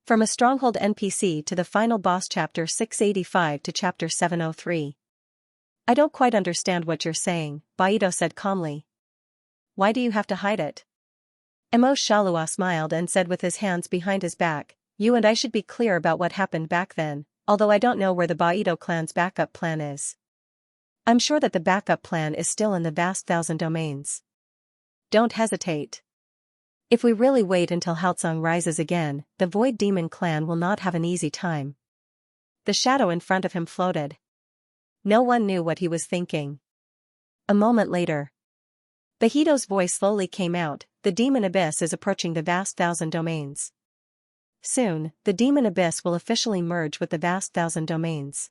From a Stronghold NPC to the final boss chapter 685 to chapter 703. I don't quite understand what you're saying, Baido said calmly. Why do you have to hide it? Xianxia smiled and said with his hands behind his back, you and I should be clear about what happened back then, although I don't know where the Baido clan's backup plan is. I'm sure that the backup plan is still in the vast thousand domains. Don't hesitate. If we really wait until Xianxia rises again, the Void Demon clan will not have an easy time. The shadow in front of him floated. No one knew what he was thinking. A moment later, Baido's voice slowly came out, the demon abyss is approaching the vast thousand domains. Soon, the demon abyss will officially merge with the vast thousand domains.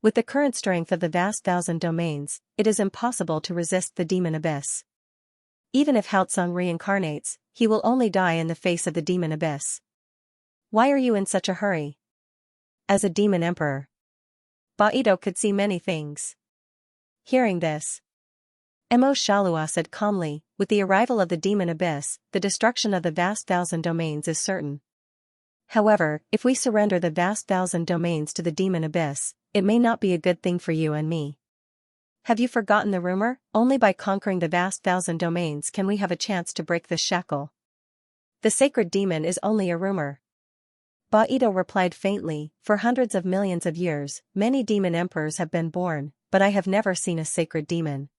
With the current strength of the vast thousand domains, it is impossible to resist the demon abyss. Even if Xianxia reincarnates, he will only die in the face of the demon abyss. Why are you in such a hurry? As a demon emperor, Baido could see many things. Hearing this, Xianxia said calmly, with the arrival of the demon abyss, the destruction of the vast thousand domains is certain. However, if we surrender the vast thousand domains to the demon abyss, it may not be a good thing for you and me. Have you forgotten the rumor? Only by conquering the vast thousand domains can we have a chance to break this shackle. The sacred demon is only a rumor. Baido replied faintly, for hundreds of millions of years, many demon emperors have been born, but I have never seen a sacred demon.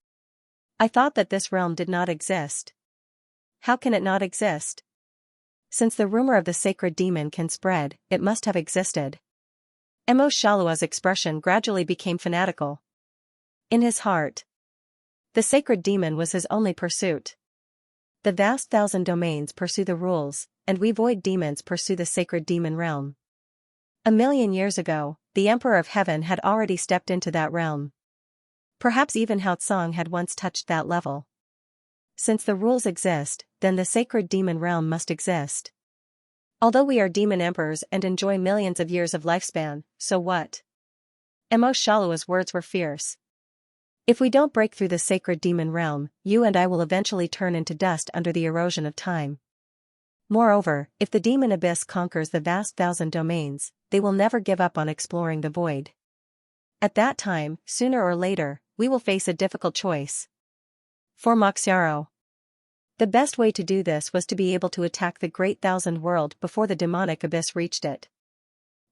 I thought that this realm did not exist. How can it not exist? Since the rumor of the sacred demon can spread, it must have existed. Xianxia's expression gradually became fanatical. In his heart, the sacred demon was his only pursuit. The vast thousand domains pursue the rules, and we void demons pursue the sacred demon realm. 1,000,000 years ago, the Emperor of Heaven had already stepped into that realm. Perhaps even Xianxia had once touched that level. Since the rules exist, then the sacred demon realm must exist. Although we are demon emperors and enjoy millions of years of lifespan, so what? Xianxia's words were fierce. If we don't break through the sacred demon realm, you and I will eventually turn into dust under the erosion of time. Moreover, if the demon abyss conquers the vast thousand domains, they will never give up on exploring the void. At that time, sooner or later, we will face a difficult choice. For Xianxia, the best way to do this was to be able to attack the Great Thousand World before the demonic abyss reached it.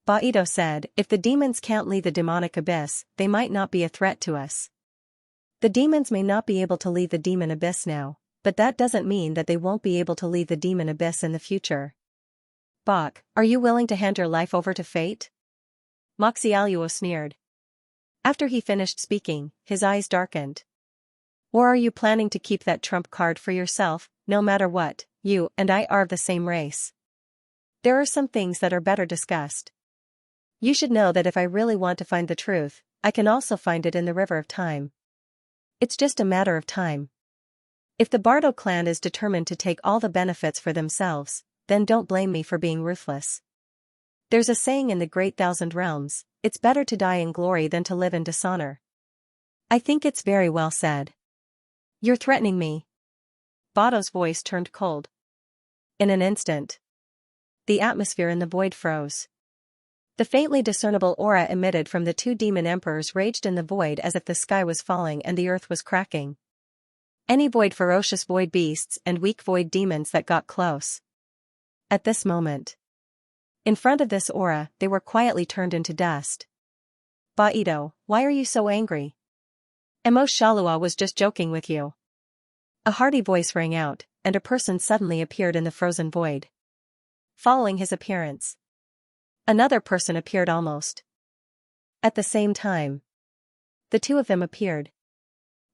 Baido said, if the demons can't leave the demonic abyss, they might not be a threat to us. The demons may not be able to leave the demon abyss now, but that doesn't mean that they won't be able to leave the demon abyss in the future. Bak, are you willing to hand your life over to fate? Xianxia sneered. After he finished speaking, his eyes darkened. Or are you planning to keep that trump card for yourself? No matter what, you and I are of the same race. There are some things that are better discussed. You should know that if I really want to find the truth, I can also find it in the river of time. It's just a matter of time. If the Bardo clan is determined to take all the benefits for themselves, then don't blame me for being ruthless. There's a saying in the Great Thousand Realms, it's better to die in glory than to live in dishonor. I think it's very well said. You're threatening me. Baido's voice turned cold. In an instant, the atmosphere in the void froze. The faintly discernible aura emitted from the two demon emperors raged in the void as if the sky was falling and the earth was cracking. Any ferocious void beasts and weak void demons that got close. At this moment, in front of this aura, they were quietly turned into dust. Baido, why are you so angry? Xianxia was just joking with you. A hearty voice rang out, and a person suddenly appeared in the frozen void. Following his appearance, another person appeared almost at the same time. The two of them appeared.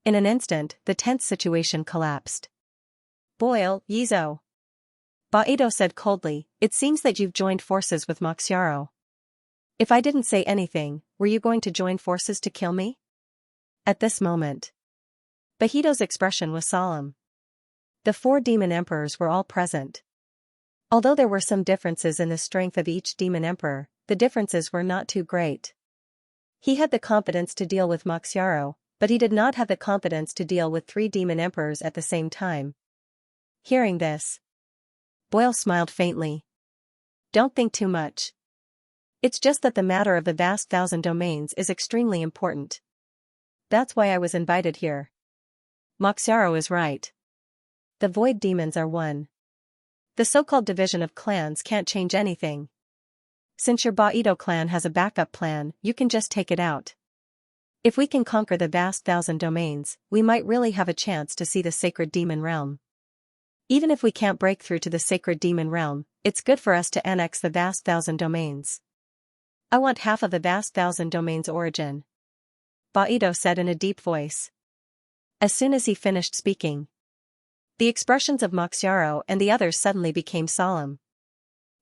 In an instant, the tense situation collapsed. Boil, Yizo. Baido said coldly, it seems that you've joined forces with Xianxia. If I didn't say anything, were you going to join forces to kill me? At this moment, Baido's expression was solemn. The 4 demon emperors were all present. Although there were some differences in the strength of each demon emperor, the differences were not too great. He had the confidence to deal with Xianxia, but he did not have the confidence to deal with 3 demon emperors at the same time. Hearing this, Boyle smiled faintly. Don't think too much. It's just that the matter of the vast thousand domains is extremely important. That's why I was invited here. Moxiaro is right. The void demons are one. The so-called division of clans can't change anything. Since your Baido clan has a backup plan, you can just take it out. If we can conquer the vast thousand domains, we might really have a chance to see the sacred demon realm. Even if we can't break through to the sacred demon realm, it's good for us to annex the vast thousand domains. I want half of the vast thousand domains origin. Baido said in a deep voice. As soon as he finished speaking, the expressions of Moxiaro and the others suddenly became solemn.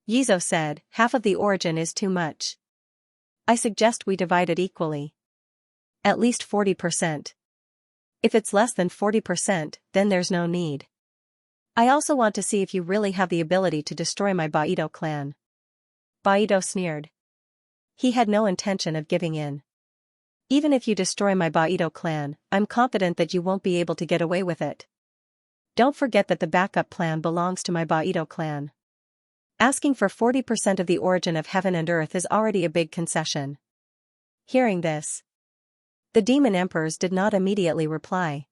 Yizo said, half of the origin is too much. I suggest we divide it equally. At least 40%. If it's less than 40%, then there's no need. I also want to see if you really have the ability to destroy my Baido clan. Baido sneered. He had no intention of giving in. Even if you destroy my Baido clan, I'm confident that you won't be able to get away with it. Don't forget that the backup plan belongs to my Baido clan. Asking for 40% of the origin of heaven and earth is already a big concession. Hearing this, the demon emperors did not immediately reply.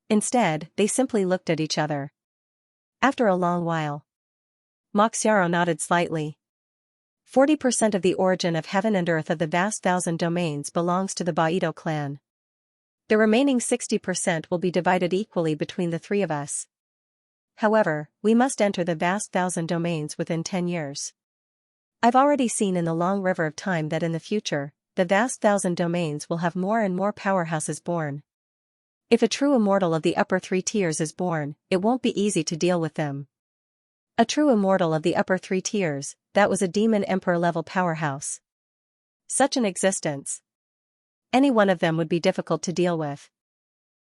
Instead, they simply looked at each other. After a long while, Moxiaro nodded slightly. 40% of the origin of heaven and earth of the vast thousand domains belongs to the Baido clan. The remaining 60% will be divided equally between the three of us. However, we must enter the vast thousand domains within 10 years. I've already seen in the long river of time that in the future, the vast thousand domains will have more and more powerhouses born. If a true immortal of the upper three tiers is born, it won't be easy to deal with them. A true immortal of the upper three tiers, that was a demon emperor level powerhouse. Such an existence. Any one of them would be difficult to deal with.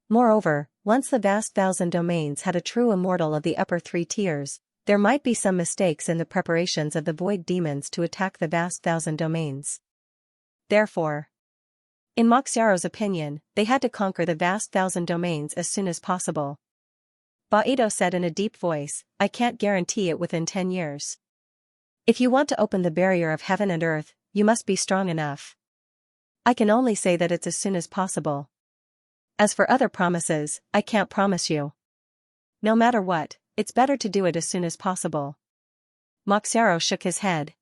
Moreover, once the vast thousand domains had a true immortal of the upper three tiers, there might be some mistakes in the preparations of the void demons to attack the vast thousand domains. Therefore, in Moxiaro's opinion, they had to conquer the vast thousand domains as soon as possible. Baido said in a deep voice, I can't guarantee it within 10 years. If you want to open the barrier of heaven and earth, you must be strong enough. I can only say that it's as soon as possible. As for other promises, I can't promise you. No matter what, it's better to do it as soon as possible. Moxiaro shook his head.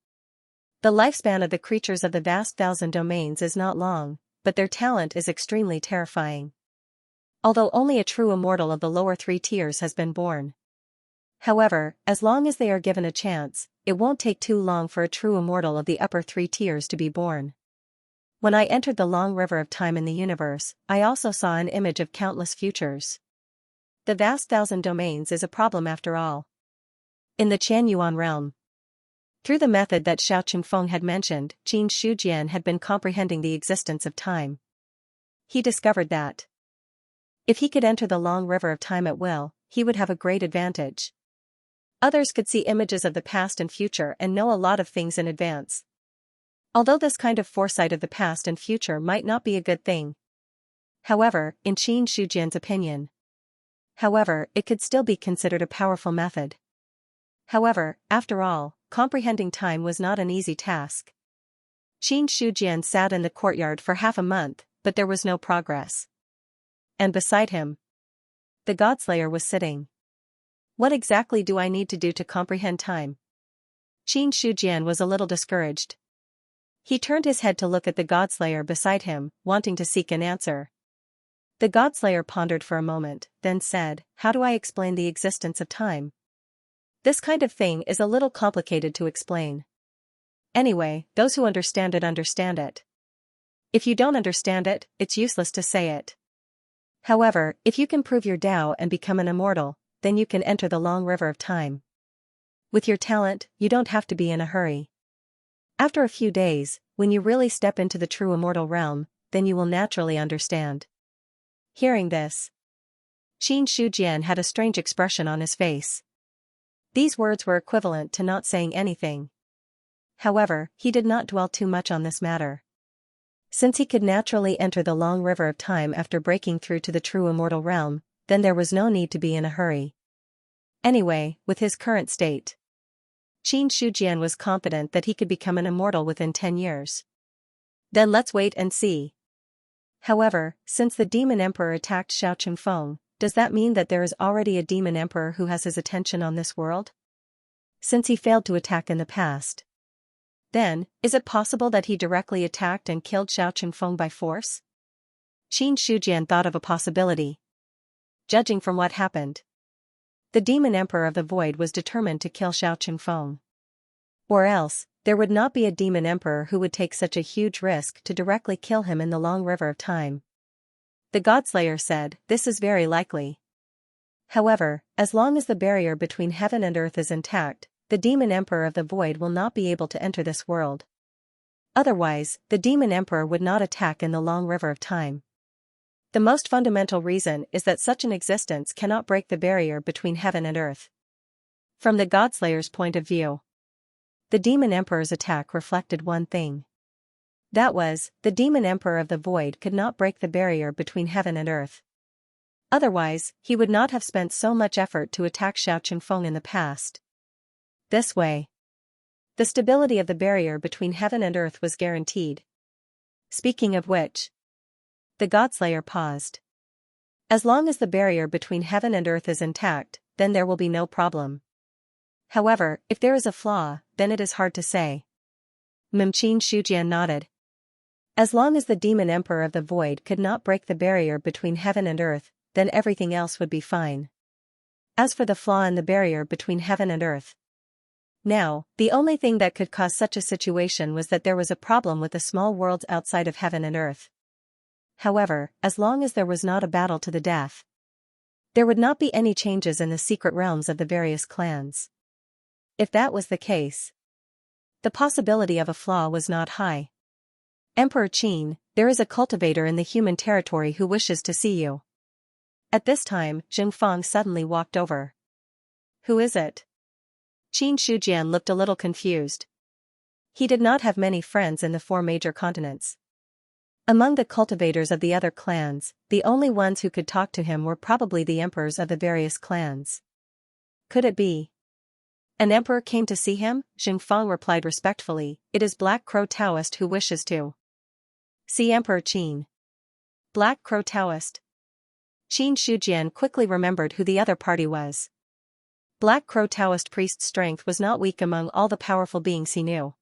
The lifespan of the creatures of the vast thousand domains is not long, but their talent is extremely terrifying. Although only a true immortal of the lower three tiers has been born. However, as long as they are given a chance, it won't take too long for a true immortal of the upper three tiers to be born. When I entered the long river of time in the universe, I also saw an image of countless futures. The vast thousand domains is a problem after all. In the Qianyuan realm, through the method that Xiao Qingfeng had mentioned, Qin Shujian had been comprehending the existence of time. He discovered that if he could enter the long river of time at will, he would have a great advantage. Others could see images of the past and future and know a lot of things in advance. Although this kind of foresight of the past and future might not be a good thing. However, in Qin Shujian's opinion. However, it could still be considered a powerful method. However, after all, comprehending time was not an easy task. Qin Shujian sat in the courtyard for half a month, but there was no progress. And beside him, the Godslayer was sitting. What exactly do I need to do to comprehend time? Qin Shujian was a little discouraged. He turned his head to look at the Godslayer beside him, wanting to seek an answer. The Godslayer pondered for a moment, then said, how do I explain the existence of time? This kind of thing is a little complicated to explain. Anyway, those who understand it understand it. If you don't understand it, it's useless to say it. However, if you can prove your Tao and become an immortal, then you can enter the long river of time. With your talent, you don't have to be in a hurry. After a few days, when you really step into the true immortal realm, then you will naturally understand. Hearing this, Qin Shujian had a strange expression on his face. These words were equivalent to not saying anything. However, he did not dwell too much on this matter. Since he could naturally enter the long river of time after breaking through to the true immortal realm, then there was no need to be in a hurry. Anyway, with his current state, Qin Shujian was confident that he could become an immortal within 10 years. Then let's wait and see. However, since the Demon Emperor attacked Xiao Qingfeng, does that mean that there is already a Demon Emperor who has his attention on this world? Since he failed to attack in the past. Then, is it possible that he directly attacked and killed Xiao Qingfeng by force? Qin Shujian thought of a possibility. Judging from what happened, the Demon Emperor of the Void was determined to kill Xiao Qingfeng. Or else, there would not be a Demon Emperor who would take such a huge risk to directly kill him in the long river of time. The Godslayer said, "This is very likely. However, as long as the barrier between heaven and earth is intact, the Demon Emperor of the Void will not be able to enter this world. Otherwise, the Demon Emperor would not attack in the long river of time. The most fundamental reason is that such an existence cannot break the barrier between heaven and earth." From the Godslayer's point of view, the Demon Emperor's attack reflected one thing. That was, the Demon Emperor of the Void could not break the barrier between heaven and earth. Otherwise, he would not have spent so much effort to attack Xiao Qingfeng in the past. This way, the stability of the barrier between heaven and earth was guaranteed. Speaking of which, the Godslayer paused. As long as the barrier between heaven and earth is intact, then there will be no problem. However, if there is a flaw, then it is hard to say. Qin Shujian nodded. As long as the Demon Emperor of the Void could not break the barrier between heaven and earth, then everything else would be fine. As for the flaw in the barrier between heaven and earth, now, the only thing that could cause such a situation was that there was a problem with the small worlds outside of heaven and earth. However, as long as there was not a battle to the death, there would not be any changes in the secret realms of the various clans. If that was the case, the possibility of a flaw was not high. "Emperor Qin, there is a cultivator in the human territory who wishes to see you." At this time, Xingfang suddenly walked over. "Who is it?" Qin Shujian looked a little confused. He did not have many friends in the 4 major continents. Among the cultivators of the other clans, the only ones who could talk to him were probably the emperors of the various clans. Could it be an emperor came to see him? Xingfang replied respectfully, "It is Black Crow Taoist who wishes to see Emperor Qin." Black Crow Taoist. Qin Shujian quickly remembered who the other party was. Black Crow Taoist priest's strength was not weak among all the powerful beings he knew.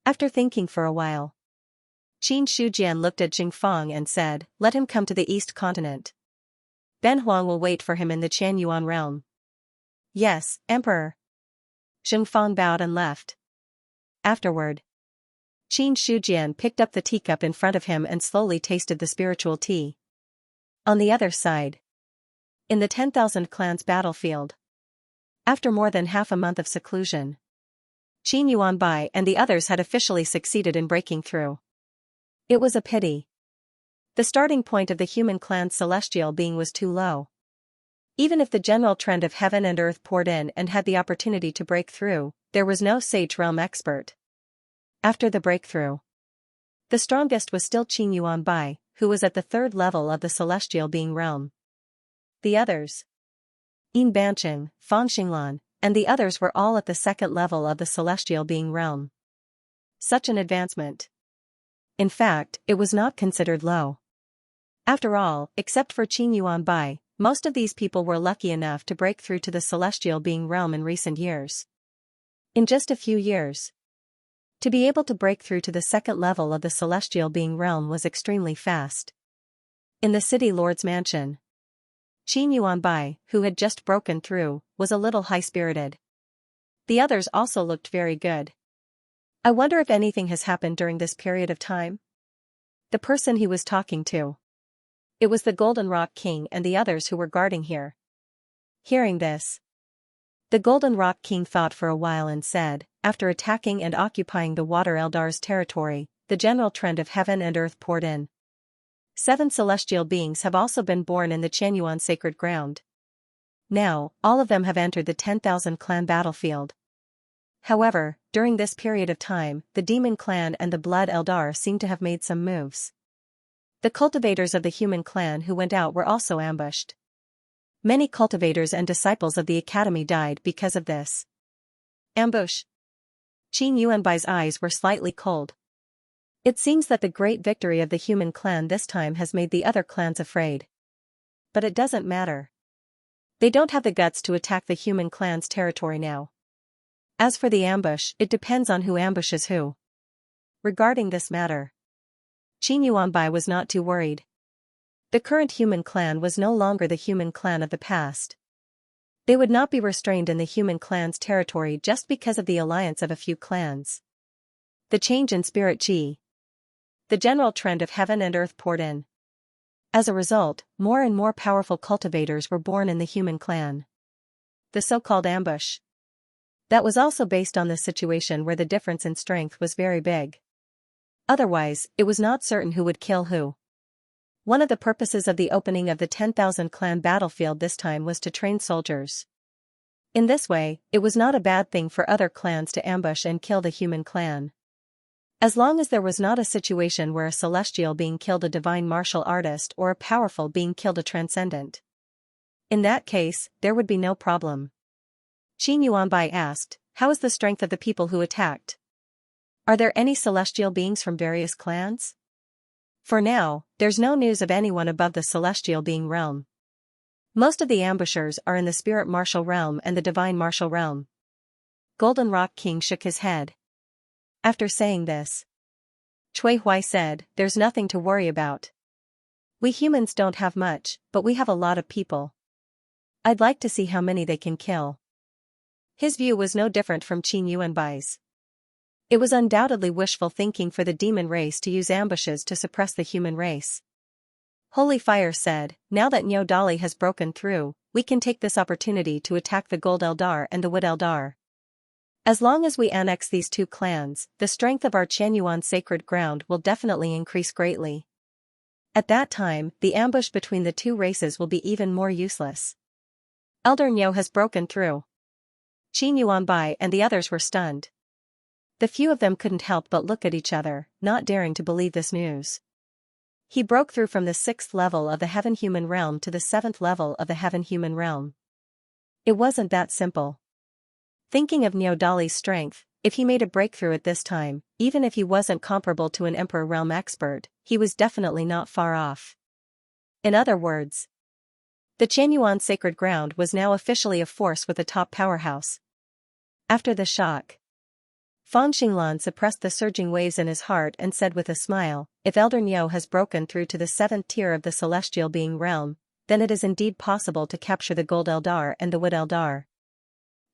After thinking for a while, Qin Shujian looked at Xingfang and said, "Let him come to the East Continent. Ben Huang will wait for him in the Qianyuan realm." "Yes, Emperor." Xingfang bowed and left. Afterward, Qin Shujian picked up the teacup in front of him and slowly tasted the spiritual tea. On the other side, in the 10,000 clans battlefield, after more than half a month of seclusion, Qin Yuanbai and the others had officially succeeded in breaking through. It was a pity. The starting point of the human clan's celestial being was too low. Even if the general trend of heaven and earth poured in and had the opportunity to break through, there was no sage realm expert. After the breakthrough, the strongest was still Qin Yuanbai, who was at the 3rd level of the celestial being realm. The others, Yin Banqing, Fang Xinglan, and the others were all at the 2nd level of the celestial being realm. Such an advancement. In fact, it was not considered low. After all, except for Qin Yuanbai, most of these people were lucky enough to break through to the celestial being realm in recent years. In just a few years, to be able to break through to the 2nd level of the celestial being realm was extremely fast. In the city lord's mansion, Qin Yuanbai, who had just broken through, was a little high-spirited. The others also looked very good. "I wonder if anything has happened during this period of time?" The person he was talking to. It was the Golden Rock King and the others who were guarding here. Hearing this, the Golden Rock King thought for a while and said, "After attacking and occupying the Water Eldar's territory, the general trend of heaven and earth poured in. 7 celestial beings have also been born in the Qianyuan sacred ground. Now, all of them have entered the 10,000 clan battlefield. However, during this period of time, the Demon Clan and the Blood Eldar seem to have made some moves. The cultivators of the human clan who went out were also ambushed. Many cultivators and disciples of the academy died because of this. Ambush. Qin Yuanbai's eyes were slightly cold. It seems that the great victory of the human clan this time has made the other clans afraid. But it doesn't matter. They don't have the guts to attack the human clan's territory now. As for the ambush, it depends on who ambushes who. Regarding this matter, Qin Yuanbai was not too worried. The current human clan was no longer the human clan of the past. They would not be restrained in the human clan's territory just because of the alliance of a few clans. The change in spirit qi. The general trend of heaven and earth poured in. As a result, more and more powerful cultivators were born in the human clan. The so-called ambush. That was also based on the situation where the difference in strength was very big. Otherwise, it was not certain who would kill who. One of the purposes of the opening of the 10,000 clan battlefield this time was to train soldiers. In this way, it was not a bad thing for other clans to ambush and kill the human clan. As long as there was not a situation where a celestial being killed a divine martial artist or a powerful being killed a transcendent. In that case, there would be no problem. Qin Yuanbai asked, "How is the strength of the people who attacked? Are there any celestial beings from various clans?" For now, there's no news of anyone above the celestial being realm. Most of the ambushers are in the spirit martial realm and the divine martial realm. Golden Rock King shook his head. After saying this, Cui Huai said, "There's nothing to worry about. We humans don't have much, but we have a lot of people. I'd like to see how many they can kill." His view was no different from Qin Yuanbai's. It was undoubtedly wishful thinking for the demon race to use ambushes to suppress the human race. Holy Fire said, "Now that Niu Dali has broken through, we can take this opportunity to attack the Gold Eldar and the Wood Eldar. As long as we annex these two clans, the strength of our Qianyuan sacred ground will definitely increase greatly. At that time, the ambush between the two races will be even more useless." Elder Niu has broken through. Qin Yuanbai and the others were stunned. The few of them couldn't help but look at each other, not daring to believe this news. He broke through from the 6th level of the heaven-human realm to the 7th level of the heaven-human realm. It wasn't that simple. Thinking of Niu Dali's strength, if he made a breakthrough at this time, even if he wasn't comparable to an Emperor realm expert, he was definitely not far off. In other words, the Qianyuan sacred ground was now officially a force with a top powerhouse. After the shock, Fan Xinglan suppressed the surging waves in his heart and said with a smile, "If Elder Niu has broken through to the 7th tier of the celestial being realm, then it is indeed possible to capture the Gold Eldar and the Wood Eldar.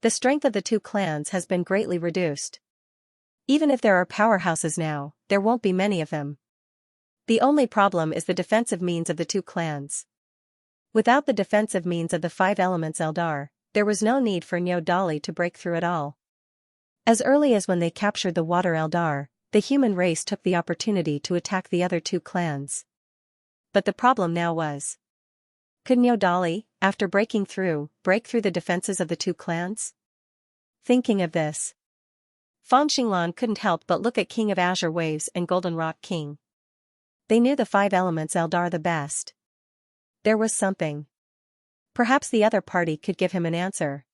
The strength of the two clans has been greatly reduced. Even if there are powerhouses now, there won't be many of them. The only problem is the defensive means of the two clans. Without the defensive means of the 5 elements Eldar, there was no need for Niu Dali to break through at all. As early as when they captured the Water Eldar, the human race took the opportunity to attack the other two clans. But the problem now was, could Niu Dali, after break through the defenses of the two clans? Thinking of this, Fan Xinglan couldn't help but look at King of Azure Waves and Golden Rock King. They knew the 5 elements Eldar the best. There was something. Perhaps the other party could give him an answer.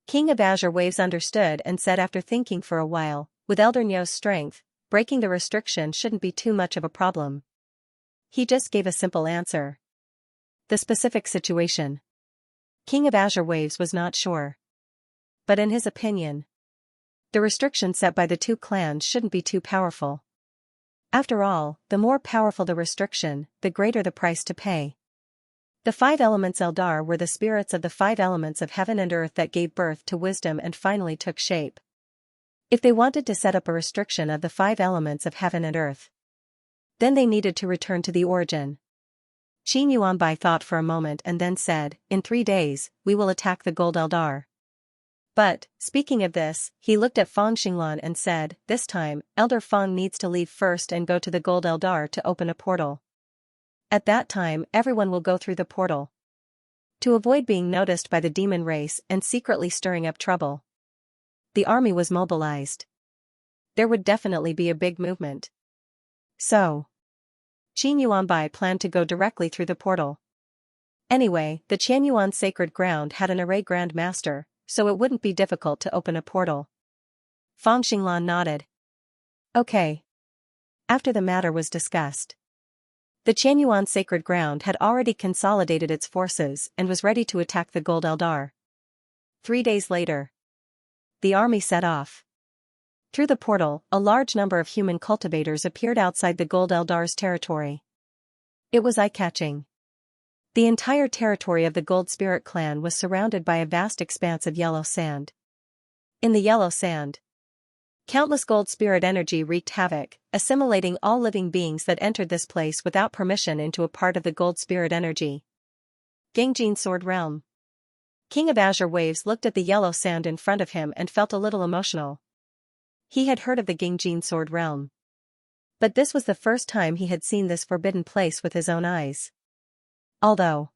King of Azure Waves understood and said after thinking for a while, with Elder Niu's strength, breaking the restriction shouldn't be too much of a problem. He just gave a simple answer. The specific situation. King of Azure Waves was not sure. But in his opinion, the restriction set by the two clans shouldn't be too powerful. After all, the more powerful the restriction, the greater the price to pay. The 5 elements Eldar were the spirits of the 5 elements of heaven and earth that gave birth to wisdom and finally took shape. If they wanted to set up a restriction of the 5 elements of heaven and earth, then they needed to return to the origin. Qin Yuanbai thought for a moment and then said, "In 3 days, we will attack the Gold Eldar." But, speaking of this, he looked at Fan Xinglan and said, "This time, Elder Fang needs to leave first and go to the Gold Eldar to open a portal. At that time, everyone will go through the portal. To avoid being noticed by the demon race and secretly stirring up trouble." The army was mobilized. There would definitely be a big movement. So, Qin Yuanbai planned to go directly through the portal. Anyway, the Qianyuan sacred ground had an array grand master, so it wouldn't be difficult to open a portal. Fang Xinglan nodded. Okay. After the matter was discussed, the Qianyuan sacred ground had already consolidated its forces and was ready to attack the Gold Eldar. 3 days later, the army set off. Through the portal, a large number of human cultivators appeared outside the Gold Eldar's territory. It was eye-catching. The entire territory of the Gold Spirit clan was surrounded by a vast expanse of yellow sand. In the yellow sand, countless Gold Spirit energy wreaked havoc, assimilating all living beings that entered this place without permission into a part of the Gold Spirit energy. Gangjin Sword Realm. King of Azure Waves looked at the yellow sand in front of him and felt a little emotional. He had heard of the Gangjin Sword Realm, but this was the first time he had seen this forbidden place with his own eyes. Although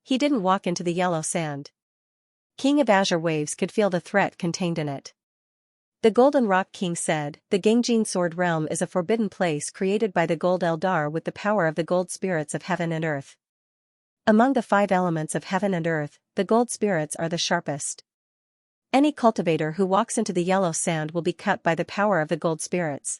he didn't walk into the yellow sand, King of Azure Waves could feel the threat contained in it. The Golden Rock King said, the Gangjin Sword Realm is a forbidden place created by the Gold Eldar with the power of the Gold Spirits of Heaven and Earth. Among the 5 elements of Heaven and Earth, the Gold Spirits are the sharpest. Any cultivator who walks into the yellow sand will be cut by the power of the Gold Spirits.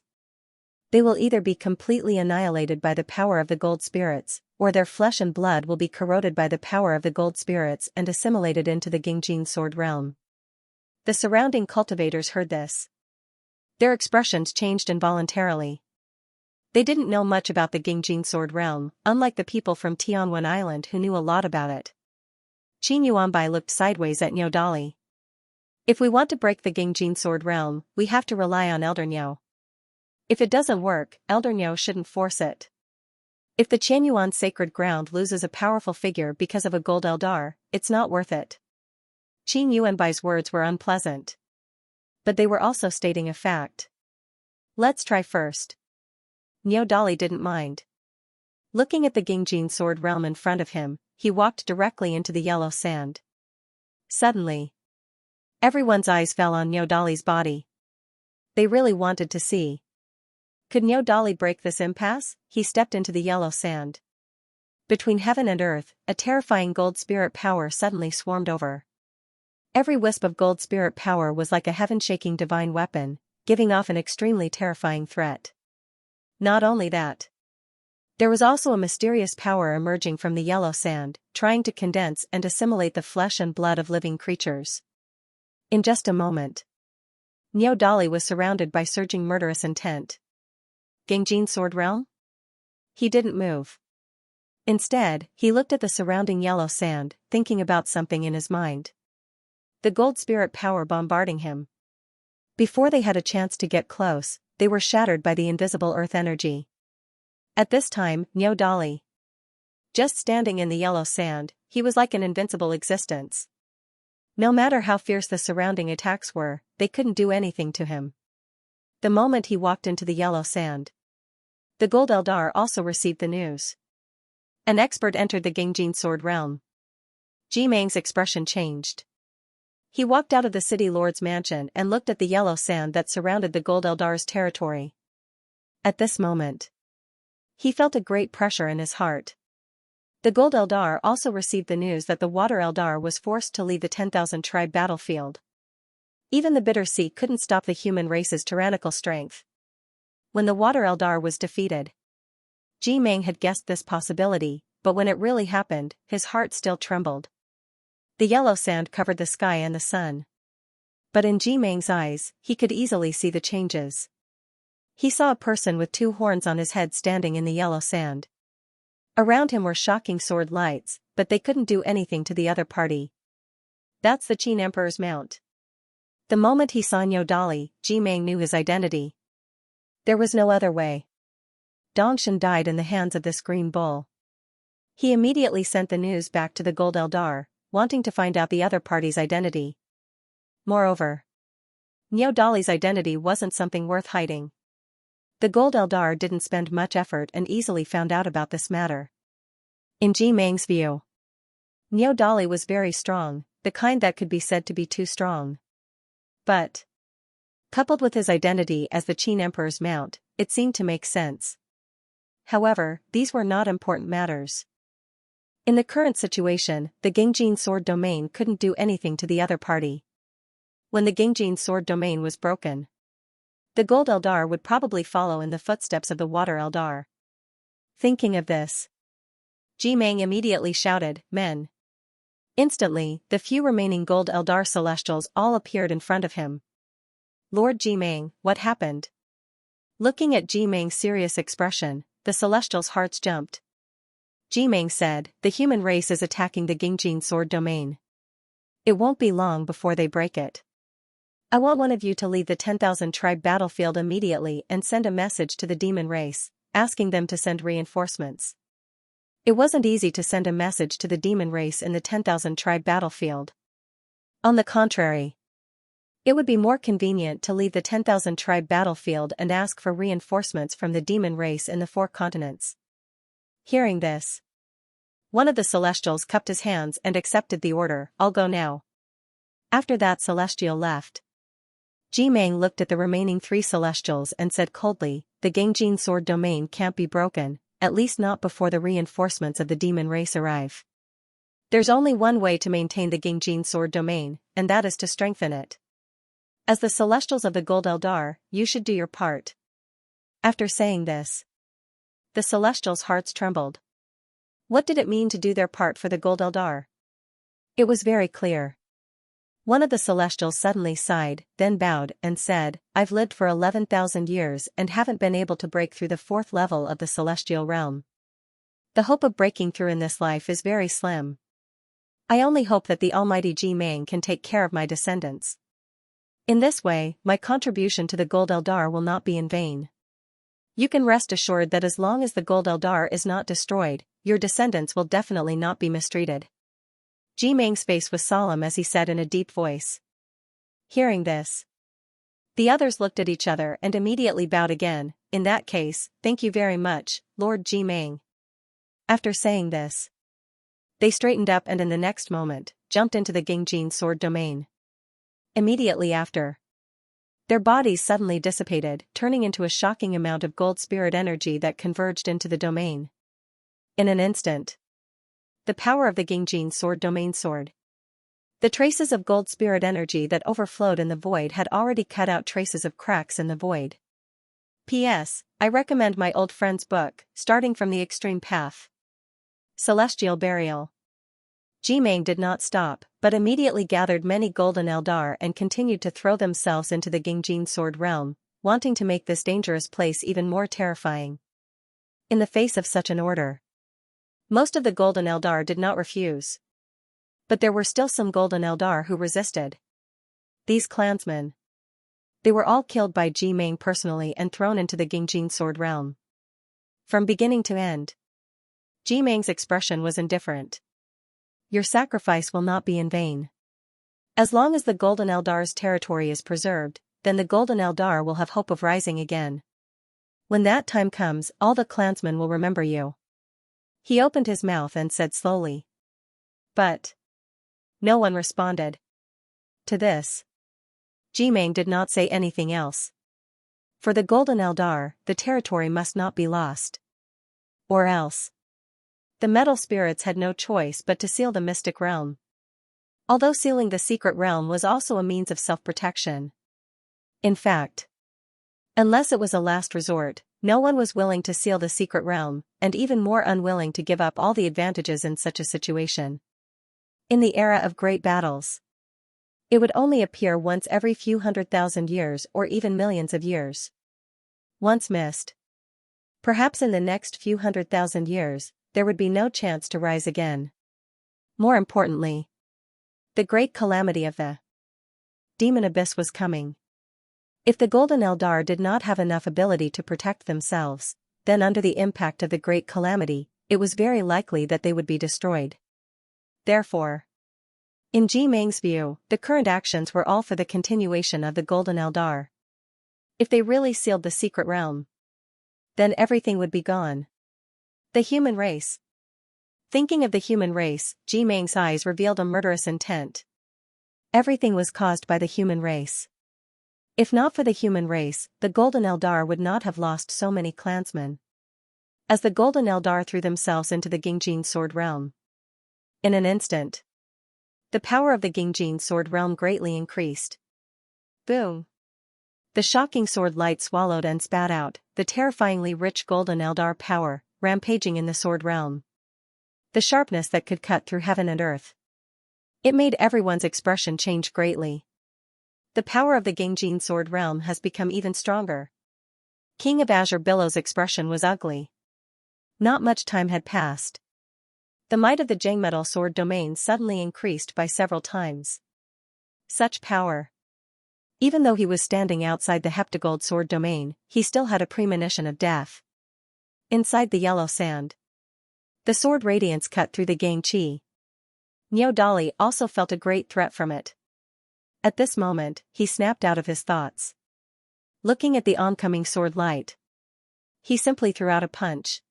They will either be completely annihilated by the power of the Gold Spirits, or their flesh and blood will be corroded by the power of the Gold Spirits and assimilated into the Gangjin Sword Realm. The surrounding cultivators heard this. Their expressions changed involuntarily. They didn't know much about the Gangjin Sword Realm, unlike the people from Tianwen Island who knew a lot about it. Qin Yuanbai looked sideways at Niu Dali. If we want to break the Gangjin Sword Realm, we have to rely on Elder Niu. If it doesn't work, Elder Niu shouldn't force it. If the Qianyuan sacred ground loses a powerful figure because of a Gold Eldar, it's not worth it. Qin Yuanbai's words were unpleasant, but they were also stating a fact. Let's try first. Niu Dali didn't mind. Looking at the Gangjin Sword Realm in front of him, he walked directly into the yellow sand. Suddenly, everyone's eyes fell on Niu Dali's body. They really wanted to see. Could Niu Dali break this impasse? He stepped into the yellow sand. Between heaven and earth, a terrifying gold spirit power suddenly swarmed over. Every wisp of gold spirit power was like a heaven-shaking divine weapon, giving off an extremely terrifying threat. Not only that, there was also a mysterious power emerging from the yellow sand, trying to condense and assimilate the flesh and blood of living creatures. In just a moment, Niu Dali was surrounded by surging murderous intent. Gangjin Sword Realm? He didn't move. Instead, he looked at the surrounding yellow sand, thinking about something in his mind. The gold spirit power bombarding him. Before they had a chance to get close, they were shattered by the invisible earth energy. At this time, Niu Dali, just standing in the yellow sand, he was like an invincible existence. No matter how fierce the surrounding attacks were, they couldn't do anything to him. The moment he walked into the yellow sand, the Gold Eldar also received the news. An expert entered the Gangjin Sword Realm. Ji Mang's expression changed. He walked out of the city lord's mansion and looked at the yellow sand that surrounded the Gold Eldar's territory. At this moment, he felt a great pressure in his heart. The Gold Eldar also received the news that the Water Eldar was forced to leave the 10,000 tribe battlefield. Even the Bitter Sea couldn't stop the human race's tyrannical strength. When the Water Eldar was defeated, Ji Mang had guessed this possibility, but when it really happened, his heart still trembled. The yellow sand covered the sky and the sun. But in Ji Mang's eyes, he could easily see the changes. He saw a person with 2 horns on his head standing in the yellow sand. Around him were shocking sword lights, but they couldn't do anything to the other party. That's the Qin Emperor's mount. The moment he saw Niu Dali, Ji Mang knew his identity. There was no other way. Dongshan died in the hands of this green bull. He immediately sent the news back to the Gold Eldar, wanting to find out the other party's identity. Moreover, Niu Dali's identity wasn't something worth hiding. The Gold Eldar didn't spend much effort and easily found out about this matter. In Ji Mang's view, Niu Dali was very strong, the kind that could be said to be too strong. But, coupled with his identity as the Qin Emperor's mount, it seemed to make sense. However, these were not important matters. In the current situation, the Gingjin sword domain couldn't do anything to the other party. When the Gingjin sword domain was broken, the Gold Eldar would probably follow in the footsteps of the Water Eldar. Thinking of this, Ji-Mang immediately shouted, "Men!" Instantly, the few remaining Gold Eldar Celestials all appeared in front of him. "Lord Ji-Mang, what happened?" Looking at Ji-Mang's serious expression, the Celestials' hearts jumped. Ji-Mang said, "The human race is attacking the Gingjin sword domain. It won't be long before they break it. I want one of you to leave the 10,000 tribe battlefield immediately and send a message to the demon race, asking them to send reinforcements." It wasn't easy to send a message to the demon race in the 10,000 tribe battlefield. On the contrary, it would be more convenient to leave the 10,000 tribe battlefield and ask for reinforcements from the demon race in the 4 continents. Hearing this, one of the Celestials cupped his hands and accepted the order, "I'll go now." After that Celestial left, Ji-Mang looked at the remaining 3 Celestials and said coldly, "The Gingjin sword domain can't be broken, at least not before the reinforcements of the demon race arrive. There's only one way to maintain the Gingjin sword domain, and that is to strengthen it. As the Celestials of the Gold Eldar, you should do your part." After saying this, the Celestials' hearts trembled. What did it mean to do their part for the Gold Eldar? It was very clear. One of the Celestials suddenly sighed, then bowed and said, "I've lived for 11,000 years and haven't been able to break through the 4th level of the celestial realm. The hope of breaking through in this life is very slim. I only hope that the almighty Ji-Mang can take care of my descendants. In this way, my contribution to the Gold Eldar will not be in vain. You can rest assured that as long as the Gold Eldar is not destroyed, your descendants will definitely not be mistreated." Ji-Mang's face was solemn as he said in a deep voice. Hearing this, the others looked at each other and immediately bowed again. "In that case, thank you very much, Lord Ji-Mang." After saying this, they straightened up and in the next moment, jumped into the Gingjin sword domain. Immediately after, their bodies suddenly dissipated, turning into a shocking amount of gold spirit energy that converged into the domain. In an instant, the power of the Gingjin sword domain soared. The traces of gold spirit energy that overflowed in the void had already cut out traces of cracks in the void. P.S. I recommend my old friend's book, Starting from the Extreme Path. Celestial Burial. Ji-Mang did not stop, but immediately gathered many golden Eldar and continued to throw themselves into the Gingjin sword realm, wanting to make this dangerous place even more terrifying. In the face of such an order, most of the Golden Eldar did not refuse. But there were still some Golden Eldar who resisted. These clansmen, they were all killed by Ji-Mang personally and thrown into the Gingjin sword realm. From beginning to end, Ji-Mang's expression was indifferent. "Your sacrifice will not be in vain. As long as the Golden Eldar's territory is preserved, then the Golden Eldar will have hope of rising again. When that time comes, all the clansmen will remember you." He opened his mouth and said slowly. But no one responded. To this, Ji-Mang did not say anything else. For the Golden Eldar, the territory must not be lost. Or else, the metal spirits had no choice but to seal the mystic realm. Although sealing the secret realm was also a means of self-protection. In fact, unless it was a last resort, no one was willing to seal the secret realm, and even more unwilling to give up all the advantages in such a situation. In the era of great battles, it would only appear once every few 100,000 years or even millions of years. Once missed, perhaps in the next few 100,000 years, there would be no chance to rise again. More importantly, the great calamity of the demon abyss was coming. If the Golden Eldar did not have enough ability to protect themselves, then under the impact of the great calamity, it was very likely that they would be destroyed. Therefore, in Ji-Mang's view, the current actions were all for the continuation of the Golden Eldar. If they really sealed the secret realm, then everything would be gone. The human race. Thinking of the human race, Ji-Mang's eyes revealed a murderous intent. Everything was caused by the human race. If not for the human race, the Golden Eldar would not have lost so many clansmen. As the Golden Eldar threw themselves into the Gingjin sword realm, In an instant, the power of the Gingjin sword realm greatly increased. Boom! The shocking sword light swallowed and spat out, the terrifyingly rich golden Eldar power, rampaging in the sword realm. The sharpness that could cut through heaven and earth. It made everyone's expression change greatly. The power of the Gingjin sword realm has become even stronger. King of Azure Billow's expression was ugly. Not much time had passed. The might of the Jang metal sword domain suddenly increased by several times. Such power. Even though he was standing outside the heptagold sword domain, he still had a premonition of death. Inside the yellow sand, the sword radiance cut through the Gang Chi. Niao Dali also felt a great threat from it. At this moment, he snapped out of his thoughts. Looking at the oncoming sword light, he simply threw out a punch.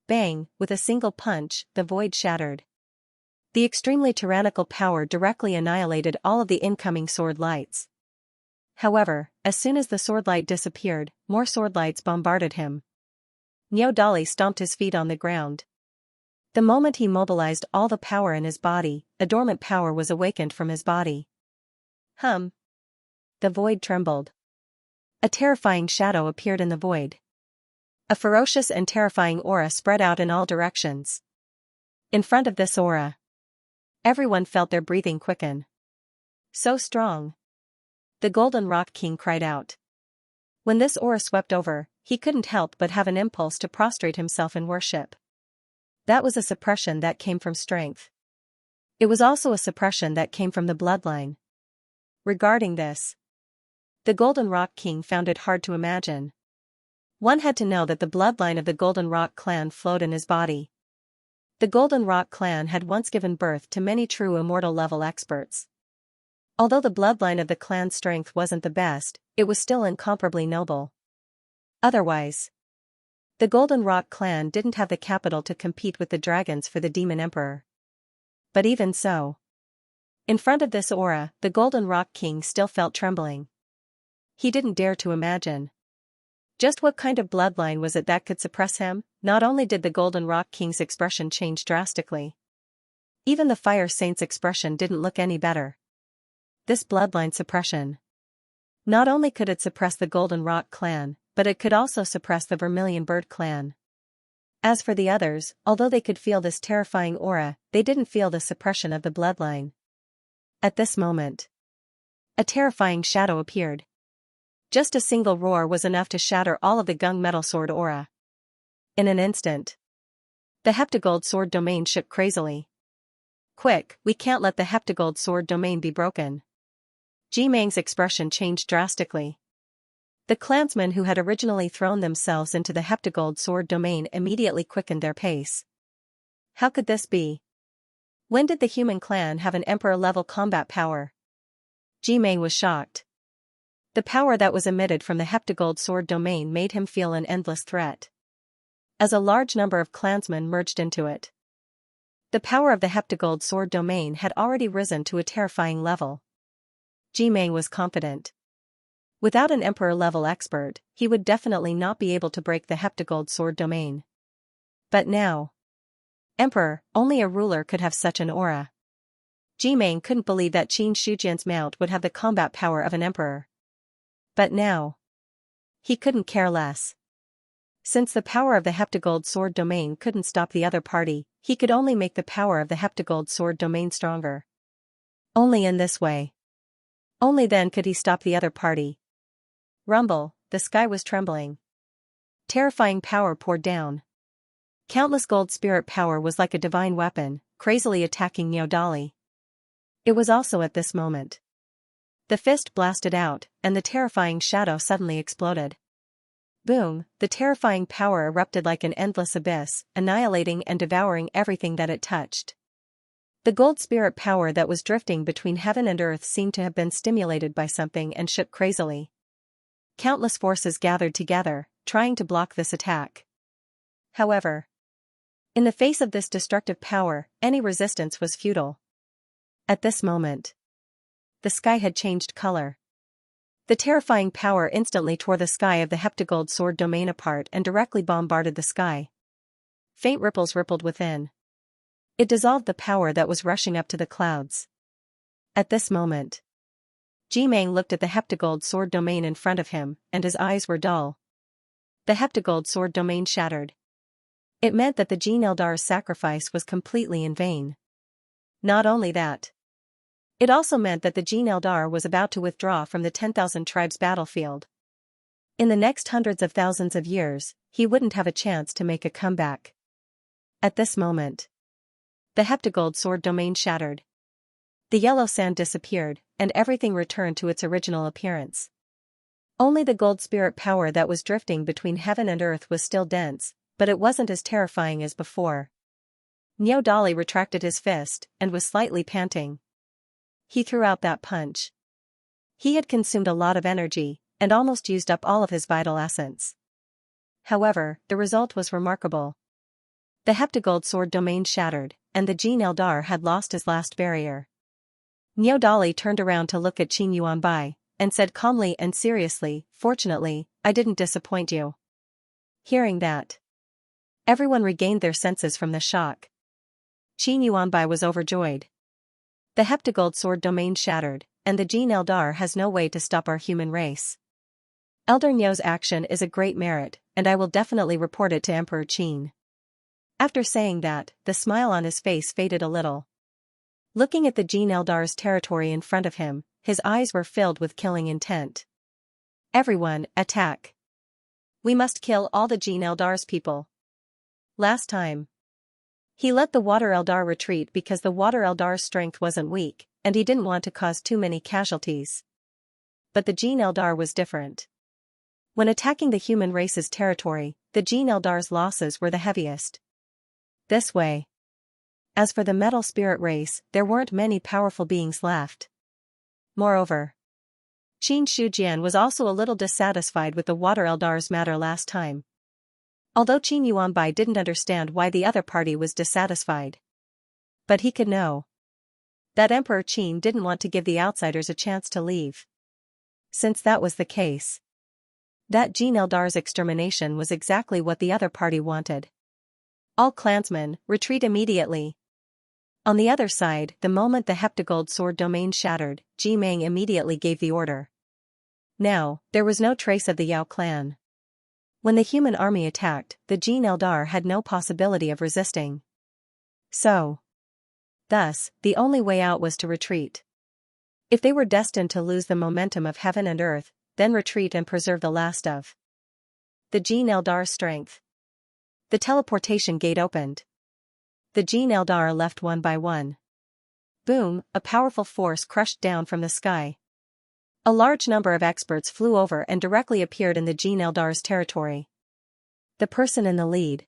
Bang! With a single punch, the void shattered. The extremely tyrannical power directly annihilated all of the incoming sword lights. However, as soon as the sword light disappeared, more sword lights bombarded him. Niao Dali stomped his feet on the ground. The moment he mobilized all the power in his body, a dormant power was awakened from his body. Hum! The void trembled. A terrifying shadow appeared in the void. A ferocious and terrifying aura spread out in all directions. In front of this aura, everyone felt their breathing quicken. So strong! The Golden Rock King cried out. When this aura swept over, he couldn't help but have an impulse to prostrate himself in worship. That was a suppression that came from strength. It was also a suppression that came from the bloodline. Regarding this, the Golden Rock King found it hard to imagine. One had to know that the bloodline of the Golden Rock clan flowed in his body. The Golden Rock clan had once given birth to many true immortal level experts. Although the bloodline of the clan's strength wasn't the best, it was still incomparably noble. Otherwise, the Golden Rock clan didn't have the capital to compete with the dragons for the Demon Emperor. But even so, in front of this aura, the Golden Rock King still felt trembling. He didn't dare to imagine just what kind of bloodline was it that could suppress him. Not only did the Golden Rock King's expression change drastically, even the Fire Saint's expression didn't look any better. This bloodline suppression. Not only could it suppress the Golden Rock clan, but it could also suppress the Vermilion Bird clan. As for the others, although they could feel this terrifying aura, they didn't feel the suppression of the bloodline. At this moment, a terrifying shadow appeared. Just a single roar was enough to shatter all of the Gung Metal Sword aura. In an instant, the Heptagold Sword domain shook crazily. Quick, we can't let the Heptagold Sword domain be broken. Ji Mang's expression changed drastically. The clansmen who had originally thrown themselves into the Heptagold Sword domain immediately quickened their pace. How could this be? When did the human clan have an emperor-level combat power? Ji Mang was shocked. The power that was emitted from the Heptagold Sword domain made him feel an endless threat. As a large number of clansmen merged into it, the power of the Heptagold Sword domain had already risen to a terrifying level. Ji Mang was confident. Without an emperor-level expert, he would definitely not be able to break the Heptagold Sword domain. But now, Emperor, only a ruler could have such an aura. Ji Mang couldn't believe that Qin Shujian's mount would have the combat power of an emperor. But now, he couldn't care less. Since the power of the Heptagold Sword domain couldn't stop the other party, he could only make the power of the Heptagold Sword domain stronger. Only in this way. Only then could he stop the other party. Rumble, the sky was trembling. Terrifying power poured down. Countless gold spirit power was like a divine weapon, crazily attacking Niao Dali. It was also at this moment. The fist blasted out, and the terrifying shadow suddenly exploded. Boom, the terrifying power erupted like an endless abyss, annihilating and devouring everything that it touched. The gold spirit power that was drifting between heaven and earth seemed to have been stimulated by something and shook crazily. Countless forces gathered together, trying to block this attack. However, in the face of this destructive power, any resistance was futile. At this moment, the sky had changed color. The terrifying power instantly tore the sky of the Heptagold Sword domain apart and directly bombarded the sky. Faint ripples rippled within. It dissolved the power that was rushing up to the clouds. At this moment, Jimeng looked at the heptagold sword domain in front of him, and his eyes were dull. The heptagold sword domain shattered. It meant that the Jin Eldar's sacrifice was completely in vain. Not only that, it also meant that the Jin Eldar was about to withdraw from the 10,000 tribes battlefield. In the next hundreds of thousands of years, he wouldn't have a chance to make a comeback. At this moment, the heptagold sword domain shattered. The yellow sand disappeared, and everything returned to its original appearance. Only the gold spirit power that was drifting between heaven and earth was still dense, but it wasn't as terrifying as before. Niao Dali retracted his fist, and was slightly panting. He threw out that punch. He had consumed a lot of energy, and almost used up all of his vital essence. However, the result was remarkable. The heptagold sword domain shattered, and the Jin Eldar had lost his last barrier. Niao Dali turned around to look at Qin Yuanbai, and said calmly and seriously, "Fortunately, I didn't disappoint you." Hearing that, everyone regained their senses from the shock. Qin Yuanbai was overjoyed. The heptagold sword domain shattered, and the Jin Eldar has no way to stop our human race. Elder Niao's action is a great merit, and I will definitely report it to Emperor Qin. After saying that, the smile on his face faded a little. Looking at the Jin Eldar's territory in front of him, his eyes were filled with killing intent. "Everyone, attack! We must kill all the Jin Eldar's people." Last time, he let the Water Eldar retreat because the Water Eldar's strength wasn't weak, and he didn't want to cause too many casualties. But the Jin Eldar was different. When attacking the human race's territory, the Jin Eldar's losses were the heaviest. This way. As for the metal spirit race, there weren't many powerful beings left. Moreover, Qin Shujian was also a little dissatisfied with the Water Eldar's matter last time. Although Qin Yuanbai didn't understand why the other party was dissatisfied. But he could know that Emperor Qin didn't want to give the outsiders a chance to leave. Since that was the case, that Jin Eldar's extermination was exactly what the other party wanted. "All clansmen, retreat immediately." On the other side, the moment the heptagold sword domain shattered, Jimeng immediately gave the order. Now, there was no trace of the Yao clan. When the human army attacked, the Jin Eldar had no possibility of resisting. Thus, the only way out was to retreat. If they were destined to lose the momentum of heaven and earth, then retreat and preserve the last of the Jin Eldar's strength. The teleportation gate opened. The Jin Eldar left one by one. Boom, a powerful force crushed down from the sky. A large number of experts flew over and directly appeared in the Jin Eldar's territory. The person in the lead.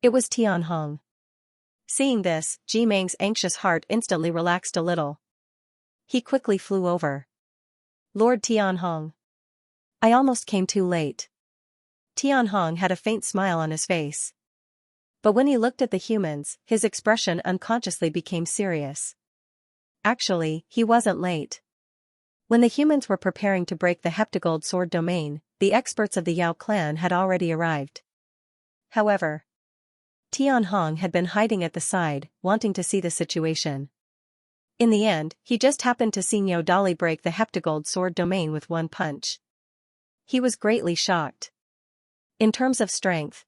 It was Tianhong. Seeing this, Jimeng's anxious heart instantly relaxed a little. He quickly flew over. "Lord Tianhong. I almost came too late." Tianhong had a faint smile on his face. But when he looked at the humans, his expression unconsciously became serious. Actually, he wasn't late. When the humans were preparing to break the heptagold sword domain, the experts of the Yao clan had already arrived. However, Tianhong had been hiding at the side, wanting to see the situation. In the end, he just happened to see Niao Dali break the heptagold sword domain with one punch. He was greatly shocked. In terms of strength,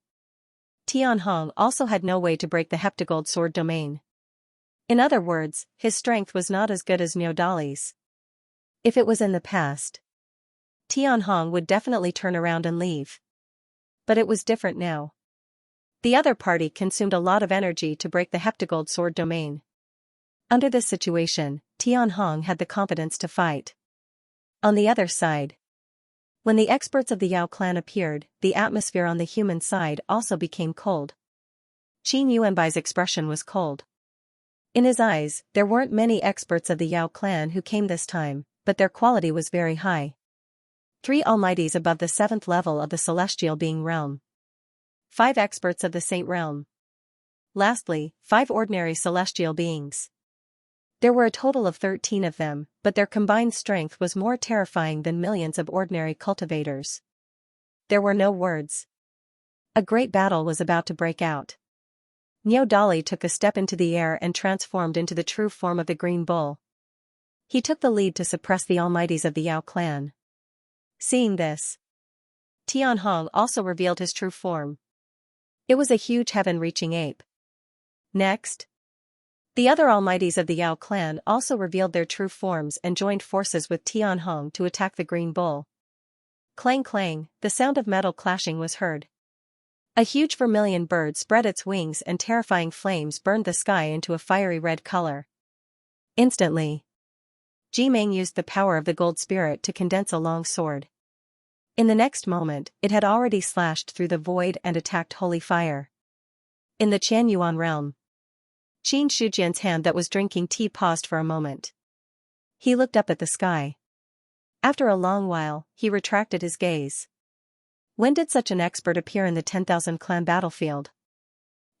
Tianhong also had no way to break the heptagold sword domain. In other words, his strength was not as good as Niao Dali's. If it was in the past, Tianhong would definitely turn around and leave. But it was different now. The other party consumed a lot of energy to break the heptagold sword domain. Under this situation, Tianhong had the confidence to fight. On the other side, when the experts of the Yao clan appeared, the atmosphere on the human side also became cold. Qin Yuanbai's expression was cold. In his eyes, there weren't many experts of the Yao clan who came this time, but their quality was very high. 3 almighties above the 7th level of the celestial being realm. 5 experts of the saint realm. Lastly, 5 ordinary celestial beings. There were a total of 13 of them, but their combined strength was more terrifying than millions of ordinary cultivators. There were no words. A great battle was about to break out. Niao Dali took a step into the air and transformed into the true form of the Green Bull. He took the lead to suppress the almighties of the Yao clan. Seeing this, Tianhong also revealed his true form. It was a huge heaven-reaching ape. Next, the other almighties of the Yao clan also revealed their true forms and joined forces with Tianhong to attack the Green Bull. Clang clang, the sound of metal clashing was heard. A huge vermilion bird spread its wings and terrifying flames burned the sky into a fiery red color. Instantly, Jimeng used the power of the gold spirit to condense a long sword. In the next moment, it had already slashed through the void and attacked holy fire. In the Qianyuan realm, Qin Shujian's hand that was drinking tea paused for a moment. He looked up at the sky. After a long while, he retracted his gaze. When did such an expert appear in the 10,000 clan battlefield?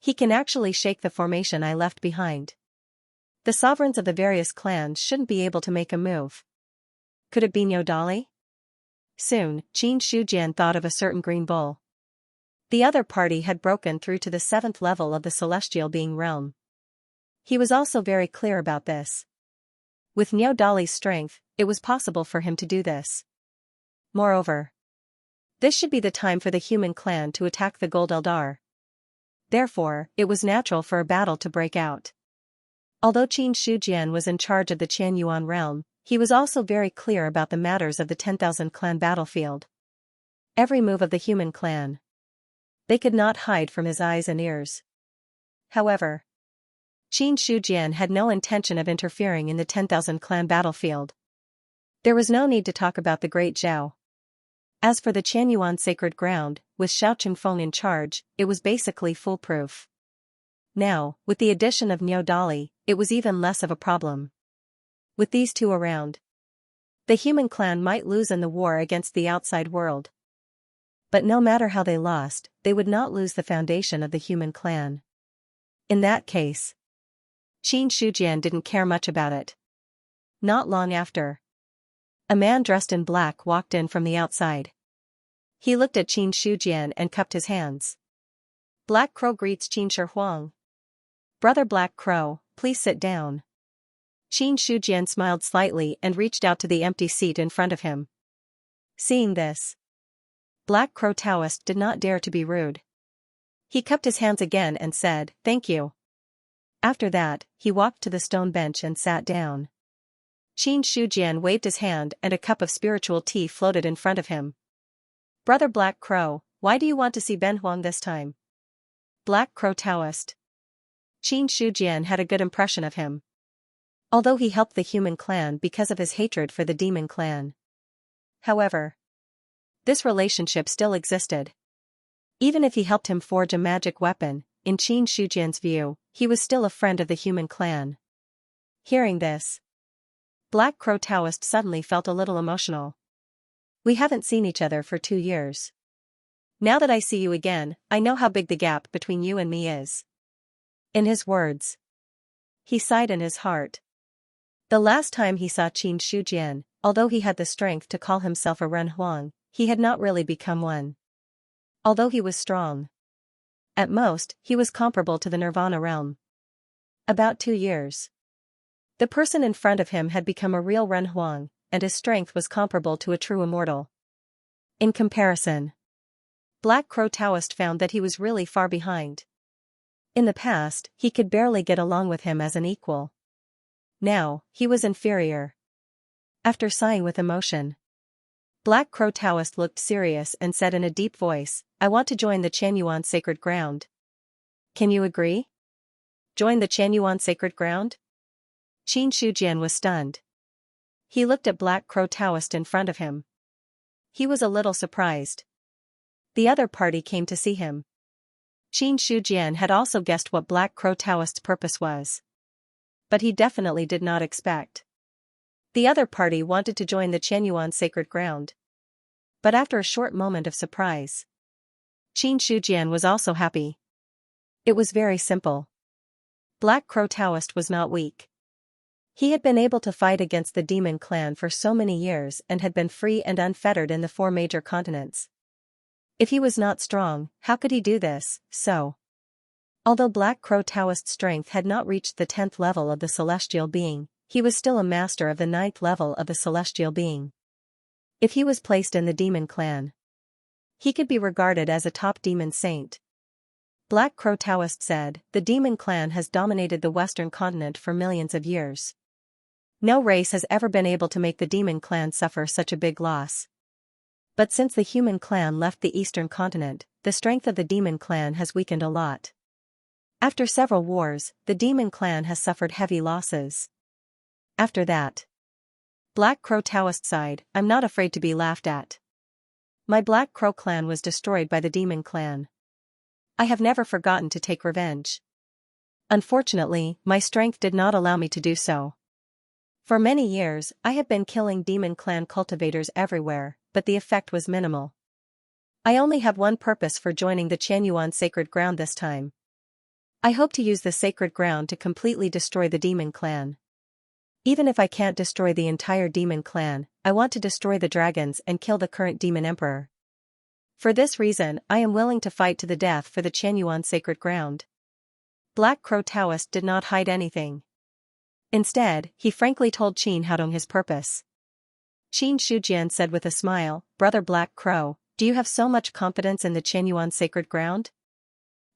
He can actually shake the formation I left behind. The sovereigns of the various clans shouldn't be able to make a move. Could it be Niao Dali? Soon, Qin Shujian thought of a certain Green Bull. The other party had broken through to the 7th level of the celestial being realm. He was also very clear about this. With Niao Dali's strength, it was possible for him to do this. Moreover, this should be the time for the human clan to attack the Gold Eldar. Therefore, it was natural for a battle to break out. Although Qin Shujian was in charge of the Qianyuan realm, he was also very clear about the matters of the 10,000 clan battlefield. Every move of the human clan, they could not hide from his eyes and ears. However, Qin Shujian had no intention of interfering in the 10,000 clan battlefield. There was no need to talk about the Great Zhao. As for the Qianyuan sacred ground, with Xiao Qingfeng in charge, it was basically foolproof. Now, with the addition of Niao Dali, it was even less of a problem. With these two around, the human clan might lose in the war against the outside world. But no matter how they lost, they would not lose the foundation of the human clan. In that case, Qin Shujian didn't care much about it. Not long after, a man dressed in black walked in from the outside. He looked at Qin Shujian and cupped his hands. Black Crow greets Qin Shi. Brother Black Crow, please sit down. Qin Shujian smiled slightly and reached out to the empty seat in front of him. Seeing this, Black Crow Taoist did not dare to be rude. He cupped his hands again and said, "Thank you." After that, he walked to the stone bench and sat down. Qin Shujian waved his hand and a cup of spiritual tea floated in front of him. Brother Black Crow, why do you want to see Ben Huang this time? Black Crow Taoist. Qin Shujian had a good impression of him. Although he helped the human clan because of his hatred for the demon clan. However, this relationship still existed. Even if he helped him forge a magic weapon, in Qin Shujian's view, he was still a friend of the human clan. Hearing this, Black Crow Taoist suddenly felt a little emotional. We haven't seen each other for 2 years. Now that I see you again, I know how big the gap between you and me is. In his words, he sighed in his heart. The last time he saw Qin Shujian, although he had the strength to call himself a Ren Huang, he had not really become one. Although he was strong, at most, he was comparable to the Nirvana realm. About 2 years. The person in front of him had become a real Ren Huang, and his strength was comparable to a true immortal. In comparison, Black Crow Taoist found that he was really far behind. In the past, he could barely get along with him as an equal. Now, he was inferior. After sighing with emotion, Black Crow Taoist looked serious and said in a deep voice, I want to join the Qianyuan sacred ground. Can you agree? Join the Qianyuan sacred ground? Qin Shujian was stunned. He looked at Black Crow Taoist in front of him. He was a little surprised. The other party came to see him. Qin Shujian had also guessed what Black Crow Taoist's purpose was. But he definitely did not expect. The other party wanted to join the Qianyuan sacred ground. But after a short moment of surprise, Qin Shujian was also happy. It was very simple. Black Crow Taoist was not weak. He had been able to fight against the demon clan for so many years and had been free and unfettered in the 4 major continents. If he was not strong, how could he do this? So, Although Black Crow Taoist's strength had not reached the 10th level of the celestial being, he was still a master of the 9th level of the celestial being. If he was placed in the demon clan, he could be regarded as a top demon saint. Black Crow Taoist said, the demon clan has dominated the Western continent for millions of years. No race has ever been able to make the demon clan suffer such a big loss. But since the human clan left the Eastern continent, the strength of the demon clan has weakened a lot. After several wars, the demon clan has suffered heavy losses. After that, Black Crow Taoist sighed, I'm not afraid to be laughed at. My Black Crow clan was destroyed by the demon clan. I have never forgotten to take revenge. Unfortunately, my strength did not allow me to do so. For many years, I have been killing demon clan cultivators everywhere, but the effect was minimal. I only have one purpose for joining the Xianxia sacred ground this time. I hope to use the sacred ground to completely destroy the demon clan. Even if I can't destroy the entire demon clan, I want to destroy the dragons and kill the current demon emperor. For this reason, I am willing to fight to the death for the Xianxia sacred ground. Black Crow Taoist did not hide anything. Instead, he frankly told Qin Haodong his purpose. Qin Shujian said with a smile, Brother Black Crow, do you have so much confidence in the Xianxia sacred ground?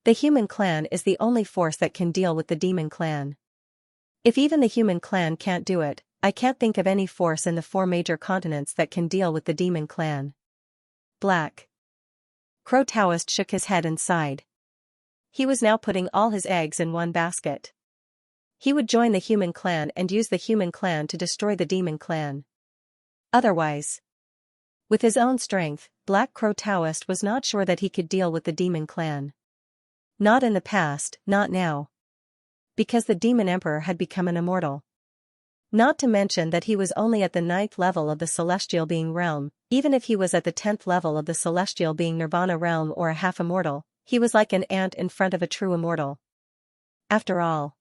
The human clan is the only force that can deal with the demon clan. If even the human clan can't do it, I can't think of any force in the 4 major continents that can deal with the demon clan. Black Crow Taoist shook his head and sighed. He was now putting all his eggs in one basket. He would join the human clan and use the human clan to destroy the demon clan. Otherwise, with his own strength, Black Crow Taoist was not sure that he could deal with the demon clan. Not in the past, not now. Because the demon emperor had become an immortal. Not to mention that he was only at the 9th level of the celestial being realm. Even if he was at the 10th level of the celestial being nirvana realm or a half-immortal, he was like an ant in front of a true immortal. After all,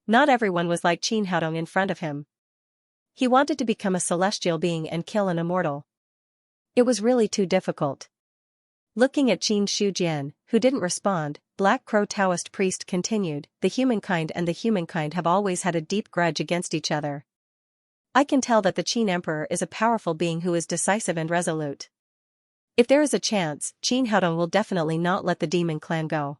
not everyone was like Qin Haodong in front of him. He wanted to become a celestial being and kill an immortal. It was really too difficult. Looking at Qin Shujian, who didn't respond, Black Crow Taoist priest continued, the humankind and the humankind have always had a deep grudge against each other. I can tell that the Qin Emperor is a powerful being who is decisive and resolute. If there is a chance, Qin Haodong will definitely not let the demon clan go.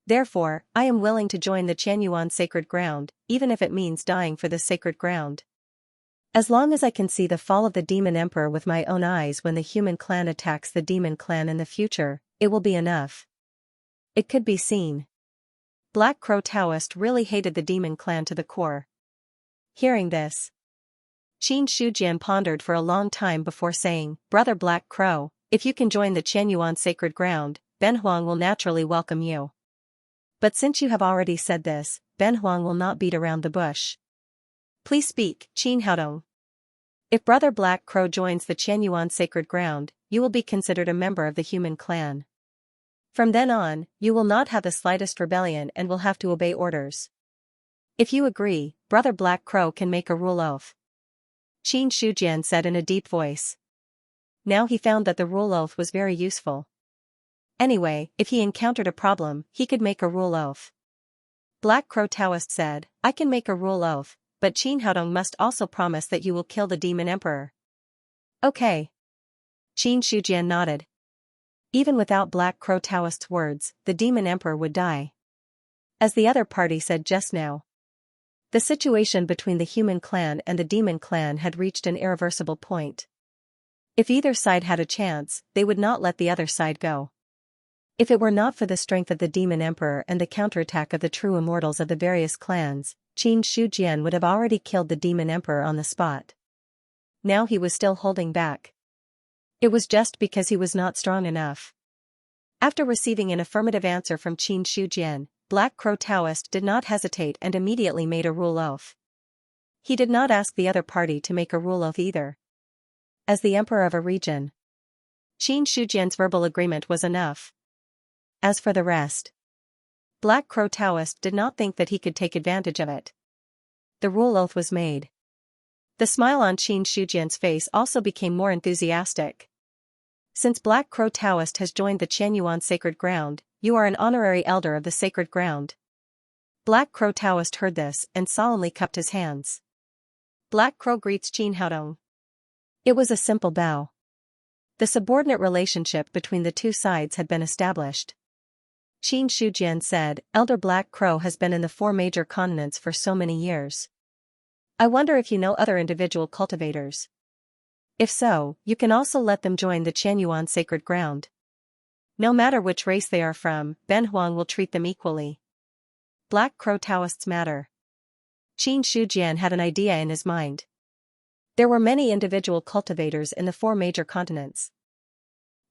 Therefore, I am willing to join the Qianxia sacred ground, even if it means dying for this sacred ground. As long as I can see the fall of the demon emperor with my own eyes when the human clan attacks the demon clan in the future, it will be enough. It could be seen. Black Crow Taoist really hated the demon clan to the core. Hearing this, Qin Shujian pondered for a long time before saying, Brother Black Crow, if you can join the Qianxia sacred ground, Ben Huang will naturally welcome you. But since you have already said this, Ben Huang will not beat around the bush. Please speak, Qin Haodong. If Brother Black Crow joins the Qianxia sacred ground, you will be considered a member of the human clan. From then on, you will not have the slightest rebellion and will have to obey orders. If you agree, Brother Black Crow can make a rule oath. Qin Shujian said in a deep voice. Now he found that the rule oath was very useful. Anyway, if he encountered a problem, he could make a rule oath. Black Crow Taoist said, I can make a rule oath, but Qin Haodong must also promise that you will kill the demon emperor. Okay. Qin Shujian nodded. Even without Black Crow Taoist's words, the demon emperor would die. As the other party said just now, the situation between the human clan and the demon clan had reached an irreversible point. If either side had a chance, they would not let the other side go. If it were not for the strength of the demon emperor and the counterattack of the true immortals of the various clans, Qin Shujian would have already killed the demon emperor on the spot. Now he was still holding back. It was just because he was not strong enough. After receiving an affirmative answer from Qin Shujian, Black Crow Taoist did not hesitate and immediately made a rule oath. He did not ask the other party to make a rule oath either. As the emperor of a region, Qin Shujian's verbal agreement was enough. As for the rest, Black Crow Taoist did not think that he could take advantage of it. The rule oath was made. The smile on Qin Shujian's face also became more enthusiastic. Since Black Crow Taoist has joined the Qianxia sacred ground, you are an honorary elder of the sacred ground. Black Crow Taoist heard this and solemnly cupped his hands. Black Crow greets Qin Haodong. It was a simple bow. The subordinate relationship between the two sides had been established. Qin Shujian said, Elder Black Crow has been in the 4 major continents for so many years. I wonder if you know other individual cultivators. If so, you can also let them join the Qianyuan sacred ground. No matter which race they are from, Ben Huang will treat them equally. Black Crow Taoists matter. Qin Shujian had an idea in his mind. There were many individual cultivators in the 4 major continents.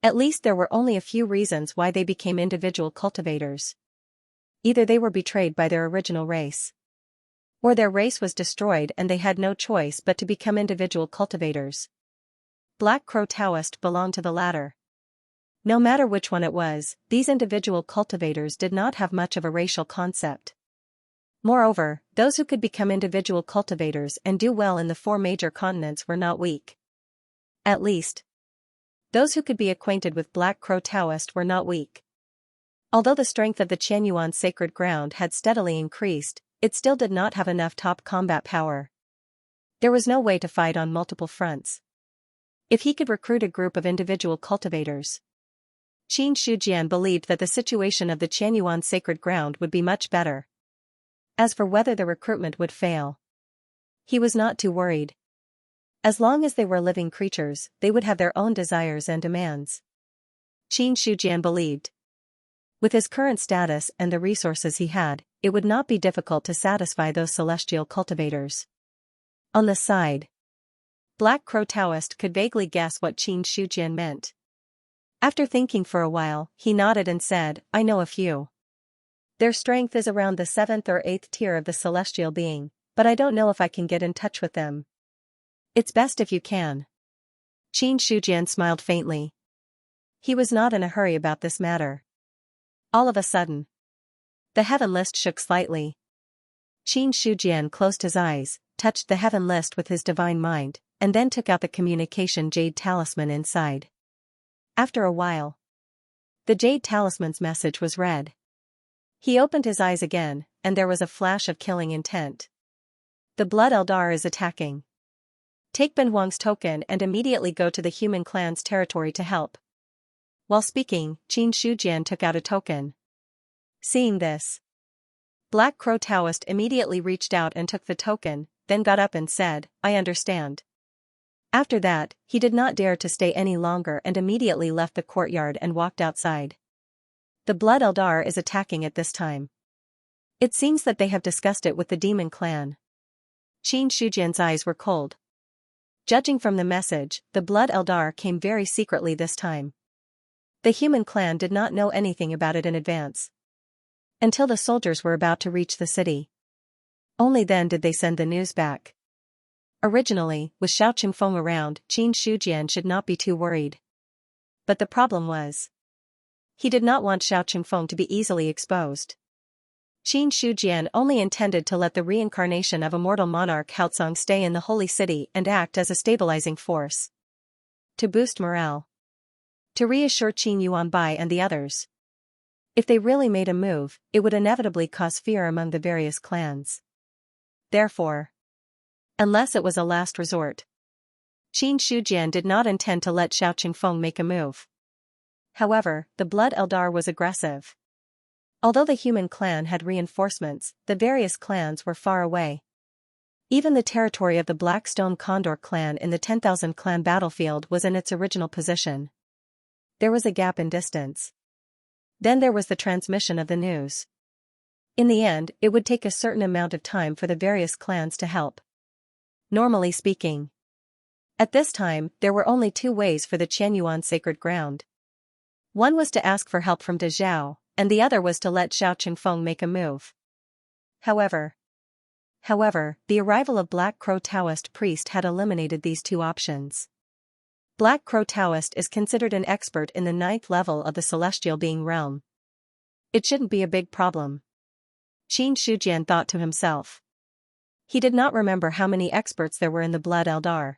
At least there were only a few reasons why they became individual cultivators. Either they were betrayed by their original race, or their race was destroyed and they had no choice but to become individual cultivators. Black Crow Taoist belonged to the latter. No matter which one it was, these individual cultivators did not have much of a racial concept. Moreover, those who could become individual cultivators and do well in the 4 major continents were not weak. At least, those who could be acquainted with Black Crow Taoist were not weak. Although the strength of the Qianyuan sacred ground had steadily increased, it still did not have enough top combat power. There was no way to fight on multiple fronts. If he could recruit a group of individual cultivators, Qin Shujian believed that the situation of the Qianyuan sacred ground would be much better. As for whether the recruitment would fail, he was not too worried. As long as they were living creatures, they would have their own desires and demands. Qin Shujian believed, with his current status and the resources he had, it would not be difficult to satisfy those celestial cultivators. On the side, Black Crow Taoist could vaguely guess what Qin Shujian meant. After thinking for a while, he nodded and said, I know a few. Their strength is around the 7th or 8th tier of the celestial being, but I don't know if I can get in touch with them. It's best if you can. Qin Shujian smiled faintly. He was not in a hurry about this matter. All of a sudden, the heaven list shook slightly. Qin Shujian closed his eyes, touched the heaven list with his divine mind, and then took out the communication jade talisman inside. After a while, the jade talisman's message was read. He opened his eyes again, and there was a flash of killing intent. The Blood Eldar is attacking. Take Ben Huang's token and immediately go to the human clan's territory to help. While speaking, Qin Shujian took out a token. Seeing this, Black Crow Taoist immediately reached out and took the token, then got up and said, I understand. After that, he did not dare to stay any longer and immediately left the courtyard and walked outside. The Blood Eldar is attacking at this time. It seems that they have discussed it with the demon clan. Qin Shujian's eyes were cold. Judging from the message, the Blood Eldar came very secretly this time. The human clan did not know anything about it in advance. Until the soldiers were about to reach the city. Only then did they send the news back. Originally, with Xiao Qingfeng around, Qin Shujian should not be too worried. But the problem was, he did not want Xiao Qingfeng to be easily exposed. Qin Shujian only intended to let the reincarnation of immortal monarch Haozong stay in the holy city and act as a stabilizing force. To boost morale. To reassure Qin Yuanbai and the others. If they really made a move, it would inevitably cause fear among the various clans. Therefore, unless it was a last resort, Qin Shujian did not intend to let Xiao Qingfeng make a move. However, the Blood Eldar was aggressive. Although the human clan had reinforcements, the various clans were far away. Even the territory of the Blackstone Condor clan in the 10,000 clan battlefield was in its original position. There was a gap in distance. Then there was the transmission of the news. In the end, it would take a certain amount of time for the various clans to help. Normally speaking, at this time, there were only 2 ways for the Qianyuan sacred ground. One was to ask for help from De Zhao, and the other was to let Xiao Qingfeng make a move. However, the arrival of Black Crow Taoist priest had eliminated these 2 options. Black Crow Taoist is considered an expert in the 9th level of the celestial being realm. It shouldn't be a big problem. Qin Shujian thought to himself. He did not remember how many experts there were in the Blood Eldar.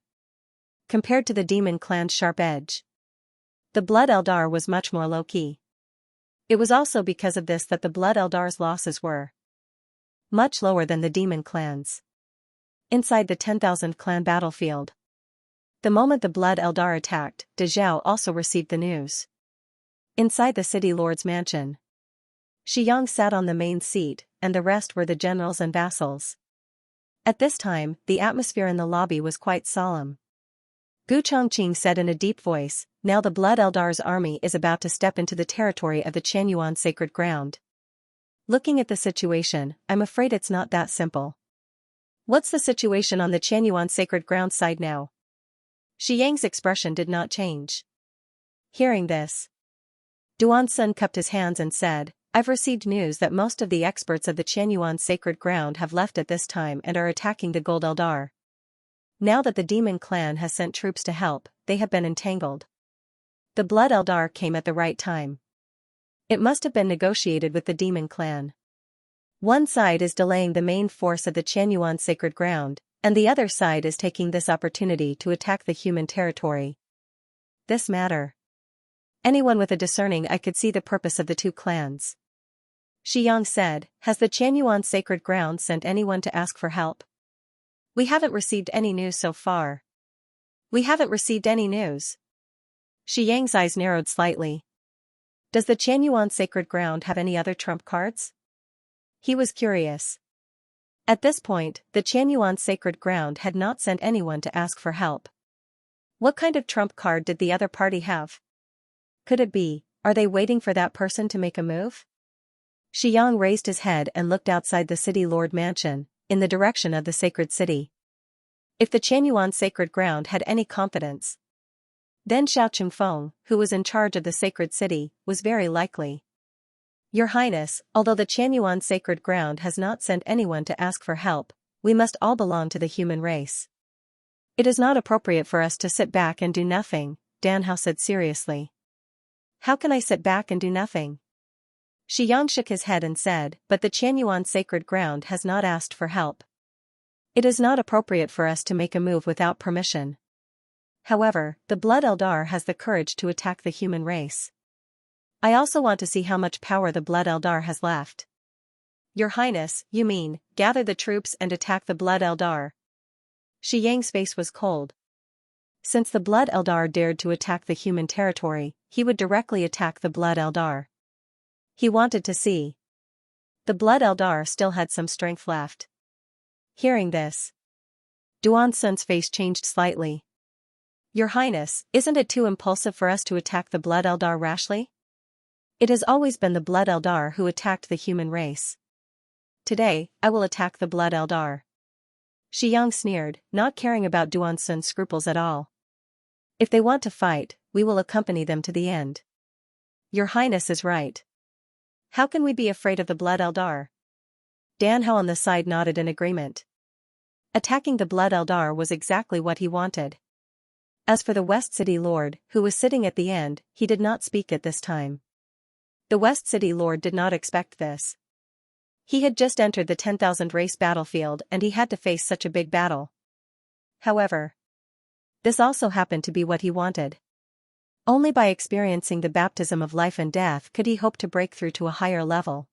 Compared to the demon clan's sharp edge, the Blood Eldar was much more low-key. It was also because of this that the Blood Eldar's losses were much lower than the demon clans. Inside the 10,000 clan battlefield, the moment the Blood Eldar attacked, De Zhao also received the news. Inside the city lord's mansion, Xianxia sat on the main seat, and the rest were the generals and vassals. At this time, the atmosphere in the lobby was quite solemn. Gu Chongqing said in a deep voice, "Now the Blood Eldar's army is about to step into the territory of the Qianyuan sacred ground. Looking at the situation, I'm afraid it's not that simple." "What's the situation on the Qianyuan sacred ground side now?" Shi Yang's expression did not change. Hearing this, Duansun cupped his hands and said, "I've received news that most of the experts of the Qianyuan sacred ground have left at this time and are attacking the Gold Eldar. Now that the demon clan has sent troops to help, they have been entangled. The Blood Eldar came at the right time. It must have been negotiated with the demon clan. One side is delaying the main force of the Qianyuan sacred ground, and the other side is taking this opportunity to attack the human territory. This matter. Anyone with a discerning eye could see the purpose of the two clans." Xiang said, "Has the Qianyuan sacred ground sent anyone to ask for help?" "We haven't received any news so far." "We haven't received any news." Shi Yang's eyes narrowed slightly. "Does the Qianyuan sacred ground have any other trump cards?" He was curious. At this point, the Qianyuan sacred ground had not sent anyone to ask for help. What kind of trump card did the other party have? Could it be, are they waiting for that person to make a move? Xiang raised his head and looked outside the city lord mansion, in the direction of the sacred city. If the Qianyuan sacred ground had any confidence, then Xiao Chengfeng, who was in charge of the sacred city, was very likely. "Your Highness, although the Qianyuan sacred ground has not sent anyone to ask for help, we must all belong to the human race. It is not appropriate for us to sit back and do nothing," Dan Hao said seriously. "How can I sit back and do nothing?" Xiang shook his head and said, "But the Qianyuan sacred ground has not asked for help. It is not appropriate for us to make a move without permission. However, the Blood Eldar has the courage to attack the human race. I also want to see how much power the Blood Eldar has left." "Your Highness, you mean, gather the troops and attack the Blood Eldar?" Shi Yang's face was cold. Since the Blood Eldar dared to attack the human territory, he would directly attack the Blood Eldar. He wanted to see. The Blood Eldar still had some strength left. Hearing this, Duansun's face changed slightly. "Your Highness, isn't it too impulsive for us to attack the Blood Eldar rashly? It has always been the Blood Eldar who attacked the human race. Today, I will attack the Blood Eldar." Xiang sneered, not caring about Duansun's scruples at all. "If they want to fight, we will accompany them to the end." "Your Highness is right. How can we be afraid of the Blood Eldar?" Dan Hao on the side nodded in agreement. Attacking the Blood Eldar was exactly what he wanted. As for the West City Lord, who was sitting at the end, he did not speak at this time. The West City Lord did not expect this. He had just entered the 10,000 race battlefield and he had to face such a big battle. However, this also happened to be what he wanted. Only by experiencing the baptism of life and death could he hope to break through to a higher level.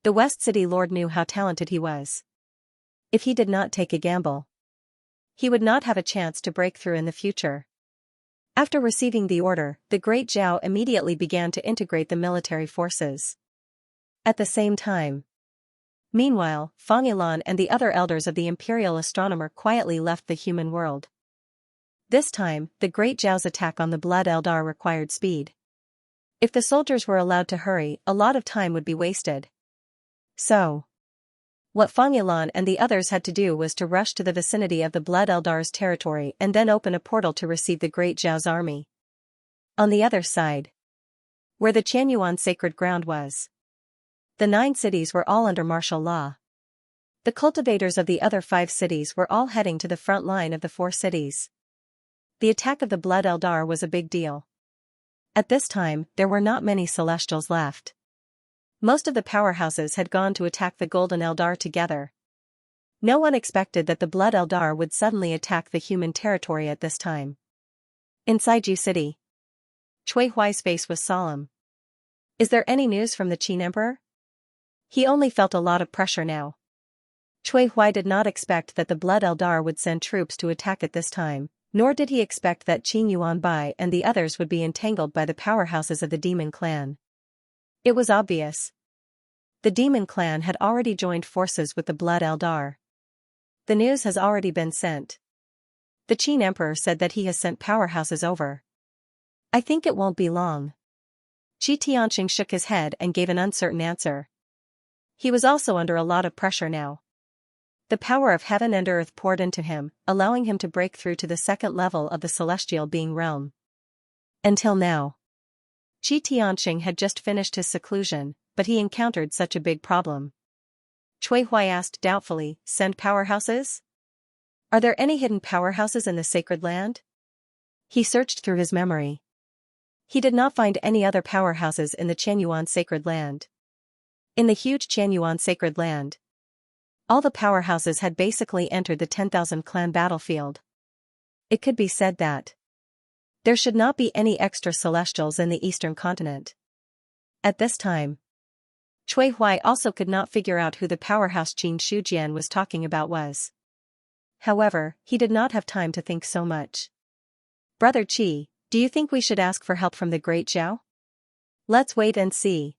The West City Lord knew how talented he was. If he did not take a gamble, he would not have a chance to break through in the future. After receiving the order, the Great Zhao immediately began to integrate the military forces. At the same time, meanwhile, Fang Yilan and the other elders of the Imperial Astronomer quietly left the human world. This time, the Great Zhao's attack on the Blood Eldar required speed. If the soldiers were allowed to hurry, a lot of time would be wasted. So, what Fang Yilan and the others had to do was to rush to the vicinity of the Blood Eldar's territory and then open a portal to receive the Great Zhao's army. On the other side, where the Qianyuan sacred ground was, the 9 cities were all under martial law. The cultivators of the other 5 cities were all heading to the front line of the 4 cities. The attack of the Blood Eldar was a big deal. At this time, there were not many Celestials left. Most of the powerhouses had gone to attack the Golden Eldar together. No one expected that the Blood Eldar would suddenly attack the human territory at this time. Inside Yu City, Cui Huai's face was solemn. Is there any news from the Qin Emperor? He only felt a lot of pressure now. Cui Huai did not expect that the Blood Eldar would send troops to attack at this time, nor did he expect that Qin Yuanbai and the others would be entangled by the powerhouses of the Demon Clan. It was obvious. The Demon Clan had already joined forces with the Blood Eldar. The news has already been sent. The Qin Emperor said that he has sent powerhouses over. I think it won't be long. Qi Tianqing shook his head and gave an uncertain answer. He was also under a lot of pressure now. The power of heaven and earth poured into him, allowing him to break through to the second level of the celestial being realm. Until now. Qi Tianqing had just finished his seclusion, but he encountered such a big problem. Cui Huai asked doubtfully, send powerhouses? Are there any hidden powerhouses in the sacred land? He searched through his memory. He did not find any other powerhouses in the Qianyuan sacred land. In the huge Qianyuan sacred land, all the powerhouses had basically entered the 10,000 clan battlefield. It could be said that there should not be any extra celestials in the eastern continent. At this time, Cui Huai also could not figure out who the powerhouse Qin Shujian was talking about was. However, he did not have time to think so much. Brother Qi, do you think we should ask for help from the Great Zhao? Let's wait and see.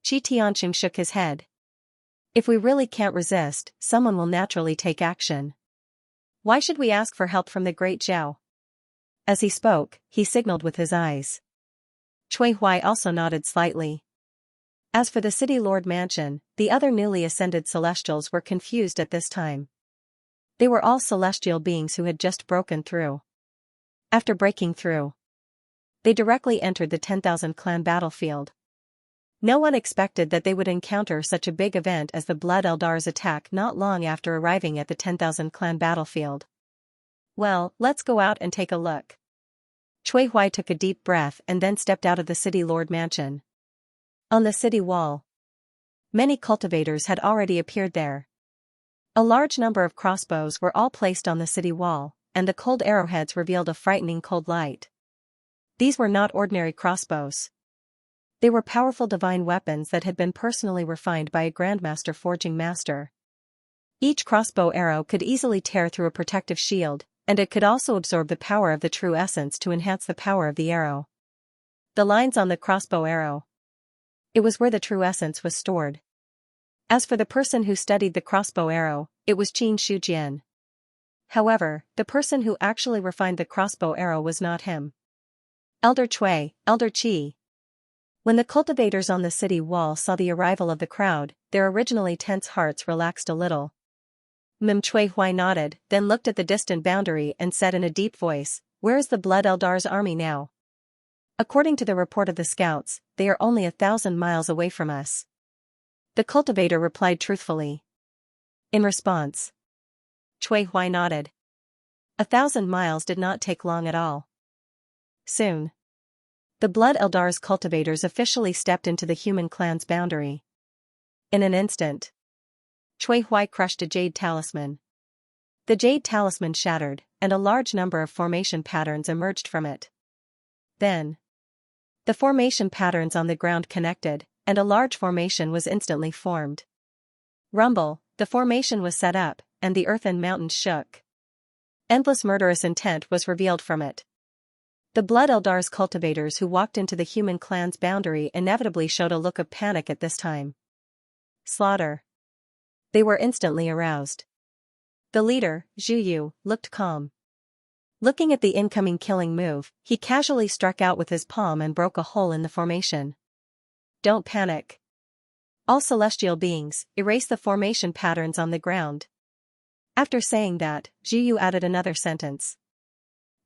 Qi Tianqing shook his head. If we really can't resist, someone will naturally take action. Why should we ask for help from the Great Zhao? As he spoke, he signaled with his eyes. Cui Huai also nodded slightly. As for the City Lord Mansion, the other newly ascended celestials were confused at this time. They were all celestial beings who had just broken through. After breaking through, they directly entered the 10,000 clan battlefield. No one expected that they would encounter such a big event as the Blood Eldar's attack not long after arriving at the 10,000 clan battlefield. Well, let's go out and take a look. Cui Huai took a deep breath and then stepped out of the City Lord Mansion. On the city wall, many cultivators had already appeared there. A large number of crossbows were all placed on the city wall, and the cold arrowheads revealed a frightening cold light. These were not ordinary crossbows. They were powerful divine weapons that had been personally refined by a grandmaster forging master. Each crossbow arrow could easily tear through a protective shield, and it could also absorb the power of the true essence to enhance the power of the arrow. The lines on the crossbow arrow. It was where the true essence was stored. As for the person who studied the crossbow arrow, it was Qin Shujian. However, the person who actually refined the crossbow arrow was not him. Elder Cui, Elder Qi. When the cultivators on the city wall saw the arrival of the crowd, their originally tense hearts relaxed a little. Cui Huai nodded, then looked at the distant boundary and said in a deep voice, "Where is the Blood Eldar's army now?" According to the report of the scouts, they are only 1,000 miles away from us. The cultivator replied truthfully. In response, Cui Huai nodded. 1,000 miles did not take long at all. Soon, the Blood Eldar's cultivators officially stepped into the human clan's boundary. In an instant, Cui Huai crushed a jade talisman. The jade talisman shattered, and a large number of formation patterns emerged from it. Then, the formation patterns on the ground connected, and a large formation was instantly formed. Rumble, the formation was set up, and the earth and mountains shook. Endless murderous intent was revealed from it. The Blood Eldar's cultivators who walked into the human clan's boundary inevitably showed a look of panic at this time. Slaughter. They were instantly aroused. The leader, Zhu Yu, looked calm. Looking at the incoming killing move, he casually struck out with his palm and broke a hole in the formation. Don't panic. All celestial beings, erase the formation patterns on the ground. After saying that, Zhu Yu added another sentence.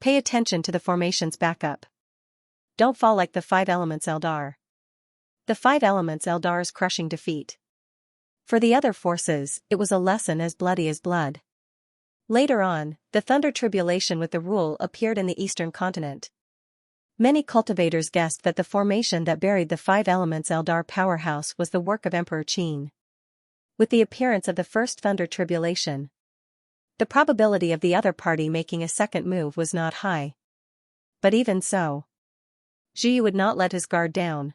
Pay attention to the formation's backup. Don't fall like the 5 elements Eldar. The 5 elements Eldar's crushing defeat. For the other forces, it was a lesson as bloody as blood. Later on, the Thunder Tribulation with the Rule appeared in the eastern continent. Many cultivators guessed that the formation that buried the 5 elements Eldar powerhouse was the work of Emperor Qin. With the appearance of the first Thunder Tribulation, the probability of the other party making a second move was not high. But even so, Zhu Yu would not let his guard down.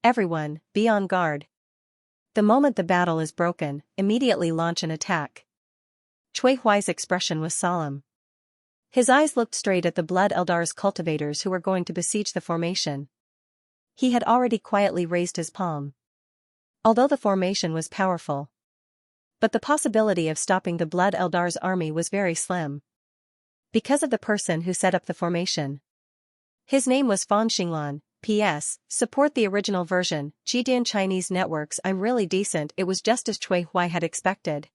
Everyone, be on guard. The moment the battle is broken, immediately launch an attack. Cui Huai's expression was solemn. His eyes looked straight at the Blood Eldar's cultivators who were going to besiege the formation. He had already quietly raised his palm. Although the formation was powerful, but the possibility of stopping the Blood Eldar's army was very slim. Because of the person who set up the formation. His name was Fan Xinglan. P.S. Support the original version, Jidian Chinese networks. I'm really decent. It was just as Cui Huai had expected.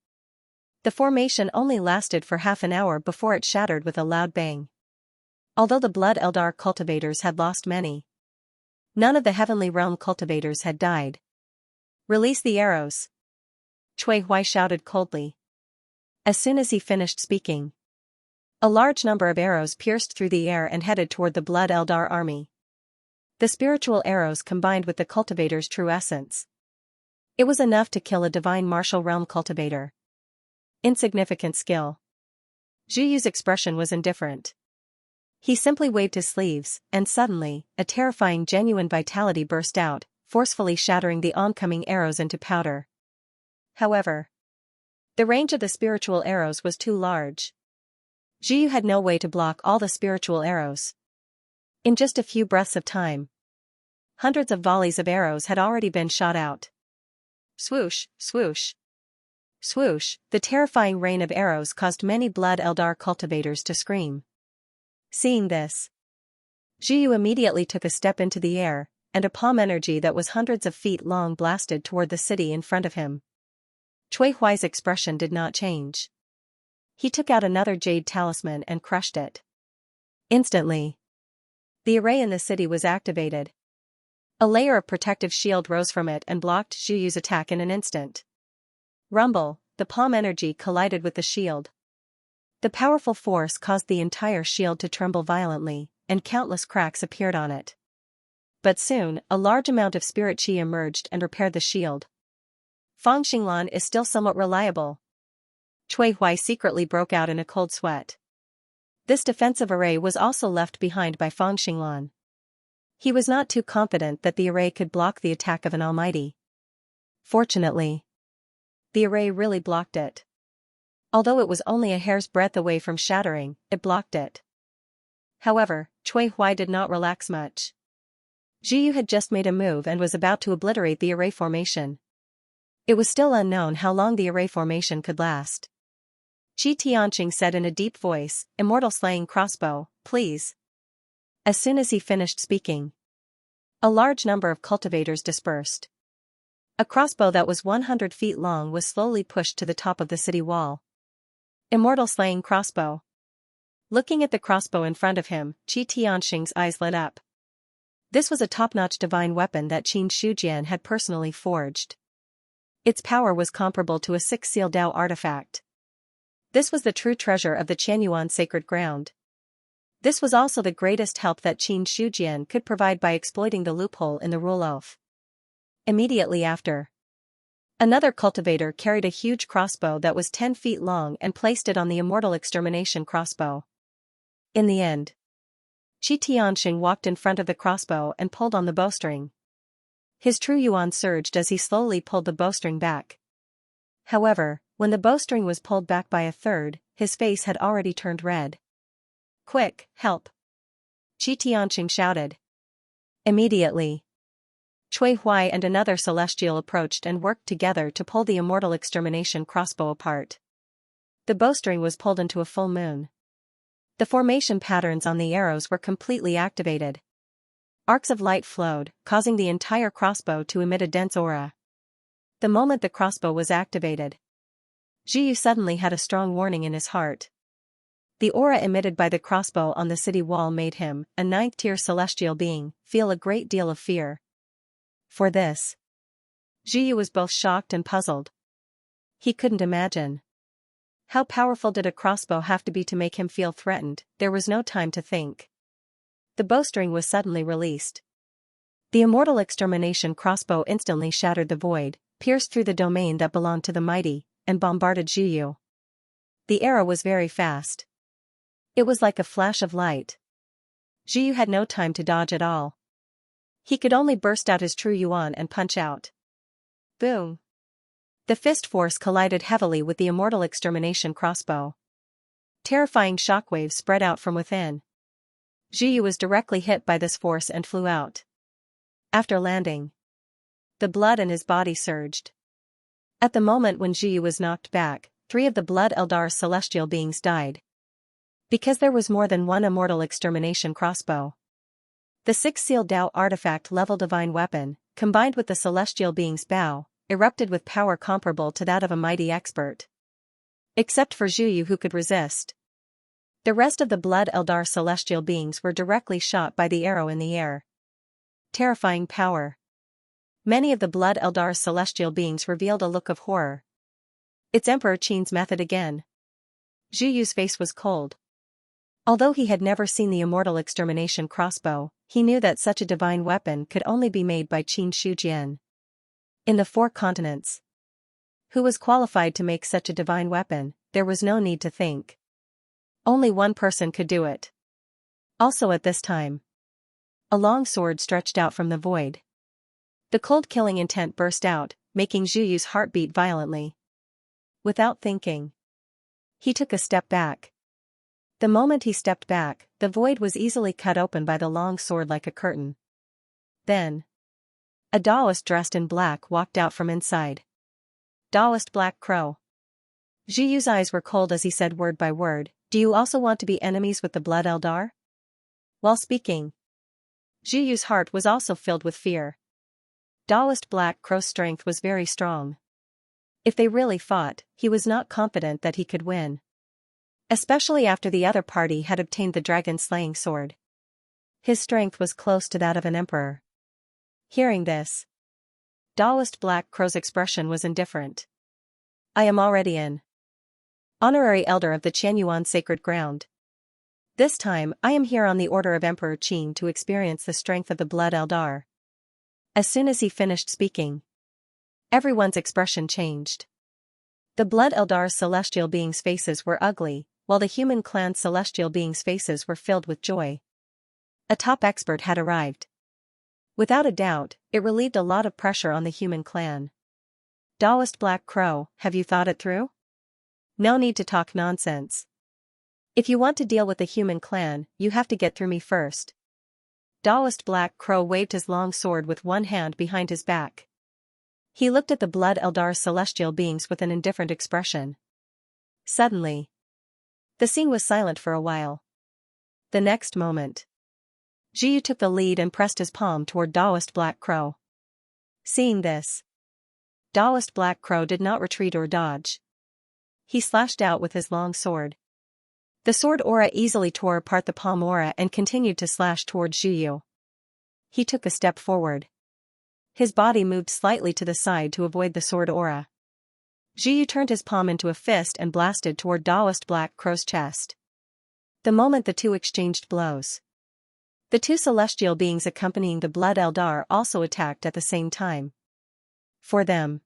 The formation only lasted for half an hour before it shattered with a loud bang. Although the Blood Eldar cultivators had lost many, none of the Heavenly Realm cultivators had died. Release the arrows. Cui Huai shouted coldly. As soon as he finished speaking, a large number of arrows pierced through the air and headed toward the Blood Eldar army. The spiritual arrows combined with the cultivator's true essence. It was enough to kill a divine martial realm cultivator. Insignificant skill. Zhu Yu's expression was indifferent. He simply waved his sleeves, and suddenly, a terrifying genuine vitality burst out, forcefully shattering the oncoming arrows into powder. However, the range of the spiritual arrows was too large. Zhu Yu had no way to block all the spiritual arrows. In just a few breaths of time, hundreds of volleys of arrows had already been shot out. Swoosh, swoosh. Swoosh, the terrifying rain of arrows caused many Blood Eldar cultivators to scream. Seeing this, Zhu Yu immediately took a step into the air, and a palm energy that was hundreds of feet long blasted toward the city in front of him. Cui Huai's expression did not change. He took out another jade talisman and crushed it. Instantly, the array in the city was activated. A layer of protective shield rose from it and blocked Zhu Yu's attack in an instant. Rumble, the palm energy collided with the shield. The powerful force caused the entire shield to tremble violently, and countless cracks appeared on it. But soon, a large amount of spirit chi emerged and repaired the shield. Fan Xinglan is still somewhat reliable. Cui Huai secretly broke out in a cold sweat. This defensive array was also left behind by Fan Xinglan. He was not too confident that the array could block the attack of an almighty. Fortunately, the array really blocked it. Although it was only a hair's breadth away from shattering, it blocked it. However, Cui Huai did not relax much. Zhu Yu had just made a move and was about to obliterate the array formation. It was still unknown how long the array formation could last. Qi Tianqing said in a deep voice, "Immortal slaying crossbow, please." As soon as he finished speaking, a large number of cultivators dispersed. A crossbow that was 100 feet long was slowly pushed to the top of the city wall. Immortal slaying crossbow. Looking at the crossbow in front of him, Qi Tianqing's eyes lit up. This was a top-notch divine weapon that Qin Shujian had personally forged. Its power was comparable to a six-seal Dao artifact. This was the true treasure of the Qianyuan sacred ground. This was also the greatest help that Qin Shujian could provide by exploiting the loophole in the rule oath. Immediately after, another cultivator carried a huge crossbow that was 10 feet long and placed it on the immortal extermination crossbow. In the end, Qi Tianqing walked in front of the crossbow and pulled on the bowstring. His true yuan surged as he slowly pulled the bowstring back. However, when the bowstring was pulled back by a third, his face had already turned red. "Quick, help!" Qi Tianqing shouted. Immediately, Cui Huai and another celestial approached and worked together to pull the immortal extermination crossbow apart. The bowstring was pulled into a full moon. The formation patterns on the arrows were completely activated. Arcs of light flowed, causing the entire crossbow to emit a dense aura. The moment the crossbow was activated, Zhu Yu suddenly had a strong warning in his heart. The aura emitted by the crossbow on the city wall made him, a ninth-tier celestial being, feel a great deal of fear. For this, Zhu Yu was both shocked and puzzled. He couldn't imagine. How powerful did a crossbow have to be to make him feel threatened? There was no time to think. The bowstring was suddenly released. The immortal extermination crossbow instantly shattered the void, pierced through the domain that belonged to the mighty, and bombarded Zhu Yu. The arrow was very fast. It was like a flash of light. Zhu Yu had no time to dodge at all. He could only burst out his true yuan and punch out. Boom! The fist force collided heavily with the immortal extermination crossbow. Terrifying shockwaves spread out from within. Zhu Yu was directly hit by this force and flew out. After landing, the blood in his body surged. At the moment when Zhu Yu was knocked back, 3 of the Blood Eldar's celestial beings died. Because there was more than one immortal extermination crossbow. The 6-sealed Dao artifact level divine weapon, combined with the celestial being's bow, erupted with power comparable to that of a mighty expert. Except for Zhu Yu, who could resist. The rest of the Blood Eldar celestial beings were directly shot by the arrow in the air. Terrifying power. Many of the Blood Eldar's celestial beings revealed a look of horror. It's Emperor Qin's method again. Zhu Yu's face was cold. Although he had never seen the immortal extermination crossbow, he knew that such a divine weapon could only be made by Qin Shujian. In the 4 continents. Who was qualified to make such a divine weapon? There was no need to think. Only one person could do it. Also at this time. A long sword stretched out from the void. The cold killing intent burst out, making Zhu Yu's heart beat violently. Without thinking, he took a step back. The moment he stepped back, the void was easily cut open by the long sword like a curtain. Then, a Taoist dressed in black walked out from inside. Taoist Black Crow. Zhu Yu's eyes were cold as he said word by word, "Do you also want to be enemies with the Blood Eldar?" While speaking, Zhu Yu's heart was also filled with fear. Taoist Black Crow's strength was very strong. If they really fought, he was not confident that he could win. Especially after the other party had obtained the dragon-slaying sword. His strength was close to that of an emperor. Hearing this, Taoist Black Crow's expression was indifferent. "I am already an honorary elder of the Qianyuan sacred ground. This time I am here on the order of Emperor Qin to experience the strength of the Blood Eldar." As soon as he finished speaking, everyone's expression changed. The Blood Eldar's celestial beings' faces were ugly, while the human clan's celestial beings' faces were filled with joy. A top expert had arrived. Without a doubt, it relieved a lot of pressure on the human clan. "Taoist Black Crow, have you thought it through? No need to talk nonsense. If you want to deal with the human clan, you have to get through me first." Taoist Black Crow waved his long sword with one hand behind his back. He looked at the Blood Eldar's celestial beings with an indifferent expression. Suddenly, the scene was silent for a while. The next moment, Zhu Yu took the lead and pressed his palm toward Taoist Black Crow. Seeing this, Taoist Black Crow did not retreat or dodge. He slashed out with his long sword. The sword aura easily tore apart the palm aura and continued to slash toward Zhu Yu. He took a step forward. His body moved slightly to the side to avoid the sword aura. Zhu Yu turned his palm into a fist and blasted toward Taoist Black Crow's chest. The moment the two exchanged blows, the 2 celestial beings accompanying the Blood Eldar also attacked at the same time. For them,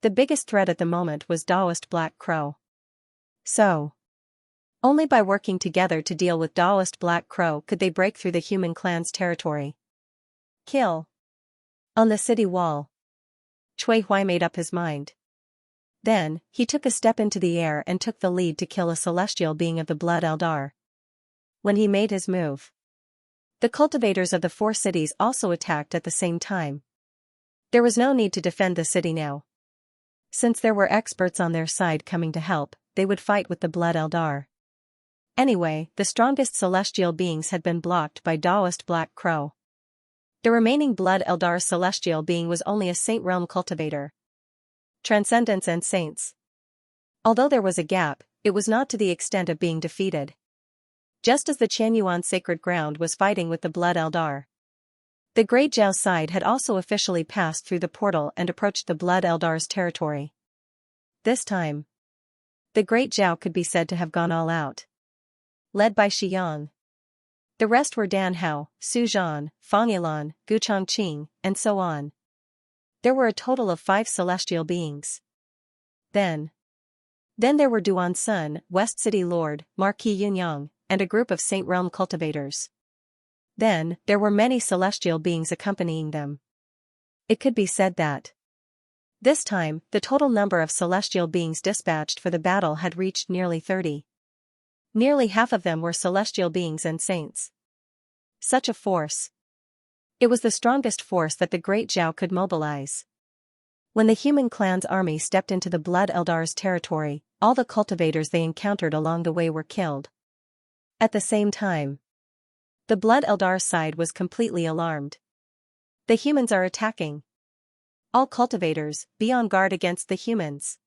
the biggest threat at the moment was Taoist Black Crow. So, only by working together to deal with Taoist Black Crow could they break through the human clan's territory. Kill. On the city wall, Cui Huai made up his mind. Then, he took a step into the air and took the lead to kill a celestial being of the Blood Eldar. When he made his move, the cultivators of the 4 cities also attacked at the same time. There was no need to defend the city now. Since there were experts on their side coming to help, they would fight with the Blood Eldar. Anyway, the strongest celestial beings had been blocked by Taoist Black Crow. The remaining Blood Eldar celestial being was only a Saint Realm cultivator. Transcendence and Saints. Although there was a gap, it was not to the extent of being defeated. Just as the Qianyuan sacred ground was fighting with the Blood Eldar, the Great Zhao's side had also officially passed through the portal and approached the Blood Eldar's territory. This time, the Great Zhao could be said to have gone all out. Led by Xiyang. The rest were Dan Hao, Su Zhan, Fang Yilan, Gu Chongqing, and so on. There were a total of 5 celestial beings. Then there were Duan Sun, West City Lord, Marquis Yunyang, and a group of Saint Realm cultivators. Then, there were many celestial beings accompanying them. It could be said that this time, the total number of celestial beings dispatched for the battle had reached nearly 30. Nearly half of them were celestial beings and saints. Such a force. It was the strongest force that the great Zhao could mobilize. When the human clan's army stepped into the Blood Eldar's territory, all the cultivators they encountered along the way were killed. At the same time, the Blood Eldar's side was completely alarmed. The humans are attacking. All cultivators, be on guard against the humans.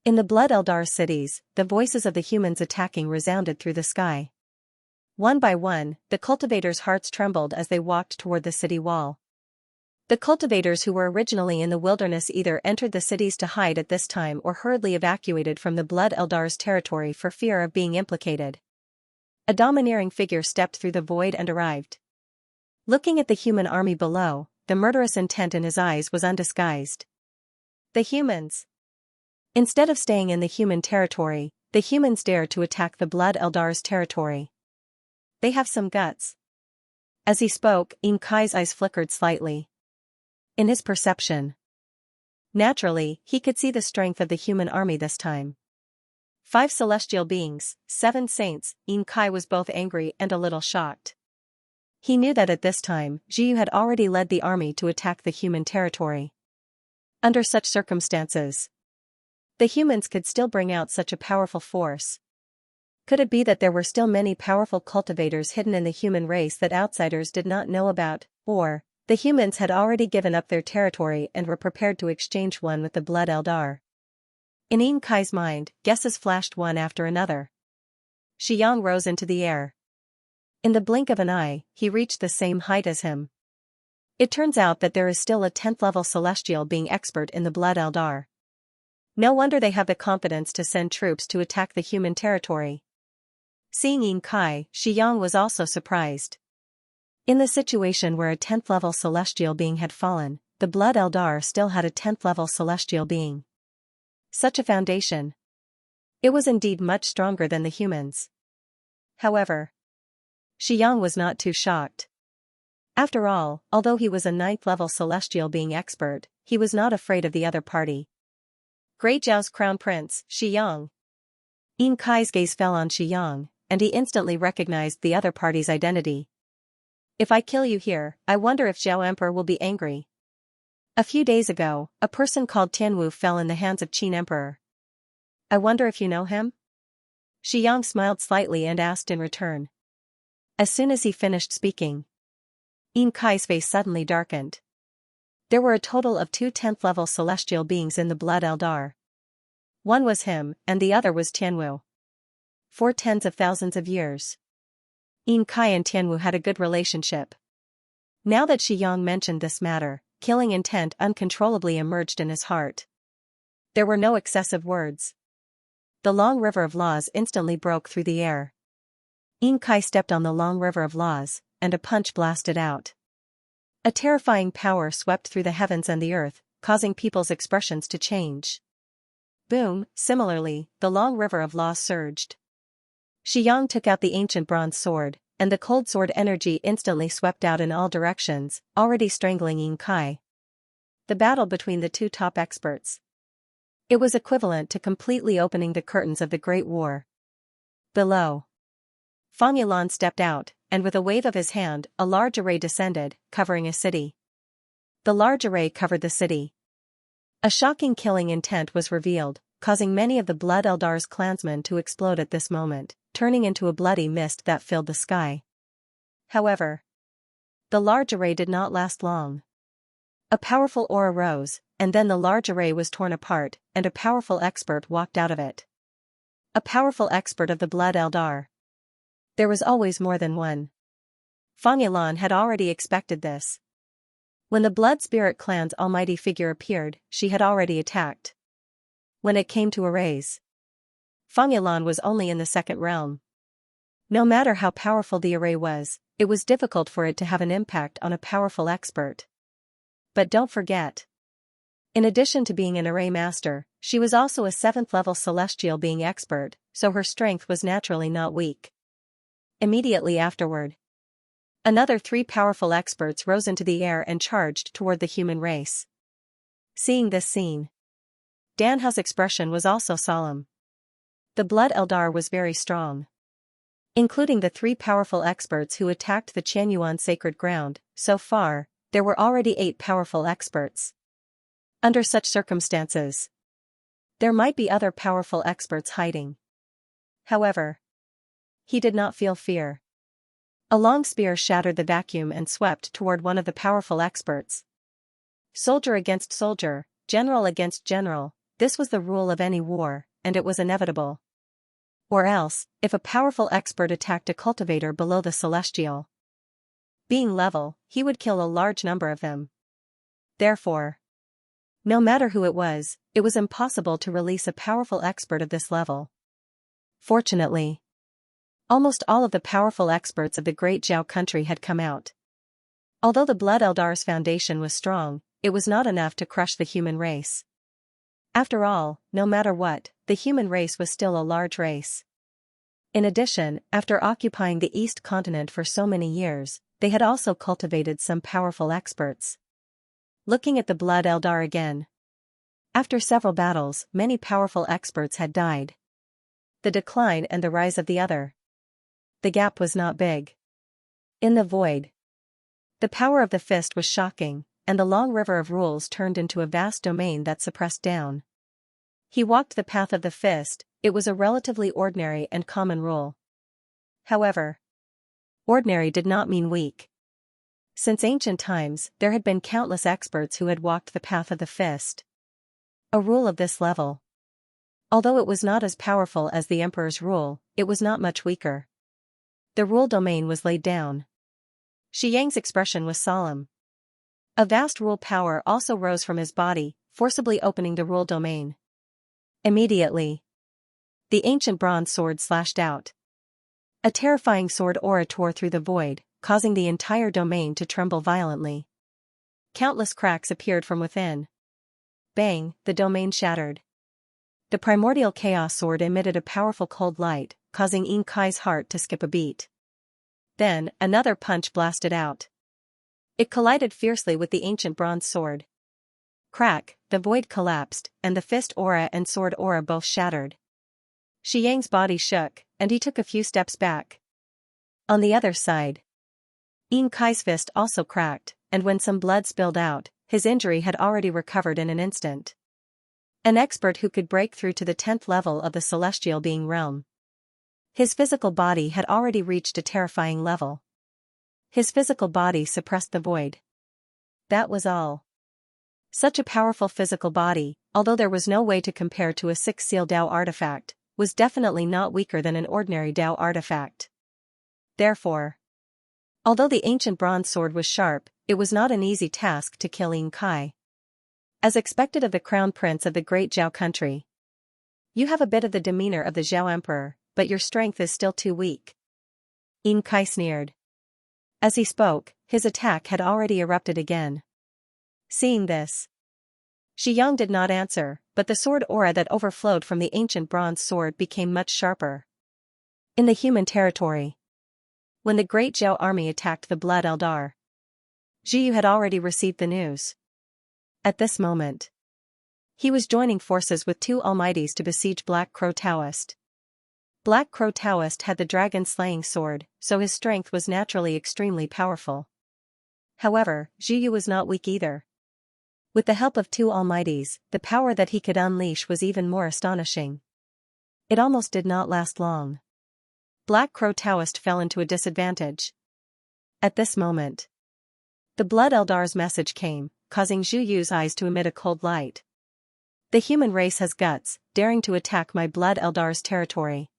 In the Blood Eldar cities, the voices of the humans attacking resounded through the sky. One by one, the cultivators' hearts trembled as they walked toward the city wall. The cultivators who were originally in the wilderness either entered the cities to hide at this time or hurriedly evacuated from the Blood Eldar's territory for fear of being implicated. A domineering figure stepped through the void and arrived. Looking at the human army below, the murderous intent in his eyes was undisguised. The humans. Instead of staying in the human territory, the humans dared to attack the Blood Eldar's territory. They have some guts. As he spoke, Xianxia's eyes flickered slightly. In his perception, naturally, he could see the strength of the human army this time. 5 celestial beings, 7 saints. Xianxia was both angry and a little shocked. He knew that at this time, Zhiyu had already led the army to attack the human territory. Under such circumstances, the humans could still bring out such a powerful force. Could it be that there were still many powerful cultivators hidden in the human race that outsiders did not know about, or the humans had already given up their territory and were prepared to exchange one with the Blood Eldar? In Xianxia's mind, guesses flashed one after another. Xiang rose into the air. In the blink of an eye, he reached the same height as him. It turns out that there is still a 10th-level celestial being expert in the Blood Eldar. No wonder they have the confidence to send troops to attack the human territory. Seeing Xianxia, Xiang was also surprised. In the situation where a 10th-level celestial being had fallen, the Blood Eldar still had a 10th-level celestial being. Such a foundation. It was indeed much stronger than the humans. However, Xiang was not too shocked. After all, although he was a 9th-level celestial being expert, he was not afraid of the other party. Great Zhao's crown prince, Xiang. Xianxia's gaze fell on Xiang, and he instantly recognized the other party's identity. If I kill you here, I wonder if Zhao Emperor will be angry. A few days ago, a person called Tianwu fell in the hands of Qin Emperor. I wonder if you know him? Xiang smiled slightly and asked in return. As soon as he finished speaking, Xianxia's face suddenly darkened. There were a total of 2 10th-level celestial beings in the Blood Eldar. One was him, and the other was Tianwu. 4 tens of thousands of years. Xianxia and Tianwu had a good relationship. Now that Xiang mentioned this matter, killing intent uncontrollably emerged in his heart. There were no excessive words. The long river of laws instantly broke through the air. Xianxia stepped on the long river of laws, and a punch blasted out. A terrifying power swept through the heavens and the earth, causing people's expressions to change. Boom! Similarly, the long river of laws surged. Xiang took out the ancient bronze sword, and the cold sword energy instantly swept out in all directions, already strangling Xianxia. The battle between the 2 top experts. It was equivalent to completely opening the curtains of the Great War. Below, Fang Yilan stepped out, and with a wave of his hand, a large array descended, covering a city. The large array covered the city. A shocking killing intent was revealed, causing many of the Blood Eldar's clansmen to explode at this moment, turning into a bloody mist that filled the sky. However, the large array did not last long. A powerful aura rose, and then the large array was torn apart, and a powerful expert walked out of it. A powerful expert of the Blood Eldar. There was always more than one. Fang Yilan had already expected this. When the Blood Spirit clan's almighty figure appeared, she had already attacked. When it came to arrays, Fang Yilan was only in the 2nd realm. No matter how powerful the array was, it was difficult for it to have an impact on a powerful expert. But don't forget, in addition to being an array master, she was also a 7th-level celestial being expert, so her strength was naturally not weak. Immediately afterward, Another 3 powerful experts rose into the air and charged toward the human race. Seeing this scene, Danha's expression was also solemn. The Blood Eldar was very strong. Including the 3 powerful experts who attacked the Qianyuan sacred ground, so far, there were already 8 powerful experts. Under such circumstances, there might be other powerful experts hiding. However, he did not feel fear. A long spear shattered the vacuum and swept toward one of the powerful experts. Soldier against soldier, general against general, this was the rule of any war, and it was inevitable. Or else, if a powerful expert attacked a cultivator below the celestial being level, he would kill a large number of them. Therefore, no matter who it was impossible to release a powerful expert of this level. Fortunately, almost all of the powerful experts of the Great Zhao country had come out. Although the Blood Eldar's foundation was strong, it was not enough to crush the human race. After all, no matter what, the human race was still a large race. In addition, after occupying the East continent for so many years, they had also cultivated some powerful experts. Looking at the Blood Eldar again. After several battles, many powerful experts had died. The decline and the rise of the other. The gap was not big. In the void, the power of the fist was shocking, and the long river of rules turned into a vast domain that suppressed down. He walked the path of the fist. It was a relatively ordinary and common rule. However, ordinary did not mean weak. Since ancient times, there had been countless experts who had walked the path of the fist. A rule of this level. Although it was not as powerful as the Emperor's rule, it was not much weaker. The rule domain was laid down. Xianx's expression was solemn. A vast rule power also rose from his body, forcibly opening the rule domain. Immediately, the ancient bronze sword slashed out. A terrifying sword aura tore through the void, causing the entire domain to tremble violently. Countless cracks appeared from within. Bang, the domain shattered. The primordial chaos sword emitted a powerful cold light, causing Yin Kai's heart to skip a beat. Then, another punch blasted out. It collided fiercely with the ancient bronze sword. Crack, the void collapsed, and the fist aura and sword aura both shattered. Xianx's body shook, and he took a few steps back. On the other side, Yin Kai's fist also cracked, and when some blood spilled out, his injury had already recovered in an instant. An expert who could break through to the 10th level of the celestial being realm. His physical body had already reached a terrifying level. His physical body suppressed the void. That was all. Such a powerful physical body, although there was no way to compare to a 6-seal Dao artifact, was definitely not weaker than an ordinary Dao artifact. Therefore, although the ancient bronze sword was sharp, it was not an easy task to kill Yin Kai. As expected of the crown prince of the Great Zhao country. You have a bit of the demeanor of the Zhao emperor, but your strength is still too weak. Yin Kai sneered. As he spoke, his attack had already erupted again. Seeing this, Xiang did not answer, but the sword aura that overflowed from the ancient bronze sword became much sharper. In the human territory, when the Great Zhao army attacked the Blood Eldar, Zhiyu had already received the news. At this moment, he was joining forces with 2 Almighties to besiege Black Crow Taoist. Black Crow Taoist had the dragon-slaying sword, so his strength was naturally extremely powerful. However, Zhiyu was not weak either. With the help of 2 Almighties, the power that he could unleash was even more astonishing. It almost did not last long. Black Crow Taoist fell into a disadvantage. At this moment, the Blood Eldar's message came, causing Zhu Yu's eyes to emit a cold light. The human race has guts, daring to attack my Blood Eldar's territory.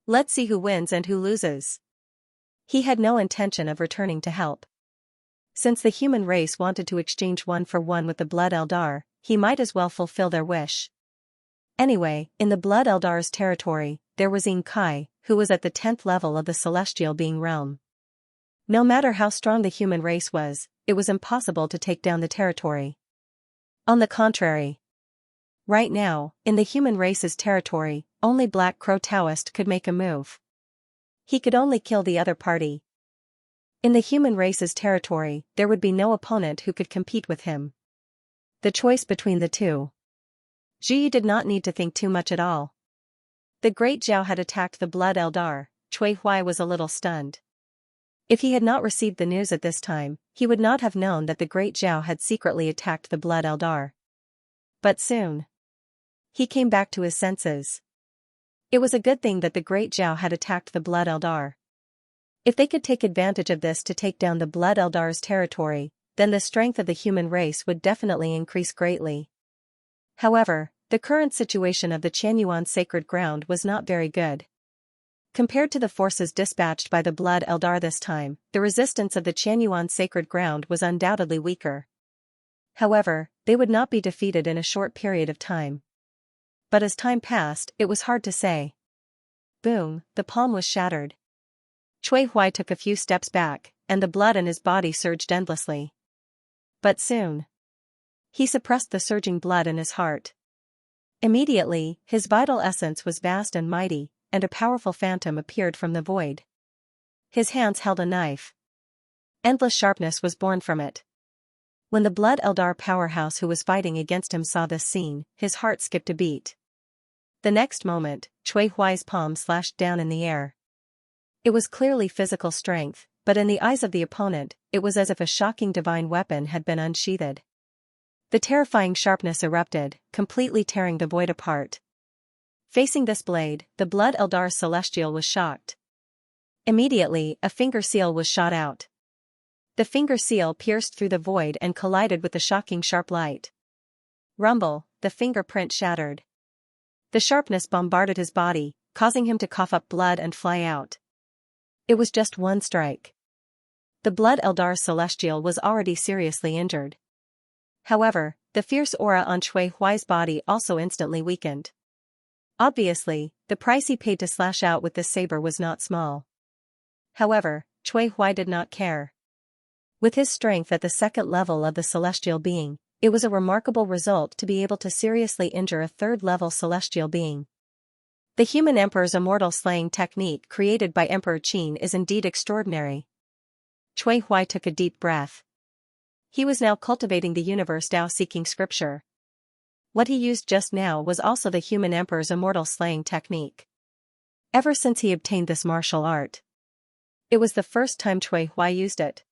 Let's see who wins and who loses. He had no intention of returning to help. Since the human race wanted to exchange 1-for-1 with the Blood Eldar, he might as well fulfill their wish. Anyway, in the Blood Eldar's territory, there was Yin Kai, who was at the 10th level of the celestial being realm. No matter how strong the human race was, it was impossible to take down the territory. On the contrary, right now, in the human race's territory, only Black Crow Taoist could make a move. He could only kill the other party. In the human race's territory, there would be no opponent who could compete with him. The choice between the two. Zhu did not need to think too much at all. The Great Zhao had attacked the Blood Eldar. Cui Huai was a little stunned. If he had not received the news at this time, he would not have known that the Great Zhao had secretly attacked the Blood Eldar. But soon, he came back to his senses. It was a good thing that the Great Zhao had attacked the Blood Eldar. If they could take advantage of this to take down the Blood Eldar's territory, then the strength of the human race would definitely increase greatly. However, the current situation of the Qianyuan sacred ground was not very good. Compared to the forces dispatched by the Blood Eldar this time, the resistance of the Qianyuan sacred ground was undoubtedly weaker. However, they would not be defeated in a short period of time. But as time passed, it was hard to say. Boom, the palm was shattered. Cui Huai took a few steps back, and the blood in his body surged endlessly. But soon, he suppressed the surging blood in his heart. Immediately, his vital essence was vast and mighty, and a powerful phantom appeared from the void. His hands held a knife. Endless sharpness was born from it. When the Blood Eldar powerhouse who was fighting against him saw this scene, his heart skipped a beat. The next moment, Cui Huai's palm slashed down in the air. It was clearly physical strength, but in the eyes of the opponent, it was as if a shocking divine weapon had been unsheathed. The terrifying sharpness erupted, completely tearing the void apart. Facing this blade, the Blood Eldar Celestial was shocked. Immediately, a finger seal was shot out. The finger seal pierced through the void and collided with the shocking sharp light. Rumble, the fingerprint shattered. The sharpness bombarded his body, causing him to cough up blood and fly out. It was just one strike. The Blood Eldar Celestial was already seriously injured. However, the fierce aura on Cui Huai's body also instantly weakened. Obviously, the price he paid to slash out with this saber was not small. However, Cui Huai did not care. With his strength at the second level of the celestial being, it was a remarkable result to be able to seriously injure a third-level celestial being. The human emperor's immortal slaying technique created by Emperor Qin is indeed extraordinary. Cui Huai took a deep breath. He was now cultivating the universe Tao-seeking scripture. What he used just now was also the human emperor's immortal slaying technique. Ever since he obtained this martial art, it was the first time Cui Huai used it.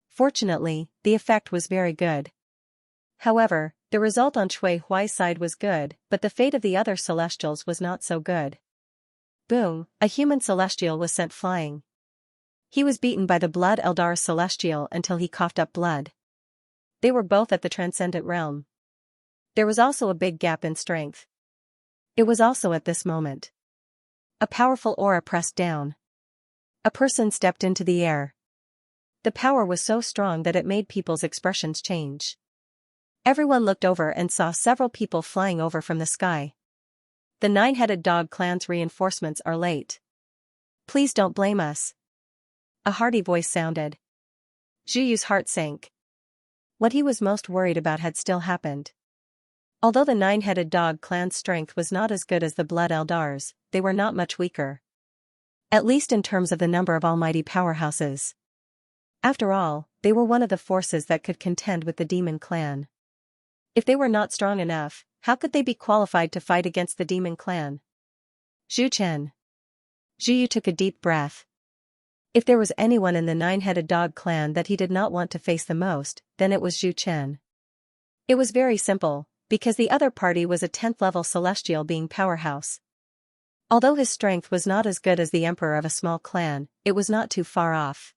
Fortunately, the effect was very good. However, the result on Cui Huai's side was good, but the fate of the other celestials was not so good. Boom, a human celestial was sent flying. He was beaten by the Blood Eldar Celestial until he coughed up blood. They were both at the transcendent realm. There was also a big gap in strength. It was also at this moment. A powerful aura pressed down. A person stepped into the air. The power was so strong that it made people's expressions change. Everyone looked over and saw several people flying over from the sky. The nine-headed dog clan's reinforcements are late. Please don't blame us. A hearty voice sounded. Zhu Yu's heart sank. What he was most worried about had still happened. Although the nine-headed dog clan's strength was not as good as the Blood Eldar's, they were not much weaker. At least in terms of the number of almighty powerhouses. After all, they were one of the forces that could contend with the demon clan. If they were not strong enough, how could they be qualified to fight against the demon clan? Zhu Chen. Zhu Yu took a deep breath. If there was anyone in the nine-headed dog clan that he did not want to face the most, then it was Zhu Chen. It was very simple, because the other party was a 10th-level celestial being powerhouse. Although his strength was not as good as the emperor of a small clan, it was not too far off.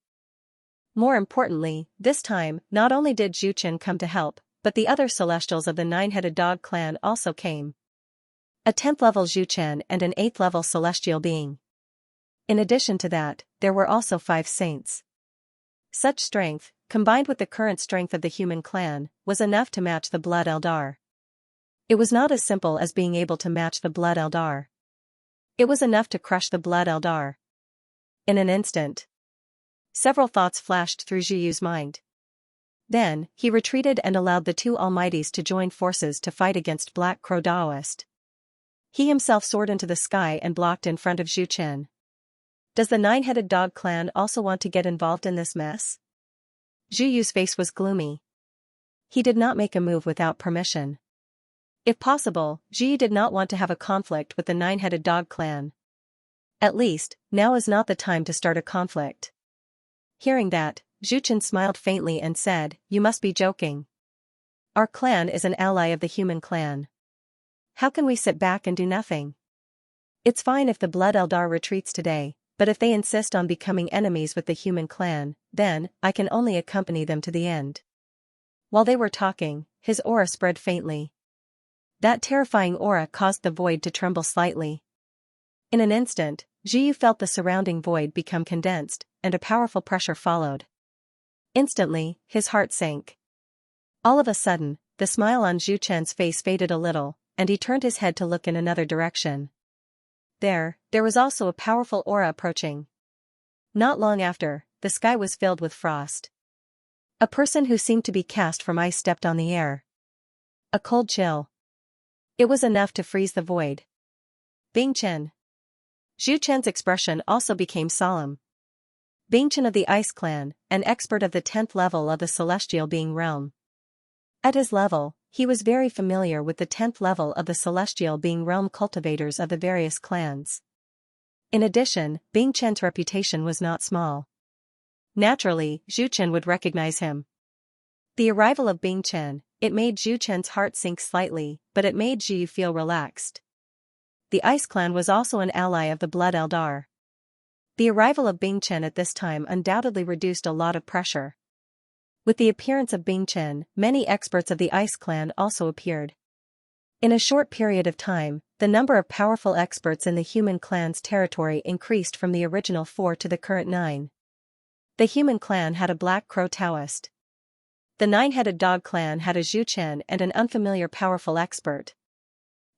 More importantly, this time, not only did Zhu Chen come to help, but the other celestials of the nine-headed dog clan also came. A 10th-level Zhu Chen and an 8th-level celestial being. In addition to that, there were also 5 saints. Such strength, combined with the current strength of the human clan, was enough to match the Blood Eldar. It was not as simple as being able to match the Blood Eldar. It was enough to crush the Blood Eldar. In an instant. Several thoughts flashed through Zhu Yu's mind. Then, he retreated and allowed the two almighties to join forces to fight against Black Crow Daoist. He himself soared into the sky and blocked in front of Zhu Chen. Does the nine-headed dog clan also want to get involved in this mess? Zhu Yu's face was gloomy. He did not make a move without permission. If possible, Zhu Yu did not want to have a conflict with the nine-headed dog clan. At least, now is not the time to start a conflict. Hearing that, Zhu Chen smiled faintly and said, "You must be joking. Our clan is an ally of the human clan. How can we sit back and do nothing? It's fine if the Blood Eldar retreats today, but if they insist on becoming enemies with the human clan, then I can only accompany them to the end." While they were talking, his aura spread faintly. That terrifying aura caused the void to tremble slightly. In an instant, Zhu Yu felt the surrounding void become condensed, and a powerful pressure followed. Instantly, his heart sank. All of a sudden, the smile on Zhu Chen's face faded a little, and he turned his head to look in another direction. There was also a powerful aura approaching. Not long after, the sky was filled with frost. A person who seemed to be cast from ice stepped on the air. A cold chill. It was enough to freeze the void. Bing Chen. Zhu Chen's expression also became solemn. Bing Chen of the Ice Clan, an expert of the 10th level of the Celestial Being Realm. At his level, he was very familiar with the 10th level of the Celestial Being Realm cultivators of the various clans. In addition, Bing Chen's reputation was not small. Naturally, Zhu Chen would recognize him. The arrival of Bing Chen, it made Zhu Chen's heart sink slightly, but it made Zhu Yu feel relaxed. The Ice Clan was also an ally of the Blood Eldar. The arrival of Bing Chen at this time undoubtedly reduced a lot of pressure. With the appearance of Bing Chen, many experts of the Ice Clan also appeared. In a short period of time, the number of powerful experts in the human clan's territory increased from the original 4 to the current 9. The human clan had a Black Crow Taoist. The nine-headed dog clan had a Zhu Chen and an unfamiliar powerful expert.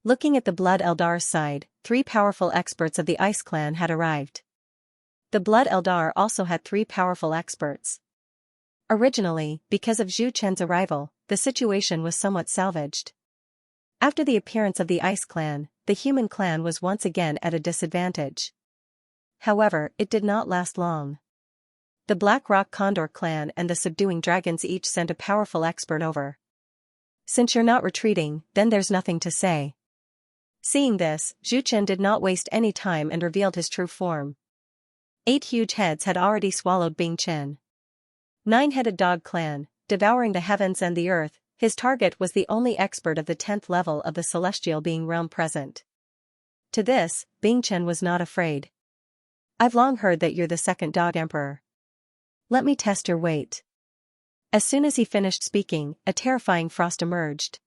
Looking at the Blood Eldar's side, 3 powerful experts of the Ice Clan had arrived. The Blood Eldar also had 3 powerful experts. Originally, because of Zhu Chen's arrival, the situation was somewhat salvaged. After the appearance of the Ice Clan, the human clan was once again at a disadvantage. However, it did not last long. The Black Rock Condor clan and the Subduing Dragons each sent a powerful expert over. "Since you're not retreating, then there's nothing to say." Seeing this, Zhu Chen did not waste any time and revealed his true form. 8 huge heads had already swallowed Bing Chen. Nine-headed dog clan, devouring the heavens and the earth, his target was the only expert of the 10th level of the Celestial Being Realm present. To this, Bing Chen was not afraid. "I've long heard that you're the second dog emperor. Let me test your weight." As soon as he finished speaking, a terrifying frost emerged.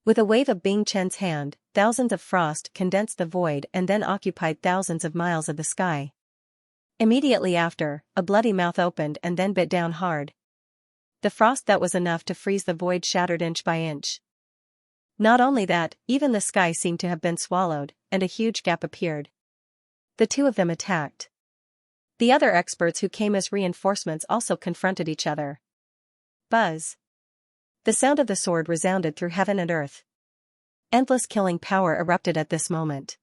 With a wave of Bing Chen's hand, thousands of frost condensed the void and then occupied thousands of miles of the sky. Immediately after, a bloody mouth opened and then bit down hard. The frost that was enough to freeze the void shattered inch by inch. Not only that, even the sky seemed to have been swallowed, and a huge gap appeared. The 2 of them attacked. The other experts who came as reinforcements also confronted each other. Buzz. The sound of the sword resounded through heaven and earth. Endless killing power erupted at this moment.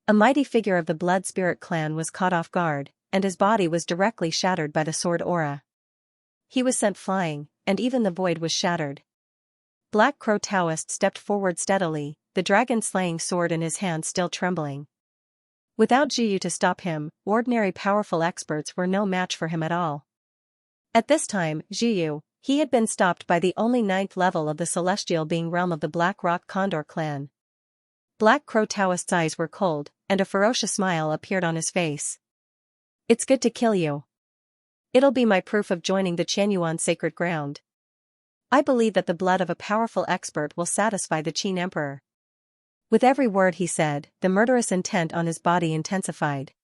A mighty figure of the Blood Spirit clan was caught off guard, and his body was directly shattered by the sword aura. He was sent flying, and even the void was shattered. Black Crow Taoist stepped forward steadily, the dragon-slaying sword in his hand still trembling. Without Zhu Yu to stop him, ordinary powerful experts were no match for him at all. At this time, Zhu Yu, he had been stopped by the only 9th level of the Celestial Being Realm of the Black Rock Condor clan. Black Crow Taoist's eyes were cold, and a ferocious smile appeared on his face. "It's good to kill you. It'll be my proof of joining the Qianyuan sacred ground. I believe that the blood of a powerful expert will satisfy the Qin Emperor." With every word he said, the murderous intent on his body intensified.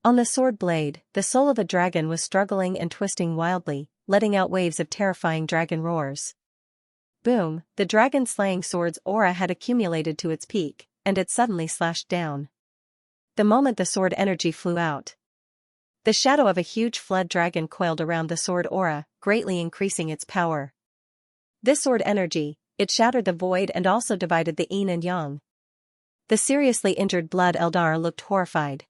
On the sword blade, the soul of a dragon was struggling and twisting wildly, letting out waves of terrifying dragon roars. Boom, the dragon-slaying sword's aura had accumulated to its peak, and it suddenly slashed down. The moment the sword energy flew out, the shadow of a huge flood dragon coiled around the sword aura, greatly increasing its power. This sword energy, it shattered the void and also divided the yin and yang. The seriously injured Blood Eldar looked horrified.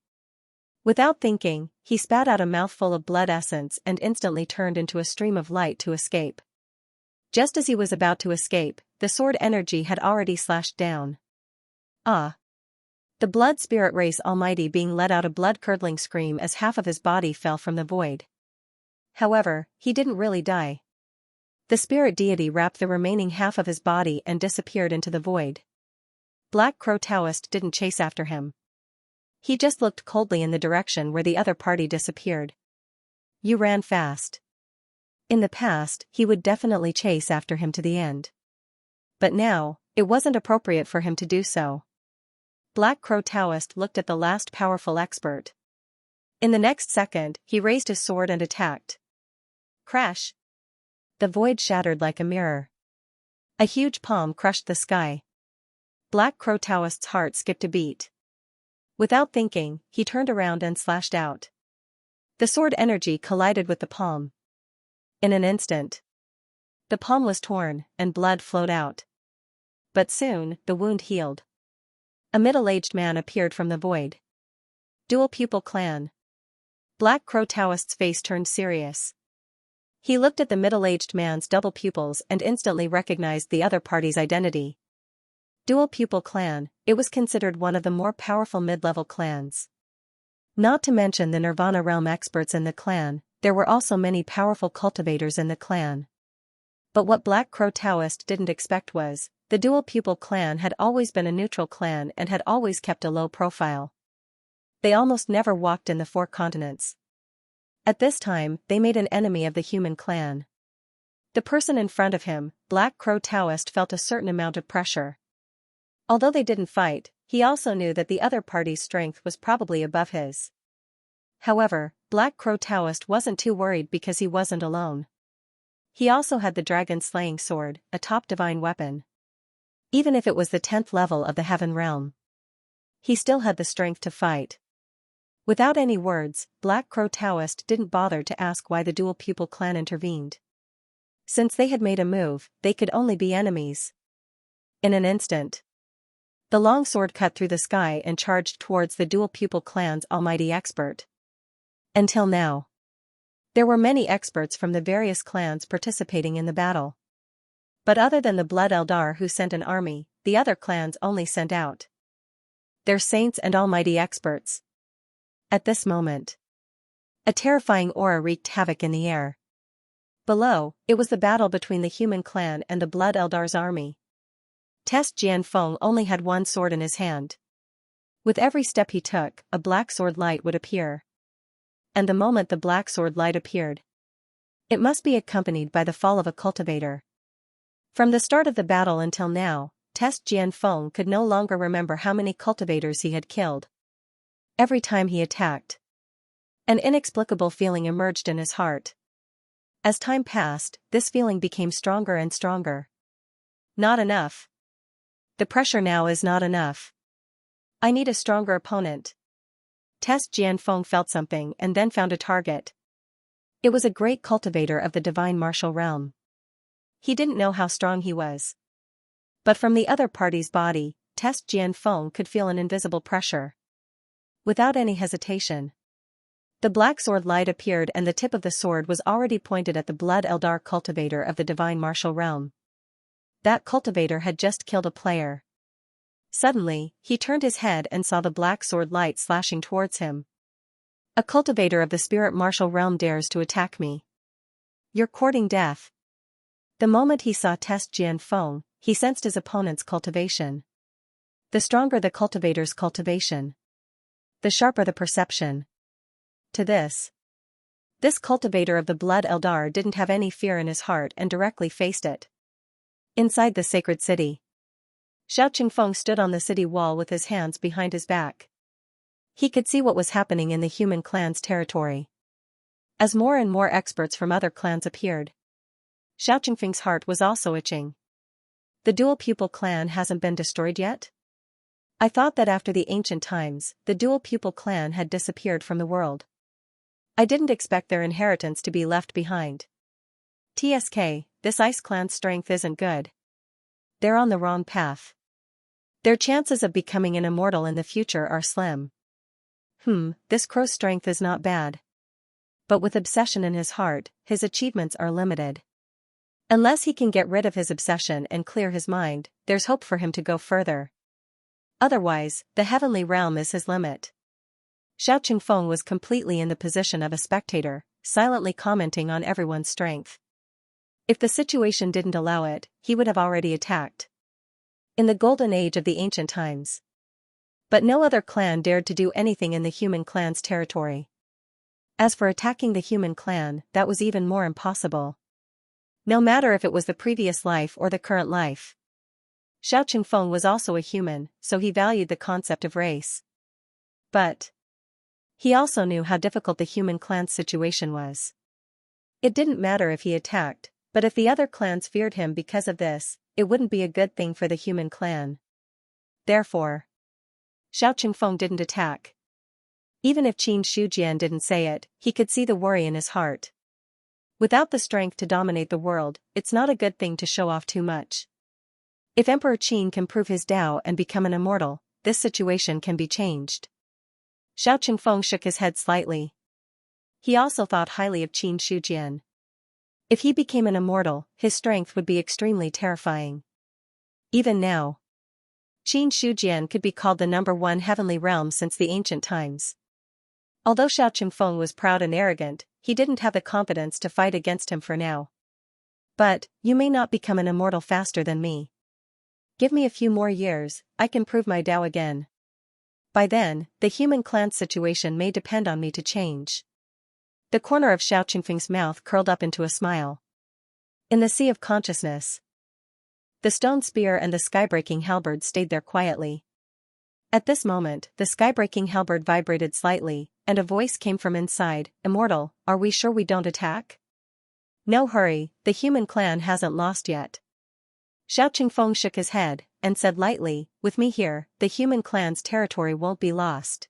Without thinking, he spat out a mouthful of blood essence and instantly turned into a stream of light to escape. Just as he was about to escape, the sword energy had already slashed down. Ah! The blood spirit race almighty being let out a blood-curdling scream as half of his body fell from the void. However, he didn't really die. The spirit deity wrapped the remaining half of his body and disappeared into the void. Black Crow Taoist didn't chase after him. He just looked coldly in the direction where the other party disappeared. You ran fast. In the past, he would definitely chase after him to the end. But now, it wasn't appropriate for him to do so. Black Crow Taoist looked at the last powerful expert. In the next second, he raised his sword and attacked. Crash! The void shattered like a mirror. A huge palm crushed the sky. Black Crow Taoist's heart skipped a beat. Without thinking, he turned around and slashed out. The sword energy collided with the palm. In an instant, the palm was torn, and blood flowed out. But soon, the wound healed. A middle-aged man appeared from the void. Dual Pupil Clan. Black Crow Taoist's face turned serious. He looked at the middle-aged man's double pupils and instantly recognized the other party's identity. Dual Pupil Clan, it was considered one of the more powerful mid-level clans. Not to mention the Nirvana realm experts in the clan, there were also many powerful cultivators in the clan. But what Black Crow Taoist didn't expect was, the Dual Pupil Clan had always been a neutral clan and had always kept a low profile. They almost never walked in the 4 continents. At this time, they made an enemy of the human clan. The person in front of him, Black Crow Taoist, felt a certain amount of pressure. Although they didn't fight, he also knew that the other party's strength was probably above his. However, Black Crow Taoist wasn't too worried because he wasn't alone. He also had the dragon-slaying sword, a top divine weapon. Even if it was the 10th level of the Heaven Realm, he still had the strength to fight. Without any words, Black Crow Taoist didn't bother to ask why the Dual Pupil Clan intervened. Since they had made a move, they could only be enemies. In an instant, the long sword cut through the sky and charged towards the Dual Pupil Clan's almighty expert. Until now, there were many experts from the various clans participating in the battle. But other than the Blood Eldar who sent an army, the other clans only sent out their saints and almighty experts. At this moment, a terrifying aura wreaked havoc in the air. Below, it was the battle between the human clan and the Blood Eldar's army. Test Jianfeng only had one sword in his hand. With every step he took, a black sword light would appear. And the moment the black sword light appeared, it must be accompanied by the fall of a cultivator. From the start of the battle until now, Test Jianfeng could no longer remember how many cultivators he had killed. Every time he attacked, an inexplicable feeling emerged in his heart. As time passed, this feeling became stronger and stronger. Not enough. The pressure now is not enough. I need a stronger opponent. Test Jianfeng felt something and then found a target. It was a great cultivator of the divine martial realm. He didn't know how strong he was. But from the other party's body, Test Jianfeng could feel an invisible pressure. Without any hesitation, the black sword light appeared and the tip of the sword was already pointed at the Blood Eldar cultivator of the divine martial realm. That cultivator had just killed a player. Suddenly, he turned his head and saw the black sword light slashing towards him. A cultivator of the spirit martial realm dares to attack me. You're courting death. The moment he saw Test Jianfeng, he sensed his opponent's cultivation. The stronger the cultivator's cultivation, the sharper the perception. To this cultivator of the Blood Eldar didn't have any fear in his heart and directly faced it. Inside the sacred city, Xianxia stood on the city wall with his hands behind his back. He could see what was happening in the human clan's territory. As more and more experts from other clans appeared, Xianxia's heart was also itching. The Dual Pupil Clan hasn't been destroyed yet? I thought that after the ancient times, the Dual Pupil Clan had disappeared from the world. I didn't expect their inheritance to be left behind. TSK, this Ice Clan's strength isn't good. They're on the wrong path. Their chances of becoming an immortal in the future are slim. This crow's strength is not bad. But with obsession in his heart, his achievements are limited. Unless he can get rid of his obsession and clear his mind, there's hope for him to go further. Otherwise, the heavenly realm is his limit. Xiao Qingfeng was completely in the position of a spectator, silently commenting on everyone's strength. If the situation didn't allow it, he would have already attacked. In the golden age of the ancient times. But no other clan dared to do anything in the human clan's territory. As for attacking the human clan, that was even more impossible. No matter if it was the previous life or the current life. Xiao Qingfeng was also a human, so he valued the concept of race. But he also knew how difficult the human clan's situation was. It didn't matter if he attacked, but if the other clans feared him because of this, it wouldn't be a good thing for the human clan. Therefore, Xiao Qingfeng didn't attack. Even if Qin Shujian didn't say it, he could see the worry in his heart. Without the strength to dominate the world, it's not a good thing to show off too much. If Emperor Qin can prove his Tao and become an immortal, this situation can be changed. Xiao Qingfeng shook his head slightly. He also thought highly of Qin Shujian. If he became an immortal, his strength would be extremely terrifying. Even now, Qin Shujian could be called the #1 heavenly realm since the ancient times. Although Xiao Qingfeng was proud and arrogant, he didn't have the confidence to fight against him for now. But, you may not become an immortal faster than me. Give me a few more years, I can prove my Tao again. By then, the human clan situation may depend on me to change. The corner of Xiao Qingfeng's mouth curled up into a smile. In the sea of consciousness, the stone spear and the skybreaking halberd stayed there quietly. At this moment, the skybreaking halberd vibrated slightly, and a voice came from inside, "Immortal, are we sure we don't attack?" "No hurry, the human clan hasn't lost yet." Xiao Qingfeng shook his head, and said lightly, "With me here, the human clan's territory won't be lost.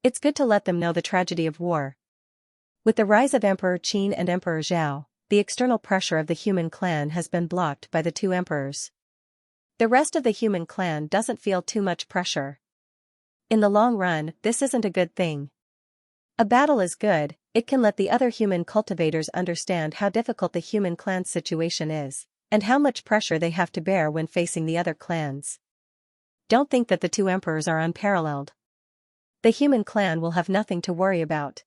It's good to let them know the tragedy of war." With the rise of Emperor Qin and Emperor Zhao, the external pressure of the human clan has been blocked by the two emperors. The rest of the human clan doesn't feel too much pressure. In the long run, this isn't a good thing. A battle is good, it can let the other human cultivators understand how difficult the human clan's situation is, and how much pressure they have to bear when facing the other clans. Don't think that the two emperors are unparalleled. The human clan will have nothing to worry about.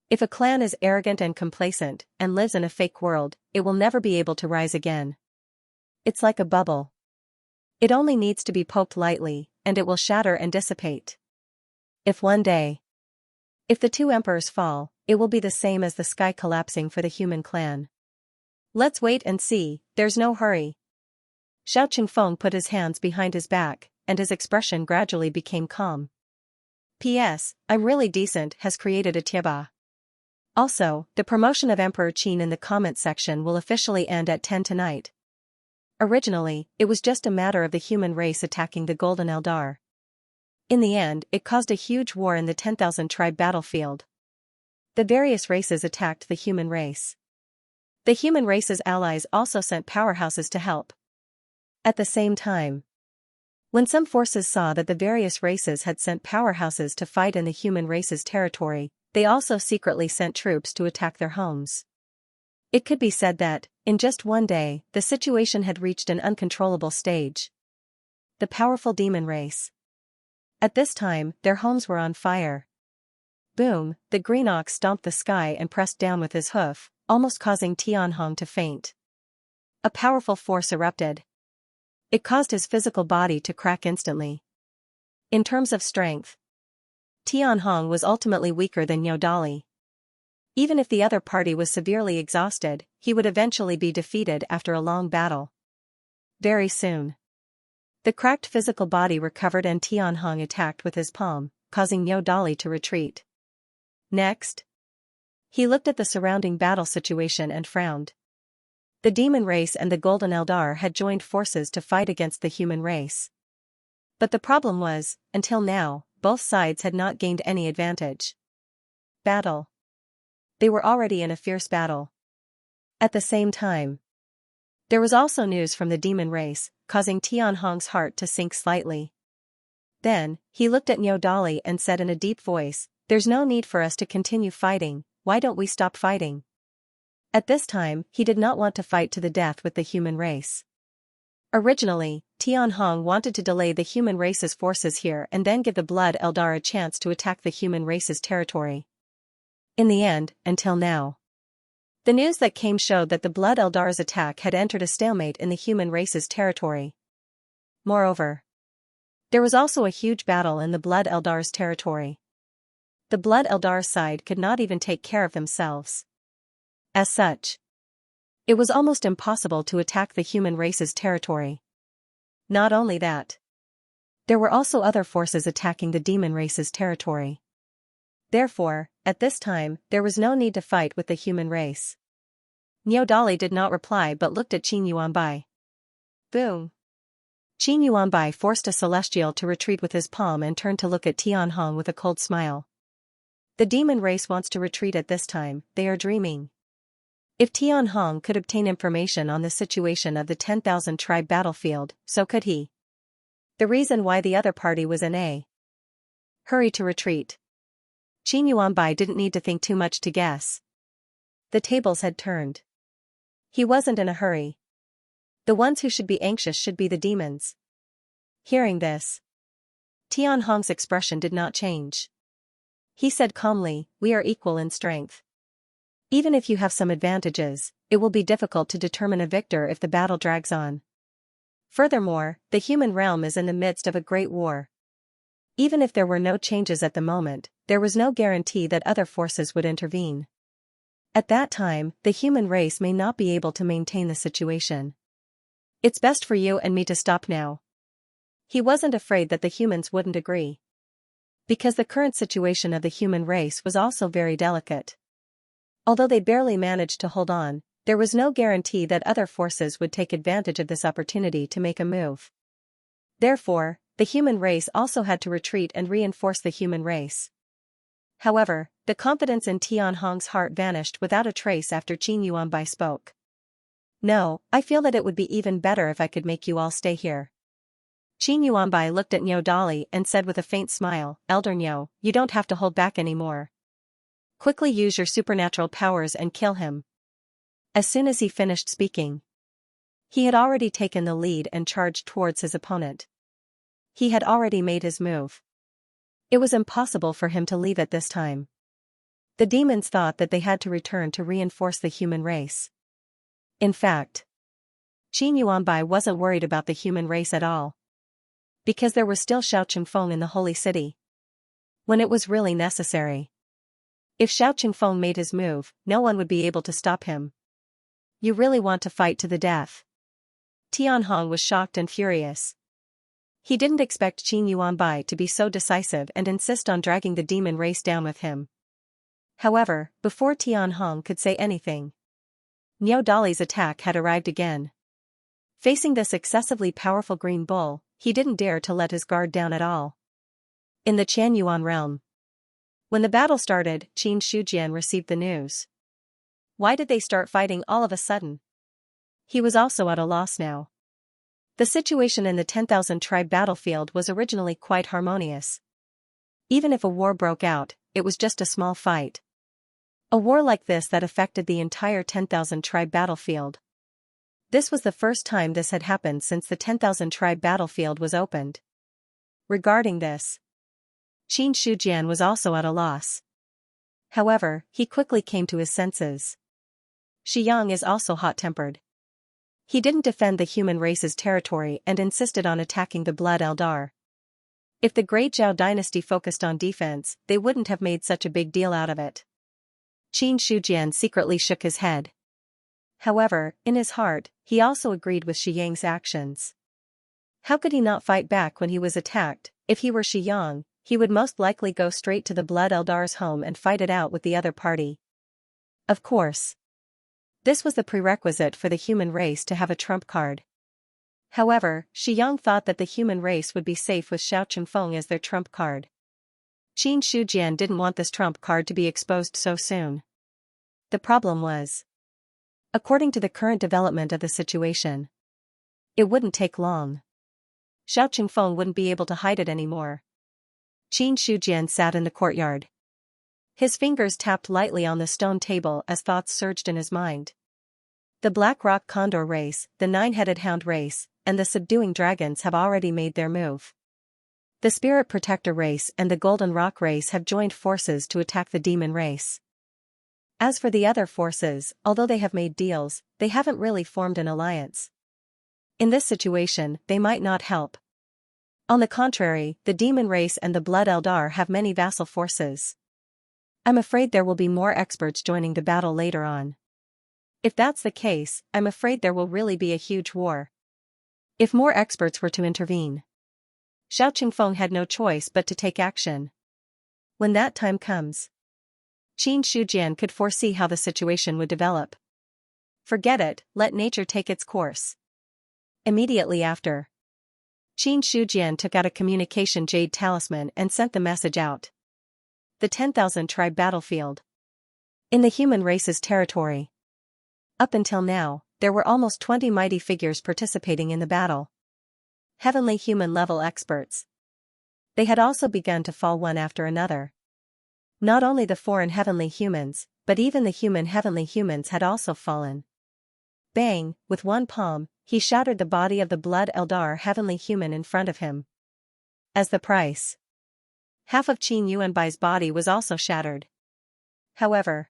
If a clan is arrogant and complacent, and lives in a fake world, it will never be able to rise again. It's like a bubble. It only needs to be poked lightly, and it will shatter and dissipate. If the two emperors fall, it will be the same as the sky collapsing for the human clan. Let's wait and see, there's no hurry. Xiao Qingfeng put his hands behind his back, and his expression gradually became calm. P.S. I'm really decent has created a tieba. Also, the promotion of Emperor Qin in the comment section will officially end at 10 tonight. Originally, it was just a matter of the human race attacking the Golden Eldar. In the end, it caused a huge war in the 10,000 tribe battlefield. The various races attacked the human race. The human race's allies also sent powerhouses to help. At the same time, when some forces saw that the various races had sent powerhouses to fight in the human race's territory, they also secretly sent troops to attack their homes. It could be said that, in just one day, the situation had reached an uncontrollable stage. The powerful demon race. At this time, their homes were on fire. Boom, the green ox stomped the sky and pressed down with his hoof, almost causing Tianhong to faint. A powerful force erupted. It caused his physical body to crack instantly. In terms of strength, Tianhong was ultimately weaker than Yodali. Even if the other party was severely exhausted, he would eventually be defeated after a long battle. Very soon, the cracked physical body recovered and Tianhong attacked with his palm, causing Yodali to retreat. Next, he looked at the surrounding battle situation and frowned. The demon race and the Golden Eldar had joined forces to fight against the human race. But the problem was, until now, both sides had not gained any advantage. Battle. They were already in a fierce battle. At the same time, there was also news from the demon race, causing Tianhong's heart to sink slightly. Then, he looked at Niu Dali and said in a deep voice, "There's no need for us to continue fighting, why don't we stop fighting?" At this time, he did not want to fight to the death with the human race. Originally, Tianhong wanted to delay the human race's forces here and then give the Blood Eldar a chance to attack the human race's territory. In the end, until now, the news that came showed that the Blood Eldar's attack had entered a stalemate in the human race's territory. Moreover, there was also a huge battle in the Blood Eldar's territory. The Blood Eldar side could not even take care of themselves. As such, it was almost impossible to attack the human race's territory. Not only that, there were also other forces attacking the demon race's territory. Therefore, at this time, there was no need to fight with the human race. Niu Dali did not reply but looked at Qin Yuanbai. Boom! Qin Yuanbai forced a celestial to retreat with his palm and turned to look at Tianhong with a cold smile. The demon race wants to retreat at this time, they are dreaming. If Tianhong could obtain information on the situation of the 10,000 tribe battlefield, so could he. The reason why the other party was in a hurry to retreat. Qin Yuanbai didn't need to think too much to guess. The tables had turned. He wasn't in a hurry. The ones who should be anxious should be the demons. Hearing this, Tianhong's expression did not change. He said calmly, "We are equal in strength. Even if you have some advantages, it will be difficult to determine a victor if the battle drags on. Furthermore, the human realm is in the midst of a great war. Even if there were no changes at the moment, there was no guarantee that other forces would intervene. At that time, the human race may not be able to maintain the situation. It's best for you and me to stop now." He wasn't afraid that the humans wouldn't agree. Because the current situation of the human race was also very delicate. Although they barely managed to hold on, there was no guarantee that other forces would take advantage of this opportunity to make a move. Therefore, the human race also had to retreat and reinforce the human race. However, the confidence in Tianhong's heart vanished without a trace after Qin Yuanbai spoke. "No, I feel that it would be even better if I could make you all stay here." Qin Yuanbai looked at Niu Dali and said with a faint smile, "Elder Niu, you don't have to hold back anymore. Quickly use your supernatural powers and kill him." As soon as he finished speaking, he had already taken the lead and charged towards his opponent. He had already made his move. It was impossible for him to leave at this time. The demons thought that they had to return to reinforce the human race. In fact, Qin Yuanbai wasn't worried about the human race at all. Because there was still Xiao Qingfeng in the holy city. When it was really necessary. If Xiao Qingfeng made his move, no one would be able to stop him. "You really want to fight to the death?" Tianhong was shocked and furious. He didn't expect Qin Yuanbai to be so decisive and insist on dragging the demon race down with him. However, before Tianhong could say anything, Niu Dali's attack had arrived again. Facing this excessively powerful green bull, he didn't dare to let his guard down at all. In the Qianyuan realm, when the battle started, Qin Shujian received the news. Why did they start fighting all of a sudden? He was also at a loss now. The situation in the 10,000 tribe battlefield was originally quite harmonious. Even if a war broke out, it was just a small fight. A war like this that affected the entire 10,000 tribe battlefield. This was the first time this had happened since the 10,000 tribe battlefield was opened. Regarding this, Qin Shujian was also at a loss. However, he quickly came to his senses. Xiang is also hot-tempered. He didn't defend the human race's territory and insisted on attacking the Blood Eldar. If the Great Zhao dynasty focused on defense, they wouldn't have made such a big deal out of it. Qin Shujian secretly shook his head. However, in his heart, he also agreed with Xiang's actions. How could he not fight back when he was attacked? If he were Xiang, he would most likely go straight to the Blood Eldar's home and fight it out with the other party. Of course, this was the prerequisite for the human race to have a trump card. However, Xiang thought that the human race would be safe with Xiao Qingfeng as their trump card. Qin Shujian didn't want this trump card to be exposed so soon. The problem was, according to the current development of the situation, it wouldn't take long. Xiao Qingfeng wouldn't be able to hide it anymore. Qin Shujian sat in the courtyard. His fingers tapped lightly on the stone table as thoughts surged in his mind. The Black Rock Condor race, the Nine-Headed Hound race, and the Subduing Dragons have already made their move. The Spirit Protector race and the Golden Rock race have joined forces to attack the Demon race. As for the other forces, although they have made deals, they haven't really formed an alliance. In this situation, they might not help. On the contrary, the Demon race and the Blood Eldar have many vassal forces. I'm afraid there will be more experts joining the battle later on. If that's the case, I'm afraid there will really be a huge war. If more experts were to intervene, Xiao Qingfeng had no choice but to take action. When that time comes, Qin Shujian could foresee how the situation would develop. Forget it, let nature take its course. Immediately after, Qin Shujian took out a communication jade talisman and sent the message out. The 10,000 tribe battlefield. In the human race's territory. Up until now, there were almost 20 mighty figures participating in the battle. Heavenly human level experts. They had also begun to fall one after another. Not only the foreign heavenly humans, but even the human heavenly humans had also fallen. Bang, with one palm, he shattered the body of the Blood Eldar heavenly human in front of him. As the price, half of Qin Yuanbai's body was also shattered. However,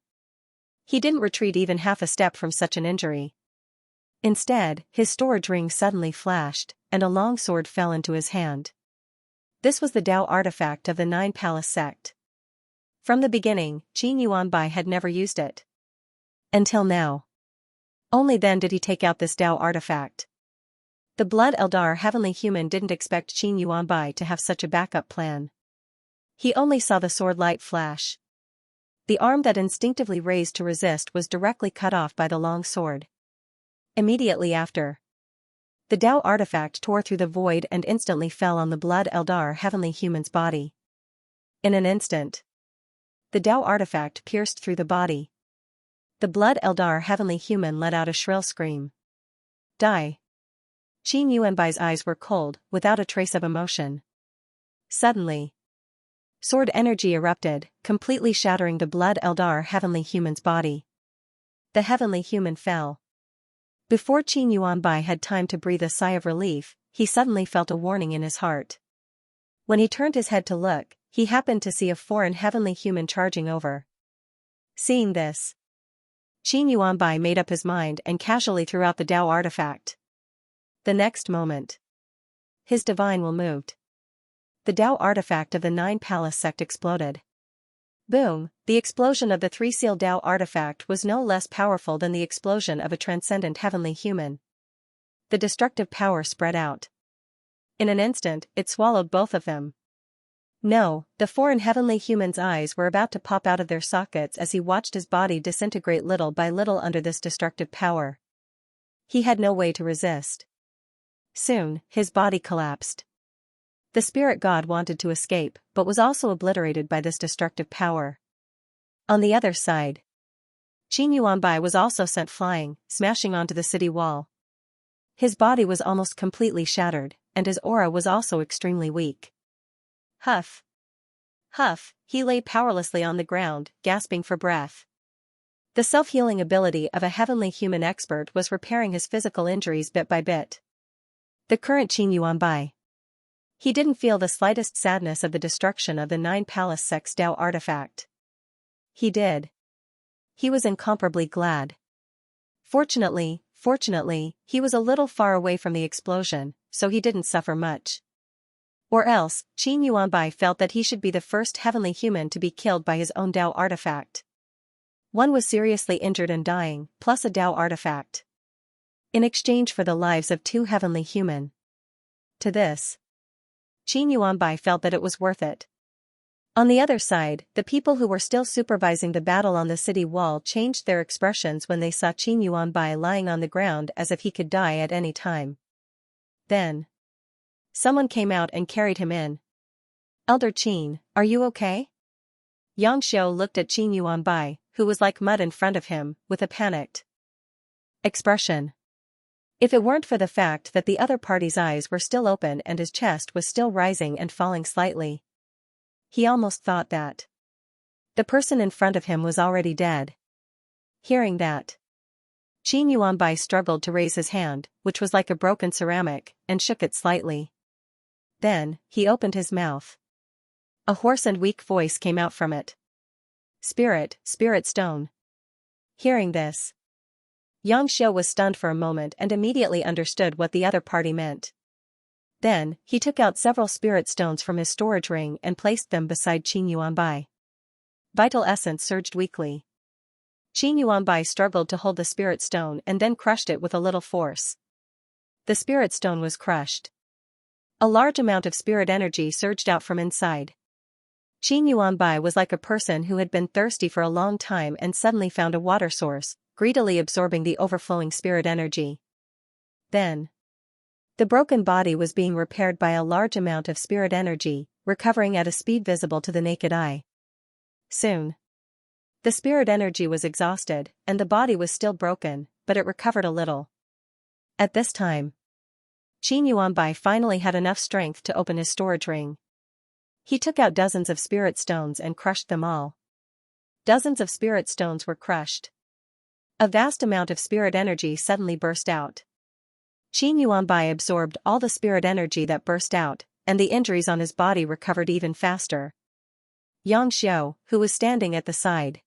he didn't retreat even half a step from such an injury. Instead, his storage ring suddenly flashed, and a long sword fell into his hand. This was the Dao artifact of the Nine Palace sect. From the beginning, Qin Yuanbai had never used it. Until now. Only then did he take out this Dao artifact. The Blood Eldar heavenly human didn't expect Qin Yuanbai to have such a backup plan. He only saw the sword light flash. The arm that instinctively raised to resist was directly cut off by the long sword. Immediately after, the Dao artifact tore through the void and instantly fell on the Blood Eldar heavenly human's body. In an instant, the Dao artifact pierced through the body. The Blood Eldar heavenly human let out a shrill scream. Die. Qin Yuanbai's eyes were cold, without a trace of emotion. Suddenly, sword energy erupted, completely shattering the Blood Eldar heavenly human's body. The heavenly human fell. Before Qin Yuanbai had time to breathe a sigh of relief, he suddenly felt a warning in his heart. When he turned his head to look, he happened to see a foreign heavenly human charging over. Seeing this, Qin Yuanbai made up his mind and casually threw out the Dao artifact. The next moment, his divine will moved. The Dao artifact of the Nine Palace sect exploded. Boom! The explosion of the three-seal Dao artifact was no less powerful than the explosion of a transcendent heavenly human. The destructive power spread out. In an instant, it swallowed both of them. No, the foreign heavenly human's eyes were about to pop out of their sockets as he watched his body disintegrate little by little under this destructive power. He had no way to resist. Soon, his body collapsed. The spirit god wanted to escape, but was also obliterated by this destructive power. On the other side, Qin Yuanbai was also sent flying, smashing onto the city wall. His body was almost completely shattered, and his aura was also extremely weak. Huff. Huff, he lay powerlessly on the ground, gasping for breath. The self-healing ability of a heavenly human expert was repairing his physical injuries bit by bit. The current Qin Yuanbai. He didn't feel the slightest sadness of the destruction of the Nine Palace sect's Dao artifact. He did. He was incomparably glad. Fortunately, he was a little far away from the explosion, so he didn't suffer much. Or else, Qin Yuanbai felt that he should be the first heavenly human to be killed by his own Dao artifact. One was seriously injured and dying, plus a Dao artifact. In exchange for the lives of two heavenly human. To this, Qin Yuanbai felt that it was worth it. On the other side, the people who were still supervising the battle on the city wall changed their expressions when they saw Qin Yuanbai lying on the ground as if he could die at any time. Then, someone came out and carried him in. Elder Qin, are you okay? Xianxia looked at Qin Yuanbai, who was like mud in front of him, with a panicked expression. If it weren't for the fact that the other party's eyes were still open and his chest was still rising and falling slightly, he almost thought that the person in front of him was already dead. Hearing that, Qin Yuanbai struggled to raise his hand, which was like a broken ceramic, and shook it slightly. Then, he opened his mouth. A hoarse and weak voice came out from it. Spirit stone. Hearing this, Xianxia was stunned for a moment and immediately understood what the other party meant. Then, he took out several spirit stones from his storage ring and placed them beside Qin Yuanbai. Vital essence surged weakly. Qin Yuanbai struggled to hold the spirit stone and then crushed it with a little force. The spirit stone was crushed. A large amount of spirit energy surged out from inside. Qin Yuanbai was like a person who had been thirsty for a long time and suddenly found a water source, greedily absorbing the overflowing spirit energy. Then, the broken body was being repaired by a large amount of spirit energy, recovering at a speed visible to the naked eye. Soon, the spirit energy was exhausted, and the body was still broken, but it recovered a little. At this time, Qin Yuanbai finally had enough strength to open his storage ring. He took out dozens of spirit stones and crushed them all. Dozens of spirit stones were crushed. A vast amount of spirit energy suddenly burst out. Qin Yuanbai absorbed all the spirit energy that burst out, and the injuries on his body recovered even faster. Xianxia, who was standing at the side.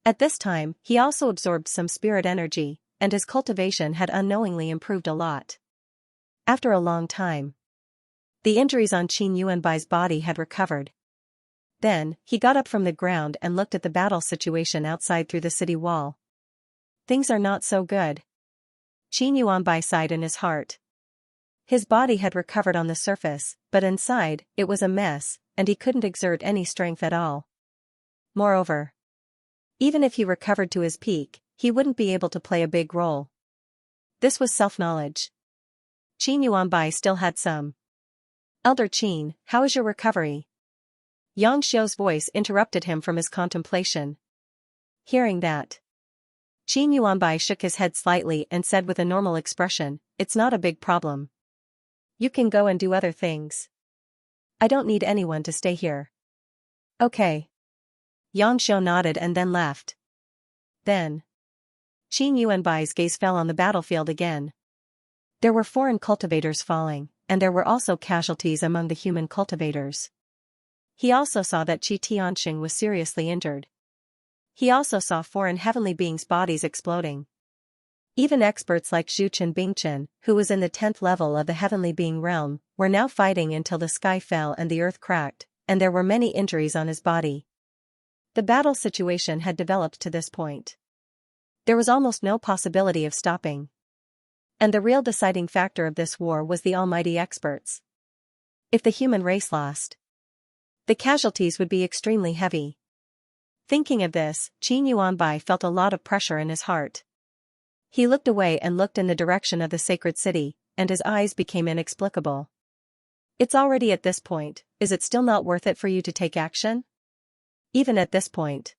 At this time, he also absorbed some spirit energy, and his cultivation had unknowingly improved a lot. After a long time, the injuries on Qin Yuanbai's body had recovered. Then, he got up from the ground and looked at the battle situation outside through the city wall. Things are not so good. Qin Yuanbai sighed in his heart. His body had recovered on the surface, but inside, it was a mess, and he couldn't exert any strength at all. Moreover, even if he recovered to his peak, he wouldn't be able to play a big role. This was self-knowledge. Qin Yuanbai still had some. Elder Qin, how is your recovery? Xiao's voice interrupted him from his contemplation. Hearing that, Qin Yuanbai shook his head slightly and said with a normal expression, "It's not a big problem. You can go and do other things. I don't need anyone to stay here." Okay. Xiao nodded and then left. Then, Qin Yuanbai's gaze fell on the battlefield again. There were foreign cultivators falling, and there were also casualties among the human cultivators. He also saw that Qi Tianxing was seriously injured. He also saw foreign heavenly beings' bodies exploding. Even experts like Zhu Chen Bingchen, who was in the 10th level of the heavenly being realm, were now fighting until the sky fell and the earth cracked, and there were many injuries on his body. The battle situation had developed to this point. There was almost no possibility of stopping. And the real deciding factor of this war was the almighty experts. If the human race lost, the casualties would be extremely heavy. Thinking of this, Qin Yuanbai felt a lot of pressure in his heart. He looked away and looked in the direction of the sacred city, and his eyes became inexplicable. It's already at this point, is it still not worth it for you to take action? Even at this point,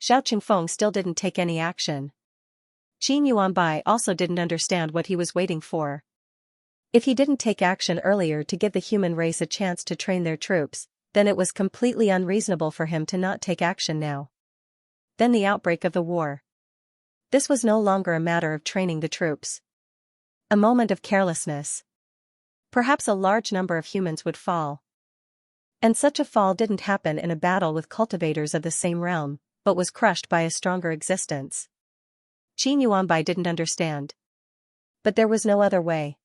Xiao Qingfeng still didn't take any action. Qin Yuanbai also didn't understand what he was waiting for. If he didn't take action earlier to give the human race a chance to train their troops, then it was completely unreasonable for him to not take action now. Then the outbreak of the war. This was no longer a matter of training the troops. A moment of carelessness. Perhaps a large number of humans would fall. And such a fall didn't happen in a battle with cultivators of the same realm, but was crushed by a stronger existence. Qin Yuanbai didn't understand. But there was no other way.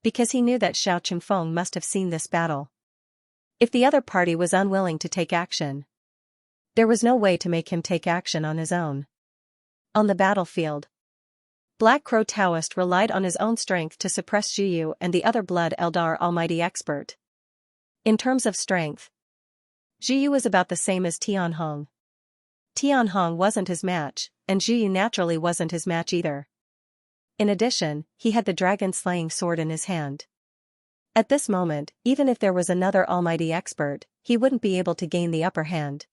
Because he knew that Xiao Qingfeng must have seen this battle. If the other party was unwilling to take action, there was no way to make him take action on his own. On the battlefield, Black Crow Taoist relied on his own strength to suppress Zhiyu and the other Blood Eldar almighty expert. In terms of strength, Zhiyu was about the same as Tianhong. Tianhong wasn't his match, and Zhiyu naturally wasn't his match either. In addition, he had the dragon-slaying sword in his hand. At this moment, even if there was another almighty expert, he wouldn't be able to gain the upper hand.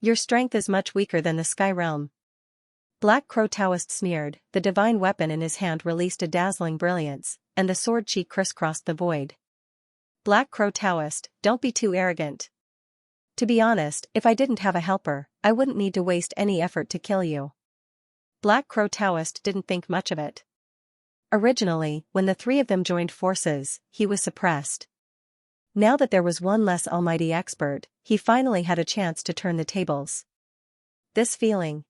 Your strength is much weaker than the Sky Realm. Black Crow Taoist sneered, the divine weapon in his hand released a dazzling brilliance, and the sword chi crisscrossed the void. Black Crow Taoist, don't be too arrogant. To be honest, if I didn't have a helper, I wouldn't need to waste any effort to kill you. Black Crow Taoist didn't think much of it. Originally, when the three of them joined forces, he was suppressed. Now that there was one less almighty expert, he finally had a chance to turn the tables. This feeling.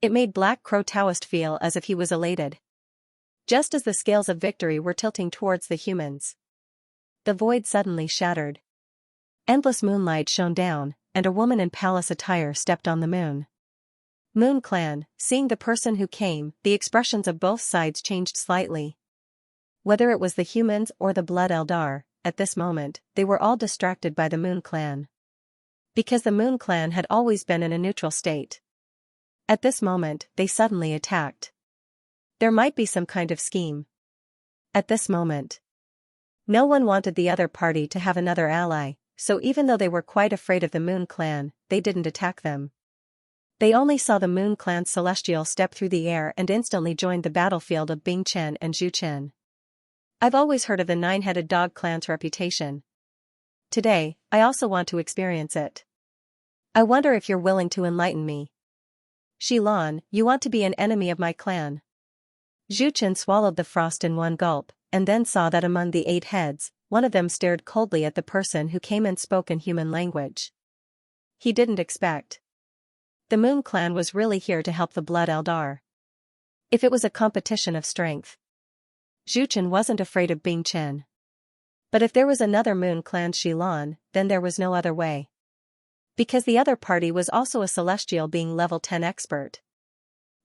It made Black Crow Taoist feel as if he was elated. Just as the scales of victory were tilting towards the humans. The void suddenly shattered. Endless moonlight shone down, and a woman in palace attire stepped on the moon. Moon Clan, seeing the person who came, the expressions of both sides changed slightly. Whether it was the humans or the Blood Eldar, at this moment, they were all distracted by the Moon Clan. Because the Moon Clan had always been in a neutral state. At this moment, they suddenly attacked. There might be some kind of scheme. At this moment, no one wanted the other party to have another ally, so even though they were quite afraid of the Moon Clan, they didn't attack them. They only saw the Moon Clan's celestial step through the air and instantly joined the battlefield of Bing Chen and Zhu Chen. I've always heard of the nine-headed dog clan's reputation. Today, I also want to experience it. I wonder if you're willing to enlighten me. Xilan, you want to be an enemy of my clan. Zhu Chen swallowed the frost in one gulp, and then saw that among the 8 heads, one of them stared coldly at the person who came and spoke in human language. He didn't expect. The Moon Clan was really here to help the Blood Eldar. If it was a competition of strength. Zhu Chen wasn't afraid of Bing Chen. But if there was another Moon Clan Xilan, then there was no other way. Because the other party was also a celestial being level 10 expert.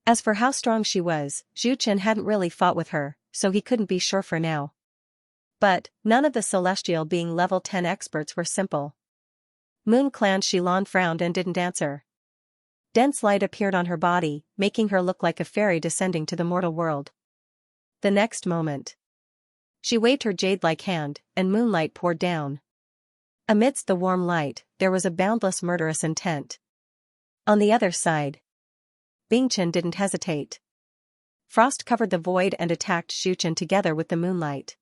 As for how strong she was, Zhu Chen hadn't really fought with her, so he couldn't be sure for now. But, none of the celestial being level 10 experts were simple. Moon Clan Xilan frowned and didn't answer. Dense light appeared on her body, making her look like a fairy descending to the mortal world. The next moment, she waved her jade-like hand, and moonlight poured down. Amidst the warm light, there was a boundless murderous intent. On the other side, Bing Chen didn't hesitate. Frost covered the void and attacked Zhu Chen together with the moonlight.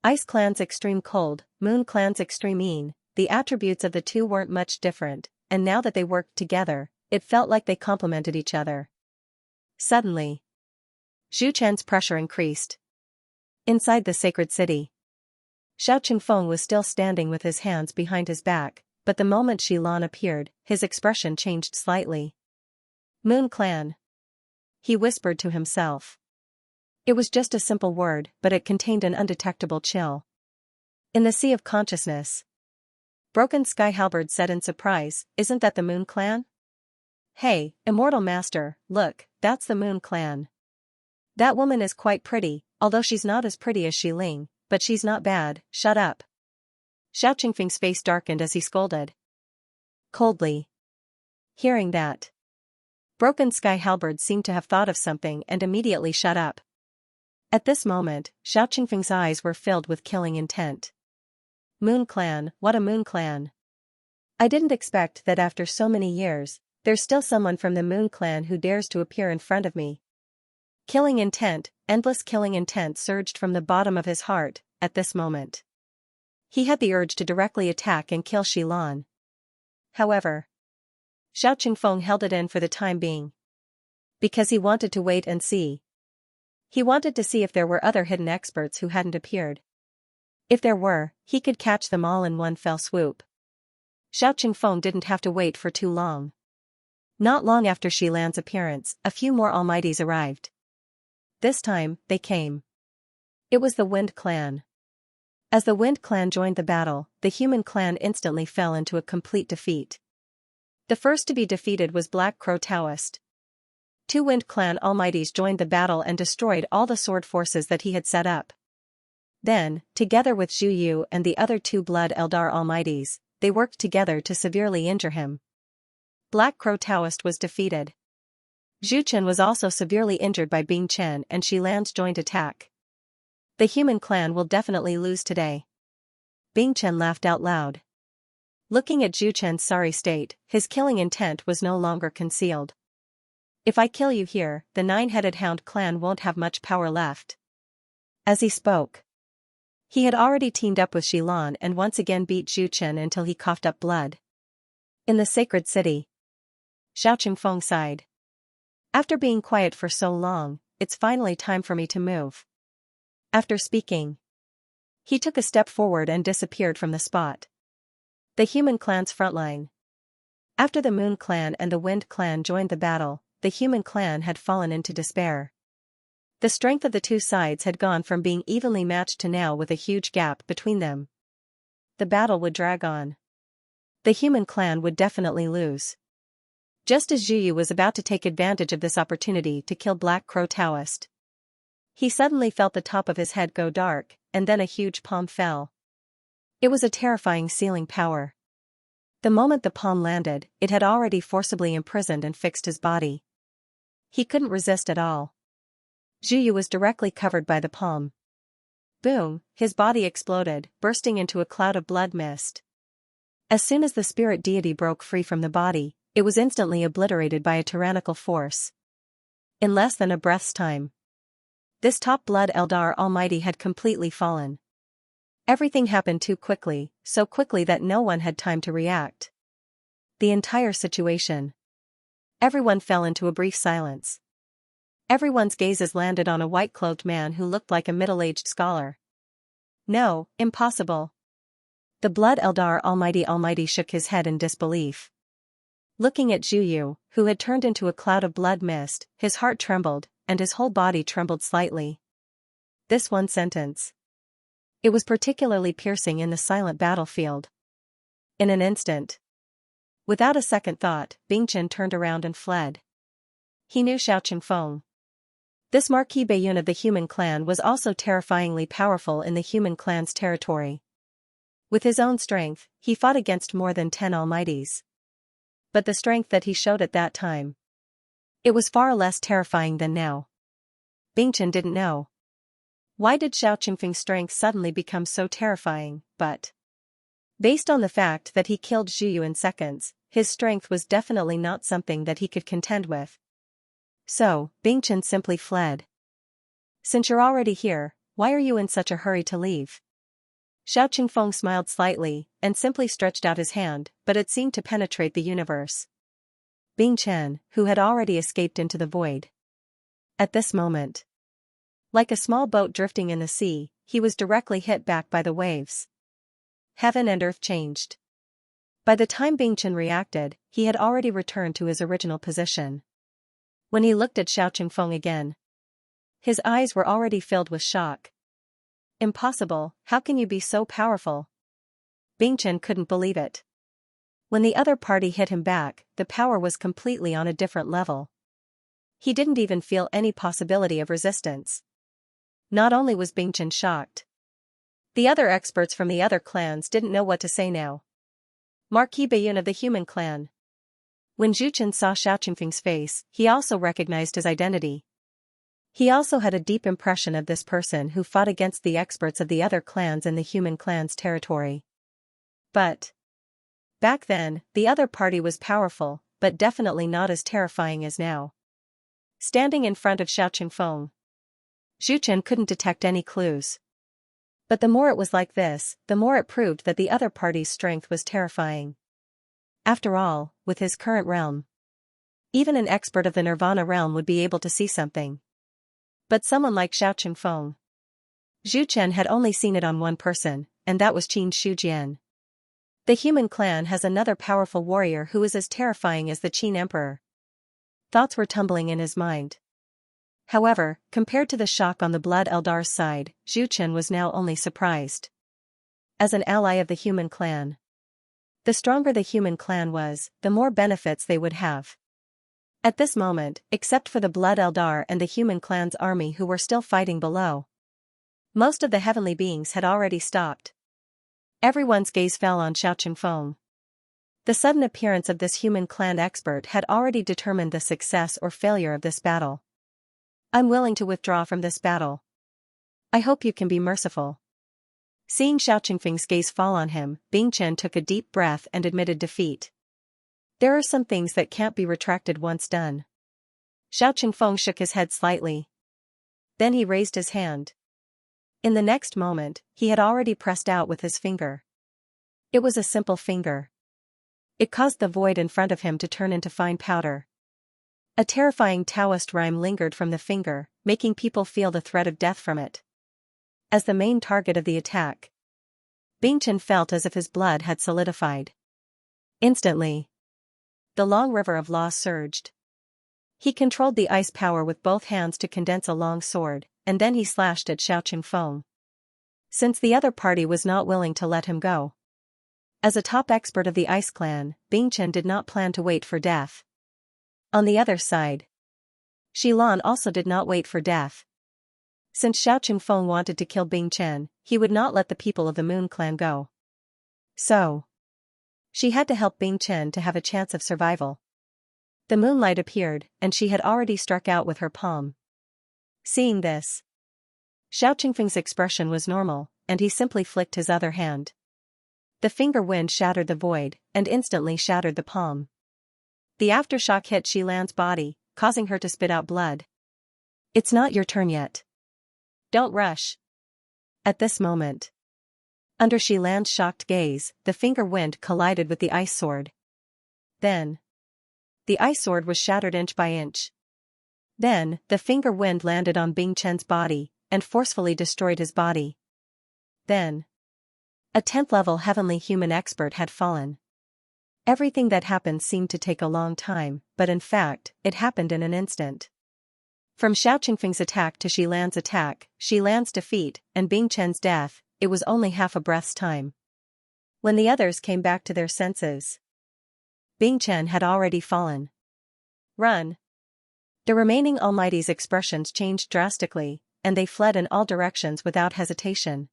Ice Clan's extreme cold, Moon Clan's extreme yin, the attributes of the two weren't much different, and now that they worked together, it felt like they complemented each other. Suddenly, Zhu Chen's pressure increased. Inside the sacred city, Xiao Qingfeng was still standing with his hands behind his back, but the moment Xilan appeared, his expression changed slightly. Moon Clan, he whispered to himself. It was just a simple word, but it contained an undetectable chill. In the sea of consciousness, Broken Sky Halberd said in surprise, "Isn't that the Moon Clan?" "Hey, Immortal Master, look, that's the Moon Clan. That woman is quite pretty, although she's not as pretty as Shi Ling, but she's not bad, shut up." Xiao Qingfeng's face darkened as he scolded. Coldly. Hearing that, Broken Sky Halberd seemed to have thought of something and immediately shut up. At this moment, Xiao Qingfeng's eyes were filled with killing intent. Moon Clan, what a Moon Clan. I didn't expect that after so many years, there's still someone from the Moon Clan who dares to appear in front of me. Killing intent, endless killing intent surged from the bottom of his heart, at this moment. He had the urge to directly attack and kill Xilan. However, Xiao Qingfeng held it in for the time being. Because he wanted to wait and see. He wanted to see if there were other hidden experts who hadn't appeared. If there were, he could catch them all in one fell swoop. Xiao Qingfeng didn't have to wait for too long. Not long after Xilan's appearance, a few more Almighties arrived. This time, they came. It was the Wind Clan. As the Wind Clan joined the battle, the Human Clan instantly fell into a complete defeat. The first to be defeated was Black Crow Taoist. 2 Wind Clan Almighties joined the battle and destroyed all the sword forces that he had set up. Then, together with Zhu Yu and the other 2 Blood Eldar Almighties, they worked together to severely injure him. Black Crow Taoist was defeated. Zhu Chen was also severely injured by Bing Chen and Xilan's joint attack. The Human Clan will definitely lose today. Bing Chen laughed out loud. Looking at Zhu Chen's sorry state, his killing intent was no longer concealed. If I kill you here, the nine-headed hound clan won't have much power left. As he spoke, he had already teamed up with Xilan and once again beat Zhu Chen until he coughed up blood. In the sacred city, Xiao Qingfeng sighed. After being quiet for so long, it's finally time for me to move. After speaking, he took a step forward and disappeared from the spot. The human clan's frontline. After the Moon Clan and the Wind Clan joined the battle, the human clan had fallen into despair. The strength of the two sides had gone from being evenly matched to now with a huge gap between them. The battle would drag on. The human clan would definitely lose. Just as Zhu Yu was about to take advantage of this opportunity to kill Black Crow Taoist, he suddenly felt the top of his head go dark, and then a huge palm fell. It was a terrifying sealing power. The moment the palm landed, it had already forcibly imprisoned and fixed his body. He couldn't resist at all. Zhu Yu was directly covered by the palm. Boom, his body exploded, bursting into a cloud of blood mist. As soon as the spirit deity broke free from the body, it was instantly obliterated by a tyrannical force. In less than a breath's time, this top blood Eldar Almighty had completely fallen. Everything happened too quickly, so quickly that no one had time to react. The entire situation. Everyone fell into a brief silence. Everyone's gazes landed on a white-clothed man who looked like a middle-aged scholar. No, impossible. The blood Eldar Almighty shook his head in disbelief. Looking at Zhu Yu, who had turned into a cloud of blood mist, his heart trembled, and his whole body trembled slightly. This one sentence. It was particularly piercing in the silent battlefield. In an instant, without a second thought, Bingchen turned around and fled. He knew Xiao Qingfeng. This Marquis Bayun of the human clan was also terrifyingly powerful in the human clan's territory. With his own strength, he fought against more than 10 almighties. But the strength that he showed at that time, it was far less terrifying than now. Bingchen didn't know. Why did Xiao Qingfeng's strength suddenly become so terrifying, but based on the fact that he killed Zhu Yu in seconds, his strength was definitely not something that he could contend with. So, Bingchen simply fled. Since you're already here, why are you in such a hurry to leave? Xiao Qingfeng smiled slightly, and simply stretched out his hand, but it seemed to penetrate the universe. Bingchen, who had already escaped into the void. At this moment, like a small boat drifting in the sea, he was directly hit back by the waves. Heaven and earth changed. By the time Bingchen reacted, he had already returned to his original position. When he looked at Xiao Qingfeng again, his eyes were already filled with shock. Impossible, how can you be so powerful? Bingchen couldn't believe it. When the other party hit him back, the power was completely on a different level. He didn't even feel any possibility of resistance. Not only was Bingchen shocked, the other experts from the other clans didn't know what to say now. Marquis Bayun of the human clan. When Zhu Chen saw Xiao Qingfeng's face, he also recognized his identity. He also had a deep impression of this person who fought against the experts of the other clans in the human clan's territory. But back then, the other party was powerful, but definitely not as terrifying as now. Standing in front of Xiao Qingfeng, Zhu Chen couldn't detect any clues. But the more it was like this, the more it proved that the other party's strength was terrifying. After all, with his current realm, even an expert of the Nirvana realm would be able to see something. But someone like Xiao Qingfeng, Zhu Chen had only seen it on one person, and that was Qin Shujian. The human clan has another powerful warrior who is as terrifying as the Qin Emperor. Thoughts were tumbling in his mind. However, compared to the shock on the Blood Eldar's side, Zhu Chen was now only surprised. As an ally of the human clan, the stronger the human clan was, the more benefits they would have. At this moment, except for the Blood Eldar and the human clan's army who were still fighting below, most of the heavenly beings had already stopped. Everyone's gaze fell on Xiao Qingfeng. The sudden appearance of this human clan expert had already determined the success or failure of this battle. I'm willing to withdraw from this battle. I hope you can be merciful. Seeing Xiao Qingfeng's gaze fall on him, Bingchen took a deep breath and admitted defeat. There are some things that can't be retracted once done. Xiao Qingfeng shook his head slightly. Then he raised his hand. In the next moment, he had already pressed out with his finger. It was a simple finger. It caused the void in front of him to turn into fine powder. A terrifying Taoist rhyme lingered from the finger, making people feel the threat of death from it. As the main target of the attack, Bingchen felt as if his blood had solidified. Instantly, the long river of law surged. He controlled the ice power with both hands to condense a long sword, and then he slashed at Xiao Qingfeng. Since the other party was not willing to let him go. As a top expert of the Ice Clan, Bingchen did not plan to wait for death. On the other side, Xilan also did not wait for death. Since Xiao Qingfeng wanted to kill Bingchen, he would not let the people of the Moon Clan go. So, she had to help Bingchen to have a chance of survival. The moonlight appeared, and she had already struck out with her palm. Seeing this, Xiao Qingfeng's expression was normal, and he simply flicked his other hand. The finger wind shattered the void, and instantly shattered the palm. The aftershock hit Xilan's body, causing her to spit out blood. It's not your turn yet. Don't rush. At this moment, under Xilan's shocked gaze, the finger wind collided with the ice sword. Then, the ice sword was shattered inch by inch. Then, the finger wind landed on Bingchen's body, and forcefully destroyed his body. Then, a 10th level heavenly human expert had fallen. Everything that happened seemed to take a long time, but in fact, it happened in an instant. From Xiao Qingfeng's attack to Xilan's attack, Xilan's defeat, and Bingchen's death, it was only half a breath's time. When the others came back to their senses, Bingchen had already fallen. Run! The remaining Almighty's expressions changed drastically, and they fled in all directions without hesitation.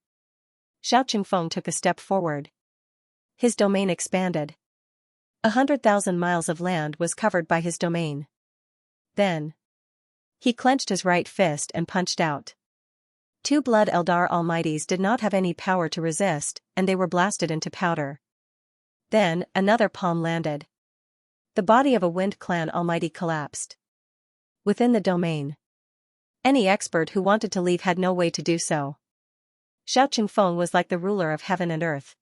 Xiao Qingfeng took a step forward. His domain expanded. 100,000 miles of land was covered by his domain. Then, he clenched his right fist and punched out. Two Blood Eldar Almighties did not have any power to resist, and they were blasted into powder. Then, another palm landed. The body of a Wind Clan Almighty collapsed. Within the domain, any expert who wanted to leave had no way to do so. Xiao Qingfeng was like the ruler of heaven and earth.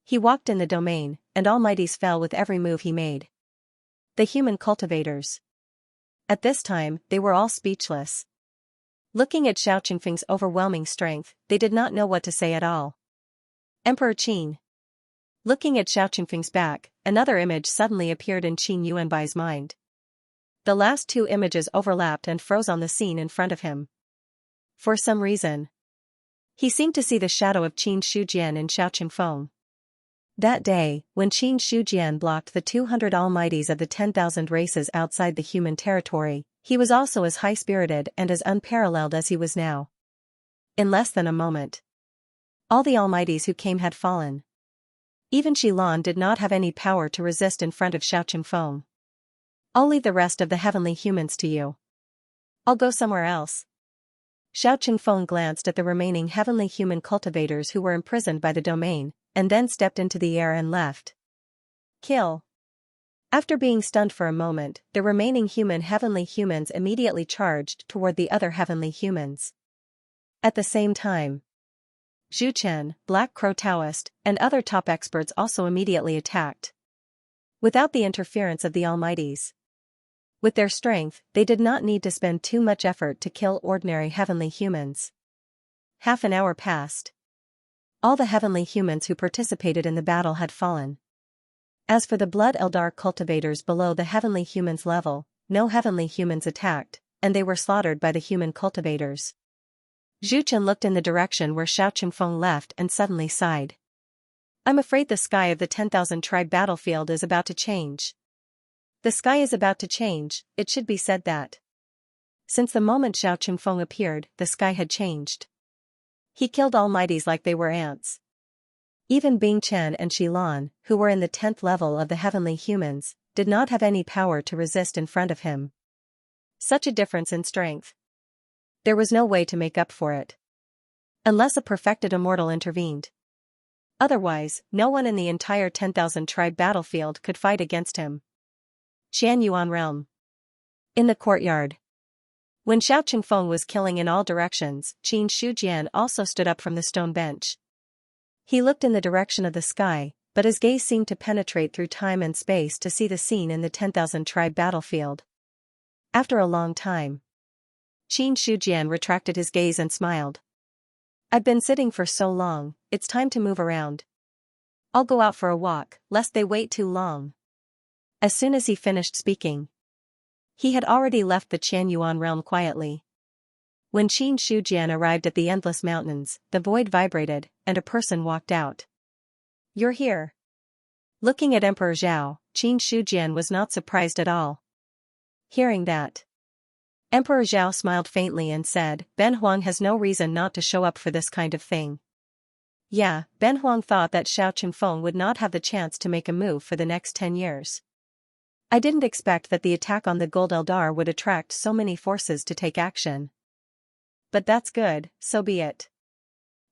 He walked in the domain, and Almighties fell with every move he made. The human cultivators. At this time, they were all speechless. Looking at Xiao Qingfeng's overwhelming strength, they did not know what to say at all. Emperor Qin. Looking at Xiao Qingfeng's back, another image suddenly appeared in Qin Yuanbai's mind. The last two images overlapped and froze on the scene in front of him. For some reason, he seemed to see the shadow of Qin Shujian in Xiao Qingfeng. That day, when Qin Shujian blocked the 200 Almighties of the 10,000 races outside the human territory, he was also as high-spirited and as unparalleled as he was now. In less than a moment, all the Almighties who came had fallen. Even Xilan did not have any power to resist in front of Xiao Qingfeng. I'll leave the rest of the heavenly humans to you. I'll go somewhere else. Xiao Qingfeng glanced at the remaining heavenly human cultivators who were imprisoned by the domain, and then stepped into the air and left. Kill. After being stunned for a moment, the remaining heavenly humans immediately charged toward the other heavenly humans. At the same time, Zhu Chen, Black Crow Taoist, and other top experts also immediately attacked. Without the interference of the Almighties. With their strength, they did not need to spend too much effort to kill ordinary heavenly humans. Half an hour passed. All the heavenly humans who participated in the battle had fallen. As for the Blood Eldar cultivators below the heavenly humans level, no heavenly humans attacked, and they were slaughtered by the human cultivators. Zhu Chen looked in the direction where Xiao Qingfeng left and suddenly sighed. I'm afraid the sky of the 10,000 tribe battlefield is about to change. The sky is about to change, it should be said that. Since the moment Xiao Qingfeng appeared, the sky had changed. He killed Almighties like they were ants. Even Bingchen and Xilan, who were in the 10th level of the heavenly humans, did not have any power to resist in front of him. Such a difference in strength. There was no way to make up for it. Unless a perfected immortal intervened. Otherwise, no one in the entire 10,000 tribe battlefield could fight against him. Qianyuan Realm. In the courtyard. When Xiao Qingfeng was killing in all directions, Qin Shujian also stood up from the stone bench. He looked in the direction of the sky, but his gaze seemed to penetrate through time and space to see the scene in the 10,000 tribe battlefield. After a long time, Qin Shujian retracted his gaze and smiled. I've been sitting for so long, it's time to move around. I'll go out for a walk, lest they wait too long. As soon as he finished speaking, he had already left the Qianyuan realm quietly. When Qin Shujian arrived at the Endless Mountains, the void vibrated, and a person walked out. You're here. Looking at Emperor Zhao, Qin Shujian was not surprised at all. Hearing that, Emperor Zhao smiled faintly and said, Ben Huang has no reason not to show up for this kind of thing. Yeah, Ben Huang thought that Xiao Qingfeng would not have the chance to make a move for the next 10 years. I didn't expect that the attack on the Gold Eldar would attract so many forces to take action. But that's good, so be it.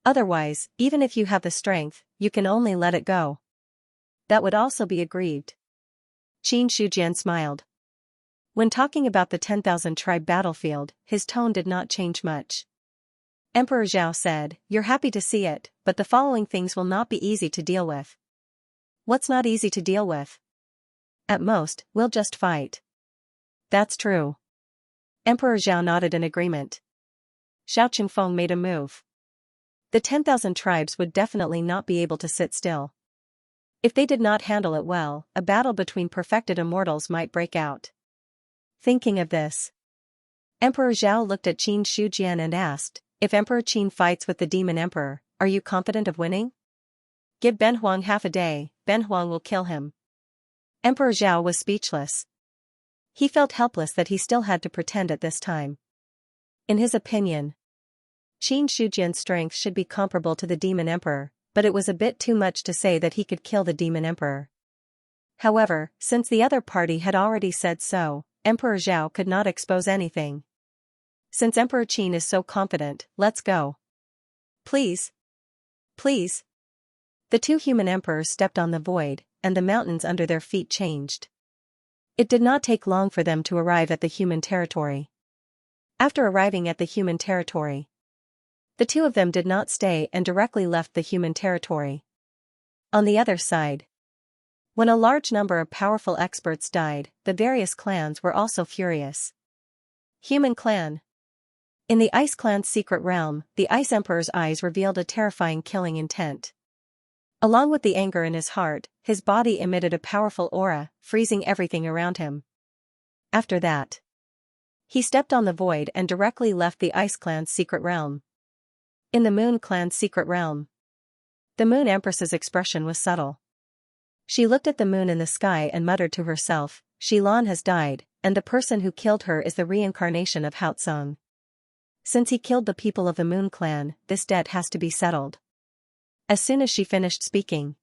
Otherwise, even if you have the strength, you can only let it go. That would also be aggrieved. Qin Shujian smiled. When talking about the 10,000 tribe battlefield, his tone did not change much. Emperor Zhao said, You're happy to see it, but the following things will not be easy to deal with. What's not easy to deal with? At most, we'll just fight. That's true. Emperor Zhao nodded in agreement. Xiao Qingfeng made a move. The 10,000 tribes would definitely not be able to sit still. If they did not handle it well, a battle between perfected immortals might break out. Thinking of this, Emperor Zhao looked at Qin Shujian and asked, If Emperor Qin fights with the Demon Emperor, are you confident of winning? Give Ben Huang half a day, Ben Huang will kill him. Emperor Zhao was speechless. He felt helpless that he still had to pretend at this time. In his opinion, Qin Shujian's strength should be comparable to the Demon Emperor, but it was a bit too much to say that he could kill the Demon Emperor. However, since the other party had already said so, Emperor Zhao could not expose anything. Since Emperor Qin is so confident, let's go. Please. Please. The two human emperors stepped on the void, and the mountains under their feet changed. It did not take long for them to arrive at the human territory. After arriving at the human territory, the two of them did not stay and directly left the human territory. On the other side, when a large number of powerful experts died, the various clans were also furious. Human clan. In the Ice Clan's secret realm, the Ice Emperor's eyes revealed a terrifying killing intent. Along with the anger in his heart, his body emitted a powerful aura, freezing everything around him. After that, he stepped on the void and directly left the Ice Clan's secret realm. In the Moon Clan's secret realm, the Moon Empress's expression was subtle. She looked at the moon in the sky and muttered to herself, Xilan has died, and the person who killed her is the reincarnation of Haotsung. Since he killed the people of the Moon Clan, this debt has to be settled. As soon as she finished speaking,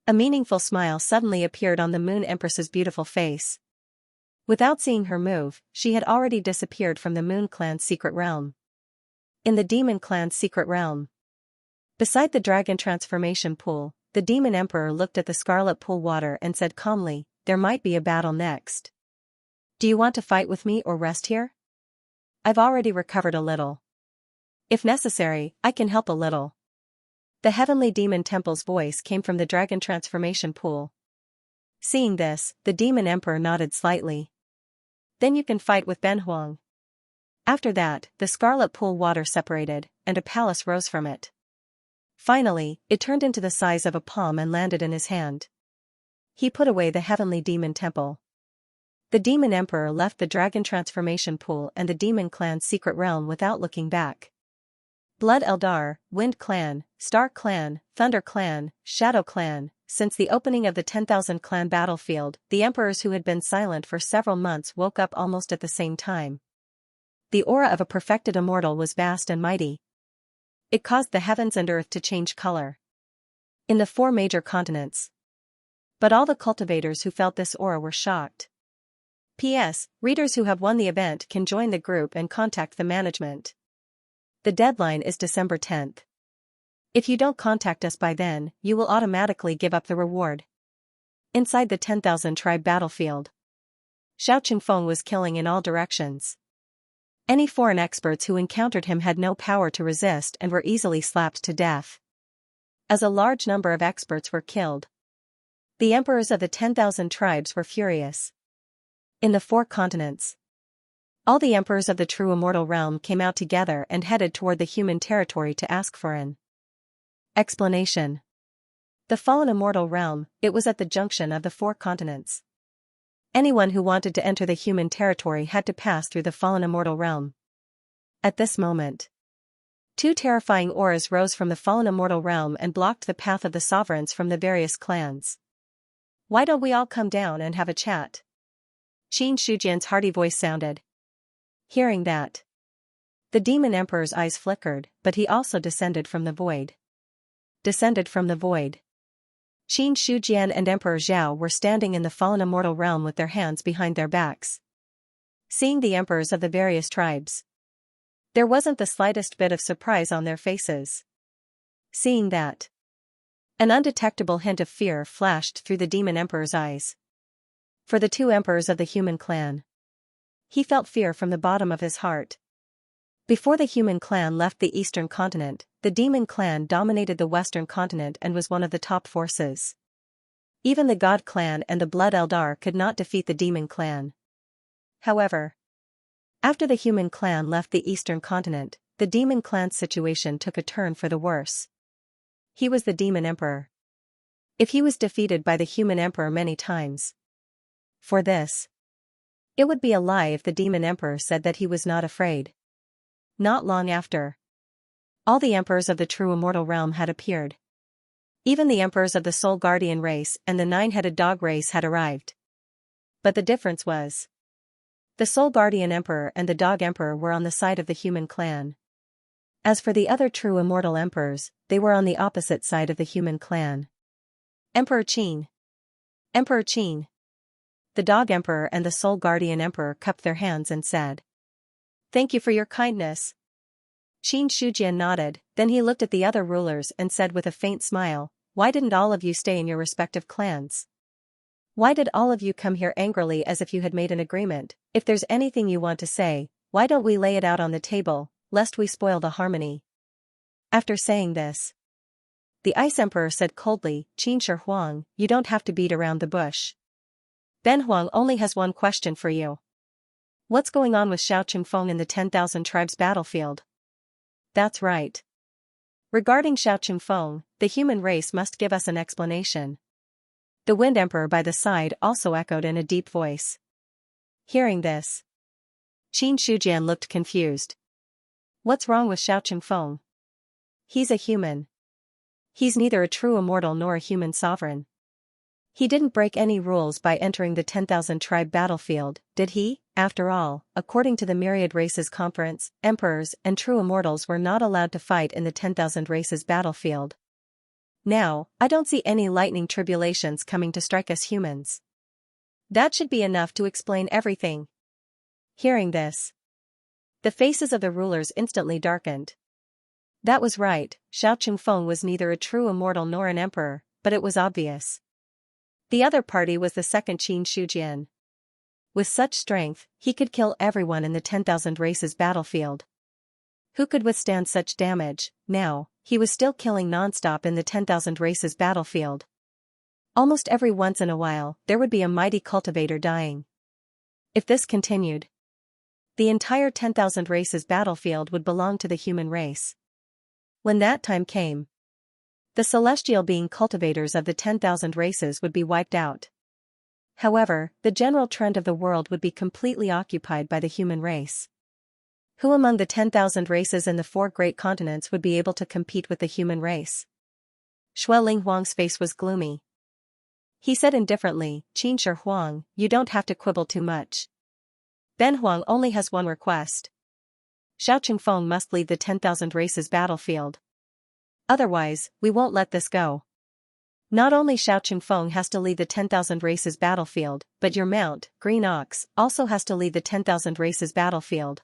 a meaningful smile suddenly appeared on the Moon Empress's beautiful face. Without seeing her move, she had already disappeared from the Moon Clan's secret realm. In the Demon Clan's secret realm, beside the dragon transformation pool, the Demon Emperor looked at the scarlet pool water and said calmly, There might be a battle next. Do you want to fight with me or rest here? I've already recovered a little. If necessary, I can help a little. The Heavenly Demon Temple's voice came from the dragon transformation pool. Seeing this, the Demon Emperor nodded slightly. Then you can fight with Ben Huang. After that, the scarlet pool water separated, and a palace rose from it. Finally, it turned into the size of a palm and landed in his hand. He put away the Heavenly Demon Temple. The Demon Emperor left the dragon transformation pool and the Demon Clan's secret realm without looking back. Blood Eldar, Wind Clan, Star Clan, Thunder Clan, Shadow Clan. Since the opening of the 10,000 clan battlefield, the emperors who had been silent for several months woke up almost at the same time. The aura of a perfected immortal was vast and mighty. It caused the heavens and earth to change color. In the 4 major continents. But all the cultivators who felt this aura were shocked. P.S. Readers who have won the event can join the group and contact the management. The deadline is December 10th. If you don't contact us by then, you will automatically give up the reward. Inside the 10,000 tribe battlefield, Xiao Qingfeng was killing in all directions. Any foreign experts who encountered him had no power to resist and were easily slapped to death. As a large number of experts were killed, the emperors of the 10,000 tribes were furious. In the 4 continents, all the emperors of the true immortal realm came out together and headed toward the human territory to ask for an explanation. The fallen immortal realm, it was at the junction of the 4 continents. Anyone who wanted to enter the human territory had to pass through the fallen immortal realm. At this moment, 2 terrifying auras rose from the fallen immortal realm and blocked the path of the sovereigns from the various clans. "Why don't we all come down and have a chat?" Qin Shujian's hearty voice sounded. Hearing that, the demon emperor's eyes flickered, but he also descended from the void. Descended from the void. Qin Shujian and Emperor Zhao were standing in the fallen immortal realm with their hands behind their backs, seeing the emperors of the various tribes. There wasn't the slightest bit of surprise on their faces. Seeing that, an undetectable hint of fear flashed through the demon emperor's eyes. For the 2 emperors of the human clan, he felt fear from the bottom of his heart. Before the human clan left the eastern continent, the demon clan dominated the western continent and was one of the top forces. Even the god clan and the blood eldar could not defeat the demon clan. However, after the human clan left the eastern continent, the demon clan's situation took a turn for the worse. He was the demon emperor. If he was defeated by the human emperor many times, for this, it would be a lie if the demon emperor said that he was not afraid. Not long after, all the emperors of the true immortal realm had appeared. Even the emperors of the soul guardian race and the 9-headed dog race had arrived. But the difference was, the soul guardian emperor and the dog emperor were on the side of the human clan. As for the other true immortal emperors, they were on the opposite side of the human clan. Emperor Qin. Emperor Qin. The dog emperor and the soul guardian emperor cupped their hands and said, "Thank you for your kindness." Qin Shujian nodded, then he looked at the other rulers and said with a faint smile, "Why didn't all of you stay in your respective clans? Why did all of you come here angrily as if you had made an agreement? If there's anything you want to say, why don't we lay it out on the table, lest we spoil the harmony?" After saying this, the Ice Emperor said coldly, "Qin Shi Huang, you don't have to beat around the bush. Ben Huang only has one question for you. What's going on with Xiao Qingfeng in the 10,000 tribes battlefield?" "That's right. Regarding Xiao Qingfeng, the human race must give us an explanation." The Wind Emperor by the side also echoed in a deep voice. Hearing this, Qin Shujian looked confused. What's wrong with Xiao Qingfeng? He's a human. He's neither a true immortal nor a human sovereign. He didn't break any rules by entering the 10,000 tribe battlefield, did he? After all, according to the Myriad Races Conference, emperors and true immortals were not allowed to fight in the 10,000 races battlefield. Now, I don't see any lightning tribulations coming to strike us humans. That should be enough to explain everything. Hearing this, the faces of the rulers instantly darkened. That was right, Xiao Qingfeng was neither a true immortal nor an emperor, but it was obvious. The other party was the second Qin Shujian. With such strength, he could kill everyone in the 10,000 races battlefield. Who could withstand such damage? Now, he was still killing non-stop in the 10,000 races battlefield. Almost every once in a while, there would be a mighty cultivator dying. If this continued, the entire 10,000 races battlefield would belong to the human race. When that time came, the celestial being cultivators of the 10,000 races would be wiped out. However, the general trend of the world would be completely occupied by the human race. Who among the 10,000 races in the 4 great continents would be able to compete with the human race? Shui Linghuang's face was gloomy. He said indifferently, "Qin Shi Huang, you don't have to quibble too much. Ben Huang only has one request. Xiao Qingfeng must leave the 10,000 races battlefield. Otherwise, we won't let this go. Not only Xiao Qingfeng has to leave the 10,000 races battlefield, but your mount, Green Ox, also has to leave the 10,000 races battlefield."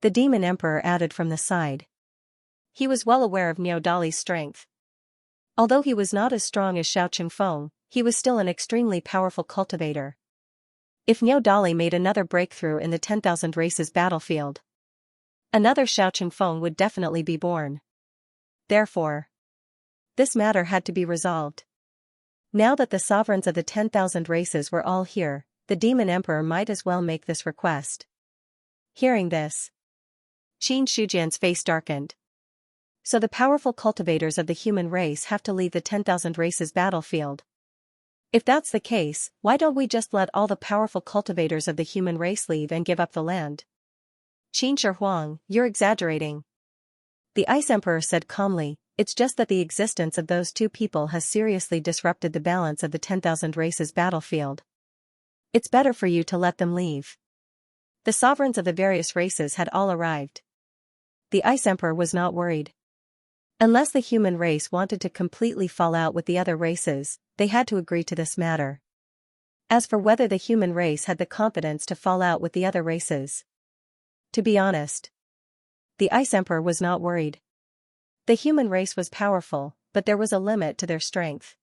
The Demon Emperor added from the side. He was well aware of Niao Dali's strength. Although he was not as strong as Xiao Qingfeng, he was still an extremely powerful cultivator. If Niu Dali made another breakthrough in the 10,000 races battlefield, another Xiao Feng would definitely be born. Therefore, this matter had to be resolved. Now that the sovereigns of the 10,000 races were all here, the Demon Emperor might as well make this request. Hearing this, Qin Shujian's face darkened. So the powerful cultivators of the human race have to leave the 10,000 races battlefield. If that's the case, why don't we just let all the powerful cultivators of the human race leave and give up the land? Qin Shi, you're exaggerating. The Ice Emperor said calmly, it's just that the existence of those two people has seriously disrupted the balance of the 10,000 races battlefield. It's better for you to let them leave. The sovereigns of the various races had all arrived. The Ice Emperor was not worried. Unless the human race wanted to completely fall out with the other races, they had to agree to this matter. As for whether the human race had the confidence to fall out with the other races, to be honest, the Ice Emperor was not worried. The human race was powerful, but there was a limit to their strength.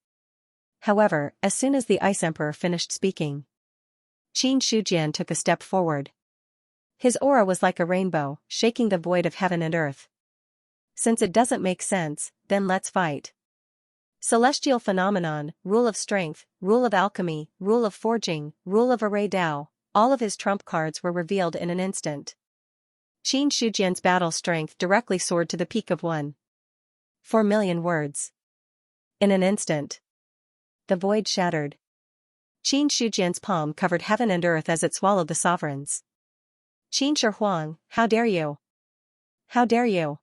However, as soon as the Ice Emperor finished speaking, Qin Shujian took a step forward. His aura was like a rainbow, shaking the void of heaven and earth. Since it doesn't make sense, then let's fight. Celestial phenomenon, rule of strength, rule of alchemy, rule of forging, rule of array Dao, all of his trump cards were revealed in an instant. Qin Shujian's battle strength directly soared to the peak of 1.4 million words. In an instant, the void shattered. Qin Shujian's palm covered heaven and earth as it swallowed the sovereigns. Qin Shi, how dare you? How dare you?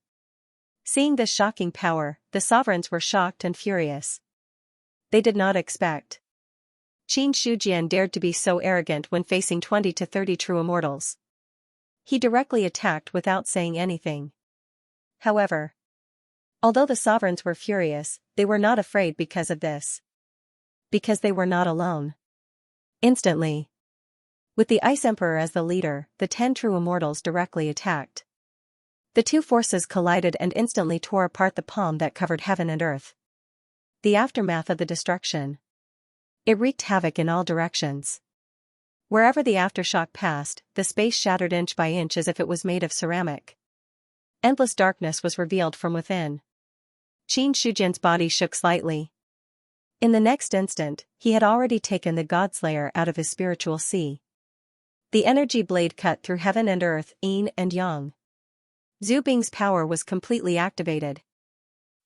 Seeing this shocking power, the sovereigns were shocked and furious. They did not expect Qin Shujian dared to be so arrogant when facing 20 to 30 true immortals. He directly attacked without saying anything. However, although the sovereigns were furious, they were not afraid because of this. Because they were not alone. Instantly, with the Ice Emperor as the leader, the 10 true immortals directly attacked. The two forces collided and instantly tore apart the palm that covered heaven and earth. The aftermath of the destruction. It wreaked havoc in all directions. Wherever the aftershock passed, the space shattered inch by inch as if it was made of ceramic. Endless darkness was revealed from within. Qin Shujian's body shook slightly. In the next instant, he had already taken the Godslayer out of his spiritual sea. The energy blade cut through heaven and earth, yin and yang. Zhu Bing's power was completely activated.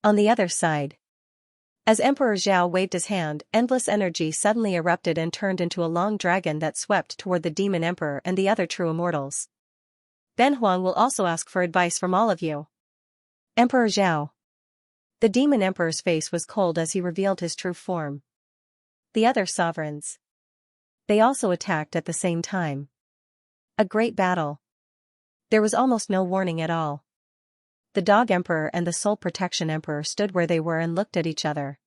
On the other side, as Emperor Zhao waved his hand, endless energy suddenly erupted and turned into a long dragon that swept toward the Demon Emperor and the other true immortals. Ben Huang will also ask for advice from all of you. Emperor Zhao. The Demon Emperor's face was cold as he revealed his true form. The other sovereigns. They also attacked at the same time. A great battle. There was almost no warning at all. The Dog Emperor and the Soul Protection Emperor stood where they were and looked at each other.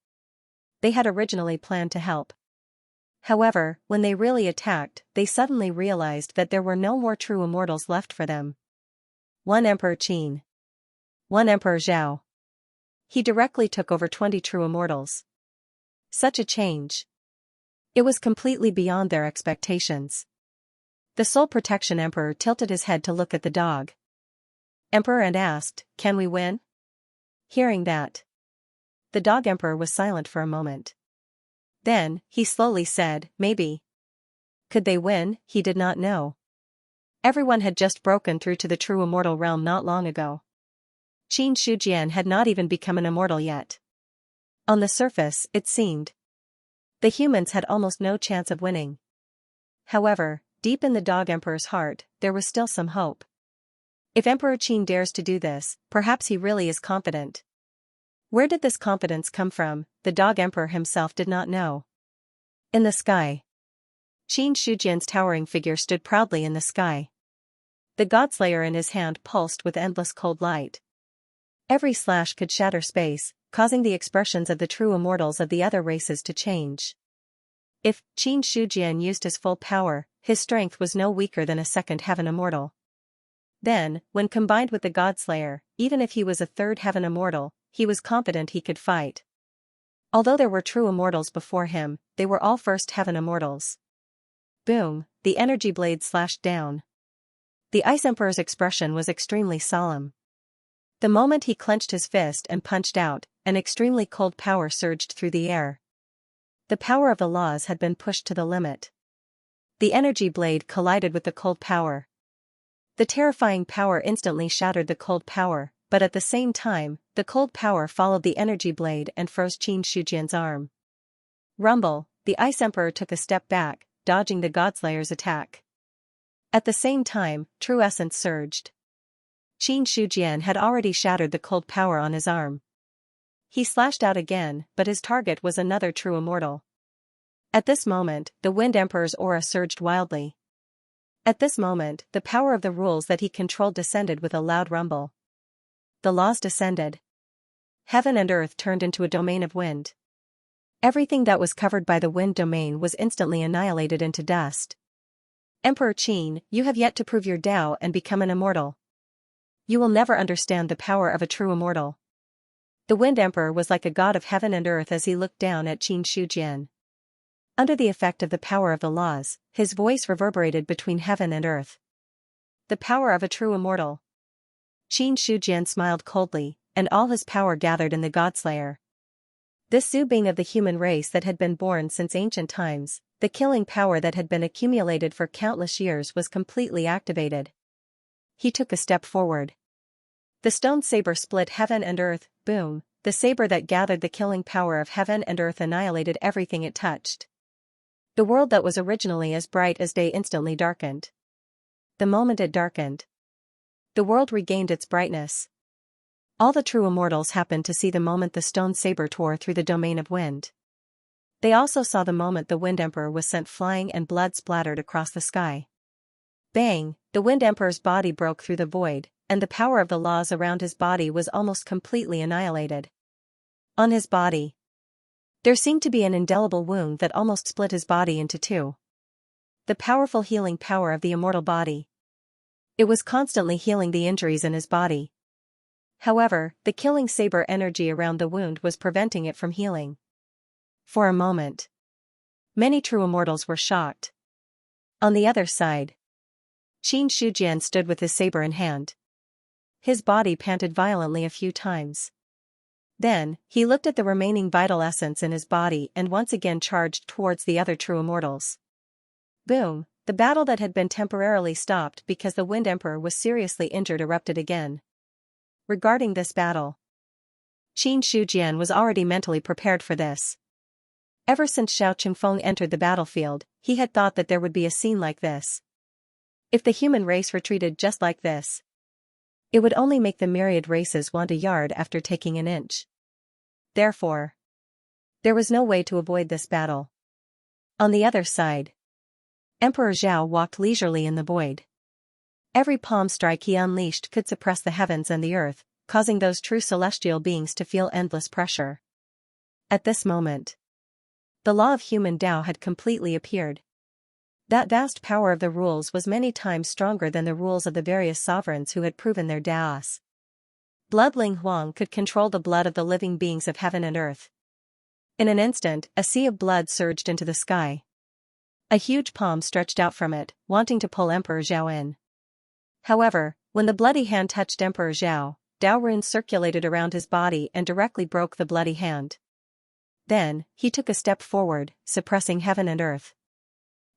They had originally planned to help. However, when they really attacked, they suddenly realized that there were no more true immortals left for them. One Emperor Qin. One Emperor Zhao. He directly took over 20 true immortals. Such a change. It was completely beyond their expectations. The Soul Protection Emperor tilted his head to look at the Dog Emperor and asked, "Can we win?" Hearing that, the Dog Emperor was silent for a moment. Then, he slowly said, "Maybe." Could they win? He did not know. Everyone had just broken through to the true immortal realm not long ago. Qin Shujian had not even become an immortal yet. On the surface, it seemed the humans had almost no chance of winning. However, deep in the Dog Emperor's heart, there was still some hope. If Emperor Qin dares to do this, perhaps he really is confident. Where did this confidence come from? The Dog Emperor himself did not know. In the sky. Qin Shujian's towering figure stood proudly in the sky. The Godslayer in his hand pulsed with endless cold light. Every slash could shatter space, causing the expressions of the true immortals of the other races to change. If Qin Shujian used his full power, his strength was no weaker than a second heaven immortal. Then, when combined with the Godslayer, even if he was a third heaven immortal, he was confident he could fight. Although there were true immortals before him, they were all first heaven immortals. Boom, the energy blade slashed down. The Ice Emperor's expression was extremely solemn. The moment he clenched his fist and punched out, an extremely cold power surged through the air. The power of the laws had been pushed to the limit. The energy blade collided with the cold power. The terrifying power instantly shattered the cold power, but at the same time, the cold power followed the energy blade and froze Xianxia's arm. Rumble, the Ice Emperor took a step back, dodging the Godslayer's attack. At the same time, true essence surged. Xianxia had already shattered the cold power on his arm. He slashed out again, but his target was another true immortal. At this moment, the Wind Emperor's aura surged wildly. At this moment, the power of the rules that he controlled descended with a loud rumble. The laws descended. Heaven and earth turned into a domain of wind. Everything that was covered by the wind domain was instantly annihilated into dust. Emperor Qin, you have yet to prove your Tao and become an immortal. You will never understand the power of a true immortal. The Wind Emperor was like a god of heaven and earth as he looked down at Xianxia. Under the effect of the power of the laws, his voice reverberated between heaven and earth. The power of a true immortal. Xianxia smiled coldly, and all his power gathered in the Godslayer. This Zhu being of the human race that had been born since ancient times, the killing power that had been accumulated for countless years was completely activated. He took a step forward. The stone saber split heaven and earth, boom, the saber that gathered the killing power of heaven and earth annihilated everything it touched. The world that was originally as bright as day instantly darkened. The moment it darkened, the world regained its brightness. All the true immortals happened to see the moment the stone saber tore through the domain of wind. They also saw the moment the Wind Emperor was sent flying and blood splattered across the sky. Bang, the Wind Emperor's body broke through the void, and the power of the laws around his body was almost completely annihilated. On his body, there seemed to be an indelible wound that almost split his body into two. The powerful healing power of the immortal body. It was constantly healing the injuries in his body. However, the killing saber energy around the wound was preventing it from healing. For a moment, many true immortals were shocked. On the other side, Xianxia stood with his saber in hand. His body panted violently a few times. Then, he looked at the remaining vital essence in his body and once again charged towards the other true immortals. Boom, the battle that had been temporarily stopped because the Wind Emperor was seriously injured erupted again. Regarding this battle, Xianxia was already mentally prepared for this. Ever since Xiao Qingfeng entered the battlefield, he had thought that there would be a scene like this. If the human race retreated just like this, it would only make the myriad races want a yard after taking an inch. Therefore, there was no way to avoid this battle. On the other side, Emperor Zhao walked leisurely in the void. Every palm strike he unleashed could suppress the heavens and the earth, causing those true celestial beings to feel endless pressure. At this moment, the law of human Tao had completely appeared. That vast power of the rules was many times stronger than the rules of the various sovereigns who had proven their Daos. Blood Ling Huang could control the blood of the living beings of heaven and earth. In an instant, a sea of blood surged into the sky. A huge palm stretched out from it, wanting to pull Emperor Zhao in. However, when the bloody hand touched Emperor Zhao, Tao runes circulated around his body and directly broke the bloody hand. Then, he took a step forward, suppressing heaven and earth.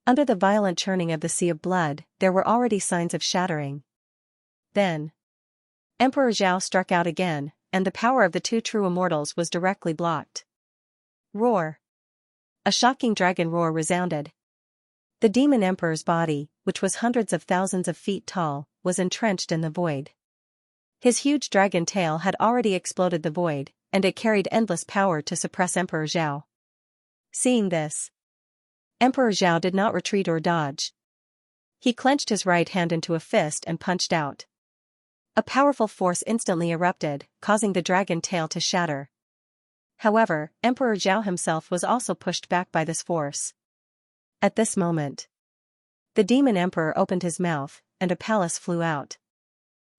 Under the violent churning of the sea of blood, there were already signs of shattering. Then, Emperor Zhao struck out again, and the power of the two true immortals was directly blocked. Roar! A shocking dragon roar resounded. The demon emperor's body, which was hundreds of thousands of feet tall, was entrenched in the void. His huge dragon tail had already exploded the void, and it carried endless power to suppress Emperor Zhao. Seeing this, Emperor Zhao did not retreat or dodge. He clenched his right hand into a fist and punched out. A powerful force instantly erupted, causing the dragon tail to shatter. However, Emperor Zhao himself was also pushed back by this force. At this moment, the demon emperor opened his mouth, and a palace flew out.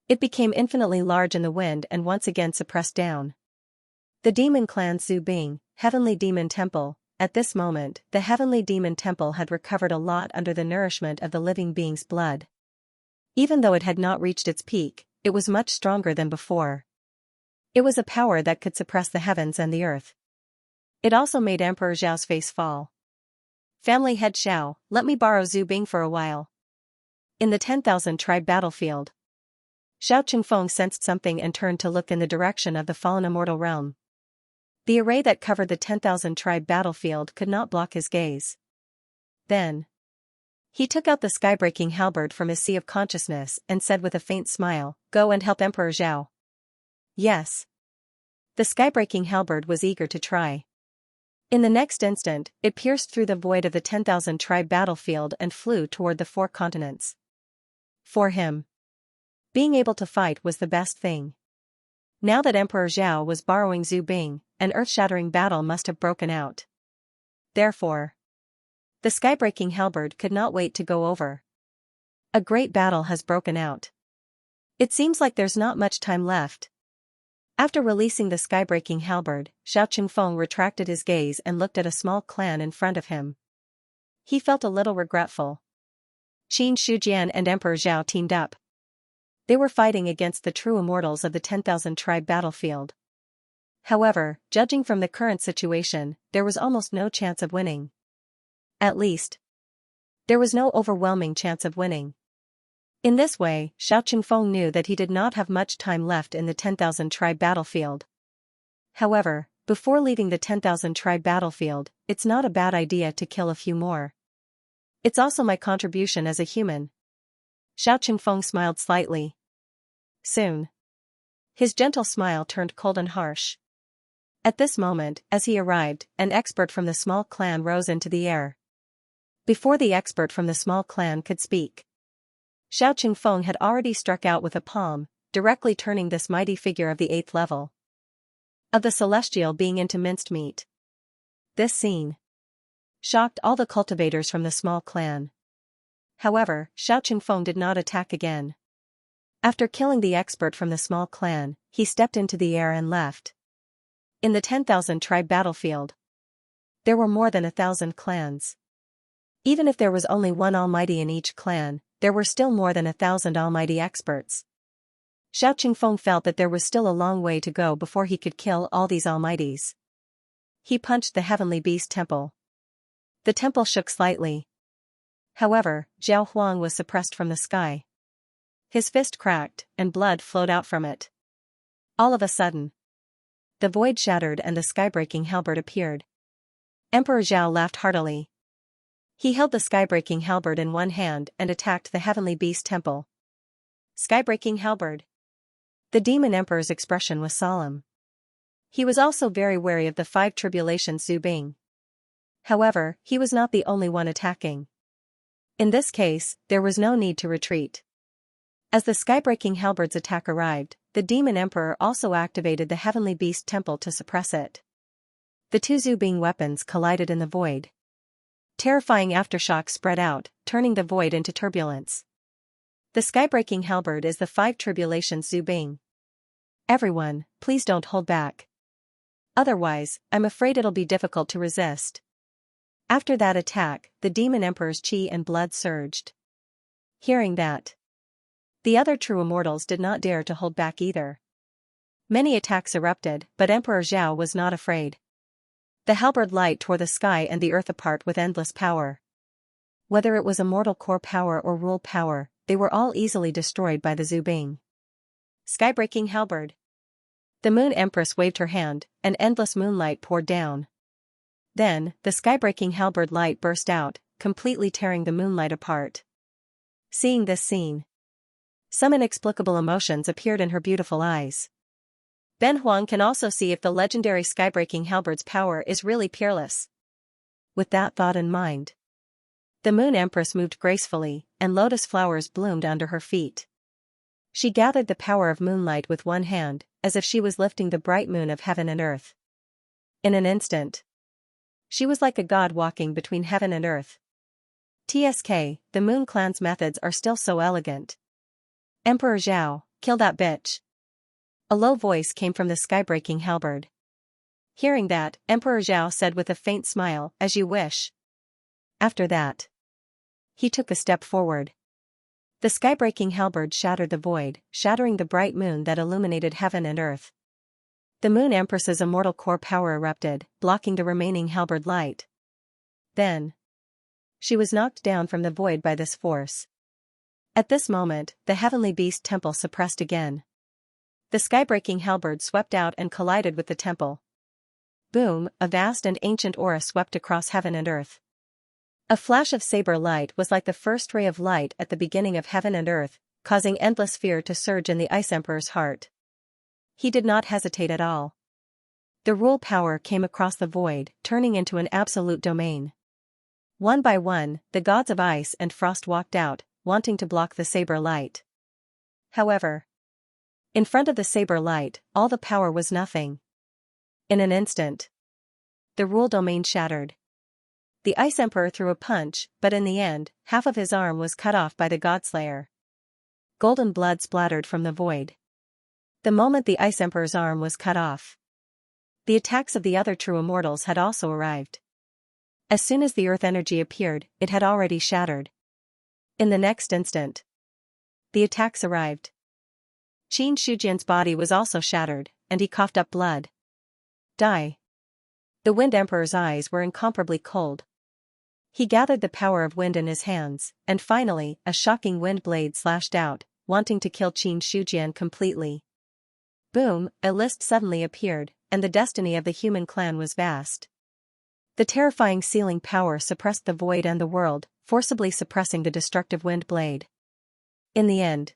It became infinitely large in the wind and once again suppressed down. The demon clan Zhu Bing, Heavenly Demon Temple, at this moment, the heavenly demon temple had recovered a lot under the nourishment of the living being's blood. Even though it had not reached its peak, it was much stronger than before. It was a power that could suppress the heavens and the earth. It also made Emperor Zhao's face fall. Family head Xiao, let me borrow Zhu Bing for a while. In the 10,000 tribe battlefield, Xiao Qingfeng sensed something and turned to look in the direction of the fallen immortal realm. The array that covered the 10,000 tribe battlefield could not block his gaze. Then, he took out the skybreaking halberd from his sea of consciousness and said with a faint smile, "Go and help Emperor Zhao." Yes. The skybreaking halberd was eager to try. In the next instant, it pierced through the void of the 10,000 tribe battlefield and flew toward the 4 continents. For him, being able to fight was the best thing. Now that Emperor Zhao was borrowing Zhu Bing, an earth-shattering battle must have broken out. Therefore, the skybreaking halberd could not wait to go over. A great battle has broken out. It seems like there's not much time left. After releasing the skybreaking halberd, Xiao Qingfeng retracted his gaze and looked at a small clan in front of him. He felt a little regretful. Qin Shujian and Emperor Zhao teamed up. They were fighting against the true immortals of the 10,000 tribe battlefield. However, judging from the current situation, there was almost no chance of winning. At least, there was no overwhelming chance of winning. In this way, Xiao Qingfeng knew that he did not have much time left in the 10,000 tribe battlefield. However, before leaving the 10,000 tribe battlefield, it's not a bad idea to kill a few more. It's also my contribution as a human. Xiao Qingfeng smiled slightly. Soon, his gentle smile turned cold and harsh. At this moment, as he arrived, an expert from the small clan rose into the air. Before the expert from the small clan could speak, Xiao Qingfeng had already struck out with a palm, directly turning this mighty figure of the 8th level of the celestial being into minced meat. This scene shocked all the cultivators from the small clan. However, Xiao Qingfeng did not attack again. After killing the expert from the small clan, he stepped into the air and left. In the 10,000 tribe battlefield, there were more than 1,000 clans. Even if there was only one almighty in each clan, there were still more than 1,000 almighty experts. Xiao Qingfeng felt that there was still a long way to go before he could kill all these almighties. He punched the heavenly beast temple. The temple shook slightly. However, Zhao Huang was suppressed from the sky. His fist cracked, and blood flowed out from it. All of a sudden, the void shattered and the skybreaking halberd appeared. Emperor Zhao laughed heartily. He held the skybreaking halberd in one hand and attacked the heavenly beast temple. Skybreaking halberd. The demon emperor's expression was solemn. He was also very wary of the 5 tribulations Zhu Bing. However, he was not the only one attacking. In this case, there was no need to retreat. As the skybreaking halberd's attack arrived, the demon emperor also activated the heavenly beast temple to suppress it. The 2 Zhu Bing weapons collided in the void. Terrifying aftershocks spread out, turning the void into turbulence. The skybreaking halberd is the 5 tribulations Zhu Bing. Everyone, please don't hold back. Otherwise, I'm afraid it'll be difficult to resist. After that attack, the demon emperor's chi and blood surged. Hearing that, the other true immortals did not dare to hold back either. Many attacks erupted, but Emperor Zhao was not afraid. The halberd light tore the sky and the earth apart with endless power. Whether it was immortal core power or rule power, they were all easily destroyed by the Zhu Bing. Skybreaking halberd. The Moon Empress waved her hand, and endless moonlight poured down. Then, the skybreaking halberd light burst out, completely tearing the moonlight apart. Seeing this scene, some inexplicable emotions appeared in her beautiful eyes. Ben Huang can also see if the legendary skybreaking halberd's power is really peerless. With that thought in mind, the Moon Empress moved gracefully, and lotus flowers bloomed under her feet. She gathered the power of moonlight with one hand, as if she was lifting the bright moon of heaven and earth. In an instant, she was like a god walking between heaven and earth. TSK, the Moon Clan's methods are still so elegant. Emperor Zhao, kill that bitch. A low voice came from the skybreaking halberd. Hearing that, Emperor Zhao said with a faint smile, "As you wish." After that, he took a step forward. The sky-breaking halberd shattered the void, shattering the bright moon that illuminated heaven and earth. The Moon Empress's immortal core power erupted, blocking the remaining halberd light. Then, she was knocked down from the void by this force. At this moment, the heavenly beast temple suppressed again. The sky-breaking halberd swept out and collided with the temple. Boom, a vast and ancient aura swept across heaven and earth. A flash of saber light was like the first ray of light at the beginning of heaven and earth, causing endless fear to surge in the Ice Emperor's heart. He did not hesitate at all. The rule power came across the void, turning into an absolute domain. One by one, the gods of ice and frost walked out, wanting to block the saber light. However, in front of the saber light, all the power was nothing. In an instant, the rule domain shattered. The Ice Emperor threw a punch, but in the end, half of his arm was cut off by the Godslayer. Golden blood splattered from the void. The moment the Ice Emperor's arm was cut off, the attacks of the other true immortals had also arrived. As soon as the earth energy appeared, it had already shattered. In the next instant, the attacks arrived. Qin Shujian's body was also shattered, and he coughed up blood. Die. The Wind Emperor's eyes were incomparably cold. He gathered the power of wind in his hands, and finally, a shocking wind blade slashed out, wanting to kill Qin Shujian completely. Boom, a list suddenly appeared, and the destiny of the human clan was vast. The terrifying sealing power suppressed the void and the world, forcibly suppressing the destructive wind blade. In the end,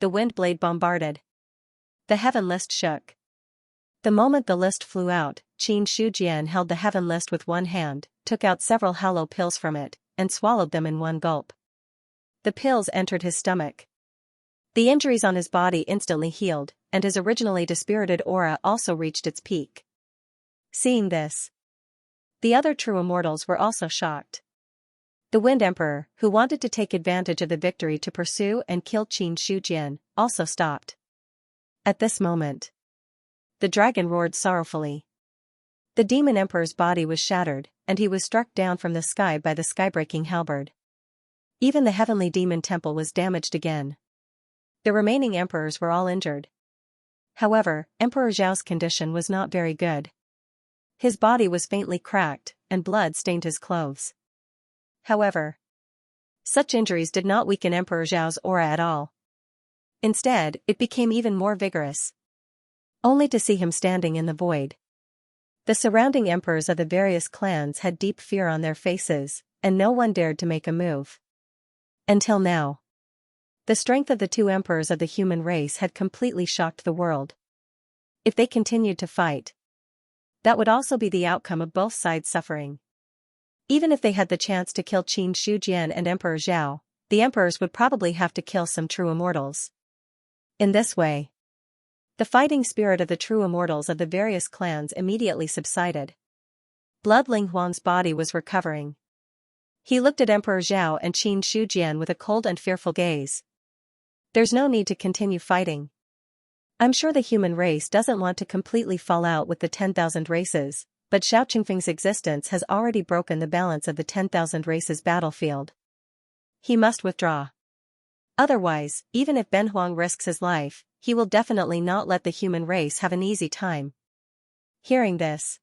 the wind blade bombarded. The heaven list shook. The moment the list flew out, Qin Shujian held the heaven list with one hand, took out several hollow pills from it, and swallowed them in one gulp. The pills entered his stomach. The injuries on his body instantly healed, and his originally dispirited aura also reached its peak. Seeing this, the other true immortals were also shocked. The Wind Emperor, who wanted to take advantage of the victory to pursue and kill Qin Shujian, also stopped. At this moment, the dragon roared sorrowfully. The Demon Emperor's body was shattered, and he was struck down from the sky by the sky-breaking halberd. Even the heavenly demon temple was damaged again. The remaining emperors were all injured. However, Emperor Zhao's condition was not very good. His body was faintly cracked, and blood stained his clothes. However, such injuries did not weaken Emperor Zhao's aura at all. Instead, it became even more vigorous. Only to see him standing in the void. The surrounding emperors of the various clans had deep fear on their faces, and no one dared to make a move. Until now. The strength of the two emperors of the human race had completely shocked the world. If they continued to fight, that would also be the outcome of both sides suffering. Even if they had the chance to kill Qin Shujian and Emperor Zhao, the emperors would probably have to kill some true immortals. In this way, the fighting spirit of the true immortals of the various clans immediately subsided. Blood Ling Huang's body was recovering. He looked at Emperor Zhao and Qin Shujian with a cold and fearful gaze. There's no need to continue fighting. I'm sure the human race doesn't want to completely fall out with the 10,000 races, but Xiao Qingfeng's existence has already broken the balance of the 10,000 races battlefield. He must withdraw. Otherwise, even if Ben Huang risks his life, he will definitely not let the human race have an easy time. Hearing this,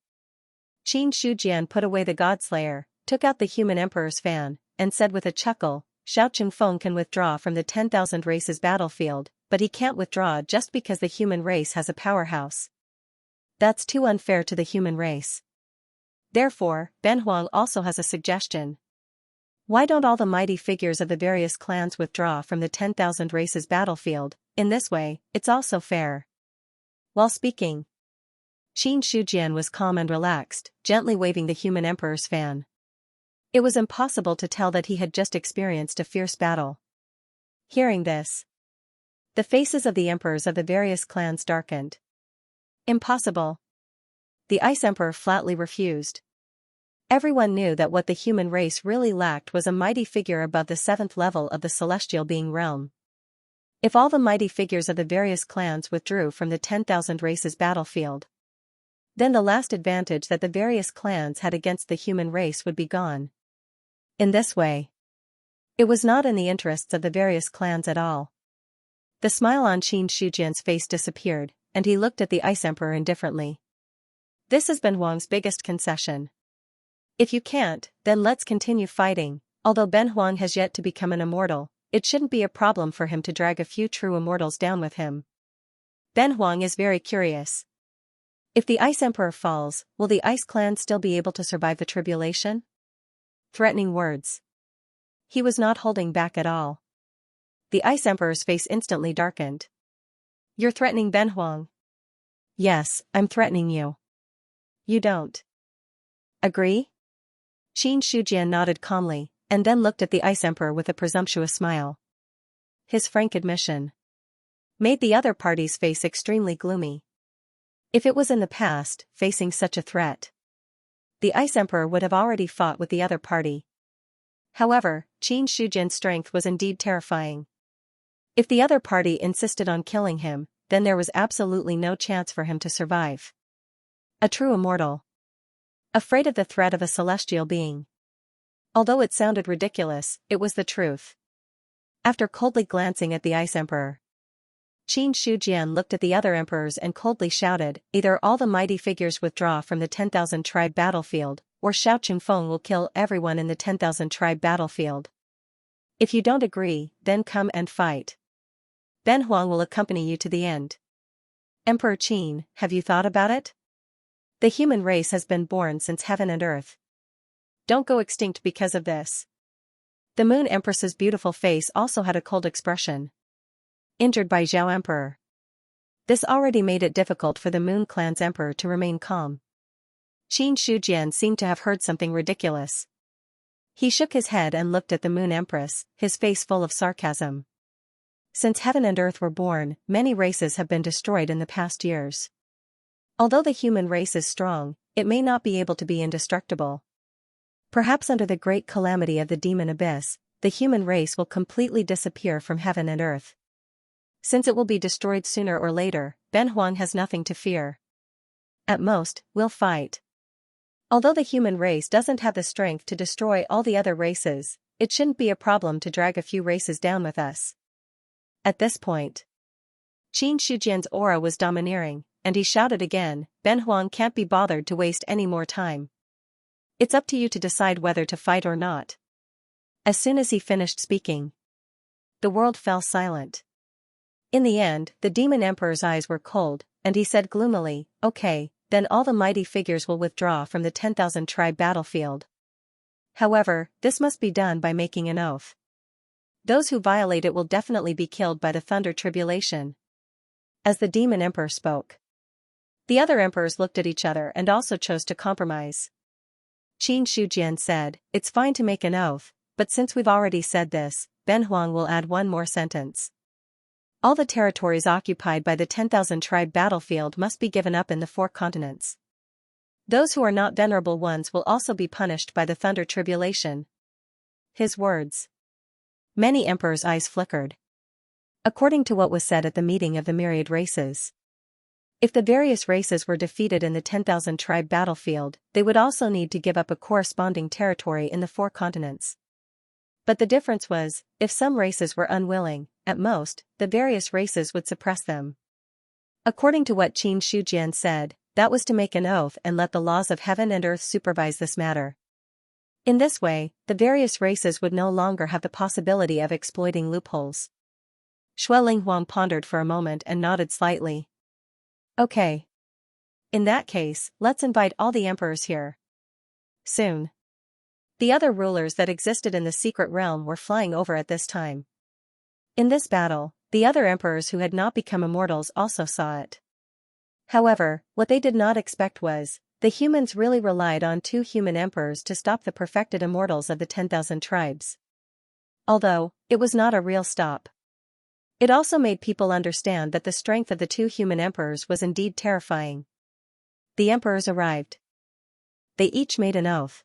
Qin Shujian put away the Godslayer, took out the human emperor's fan, and said with a chuckle, Xiao Qingfeng can withdraw from the 10,000 races battlefield, but he can't withdraw just because the human race has a powerhouse. That's too unfair to the human race. Therefore, Ben Huang also has a suggestion. Why don't all the mighty figures of the various clans withdraw from the 10,000 races battlefield? In this way, it's also fair. While speaking, Qin Shujian was calm and relaxed, gently waving the human emperor's fan. It was impossible to tell that he had just experienced a fierce battle. Hearing this, the faces of the emperors of the various clans darkened. Impossible. The Ice Emperor flatly refused. Everyone knew that what the human race really lacked was a mighty figure above the 7th level of the celestial being realm. If all the mighty figures of the various clans withdrew from the 10,000 races battlefield, Then the last advantage that the various clans had against the human race would be gone. In this way, it was not in the interests of the various clans at all. The smile on Xianxia's face disappeared, and he looked at the Ice Emperor indifferently. This has been Huang's biggest concession. If you can't, then let's continue fighting. Although Ben Huang has yet to become an immortal, it shouldn't be a problem for him to drag a few true immortals down with him. Ben Huang is very curious. If the Ice Emperor falls, will the Ice Clan still be able to survive the tribulation? Threatening words. He was not holding back at all. The Ice Emperor's face instantly darkened. You're threatening Ben Huang? Yes, I'm threatening you. You don't agree? Xianxia nodded calmly, and then looked at the Ice Emperor with a presumptuous smile. His frank admission made the other party's face extremely gloomy. If it was in the past, facing such a threat, the Ice Emperor would have already fought with the other party. However, Xianxia's strength was indeed terrifying. If the other party insisted on killing him, then there was absolutely no chance for him to survive. A true immortal, afraid of the threat of a celestial being. Although it sounded ridiculous, it was the truth. After coldly glancing at the Ice Emperor, Xianxia looked at the other emperors and coldly shouted, either all the mighty figures withdraw from the 10,000 tribe battlefield, or Xiao Qingfeng will kill everyone in the 10,000 tribe battlefield. If you don't agree, then come and fight. Ben Huang will accompany you to the end. Emperor Qin, have you thought about it? The human race has been born since heaven and earth. Don't go extinct because of this. The Moon Empress's beautiful face also had a cold expression. Injured by Zhao Emperor. This already made it difficult for the Moon Clan's emperor to remain calm. Xianxia seemed to have heard something ridiculous. He shook his head and looked at the Moon Empress, his face full of sarcasm. Since heaven and earth were born, many races have been destroyed in the past years. Although the human race is strong, it may not be able to be indestructible. Perhaps under the great calamity of the demon abyss, the human race will completely disappear from heaven and earth. Since it will be destroyed sooner or later, Ben Huang has nothing to fear. At most, we'll fight. Although the human race doesn't have the strength to destroy all the other races, it shouldn't be a problem to drag a few races down with us. At this point, Xianxia's aura was domineering, and he shouted again, Ben Huang can't be bothered to waste any more time. It's up to you to decide whether to fight or not. As soon as he finished speaking, the world fell silent. In the end, the demon emperor's eyes were cold, and he said gloomily, okay, then all the mighty figures will withdraw from the 10,000 tribe battlefield. However, this must be done by making an oath. Those who violate it will definitely be killed by the thunder tribulation. As the demon emperor spoke, the other emperors looked at each other and also chose to compromise. Xianxia said, it's fine to make an oath, but since we've already said this, Ben Huang will add one more sentence. All the territories occupied by the 10,000 tribe battlefield must be given up in the 4 continents. Those who are not venerable ones will also be punished by the thunder tribulation. His words. Many emperors' eyes flickered. According to what was said at the meeting of the myriad races, if the various races were defeated in the 10,000 tribe battlefield, they would also need to give up a corresponding territory in the 4 continents. But the difference was, if some races were unwilling, at most, the various races would suppress them. According to what Xianxia said, that was to make an oath and let the laws of heaven and earth supervise this matter. In this way, the various races would no longer have the possibility of exploiting loopholes. Xue Linghuang pondered for a moment and nodded slightly. Okay. In that case, let's invite all the emperors here. Soon. The other rulers that existed in the secret realm were flying over at this time. In this battle, the other emperors who had not become immortals also saw it. However, what they did not expect was, the humans really relied on 2 human emperors to stop the perfected immortals of the 10,000 tribes. Although, it was not a real stop. It also made people understand that the strength of the 2 human emperors was indeed terrifying. The emperors arrived. They each made an oath.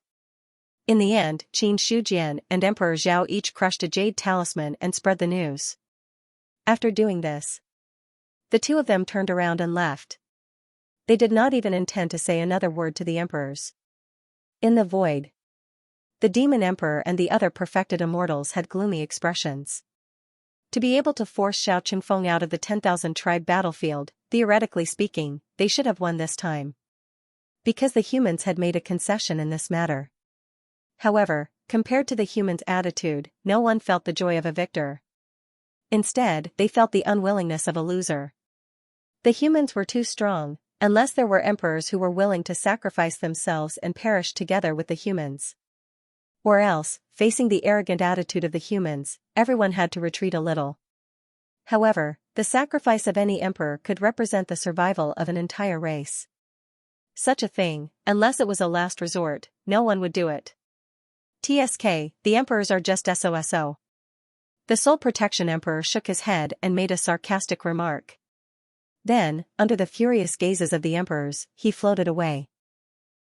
In the end, Qin Shujian and Emperor Zhao each crushed a jade talisman and spread the news. After doing this, the 2 of them turned around and left. They did not even intend to say another word to the emperors. In the void, the demon emperor and the other perfected immortals had gloomy expressions. To be able to force Xiao Qingfeng out of the 10,000 tribe battlefield, theoretically speaking, they should have won this time. Because the humans had made a concession in this matter. However, compared to the humans' attitude, no one felt the joy of a victor. Instead, they felt the unwillingness of a loser. The humans were too strong, unless there were emperors who were willing to sacrifice themselves and perish together with the humans. Or else, facing the arrogant attitude of the humans, everyone had to retreat a little. However, the sacrifice of any emperor could represent the survival of an entire race. Such a thing, unless it was a last resort, no one would do it. TSK, the emperors are just SOSO. The Soul Protection Emperor shook his head and made a sarcastic remark. Then, under the furious gazes of the emperors, he floated away.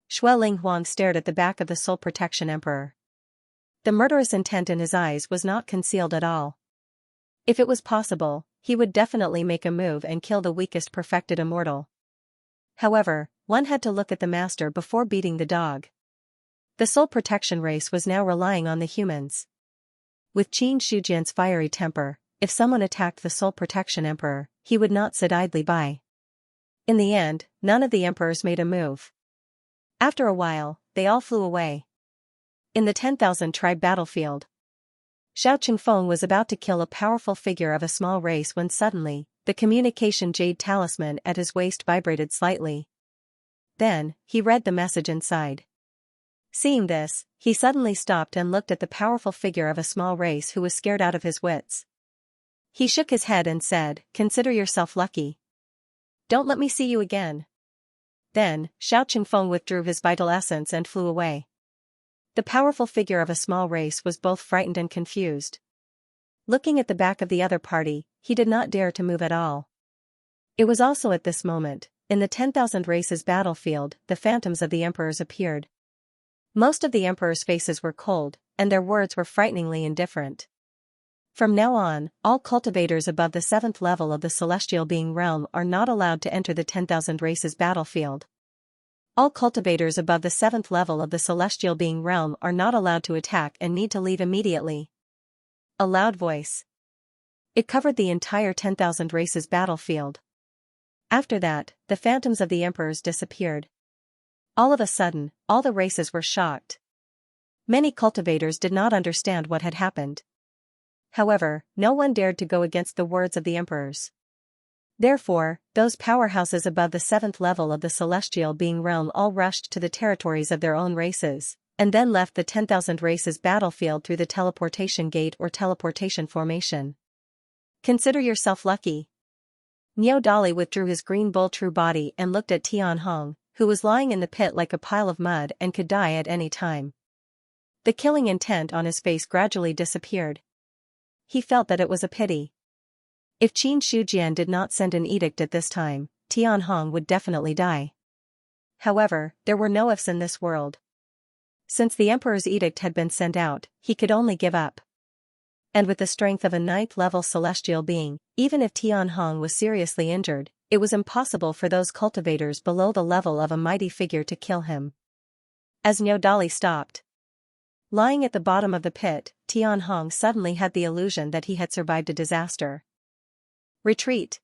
Xue Linghuang stared at the back of the Soul Protection Emperor. The murderous intent in his eyes was not concealed at all. If it was possible, he would definitely make a move and kill the weakest perfected immortal. However, one had to look at the master before beating the dog. The Soul Protection race was now relying on the humans. With Qin Shujian's fiery temper, if someone attacked the Soul Protection Emperor, he would not sit idly by. In the end, none of the emperors made a move. After a while, they all flew away. In the 10,000 tribe battlefield, Xiao Qingfeng was about to kill a powerful figure of a small race when suddenly, the communication jade talisman at his waist vibrated slightly. Then, he read the message inside. Seeing this, he suddenly stopped and looked at the powerful figure of a small race who was scared out of his wits. He shook his head and said, "Consider yourself lucky. Don't let me see you again." Then, Xiao Qingfeng withdrew his vital essence and flew away. The powerful figure of a small race was both frightened and confused. Looking at the back of the other party, he did not dare to move at all. It was also at this moment, in the 10,000 races battlefield, the phantoms of the emperors appeared. Most of the emperors' faces were cold, and their words were frighteningly indifferent. From now on, all cultivators above the 7th level of the celestial being realm are not allowed to enter the 10,000 races battlefield. All cultivators above the 7th level of the celestial being realm are not allowed to attack and need to leave immediately. A loud voice. It covered the entire 10,000 races battlefield. After that, the phantoms of the emperors disappeared. All of a sudden, all the races were shocked. Many cultivators did not understand what had happened. However, no one dared to go against the words of the emperors. Therefore, those powerhouses above the 7th level of the celestial being realm all rushed to the territories of their own races, and then left the 10,000 races battlefield through the teleportation gate or teleportation formation. Consider yourself lucky. Niao Dali withdrew his green bull true body and looked at Tian Hong, who was lying in the pit like a pile of mud and could die at any time. The killing intent on his face gradually disappeared. He felt that it was a pity. If Qin Shujian did not send an edict at this time, Tian Hong would definitely die. However, there were no ifs in this world. Since the emperor's edict had been sent out, he could only give up. And with the strength of a 9th-level celestial being, even if Tian Hong was seriously injured, it was impossible for those cultivators below the level of a mighty figure to kill him. As Niao Dali stopped, lying at the bottom of the pit, Tian Hong suddenly had the illusion that he had survived a disaster. Retreat.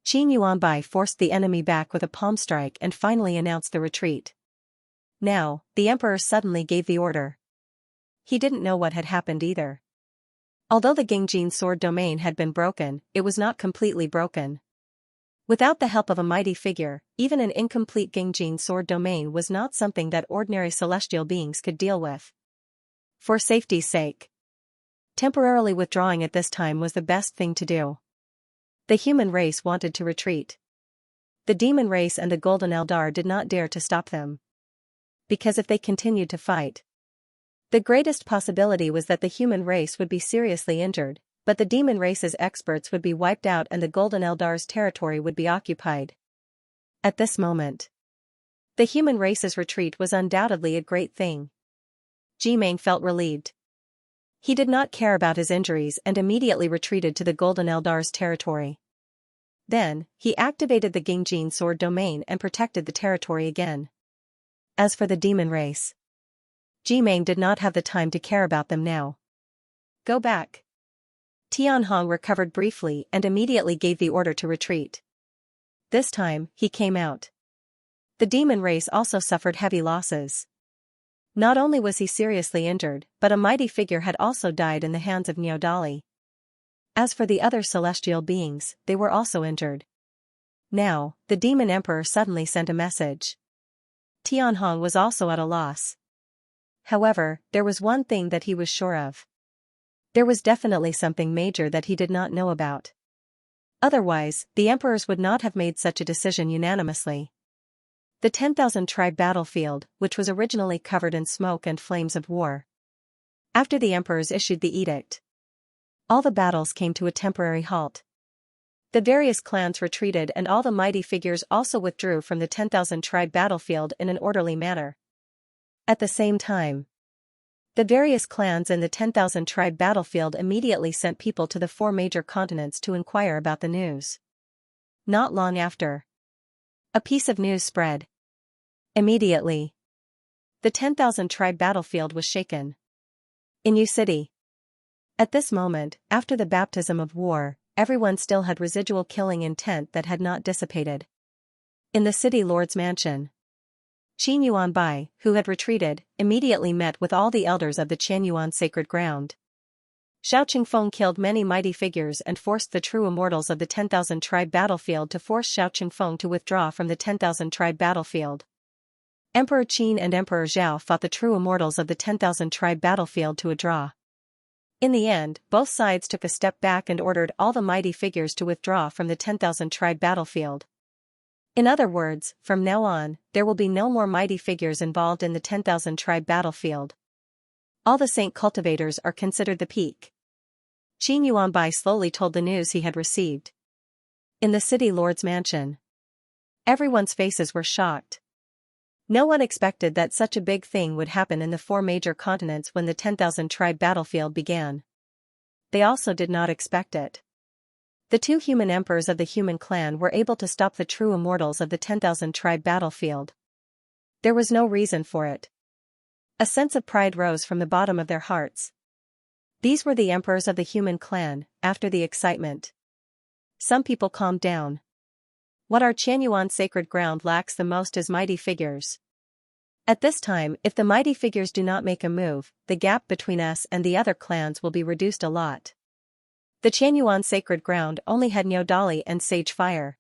Qin Yuanbai forced the enemy back with a palm strike and finally announced the retreat. Now, the emperor suddenly gave the order. He didn't know what had happened either. Although the Gengjin sword domain had been broken, it was not completely broken. Without the help of a mighty figure, even an incomplete Gengjin sword domain was not something that ordinary celestial beings could deal with. For safety's sake, temporarily withdrawing at this time was the best thing to do. The human race wanted to retreat. The demon race and the Golden Eldar did not dare to stop them. Because if they continued to fight, the greatest possibility was that the human race would be seriously injured, but the demon race's experts would be wiped out and the Golden Eldar's territory would be occupied. At this moment, the human race's retreat was undoubtedly a great thing. Jimeng felt relieved. He did not care about his injuries and immediately retreated to the Golden Eldar's territory. Then, he activated the Gingjin sword domain and protected the territory again. As for the demon race, Jimeng did not have the time to care about them now. Go back. Tianhong recovered briefly and immediately gave the order to retreat. This time, he came out. The demon race also suffered heavy losses. Not only was he seriously injured, but a mighty figure had also died in the hands of Niodali. As for the other celestial beings, they were also injured. Now, the demon emperor suddenly sent a message. Tianhong was also at a loss. However, there was one thing that he was sure of. There was definitely something major that he did not know about. Otherwise, the emperors would not have made such a decision unanimously. The 10,000 tribe battlefield, which was originally covered in smoke and flames of war. After the emperors issued the edict, all the battles came to a temporary halt. The various clans retreated and all the mighty figures also withdrew from the 10,000 tribe battlefield in an orderly manner. At the same time, the various clans in the 10,000 tribe battlefield immediately sent people to the 4 major continents to inquire about the news. Not long after, a piece of news spread. Immediately, the 10,000 tribe battlefield was shaken. In Yu City. At this moment, after the baptism of war, everyone still had residual killing intent that had not dissipated. In the city lord's mansion, Qin Yuanbai, who had retreated, immediately met with all the elders of the Qianyuan sacred ground. Xiao Qingfeng killed many mighty figures and forced the true immortals of the 10,000 tribe battlefield to force Xiao Qingfeng to withdraw from the 10,000 tribe battlefield. Emperor Qin and Emperor Zhao fought the true immortals of the 10,000 tribe battlefield to a draw. In the end, both sides took a step back and ordered all the mighty figures to withdraw from the 10,000 tribe battlefield. In other words, from now on, there will be no more mighty figures involved in the 10,000 tribe battlefield. All the saint cultivators are considered the peak. Qin Yuanbai slowly told the news he had received. In the city lord's mansion, everyone's faces were shocked. No one expected that such a big thing would happen in the 4 major continents when the 10,000 tribe battlefield began. They also did not expect it. The 2 human emperors of the human clan were able to stop the true immortals of the 10,000 tribe battlefield. There was no reason for it. A sense of pride rose from the bottom of their hearts. These were the emperors of the human clan, after the excitement. Some people calmed down. What our Qianyuan sacred ground lacks the most is mighty figures. At this time, if the mighty figures do not make a move, the gap between us and the other clans will be reduced a lot. The Qianyuan sacred ground only had Niodali and Sage Fire.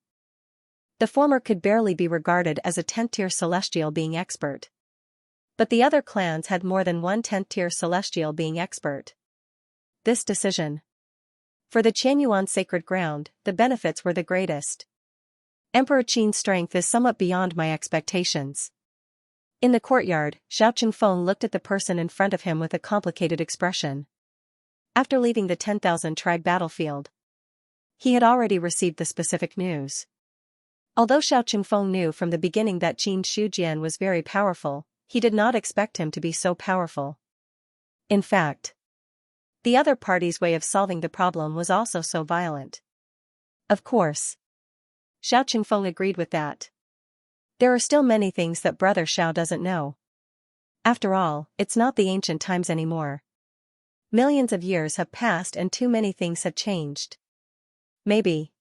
The former could barely be regarded as a 10th-tier celestial being expert. But the other clans had more than one 10th-tier celestial being expert. This decision. For the Qianyuan sacred ground, the benefits were the greatest. Emperor Qin's strength is somewhat beyond my expectations. In the courtyard, Xiao Qingfeng looked at the person in front of him with a complicated expression. After leaving the 10,000 tribe battlefield, he had already received the specific news. Although Xiao Qingfeng knew from the beginning that Qin Shujian was very powerful, he did not expect him to be so powerful. In fact, the other party's way of solving the problem was also so violent. Of course, Xiao Qingfeng agreed with that. There are still many things that Brother Xiao doesn't know. After all, it's not the ancient times anymore. Millions of years have passed and too many things have changed. Maybe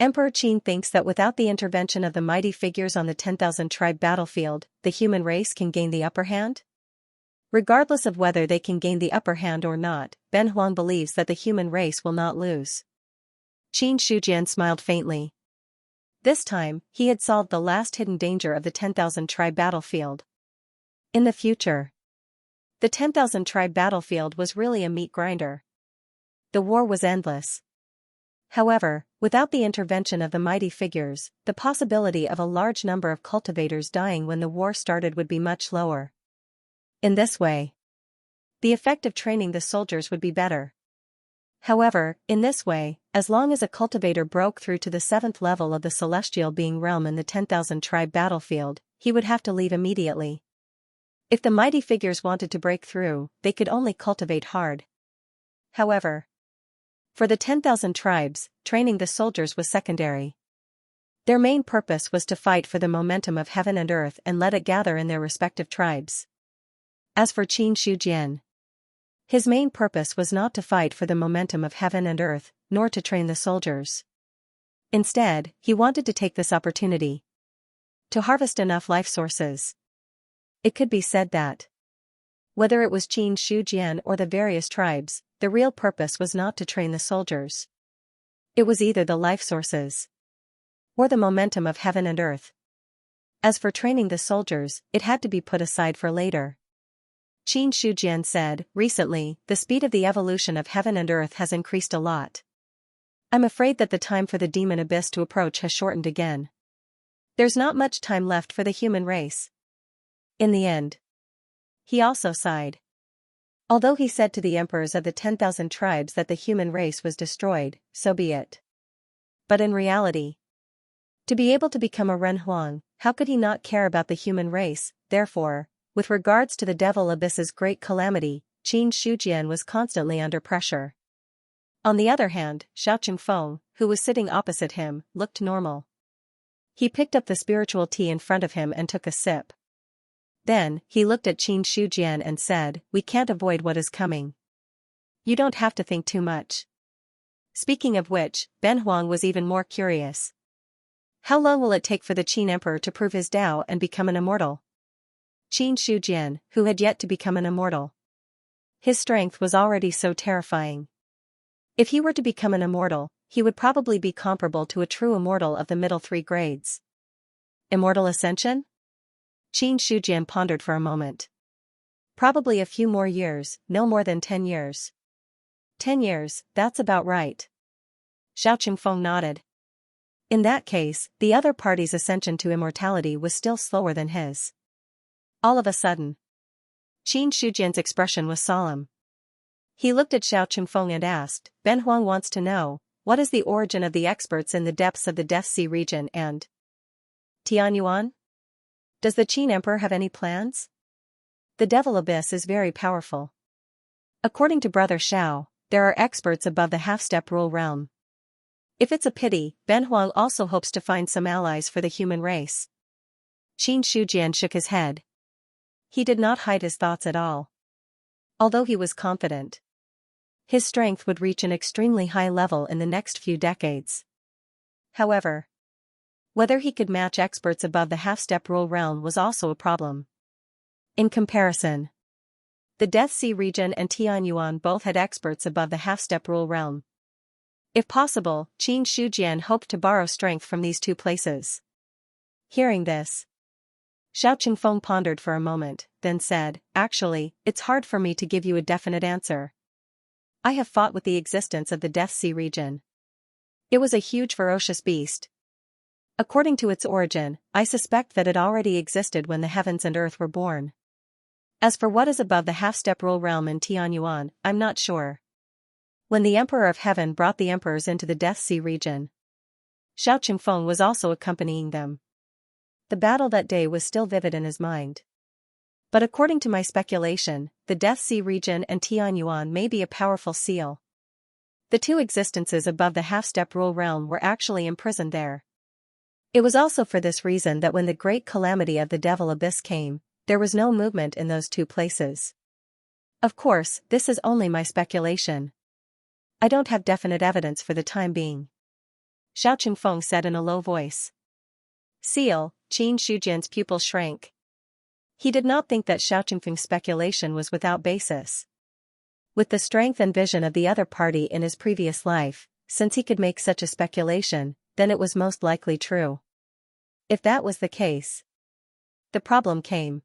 Emperor Qin thinks that without the intervention of the mighty figures on the 10,000 tribe battlefield, the human race can gain the upper hand? Regardless of whether they can gain the upper hand or not, Ben Huang believes that the human race will not lose. Qin Shujian smiled faintly. This time, he had solved the last hidden danger of the 10,000 tribe battlefield. In the future, the 10,000 tribe battlefield was really a meat grinder. The war was endless. However, without the intervention of the mighty figures, the possibility of a large number of cultivators dying when the war started would be much lower. In this way, the effect of training the soldiers would be better. However, in this way, as long as a cultivator broke through to the 7th level of the celestial being realm in the 10,000 tribe battlefield, he would have to leave immediately. If the mighty figures wanted to break through, they could only cultivate hard. However, For the 10,000 tribes, training the soldiers was secondary. Their main purpose was to fight for the momentum of heaven and earth and let it gather in their respective tribes. As for Qin Shujian, his main purpose was not to fight for the momentum of heaven and earth, nor to train the soldiers. Instead, he wanted to take this opportunity to harvest enough life sources. It could be said that, whether it was Qin Shujian or the various tribes, the real purpose was not to train the soldiers. It was either the life sources or the momentum of heaven and earth. As for training the soldiers, it had to be put aside for later. Qin Shujian said, "Recently, the speed of the evolution of heaven and earth has increased a lot. I'm afraid that the time for the demon abyss to approach has shortened again. There's not much time left for the human race." In the end, he also sighed. Although he said to the emperors of the 10,000 tribes that the human race was destroyed, so be it. But in reality, to be able to become a Renhuang, how could he not care about the human race? Therefore, with regards to the devil abyss's great calamity, Qin Shujian was constantly under pressure. On the other hand, Xianxia, who was sitting opposite him, looked normal. He picked up the spiritual tea in front of him and took a sip. Then, he looked at Qin Shujian and said, "We can't avoid what is coming. You don't have to think too much." Speaking of which, Ben Huang was even more curious. How long will it take for the Qin Emperor to prove his Tao and become an immortal? Qin Shujian, who had yet to become an immortal. His strength was already so terrifying. If he were to become an immortal, he would probably be comparable to a true immortal of the middle 3 grades. Immortal ascension? Qin Shujian pondered for a moment. Probably a few more years, no more than 10 years. 10 years, that's about right. Xianxia nodded. In that case, the other party's ascension to immortality was still slower than his. All of a sudden, Qin Shujian's expression was solemn. He looked at Xianxia and asked, "Ben Huang wants to know, what is the origin of the experts in the depths of the Death Sea region and Tianyuan? Does the Qin Emperor have any plans? The Devil Abyss is very powerful. According to Brother Xiao, there are experts above the half-step rule realm. If it's a pity, Ben Huang also hopes to find some allies for the human race." Qin Shujian shook his head. He did not hide his thoughts at all. Although he was confident his strength would reach an extremely high level in the next few decades. However, whether he could match experts above the half-step rule realm was also a problem. In comparison, the Death Sea region and Tianyuan both had experts above the half-step rule realm. If possible, Qin Shujian hoped to borrow strength from these two places. Hearing this, Xianxia pondered for a moment, then said, "Actually, it's hard for me to give you a definite answer. I have fought with the existence of the Death Sea region. It was a huge ferocious beast. According to its origin, I suspect that it already existed when the heavens and earth were born. As for what is above the half-step rule realm in Tianyuan, I'm not sure. When the Emperor of Heaven brought the emperors into the Death Sea region, Xianxia was also accompanying them. The battle that day was still vivid in his mind. But according to my speculation, the Death Sea region and Tianyuan may be a powerful seal. The two existences above the half-step rule realm were actually imprisoned there. It was also for this reason that when the great calamity of the Devil Abyss came, there was no movement in those two places. Of course, this is only my speculation. I don't have definite evidence for the time being." Xianxia said in a low voice. Seal, Qin Shujian's pupil shrank. He did not think that Xianxia's speculation was without basis. With the strength and vision of the other party in his previous life, since he could make such a speculation, then it was most likely true. If that was the case, the problem came.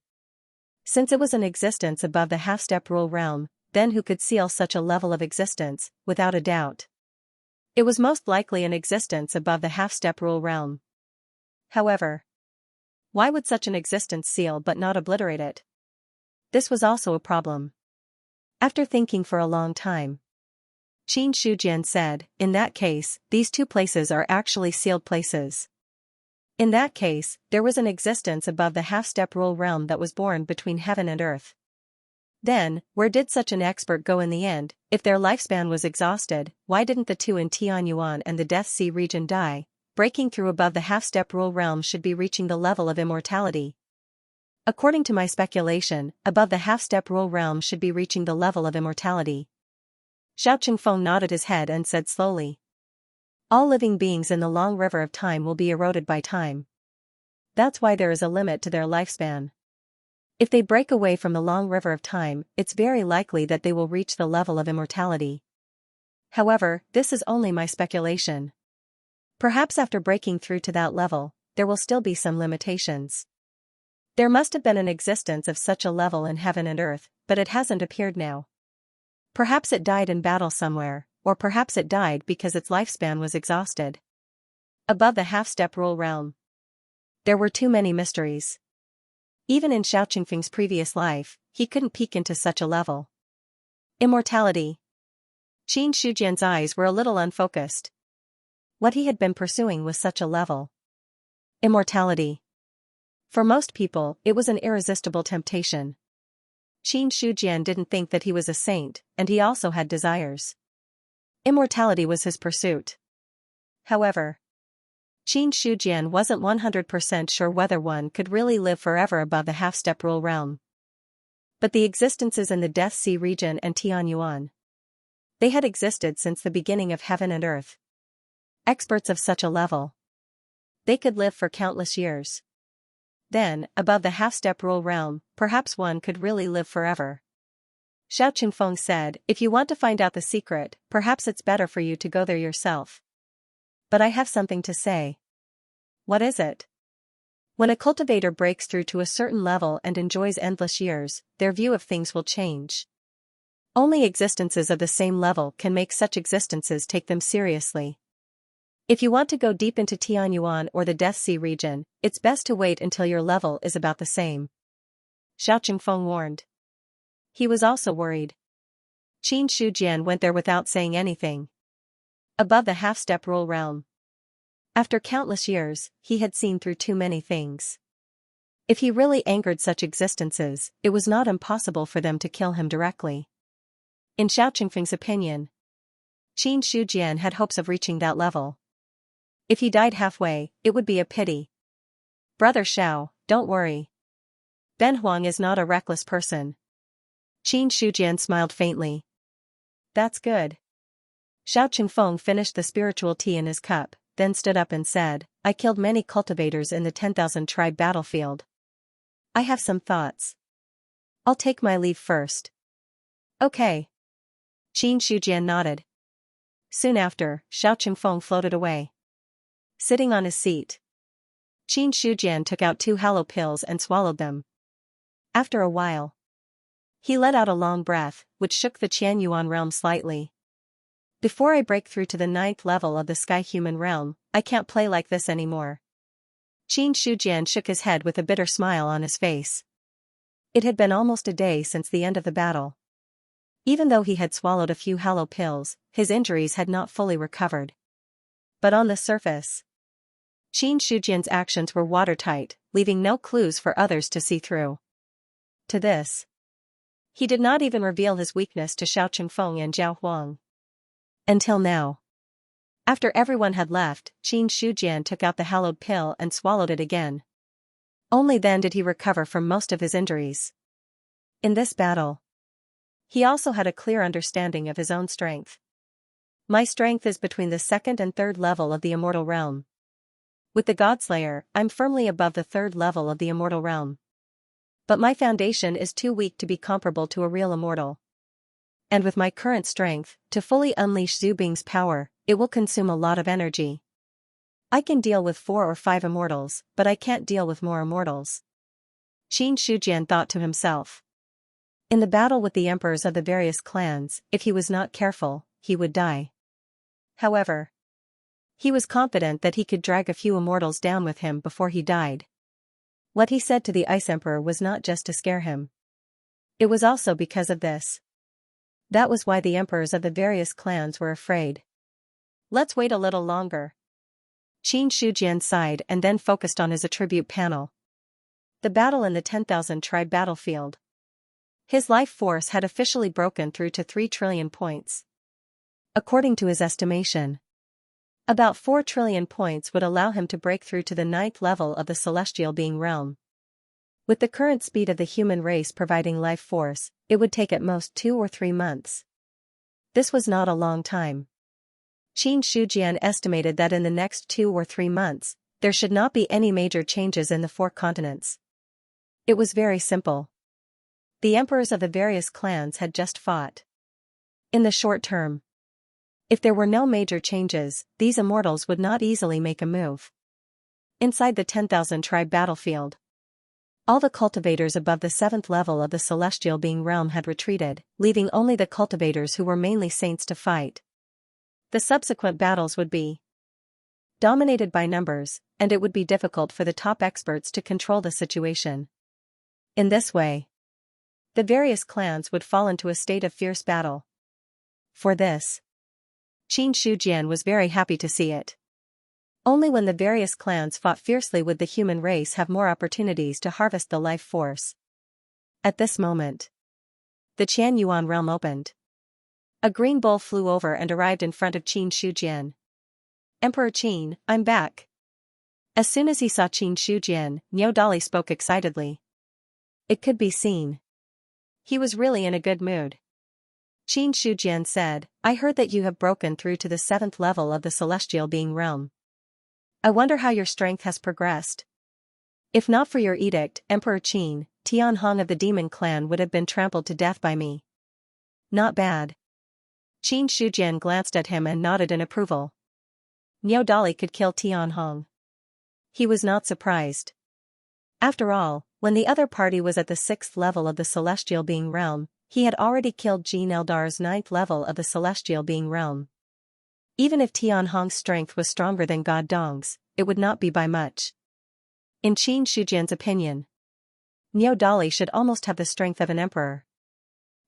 Since it was an existence above the half-step rule realm, then who could seal such a level of existence, without a doubt? It was most likely an existence above the half-step rule realm. However, why would such an existence seal but not obliterate it? This was also a problem. After thinking for a long time, Qin Shujian said, "In that case, these two places are actually sealed places. In that case, there was an existence above the half-step rule realm that was born between heaven and earth. Then, where did such an expert go in the end? If their lifespan was exhausted, why didn't the two in Tianyuan and the Death Sea region die? Breaking through above the half-step rule realm should be reaching the level of immortality. According to my speculation, above the half-step rule realm should be reaching the level of immortality. Xiao Qingfeng nodded his head and said slowly. All living beings in the long river of time will be eroded by time. That's why there is a limit to their lifespan. If they break away from the long river of time, it's very likely that they will reach the level of immortality. However, this is only my speculation. Perhaps after breaking through to that level, there will still be some limitations. There must have been an existence of such a level in heaven and earth, but it hasn't appeared now. Perhaps it died in battle somewhere, or perhaps it died because its lifespan was exhausted. Above the half-step rule realm, there were too many mysteries. Even in Xiao Qingfeng's previous life, he couldn't peek into such a level. Immortality. Qin Shujian's eyes were a little unfocused. What he had been pursuing was such a level. Immortality. For most people, it was an irresistible temptation. Qin Shujian didn't think that he was a saint, and he also had desires. Immortality was his pursuit. However, Qin Shujian wasn't 100% sure whether one could really live forever above the half-step rule realm. But the existences in the Death Sea region and Tianyuan, they had existed since the beginning of heaven and earth. Experts of such a level, they could live for countless years. Then, above the half-step rule realm, perhaps one could really live forever. Xiao Qingfeng said, if you want to find out the secret, perhaps it's better for you to go there yourself. But I have something to say. What is it? When a cultivator breaks through to a certain level and enjoys endless years, their view of things will change. Only existences of the same level can make such existences take them seriously. If you want to go deep into Tianyuan or the Death Sea region, it's best to wait until your level is about the same. Xiao Qingfeng warned. He was also worried. Qin Shujian went there without saying anything. Above the half-step rule realm. After countless years, he had seen through too many things. If he really angered such existences, it was not impossible for them to kill him directly. In Xiao Qingfeng's opinion, Qin Shujian had hopes of reaching that level. If he died halfway, it would be a pity. Brother Xiao, don't worry. Ben Huang is not a reckless person. Qin Shujian smiled faintly. That's good. Xiao Qingfeng finished the spiritual tea in his cup, then stood up and said, I killed many cultivators in the 10,000 tribe battlefield. I have some thoughts. I'll take my leave first. Okay. Qin Shujian nodded. Soon after, Xiao Qingfeng floated away. Sitting on his seat, Qin Shujian took out 2 hollow pills and swallowed them. After a while, he let out a long breath, which shook the Qianyuan realm slightly. Before I break through to the 9th level of the sky-human realm, I can't play like this anymore. Qin Shujian shook his head with a bitter smile on his face. It had been almost a day since the end of the battle. Even though he had swallowed a few hollow pills, his injuries had not fully recovered. But on the surface, Qin Shujian's actions were watertight, leaving no clues for others to see through. To this, he did not even reveal his weakness to Xiao Qingfeng and Zhao Huang. Until now. After everyone had left, Qin Shujian took out the hallowed pill and swallowed it again. Only then did he recover from most of his injuries. In this battle, he also had a clear understanding of his own strength. My strength is between the 2nd and 3rd level of the immortal realm. With the Godslayer, I'm firmly above the 3rd level of the immortal realm. But my foundation is too weak to be comparable to a real immortal. And with my current strength, to fully unleash Zhu Bing's power, it will consume a lot of energy. I can deal with 4 or 5 immortals, but I can't deal with more immortals. Qin Shujian thought to himself. In the battle with the emperors of the various clans, if he was not careful, he would die. However, he was confident that he could drag a few immortals down with him before he died. What he said to the Ice Emperor was not just to scare him. It was also because of this. That was why the emperors of the various clans were afraid. Let's wait a little longer. Qin Shujian sighed and then focused on his attribute panel. The battle in the 10,000 tribe battlefield. His life force had officially broken through to 3 trillion points. According to his estimation, about 4 trillion points would allow him to break through to the 9th level of the celestial being realm. With the current speed of the human race providing life force, it would take at most 2 or 3 months. This was not a long time. Xianxia estimated that in the next 2 or 3 months, there should not be any major changes in the 4 continents. It was very simple. The emperors of the various clans had just fought. In the short term, if there were no major changes, these immortals would not easily make a move. Inside the 10,000 tribe battlefield, all the cultivators above the 7th level of the celestial being realm had retreated, leaving only the cultivators who were mainly saints to fight. The subsequent battles would be dominated by numbers, and it would be difficult for the top experts to control the situation. In this way, the various clans would fall into a state of fierce battle. For this, Xianxia was very happy to see it. Only when the various clans fought fiercely would the human race have more opportunities to harvest the life force. At this moment, the Qianyuan realm opened. A green bull flew over and arrived in front of Xianxia. Emperor Qin, I'm back. As soon as he saw Xianxia, Niu Dali spoke excitedly. It could be seen. He was really in a good mood. Xianxia said, I heard that you have broken through to the 7th level of the celestial being realm. I wonder how your strength has progressed. If not for your edict, Emperor Qin, Tianhong of the demon clan would have been trampled to death by me. Not bad. Xianxia glanced at him and nodded in approval. Niu Dali could kill Tianhong. He was not surprised. After all, when the other party was at the 6th level of the celestial being realm, he had already killed Jin Eldar's 9th level of the celestial being realm. Even if Tianhong's strength was stronger than God Dong's, it would not be by much. In Xianxujian's opinion, Niu Dali should almost have the strength of an emperor.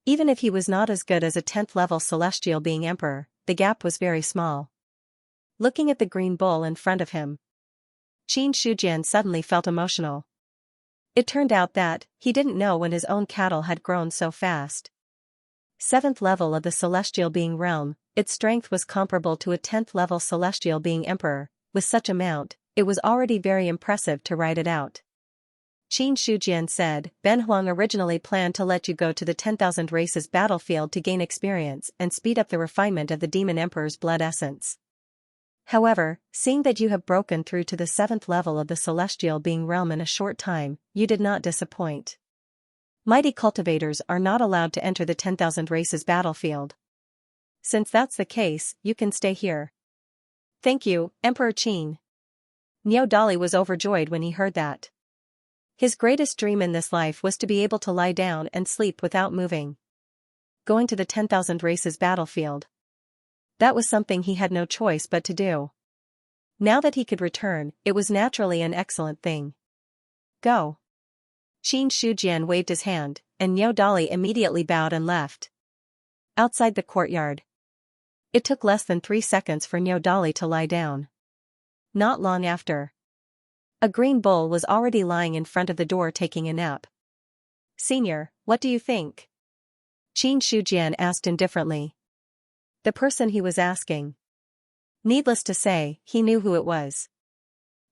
Even if he was not as good as a 10th level celestial being emperor, the gap was very small. Looking at the green bull in front of him, Xianxujian suddenly felt emotional. It turned out that he didn't know when his own cattle had grown so fast. 7th level of the celestial being realm, its strength was comparable to a 10th level celestial being emperor. With such amount, it was already very impressive to write it out. Xianxujian said, Ben Huang originally planned to let you go to the 10,000 races battlefield to gain experience and speed up the refinement of the demon emperor's blood essence. However, seeing that you have broken through to the 7th level of the celestial being realm in a short time, you did not disappoint. Mighty cultivators are not allowed to enter the 10,000 races battlefield. Since that's the case, you can stay here. Thank you, Emperor Qin. Niu Dali was overjoyed when he heard that. His greatest dream in this life was to be able to lie down and sleep without moving. Going to the 10,000 races battlefield. That was something he had no choice but to do. Now that he could return, it was naturally an excellent thing. Go. Xianxujian waved his hand, and Niu Dali immediately bowed and left. Outside the courtyard, it took less than 3 seconds for Niu Dali to lie down. Not long after, a green bull was already lying in front of the door taking a nap. Senior, what do you think? Xianxujian asked indifferently. The person he was asking. Needless to say, he knew who it was.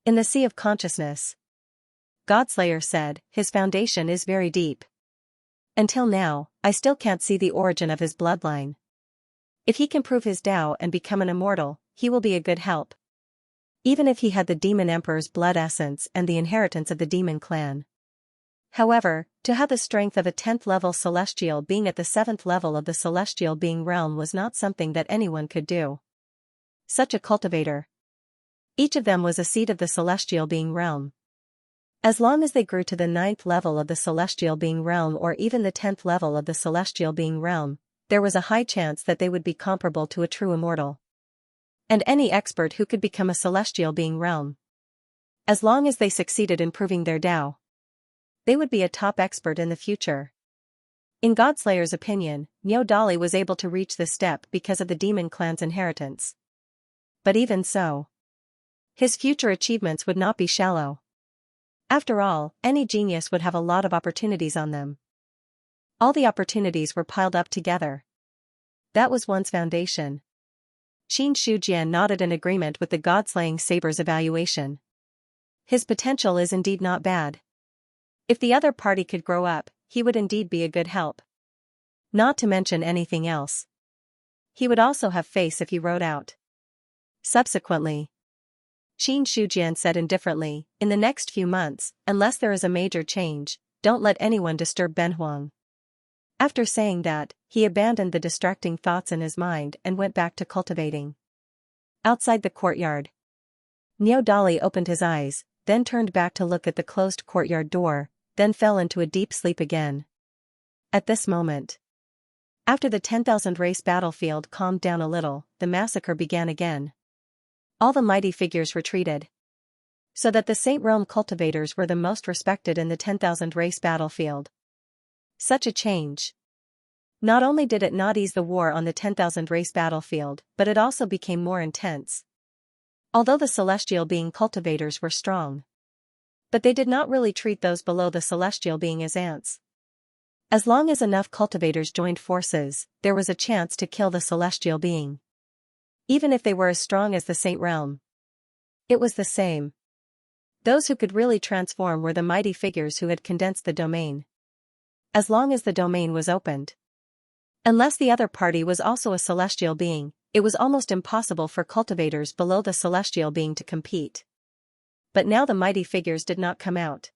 In the sea of consciousness, Godslayer said, his foundation is very deep. Until now, I still can't see the origin of his bloodline. If he can prove his Tao and become an immortal, he will be a good help. Even if he had the demon emperor's blood essence and the inheritance of the demon clan. However, to have the strength of a 10th level celestial being at the 7th level of the celestial being realm was not something that anyone could do. Such a cultivator. Each of them was a seed of the celestial being realm. As long as they grew to the 9th level of the celestial being realm or even the 10th level of the celestial being realm, there was a high chance that they would be comparable to a true immortal. And any expert who could become a celestial being realm. As long as they succeeded in proving their Tao, they would be a top expert in the future. In Godslayer's opinion, Niu Dali was able to reach this step because of the demon clan's inheritance. But even so, his future achievements would not be shallow. After all, any genius would have a lot of opportunities on them. All the opportunities were piled up together. That was one's foundation. Qin Shujian nodded in agreement with the god-slaying saber's evaluation. His potential is indeed not bad. If the other party could grow up, he would indeed be a good help. Not to mention anything else. He would also have face if he rode out. Subsequently, Qin Shujian said indifferently, in the next few months, unless there is a major change, don't let anyone disturb Benhuang. After saying that, he abandoned the distracting thoughts in his mind and went back to cultivating. Outside the courtyard, Niao Dali opened his eyes, then turned back to look at the closed courtyard door, then fell into a deep sleep again. At this moment, after the 10,000 race battlefield calmed down a little, the massacre began again. All the mighty figures retreated. So that the Saint Realm cultivators were the most respected in the 10,000 race battlefield. Such a change. Not only did it not ease the war on the 10,000 race battlefield, but it also became more intense. Although the celestial being cultivators were strong, but they did not really treat those below the celestial being as ants. As long as enough cultivators joined forces, there was a chance to kill the celestial being. Even if they were as strong as the Saint Realm. It was the same. Those who could really transform were the mighty figures who had condensed the domain. As long as the domain was opened. Unless the other party was also a celestial being, it was almost impossible for cultivators below the celestial being to compete. But now the mighty figures did not come out.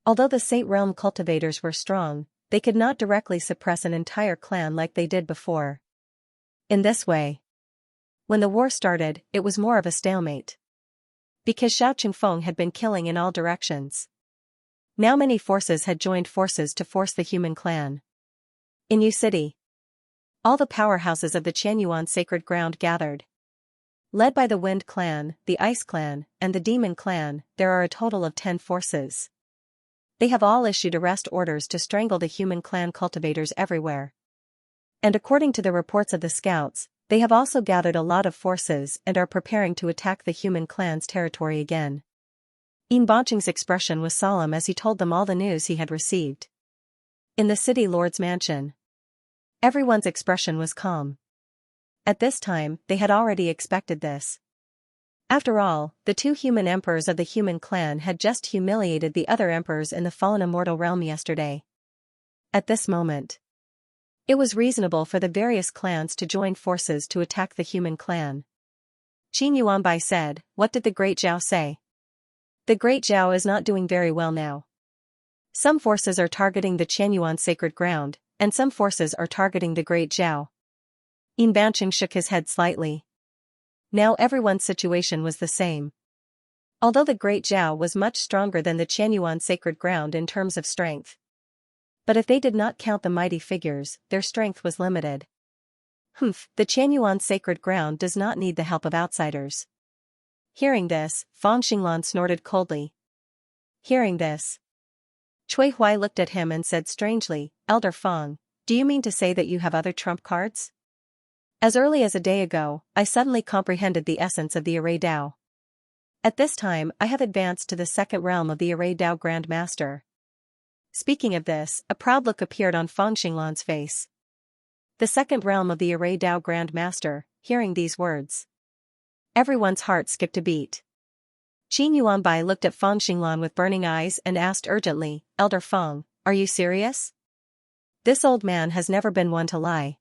Although the Saint Realm cultivators were strong, they could not directly suppress an entire clan like they did before. In this way, when the war started, it was more of a stalemate. Because Xiao Qingfeng had been killing in all directions. Now many forces had joined forces to force the human clan. In Yu City, all the powerhouses of the Qianyuan sacred ground gathered. Led by the Wind Clan, the Ice Clan, and the Demon Clan, there are a total of 10 forces. They have all issued arrest orders to strangle the human clan cultivators everywhere. And according to the reports of the scouts, they have also gathered a lot of forces and are preparing to attack the human clan's territory again. Yin Banqing's expression was solemn as he told them all the news he had received. In the city lord's mansion, everyone's expression was calm. At this time, they had already expected this. After all, the 2 human emperors of the human clan had just humiliated the other emperors in the fallen immortal realm yesterday. At this moment, it was reasonable for the various clans to join forces to attack the human clan. Qin Yuanbai said, "What did the Great Zhao say?" The Great Zhao is not doing very well now. Some forces are targeting the Qianyuan sacred ground, and some forces are targeting the Great Zhao. Yin Banqing shook his head slightly. Now everyone's situation was the same. Although the Great Zhao was much stronger than the Qianyuan sacred ground in terms of strength. But if they did not count the mighty figures, their strength was limited. The Qianyuan sacred ground does not need the help of outsiders. Hearing this, Fang Xinglan snorted coldly. Hearing this, Cui Huai looked at him and said strangely, "Elder Fang, do you mean to say that you have other trump cards?" As early as a day ago, I suddenly comprehended the essence of the Array Dao. At this time, I have advanced to the second realm of the Array Dao Grand Master. Speaking of this, a proud look appeared on Fang Xinglan's face. The second realm of the Array Dao Grand Master, hearing these words. Everyone's heart skipped a beat. Qin Yuanbai looked at Fang Xinglan with burning eyes and asked urgently, "Elder Fang, are you serious? This old man has never been one to lie."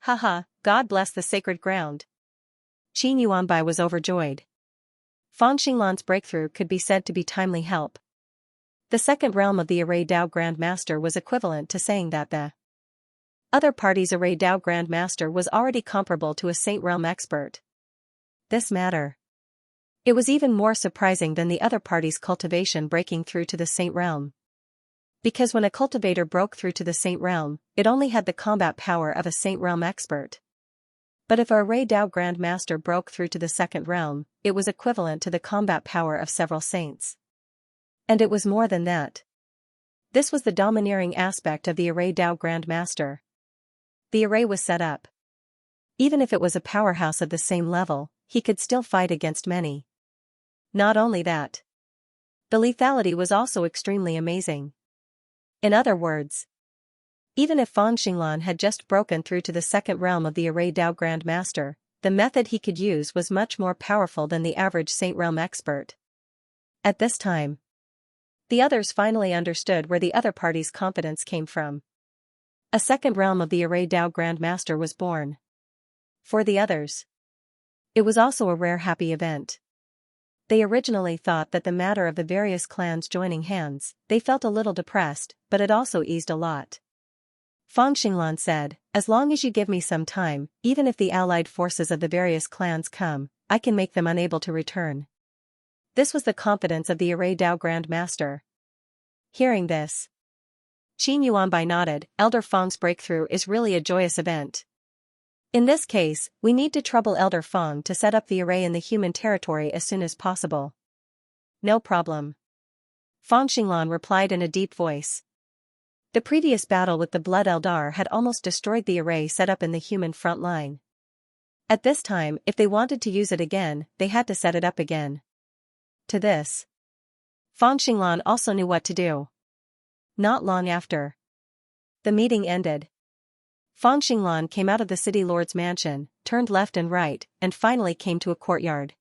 Haha, God bless the sacred ground. Qin Yuanbai was overjoyed. Fang Xinglan's breakthrough could be said to be timely help. The second realm of the Array Dao Grand Master was equivalent to saying that the other party's Array Dao Grand Master was already comparable to a Saint Realm expert. This matter. It was even more surprising than the other party's cultivation breaking through to the Saint Realm. Because when a cultivator broke through to the Saint Realm, it only had the combat power of a Saint Realm expert. But if a Array Dao Grand Master broke through to the second realm, it was equivalent to the combat power of several saints. And it was more than that. This was the domineering aspect of the Array Dao Grand Master. The array was set up. Even if it was a powerhouse of the same level, he could still fight against many. Not only that. The lethality was also extremely amazing. In other words, Even if Fang Xinglan had just broken through to the second realm of the Array Dao Grand Master, the method he could use was much more powerful than the average Saint Realm expert. At this time, the others finally understood where the other party's confidence came from. A second realm of the Array Dao Grand Master was born. For the others, it was also a rare happy event. They originally thought that the matter of the various clans joining hands, they felt a little depressed, but it also eased a lot. Fang Xinglan said, "As long as you give me some time, even if the allied forces of the various clans come, I can make them unable to return." This was the confidence of the Array Dao Grand Master. Hearing this, Qin Yuanbai nodded. Elder Fang's breakthrough is really a joyous event. In this case, we need to trouble Elder Fang to set up the array in the human territory as soon as possible. No problem. Fang Xinglan replied in a deep voice. The previous battle with the Blood Eldar had almost destroyed the array set up in the human front line. At this time, if they wanted to use it again, they had to set it up again. To this, Fang Xinglan also knew what to do. Not long after the meeting ended, Fang Xinglan came out of the city lord's mansion, turned left and right, and finally came to a courtyard.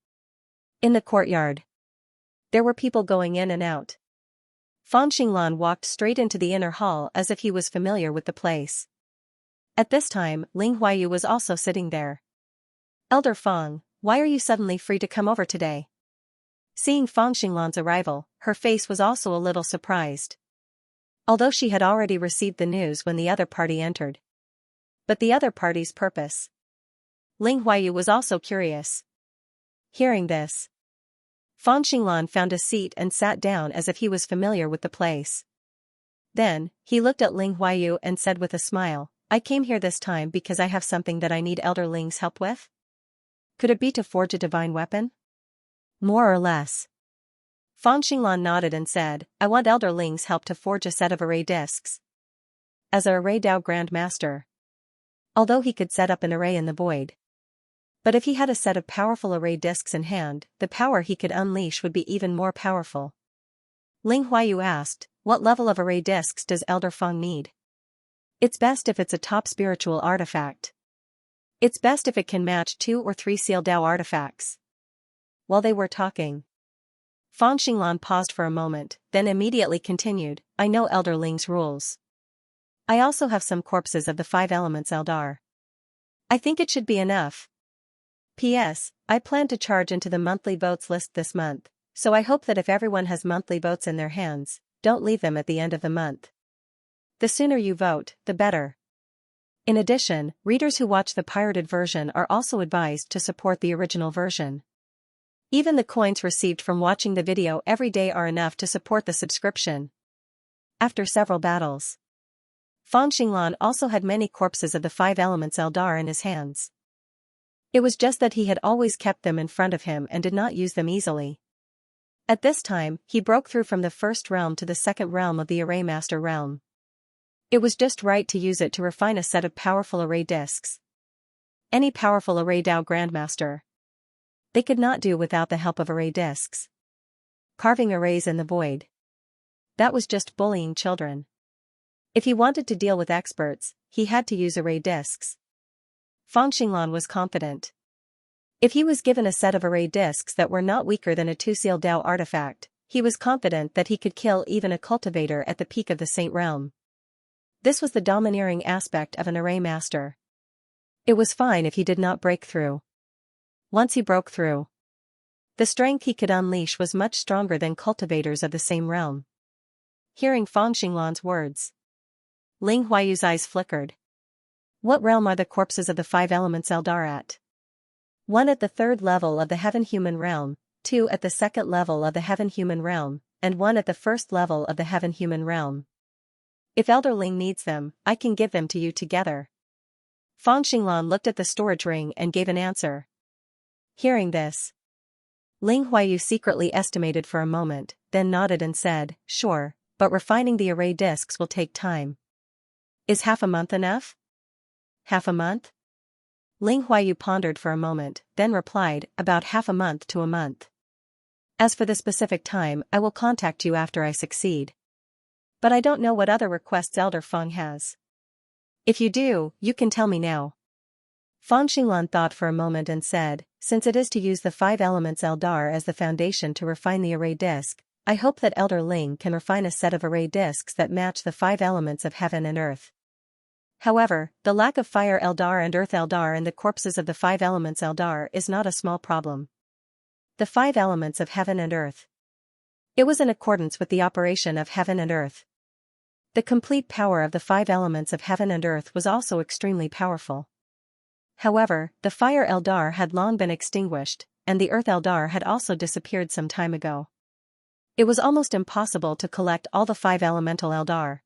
In the courtyard, there were people going in and out. Fang Xinglan walked straight into the inner hall as if he was familiar with the place. At this time, Ling Huaiyu was also sitting there. "Elder Fang, why are you suddenly free to come over today?" Seeing Fang Xinglan's arrival, her face was also a little surprised. Although she had already received the news when the other party entered. But the other party's purpose? Ling Huaiyu was also curious. Hearing this, Fang Xinglan found a seat and sat down as if he was familiar with the place. Then, he looked at Ling Huaiyu and said with a smile, "I came here this time because I have something that I need Elder Ling's help with? Could it be to forge a divine weapon?" "More or less." Fang Xinglan nodded and said, "I want Elder Ling's help to forge a set of array discs." As a Array Dao Grand Master, although he could set up an array in the void, but if he had a set of powerful array discs in hand, the power he could unleash would be even more powerful. Ling Huaiyu asked, "What level of array discs does Elder Fang need?" "It's best if it's a top spiritual artifact. It's best if it can match 2 or 3 Seal Dao artifacts." While they were talking, Fang Xinglan paused for a moment, then immediately continued, "I know Elder Ling's rules. I also have some corpses of the 5 elements Eldar. I think it should be enough. P.S. I plan to charge into the monthly votes list this month, so I hope that if everyone has monthly votes in their hands, don't leave them at the end of the month. The sooner you vote, the better. In addition, readers who watch the pirated version are also advised to support the original version. Even the coins received from watching the video every day are enough to support the subscription." After several battles, Fang Xinglan also had many corpses of the 5 elements Eldar in his hands. It was just that he had always kept them in front of him and did not use them easily. At this time, he broke through from the first realm to the second realm of the Array Master realm. It was just right to use it to refine a set of powerful array discs. Any powerful Array Dao Grandmaster, they could not do without the help of array discs. Carving arrays in the void, that was just bullying children. If he wanted to deal with experts, he had to use array discs. Fang Xinglan was confident. If he was given a set of array discs that were not weaker than a 2 Seal Dao artifact, he was confident that he could kill even a cultivator at the peak of the Saint Realm. This was the domineering aspect of an array master. It was fine if he did not break through. Once he broke through, the strength he could unleash was much stronger than cultivators of the same realm. Hearing Fang Xinglan's words, Ling Huayu's eyes flickered. What realm are the corpses of the 5 elements Eldar at? 1 at the 3rd level of the Heaven-Human realm, 2 at the 2nd level of the Heaven-Human realm, and 1 at the 1st level of the Heaven-Human realm. If Elder Ling needs them, I can give them to you together. Fang Xinglan looked at the storage ring and gave an answer. Hearing this, Ling Huaiyu secretly estimated for a moment, then nodded and said, "Sure, but refining the array discs will take time. Is half a month enough?" "Half a month?" Ling Huaiyu pondered for a moment, then replied, "About half a month to a month. As for the specific time, I will contact you after I succeed. But I don't know what other requests Elder Feng has." If you do, you can tell me now. Fang Xinglan thought for a moment and said, since it is to use the 5 elements Eldar as the foundation to refine the array disk, I hope that Elder Ling can refine a set of array disks that match the 5 elements of heaven and earth. However, the lack of fire Eldar and earth Eldar and the corpses of the 5 elements Eldar is not a small problem. The 5 elements of heaven and earth. It was in accordance with the operation of heaven and earth. The complete power of the 5 elements of heaven and earth was also extremely powerful. However, the fire Eldar had long been extinguished, and the earth Eldar had also disappeared some time ago. It was almost impossible to collect all the 5 elemental Eldar.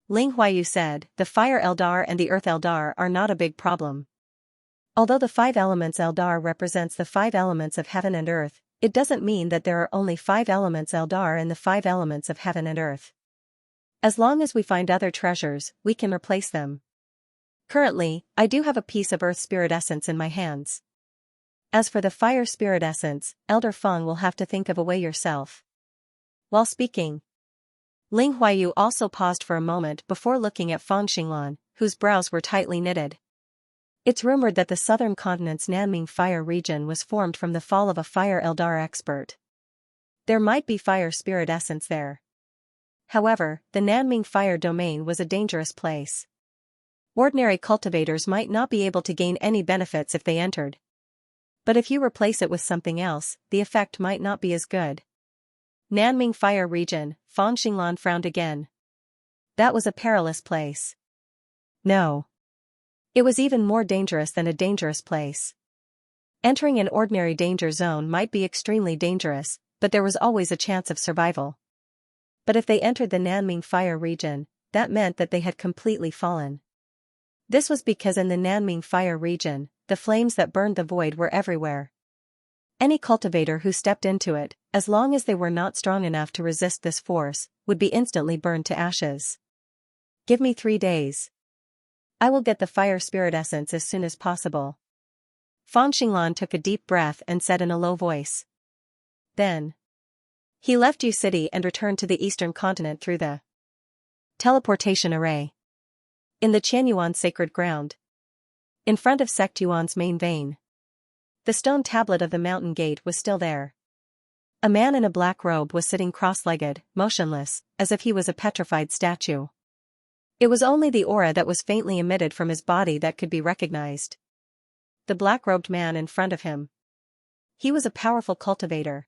Ling Huayu said, the fire Eldar and the earth Eldar are not a big problem. Although the 5 elements Eldar represents the 5 elements of heaven and earth, it doesn't mean that there are only 5 elements Eldar in the 5 elements of heaven and earth. As long as we find other treasures, we can replace them. Currently, I do have a piece of earth spirit essence in my hands. As for the fire spirit essence, Elder Feng will have to think of a way yourself. While speaking, Ling Huayu also paused for a moment before looking at Fang Xinglan, whose brows were tightly knitted. It's rumored that the southern continent's Nanming fire region was formed from the fall of a fire Eldar expert. There might be fire spirit essence there. However, the Nanming fire domain was a dangerous place. Ordinary cultivators might not be able to gain any benefits if they entered. But if you replace it with something else, the effect might not be as good. Nanming fire region, Fang Xinglan frowned again. That was a perilous place. No. It was even more dangerous than a dangerous place. Entering an ordinary danger zone might be extremely dangerous, but there was always a chance of survival. But if they entered the Nanming fire region, that meant that they had completely fallen. This was because in the Nanming fire region, the flames that burned the void were everywhere. Any cultivator who stepped into it, as long as they were not strong enough to resist this force, would be instantly burned to ashes. Give me 3 days. I will get the fire spirit essence as soon as possible. Fang Xinglan took a deep breath and said in a low voice. Then he left Yu City and returned to the eastern continent through the teleportation array. In the Qianyuan sacred ground. In front of Sect Yuan's main vein. The stone tablet of the mountain gate was still there. A man in a black robe was sitting cross-legged, motionless, as if he was a petrified statue. It was only the aura that was faintly emitted from his body that could be recognized. The black-robed man in front of him. He was a powerful cultivator.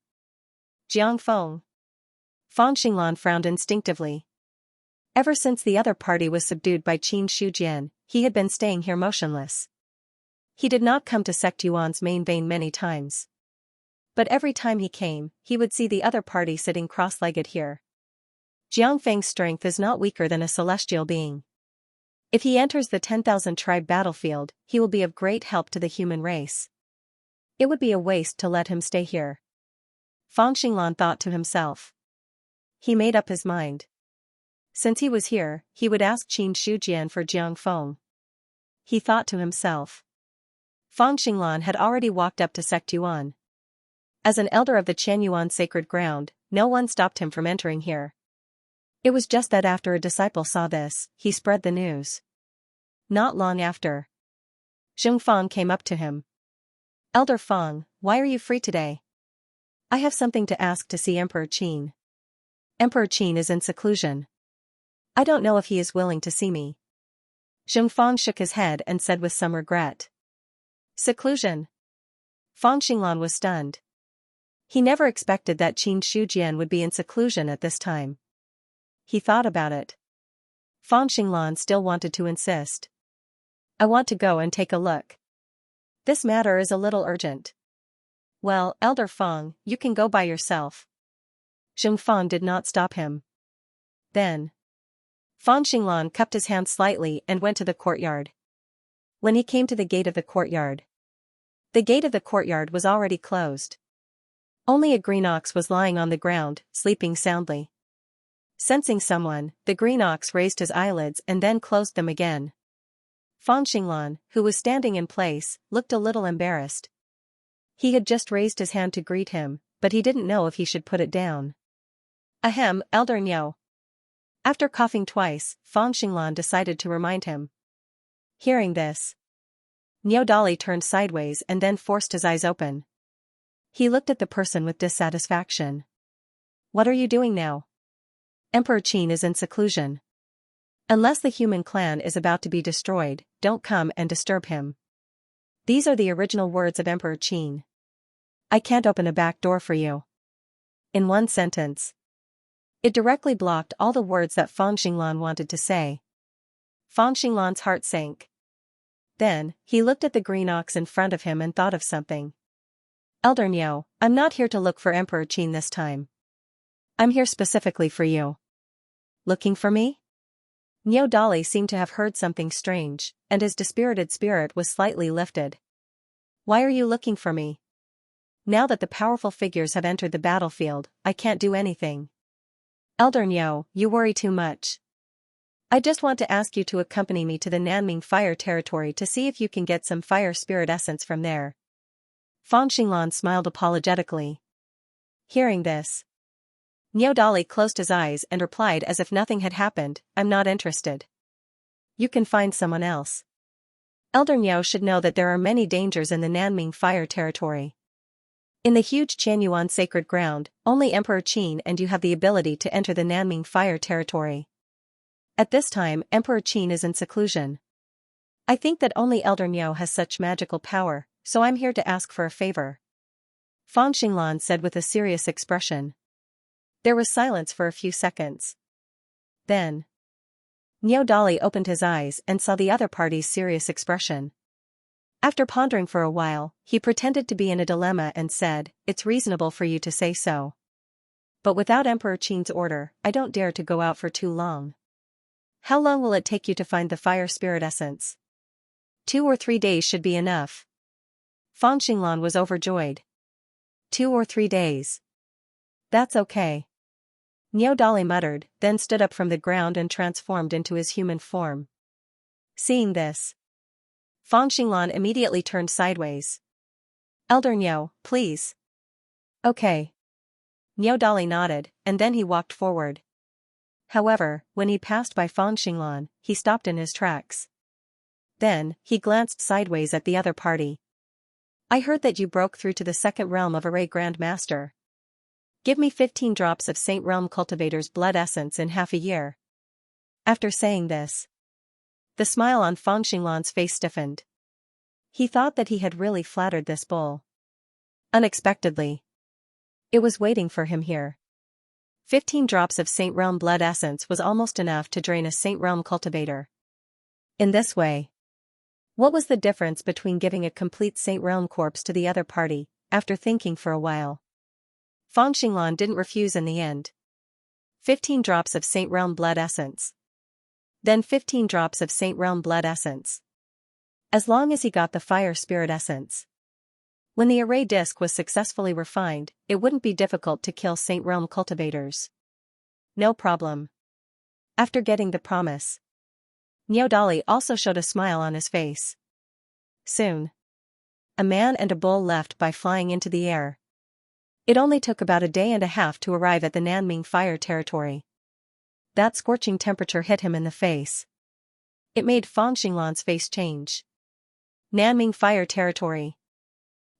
Jiang Feng. Fang Xinglan frowned instinctively. Ever since the other party was subdued by Qin Shujian, he had been staying here motionless. He did not come to Sect Yuan's main vein many times. But every time he came, he would see the other party sitting cross-legged here. Jiang Feng's strength is not weaker than a celestial being. If he enters the 10,000 tribe battlefield, he will be of great help to the human race. It would be a waste to let him stay here. Fang Xinglan thought to himself. He made up his mind. Since he was here, he would ask Qin Shujian for Jiang Feng. He thought to himself. Fang Xinglan had already walked up to Sect Yuan. As an elder of the Qianyuan sacred ground, no one stopped him from entering here. It was just that after a disciple saw this, he spread the news. Not long after, Zheng Fang came up to him. Elder Fang, why are you free today? I have something to ask to see Emperor Qin. Emperor Qin is in seclusion. I don't know if he is willing to see me. Zheng Fang shook his head and said with some regret. Seclusion. Fang Xinglan was stunned. He never expected that Qin Shujian would be in seclusion at this time. He thought about it. Fang Xinglan still wanted to insist. I want to go and take a look. This matter is a little urgent. Well, Elder Fang, you can go by yourself. Zheng Fang did not stop him. Then Fang Xinglan cupped his hand slightly and went to the courtyard. When he came to the gate of the courtyard was already closed. Only a green ox was lying on the ground, sleeping soundly. Sensing someone, the green ox raised his eyelids and then closed them again. Fang Xinglan, who was standing in place, looked a little embarrassed. He had just raised his hand to greet him, but he didn't know if he should put it down. Ahem, Elder Niu. After coughing twice, Fang Xinglan decided to remind him. Hearing this, Niodali turned sideways and then forced his eyes open. He looked at the person with dissatisfaction. What are you doing now? Emperor Qin is in seclusion. Unless the human clan is about to be destroyed, don't come and disturb him. These are the original words of Emperor Qin. I can't open a back door for you. In one sentence. It directly blocked all the words that Fan Xinglan wanted to say. Fan Xinglan's heart sank. Then, he looked at the green ox in front of him and thought of something. Elder Niu, I'm not here to look for Emperor Qin this time. I'm here specifically for you. Looking for me? Niodali seemed to have heard something strange, and his dispirited spirit was slightly lifted. Why are you looking for me? Now that the powerful figures have entered the battlefield, I can't do anything. Elder Niu, you worry too much. I just want to ask you to accompany me to the Nanming Fire Territory to see if you can get some fire spirit essence from there. Fan Xinglan smiled apologetically. Hearing this, Niodali closed his eyes and replied as if nothing had happened, I'm not interested. You can find someone else. Elder Niu should know that there are many dangers in the Nanming Fire Territory. In the huge Qianyuan sacred ground, only Emperor Qin and you have the ability to enter the Nanming Fire Territory. At this time, Emperor Qin is in seclusion. I think that only Elder Niu has such magical power, so I'm here to ask for a favor. Fan Xinglan said with a serious expression. There was silence for a few seconds. Then, Niodali opened his eyes and saw the other party's serious expression. After pondering for a while, he pretended to be in a dilemma and said, It's reasonable for you to say so. But without Emperor Qin's order, I don't dare to go out for too long. How long will it take you to find the fire spirit essence? 2 or 3 days should be enough. Fan Xinglan was overjoyed. 2 or 3 days. That's okay. Niodali muttered, then stood up from the ground and transformed into his human form. Seeing this, Fan Xinglan immediately turned sideways. Elder Niu, please. Okay. Niodali nodded, and then he walked forward. However, when he passed by Fan Xinglan, he stopped in his tracks. Then, he glanced sideways at the other party. I heard that you broke through to the second realm of Array Grand Master. Give me 15 drops of Saint Realm Cultivator's blood essence in half a year. After saying this, the smile on Fan Xinglan's face stiffened. He thought that he had really flattered this bull. Unexpectedly, it was waiting for him here. 15 drops of Saint Realm blood essence was almost enough to drain a Saint Realm cultivator. In this way, what was the difference between giving a complete Saint Realm corpse to the other party? After thinking for a while, Fan Xinglan didn't refuse in the end. 15 drops of Saint Realm blood essence. Then 15 drops of Saint Realm blood essence. As long as he got the fire spirit essence. When the array disc was successfully refined, it wouldn't be difficult to kill Saint Realm cultivators. No problem. After getting the promise, Niodali also showed a smile on his face. Soon, a man and a bull left by flying into the air. It only took about a day and a half to arrive at the Nanming Fire Territory. That scorching temperature hit him in the face. It made Fan Xinglan's face change. Nanming Fire Territory.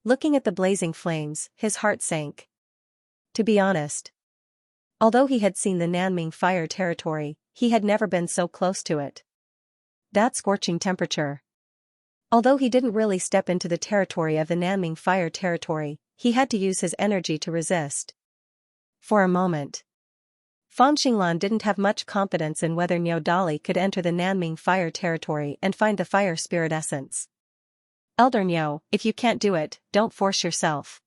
Looking at the blazing flames, his heart sank. To be honest, although he had seen the Nanming Fire Territory, he had never been so close to it. That scorching temperature. Although he didn't really step into the territory of the Nanming Fire Territory, he had to use his energy to resist. For a moment, Fan Xinglan didn't have much confidence in whether Niodali could enter the Nanming Fire Territory and find the fire spirit essence. Elder Niu, if you can't do it, don't force yourself.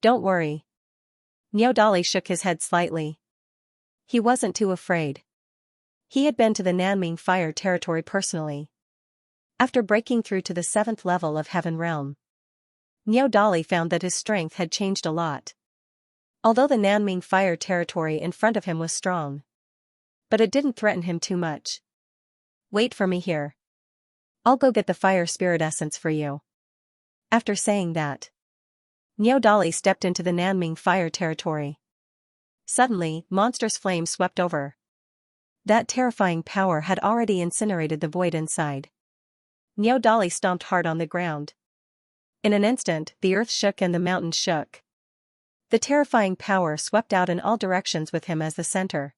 Don't worry. Niodali shook his head slightly. He wasn't too afraid. He had been to the Nanming Fire Territory personally. After breaking through to the 7th level of Heaven Realm, Niodali found that his strength had changed a lot. Although the Nanming Fire Territory in front of him was strong, but it didn't threaten him too much. Wait for me here. I'll go get the fire spirit essence for you. After saying that, Niodali stepped into the Nanming Fire Territory. Suddenly, monstrous flames swept over. That terrifying power had already incinerated the void inside. Niao Dali stomped hard on the ground. In an instant, the earth shook and the mountains shook. The terrifying power swept out in all directions with him as the center.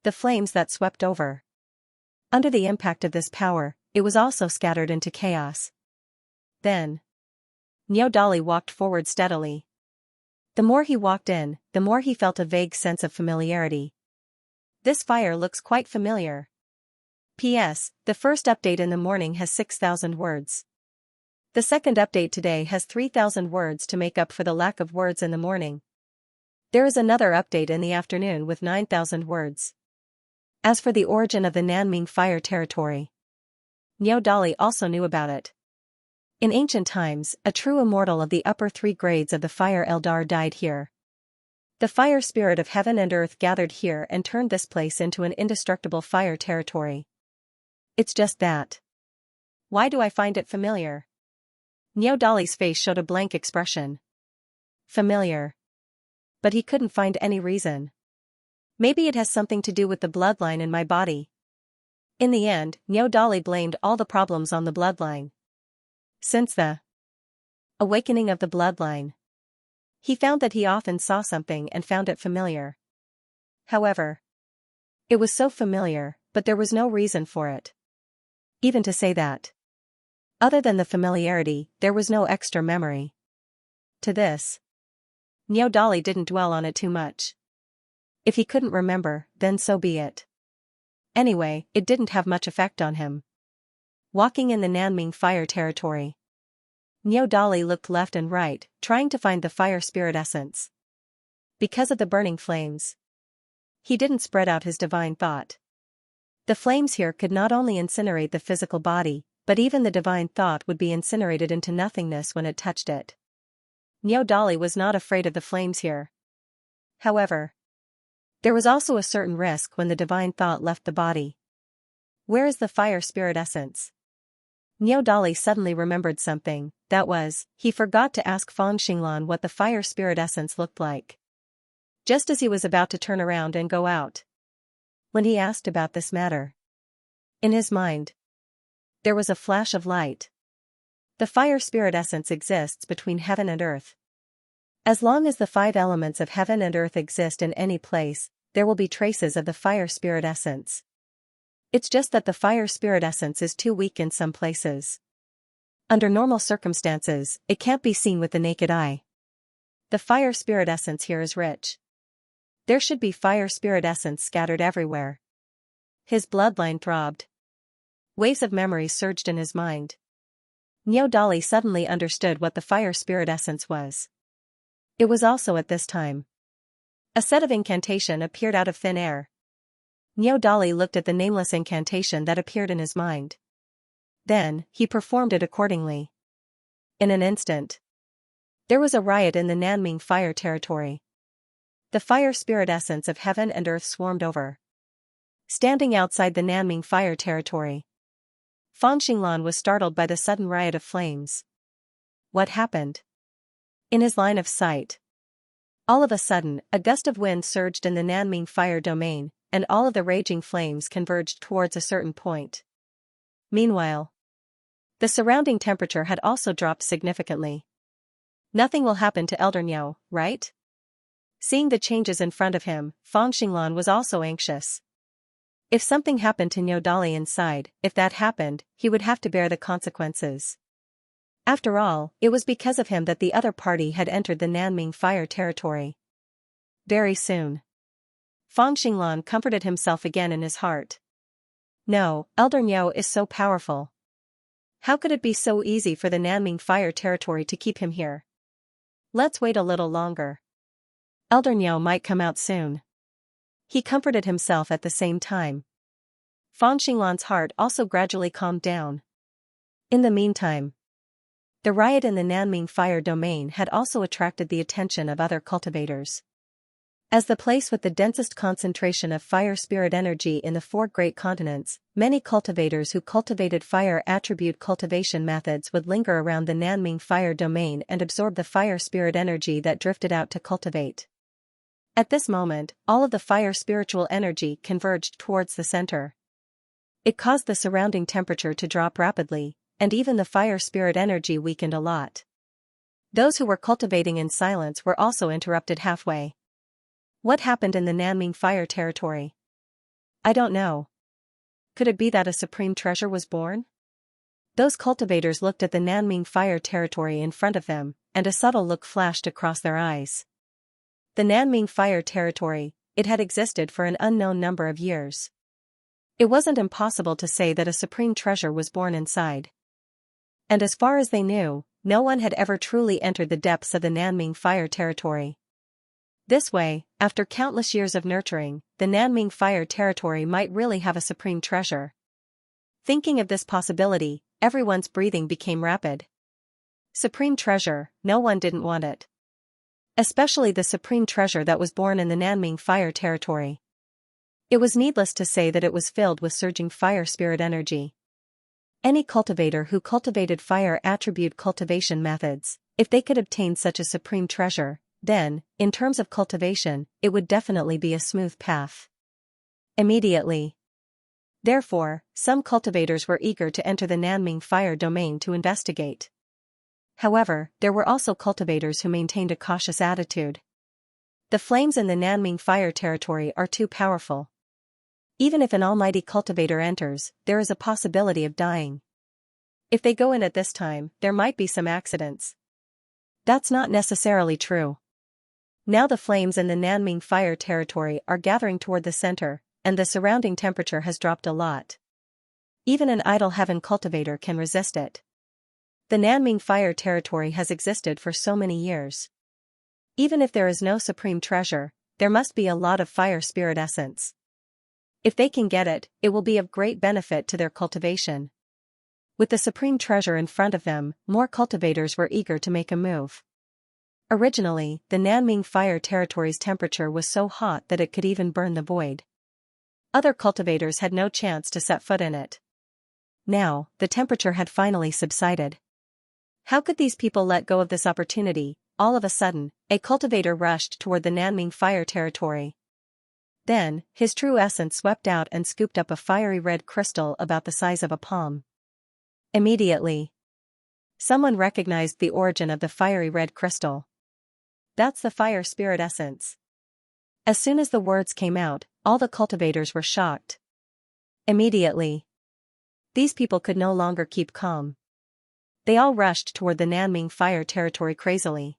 The flames that swept over. Under the impact of this power, it was also scattered into chaos. Then, Niao Dali walked forward steadily. The more he walked in, the more he felt a vague sense of familiarity. This fire looks quite familiar. P.S. The first update in the morning has 6,000 words. The second update today has 3,000 words to make up for the lack of words in the morning. There is another update in the afternoon with 9,000 words. As for the origin of the Nanming Fire Territory, Niao Dali also knew about it. In ancient times, a true immortal of the upper three grades of the Fire Eldar died here. The fire spirit of heaven and earth gathered here and turned this place into an indestructible fire territory. It's just that. Why do I find it familiar? Niao Dali's face showed a blank expression. Familiar. But he couldn't find any reason. Maybe it has something to do with the bloodline in my body. In the end, Niao Dali blamed all the problems on the bloodline. Since the awakening of the bloodline, he found that he often saw something and found it familiar. However, it was so familiar, but there was no reason for it. Even to say that. Other than the familiarity, there was no extra memory. To this, Niao Dali didn't dwell on it too much. If he couldn't remember, then so be it. Anyway, it didn't have much effect on him. Walking in the Nanming Fire Territory, Niao Dali looked left and right, trying to find the fire spirit essence. Because of the burning flames, he didn't spread out his divine thought. The flames here could not only incinerate the physical body, but even the divine thought would be incinerated into nothingness when it touched it. Niao Dali was not afraid of the flames here. However, there was also a certain risk when the divine thought left the body. Where is the fire spirit essence? Niao Dali suddenly remembered something, that was, he forgot to ask Fan Xinglan what the fire spirit essence looked like. Just as he was about to turn around and go out, when he asked about this matter, in his mind, there was a flash of light. The fire spirit essence exists between heaven and earth. As long as the 5 elements of heaven and earth exist in any place, there will be traces of the fire spirit essence. It's just that the fire spirit essence is too weak in some places. Under normal circumstances, it can't be seen with the naked eye. The fire spirit essence here is rich. There should be fire spirit essence scattered everywhere. His bloodline throbbed. Waves of memory surged in his mind. Niao Dali suddenly understood what the fire spirit essence was. It was also at this time. A set of incantation appeared out of thin air. Niao Dali looked at the nameless incantation that appeared in his mind. Then, he performed it accordingly. In an instant, there was a riot in the Nanming Fire Territory. The fire spirit essence of heaven and earth swarmed over. Standing outside the Nanming Fire Territory, Fan Xinglan was startled by the sudden riot of flames. What happened? In his line of sight, all of a sudden, a gust of wind surged in the Nanming Fire domain, and all of the raging flames converged towards a certain point. Meanwhile, the surrounding temperature had also dropped significantly. Nothing will happen to Elder Niao, right? Seeing the changes in front of him, Fan Xinglan was also anxious. If something happened to Niao Dali inside, if that happened, he would have to bear the consequences. After all, it was because of him that the other party had entered the Nanming Fire Territory. Very soon, Fan Xinglan comforted himself again in his heart. No, Elder Niao is so powerful. How could it be so easy for the Nanming Fire Territory to keep him here? Let's wait a little longer. Elder Niao might come out soon. He comforted himself at the same time. Fan Xinglan's heart also gradually calmed down. In the meantime, the riot in the Nanming Fire domain had also attracted the attention of other cultivators. As the place with the densest concentration of fire spirit energy in the 4 great continents, many cultivators who cultivated fire attribute cultivation methods would linger around the Nanming Fire domain and absorb the fire spirit energy that drifted out to cultivate. At this moment, all of the fire spiritual energy converged towards the center. It caused the surrounding temperature to drop rapidly, and even the fire spirit energy weakened a lot. Those who were cultivating in silence were also interrupted halfway. What happened in the Nanming fire territory? I don't know. Could it be that a supreme treasure was born? Those cultivators looked at the Nanming fire territory in front of them, and a subtle look flashed across their eyes. The Nanming fire territory, it had existed for an unknown number of years. It wasn't impossible to say that a supreme treasure was born inside. And as far as they knew, no one had ever truly entered the depths of the Nanming fire territory. This way, after countless years of nurturing, the Nanming fire territory might really have a supreme treasure. Thinking of this possibility, everyone's breathing became rapid. Supreme treasure, no one didn't want it. Especially the supreme treasure that was born in the Nanming fire territory. It was needless to say that it was filled with surging fire spirit energy. Any cultivator who cultivated fire attribute cultivation methods, if they could obtain such a supreme treasure, then, in terms of cultivation, it would definitely be a smooth path. Immediately. Therefore, some cultivators were eager to enter the Nanming fire domain to investigate. However, there were also cultivators who maintained a cautious attitude. The flames in the Nanming fire territory are too powerful. Even if an almighty cultivator enters, there is a possibility of dying. If they go in at this time, there might be some accidents. That's not necessarily true. Now the flames in the Nanming fire territory are gathering toward the center, and the surrounding temperature has dropped a lot. Even an idle heaven cultivator can resist it. The Nanming fire territory has existed for so many years. Even if there is no supreme treasure, there must be a lot of fire spirit essence. If they can get it, it will be of great benefit to their cultivation. With the supreme treasure in front of them, more cultivators were eager to make a move. Originally, the Nanming fire territory's temperature was so hot that it could even burn the void. Other cultivators had no chance to set foot in it. Now, the temperature had finally subsided. How could these people let go of this opportunity? All of a sudden, a cultivator rushed toward the Nanming fire territory. Then, his true essence swept out and scooped up a fiery red crystal about the size of a palm. Immediately, someone recognized the origin of the fiery red crystal. That's the fire spirit essence. As soon as the words came out, all the cultivators were shocked. Immediately, these people could no longer keep calm. They all rushed toward the Nanming fire territory crazily.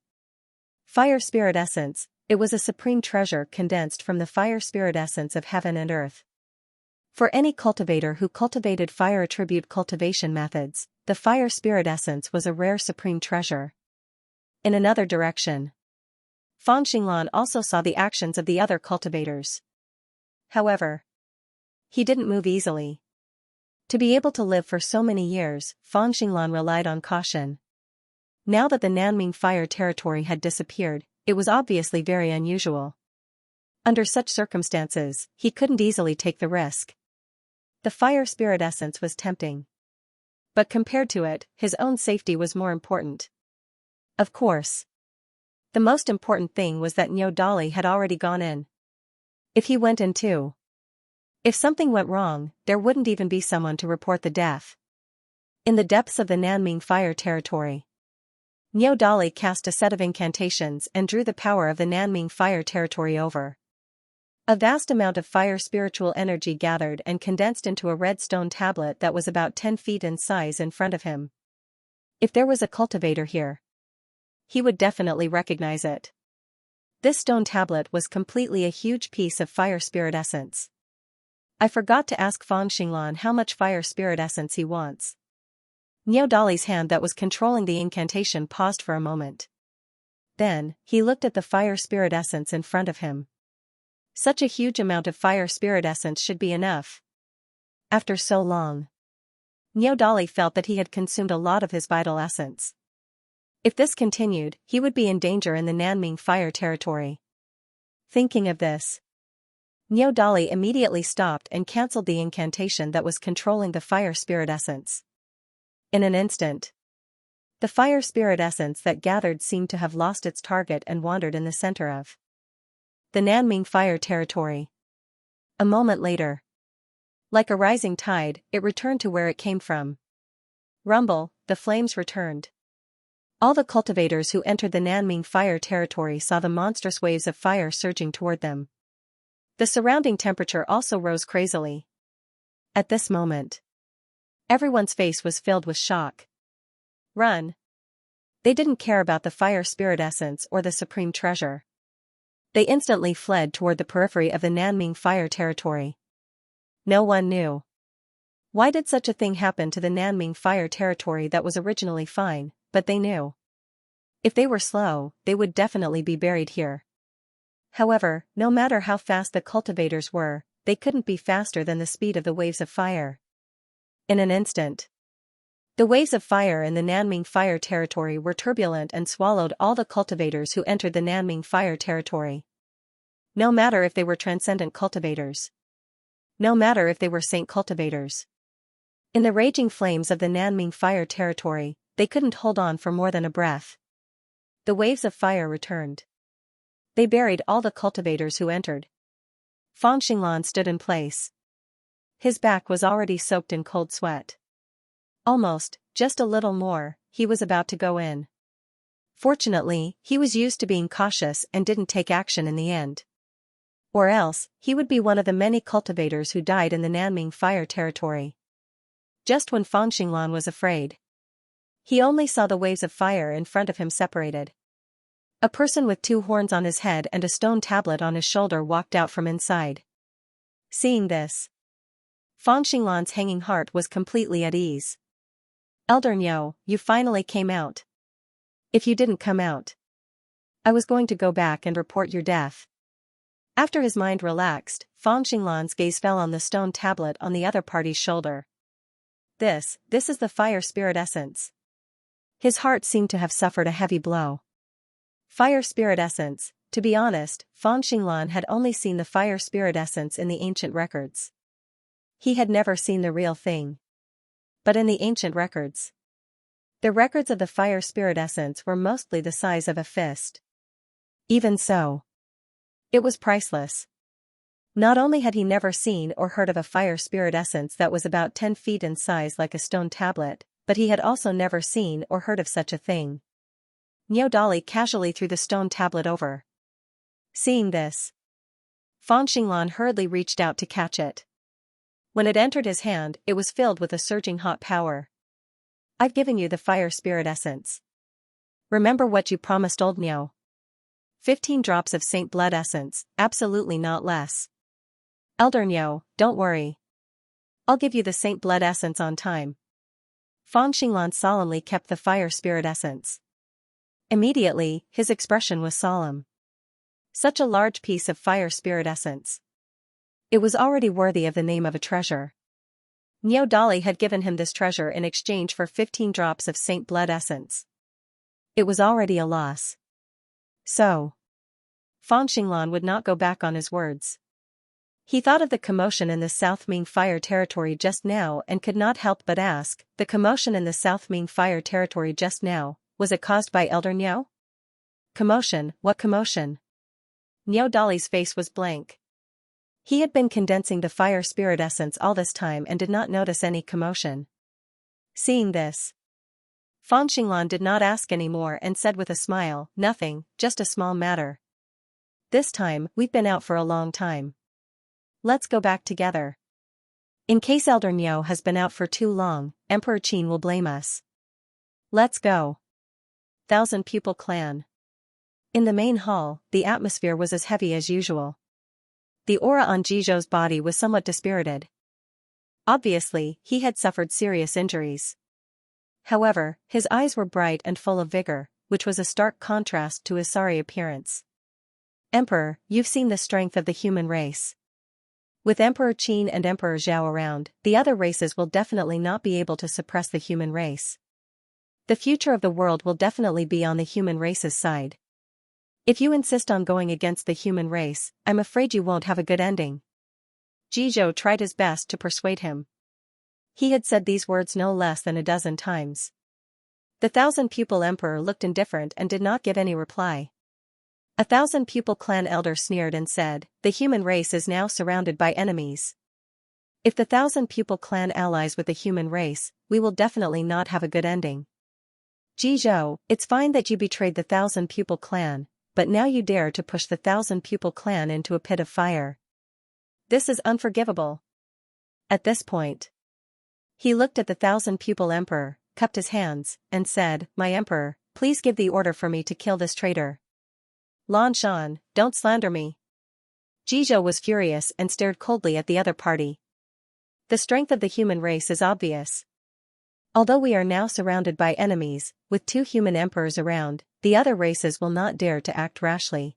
Fire spirit essence, it was a supreme treasure condensed from the fire spirit essence of heaven and earth. For any cultivator who cultivated fire attribute cultivation methods, the fire spirit essence was a rare supreme treasure. In another direction, Fang Xinglan also saw the actions of the other cultivators. However, he didn't move easily. To be able to live for so many years, Fang Xinglan relied on caution. Now that the Nanming fire territory had disappeared, it was obviously very unusual. Under such circumstances, he couldn't easily take the risk. The fire spirit essence was tempting. But compared to it, his own safety was more important. Of course. The most important thing was that Niu Dali had already gone in. If he went in too. If something went wrong, there wouldn't even be someone to report the death. In the depths of the Nanming fire territory, Niu Dali cast a set of incantations and drew the power of the Nanming fire territory over. A vast amount of fire spiritual energy gathered and condensed into a red stone tablet that was about 10 feet in size in front of him. If there was a cultivator here, he would definitely recognize it. This stone tablet was completely a huge piece of fire spirit essence. I forgot to ask Fang Xinglan how much fire spirit essence he wants. Niu Dali's hand that was controlling the incantation paused for a moment. Then, he looked at the fire spirit essence in front of him. Such a huge amount of fire spirit essence should be enough. After so long, Niu Dali felt that he had consumed a lot of his vital essence. If this continued, he would be in danger in the Nanming fire territory. Thinking of this, Niu Dali immediately stopped and cancelled the incantation that was controlling the fire spirit essence. In an instant, the fire spirit essence that gathered seemed to have lost its target and wandered in the center of the Nanming fire territory. A moment later, like a rising tide, it returned to where it came from. Rumble, the flames returned. All the cultivators who entered the Nanming fire territory saw the monstrous waves of fire surging toward them. The surrounding temperature also rose crazily. At this moment, everyone's face was filled with shock. Run! They didn't care about the fire spirit essence or the supreme treasure. They instantly fled toward the periphery of the Nanming fire territory. No one knew. Why did such a thing happen to the Nanming fire territory that was originally fine, but they knew. If they were slow, they would definitely be buried here. However, no matter how fast the cultivators were, they couldn't be faster than the speed of the waves of fire. In an instant, the waves of fire in the Nanming fire territory were turbulent and swallowed all the cultivators who entered the Nanming fire territory. No matter if they were transcendent cultivators. No matter if they were saint cultivators. In the raging flames of the Nanming fire territory, they couldn't hold on for more than a breath. The waves of fire returned. They buried all the cultivators who entered. Fang Xinglan stood in place. His back was already soaked in cold sweat. Almost, just a little more, he was about to go in. Fortunately, he was used to being cautious and didn't take action in the end. Or else, he would be one of the many cultivators who died in the Nanming fire territory. Just when Fang Xinglan was afraid, he only saw the waves of fire in front of him separated. A person with 2 horns on his head and a stone tablet on his shoulder walked out from inside. Seeing this, Fang Xinglan's hanging heart was completely at ease. Elder Niu, you finally came out. If you didn't come out, I was going to go back and report your death. After his mind relaxed, Fang Xinglan's gaze fell on the stone tablet on the other party's shoulder. This is the fire spirit essence. His heart seemed to have suffered a heavy blow. Fire spirit essence. To be honest, Fang Xinglan had only seen the fire spirit essence in the ancient records. He had never seen the real thing. But in the ancient records, the records of the fire spirit essence were mostly the size of a fist. Even so, it was priceless. Not only had he never seen or heard of a fire spirit essence that was about 10 feet in size like a stone tablet, but he had also never seen or heard of such a thing. Niu Dali casually threw the stone tablet over. Seeing this, Fang Xinglan hurriedly reached out to catch it. When it entered his hand, it was filled with a surging hot power. I've given you the fire spirit essence. Remember what you promised old Niu. 15 drops of saint blood essence, absolutely not less. Elder Niu, don't worry. I'll give you the saint blood essence on time. Fang Xinglan solemnly kept the fire spirit essence. Immediately, his expression was solemn. Such a large piece of fire spirit essence. It was already worthy of the name of a treasure. Niu Dali had given him this treasure in exchange for 15 drops of saint blood essence. It was already a loss. So, Fang Xinglan would not go back on his words. He thought of the commotion in the South Ming fire territory just now and could not help but ask, the commotion in the South Ming fire territory just now, was it caused by Elder Niu? Commotion, what commotion? Niu Dali's face was blank. He had been condensing the fire spirit essence all this time and did not notice any commotion. Seeing this, Fang Xinglan did not ask any more and said with a smile, nothing, just a small matter. This time, we've been out for a long time. Let's go back together. In case Elder Niu has been out for too long, Emperor Qin will blame us. Let's go. 1,000 Pupil Clan. In the main hall, the atmosphere was as heavy as usual. The aura on Jizhou's body was somewhat dispirited. Obviously, he had suffered serious injuries. However, his eyes were bright and full of vigor, which was a stark contrast to his sorry appearance. Emperor, you've seen the strength of the human race. With Emperor Qin and Emperor Zhao around, the other races will definitely not be able to suppress the human race. The future of the world will definitely be on the human race's side. If you insist on going against the human race, I'm afraid you won't have a good ending. Jizhou tried his best to persuade him. He had said these words no less than a dozen times. The 1,000-pupil emperor looked indifferent and did not give any reply. A 1,000-pupil clan elder sneered and said, the human race is now surrounded by enemies. If the thousand-pupil clan allies with the human race, we will definitely not have a good ending. Jizhou, it's fine that you betrayed the thousand-pupil clan, but now you dare to push the thousand-pupil clan into a pit of fire. This is unforgivable. At this point, he looked at the thousand-pupil emperor, cupped his hands, and said, "My emperor, please give the order for me to kill this traitor." "Lan Shan, don't slander me." Jizhou was furious and stared coldly at the other party. The strength of the human race is obvious. Although we are now surrounded by enemies, with 2 human emperors around, the other races will not dare to act rashly.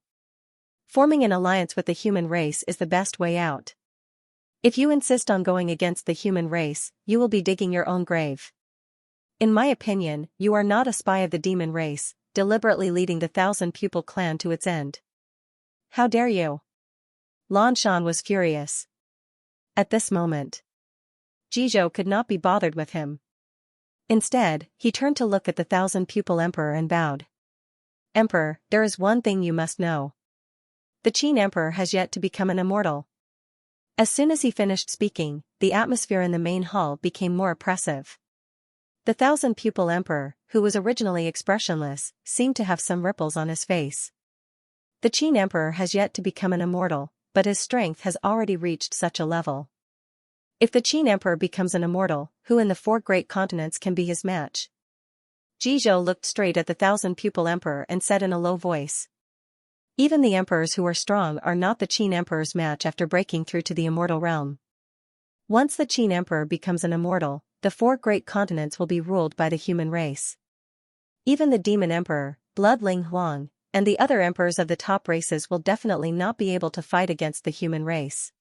Forming an alliance with the human race is the best way out. If you insist on going against the human race, you will be digging your own grave. In my opinion, you are not a spy of the demon race, deliberately leading the thousand-pupil clan to its end. How dare you? Lan Shan was furious. At this moment, Jizhou could not be bothered with him. Instead, he turned to look at the thousand-pupil emperor and bowed. "Emperor, there is one thing you must know. The Qin emperor has yet to become an immortal." As soon as he finished speaking, the atmosphere in the main hall became more oppressive. The thousand-pupil emperor, who was originally expressionless, seemed to have some ripples on his face. The Qin emperor has yet to become an immortal, but his strength has already reached such a level. If the Qin emperor becomes an immortal, who in the 4 great continents can be his match? Jizhou looked straight at the thousand-pupil emperor and said in a low voice. Even the emperors who are strong are not the Qin emperor's match after breaking through to the immortal realm. Once the Qin emperor becomes an immortal, the 4 great continents will be ruled by the human race. Even the demon emperor, Blood Ling Huang, and the other emperors of the top races will definitely not be able to fight against the human race.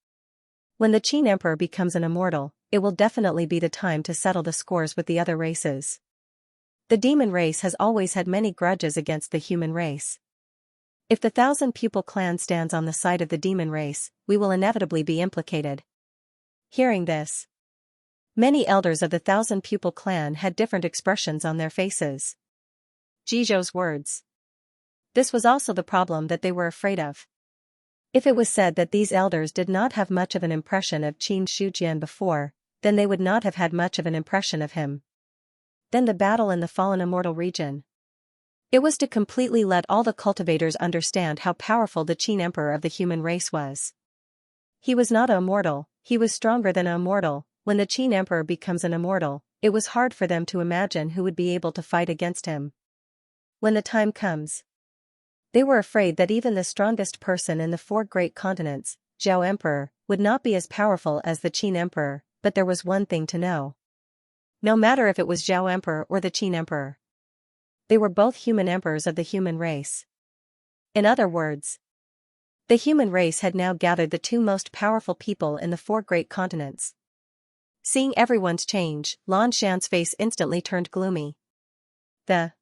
When the Qin emperor becomes an immortal, it will definitely be the time to settle the scores with the other races. The demon race has always had many grudges against the human race. If the thousand-pupil clan stands on the side of the demon race, we will inevitably be implicated. Hearing this, many elders of the thousand-pupil clan had different expressions on their faces. Jizhou's words. This was also the problem that they were afraid of. If it was said that these elders did not have much of an impression of Qin Shujian before, then they would not have had much of an impression of him. Then the battle in the fallen immortal region. It was to completely let all the cultivators understand how powerful the Qin emperor of the human race was. He was not an immortal, he was stronger than an immortal. When the Qin emperor becomes an immortal, it was hard for them to imagine who would be able to fight against him. When the time comes, they were afraid that even the strongest person in the 4 great continents, Zhao Emperor, would not be as powerful as the Qin Emperor, but there was one thing to know. No matter if it was Zhao Emperor or the Qin Emperor, they were both human emperors of the human race. In other words, the human race had now gathered the 2 most powerful people in the 4 great continents. Seeing everyone's change, Lan Shan's face instantly turned gloomy. The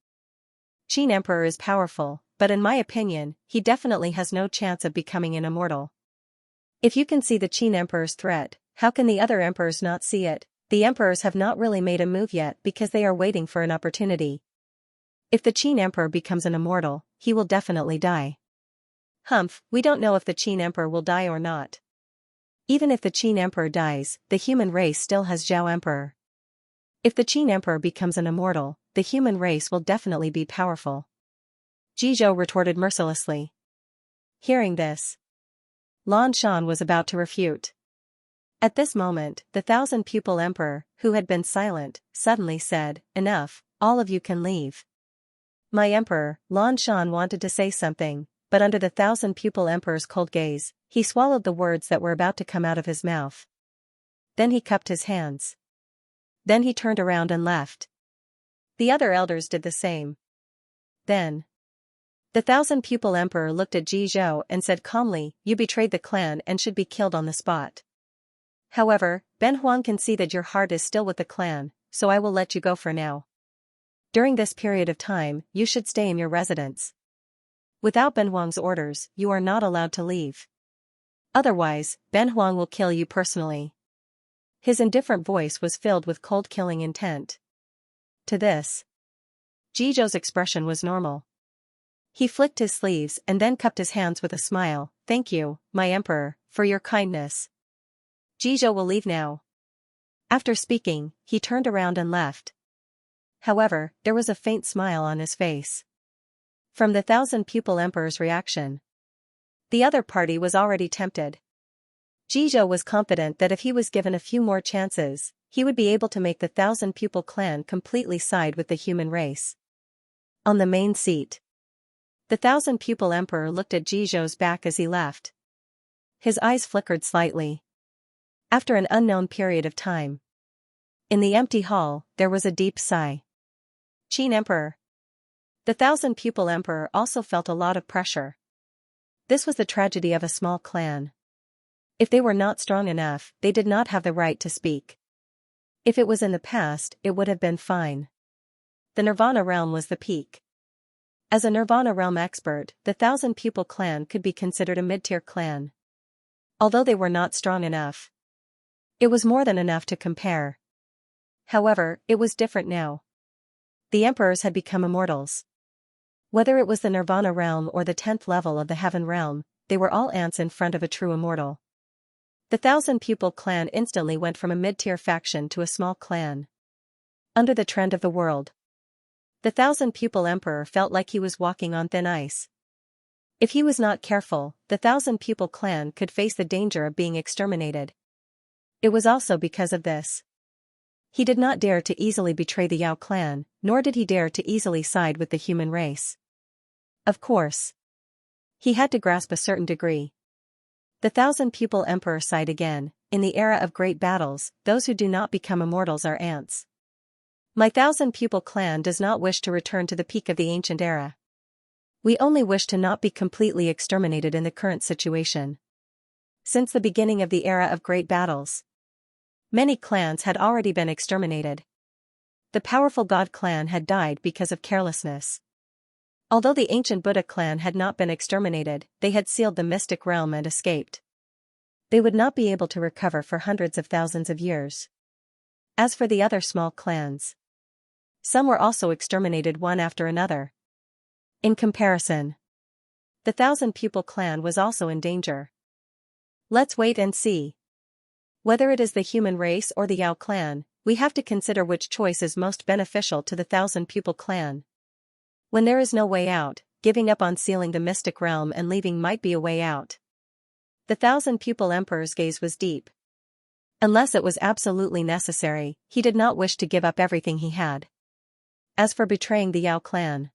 Qin Emperor is powerful, but in my opinion, he definitely has no chance of becoming an immortal. If you can see the Qin Emperor's threat, how can the other emperors not see it? The emperors have not really made a move yet because they are waiting for an opportunity. If the Qin Emperor becomes an immortal, he will definitely die. Humph, we don't know if the Qin Emperor will die or not. Even if the Qin Emperor dies, the human race still has Zhao Emperor. If the Qin Emperor becomes an immortal, the human race will definitely be powerful. Jizhou retorted mercilessly. Hearing this, Lan Shan was about to refute. At this moment, the thousand-pupil emperor, who had been silent, suddenly said, "Enough, all of you can leave." My emperor, Lan Shan wanted to say something, but under the thousand-pupil emperor's cold gaze, he swallowed the words that were about to come out of his mouth. Then he cupped his hands. Then he turned around and left. The other elders did the same. Then the thousand-pupil emperor looked at Jizhou and said calmly, "You betrayed the clan and should be killed on the spot. However, Ben Huang can see that your heart is still with the clan, so I will let you go for now. During this period of time, you should stay in your residence. Without Ben Huang's orders, you are not allowed to leave. Otherwise, Ben Huang will kill you personally." His indifferent voice was filled with cold killing intent. To this, Jizhou's expression was normal. He flicked his sleeves and then cupped his hands with a smile. "Thank you, my emperor, for your kindness." Jizhou will leave now. After speaking, he turned around and left. However, there was a faint smile on his face. From the thousand-pupil emperor's reaction, the other party was already tempted. Jizhou was confident that if he was given a few more chances, he would be able to make the thousand-pupil clan completely side with the human race. On the main seat, the thousand-pupil emperor looked at Jizhou's back as he left. His eyes flickered slightly. After an unknown period of time, in the empty hall, there was a deep sigh. Qin Emperor. The thousand-pupil emperor also felt a lot of pressure. This was the tragedy of a small clan. If they were not strong enough, they did not have the right to speak. If it was in the past, it would have been fine. The Nirvana realm was the peak. As a Nirvana realm expert, the thousand-pupil clan could be considered a mid-tier clan. Although they were not strong enough, it was more than enough to compare. However, it was different now. The emperors had become immortals. Whether it was the Nirvana realm or the 10th level of the Heaven realm, they were all ants in front of a true immortal. The thousand-pupil clan instantly went from a mid-tier faction to a small clan. Under the trend of the world, the thousand-pupil emperor felt like he was walking on thin ice. If he was not careful, the thousand-pupil clan could face the danger of being exterminated. It was also because of this. He did not dare to easily betray the Yao clan, nor did he dare to easily side with the human race. Of course, he had to grasp a certain degree. The thousand-pupil emperor sighed again. In the era of great battles, those who do not become immortals are ants. My thousand-pupil clan does not wish to return to the peak of the ancient era. We only wish to not be completely exterminated in the current situation. Since the beginning of the era of great battles, many clans had already been exterminated. The powerful God clan had died because of carelessness. Although the ancient Buddha clan had not been exterminated, they had sealed the mystic realm and escaped. They would not be able to recover for hundreds of thousands of years. As for the other small clans, some were also exterminated one after another. In comparison, the thousand-pupil clan was also in danger. Let's wait and see. Whether it is the human race or the Yao clan, we have to consider which choice is most beneficial to the thousand-pupil clan. When there is no way out, giving up on sealing the mystic realm and leaving might be a way out. The thousand-pupil emperor's gaze was deep. Unless it was absolutely necessary, he did not wish to give up everything he had. As for betraying the Yao clan,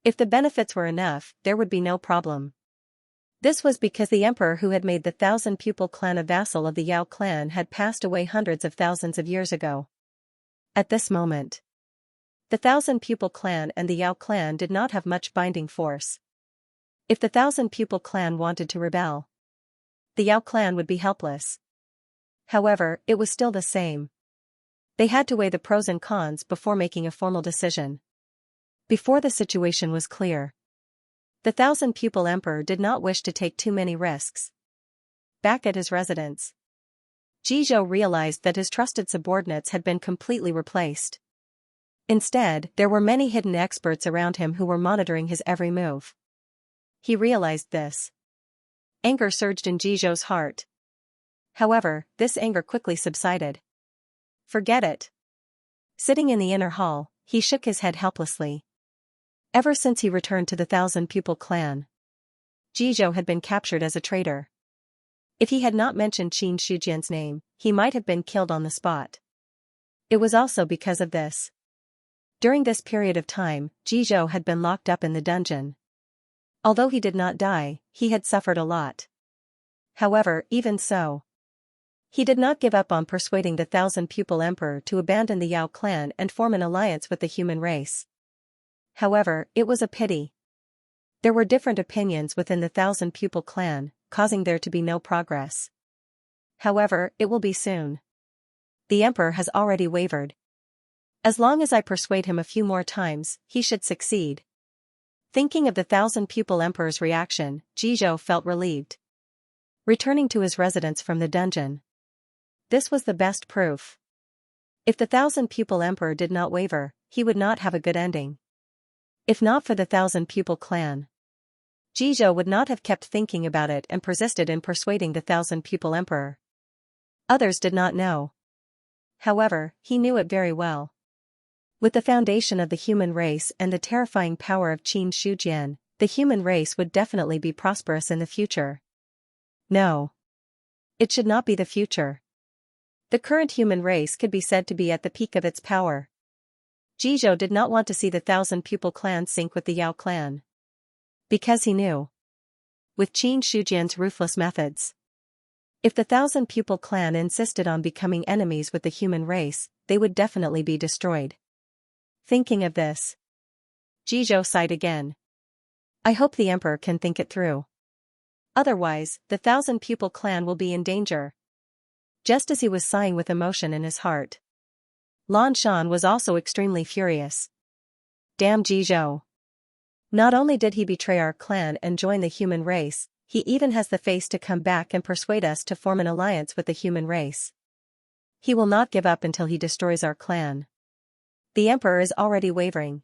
if the benefits were enough, there would be no problem. This was because the emperor who had made the thousand-pupil clan a vassal of the Yao clan had passed away hundreds of thousands of years ago. At this moment, the thousand-pupil clan and the Yao clan did not have much binding force. If the thousand-pupil clan wanted to rebel, the Yao clan would be helpless. However, it was still the same. They had to weigh the pros and cons before making a formal decision. Before the situation was clear, the thousand-pupil emperor did not wish to take too many risks. Back at his residence, Jizhou realized that his trusted subordinates had been completely replaced. Instead, there were many hidden experts around him who were monitoring his every move. He realized this. Anger surged in Jizhou's heart. However, this anger quickly subsided. Forget it. Sitting in the inner hall, he shook his head helplessly. Ever since he returned to the thousand-pupil clan, Jizhou had been captured as a traitor. If he had not mentioned Qin Shijian's name, he might have been killed on the spot. It was also because of this. During this period of time, Jizhou had been locked up in the dungeon. Although he did not die, he had suffered a lot. However, even so, he did not give up on persuading the thousand-pupil emperor to abandon the Yao clan and form an alliance with the human race. However, it was a pity. There were different opinions within the thousand-pupil clan, causing there to be no progress. However, it will be soon. The emperor has already wavered. As long as I persuade him a few more times, he should succeed. Thinking of the thousand-pupil emperor's reaction, Jizhou felt relieved. Returning to his residence from the dungeon, this was the best proof. If the thousand-pupil emperor did not waver, he would not have a good ending. If not for the thousand-pupil clan, Jizhou would not have kept thinking about it and persisted in persuading the thousand-pupil emperor. Others did not know. However, he knew it very well. With the foundation of the human race and the terrifying power of Qin Shujian, the human race would definitely be prosperous in the future. No. It should not be the future. The current human race could be said to be at the peak of its power. Jizhou did not want to see the 1,000-pupil clan sink with the Yao clan. Because he knew. With Qin Shujian's ruthless methods, if the 1,000-pupil clan insisted on becoming enemies with the human race, they would definitely be destroyed. Thinking of this, Jizhou sighed again. I hope the emperor can think it through. Otherwise, the 1,000-pupil clan will be in danger. Just as he was sighing with emotion in his heart, Lan Shan was also extremely furious. Damn Jizhou. Not only did he betray our clan and join the human race, he even has the face to come back and persuade us to form an alliance with the human race. He will not give up until he destroys our clan. The emperor is already wavering.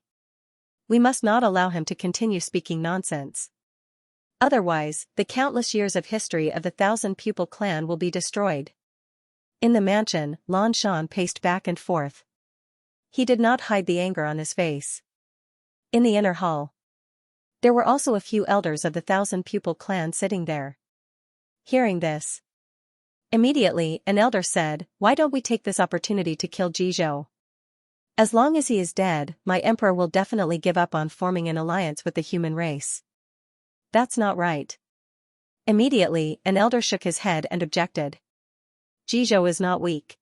We must not allow him to continue speaking nonsense. Otherwise, the countless years of history of the 1,000-pupil clan will be destroyed. In the mansion, Lan Shan paced back and forth. He did not hide the anger on his face. In the inner hall, there were also a few elders of the 1,000-pupil clan sitting there. Hearing this, immediately an elder said, "Why don't we take this opportunity to kill Jizhou? As long as he is dead, my emperor will definitely give up on forming an alliance with the human race." That's not right. Immediately, an elder shook his head and objected. Jizhou is not weak.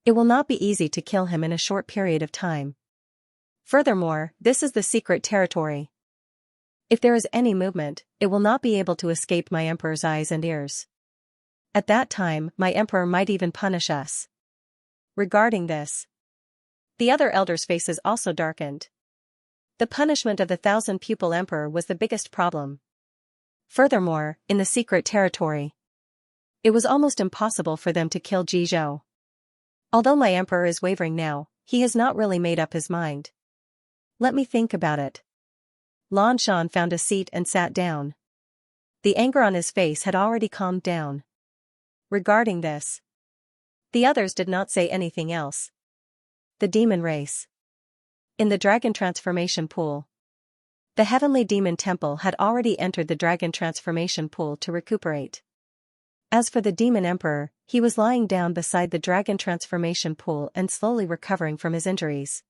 It will not be easy to kill him in a short period of time. Furthermore, this is the secret territory. If there is any movement, it will not be able to escape my emperor's eyes and ears. At that time, my emperor might even punish us. Regarding this, the other elders' faces also darkened. The punishment of the 1,000-pupil emperor was the biggest problem. Furthermore, in the secret territory, it was almost impossible for them to kill Jizhou. Although my emperor is wavering now, he has not really made up his mind. Let me think about it. Lan Shan found a seat and sat down. The anger on his face had already calmed down. Regarding this, the others did not say anything else. The demon race. In the dragon transformation pool. The heavenly demon temple had already entered the dragon transformation pool to recuperate. As for the demon emperor, he was lying down beside the dragon transformation pool and slowly recovering from his injuries.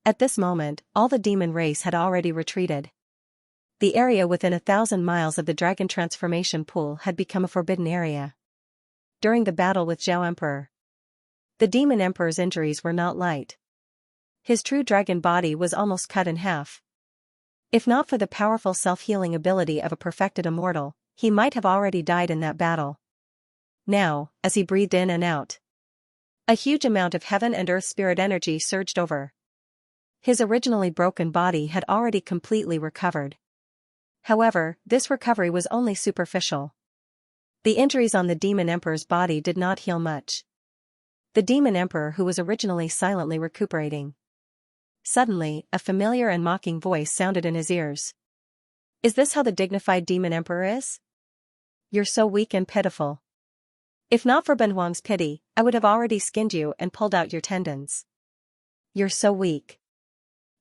At this moment, all the demon race had already retreated. The area within 1,000 miles of the dragon transformation pool had become a forbidden area. During the battle with Zhao Emperor, the demon emperor's injuries were not light. His true dragon body was almost cut in half. If not for the powerful self-healing ability of a perfected immortal, he might have already died in that battle. Now, as he breathed in and out, a huge amount of heaven and earth spirit energy surged over. His originally broken body had already completely recovered. However, this recovery was only superficial. The injuries on the demon emperor's body did not heal much. The demon emperor who was originally silently recuperating. Suddenly, a familiar and mocking voice sounded in his ears. Is this how the dignified demon emperor is? You're so weak and pitiful. If not for Ben Huang's pity, I would have already skinned you and pulled out your tendons. You're so weak.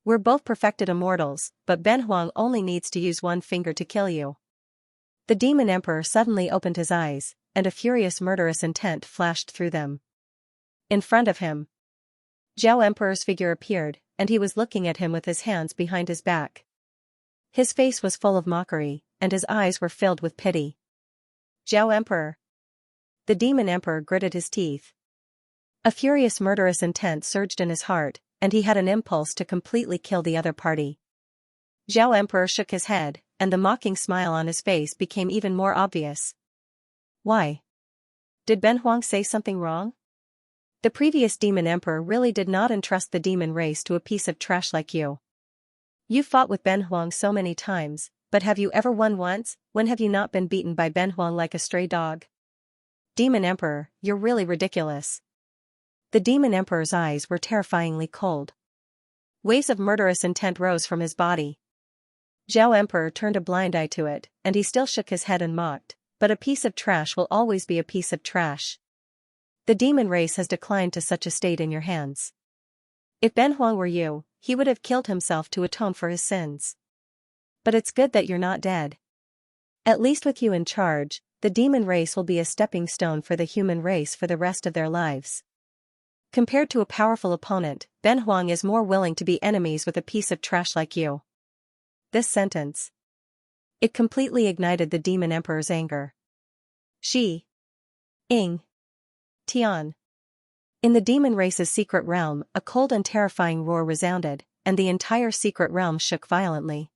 We're both perfected immortals, but Ben Huang only needs to use one finger to kill you. The demon emperor suddenly opened his eyes, and a furious murderous intent flashed through them. In front of him, Zhao Emperor's figure appeared, and he was looking at him with his hands behind his back. His face was full of mockery, and his eyes were filled with pity. Zhao Emperor. The demon emperor gritted his teeth. A furious murderous intent surged in his heart, and he had an impulse to completely kill the other party. Zhao Emperor shook his head, and the mocking smile on his face became even more obvious. Why? Did Ben Huang say something wrong? The previous demon emperor really did not entrust the demon race to a piece of trash like you. You fought with Ben Huang so many times, but have you ever won once? When have you not been beaten by Ben Huang like a stray dog? Demon Emperor, you're really ridiculous. The demon emperor's eyes were terrifyingly cold. Waves of murderous intent rose from his body. Zhao Emperor turned a blind eye to it, and he still shook his head and mocked, but a piece of trash will always be a piece of trash. The demon race has declined to such a state in your hands. If Ben Huang were you, he would have killed himself to atone for his sins. But it's good that you're not dead. At least with you in charge, the demon race will be a stepping stone for the human race for the rest of their lives. Compared to a powerful opponent, Ben Huang is more willing to be enemies with a piece of trash like you. This sentence. It completely ignited the demon emperor's anger. Shi. Ing. Tian. In the demon race's secret realm, a cold and terrifying roar resounded, and the entire secret realm shook violently.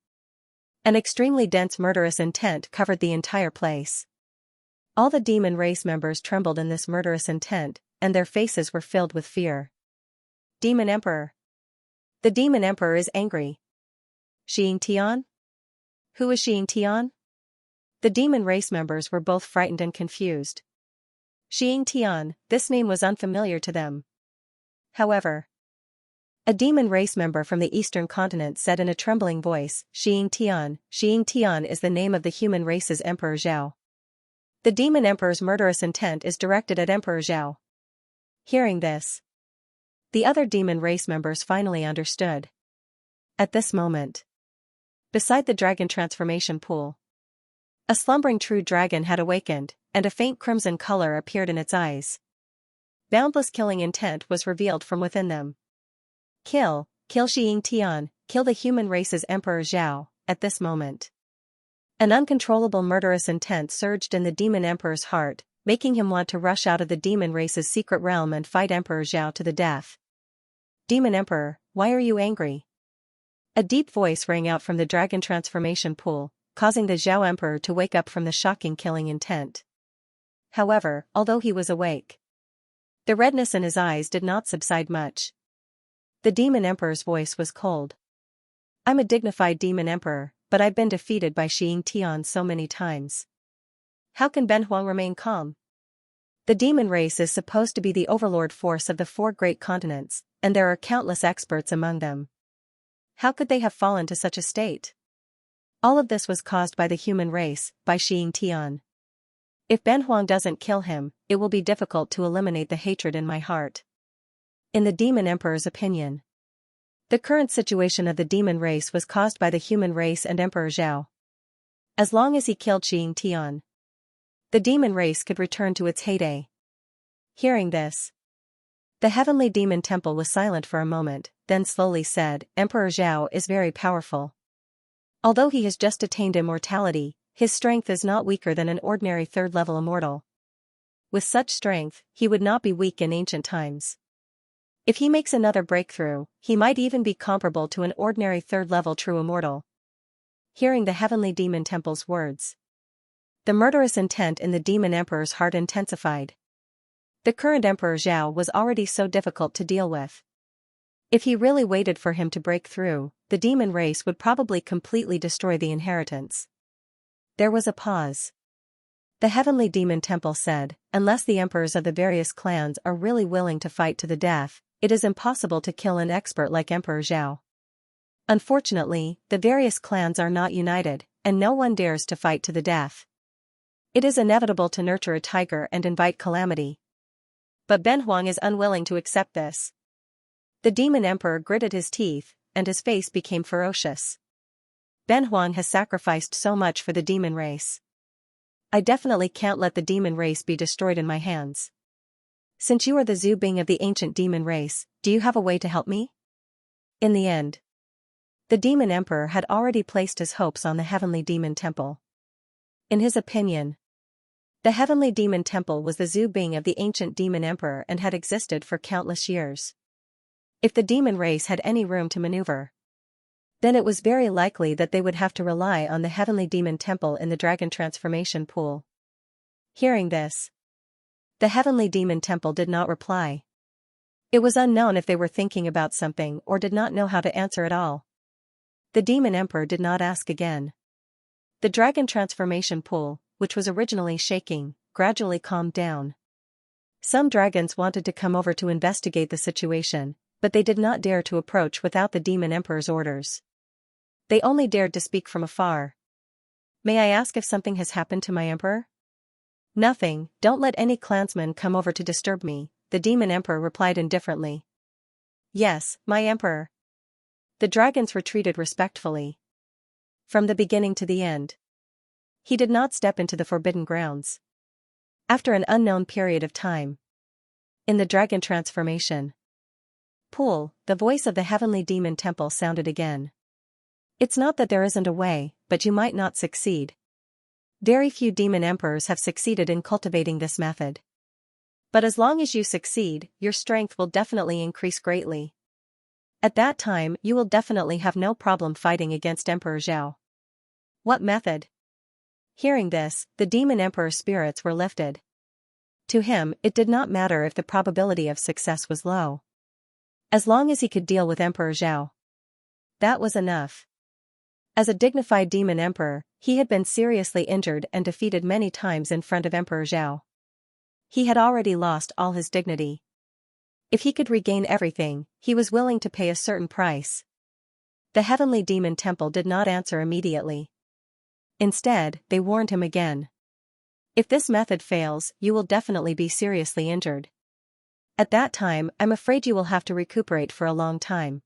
An extremely dense murderous intent covered the entire place. All the demon race members trembled in this murderous intent, and their faces were filled with fear. Demon Emperor. The demon emperor is angry. Xianxia? Who is Xianxia? The demon race members were both frightened and confused. Xianxia, this name was unfamiliar to them. However, a demon race member from the eastern continent said in a trembling voice, Xianxia. Xianxia is the name of the human race's Emperor Zhao. The demon emperor's murderous intent is directed at Emperor Zhao. Hearing this, the other demon race members finally understood. At this moment, beside the dragon transformation pool, a slumbering true dragon had awakened, and a faint crimson color appeared in its eyes. Boundless killing intent was revealed from within them. Kill Xianxia, kill the human race's Emperor Zhao. At this moment, an uncontrollable murderous intent surged in the demon emperor's heart, making him want to rush out of the demon race's secret realm and fight Emperor Zhao to the death. Demon Emperor, why are you angry? A deep voice rang out from the dragon transformation pool, causing the Zhao Emperor to wake up from the shocking killing intent. However, although he was awake, the redness in his eyes did not subside much. The demon emperor's voice was cold. I'm a dignified demon emperor, but I've been defeated by Xianxia so many times. How can Ben Huang remain calm? The demon race is supposed to be the overlord force of the 4 great continents, and there are countless experts among them. How could they have fallen to such a state? All of this was caused by the human race, by Xianxia. If Ben Huang doesn't kill him, it will be difficult to eliminate the hatred in my heart. In the demon emperor's opinion, the current situation of the demon race was caused by the human race and Emperor Zhao. As long as he killed Xianxia, the demon race could return to its heyday. Hearing this, the heavenly demon temple was silent for a moment, then slowly said, Emperor Zhao is very powerful. Although he has just attained immortality, his strength is not weaker than an ordinary 3rd-level immortal. With such strength, he would not be weak in ancient times. If he makes another breakthrough, he might even be comparable to an ordinary 3rd-level true immortal. Hearing the heavenly demon temple's words, the murderous intent in the demon emperor's heart intensified. The current Emperor Zhao was already so difficult to deal with. If he really waited for him to break through, the demon race would probably completely destroy the inheritance. There was a pause. The heavenly demon temple said, unless the emperors of the various clans are really willing to fight to the death, it is impossible to kill an expert like Emperor Zhao. Unfortunately, the various clans are not united, and no one dares to fight to the death. It is inevitable to nurture a tiger and invite calamity. But Ben Huang is unwilling to accept this. The demon emperor gritted his teeth, and his face became ferocious. Ben Huang has sacrificed so much for the demon race. I definitely can't let the demon race be destroyed in my hands. Since you are the Zhu Bing of the ancient demon race, do you have a way to help me? In the end, the demon emperor had already placed his hopes on the heavenly demon temple. In his opinion, the heavenly demon temple was the Zhu Bing of the ancient demon emperor and had existed for countless years. If the demon race had any room to maneuver, then it was very likely that they would have to rely on the heavenly demon temple in the dragon transformation pool. Hearing this, the heavenly demon temple did not reply. It was unknown if they were thinking about something or did not know how to answer at all. The demon emperor did not ask again. The dragon transformation pool, which was originally shaking, gradually calmed down. Some dragons wanted to come over to investigate the situation, but they did not dare to approach without the demon emperor's orders. They only dared to speak from afar. May I ask if something has happened to my emperor? Nothing, don't let any clansman come over to disturb me, the demon emperor replied indifferently. Yes, my emperor. The dragons retreated respectfully. From the beginning to the end. He did not step into the forbidden grounds. After an unknown period of time. In the dragon transformation pool, the voice of the heavenly demon temple sounded again. It's not that there isn't a way, but you might not succeed. Very few demon emperors have succeeded in cultivating this method. But as long as you succeed, your strength will definitely increase greatly. At that time, you will definitely have no problem fighting against Emperor Zhao. What method? Hearing this, the demon emperor's spirits were lifted. To him, it did not matter if the probability of success was low. As long as he could deal with Emperor Zhao. That was enough. As a dignified demon emperor, he had been seriously injured and defeated many times in front of Emperor Zhao. He had already lost all his dignity. If he could regain everything, he was willing to pay a certain price. The heavenly demon temple did not answer immediately. Instead, they warned him again. If this method fails, you will definitely be seriously injured. At that time, I'm afraid you will have to recuperate for a long time.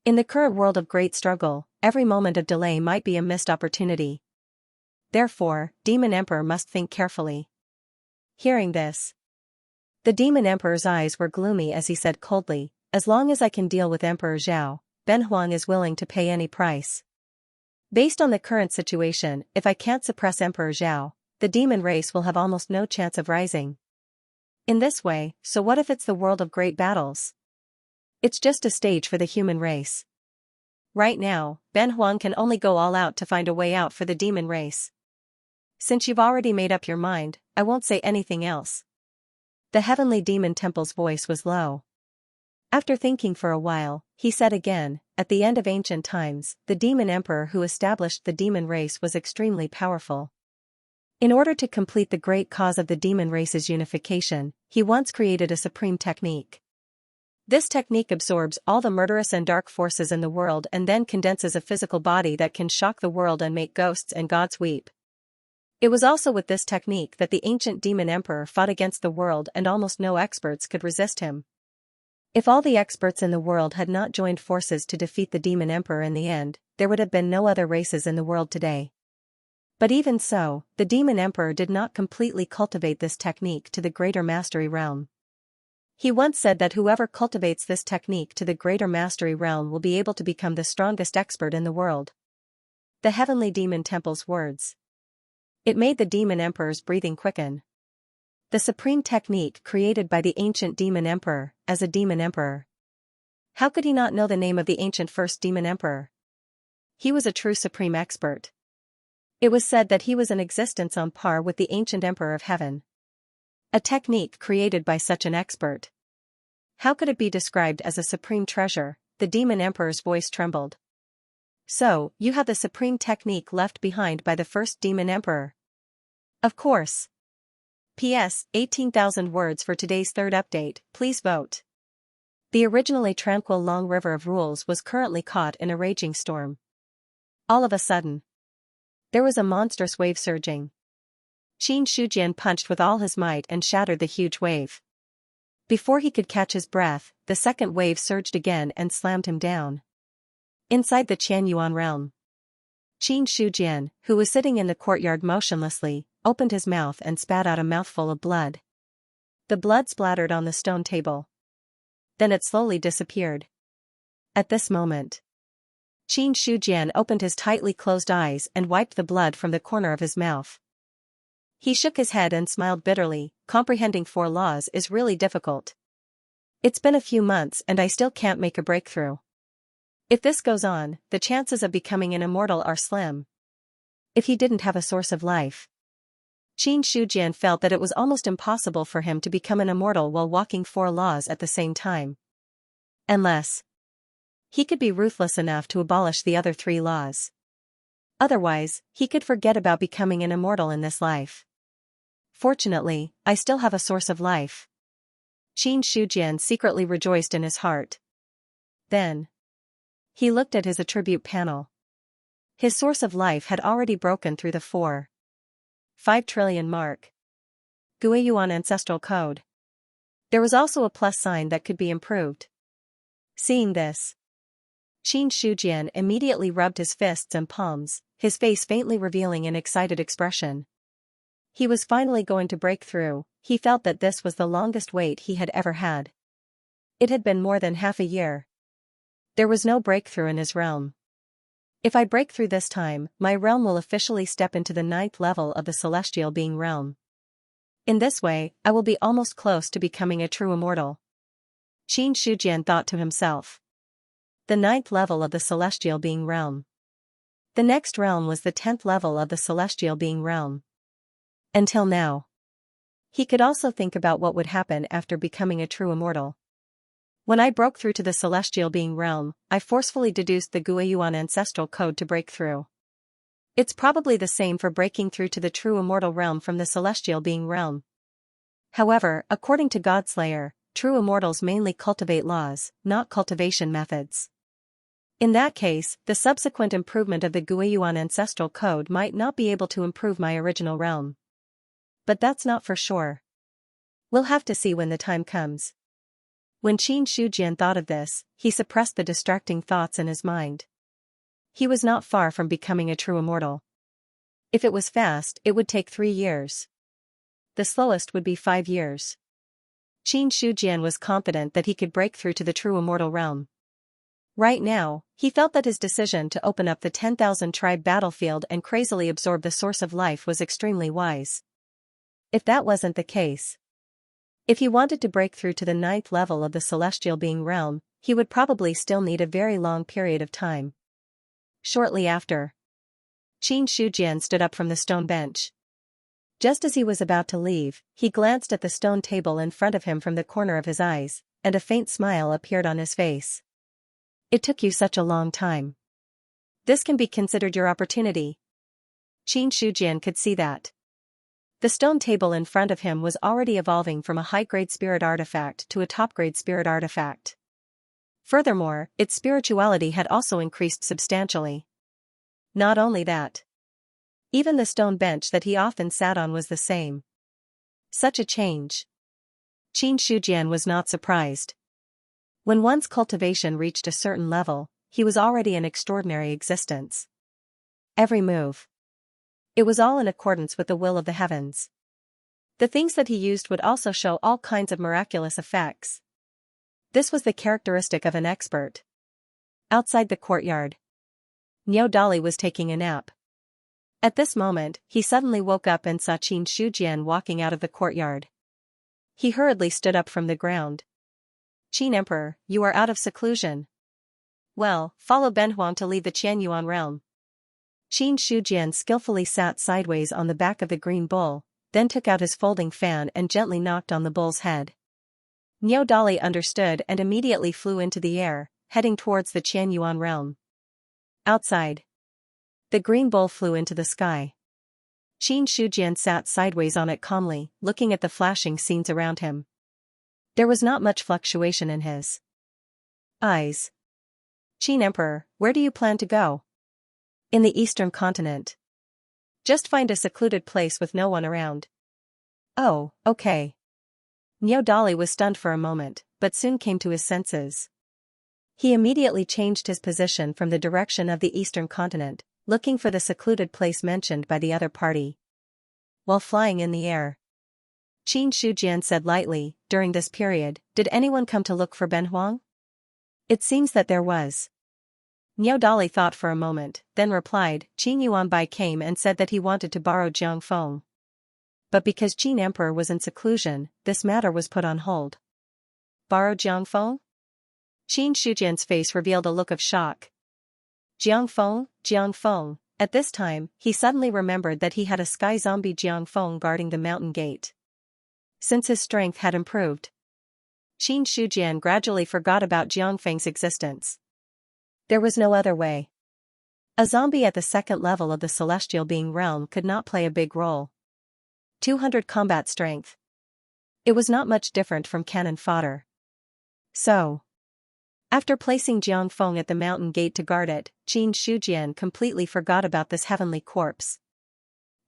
In the current world of great struggle, every moment of delay might be a missed opportunity. Therefore, Demon Emperor must think carefully. Hearing this, the Demon Emperor's eyes were gloomy as he said coldly, as long as I can deal with Emperor Zhao, Ben Huang is willing to pay any price. Based on the current situation, if I can't suppress Emperor Zhao, the demon race will have almost no chance of rising. In this way, so what if it's the world of great battles? It's just a stage for the human race. Right now, Ben Huang can only go all out to find a way out for the demon race. Since you've already made up your mind, I won't say anything else. The heavenly demon temple's voice was low. After thinking for a while, he said again, at the end of ancient times, the demon emperor who established the demon race was extremely powerful. In order to complete the great cause of the demon race's unification, he once created a supreme technique. This technique absorbs all the murderous and dark forces in the world and then condenses a physical body that can shock the world and make ghosts and gods weep. It was also with this technique that the ancient demon emperor fought against the world and almost no experts could resist him. If all the experts in the world had not joined forces to defeat the demon emperor in the end, there would have been no other races in the world today. But even so, the demon emperor did not completely cultivate this technique to the greater mastery realm. He once said that whoever cultivates this technique to the greater mastery realm will be able to become the strongest expert in the world. The heavenly demon temple's words. It made the demon emperor's breathing quicken. The supreme technique created by the ancient demon emperor, as a demon emperor. How could he not know the name of the ancient first demon emperor? He was a true supreme expert. It was said that he was in existence on par with the ancient emperor of heaven. A technique created by such an expert. How could it be described as a supreme treasure? The demon emperor's voice trembled. So, you have the supreme technique left behind by the first demon emperor. Of course. P.S. 18,000 words for today's third update, please vote. The originally tranquil long river of rules was currently caught in a raging storm. All of a sudden, there was a monstrous wave surging. Qin Shujian punched with all his might and shattered the huge wave. Before he could catch his breath, the second wave surged again and slammed him down. Inside the Qianyuan realm, Qin Shujian, who was sitting in the courtyard motionlessly, opened his mouth and spat out a mouthful of blood. The blood splattered on the stone table. Then it slowly disappeared. At this moment, Qin Shujian opened his tightly closed eyes and wiped the blood from the corner of his mouth. He shook his head and smiled bitterly. Comprehending 4 laws is really difficult. It's been a few months and I still can't make a breakthrough. If this goes on, the chances of becoming an immortal are slim. If he didn't have a source of life. Qin Shujian felt that it was almost impossible for him to become an immortal while walking 4 laws at the same time. Unless he could be ruthless enough to abolish the other 3 laws. Otherwise, he could forget about becoming an immortal in this life. Fortunately, I still have a source of life. Qin Shujian secretly rejoiced in his heart. Then, he looked at his attribute panel. His source of life had already broken through the 4.5 trillion mark. Guiyuan Ancestral Code. There was also a plus sign that could be improved. Seeing this, Qin Shujian immediately rubbed his fists and palms, his face faintly revealing an excited expression. He was finally going to break through. He felt that this was the longest wait he had ever had. It had been more than half a year. There was no breakthrough in his realm. If I break through this time, my realm will officially step into the 9th level of the celestial being realm. In this way, I will be almost close to becoming a true immortal. Qin Shujian thought to himself. The 9th level of the celestial being realm. The next realm was the 10th level of the celestial being realm. Until now. He could also think about what would happen after becoming a true immortal. When I broke through to the celestial being realm, I forcefully deduced the Guiyuan Ancestral Code to break through. It's probably the same for breaking through to the true immortal realm from the celestial being realm. However, according to Godslayer, true immortals mainly cultivate laws, not cultivation methods. In that case, the subsequent improvement of the Guiyuan Ancestral Code might not be able to improve my original realm. But that's not for sure. We'll have to see when the time comes. When Qin Shujian thought of this, he suppressed the distracting thoughts in his mind. He was not far from becoming a true immortal. If it was fast, it would take 3 years. The slowest would be 5 years. Qin Shujian was confident that he could break through to the true immortal realm. Right now, he felt that his decision to open up the 10,000 tribe battlefield and crazily absorb the source of life was extremely wise. If that wasn't the case, if he wanted to break through to the 9th level of the celestial being realm, he would probably still need a very long period of time. Shortly after, Qin Shujian stood up from the stone bench. Just as he was about to leave, he glanced at the stone table in front of him from the corner of his eyes, and a faint smile appeared on his face. It took you such a long time. This can be considered your opportunity. Qin Shujian could see that. The stone table in front of him was already evolving from a high-grade spirit artifact to a top-grade spirit artifact. Furthermore, its spirituality had also increased substantially. Not only that. Even the stone bench that he often sat on was the same. Such a change. Qin Shujian was not surprised. When one's cultivation reached a certain level, he was already an extraordinary existence. Every move. It was all in accordance with the will of the heavens. The things that he used would also show all kinds of miraculous effects. This was the characteristic of an expert. Outside the courtyard, Niao Dali was taking a nap. At this moment, he suddenly woke up and saw Qin Shujian walking out of the courtyard. He hurriedly stood up from the ground. Qin Emperor, you are out of seclusion. Well, follow Benhuang to leave the Qianyuan realm. Qin Shujian skillfully sat sideways on the back of the green bull, then took out his folding fan and gently knocked on the bull's head. Niao Dali understood and immediately flew into the air, heading towards the Qianyuan realm. Outside, the green bull flew into the sky. Qin Shujian sat sideways on it calmly, looking at the flashing scenes around him. There was not much fluctuation in his eyes. Qin Emperor, where do you plan to go? In the eastern continent. Just find a secluded place with no one around. Oh, okay. Niao Dali was stunned for a moment, but soon came to his senses. He immediately changed his position from the direction of the eastern continent, looking for the secluded place mentioned by the other party. While flying in the air, Qin Shujian said lightly, during this period, did anyone come to look for Benhuang? It seems that there was. Niao Dali thought for a moment, then replied, Qin Yuanbai came and said that he wanted to borrow Jiangfeng. But because Qin Emperor was in seclusion, this matter was put on hold. Borrow Jiangfeng? Qin Shujian's face revealed a look of shock. Jiangfeng, Jiangfeng. At this time, he suddenly remembered that he had a sky zombie Jiangfeng guarding the mountain gate. Since his strength had improved, Qin Shujian gradually forgot about Jiangfeng's existence. There was no other way. A zombie at the 2nd level of the celestial being realm could not play a big role. 200 combat strength. It was not much different from cannon fodder. So, after placing Jiangfeng at the mountain gate to guard it, Qin Shujian completely forgot about this heavenly corpse.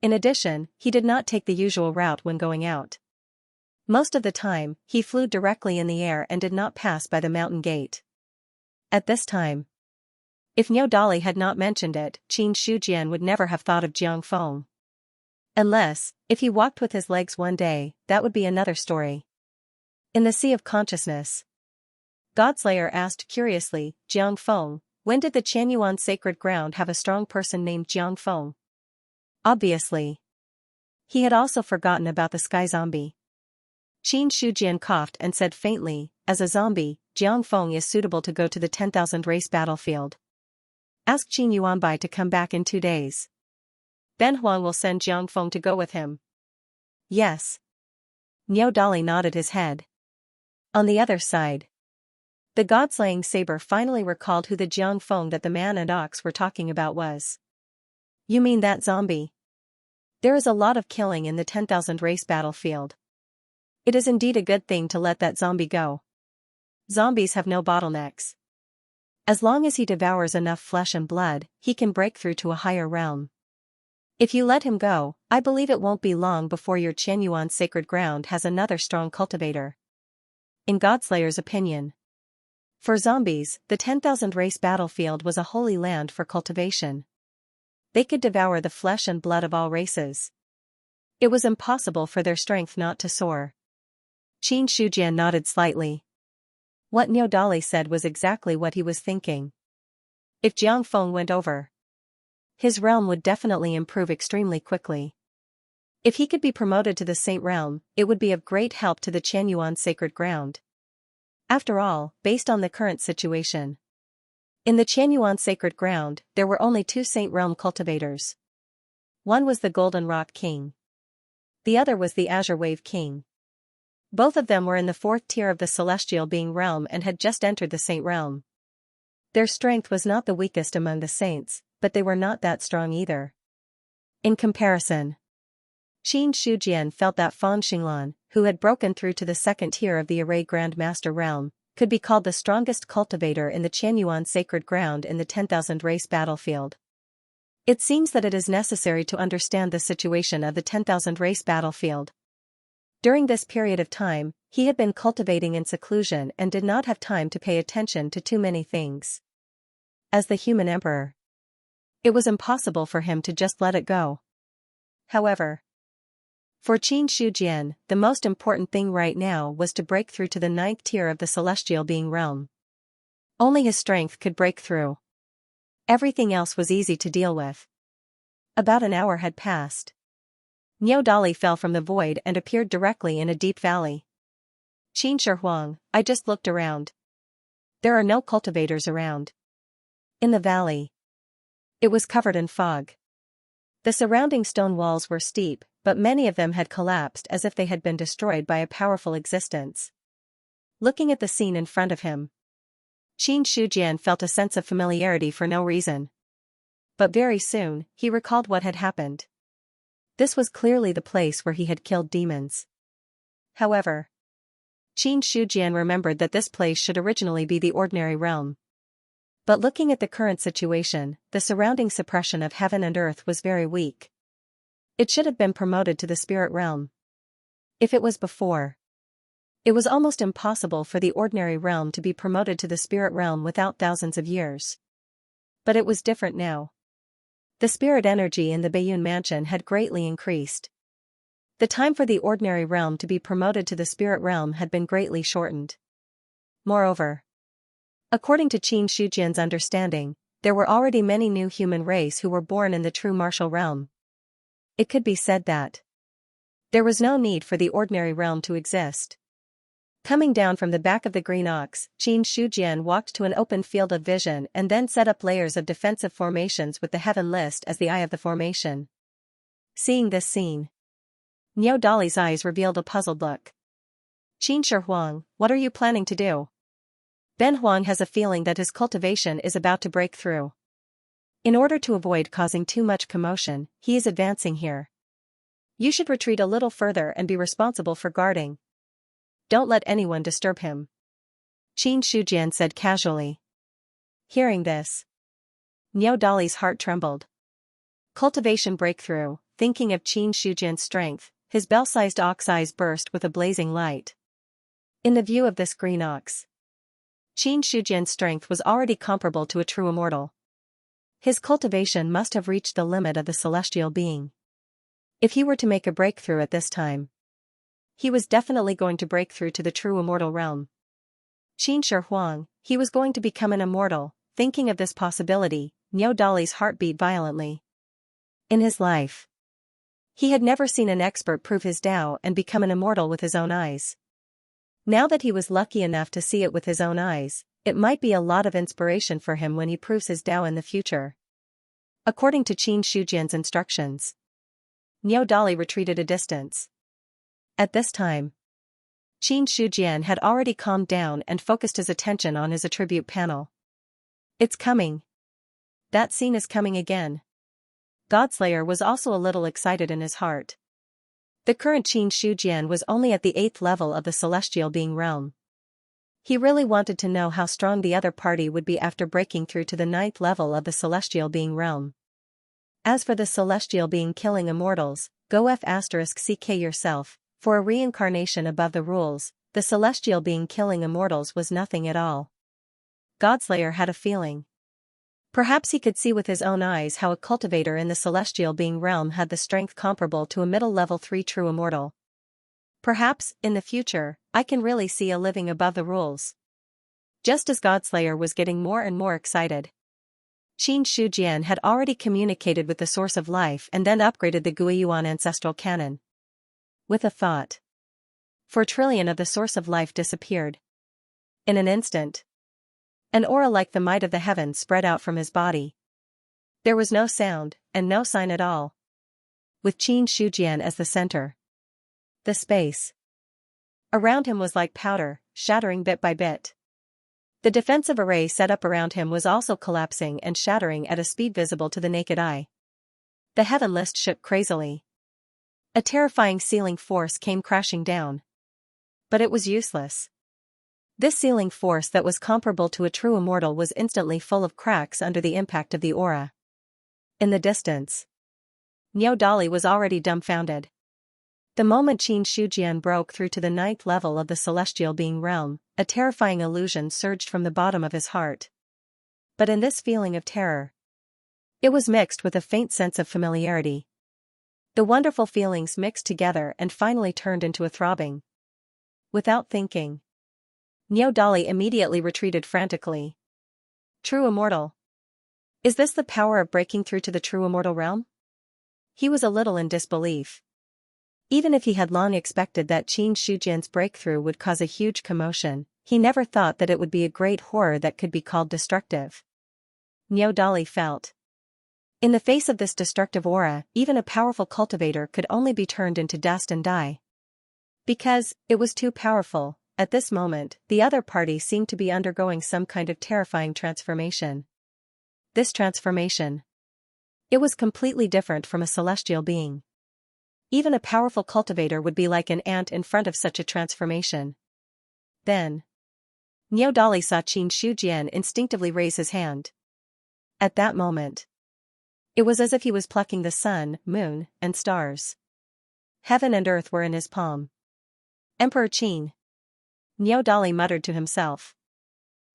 In addition, he did not take the usual route when going out. Most of the time, he flew directly in the air and did not pass by the mountain gate. At this time, if Niu Dali had not mentioned it, Qin Shujian would never have thought of Jiang Feng. Unless, if he walked with his legs one day, that would be another story. In the Sea of Consciousness, Godslayer asked curiously, Jiang Feng, when did the Qianyuan sacred ground have a strong person named Jiang Feng? Obviously, he had also forgotten about the sky zombie. Qin Shujian coughed and said faintly, as a zombie, Jiang Feng is suitable to go to the 10,000 race battlefield. Ask Qin Yuanbai to come back in 2 days. Ben Huang will send Jiang Feng to go with him. Yes. Niu Dali nodded his head. On the other side, the god-slaying saber finally recalled who the Jiang Feng that the man and ox were talking about was. You mean that zombie? There is a lot of killing in the 10,000 race battlefield. It is indeed a good thing to let that zombie go. Zombies have no bottlenecks. As long as he devours enough flesh and blood, he can break through to a higher realm. If you let him go, I believe it won't be long before your Qianyuan sacred ground has another strong cultivator. In Godslayer's opinion, for zombies, the 10,000 race battlefield was a holy land for cultivation. They could devour the flesh and blood of all races. It was impossible for their strength not to soar. Qin Shujian nodded slightly. What Niu Dali said was exactly what he was thinking. If Jiang Feng went over, his realm would definitely improve extremely quickly. If he could be promoted to the Saint Realm, it would be of great help to the Qianyuan sacred ground. After all, based on the current situation, in the Qianyuan sacred ground, there were only 2 Saint Realm cultivators. One was the Golden Rock King. The other was the Azure Wave King. Both of them were in the 4th tier of the Celestial Being Realm and had just entered the Saint Realm. Their strength was not the weakest among the saints, but they were not that strong either. In comparison, Qin Shujian felt that Fan Xinglan, who had broken through to the 2nd tier of the Array Grand Master Realm, could be called the strongest cultivator in the Qianyuan sacred ground in the 10,000 race battlefield. It seems that it is necessary to understand the situation of the 10,000 race battlefield. During this period of time, he had been cultivating in seclusion and did not have time to pay attention to too many things. As the human emperor, it was impossible for him to just let it go. However, for Qin Shujian, the most important thing right now was to break through to the 9th tier of the Celestial Being Realm. Only his strength could break through. Everything else was easy to deal with. About an hour had passed. Niu Dali fell from the void and appeared directly in a deep valley. Qin Shi, I just looked around. There are no cultivators around. In the valley, it was covered in fog. The surrounding stone walls were steep, but many of them had collapsed as if they had been destroyed by a powerful existence. Looking at the scene in front of him, Qin Shujian felt a sense of familiarity for no reason. But very soon, he recalled what had happened. This was clearly the place where he had killed demons. However, Qin Shujian remembered that this place should originally be the ordinary realm. But looking at the current situation, the surrounding suppression of heaven and earth was very weak. It should have been promoted to the spirit realm. If it was before, it was almost impossible for the ordinary realm to be promoted to the spirit realm without thousands of years. But it was different now. The spirit energy in the Baiyun mansion had greatly increased. The time for the ordinary realm to be promoted to the spirit realm had been greatly shortened. Moreover, according to Qin Shujian's understanding, there were already many new human race who were born in the true martial realm. It could be said that there was no need for the ordinary realm to exist. Coming down from the back of the green ox, Qin Shujian walked to an open field of vision and then set up layers of defensive formations with the heaven list as the eye of the formation. Seeing this scene, Niu Dali's eyes revealed a puzzled look. Qin Shi, what are you planning to do? Ben Huang has a feeling that his cultivation is about to break through. In order to avoid causing too much commotion, he is advancing here. You should retreat a little further and be responsible for guarding. Don't let anyone disturb him. Qin Shujian said casually. Hearing this, Niu Dali's heart trembled. Cultivation breakthrough, thinking of Qin Shujian's strength, his bell-sized ox eyes burst with a blazing light. In the view of this green ox, Qin Shujian's strength was already comparable to a true immortal. His cultivation must have reached the limit of the celestial being. If he were to make a breakthrough at this time, he was definitely going to break through to the true immortal realm. Qin Shi Huang, he was going to become an immortal. Thinking of this possibility, Niu Dali's heart beat violently. In his life, he had never seen an expert prove his Tao and become an immortal with his own eyes. Now that he was lucky enough to see it with his own eyes, it might be a lot of inspiration for him when he proves his Tao in the future. According to Qin Shujian's instructions, Niu Dali retreated a distance. At this time, Qin Shujian had already calmed down and focused his attention on his attribute panel. It's coming. That scene is coming again. Godslayer was also a little excited in his heart. The current Qin Shujian was only at the 8th level of the celestial being realm. He really wanted to know how strong the other party would be after breaking through to the 9th level of the celestial being realm. As for the celestial being killing immortals, go f*ck yourself. For a reincarnation above the rules, the celestial being killing immortals was nothing at all. Godslayer had a feeling. Perhaps he could see with his own eyes how a cultivator in the celestial being realm had the strength comparable to a middle level 3 true immortal. Perhaps, in the future, I can really see a living above the rules. Just as Godslayer was getting more and more excited, Qin Shujian had already communicated with the source of life and then upgraded the Guiyuan ancestral canon. With a thought, 4 trillion of the source of life disappeared. In an instant, an aura like the might of the heavens spread out from his body. There was no sound, and no sign at all. With Qin Shujian as the center, the space around him was like powder, shattering bit by bit. The defensive array set up around him was also collapsing and shattering at a speed visible to the naked eye. The heaven list shook crazily. A terrifying sealing force came crashing down. But it was useless. This sealing force that was comparable to a true immortal was instantly full of cracks under the impact of the aura. In the distance, Niu Dali was already dumbfounded. The moment Qin Shujian broke through to the 9th level of the celestial being realm, a terrifying illusion surged from the bottom of his heart. But in this feeling of terror, it was mixed with a faint sense of familiarity. The wonderful feelings mixed together and finally turned into a throbbing. Without thinking, Niu Dali immediately retreated frantically. True immortal. Is this the power of breaking through to the true immortal realm? He was a little in disbelief. Even if he had long expected that Qin Shujian's breakthrough would cause a huge commotion, he never thought that it would be a great horror that could be called destructive. Niu Dali felt. In the face of this destructive aura, even a powerful cultivator could only be turned into dust and die. Because, it was too powerful, at this moment, the other party seemed to be undergoing some kind of terrifying transformation. This transformation. It was completely different from a celestial being. Even a powerful cultivator would be like an ant in front of such a transformation. Then, Niu Dali saw Qin Shujian instinctively raise his hand. At that moment, it was as if he was plucking the sun, moon, and stars. Heaven and earth were in his palm. Emperor Qin. Niu Dali muttered to himself.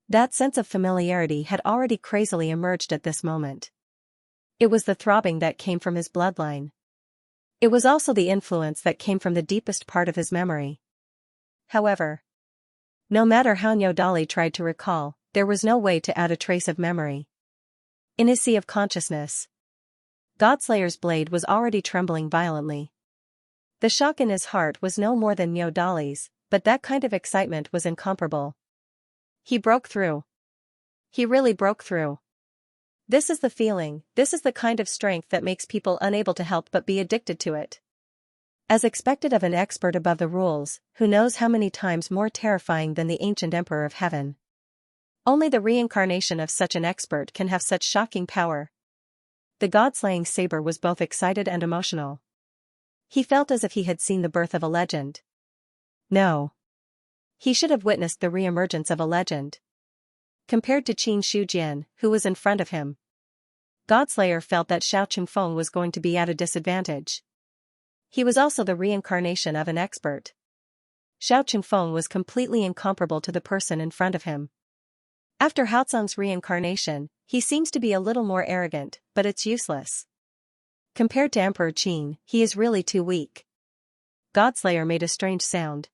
That sense of familiarity had already crazily emerged at this moment. It was the throbbing that came from his bloodline. It was also the influence that came from the deepest part of his memory. However, no matter how Niu Dali tried to recall, there was no way to add a trace of memory. In his sea of consciousness, Godslayer's blade was already trembling violently. The shock in his heart was no more than Niu Dali's, but that kind of excitement was incomparable. He broke through. He really broke through. This is the feeling, this is the kind of strength that makes people unable to help but be addicted to it. As expected of an expert above the rules, who knows how many times more terrifying than the ancient Emperor of Heaven. Only the reincarnation of such an expert can have such shocking power. The god-slaying saber was both excited and emotional. He felt as if he had seen the birth of a legend. No. He should have witnessed the re-emergence of a legend. Compared to Qin Shujian, who was in front of him, Godslayer felt that Xiao Qingfeng was going to be at a disadvantage. He was also the reincarnation of an expert. Xiao Qingfeng was completely incomparable to the person in front of him. After Haozong's reincarnation, he seems to be a little more arrogant, but it's useless. Compared to Emperor Qin, he is really too weak. Godslayer made a strange sound.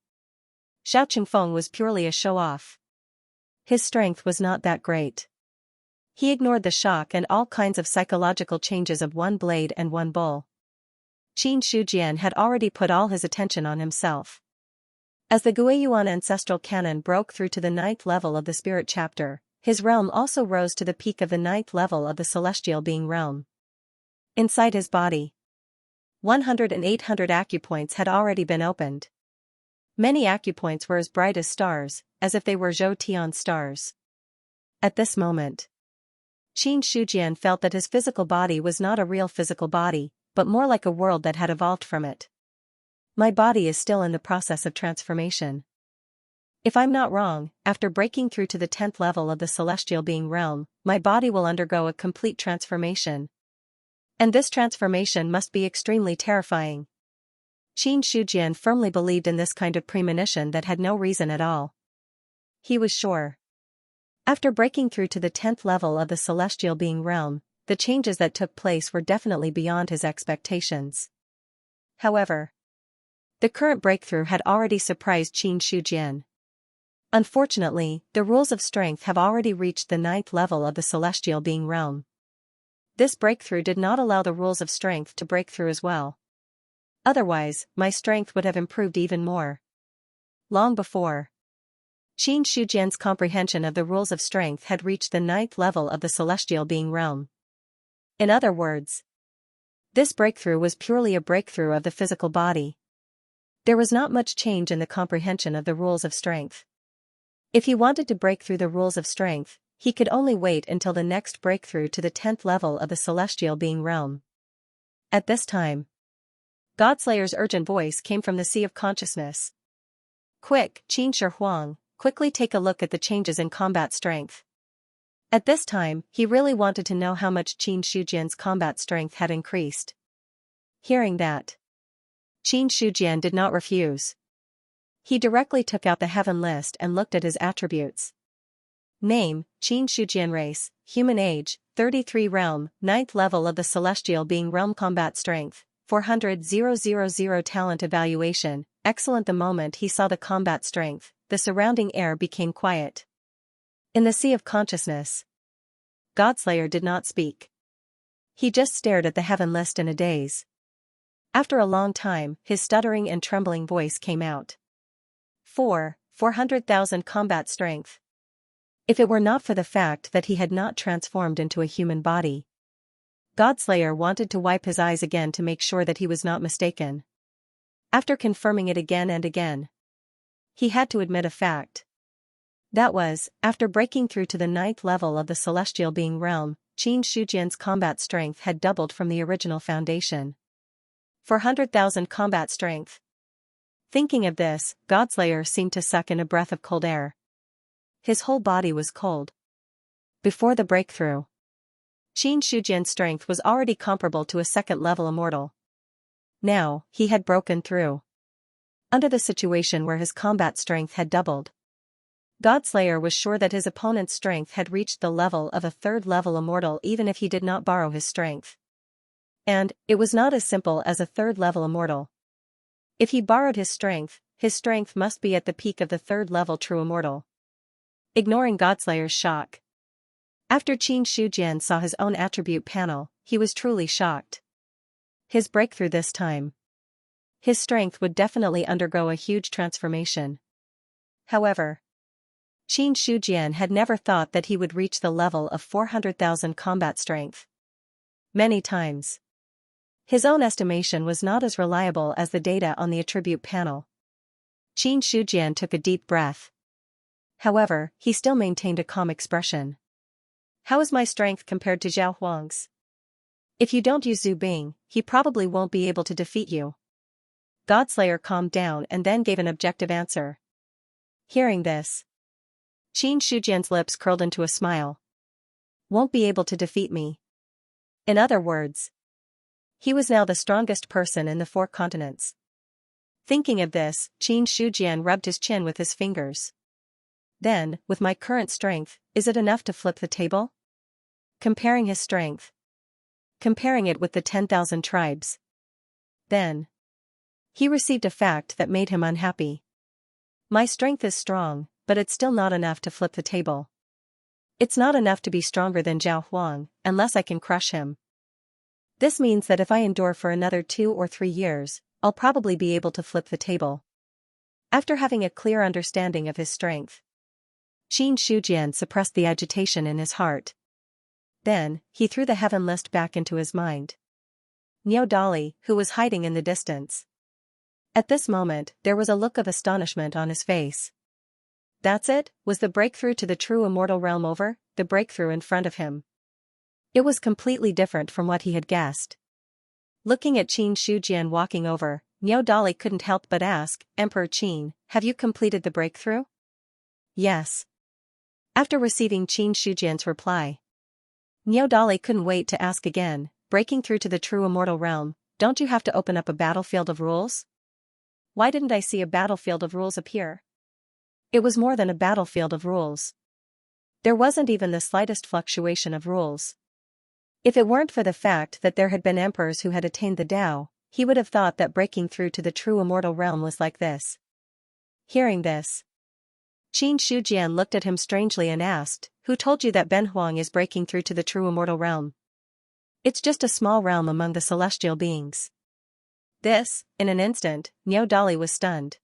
Xiao Qingfeng was purely a show-off. His strength was not that great. He ignored the shock and all kinds of psychological changes of one blade and one bull. Qin Shujian had already put all his attention on himself. As the Guiyuan ancestral canon broke through to the 9th level of the spirit chapter, his realm also rose to the peak of the 9th level of the celestial being realm. Inside his body, 100 and 800 acupoints had already been opened. Many acupoints were as bright as stars, as if they were Zhou Tian stars. At this moment, Qin Shujian felt that his physical body was not a real physical body, but more like a world that had evolved from it. My body is still in the process of transformation. If I'm not wrong, after breaking through to the 10th level of the celestial being realm, my body will undergo a complete transformation. And this transformation must be extremely terrifying. Qin Shujian firmly believed in this kind of premonition that had no reason at all. He was sure. After breaking through to the 10th level of the celestial being realm, the changes that took place were definitely beyond his expectations. However, the current breakthrough had already surprised Qin Shujian. Unfortunately, the rules of strength have already reached the 9th level of the celestial being realm. This breakthrough did not allow the rules of strength to break through as well. Otherwise, my strength would have improved even more. Long before, Qin Shujian's comprehension of the rules of strength had reached the 9th level of the celestial being realm. In other words, this breakthrough was purely a breakthrough of the physical body. There was not much change in the comprehension of the rules of strength. If he wanted to break through the rules of strength, he could only wait until the next breakthrough to the 10th level of the celestial being realm. At this time, Godslayer's urgent voice came from the sea of consciousness. Quick, Qin Shi Huang, quickly take a look at the changes in combat strength. At this time, he really wanted to know how much Qin Shujian's combat strength had increased. Hearing that, Qin Shujian did not refuse. He directly took out the heaven list and looked at his attributes. Name, Qin Shujian race, human age, 33 realm, 9th level of the celestial being realm combat strength, 400,000 talent evaluation, excellent. The moment he saw the combat strength, the surrounding air became quiet. In the sea of consciousness, Godslayer did not speak. He just stared at the heaven list in a daze. After a long time, his stuttering and trembling voice came out. 400,000 combat strength. If it were not for the fact that he had not transformed into a human body, Godslayer wanted to wipe his eyes again to make sure that he was not mistaken. After confirming it again and again, he had to admit a fact. That was, after breaking through to the 9th level of the celestial being realm, Qin Shujian's combat strength had doubled from the original foundation. 400,000 combat strength. Thinking of this, Godslayer seemed to suck in a breath of cold air. His whole body was cold. Before the breakthrough, Qin Shujian's strength was already comparable to a second-level immortal. Now, he had broken through. Under the situation where his combat strength had doubled, Godslayer was sure that his opponent's strength had reached the level of a third-level immortal even if he did not borrow his strength. And, it was not as simple as a third-level immortal. If he borrowed his strength must be at the peak of the third-level true immortal. Ignoring Godslayer's shock, after Qin Shujian saw his own attribute panel, he was truly shocked. His breakthrough this time, his strength would definitely undergo a huge transformation. However, Qin Shujian had never thought that he would reach the level of 400,000 combat strength. Many times, his own estimation was not as reliable as the data on the attribute panel. Qin Shujian took a deep breath. However, he still maintained a calm expression. How is my strength compared to Zhao Huang's? If you don't use Zhu Bing, he probably won't be able to defeat you. Godslayer calmed down and then gave an objective answer. Hearing this, Qin Shujian's lips curled into a smile. Won't be able to defeat me. In other words, he was now the strongest person in the 4 continents. Thinking of this, Qin Shujian rubbed his chin with his fingers. Then, with my current strength, is it enough to flip the table? Comparing his strength. Comparing it with the 10,000 tribes. Then he received a fact that made him unhappy. My strength is strong, but it's still not enough to flip the table. It's not enough to be stronger than Zhao Huang, unless I can crush him. This means that if I endure for another 2 or 3 years, I'll probably be able to flip the table. After having a clear understanding of his strength, Qin Shujian suppressed the agitation in his heart. Then, he threw the heaven list back into his mind. Niao Dali, who was hiding in the distance. At this moment, there was a look of astonishment on his face. That's it, was the breakthrough to the true immortal realm over, the breakthrough in front of him. It was completely different from what he had guessed. Looking at Qin Shujian walking over, Niao Dali couldn't help but ask, Emperor Qin, have you completed the breakthrough? Yes. After receiving Qin Shujian's reply, Niao Dali couldn't wait to ask again, breaking through to the true immortal realm, don't you have to open up a battlefield of rules? Why didn't I see a battlefield of rules appear? It was more than a battlefield of rules. There wasn't even the slightest fluctuation of rules. If it weren't for the fact that there had been emperors who had attained the Tao, he would have thought that breaking through to the true immortal realm was like this. Hearing this, Qin Shujian looked at him strangely and asked, who told you that Ben Huang is breaking through to the true immortal realm? It's just a small realm among the celestial beings. This, in an instant, Niao Dali was stunned.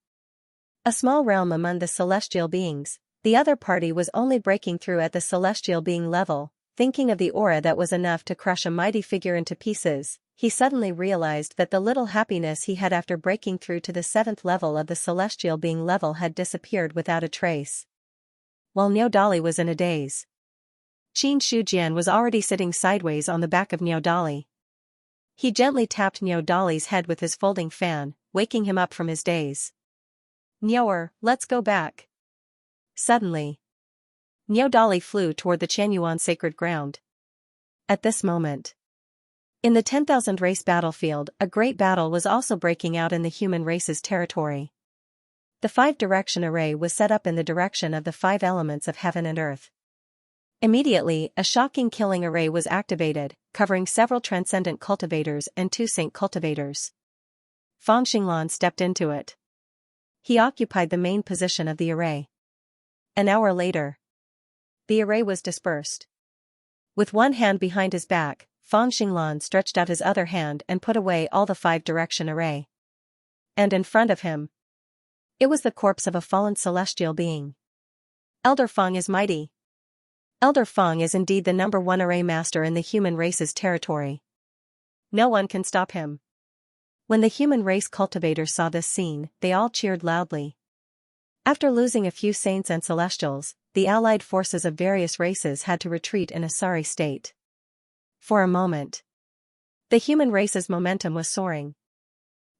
A small realm among the celestial beings, the other party was only breaking through at the celestial being level. Thinking of the aura that was enough to crush a mighty figure into pieces, he suddenly realized that the little happiness he had after breaking through to the 7th level of the celestial being level had disappeared without a trace. While Niao Dali was in a daze, Qin Shujian was already sitting sideways on the back of Niao Dali. He gently tapped Niao Dali's head with his folding fan, waking him up from his daze. Niaoer, let's go back. Suddenly, Niao Dali flew toward the Qianyuan sacred ground. At this moment, in the 10,000 race battlefield, a great battle was also breaking out in the human race's territory. The 5-direction array was set up in the direction of the 5 elements of heaven and earth. Immediately, a shocking killing array was activated, covering several transcendent cultivators and 2 saint cultivators. Fang Xinglan stepped into it. He occupied the main position of the array. An hour later, the array was dispersed. With one hand behind his back, Fang Xinglan stretched out his other hand and put away all the 5-direction array. And in front of him, it was the corpse of a fallen celestial being. Elder Fang is mighty. Elder Fang is indeed the #1 array master in the human race's territory. No one can stop him. When the human race cultivators saw this scene, they all cheered loudly. After losing a few saints and celestials, the allied forces of various races had to retreat in a sorry state. For a moment, the human race's momentum was soaring.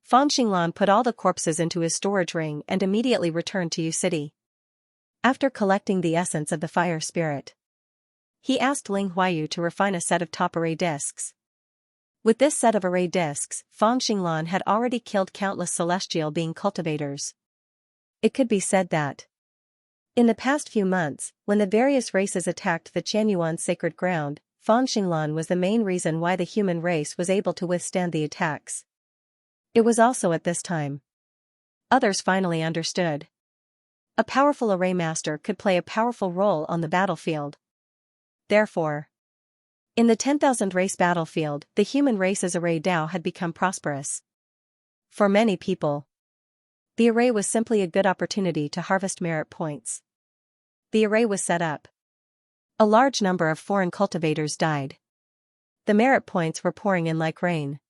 Fang Xinglan put all the corpses into his storage ring and immediately returned to Yu City. After collecting the essence of the fire spirit, he asked Ling Huayu to refine a set of top array discs. With this set of array discs, Fang Xinglan had already killed countless celestial being cultivators. It could be said that, in the past few months, when the various races attacked the Qianyuan sacred ground, Fang Xinglan was the main reason why the human race was able to withstand the attacks. It was also at this time others finally understood. A powerful array master could play a powerful role on the battlefield. Therefore, in the 10,000 race battlefield, the human race's array Dao had become prosperous. For many people, the array was simply a good opportunity to harvest merit points. The array was set up. A large number of foreign cultivators died. The merit points were pouring in like rain.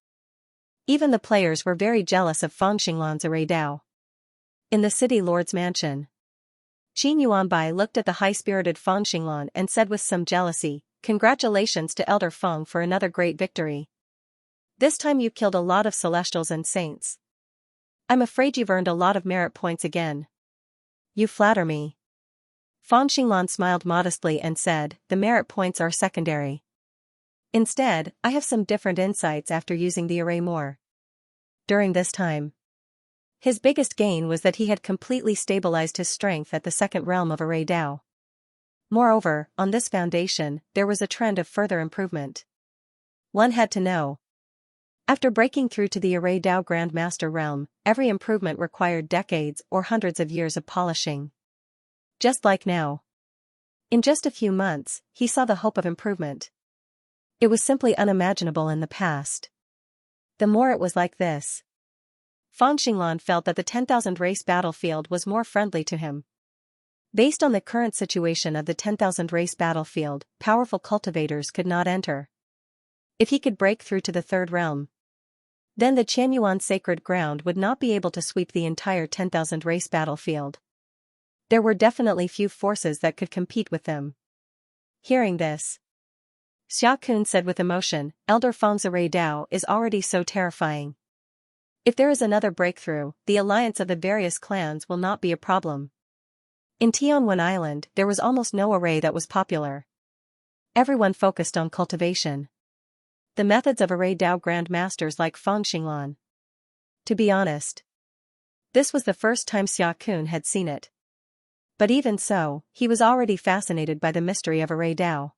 Even the players were very jealous of Fang Xinglan's array Dao. In the city lord's mansion, Qin Yuanbai looked at the high-spirited Fang Xinglan and said with some jealousy, "Congratulations to Elder Feng for another great victory. This time you killed a lot of celestials and saints. I'm afraid you've earned a lot of merit points again." "You flatter me." Fang Xinglan smiled modestly and said, "The merit points are secondary. Instead, I have some different insights after using the array more. During this time, his biggest gain was that he had completely stabilized his strength at the second realm of array Dao. Moreover, on this foundation, there was a trend of further improvement. One had to know. After breaking through to the array Dao Grandmaster realm, every improvement required decades or hundreds of years of polishing. Just like now. In just a few months, he saw the hope of improvement. It was simply unimaginable in the past. The more it was like this, Fang Xinglan felt that the 10,000 race battlefield was more friendly to him. Based on the current situation of the 10,000 race battlefield, powerful cultivators could not enter. If he could break through to the third realm, then the Qianyuan sacred ground would not be able to sweep the entire 10,000 race battlefield. There were definitely few forces that could compete with them. Hearing this, Xia Kun said with emotion, Elder Fang's array Dao is already so terrifying. If there is another breakthrough, the alliance of the various clans will not be a problem. In Tianwen Island, there was almost no array that was popular. Everyone focused on cultivation. The methods of array Dao grandmasters like Fang Xinglan. To be honest, this was the first time Xia Kun had seen it. But even so, he was already fascinated by the mystery of array Dao.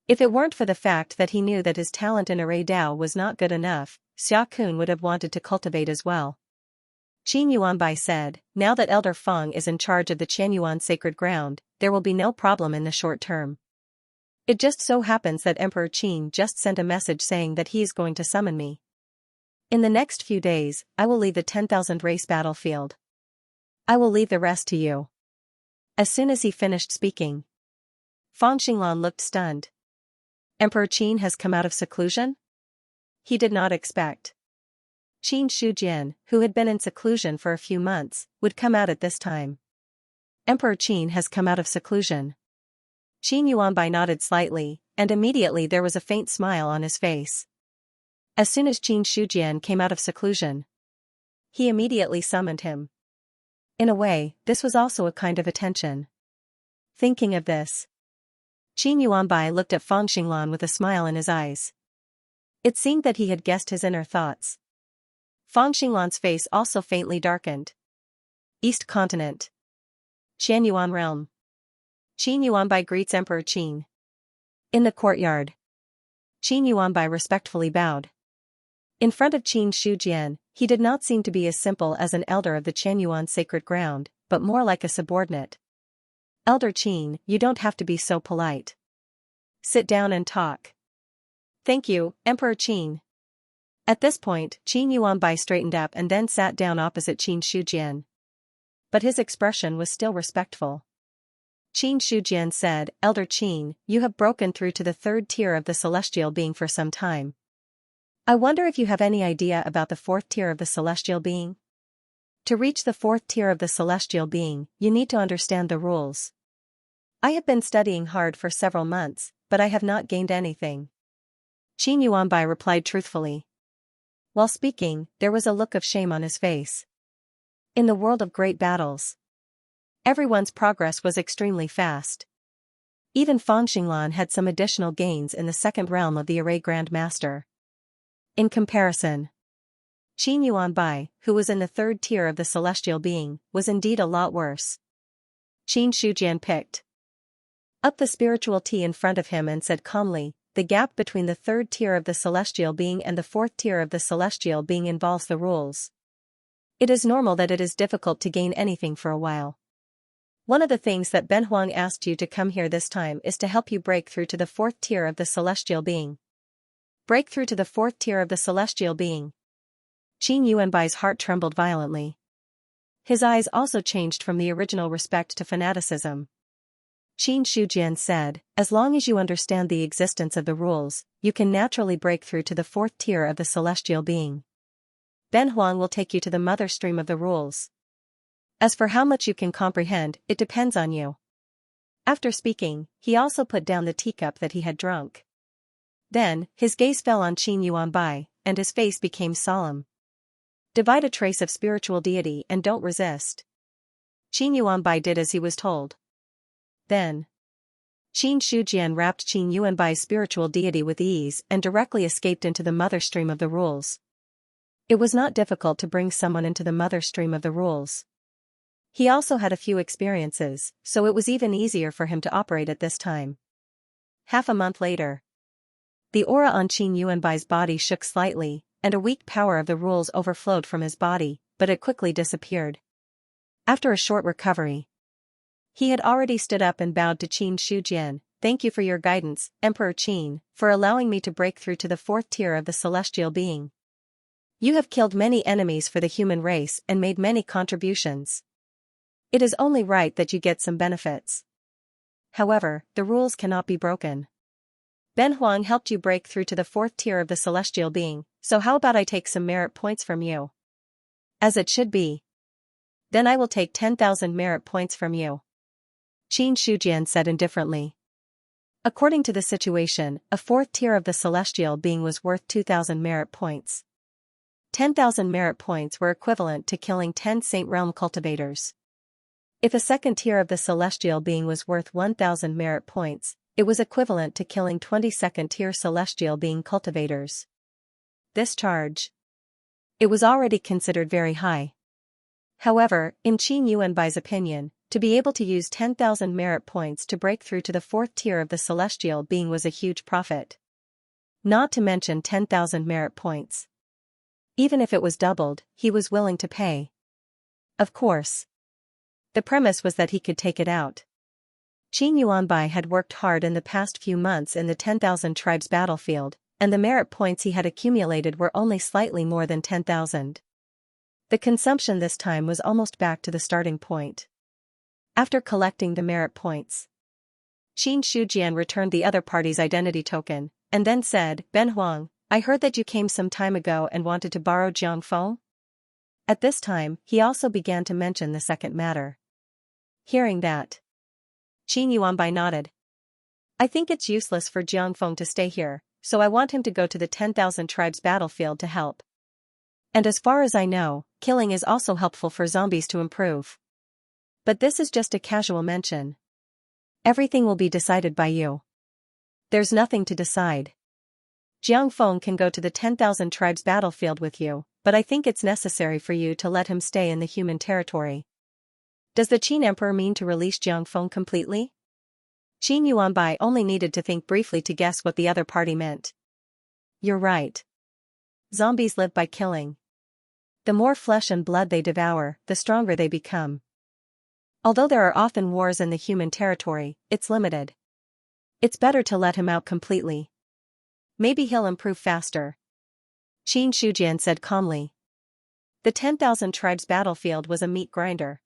If it weren't for the fact that he knew that his talent in array Dao was not good enough, Xia Kun would have wanted to cultivate as well. Qin Yuanbai said, now that Elder Fang is in charge of the Qianyuan sacred ground, there will be no problem in the short term. It just so happens that Emperor Qin just sent a message saying that he is going to summon me. In the next few days, I will leave the 10,000 race battlefield. I will leave the rest to you. As soon as he finished speaking, Fang Xinglan looked stunned. Emperor Qin has come out of seclusion? He did not expect Qin Shujian, who had been in seclusion for a few months, would come out at this time. Emperor Qin has come out of seclusion. Qin Yuanbai nodded slightly, and immediately there was a faint smile on his face. As soon as Qin Shujian came out of seclusion, he immediately summoned him. In a way, this was also a kind of attention. Thinking of this, Qin Yuanbai looked at Fang Xinglan with a smile in his eyes. It seemed that he had guessed his inner thoughts. Fang Xinglan's face also faintly darkened. East Continent. Qianyuan Realm. Qin Yuanbai greets Emperor Qin. In the courtyard, Qin Yuanbai respectfully bowed. In front of Qin Shujian, he did not seem to be as simple as an elder of the Qianyuan sacred ground, but more like a subordinate. Elder Qin, you don't have to be so polite. Sit down and talk. Thank you, Emperor Qin. At this point, Qin Yuanbai straightened up and then sat down opposite Qin Shujian. But his expression was still respectful. Qin Shujian said, Elder Qin, you have broken through to the third tier of the celestial being for some time. I wonder if you have any idea about the fourth tier of the celestial being? To reach the fourth tier of the celestial being, you need to understand the rules. I have been studying hard for several months, but I have not gained anything. Qin Yuanbai replied truthfully. While speaking, there was a look of shame on his face. In the world of great battles, everyone's progress was extremely fast. Even Fang Xinglan had some additional gains in the second realm of the array Grandmaster. In comparison, Qin Yuanbai, who was in the third tier of the celestial being, was indeed a lot worse. Qin Shujian picked up the spiritual tea in front of him and said calmly, the gap between the third tier of the celestial being and the fourth tier of the celestial being involves the rules. It is normal that it is difficult to gain anything for a while. One of the things that Ben Huang asked you to come here this time is to help you break through to the fourth tier of the celestial being. Break through to the fourth tier of the celestial being. Qin Yuanbai's heart trembled violently. His eyes also changed from the original respect to fanaticism. Qin Shujian said, as long as you understand the existence of the rules, you can naturally break through to the fourth tier of the celestial being. Ben Huang will take you to the mother stream of the rules. As for how much you can comprehend, it depends on you. After speaking, he also put down the teacup that he had drunk. Then, his gaze fell on Qin Yuanbai, and his face became solemn. Divide a trace of spiritual deity and don't resist. Qin Yuanbai did as he was told. Then, Qin Shujian wrapped Qin Yuanbai's spiritual deity with ease and directly escaped into the mother stream of the rules. It was not difficult to bring someone into the mother stream of the rules. He also had a few experiences, so it was even easier for him to operate at this time. Half a month later, the aura on Qin Yuanbai's body shook slightly, and a weak power of the rules overflowed from his body, but it quickly disappeared. After a short recovery, he had already stood up and bowed to Qin Shujian. "Thank you for your guidance, Emperor Qin, for allowing me to break through to the fourth tier of the celestial being. You have killed many enemies for the human race and made many contributions. It is only right that you get some benefits. However, the rules cannot be broken. Ben Huang helped you break through to the fourth tier of the celestial being, so how about I take some merit points from you?" "As it should be. Then I will take 10,000 merit points from you," Qin Shujian said indifferently. According to the situation, a fourth tier of the celestial being was worth 2,000 merit points. 10,000 merit points were equivalent to killing 10 Saint Realm cultivators. If a second tier of the celestial being was worth 1,000 merit points, it was equivalent to killing 20 second-tier celestial being cultivators. This charge, it was already considered very high. However, in Qin Yuanbai's opinion, to be able to use 10,000 merit points to break through to the fourth tier of the celestial being was a huge profit. Not to mention 10,000 merit points. Even if it was doubled, he was willing to pay. Of course. The premise was that he could take it out. Qin Yuanbai had worked hard in the past few months in the 10,000 tribes battlefield, and the merit points he had accumulated were only slightly more than 10,000. The consumption this time was almost back to the starting point. After collecting the merit points, Qin Shujian returned the other party's identity token, and then said, "Ben Huang, I heard that you came some time ago and wanted to borrow Jiangfeng?" At this time, he also began to mention the second matter. Hearing that, Qin Yuanbai nodded. "I think it's useless for Jiangfeng to stay here, so I want him to go to the 10,000 tribes battlefield to help. And as far as I know, killing is also helpful for zombies to improve. But this is just a casual mention. Everything will be decided by you." "There's nothing to decide. Jiangfeng can go to the 10,000 tribes battlefield with you, but I think it's necessary for you to let him stay in the human territory." Does the Qin Emperor mean to release Jiangfeng completely? Qin Yuanbai only needed to think briefly to guess what the other party meant. "You're right. Zombies live by killing. The more flesh and blood they devour, the stronger they become. Although there are often wars in the human territory, it's limited. It's better to let him out completely. Maybe he'll improve faster," Qin Shujian said calmly. The 10,000 tribes battlefield was a meat grinder.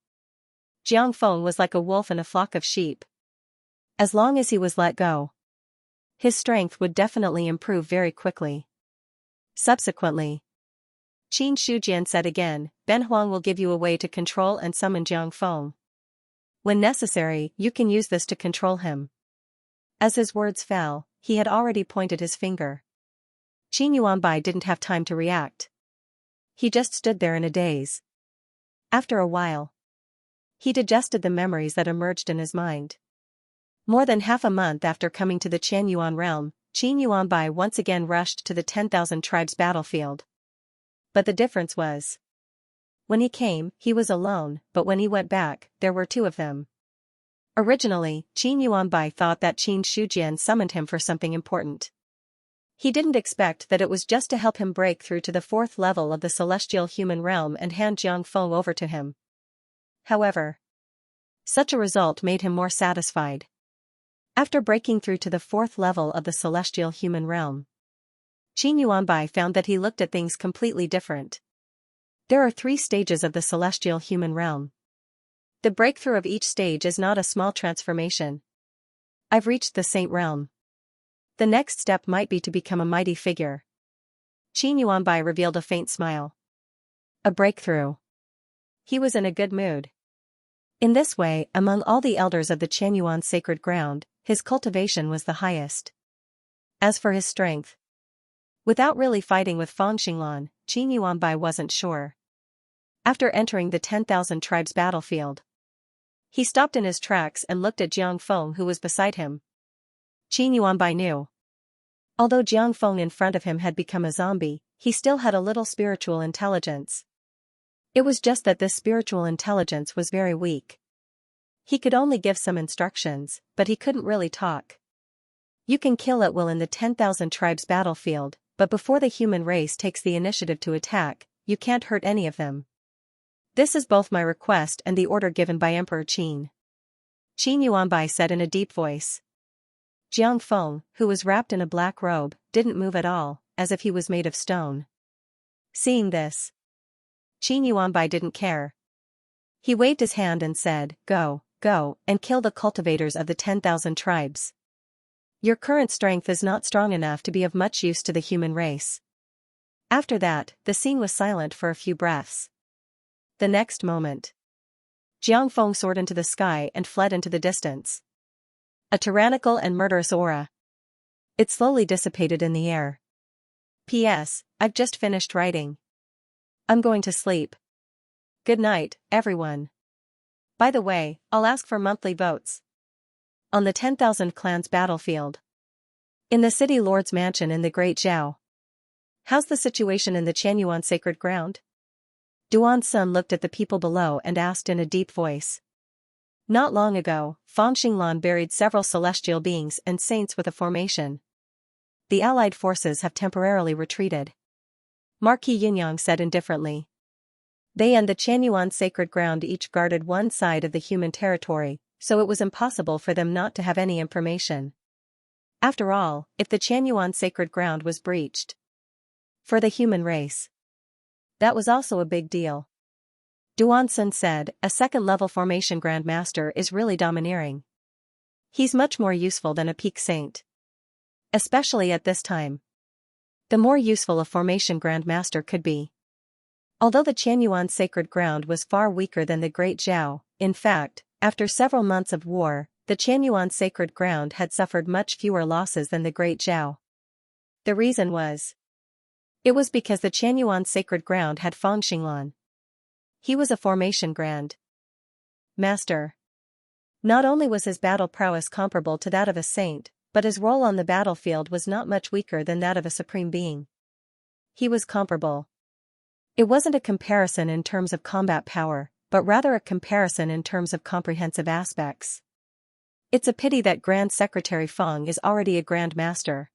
Jiangfeng was like a wolf in a flock of sheep. As long as he was let go, his strength would definitely improve very quickly. Subsequently, Qin Shujian said again, "Ben Huang will give you a way to control and summon Jiangfeng. When necessary, you can use this to control him." As his words fell, he had already pointed his finger. Qin Yuanbai didn't have time to react. He just stood there in a daze. After a while, he digested the memories that emerged in his mind. More than half a month after coming to the Qianyuan realm, Qin Yuanbai once again rushed to the 10,000 tribes battlefield. But the difference was, when he came, he was alone, but when he went back, there were two of them. Originally, Qin Yuanbai thought that Qin Shujian summoned him for something important. He didn't expect that it was just to help him break through to the fourth level of the celestial human realm and hand Jiangfeng over to him. However, such a result made him more satisfied. After breaking through to the fourth level of the celestial human realm, Qin Yuanbai found that he looked at things completely different. There are 3 stages of the celestial human realm. The breakthrough of each stage is not a small transformation. I've reached the Saint Realm. The next step might be to become a mighty figure. Qin Yuanbai revealed a faint smile. A breakthrough. He was in a good mood. In this way, among all the elders of the Qianyuan sacred ground, his cultivation was the highest. As for his strength, without really fighting with Fang Xinglan, Qin Yuanbai wasn't sure. After entering the 10,000 tribes battlefield, he stopped in his tracks and looked at Jiangfeng, who was beside him. Qin Yuanbai knew. Although Jiang Feng in front of him had become a zombie, he still had a little spiritual intelligence. It was just that this spiritual intelligence was very weak. He could only give some instructions, but he couldn't really talk. You can kill at will in the 10,000 tribes battlefield, but before the human race takes the initiative to attack, you can't hurt any of them. This is both my request and the order given by Emperor Qin. Qin Yuanbai said in a deep voice. Jiang Feng, who was wrapped in a black robe, didn't move at all, as if he was made of stone. Seeing this, Qin Yuanbai didn't care. He waved his hand and said, "Go, go, and kill the cultivators of the 10,000 tribes. Your current strength is not strong enough to be of much use to the human race." After that, the scene was silent for a few breaths. The next moment, Jiang Feng soared into the sky and fled into the distance. A tyrannical and murderous aura. It slowly dissipated in the air. P.S. I've just finished writing. I'm going to sleep. Good night, everyone. By the way, I'll ask for monthly votes. On the 10,000 clans battlefield. In the city lord's mansion in the Great Zhao. How's the situation in the Qianyuan sacred ground? Duan Sun looked at the people below and asked in a deep voice. Not long ago, Fang Xinglan buried several celestial beings and saints with a formation. The allied forces have temporarily retreated. Marquis Yinyang said indifferently. They and the Qianyuan sacred ground each guarded one side of the human territory, so it was impossible for them not to have any information. After all, if the Qianyuan sacred ground was breached for the human race, that was also a big deal. Duan Sun said, a second-level formation grandmaster is really domineering. He's much more useful than a peak saint. Especially at this time. The more useful a formation grandmaster could be. Although the Qianyuan sacred ground was far weaker than the Great Zhao, in fact, after several months of war, the Qianyuan sacred ground had suffered much fewer losses than the Great Zhao. The reason was. It was because the Qianyuan sacred ground had Fang Xinglan. He was a formation grand master. Not only was his battle prowess comparable to that of a saint, but his role on the battlefield was not much weaker than that of a supreme being. He was comparable. It wasn't a comparison in terms of combat power, but rather a comparison in terms of comprehensive aspects. It's a pity that Grand Secretary Fang is already a Grand Master.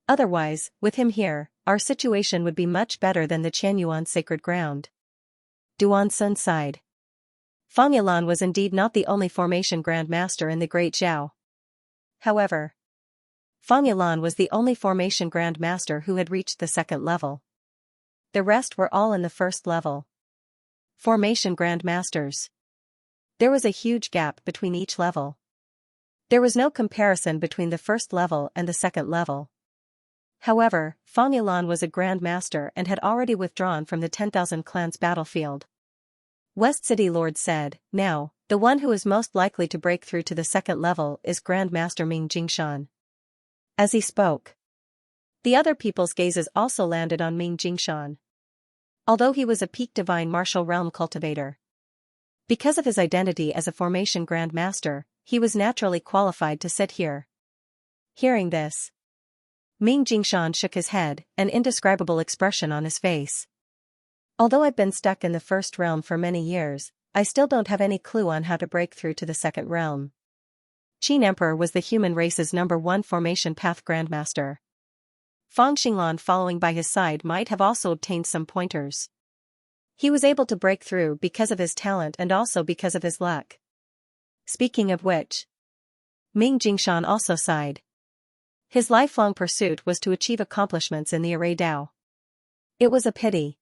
Otherwise, with him here, our situation would be much better than the Qianyuan sacred ground. Duan Sun sighed. Fang Yilan was indeed not the only formation Grand Master in the Great Zhao. However, Fang Yilan was the only formation Grand Master who had reached the second level. The rest were all in the first level. Formation Grand Masters. There was a huge gap between each level. There was no comparison between the first level and the second level. However, Fang Yilan was a Grand Master and had already withdrawn from the 10,000 clans battlefield. West City Lord said, now, the one who is most likely to break through to the second level is Grand Master Ming Jingshan. As he spoke, the other people's gazes also landed on Ming Jingshan. Although he was a peak divine martial realm cultivator. Because of his identity as a formation Grand Master, he was naturally qualified to sit here. Hearing this, Ming Jingshan shook his head, an indescribable expression on his face. Although I've been stuck in the first realm for many years, I still don't have any clue on how to break through to the second realm. Qin Emperor was the human race's #1 formation path Grandmaster. Fang Xinglan following by his side might have also obtained some pointers. He was able to break through because of his talent and also because of his luck. Speaking of which, Ming Jingshan also sighed. His lifelong pursuit was to achieve accomplishments in the Array Dao. It was a pity.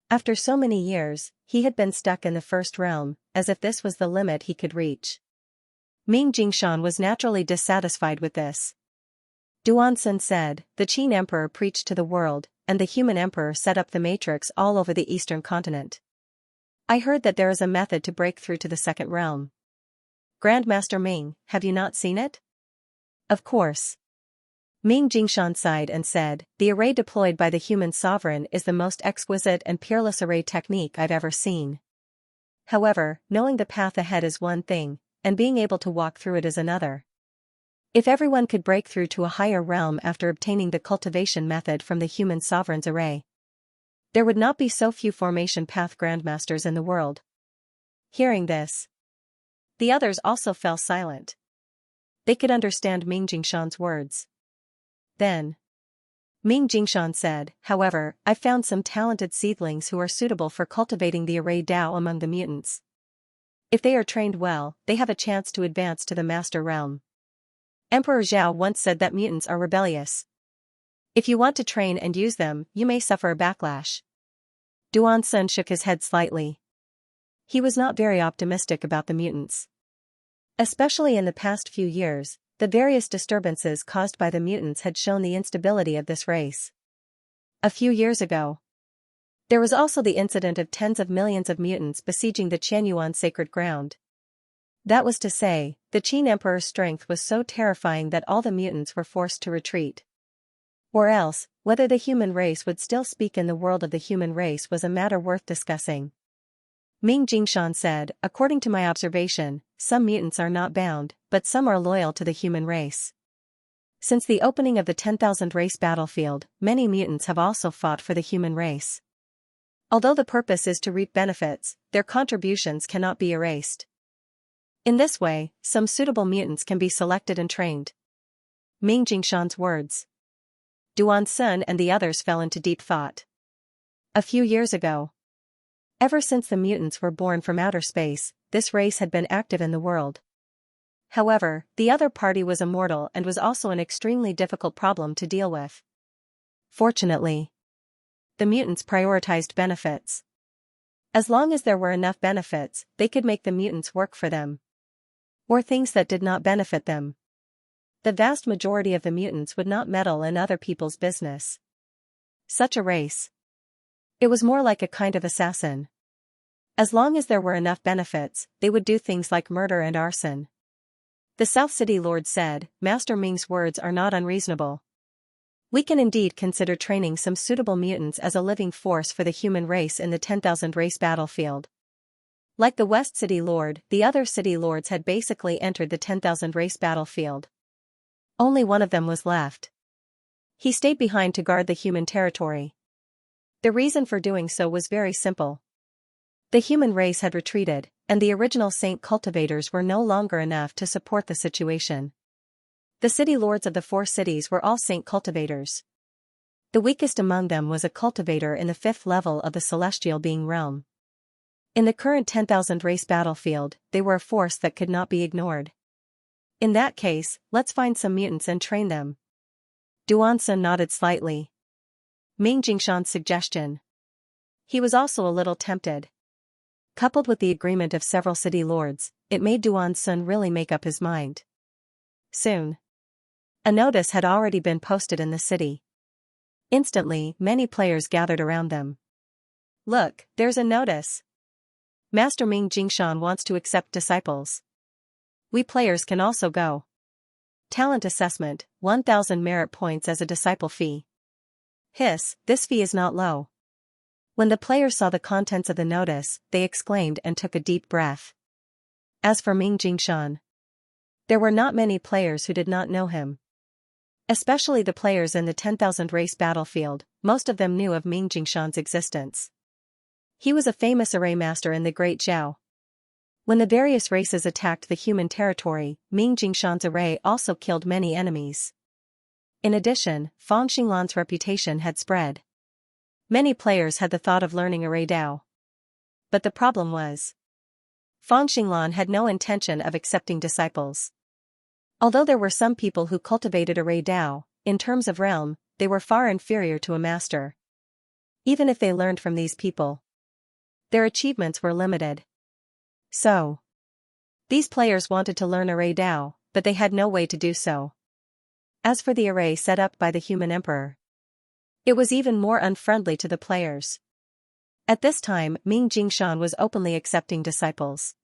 After so many years, he had been stuck in the first realm, as if this was the limit he could reach. Ming Jingshan was naturally dissatisfied with this. Duan Sun said, the Qin Emperor preached to the world, and the human emperor set up the matrix all over the eastern continent. I heard that there is a method to break through to the second realm. Grandmaster Ming, have you not seen it? Of course. Ming Jingshan sighed and said, the array deployed by the human sovereign is the most exquisite and peerless array technique I've ever seen. However, knowing the path ahead is one thing, and being able to walk through it is another. If everyone could break through to a higher realm after obtaining the cultivation method from the human sovereign's array, there would not be so few formation path grandmasters in the world. Hearing this, the others also fell silent. They could understand Ming Jingshan's words. Then Ming Jingshan said, however, I found some talented seedlings who are suitable for cultivating the array Dao among the mutants. If they are trained well, they have a chance to advance to the master realm. Emperor Zhao once said that mutants are rebellious. If you want to train and use them, you may suffer a backlash. Duan Sun shook his head slightly. He was not very optimistic about the mutants. Especially in the past few years, the various disturbances caused by the mutants had shown the instability of this race. A few years ago, there was also the incident of tens of millions of mutants besieging the Qianyuan sacred ground. That was to say, the Qin Emperor's strength was so terrifying that all the mutants were forced to retreat. Or else, whether the human race would still speak in the world of the human race was a matter worth discussing. Ming Jingshan said, according to my observation, some mutants are not bound, but some are loyal to the human race. Since the opening of the 10,000 race battlefield, many mutants have also fought for the human race. Although the purpose is to reap benefits, their contributions cannot be erased. In this way, some suitable mutants can be selected and trained. Ming Jingshan's words. Duan Sun and the others fell into deep thought. A few years ago, ever since the mutants were born from outer space, this race had been active in the world. However, the other party was immortal and was also an extremely difficult problem to deal with. Fortunately, the mutants prioritized benefits. As long as there were enough benefits, they could make the mutants work for them. Or things that did not benefit them. The vast majority of the mutants would not meddle in other people's business. Such a race. It was more like a kind of assassin. As long as there were enough benefits, they would do things like murder and arson. The South City Lord said, Master Ming's words are not unreasonable. We can indeed consider training some suitable mutants as a living force for the human race in the 10,000 race battlefield. Like the West City Lord, the other city lords had basically entered the 10,000 race battlefield. Only one of them was left. He stayed behind to guard the human territory. The reason for doing so was very simple. The human race had retreated, and the original saint cultivators were no longer enough to support the situation. The city lords of the 4 cities were all saint cultivators. The weakest among them was a cultivator in the 5th level of the celestial being realm. In the current 10,000 race battlefield, they were a force that could not be ignored. In that case, let's find some mutants and train them. Duan Sun nodded slightly. Ming Jingshan's suggestion. He was also a little tempted. Coupled with the agreement of several city lords, it made Duan Sun really make up his mind. Soon, a notice had already been posted in the city. Instantly, many players gathered around them. Look, there's a notice. Master Ming Jingshan wants to accept disciples. We players can also go. Talent assessment, 1,000 merit points as a disciple fee. Hiss, this fee is not low. When the players saw the contents of the notice, they exclaimed and took a deep breath. As for Ming Jingshan, there were not many players who did not know him. Especially the players in the 10,000 race battlefield, most of them knew of Ming Jingshan's existence. He was a famous array master in the Great Zhao. When the various races attacked the human territory, Ming Jingshan's array also killed many enemies. In addition, Fang Xinglan's reputation had spread. Many players had the thought of learning array Dao. But the problem was, Fang Xinglan had no intention of accepting disciples. Although there were some people who cultivated array Dao, in terms of realm, they were far inferior to a master. Even if they learned from these people, their achievements were limited. So, these players wanted to learn array Dao, but they had no way to do so. As for the array set up by the human emperor, it was even more unfriendly to the players. At this time, Ming Jingshan was openly accepting disciples.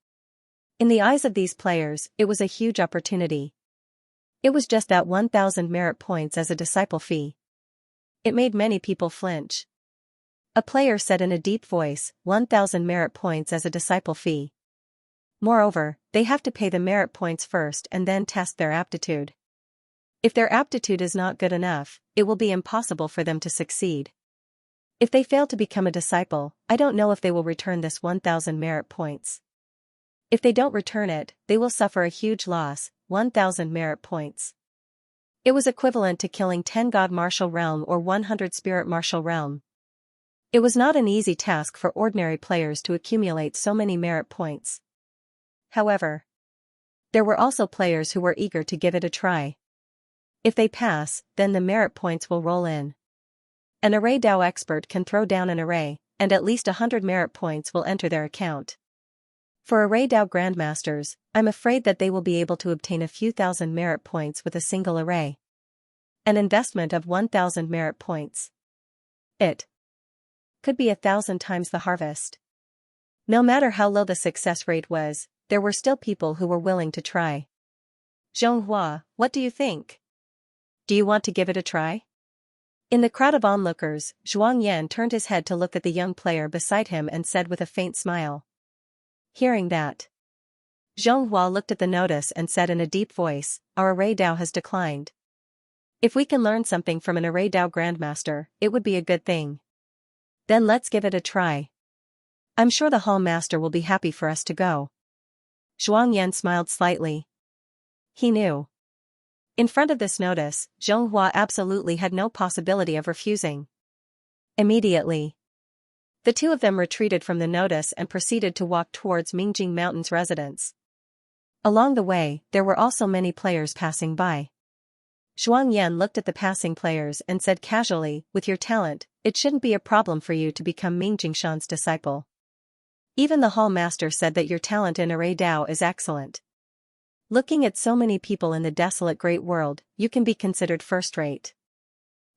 In the eyes of these players, it was a huge opportunity. It was just that 1,000 merit points as a disciple fee. It made many people flinch. A player said in a deep voice, 1,000 merit points as a disciple fee. Moreover, they have to pay the merit points first and then test their aptitude. If their aptitude is not good enough, it will be impossible for them to succeed. If they fail to become a disciple, I don't know if they will return this 1,000 merit points. If they don't return it, they will suffer a huge loss, 1,000 merit points. It was equivalent to killing 10 God Martial Realm or 100 Spirit Martial Realm. It was not an easy task for ordinary players to accumulate so many merit points. However, there were also players who were eager to give it a try. If they pass, then the merit points will roll in. An array Dao expert can throw down an array, and at least 100 merit points will enter their account. For array Dao grandmasters, I'm afraid that they will be able to obtain a few thousand merit points with a single array. An investment of 1,000 merit points. It could be 1,000 times the harvest. No matter how low the success rate was, there were still people who were willing to try. Xianxia, what do you think? Do you want to give it a try? In the crowd of onlookers, Zhuang Yan turned his head to look at the young player beside him and said with a faint smile. Hearing that, Xianxia looked at the notice and said in a deep voice, our array Dao has declined. If we can learn something from an array Dao grandmaster, it would be a good thing. Then let's give it a try. I'm sure the hall master will be happy for us to go. Zhuang Yan smiled slightly. He knew. In front of this notice, Xianxia absolutely had no possibility of refusing. Immediately, the two of them retreated from the notice and proceeded to walk towards Mingjing Mountain's residence. Along the way, there were also many players passing by. Zhuang Yan looked at the passing players and said casually, with your talent, it shouldn't be a problem for you to become Mingjing Shan's disciple. Even the hall master said that your talent in array Dao is excellent. Looking at so many people in the desolate great world, you can be considered first-rate.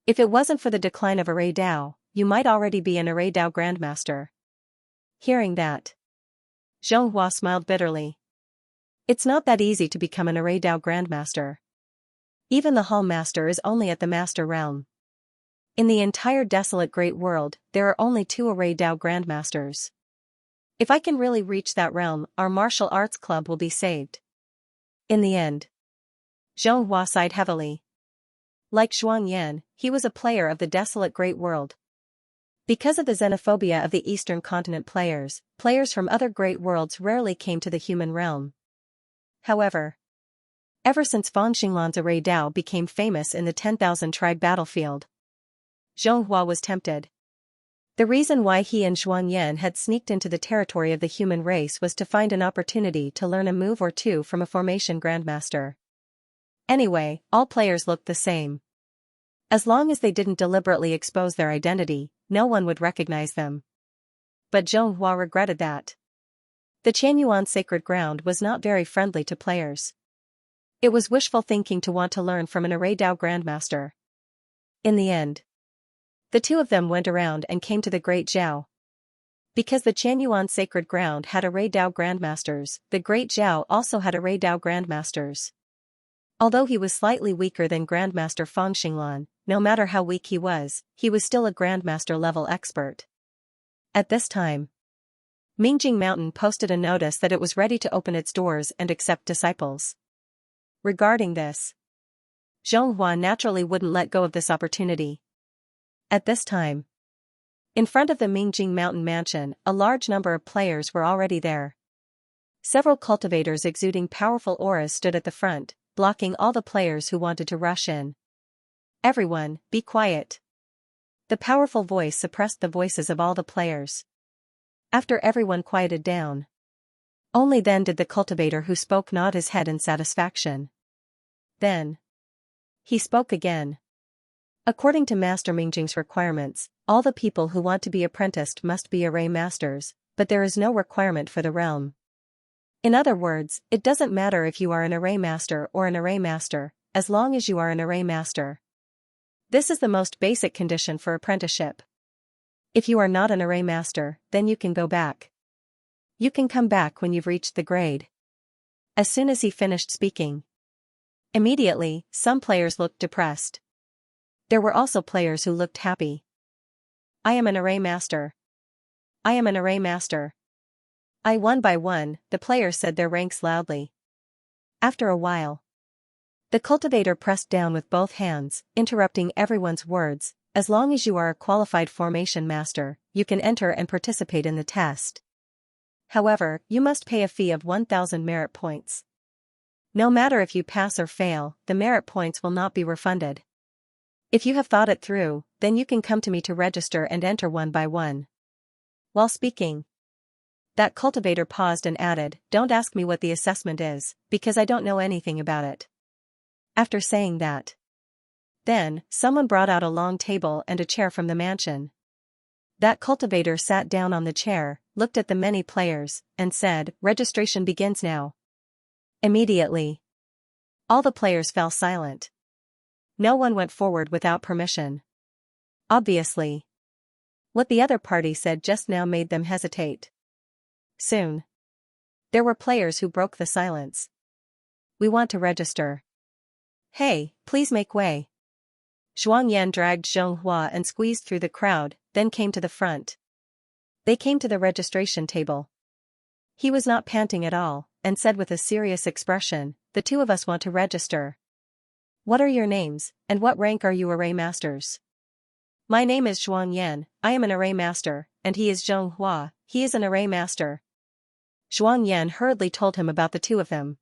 If it wasn't for the decline of array Dao, you might already be an array Dao grandmaster. Hearing that, Xianxia smiled bitterly. It's not that easy to become an array Dao grandmaster. Even the hall master is only at the master realm. In the entire desolate great world, there are only 2 array Dao grandmasters. If I can really reach that realm, our martial arts club will be saved. In the end, Xianxia sighed heavily. Like Zhuang Yan, he was a player of the desolate great world. Because of the xenophobia of the eastern continent players from other great worlds rarely came to the human realm. However, ever since Fangxinglan's array Dao became famous in the 10,000 tribe battlefield, Xianxia was tempted. The reason why he and Zhuang Yan had sneaked into the territory of the human race was to find an opportunity to learn a move or two from a formation grandmaster. Anyway, all players looked the same. As long as they didn't deliberately expose their identity, no one would recognize them. But Xianxia regretted that. The Qianyuan sacred ground was not very friendly to players. It was wishful thinking to want to learn from an array Dao grandmaster. In the end, the two of them went around and came to the Great Zhao. Because the Qianyuan sacred ground had array Dao grandmasters, the Great Zhao also had array Dao grandmasters. Although he was slightly weaker than Grandmaster Fangxinglan, no matter how weak he was still a grandmaster level expert. At this time, Mingjing Mountain posted a notice that it was ready to open its doors and accept disciples. Regarding this, Xianxia naturally wouldn't let go of this opportunity. At this time, in front of the Mingjing Mountain mansion, a large number of players were already there. Several cultivators exuding powerful auras stood at the front, blocking all the players who wanted to rush in. Everyone, be quiet. The powerful voice suppressed the voices of all the players. After everyone quieted down, only then did the cultivator who spoke nod his head in satisfaction. Then he spoke again. According to Master Mingjing's requirements, all the people who want to be apprenticed must be array masters, but there is no requirement for the realm. In other words, it doesn't matter if you are an array master or an array master, as long as you are an array master. This is the most basic condition for apprenticeship. If you are not an array master, then you can go back. You can come back when you've reached the grade. As soon as he finished speaking, immediately, some players looked depressed. There were also players who looked happy. I am an array master. I am an array master. One by one, the players said their ranks loudly. After a while, The cultivator pressed down with both hands, interrupting everyone's words. As long as you are a qualified formation master, you can enter and participate in the test. However, you must pay a fee of 1,000 merit points. No matter if you pass or fail, the merit points will not be refunded. If you have thought it through, then you can come to me to register and enter one by one. While speaking, that cultivator paused and added, "Don't ask me what the assessment is, because I don't know anything about it." After saying that, then, someone brought out a long table and a chair from the mansion. That cultivator sat down on the chair, looked at the many players, and said, "Registration begins now." Immediately, all the players fell silent. No one went forward without permission. Obviously, what the other party said just now made them hesitate. Soon, there were players who broke the silence. "We want to register. Hey, please make way." Xianxia dragged Xianxia and squeezed through the crowd, then came to the front. They came to the registration table. He was not panting at all, and said with a serious expression, "The two of us want to register. What are your names, and what rank are you array masters?" "My name is Xianxia, I am an array master, and he is Xianxia, he is an array master." Xianxia hurriedly told him about the two of them.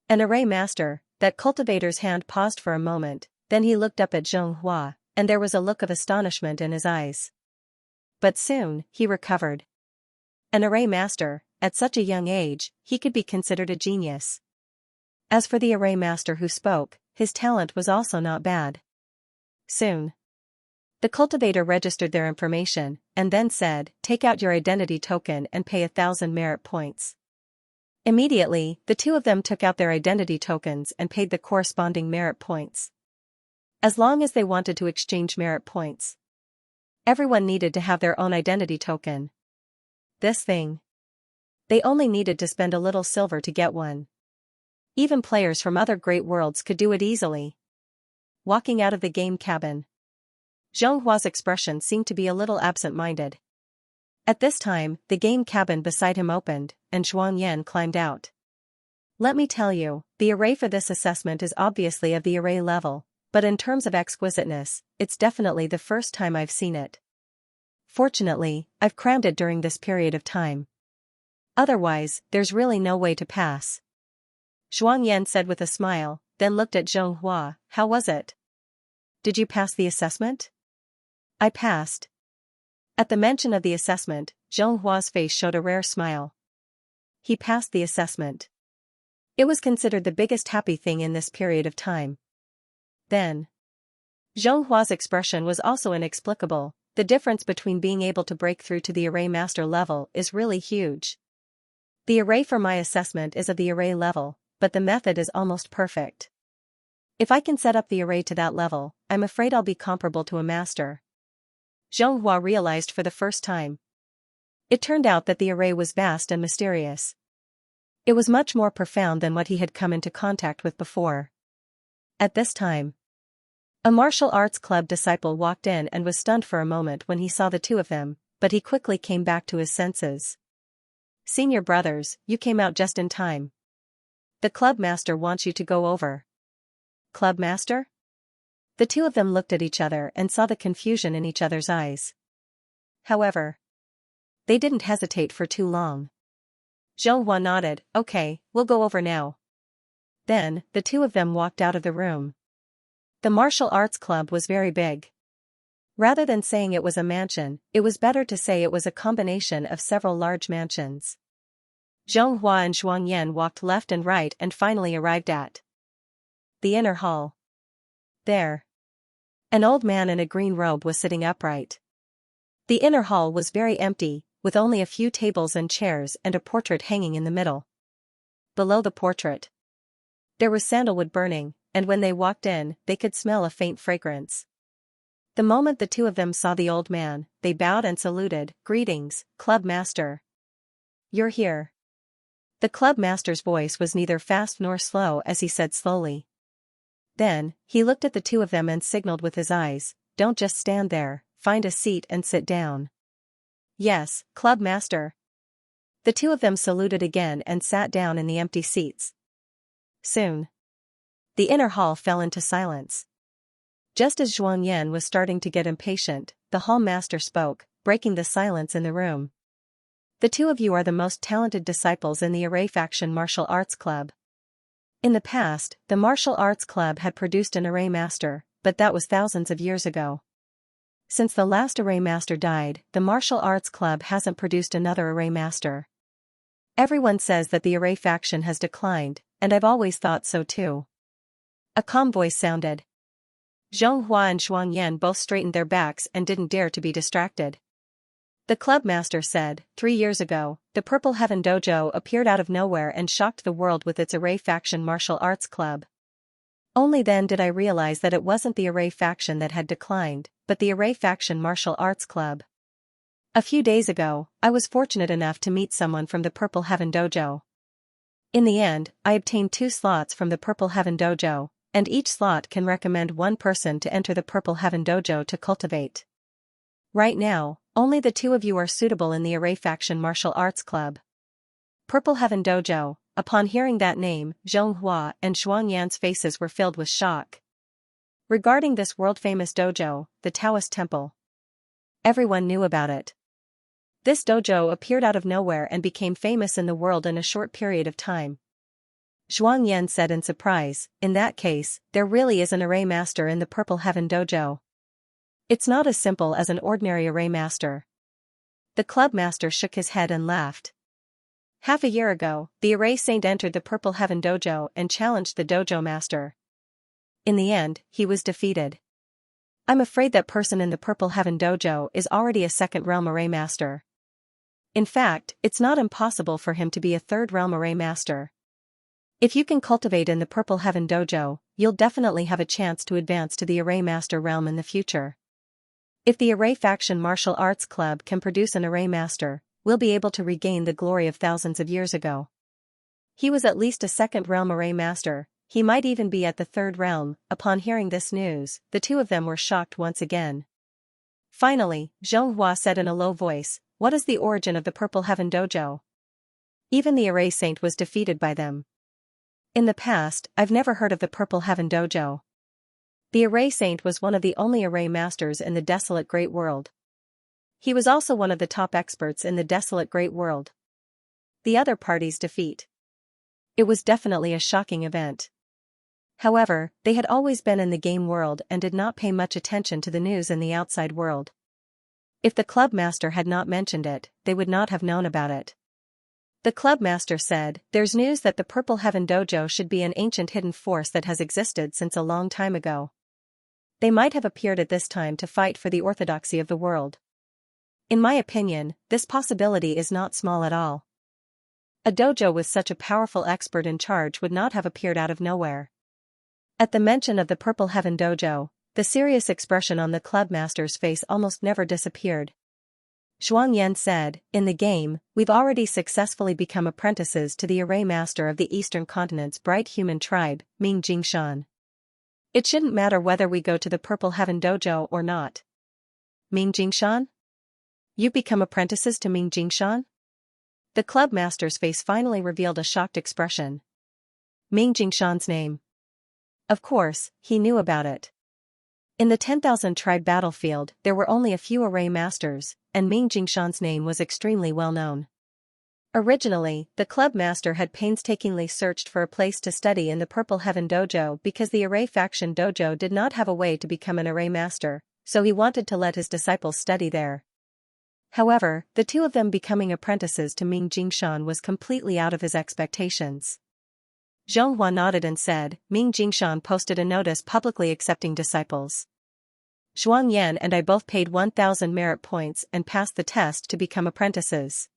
An array master, that cultivator's hand paused for a moment, then he looked up at Xianxia, and there was a look of astonishment in his eyes. But soon, he recovered. An array master, at such a young age, he could be considered a genius. As for the array master who spoke, his talent was also not bad. Soon, the cultivator registered their information, and then said, "Take out your identity token and pay 1,000 merit points." Immediately, the two of them took out their identity tokens and paid the corresponding merit points. As long as they wanted to exchange merit points, everyone needed to have their own identity token. This thing, they only needed to spend a little silver to get one. Even players from other great worlds could do it easily. Walking out of the game cabin, Xianghua's expression seemed to be a little absent-minded. At this time, the game cabin beside him opened, and Xianxia climbed out. "Let me tell you, the array for this assessment is obviously of the array level, but in terms of exquisiteness, it's definitely the first time I've seen it. Fortunately, I've crammed it during this period of time. Otherwise, there's really no way to pass." Xianxia said with a smile, then looked at Xianxia, "How was it? Did you pass the assessment?" "I passed." At the mention of the assessment, Xianxua's face showed a rare smile. He passed the assessment. It was considered the biggest happy thing in this period of time. Then, Xianxua's expression was also inexplicable. The difference between being able to break through to the array master level is really huge. The array for my assessment is of the array level, but the method is almost perfect. If I can set up the array to that level, I'm afraid I'll be comparable to a master. Xianxia realized for the first time. It turned out that the array was vast and mysterious. It was much more profound than what he had come into contact with before. At this time, a martial arts club disciple walked in and was stunned for a moment when he saw the two of them, but he quickly came back to his senses. "Senior brothers, you came out just in time. The club master wants you to go over." "Club master?" The two of them looked at each other and saw the confusion in each other's eyes. However, they didn't hesitate for too long. Xianxia nodded, "Okay, we'll go over now." Then, the two of them walked out of the room. The martial arts club was very big. Rather than saying it was a mansion, it was better to say it was a combination of several large mansions. Xianxia and Xianxia walked left and right and finally arrived at the inner hall. There, an old man in a green robe was sitting upright. The inner hall was very empty, with only a few tables and chairs and a portrait hanging in the middle. Below the portrait, there was sandalwood burning, and when they walked in, they could smell a faint fragrance. The moment the two of them saw the old man, they bowed and saluted. "Greetings, club master. You're here." The club master's voice was neither fast nor slow as he said slowly. Then, he looked at the two of them and signaled with his eyes, "Don't just stand there, find a seat and sit down." "Yes, club master." The two of them saluted again and sat down in the empty seats. Soon, The inner hall fell into silence. Just as Xianxia was starting to get impatient, the hall master spoke, breaking the silence in the room. The two of you are the most talented disciples in the Array Faction Martial Arts Club. In the past, the Martial Arts Club had produced an Array Master, but that was thousands of years ago. Since the last Array Master died, the Martial Arts Club hasn't produced another Array Master. Everyone says that the Array Faction has declined, and I've always thought so too. A calm voice sounded. Xianxia and Xianxia both straightened their backs and didn't dare to be distracted. The club master said, 3 years ago, the Purple Heaven Dojo appeared out of nowhere and shocked the world with its Array Faction Martial Arts Club. Only then did I realize that it wasn't the Array Faction that had declined, but the Array Faction Martial Arts Club. A few days ago, I was fortunate enough to meet someone from the Purple Heaven Dojo. In the end, I obtained 2 slots from the Purple Heaven Dojo, and each slot can recommend one person to enter the Purple Heaven Dojo to cultivate. Right now, only the 2 of you are suitable in the Array Faction Martial Arts Club. Purple Heaven Dojo. Upon hearing that name, Xianxia and Xianxia's faces were filled with shock. Regarding this world-famous dojo, the Taoist Temple. Everyone knew about it. This dojo appeared out of nowhere and became famous in the world in a short period of time. Xianxia said in surprise, in that case, there really is an Array Master in the Purple Heaven Dojo. It's not as simple as an ordinary Array Master. The club master shook his head and laughed. Half a year ago, the Array Saint entered the Purple Heaven Dojo and challenged the dojo master. In the end, he was defeated. I'm afraid that person in the Purple Heaven Dojo is already a second realm Array Master. In fact, it's not impossible for him to be a third realm Array Master. If you can cultivate in the Purple Heaven Dojo, you'll definitely have a chance to advance to the Array Master realm in the future. If the Array Faction Martial Arts Club can produce an Array Master, we'll be able to regain the glory of thousands of years ago. He was at least a second realm Array Master, he might even be at the third realm. Upon hearing this news, the 2 of them were shocked once again. Finally, Xianxia said in a low voice, what is the origin of the Purple Heaven Dojo? Even the Array Saint was defeated by them. In the past, I've never heard of the Purple Heaven Dojo. The Array Saint was one of the only Array Masters in the Desolate Great World. He was also one of the top experts in the Desolate Great World. The other party's defeat. It was definitely a shocking event. However, they had always been in the game world and did not pay much attention to the news in the outside world. If the club master had not mentioned it, they would not have known about it. The club master said, there's news that the Purple Heaven Dojo should be an ancient hidden force that has existed since a long time ago. They might have appeared at this time to fight for the orthodoxy of the world. In my opinion, this possibility is not small at all. A dojo with such a powerful expert in charge would not have appeared out of nowhere. At the mention of the Purple Heaven Dojo, the serious expression on the club master's face almost never disappeared. Xianxia said, in the game, we've already successfully become apprentices to the Array Master of the Eastern Continent's bright human tribe, Ming Jingshan. It shouldn't matter whether we go to the Purple Heaven Dojo or not. Ming Jingshan? You become apprentices to Ming Jingshan? The club master's face finally revealed a shocked expression. Ming Jingshan's name. Of course, he knew about it. In the 10,000 tribe battlefield, there were only a few Array Masters, and Ming Jingshan's name was extremely well known. Originally, the club master had painstakingly searched for a place to study in the Purple Heaven Dojo because the Array Faction Dojo did not have a way to become an Array Master, so he wanted to let his disciples study there. However, the 2 of them becoming apprentices to Ming Jingshan was completely out of his expectations. Xianxia nodded and said, Ming Jingshan posted a notice publicly accepting disciples. Xianxia and I both paid 1,000 merit points and passed the test to become apprentices.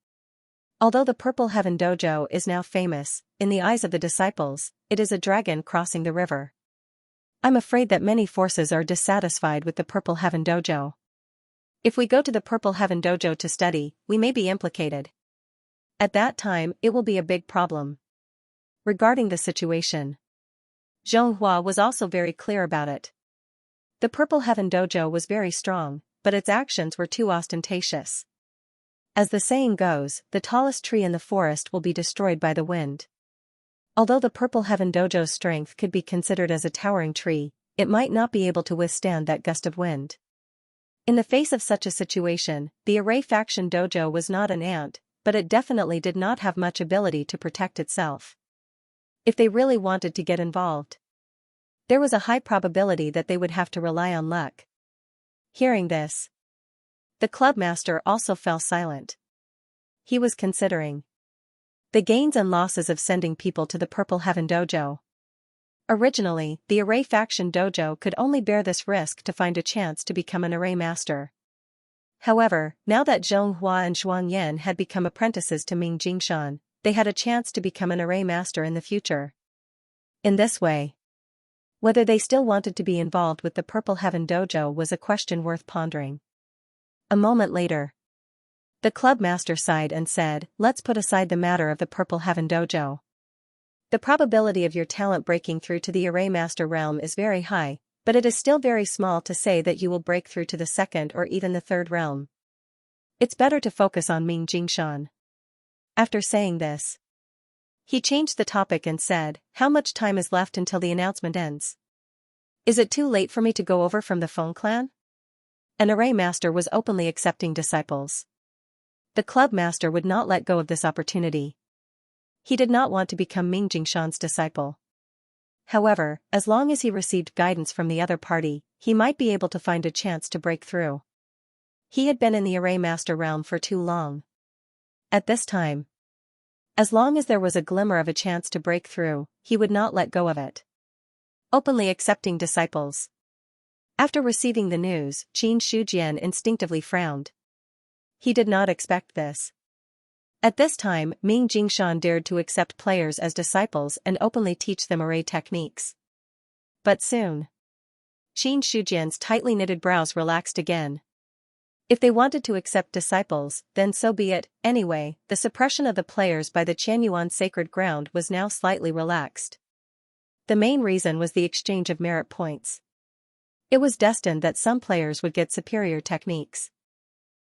Although the Purple Heaven Dojo is now famous, in the eyes of the disciples, it is a dragon crossing the river. I'm afraid that many forces are dissatisfied with the Purple Heaven Dojo. If we go to the Purple Heaven Dojo to study, we may be implicated. At that time, it will be a big problem. Regarding the situation, Xianxia was also very clear about it. The Purple Heaven Dojo was very strong, but its actions were too ostentatious. As the saying goes, the tallest tree in the forest will be destroyed by the wind. Although the Purple Heaven Dojo's strength could be considered as a towering tree, it might not be able to withstand that gust of wind. In the face of such a situation, the Array Faction Dojo was not an ant, but it definitely did not have much ability to protect itself. If they really wanted to get involved, there was a high probability that they would have to rely on luck. Hearing this, the clubmaster also fell silent. He was considering the gains and losses of sending people to the Purple Heaven Dojo. Originally, the Array Faction Dojo could only bear this risk to find a chance to become an Array Master. However, now that Xianxia and Xianxia had become apprentices to Ming Jingshan, they had a chance to become an Array Master in the future. In this way, whether they still wanted to be involved with the Purple Heaven Dojo was a question worth pondering. A moment later, the clubmaster sighed and said, "Let's put aside the matter of the Purple Heaven Dojo. The probability of your talent breaking through to the Array Master realm is very high, but it is still very small to say that you will break through to the second or even the third realm. It's better to focus on Ming Jingshan." After saying this, he changed the topic and said, "How much time is left until the announcement ends? Is it too late for me to go over from the Phone Clan?" An Array Master was openly accepting disciples. The club master would not let go of this opportunity. He did not want to become Ming Jingshan's disciple. However, as long as he received guidance from the other party, he might be able to find a chance to break through. He had been in the Array Master realm for too long. At this time, as long as there was a glimmer of a chance to break through, he would not let go of it. Openly accepting disciples. After receiving the news, Qin Shujian instinctively frowned. He did not expect this. At this time, Ming Jingshan dared to accept players as disciples and openly teach them array techniques. But soon, Qin Shujian's tightly knitted brows relaxed again. If they wanted to accept disciples, then so be it. Anyway, the suppression of the players by the Qianyuan sacred ground was now slightly relaxed. The main reason was the exchange of merit points. It was destined that some players would get superior techniques.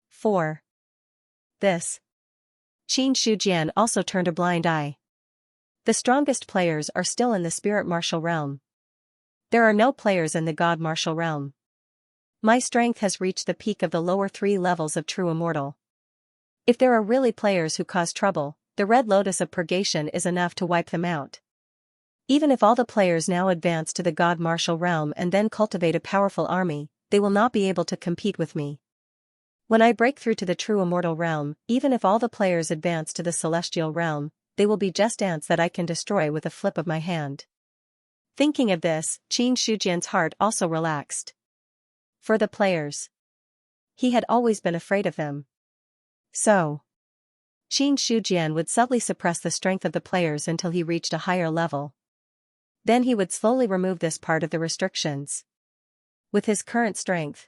For this, Qin Shujian also turned a blind eye. The strongest players are still in the spirit martial realm. There are no players in the god martial realm. My strength has reached the peak of the lower 3 levels of true immortal. If there are really players who cause trouble, the Red Lotus of Purgation is enough to wipe them out. Even if all the players now advance to the god martial realm and then cultivate a powerful army, they will not be able to compete with me. When I break through to the true immortal realm, even if all the players advance to the celestial realm, they will be just ants that I can destroy with a flip of my hand. Thinking of this, Qin Shujian's heart also relaxed. For the players, he had always been afraid of them. So, Qin Shujian would subtly suppress the strength of the players until he reached a higher level. Then he would slowly remove this part of the restrictions. With his current strength,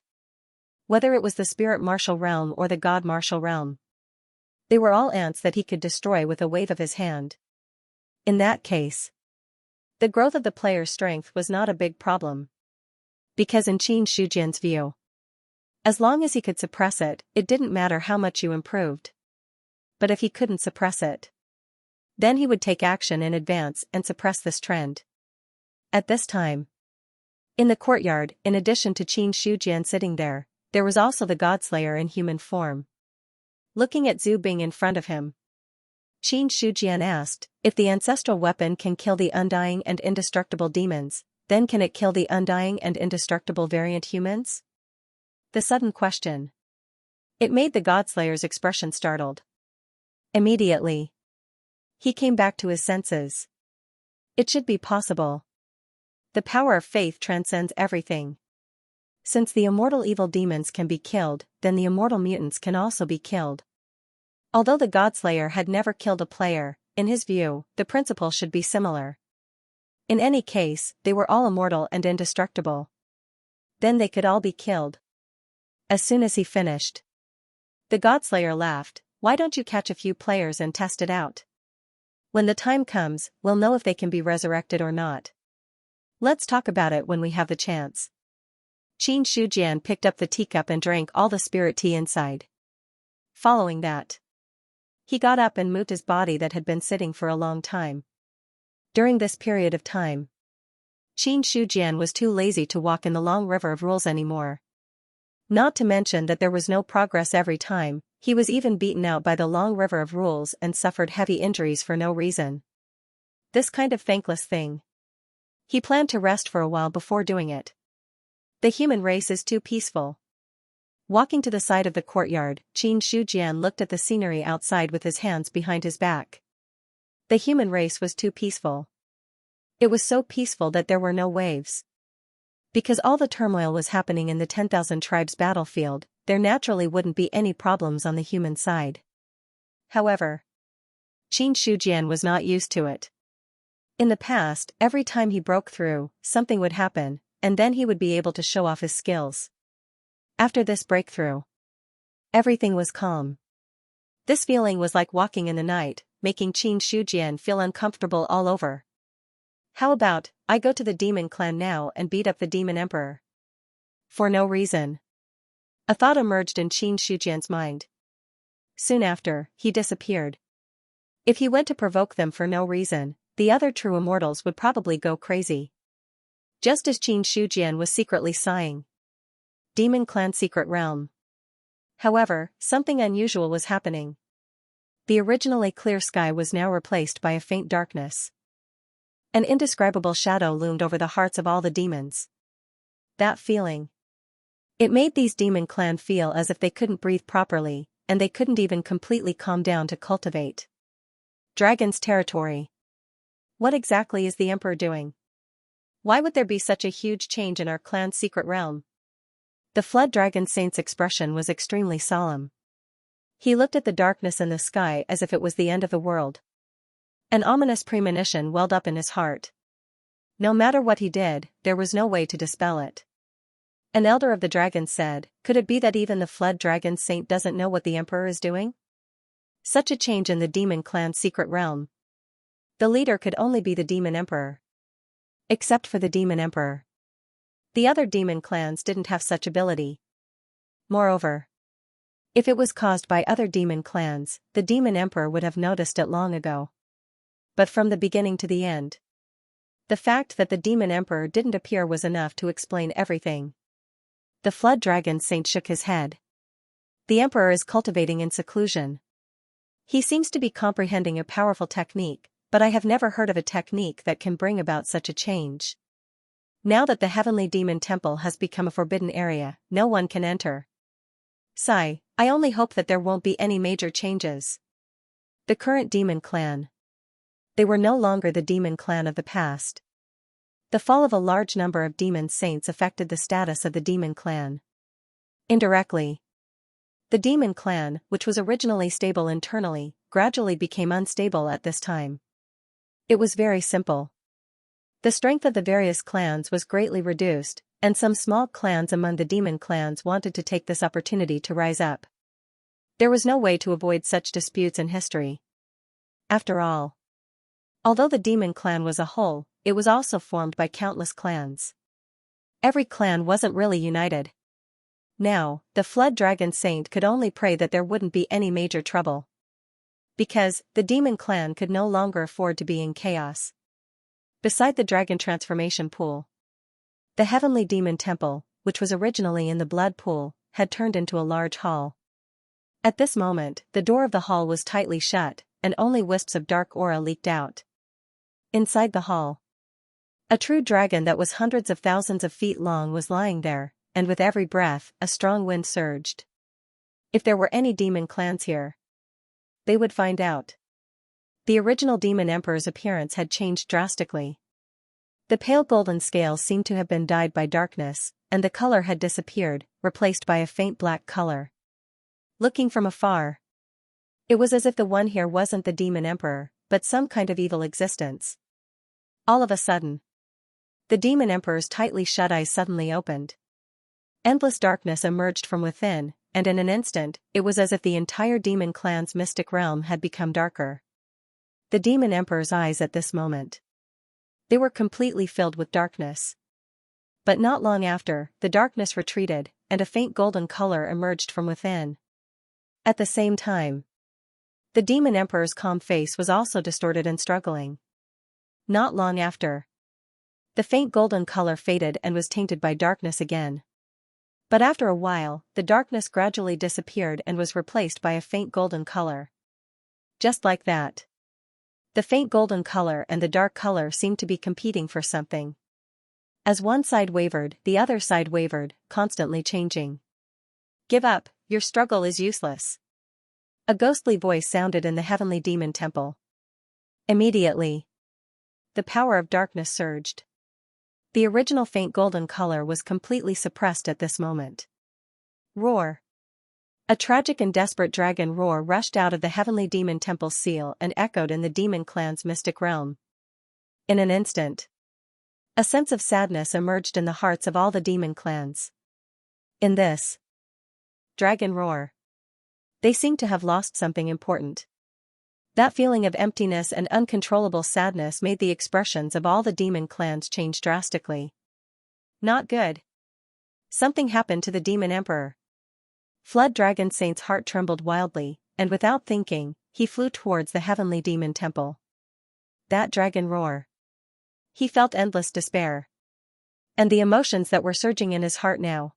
whether it was the spirit martial realm or the god martial realm, they were all ants that he could destroy with a wave of his hand. In that case, the growth of the player's strength was not a big problem. Because in Qin Shujian's view, as long as he could suppress it, it didn't matter how much you improved. But if he couldn't suppress it, then he would take action in advance and suppress this trend. At this time, in the courtyard, in addition to Qin Shujian sitting there was also the Godslayer in human form. Looking at Zhu Bing in front of him, Qin Shujian asked, "If the ancestral weapon can kill the undying and indestructible demons, then can it kill the undying and indestructible variant humans?" The sudden question, it made the Godslayer's expression startled. Immediately, he came back to his senses. It should be possible. The power of faith transcends everything. Since the immortal evil demons can be killed, then the immortal mutants can also be killed. Although the Godslayer had never killed a player, in his view, the principle should be similar. In any case, they were all immortal and indestructible. Then they could all be killed. As soon as he finished, the Godslayer laughed. "Why don't you catch a few players and test it out? When the time comes, we'll know if they can be resurrected or not. Let's talk about it when we have the chance." Qin Shujian picked up the teacup and drank all the spirit tea inside. Following that, he got up and moved his body that had been sitting for a long time. During this period of time, Xianxia was too lazy to walk in the long river of rules anymore. Not to mention that there was no progress every time, he was even beaten out by the long river of rules and suffered heavy injuries for no reason. This kind of thankless thing. He planned to rest for a while before doing it. The human race is too peaceful. Walking to the side of the courtyard, Xianxia looked at the scenery outside with his hands behind his back. The human race was too peaceful. It was so peaceful that there were no waves. Because all the turmoil was happening in the 10,000 tribes battlefield, there naturally wouldn't be any problems on the human side. However, Xianxia was not used to it. In the past, every time he broke through, something would happen, and then he would be able to show off his skills. After this breakthrough, everything was calm. This feeling was like walking in the night, making Xianxia feel uncomfortable all over. How about, I go to the demon clan now and beat up the demon emperor? For no reason. A thought emerged in Xianxia's mind. Soon after, he disappeared. If he went to provoke them for no reason, the other true immortals would probably go crazy. Just as Xianxia was secretly sighing. Demon clan secret realm. However, something unusual was happening. The originally clear sky was now replaced by a faint darkness. An indescribable shadow loomed over the hearts of all the demons. That feeling. It made these demon clan feel as if they couldn't breathe properly, and they couldn't even completely calm down to cultivate. Dragon's territory. What exactly is the Emperor doing? Why would there be such a huge change in our clan's secret realm? The Flood Dragon Saint's expression was extremely solemn. He looked at the darkness in the sky as if it was the end of the world. An ominous premonition welled up in his heart. No matter what he did, there was no way to dispel it. An elder of the dragons said, "Could it be that even the Flood Dragon Saint doesn't know what the Emperor is doing? Such a change in the demon clan's secret realm. The leader could only be the demon emperor. Except for the demon emperor. The other demon clans didn't have such ability. Moreover, if it was caused by other demon clans, the demon emperor would have noticed it long ago. But from the beginning to the end, the fact that the demon emperor didn't appear was enough to explain everything." The Flood Dragon Saint shook his head. The emperor is cultivating in seclusion. He seems to be comprehending a powerful technique, but I have never heard of a technique that can bring about such a change. Now that the Heavenly Demon Temple has become a forbidden area, no one can enter. Sigh, I only hope that there won't be any major changes. The current demon clan. They were no longer the demon clan of the past. The fall of a large number of demon saints affected the status of the demon clan. Indirectly, the demon clan, which was originally stable internally, gradually became unstable at this time. It was very simple. The strength of the various clans was greatly reduced, and some small clans among the demon clans wanted to take this opportunity to rise up. There was no way to avoid such disputes in history. After all, although the demon clan was a whole, it was also formed by countless clans. Every clan wasn't really united. Now, the Flood Dragon Saint could only pray that there wouldn't be any major trouble. Because, the demon clan could no longer afford to be in chaos. Beside the dragon transformation pool, the Heavenly Demon Temple, which was originally in the blood pool, had turned into a large hall. At this moment, the door of the hall was tightly shut, and only wisps of dark aura leaked out. Inside the hall, a true dragon that was hundreds of thousands of feet long was lying there, and with every breath, a strong wind surged. If there were any demon clans here, they would find out. The original demon emperor's appearance had changed drastically. The pale golden scales seemed to have been dyed by darkness, and the color had disappeared, replaced by a faint black color. Looking from afar, it was as if the one here wasn't the demon emperor, but some kind of evil existence. All of a sudden, the demon emperor's tightly shut eyes suddenly opened. Endless darkness emerged from within, and in an instant, it was as if the entire demon clan's mystic realm had become darker. The demon emperor's eyes at this moment, they were completely filled with darkness. But not long after, the darkness retreated, and a faint golden color emerged from within. At the same time, the demon emperor's calm face was also distorted and struggling. Not long after, the faint golden color faded and was tainted by darkness again. But after a while, the darkness gradually disappeared and was replaced by a faint golden color. Just like that. The faint golden color and the dark color seemed to be competing for something. As one side wavered, the other side wavered, constantly changing. Give up, your struggle is useless. A ghostly voice sounded in the heavenly demon temple. Immediately, the power of darkness surged. The original faint golden color was completely suppressed at this moment. Roar. A tragic and desperate dragon roar rushed out of the heavenly demon temple's seal and echoed in the demon clan's mystic realm. In an instant, a sense of sadness emerged in the hearts of all the demon clans. In this dragon roar, they seemed to have lost something important. That feeling of emptiness and uncontrollable sadness made the expressions of all the demon clans change drastically. Not good. Something happened to the demon emperor. Flood Dragon Saint's heart trembled wildly, and without thinking, he flew towards the heavenly demon temple. That dragon roar. He felt endless despair. And the emotions that were surging in his heart now.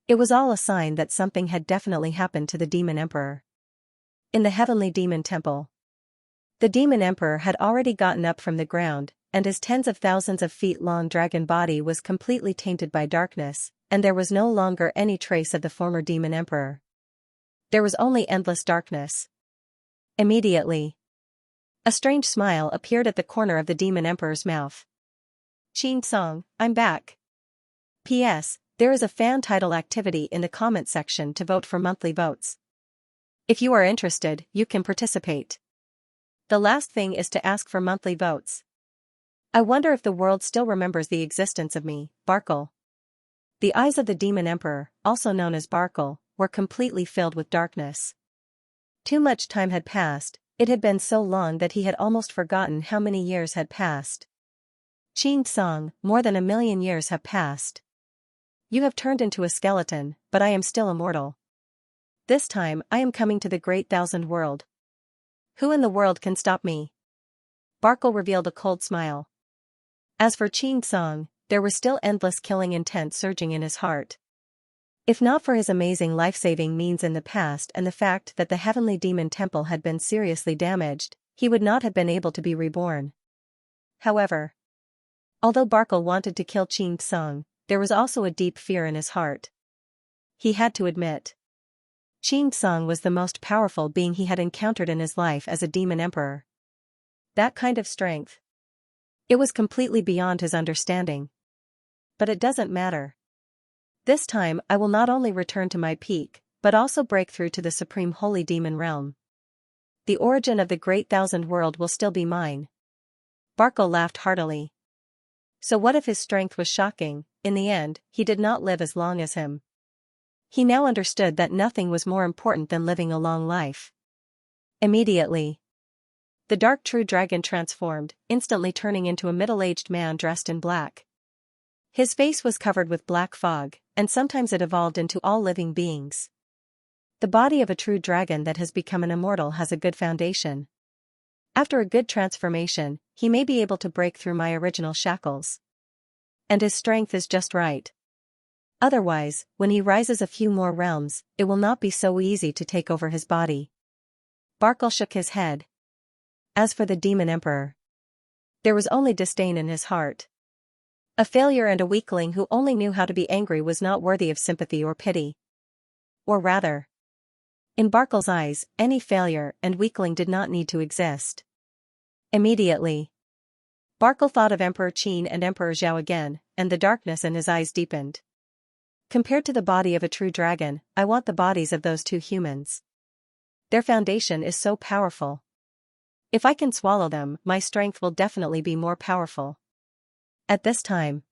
It was all a sign that something had definitely happened to the demon emperor. In the heavenly demon temple, the demon emperor had already gotten up from the ground, and his tens of thousands of feet long dragon body was completely tainted by darkness, and there was no longer any trace of the former demon emperor. There was only endless darkness. Immediately, a strange smile appeared at the corner of the demon emperor's mouth. Xianxia, I'm back. P.S. There is a fan title activity in the comment section to vote for monthly votes. If you are interested, you can participate. The last thing is to ask for monthly votes. I wonder if the world still remembers the existence of me, Barkle. The eyes of the demon emperor, also known as Barkle, were completely filled with darkness. Too much time had passed, it had been so long that he had almost forgotten how many years had passed. Xianxia, more than 1,000,000 years have passed. You have turned into a skeleton, but I am still immortal. This time I am coming to the great thousand world. Who in the world can stop me? Barkle revealed a cold smile. As for Xianxia, there was still endless killing intent surging in his heart. If not for his amazing life-saving means in the past and the fact that the heavenly demon temple had been seriously damaged, he would not have been able to be reborn. However, although Barkle wanted to kill Xianxia, there was also a deep fear in his heart. He had to admit, Xianxia was the most powerful being he had encountered in his life as a demon emperor. That kind of strength. It was completely beyond his understanding. But it doesn't matter. This time I will not only return to my peak, but also break through to the supreme holy demon realm. The origin of the great thousand world will still be mine. Barkle laughed heartily. So what if his strength was shocking? In the end, he did not live as long as him. He now understood that nothing was more important than living a long life. Immediately, the dark true dragon transformed, instantly turning into a middle-aged man dressed in black. His face was covered with black fog, and sometimes it evolved into all living beings. The body of a true dragon that has become an immortal has a good foundation. After a good transformation, he may be able to break through my original shackles. And his strength is just right. Otherwise, when he rises a few more realms, it will not be so easy to take over his body. Barkle shook his head. As for the demon emperor, there was only disdain in his heart. A failure and a weakling who only knew how to be angry was not worthy of sympathy or pity. Or rather, in Barkle's eyes, any failure and weakling did not need to exist. Immediately, Barkle thought of Emperor Qin and Emperor Zhao again, and the darkness in his eyes deepened. Compared to the body of a true dragon, I want the bodies of those two humans. Their foundation is so powerful. If I can swallow them, my strength will definitely be more powerful. At this time,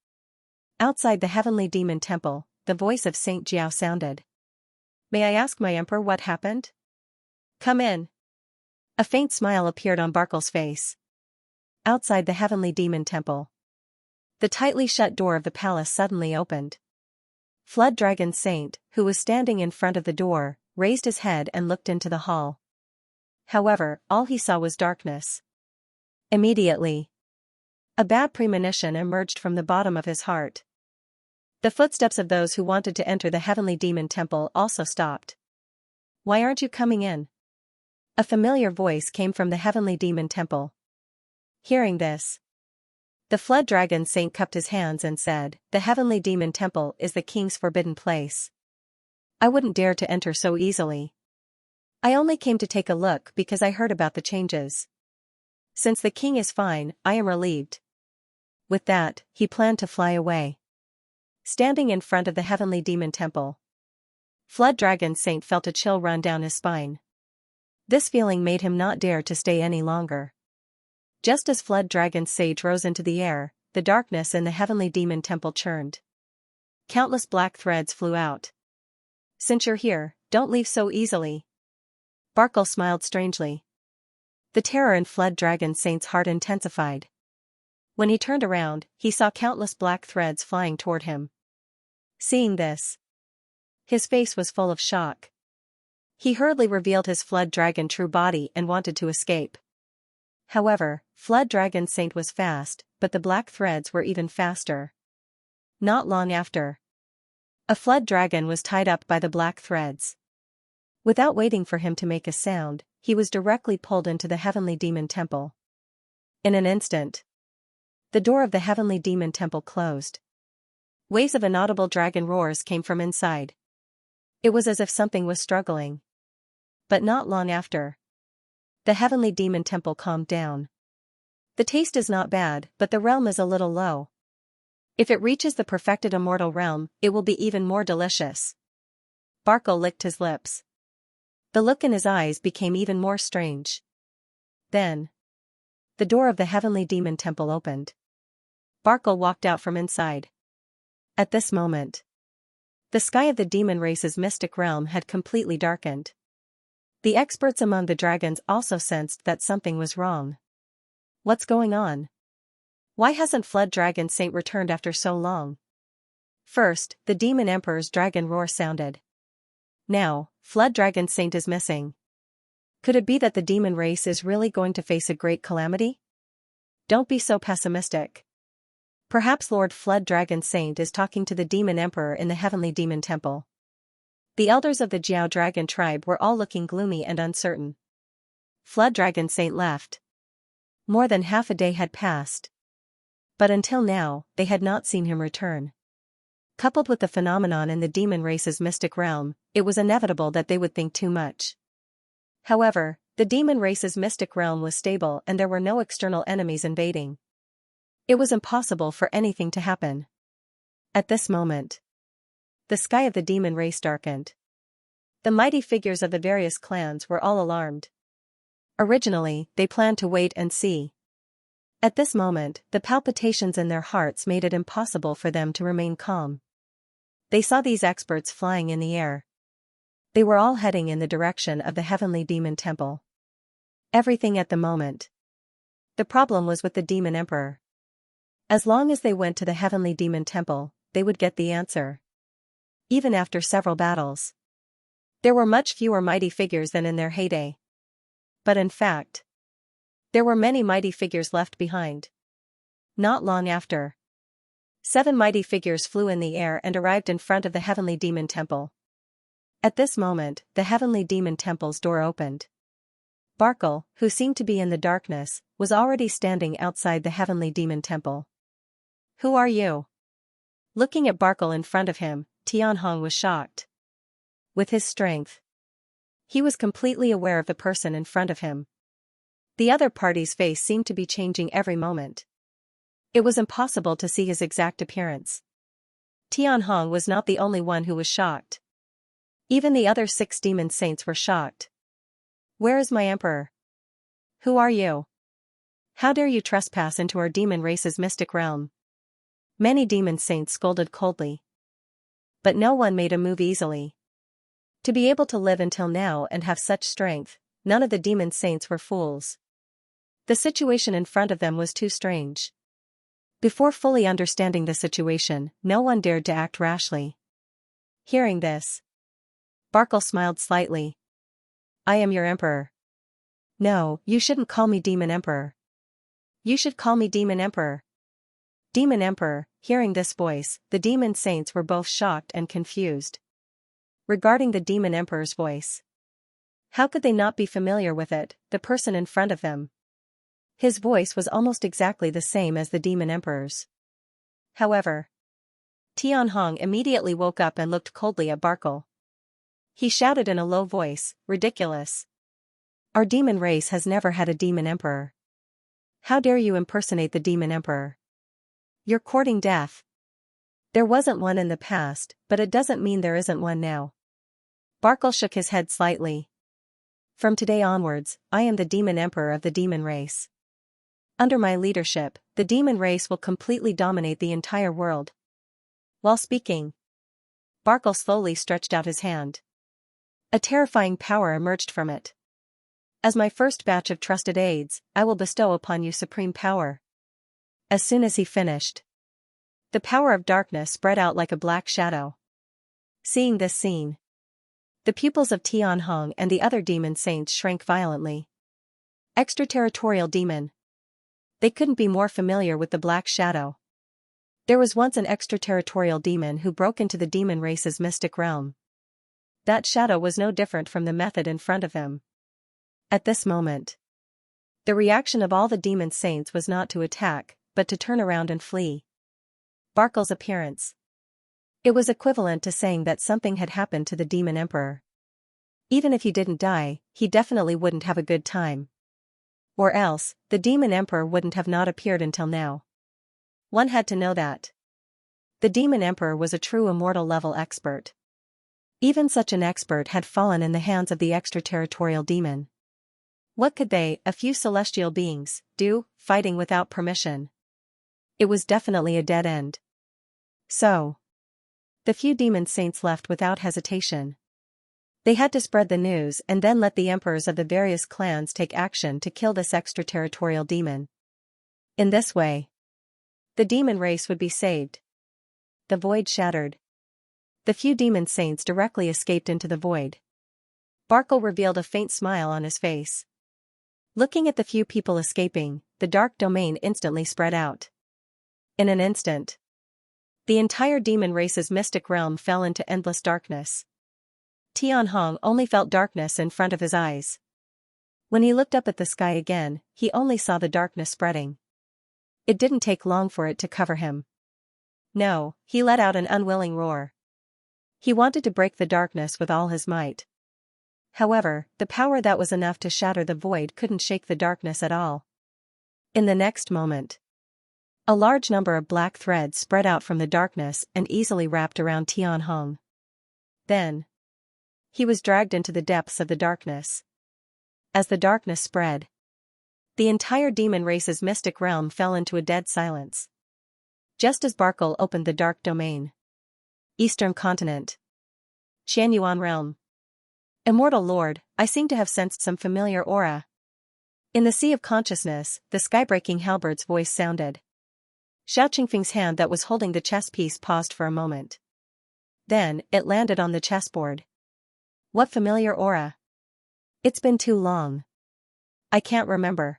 outside the heavenly demon temple, the voice of Saint Jiao sounded. May I ask my emperor what happened? Come in. A faint smile appeared on Barkle's face. Outside the heavenly demon temple, the tightly shut door of the palace suddenly opened. Flood Dragon Saint, who was standing in front of the door, raised his head and looked into the hall. However, all he saw was darkness. Immediately, A bad premonition emerged from the bottom of his heart. The footsteps of those who wanted to enter the heavenly demon temple also stopped. "Why aren't you coming in?" A familiar voice came from the heavenly demon temple. Hearing this, the flood dragon saint cupped his hands and said, "The heavenly demon temple is the king's forbidden place. I wouldn't dare to enter so easily. I only came to take a look because I heard about the changes. Since the king is fine, I am relieved." With that, he planned to fly away. Standing in front of the heavenly demon temple, Flood Dragon Saint felt a chill run down his spine. This feeling made him not dare to stay any longer. Just as Flood Dragon Sage rose into the air, the darkness in the heavenly demon temple churned. Countless black threads flew out. "Since you're here, don't leave so easily." Barkle smiled strangely. The terror in Flood Dragon Saint's heart intensified. When he turned around, he saw countless black threads flying toward him. Seeing this, his face was full of shock. He hurriedly revealed his Flood Dragon true body and wanted to escape. However, Flood Dragon Saint was fast, but the black threads were even faster. Not long after, a Flood Dragon was tied up by the black threads. Without waiting for him to make a sound, he was directly pulled into the heavenly demon temple. In an instant, the door of the heavenly demon temple closed. Waves of inaudible dragon roars came from inside. It was as if something was struggling. But not long after, the heavenly demon temple calmed down. "The taste is not bad, but the realm is a little low. If it reaches the perfected immortal realm, it will be even more delicious." Barkle licked his lips. The look in his eyes became even more strange. Then, the door of the heavenly demon temple opened. Barkle walked out from inside. At this moment, the sky of the demon race's mystic realm had completely darkened. The experts among the dragons also sensed that something was wrong. What's going on? Why hasn't Flood Dragon Saint returned after so long? First, the Demon Emperor's dragon roar sounded. Now, Flood Dragon Saint is missing. Could it be that the demon race is really going to face a great calamity? Don't be so pessimistic. Perhaps Lord Flood Dragon Saint is talking to the Demon Emperor in the Heavenly Demon Temple. The elders of the Jiao Dragon tribe were all looking gloomy and uncertain. Flood Dragon Saint left. More than half a day had passed. But until now, they had not seen him return. Coupled with the phenomenon in the demon race's mystic realm, it was inevitable that they would think too much. However, the demon race's mystic realm was stable and there were no external enemies invading. It was impossible for anything to happen. At this moment, the sky of the demon race darkened. The mighty figures of the various clans were all alarmed. Originally, they planned to wait and see. At this moment, the palpitations in their hearts made it impossible for them to remain calm. They saw these experts flying in the air. They were all heading in the direction of the heavenly demon temple. Everything at the moment. The problem was with the demon emperor. As long as they went to the heavenly demon temple, they would get the answer. Even after several battles, there were much fewer mighty figures than in their heyday. But in fact, there were many mighty figures left behind. Not long after, 7 mighty figures flew in the air and arrived in front of the heavenly demon temple. At this moment, the heavenly demon temple's door opened. Barkle, who seemed to be in the darkness, was already standing outside the heavenly demon temple. "Who are you?" Looking at Barkle in front of him, Tianhong was shocked. With his strength, he was completely aware of the person in front of him. The other party's face seemed to be changing every moment. It was impossible to see his exact appearance. Tianhong was not the only one who was shocked. Even the other 6 demon saints were shocked. "Where is my emperor? Who are you? How dare you trespass into our demon race's mystic realm?" Many demon saints scolded coldly. But no one made a move easily. To be able to live until now and have such strength, none of the demon saints were fools. The situation in front of them was too strange. Before fully understanding the situation, no one dared to act rashly. Hearing this, Barkle smiled slightly. "I am your emperor." "No, you shouldn't call me Demon Emperor. You should call me Demon Emperor." Demon Emperor. Hearing this voice, the demon saints were both shocked and confused. Regarding the demon emperor's voice, how could they not be familiar with it, the person in front of them? His voice was almost exactly the same as the demon emperor's. However, Tianhong immediately woke up and looked coldly at Barkle. He shouted in a low voice, "Ridiculous! Our demon race has never had a demon emperor. How dare you impersonate the demon emperor? You're courting death. There wasn't one in the past, but it doesn't mean there isn't one now." Barkle shook his head slightly. "From today onwards, I am the demon emperor of the demon race. Under my leadership, the demon race will completely dominate the entire world." While speaking, Barkle slowly stretched out his hand. A terrifying power emerged from it. "As my first batch of trusted aides, I will bestow upon you supreme power." As soon as he finished, the power of darkness spread out like a black shadow. Seeing this scene, the pupils of Tianhong and the other demon saints shrank violently. Extraterritorial demon. They couldn't be more familiar with the black shadow. There was once an extraterritorial demon who broke into the demon race's mystic realm. That shadow was no different from the method in front of him. At this moment, the reaction of all the demon saints was not to attack, but to turn around and flee. Barkle's appearance. It was equivalent to saying that something had happened to the demon emperor. Even if he didn't die, he definitely wouldn't have a good time. Or else, the demon emperor wouldn't have not appeared until now. One had to know that the demon emperor was a true immortal level expert. Even such an expert had fallen in the hands of the extraterritorial demon. What could they, a few celestial beings, do, fighting without permission? It was definitely a dead end. So, the few demon saints left without hesitation. They had to spread the news and then let the emperors of the various clans take action to kill this extraterritorial demon. In this way, the demon race would be saved. The void shattered. The few demon saints directly escaped into the void. Barkle revealed a faint smile on his face. Looking at the few people escaping, the dark domain instantly spread out. In an instant, the entire demon race's mystic realm fell into endless darkness. Tianhong only felt darkness in front of his eyes. When he looked up at the sky again, he only saw the darkness spreading. It didn't take long for it to cover him. No, he let out an unwilling roar. He wanted to break the darkness with all his might. However, the power that was enough to shatter the void couldn't shake the darkness at all. In the next moment, a large number of black threads spread out from the darkness and easily wrapped around Tianhong. Then, he was dragged into the depths of the darkness. As the darkness spread, the entire demon race's mystic realm fell into a dead silence. Just as Barkle opened the dark domain. Eastern continent. Xianyuan realm. Immortal Lord, I seem to have sensed some familiar aura. In the sea of consciousness, the skybreaking halberd's voice sounded. Xiao Qingfeng's hand that was holding the chess piece paused for a moment. Then, it landed on the chessboard. What familiar aura? It's been too long. I can't remember.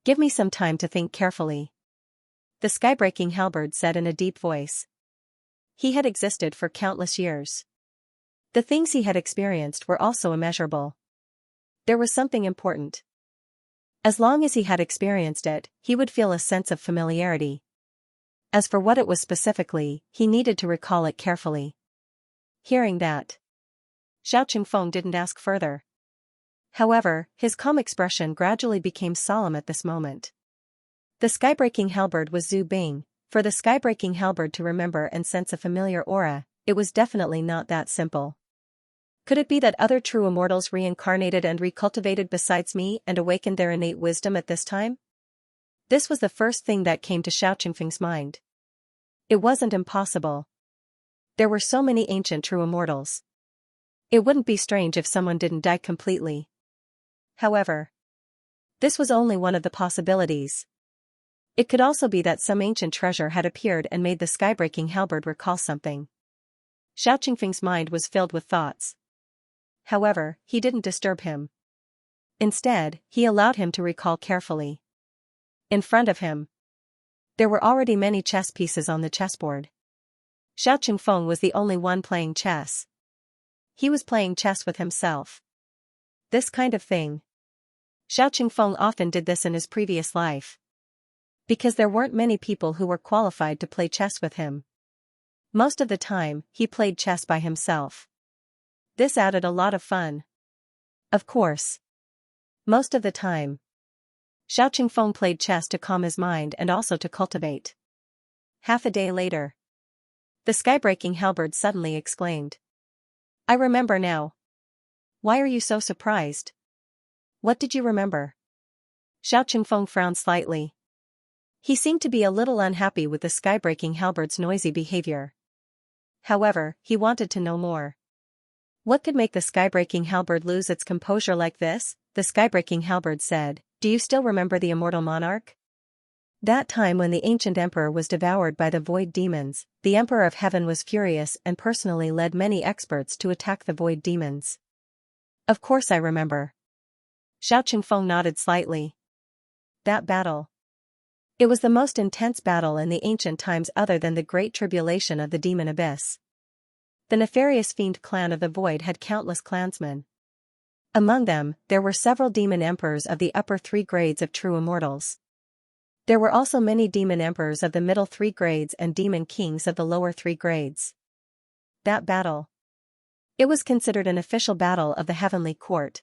Give me some time to think carefully. The skybreaking halberd said in a deep voice. He had existed for countless years. The things he had experienced were also immeasurable. There was something important. As long as he had experienced it, he would feel a sense of familiarity. As for what it was specifically, he needed to recall it carefully. Hearing that, Xiao Qingfeng didn't ask further. However, his calm expression gradually became solemn at this moment. The skybreaking halberd was Zhu Bing. For the skybreaking halberd to remember and sense a familiar aura, it was definitely not that simple. Could it be that other true immortals reincarnated and recultivated besides me and awakened their innate wisdom at this time? This was the first thing that came to Xiao Qingfeng's mind. It wasn't impossible. There were so many ancient true immortals. It wouldn't be strange if someone didn't die completely. However, this was only one of the possibilities. It could also be that some ancient treasure had appeared and made the skybreaking halberd recall something. Xiao Qingfeng's mind was filled with thoughts. However, he didn't disturb him. Instead, he allowed him to recall carefully. In front of him, There were already many chess pieces on the chessboard. Xiao Qingfeng was the only one playing chess. He was playing chess with himself. This kind of thing. Xiao Qingfeng often did this in his previous life. Because there weren't many people who were qualified to play chess with him. Most of the time, he played chess by himself. This added a lot of fun. Of course. Most of the time, Xiao Qingfeng played chess to calm his mind and also to cultivate. Half a day later, the sky-breaking halberd suddenly exclaimed. I remember now. Why are you so surprised? What did you remember? Xiao Qingfeng frowned slightly. He seemed to be a little unhappy with the sky-breaking halberd's noisy behavior. However, he wanted to know more. What could make the sky-breaking halberd lose its composure like this? The sky-breaking halberd said, Do you still remember the immortal monarch? That time when the ancient emperor was devoured by the void demons, the emperor of heaven was furious and personally led many experts to attack the void demons. Of course I remember. Xiao Qingfeng nodded slightly. That battle. It was the most intense battle in the ancient times other than the great tribulation of the demon abyss. The nefarious fiend clan of the void had countless clansmen. Among them, there were several demon emperors of the upper 3 grades of true immortals. There were also many demon emperors of the middle 3 grades and demon kings of the lower 3 grades. That battle. It was considered an official battle of the heavenly court.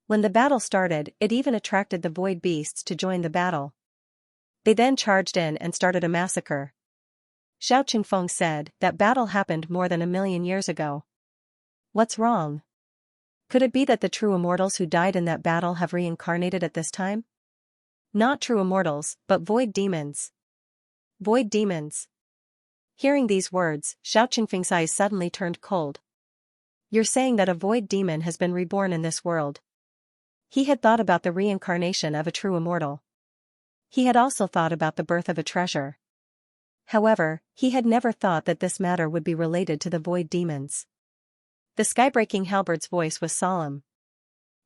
When the battle started, it even attracted the void beasts to join the battle. They then charged in and started a massacre. Xiao Qingfeng said, that battle happened more than 1,000,000 years ago. What's wrong? Could it be that the true immortals who died in that battle have reincarnated at this time? Not true immortals, but void demons. Void demons. Hearing these words, Xiao Qingfeng's eyes suddenly turned cold. You're saying that a void demon has been reborn in this world. He had thought about the reincarnation of a true immortal. He had also thought about the birth of a treasure. However, he had never thought that this matter would be related to the void demons. The sky-breaking halberd's voice was solemn.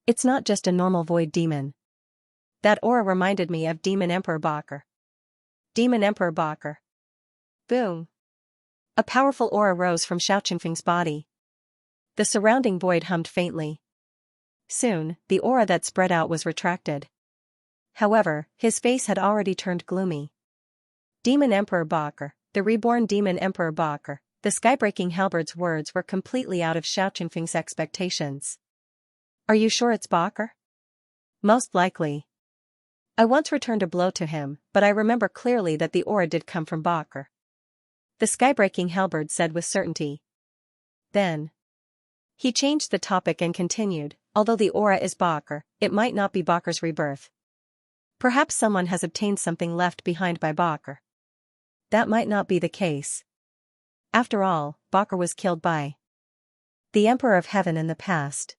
It's not just a normal void demon. That aura reminded me of Demon Emperor Bakr. Demon Emperor Bakr. Boom. A powerful aura rose from Xiao Qingfeng's body. The surrounding void hummed faintly. Soon, the aura that spread out was retracted. However, his face had already turned gloomy. Demon Emperor Bakr, the reborn Demon Emperor Bakr. The sky-breaking halberd's words were completely out of Xiao Qingfeng's expectations. Are you sure it's Bakr? Most likely. I once returned a blow to him, but I remember clearly that the aura did come from Bakr. The sky-breaking halberd said with certainty. Then. He changed the topic and continued, although the aura is Bakr, it might not be Bakr's rebirth. Perhaps someone has obtained something left behind by Bakr. That might not be the case. After all, Bakr was killed by the Emperor of Heaven in the past.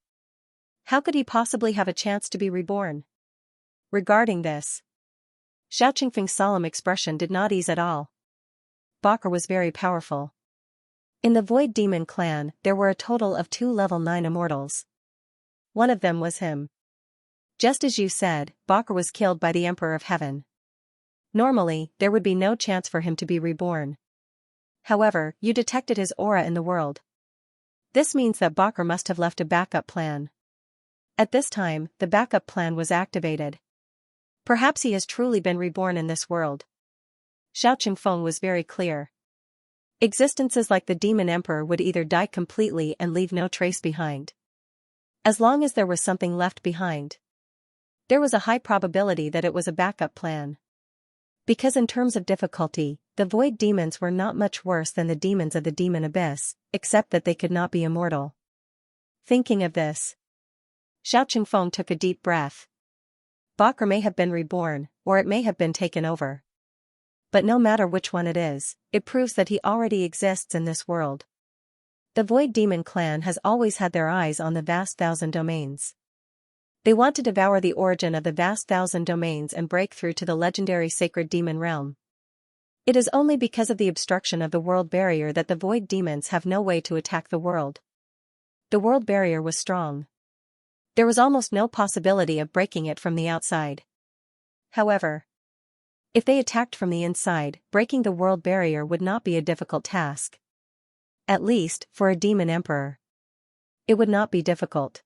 How could he possibly have a chance to be reborn? Regarding this, Xiao Qingfeng's solemn expression did not ease at all. Bakr was very powerful. In the Void Demon clan, there were a total of 2 level 9 immortals. One of them was him. Just as you said, Bakr was killed by the Emperor of Heaven. Normally, there would be no chance for him to be reborn. However, you detected his aura in the world. This means that Bakr must have left a backup plan. At this time, the backup plan was activated. Perhaps he has truly been reborn in this world. Xiao Qingfeng was very clear. Existences like the Demon Emperor would either die completely and leave no trace behind. As long as there was something left behind, there was a high probability that it was a backup plan. Because in terms of difficulty, the void demons were not much worse than the demons of the demon abyss, except that they could not be immortal. Thinking of this, Xiao Qingfeng took a deep breath. Bakr may have been reborn, or it may have been taken over. But no matter which one it is, it proves that he already exists in this world. The Void Demon clan has always had their eyes on the vast 1,000 domains. They want to devour the origin of the vast 1,000 domains and break through to the legendary sacred demon realm. It is only because of the obstruction of the world barrier that the void demons have no way to attack the world. The world barrier was strong. There was almost no possibility of breaking it from the outside. However, If they attacked from the inside, breaking the world barrier would not be a difficult task. At least, for a demon emperor. It would not be difficult.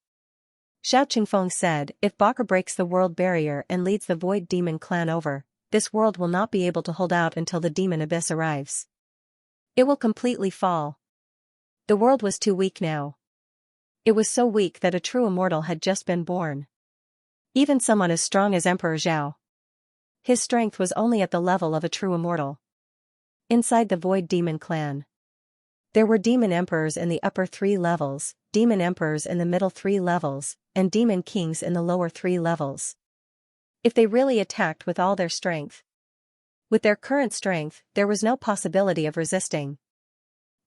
Xiao Qingfeng said, if Bakr breaks the world barrier and leads the Void Demon clan over, this world will not be able to hold out until the demon abyss arrives. It will completely fall. The world was too weak now. It was so weak that a true immortal had just been born. Even someone as strong as Emperor Zhao. His strength was only at the level of a true immortal. Inside the Void Demon clan, there were demon emperors in the upper 3 levels, demon emperors in the middle 3 levels, and demon kings in the lower 3 levels. If they really attacked with all their strength. With their current strength, there was no possibility of resisting.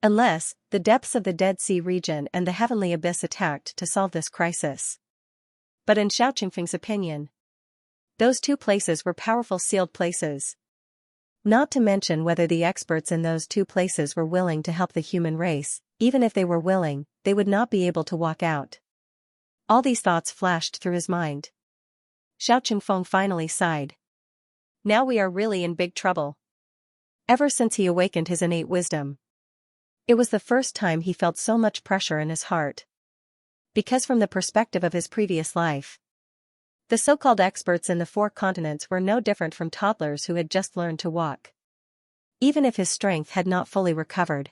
Unless, the depths of the Dead Sea region and the Heavenly Abyss attacked to solve this crisis. But in Xiao Qingfeng's opinion, those 2 places were powerful sealed places. Not to mention whether the experts in those 2 places were willing to help the human race. Even if they were willing, they would not be able to walk out. All these thoughts flashed through his mind. Xiao Qingfeng finally sighed. Now we are really in big trouble. Ever since he awakened his innate wisdom, it was the first time he felt so much pressure in his heart. Because from the perspective of his previous life, the so-called experts in the 4 continents were no different from toddlers who had just learned to walk. Even if his strength had not fully recovered,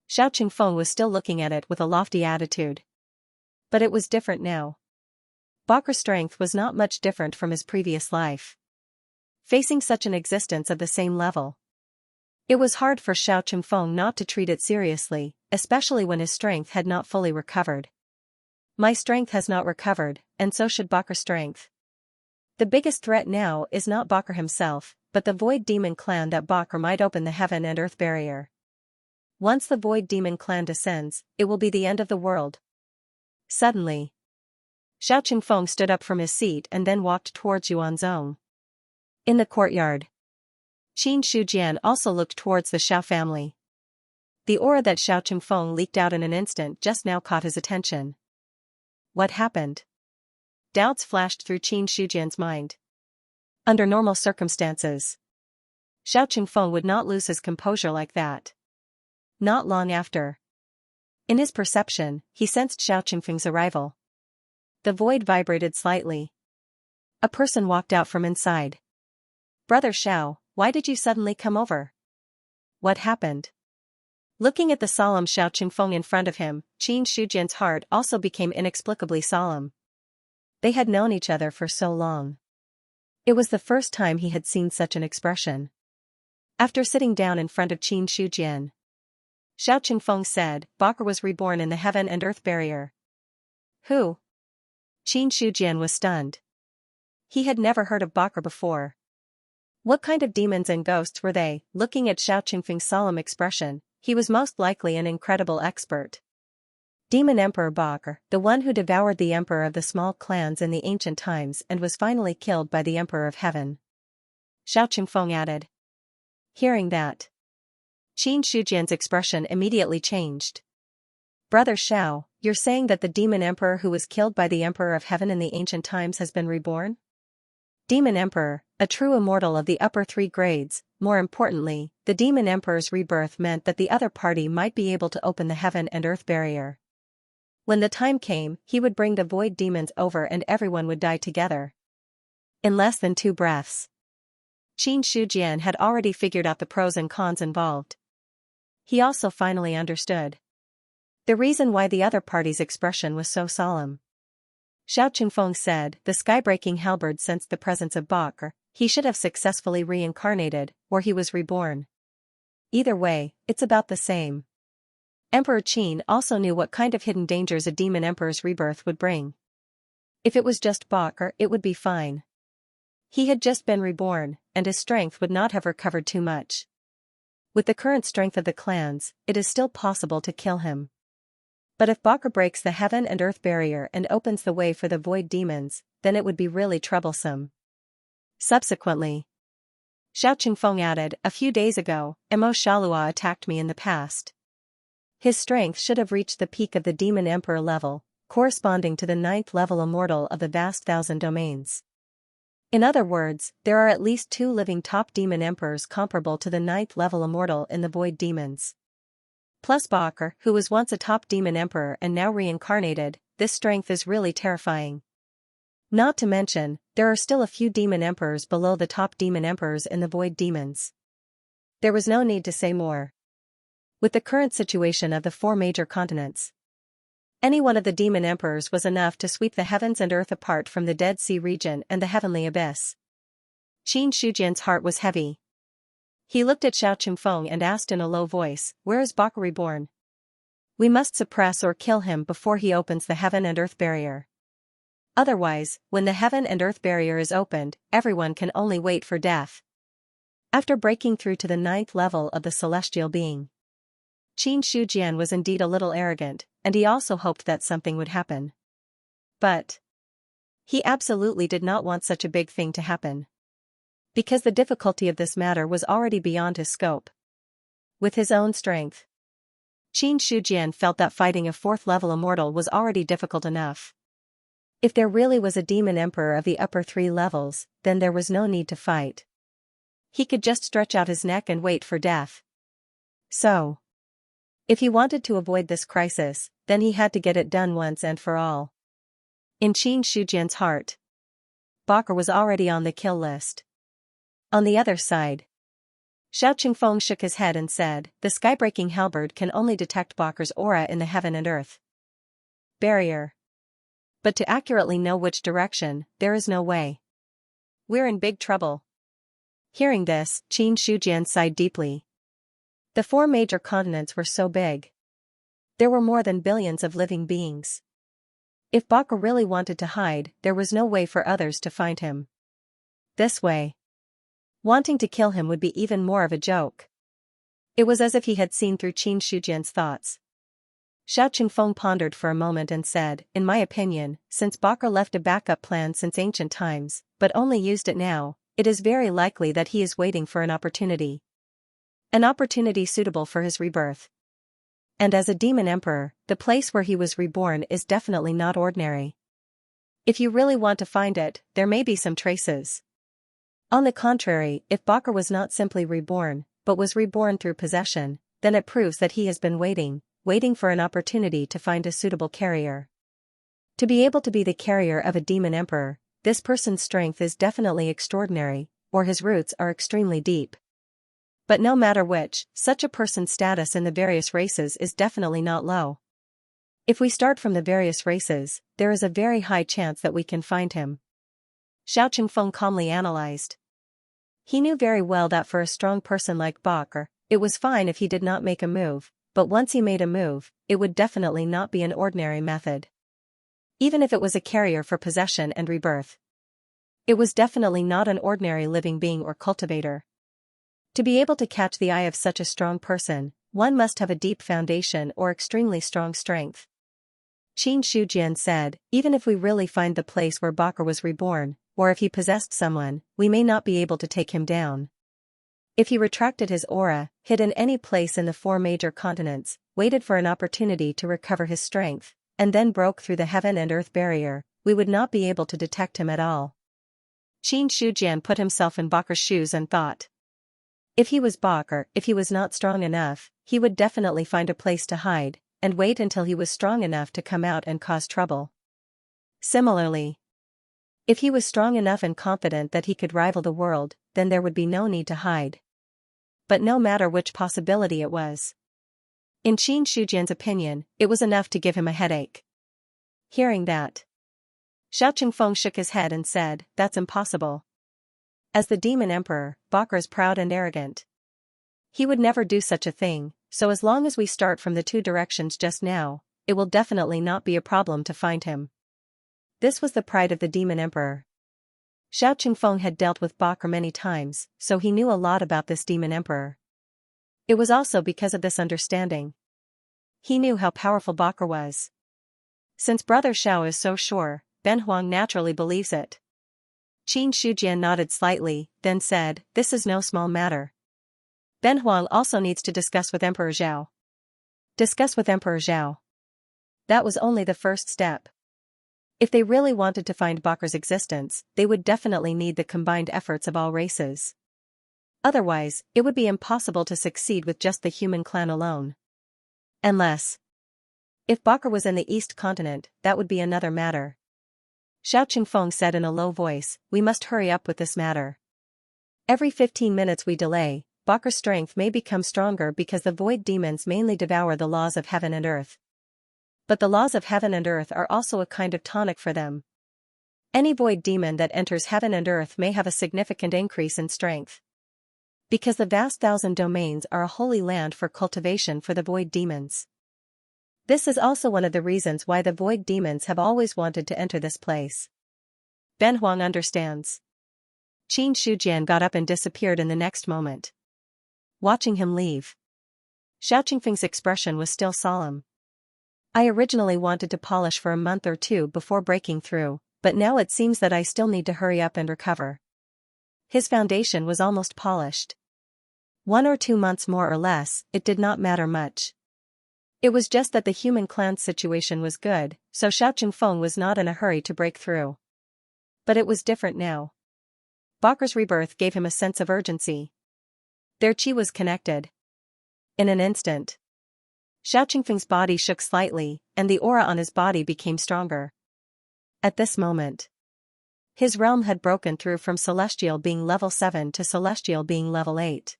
Xiao Qingfeng was still looking at it with a lofty attitude. But it was different now. Bakr's strength was not much different from his previous life. Facing such an existence of the same level, it was hard for Xiao Qingfeng not to treat it seriously, especially when his strength had not fully recovered. My strength has not recovered, and so should Bakr's strength. The biggest threat now is not Bakr himself, but the Void Demon clan that Bakr might open the heaven and earth barrier. Once the Void Demon clan descends, it will be the end of the world. Suddenly, Xiao Qingfeng stood up from his seat and then walked towards Yuanzhong. In the courtyard, Qin Shujian also looked towards the Xiao family. The aura that Xiao Qingfeng leaked out in an instant just now caught his attention. What happened? Doubts flashed through Qin Shujian's mind. Under normal circumstances, Xiao Qingfeng would not lose his composure like that. Not long after. In his perception, he sensed Xiao Qingfeng's arrival. The void vibrated slightly. A person walked out from inside. Brother Xiao, why did you suddenly come over? What happened? Looking at the solemn Xiao Qingfeng in front of him, Qin Shujian's heart also became inexplicably solemn. They had known each other for so long. It was the first time he had seen such an expression. After sitting down in front of Qin Shujian, Xiao Qingfeng said, Bakr was reborn in the heaven and earth barrier. Who? Qin Shujian was stunned. He had never heard of Bakr before. What kind of demons and ghosts were they? Looking at Xiao Qingfeng's solemn expression, he was most likely an incredible expert. Demon Emperor Bakr, the one who devoured the emperor of the small clans in the ancient times and was finally killed by the Emperor of Heaven. Xiao Qingfeng added. Hearing that, Qin Shujian's expression immediately changed. Brother Xiao, you're saying that the demon emperor who was killed by the Emperor of Heaven in the ancient times has been reborn? Demon Emperor, a true immortal of the upper 3 grades. More importantly, the demon emperor's rebirth meant that the other party might be able to open the heaven and earth barrier. When the time came, he would bring the void demons over and everyone would die together. In less than 2 breaths, Qin Shujian had already figured out the pros and cons involved. He also finally understood the reason why the other party's expression was so solemn. Xiao Qingfeng said, the skybreaking halberd sensed the presence of Bakr. He should have successfully reincarnated, or he was reborn. Either way, it's about the same. Emperor Qin also knew what kind of hidden dangers a demon emperor's rebirth would bring. If it was just Bakr, it would be fine. He had just been reborn, and his strength would not have recovered too much. With the current strength of the clans, it is still possible to kill him. But if Bakr breaks the heaven and earth barrier and opens the way for the void demons, then it would be really troublesome. Subsequently, Xiao Qingfeng added, a few days ago, Mo Shalua attacked me in the past. His strength should have reached the peak of the demon emperor level, corresponding to the 9th level immortal of the vast 1,000 domains. In other words, there are at least 2 living top demon emperors comparable to the 9th level immortal in the void demons. Plus Bakr, who was once a top demon emperor and now reincarnated, this strength is really terrifying. Not to mention, there are still a few demon emperors below the top demon emperors in the void demons. There was no need to say more. With the current situation of the 4 major continents, any one of the demon emperors was enough to sweep the heavens and earth apart from the Dead Sea region and the heavenly abyss. Qin Shujian's heart was heavy. He looked at Xiao Qingfeng and asked in a low voice, "Where is Bakr reborn? We must suppress or kill him before he opens the heaven and earth barrier. Otherwise, when the heaven and earth barrier is opened, everyone can only wait for death." After breaking through to the 9th level of the celestial being, Qin Shujian was indeed a little arrogant, and he also hoped that something would happen. But he absolutely did not want such a big thing to happen, because the difficulty of this matter was already beyond his scope. With his own strength, Qin Shujian felt that fighting a 4th level immortal was already difficult enough. If there really was a demon emperor of the upper 3 levels, then there was no need to fight. He could just stretch out his neck and wait for death. So, if he wanted to avoid this crisis, then he had to get it done once and for all. In Qin Shujian's heart, Bakr was already on the kill list. On the other side, Xiao Qingfeng shook his head and said, "The skybreaking halberd can only detect Bakr's aura in the heaven and earth barrier. But to accurately know which direction, there is no way. We're in big trouble." Hearing this, Qin Shujian sighed deeply. The 4 major continents were so big. There were more than billions of living beings. If Bakr really wanted to hide, there was no way for others to find him. This way, wanting to kill him would be even more of a joke. It was as if he had seen through Qin Shujian's thoughts. Xiao Qingfeng pondered for a moment and said, "In my opinion, since Bakr left a backup plan since ancient times, but only used it now, it is very likely that he is waiting for an opportunity. An opportunity suitable for his rebirth. And as a demon emperor, the place where he was reborn is definitely not ordinary. If you really want to find it, there may be some traces. On the contrary, if Bakr was not simply reborn, but was reborn through possession, then it proves that he has been waiting for an opportunity to find a suitable carrier. To be able to be the carrier of a demon emperor, this person's strength is definitely extraordinary, or his roots are extremely deep. But no matter which, such a person's status in the various races is definitely not low. If we start from the various races, there is a very high chance that we can find him." Xiao Qingfeng calmly analyzed. He knew very well that for a strong person like Bakr, it was fine if he did not make a move, but once he made a move, it would definitely not be an ordinary method. Even if it was a carrier for possession and rebirth, it was definitely not an ordinary living being or cultivator. To be able to catch the eye of such a strong person, one must have a deep foundation or extremely strong strength. Qin Shujian said, "Even if we really find the place where Bakr was reborn, or if he possessed someone, we may not be able to take him down. If he retracted his aura, hid in any place in the 4 major continents, waited for an opportunity to recover his strength, and then broke through the heaven and earth barrier, we would not be able to detect him at all." Qin Shujian put himself in Bakr's shoes and thought. If he was Bakr, if he was not strong enough, he would definitely find a place to hide, and wait until he was strong enough to come out and cause trouble. Similarly, if he was strong enough and confident that he could rival the world, then there would be no need to hide. But no matter which possibility it was, in Qin Shujian's opinion, it was enough to give him a headache. Hearing that, Xiao Qingfeng shook his head and said, "That's impossible. As the demon emperor, Bakr is proud and arrogant. He would never do such a thing, so as long as we start from the 2 directions just now, it will definitely not be a problem to find him." This was the pride of the demon emperor. Xiao Qingfeng had dealt with Bakr many times, so he knew a lot about this demon emperor. It was also because of this understanding. He knew how powerful Bakr was. Since Brother Xiao is so sure, Ben Huang naturally believes it. Qin Shujian nodded slightly, then said, "This is no small matter. Ben Huang also needs to discuss with Emperor Zhao." Discuss with Emperor Zhao. That was only the first step. If they really wanted to find Bakur's existence, they would definitely need the combined efforts of all races. Otherwise, it would be impossible to succeed with just the human clan alone. Unless, if Bakur was in the East Continent, that would be another matter. Xiao Qingfeng said in a low voice, "We must hurry up with this matter. Every 15 minutes we delay, Bakur's strength may become stronger because the void demons mainly devour the laws of heaven and earth. But the laws of heaven and earth are also a kind of tonic for them. Any void demon that enters heaven and earth may have a significant increase in strength. Because the vast 1,000 domains are a holy land for cultivation for the void demons. This is also one of the reasons why the void demons have always wanted to enter this place." Ben Huang understands. Qin Shujian got up and disappeared in the next moment. Watching him leave, Xiao Qingfeng's expression was still solemn. "I originally wanted to polish for a month or two before breaking through, but now it seems that I still need to hurry up and recover." His foundation was almost polished. 1 or 2 months more or less, it did not matter much. It was just that the human clan's situation was good, so Xiao Qingfeng was not in a hurry to break through. But it was different now. Bakur's rebirth gave him a sense of urgency. Their chi was connected. In an instant, Xiao Qingfeng's body shook slightly, and the aura on his body became stronger. At this moment, his realm had broken through from celestial being level 7 to celestial being level 8.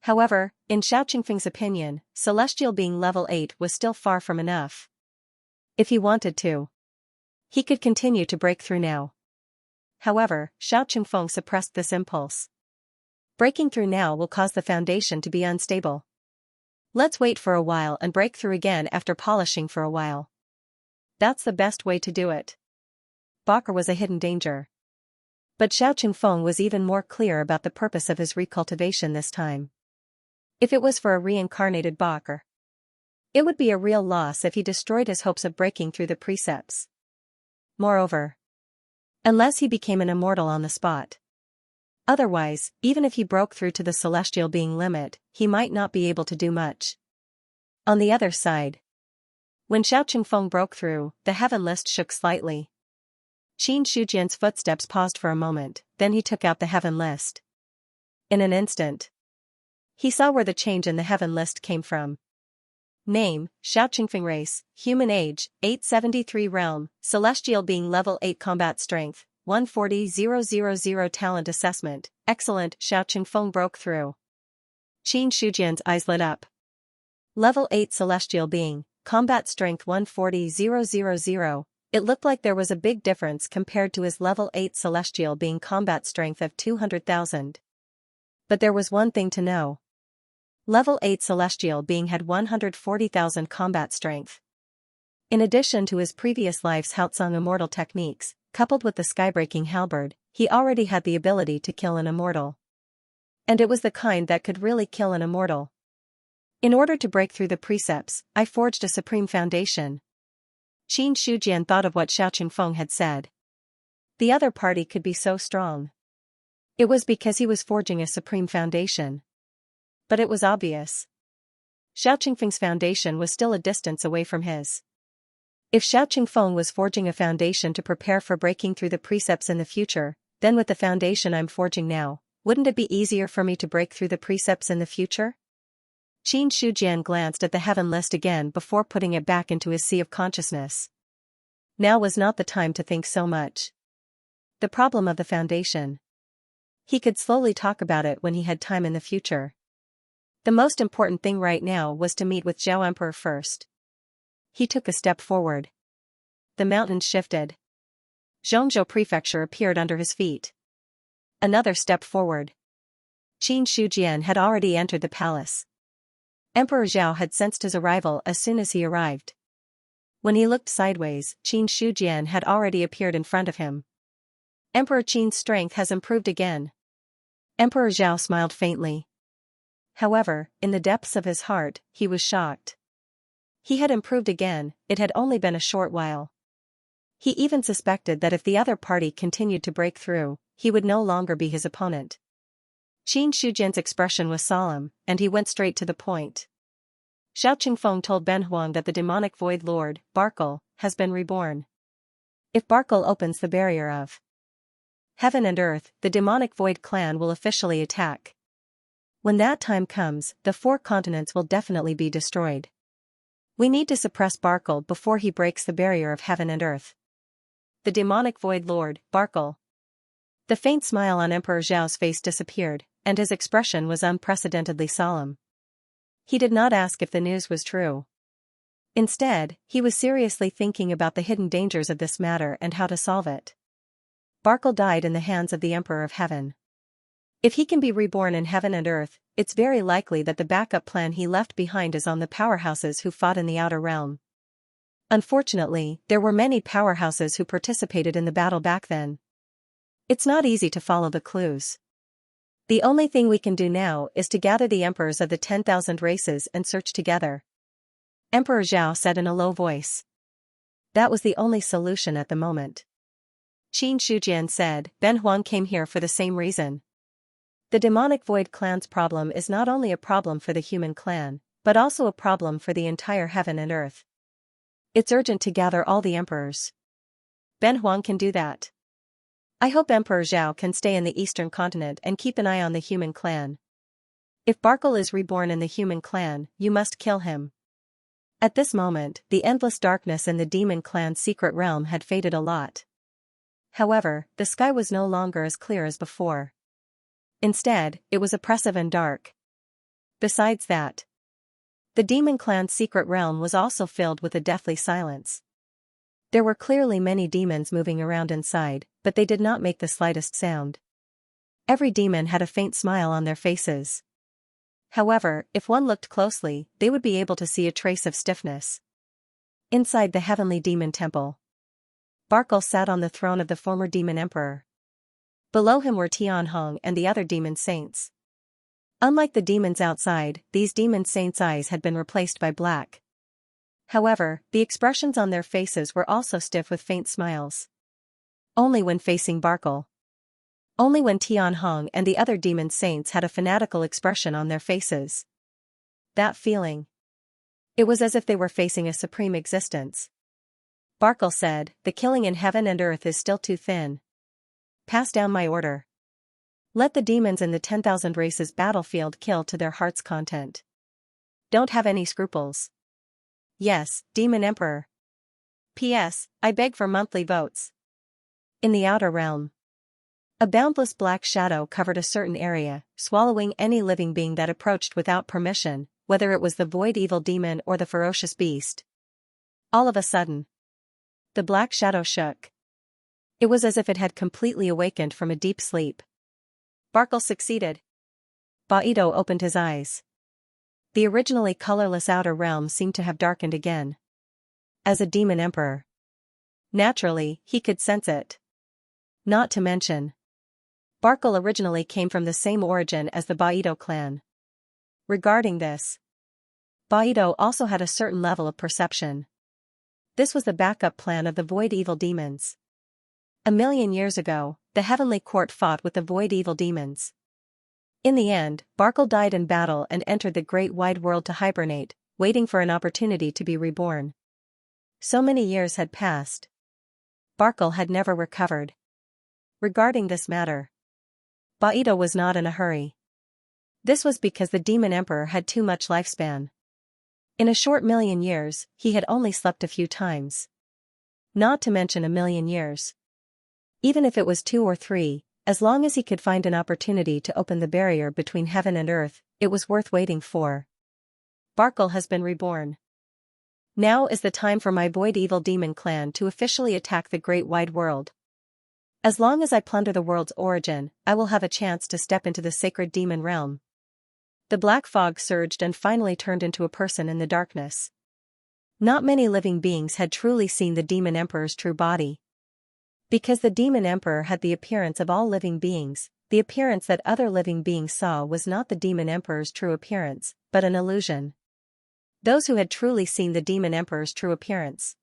However, in Xiao Qingfeng's opinion, celestial being level 8 was still far from enough. If he wanted to, he could continue to break through now. However, Xiao Qingfeng suppressed this impulse. Breaking through now will cause the foundation to be unstable. Let's wait for a while and break through again after polishing for a while. That's the best way to do it. Bakur was a hidden danger. But Xiao Qingfeng was even more clear about the purpose of his recultivation this time. If it was for a reincarnated Bakur, it would be a real loss if he destroyed his hopes of breaking through the precepts. Moreover, unless he became an immortal on the spot. Otherwise, even if he broke through to the celestial being limit, he might not be able to do much. On the other side, when Xiao Qingfeng broke through, the heaven list shook slightly. Qin Shujian's footsteps paused for a moment, then he took out the heaven list. In an instant, he saw where the change in the heaven list came from. Name, Xiao Qingfeng. Race, human age, 873. Realm, celestial being level 8. Combat strength, 140,000. Talent assessment, excellent. Xiao Qingfeng broke through. Qin Shujian's eyes lit up. Level 8 celestial being, combat strength 140,000. It looked like there was a big difference compared to his level 8 celestial being combat strength of 200,000. But there was one thing to know. Level 8 celestial being had 140,000 combat strength. In addition to his previous life's Haotsung immortal techniques, coupled with the skybreaking halberd, he already had the ability to kill an immortal. And it was the kind that could really kill an immortal. In order to break through the precepts, I forged a supreme foundation. Qin Shujian thought of what Xiao Qingfeng had said. The other party could be so strong. It was because he was forging a supreme foundation. But it was obvious. Xiao Qingfeng's foundation was still a distance away from his. If Xiao Qingfeng was forging a foundation to prepare for breaking through the precepts in the future, then with the foundation I'm forging now, wouldn't it be easier for me to break through the precepts in the future? Qin Shujian glanced at the heaven list again before putting it back into his sea of consciousness. Now was not the time to think so much. The problem of the foundation. He could slowly talk about it when he had time in the future. The most important thing right now was to meet with Zhao Emperor first. He took a step forward. The mountains shifted. Zhongzhou Prefecture appeared under his feet. Another step forward. Qin Shujian had already entered the palace. Emperor Zhao had sensed his arrival as soon as he arrived. When he looked sideways, Qin Shujian had already appeared in front of him. Emperor Qin's strength has improved again. Emperor Zhao smiled faintly. However, in the depths of his heart, he was shocked. He had improved again, it had only been a short while. He even suspected that if the other party continued to break through, he would no longer be his opponent. Qin Shujian's expression was solemn, and he went straight to the point. Xiao Qingfeng told Ben Huang that the demonic void lord, Barkle, has been reborn. If Barkle opens the barrier of heaven and earth, the demonic Void clan will officially attack. When that time comes, the 4 continents will definitely be destroyed. We need to suppress Barkle before he breaks the barrier of heaven and earth. The demonic Void Lord, Barkle. The faint smile on Emperor Zhao's face disappeared, and his expression was unprecedentedly solemn. He did not ask if the news was true. Instead, he was seriously thinking about the hidden dangers of this matter and how to solve it. Barkle died in the hands of the Emperor of Heaven. If he can be reborn in heaven and earth, it's very likely that the backup plan he left behind is on the powerhouses who fought in the outer realm. Unfortunately, there were many powerhouses who participated in the battle back then. It's not easy to follow the clues. The only thing we can do now is to gather the emperors of the 10,000 races and search together. Emperor Zhao said in a low voice. That was the only solution at the moment. Qin Shujian said, Ben Huang came here for the same reason. The demonic Void clan's problem is not only a problem for the human clan, but also a problem for the entire heaven and earth. It's urgent to gather all the emperors. Ben Huang can do that. I hope Emperor Zhao can stay in the eastern continent and keep an eye on the human clan. If Barkle is reborn in the human clan, you must kill him. At this moment, the endless darkness in the demon clan's secret realm had faded a lot. However, the sky was no longer as clear as before. Instead, it was oppressive and dark. Besides that, the demon clan's secret realm was also filled with a deathly silence. There were clearly many demons moving around inside, but they did not make the slightest sound. Every demon had a faint smile on their faces. However, if one looked closely, they would be able to see a trace of stiffness. Inside the heavenly demon temple, Barkle sat on the throne of the former demon emperor. Below him were Tianhong and the other demon saints. Unlike the demons outside, these demon saints' eyes had been replaced by black. However, the expressions on their faces were also stiff with faint smiles. Only when facing Barkle. Only when Tianhong and the other demon saints had a fanatical expression on their faces. That feeling. It was as if they were facing a supreme existence. Barkle said, the killing in heaven and earth is still too thin. Pass down my order. Let the demons in the 10,000 races battlefield kill to their heart's content. Don't have any scruples. Yes, Demon Emperor. P.S. I beg for monthly votes. In the outer realm, a boundless black shadow covered a certain area, swallowing any living being that approached without permission, whether it was the void evil demon or the ferocious beast. All of a sudden, the black shadow shook. It was as if it had completely awakened from a deep sleep. Barkle succeeded. Baido opened his eyes. The originally colorless outer realm seemed to have darkened again. As a demon emperor, naturally, he could sense it. Not to mention, Barkle originally came from the same origin as the Baido clan. Regarding this, Baido also had a certain level of perception. This was the backup plan of the Void Evil Demons. 1,000,000 years ago, the Heavenly Court fought with the Void Evil Demons. In the end, Barkle died in battle and entered the great wide world to hibernate, waiting for an opportunity to be reborn. So many years had passed. Barkle had never recovered. Regarding this matter, Baido was not in a hurry. This was because the Demon Emperor had too much lifespan. In a short 1,000,000 years, he had only slept a few times. Not to mention 1,000,000 years. Even if it was 2 or 3, as long as he could find an opportunity to open the barrier between heaven and earth, it was worth waiting for. Barkle has been reborn. Now is the time for my Void Evil Demon clan to officially attack the great wide world. As long as I plunder the world's origin, I will have a chance to step into the sacred demon realm. The black fog surged and finally turned into a person in the darkness. Not many living beings had truly seen the Demon Emperor's true body. Because the Demon Emperor had the appearance of all living beings, the appearance that other living beings saw was not the Demon Emperor's true appearance, but an illusion. Those who had truly seen the Demon Emperor's true appearance.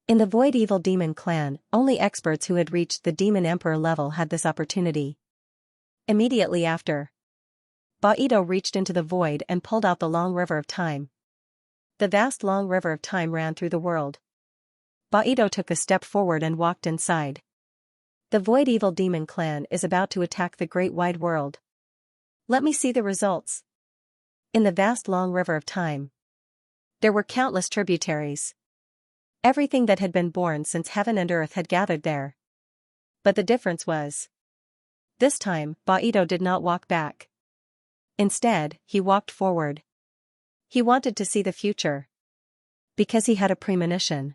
In the Void Evil Demon clan, only experts who had reached the Demon Emperor level had this opportunity. Immediately after, Baido reached into the void and pulled out the long river of time. The vast long river of time ran through the world. Baido took a step forward and walked inside. The Void Evil Demon Clan is about to attack the Great Wide World. Let me see the results. In the vast long river of time, there were countless tributaries. Everything that had been born since heaven and earth had gathered there. But the difference was, this time, Baido did not walk back. Instead, he walked forward. He wanted to see the future. Because he had a premonition.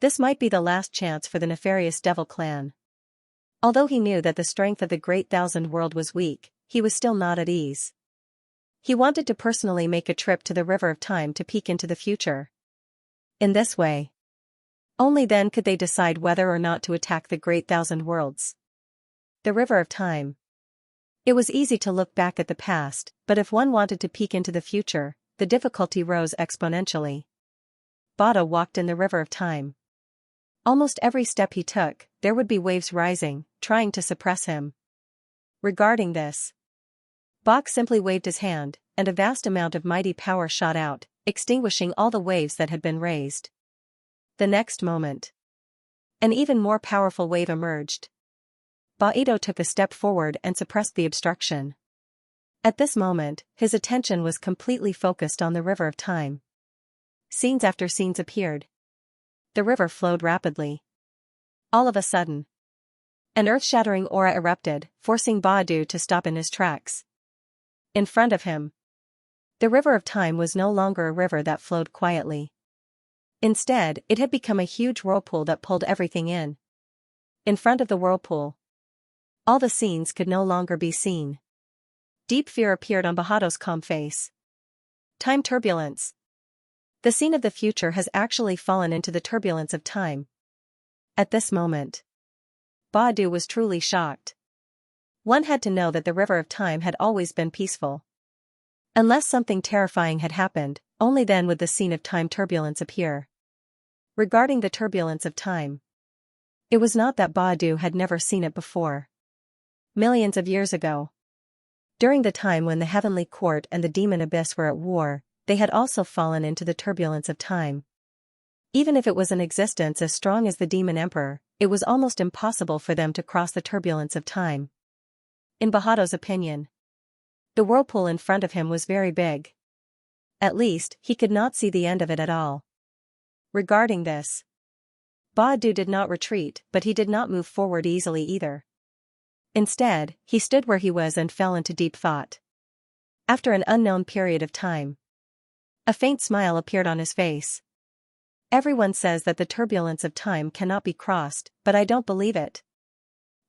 This might be the last chance for the nefarious Devil Clan. Although he knew that the strength of the Great Thousand World was weak, he was still not at ease. He wanted to personally make a trip to the River of Time to peek into the future. In this way, only then could they decide whether or not to attack the Great Thousand Worlds. The River of Time. It was easy to look back at the past, but if one wanted to peek into the future, the difficulty rose exponentially. Baido walked in the River of Time. Almost every step he took, there would be waves rising, trying to suppress him. Regarding this, Bach simply waved his hand, and a vast amount of mighty power shot out, extinguishing all the waves that had been raised. The next moment, an even more powerful wave emerged. Baido took a step forward and suppressed the obstruction. At this moment, his attention was completely focused on the River of Time. Scenes after scenes appeared. The river flowed rapidly. All of a sudden, an earth-shattering aura erupted, forcing Baidu to stop in his tracks. In front of him, the River of Time was no longer a river that flowed quietly. Instead, it had become a huge whirlpool that pulled everything in. In front of the whirlpool, all the scenes could no longer be seen. Deep fear appeared on Baido's calm face. Time turbulence. The scene of the future has actually fallen into the turbulence of time. At this moment, Baidu was truly shocked. One had to know that the River of Time had always been peaceful. Unless something terrifying had happened, only then would the scene of time turbulence appear. Regarding the turbulence of time, it was not that Baidu had never seen it before. Millions of years ago, during the time when the Heavenly Court and the Demon Abyss were at war, they had also fallen into the turbulence of time. Even if it was an existence as strong as the Demon Emperor, it was almost impossible for them to cross the turbulence of time. In Baido's opinion, the whirlpool in front of him was very big. At least, he could not see the end of it at all. Regarding this, Baidu did not retreat, but he did not move forward easily either. Instead, he stood where he was and fell into deep thought. After an unknown period of time, a faint smile appeared on his face. Everyone says that the turbulence of time cannot be crossed, but I don't believe it.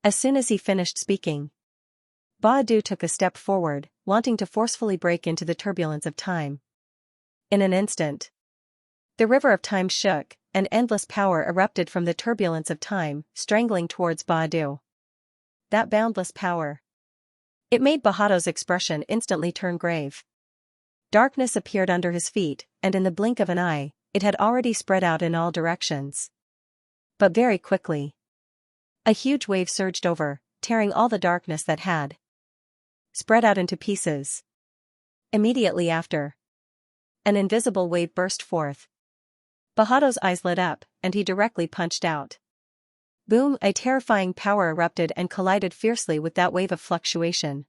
As soon as he finished speaking, Baidu took a step forward, wanting to forcefully break into the turbulence of time. In an instant, the River of Time shook, and endless power erupted from the turbulence of time, strangling towards Baidu. That boundless power. It made Baido's expression instantly turn grave. Darkness appeared under his feet, and in the blink of an eye, it had already spread out in all directions. But very quickly, a huge wave surged over, tearing all the darkness that had spread out into pieces. Immediately after, an invisible wave burst forth. Baido's eyes lit up, and he directly punched out. Boom! A terrifying power erupted and collided fiercely with that wave of fluctuation.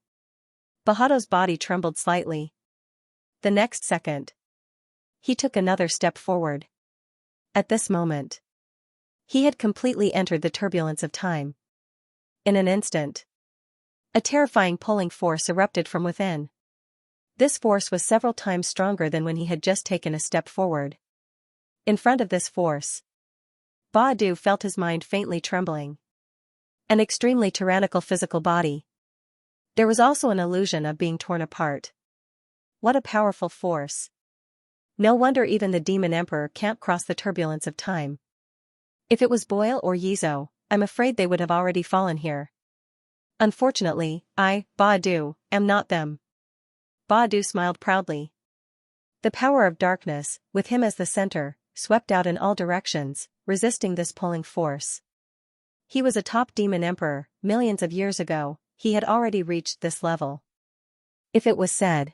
Baido's body trembled slightly. The next second, he took another step forward. At this moment, he had completely entered the turbulence of time. In an instant, a terrifying pulling force erupted from within. This force was several times stronger than when he had just taken a step forward. In front of this force, Baidu felt his mind faintly trembling. An extremely tyrannical physical body. There was also an illusion of being torn apart. What a powerful force. No wonder even the Demon Emperor can't cross the turbulence of time. If it was Boyle or Yizo, I'm afraid they would have already fallen here. Unfortunately, I, Baidu, am not them. Baidu smiled proudly. The power of darkness, with him as the center, swept out in all directions, resisting this pulling force. He was a top Demon Emperor. Millions of years ago, he had already reached this level. If it was said,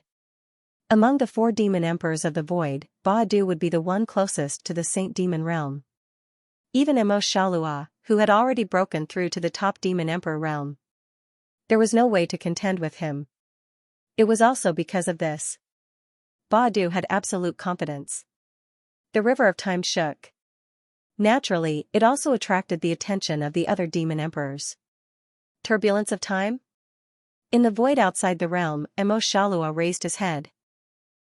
among the 4 Demon Emperors of the Void, Baidu would be the one closest to the Saint Demon realm. Even Emo Shalua, who had already broken through to the top demon emperor realm. There was no way to contend with him. It was also because of this. Badu had absolute confidence. The river of time shook. Naturally, it also attracted the attention of the other demon emperors. Turbulence of time? In the void outside the realm, Emo Shalua raised his head.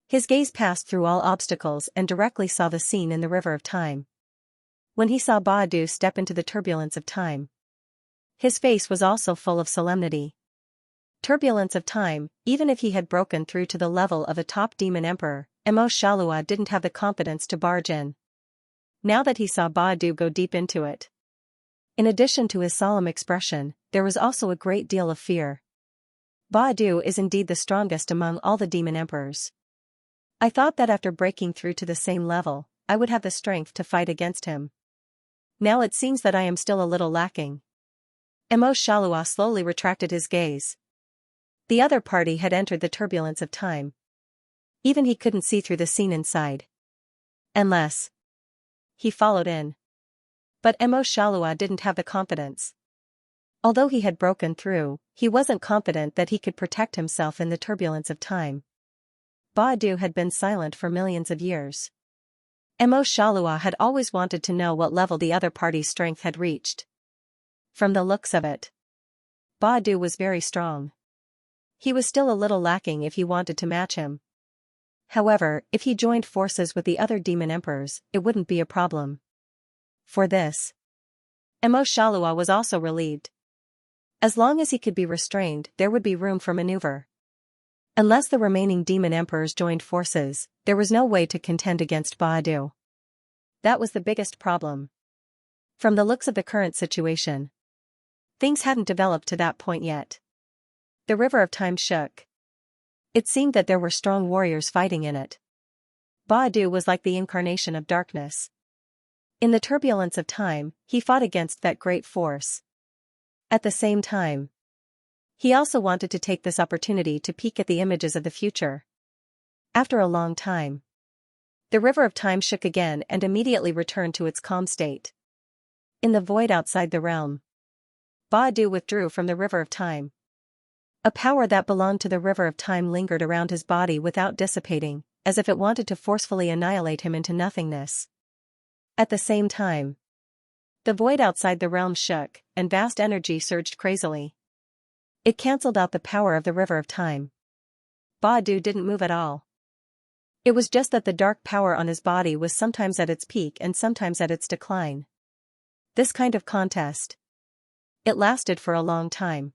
His gaze passed through all obstacles and directly saw the scene in the river of time. When he saw Badu step into the turbulence of time, his face was also full of solemnity. Turbulence of time, even if he had broken through to the level of a top demon emperor, Emo Shalua didn't have the confidence to barge in. Now that he saw Badu go deep into it. In addition to his solemn expression, there was also a great deal of fear. Badu is indeed the strongest among all the demon emperors. I thought that after breaking through to the same level, I would have the strength to fight against him. Now it seems that I am still a little lacking. Emo Shalua slowly retracted his gaze. The other party had entered the turbulence of time. Even he couldn't see through the scene inside. Unless he followed in. But Emo Shalua didn't have the confidence. Although he had broken through, he wasn't confident that he could protect himself in the turbulence of time. Badu had been silent for millions of years. Emo Shalua had always wanted to know what level the other party's strength had reached. From the looks of it, Badu was very strong. He was still a little lacking if he wanted to match him. However, if he joined forces with the other demon emperors, it wouldn't be a problem. For this, Emo Shalua was also relieved. As long as he could be restrained, there would be room for maneuver. Unless the remaining demon emperors joined forces, there was no way to contend against Badu. That was the biggest problem. From the looks of the current situation, things hadn't developed to that point yet. The river of time shook. It seemed that there were strong warriors fighting in it. Badu was like the incarnation of darkness. In the turbulence of time, he fought against that great force. At the same time, he also wanted to take this opportunity to peek at the images of the future. After a long time, the river of time shook again and immediately returned to its calm state. In the void outside the realm, Badu withdrew from the river of time. A power that belonged to the river of time lingered around his body without dissipating, as if it wanted to forcefully annihilate him into nothingness. At the same time, the void outside the realm shook, and vast energy surged crazily. It cancelled out the power of the river of time. Badu didn't move at all. It was just that the dark power on his body was sometimes at its peak and sometimes at its decline. This kind of contest, it lasted for a long time.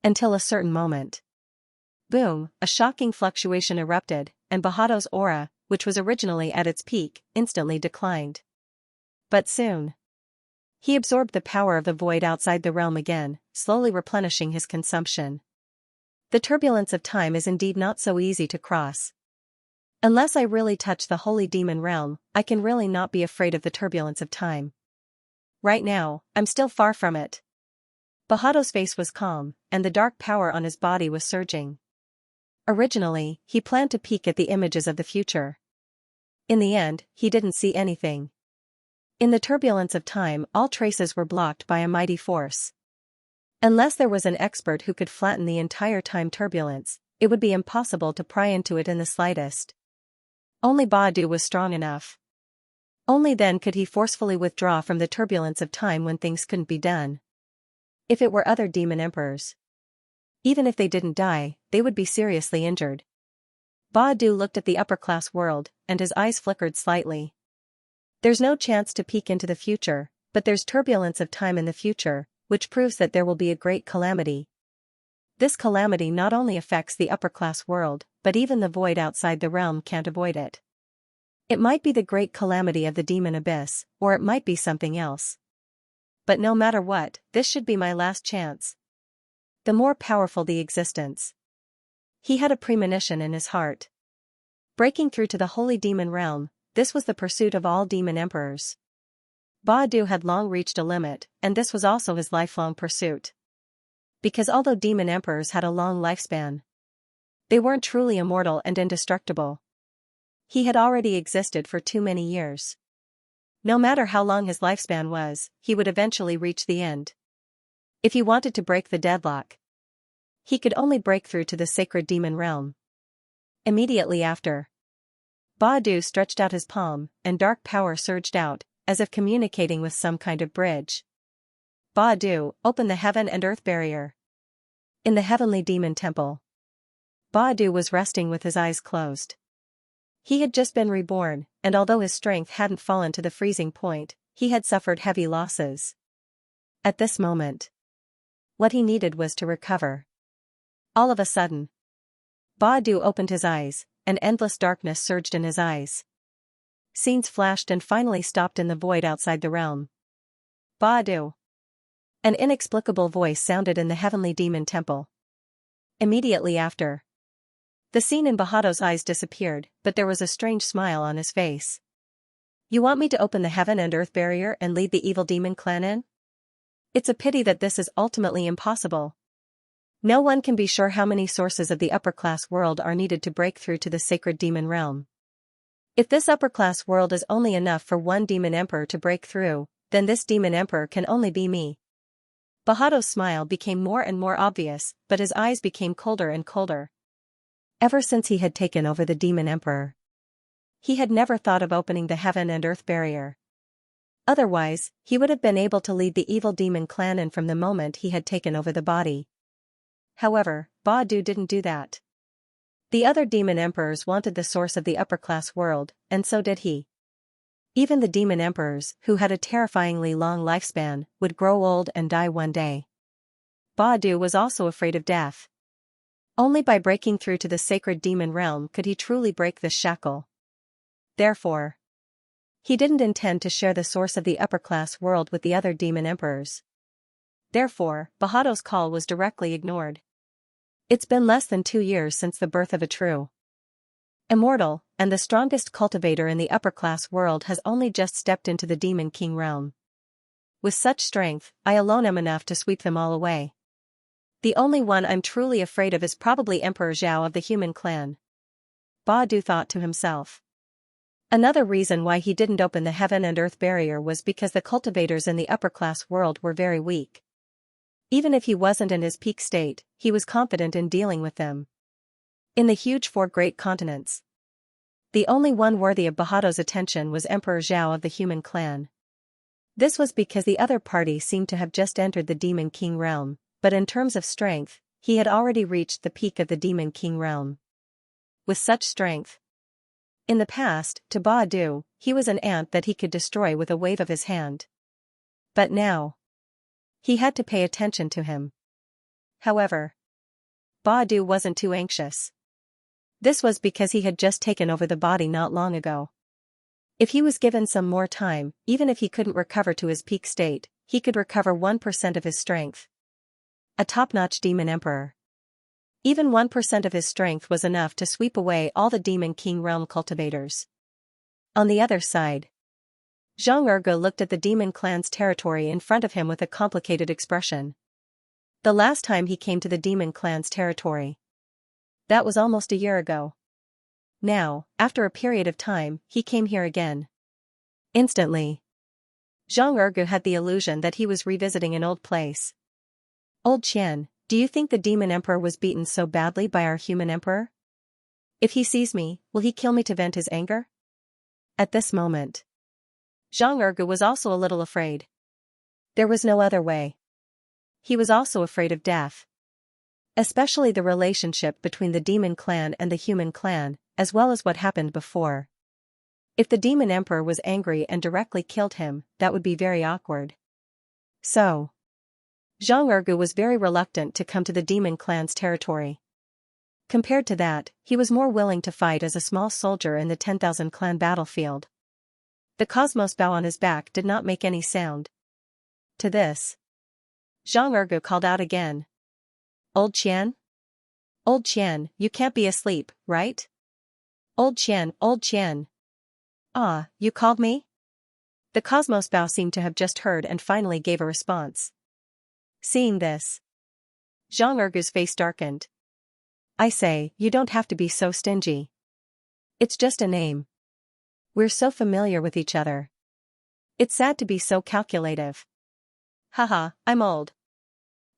Until a certain moment. Boom, a shocking fluctuation erupted, and Bahado's aura, which was originally at its peak, instantly declined. But soon, he absorbed the power of the void outside the realm again, slowly replenishing his consumption. The turbulence of time is indeed not so easy to cross. Unless I really touch the holy demon realm, I can really not be afraid of the turbulence of time. Right now, I'm still far from it. Bahado's face was calm, and the dark power on his body was surging. Originally, he planned to peek at the images of the future. In the end, he didn't see anything. In the turbulence of time, all traces were blocked by a mighty force. Unless there was an expert who could flatten the entire time turbulence, it would be impossible to pry into it in the slightest. Only Badu was strong enough. Only then could he forcefully withdraw from the turbulence of time when things couldn't be done. If it were other demon emperors, even if they didn't die, they would be seriously injured. Badu looked at the upper-class world, and his eyes flickered slightly. There's no chance to peek into the future, but there's turbulence of time in the future, which proves that there will be a great calamity. This calamity not only affects the upper-class world, but even the void outside the realm can't avoid it. It might be the great calamity of the demon abyss, or it might be something else. But no matter what, this should be my last chance. The more powerful the existence. He had a premonition in his heart. Breaking through to the holy demon realm, this was the pursuit of all demon emperors. Badu had long reached a limit, and this was also his lifelong pursuit. Because although demon emperors had a long lifespan, they weren't truly immortal and indestructible. He had already existed for too many years. No matter how long his lifespan was, he would eventually reach the end. If he wanted to break the deadlock, he could only break through to the sacred demon realm. Immediately after, Badu stretched out his palm, and dark power surged out, as if communicating with some kind of bridge. Badu opened the heaven and earth barrier. In the heavenly demon temple, Badu was resting with his eyes closed. He had just been reborn, and although his strength hadn't fallen to the freezing point, he had suffered heavy losses. At this moment, what he needed was to recover. All of a sudden, Badu opened his eyes, and endless darkness surged in his eyes. Scenes flashed and finally stopped in the void outside the realm. Badu! An inexplicable voice sounded in the heavenly demon temple. Immediately after, the scene in Bahado's eyes disappeared, but there was a strange smile on his face. You want me to open the heaven and earth barrier and lead the evil demon clan in? It's a pity that this is ultimately impossible. No one can be sure how many sources of the upper-class world are needed to break through to the sacred demon realm. If this upper-class world is only enough for one demon emperor to break through, then this demon emperor can only be me. Bahado's smile became more and more obvious, but his eyes became colder and colder. Ever since he had taken over the demon emperor, he had never thought of opening the heaven and earth barrier. Otherwise, he would have been able to lead the evil demon clan in from the moment he had taken over the body. However, Badu didn't do that. The other demon emperors wanted the source of the upper-class world, and so did he. Even the demon emperors, who had a terrifyingly long lifespan, would grow old and die one day. Badu was also afraid of death. Only by breaking through to the sacred demon realm could he truly break this shackle. Therefore, he didn't intend to share the source of the upper-class world with the other demon emperors. Therefore, Bahado's call was directly ignored. It's been less than 2 years since the birth of a true immortal, and the strongest cultivator in the upper-class world has only just stepped into the demon king realm. With such strength, I alone am enough to sweep them all away. The only one I'm truly afraid of is probably Emperor Zhao of the human clan. Badu thought to himself. Another reason why he didn't open the heaven and earth barrier was because the cultivators in the upper-class world were very weak. Even if he wasn't in his peak state, he was confident in dealing with them. In the huge 4 great continents, the only one worthy of Bahado's attention was Emperor Zhao of the human clan. This was because the other party seemed to have just entered the demon king realm, but in terms of strength, he had already reached the peak of the demon king realm. With such strength, in the past, to Badu, he was an ant that he could destroy with a wave of his hand. But now, he had to pay attention to him. However, Badu wasn't too anxious. This was because he had just taken over the body not long ago. If he was given some more time, even if he couldn't recover to his peak state, he could recover 1% of his strength. A top-notch demon emperor. Even 1% of his strength was enough to sweep away all the demon king realm cultivators. On the other side, Xianxia looked at the demon clan's territory in front of him with a complicated expression. The last time he came to the demon clan's territory, that was almost a year ago. Now, after a period of time, he came here again. Instantly, Xianxia had the illusion that he was revisiting an old place. Old Qian, do you think the demon emperor was beaten so badly by our human emperor? If he sees me, will he kill me to vent his anger? At this moment, Xianxia was also a little afraid. There was no other way. He was also afraid of death. Especially the relationship between the demon clan and the human clan, as well as what happened before. If the demon emperor was angry and directly killed him, that would be very awkward. So, Xianxia was very reluctant to come to the demon clan's territory. Compared to that, he was more willing to fight as a small soldier in the 10,000 clan battlefield. The cosmos bow on his back did not make any sound. To this, Xianxia called out again. Old Qian? Old Qian, you can't be asleep, right? Old Qian, Old Qian. Ah, you called me? The cosmos bow seemed to have just heard and finally gave a response. Seeing this, Xianxia's face darkened. I say, you don't have to be so stingy. It's just a name. We're so familiar with each other. It's sad to be so calculative. Haha, I'm old.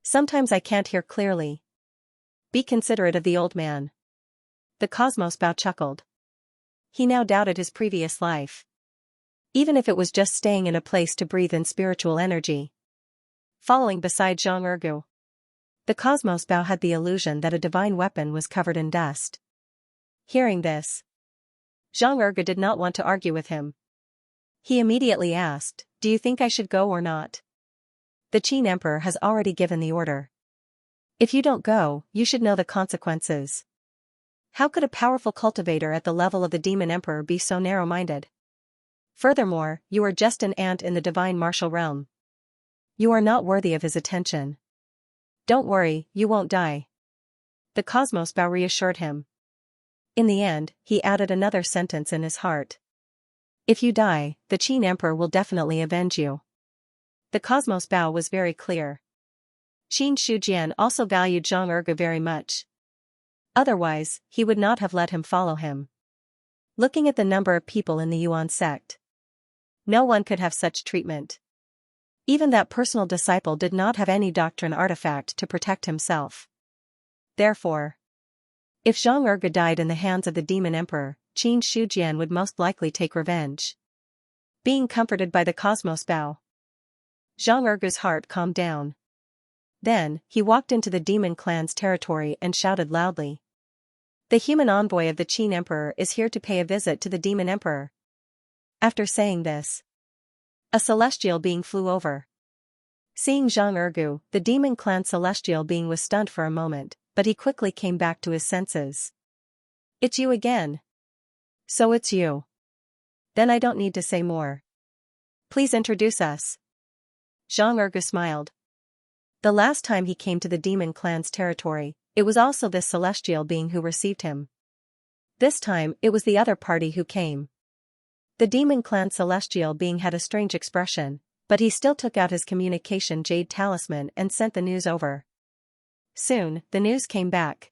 Sometimes I can't hear clearly. Be considerate of the old man. The Cosmos Bao chuckled. He now doubted his previous life. Even if it was just staying in a place to breathe in spiritual energy. Following beside Zhang Ergu. The Cosmos Bao had the illusion that a divine weapon was covered in dust. Hearing this, Zhang Ergu did not want to argue with him. He immediately asked, "Do you think I should go or not? The Qin Emperor has already given the order. If you don't go, you should know the consequences. How could a powerful cultivator at the level of the Demon Emperor be so narrow-minded? Furthermore, you are just an ant in the divine martial realm. You are not worthy of his attention. Don't worry, you won't die." The Cosmos Bao reassured him. In the end, he added another sentence in his heart. "If you die, the Qin Emperor will definitely avenge you." The Cosmos Bao was very clear. Qin Shujian also valued Zhang Ergu very much. Otherwise, he would not have let him follow him. Looking at the number of people in the Yuan sect, no one could have such treatment. Even that personal disciple did not have any doctrine artifact to protect himself. Therefore, if Zhang Ergu died in the hands of the Demon Emperor, Qin Shujian would most likely take revenge. Being comforted by the Cosmos Bao, Zhang Ergu's heart calmed down. Then, he walked into the Demon Clan's territory and shouted loudly. "The human envoy of the Qin Emperor is here to pay a visit to the Demon Emperor." After saying this, a celestial being flew over. Seeing Zhang Ergu, the Demon Clan celestial being was stunned for a moment, but he quickly came back to his senses. "It's you again." "So it's you. Then I don't need to say more. Please introduce us." Zhang Ergu smiled. The last time he came to the Demon Clan's territory, it was also this celestial being who received him. This time, it was the other party who came. The Demon Clan celestial being had a strange expression, but he still took out his communication jade talisman and sent the news over. Soon, the news came back.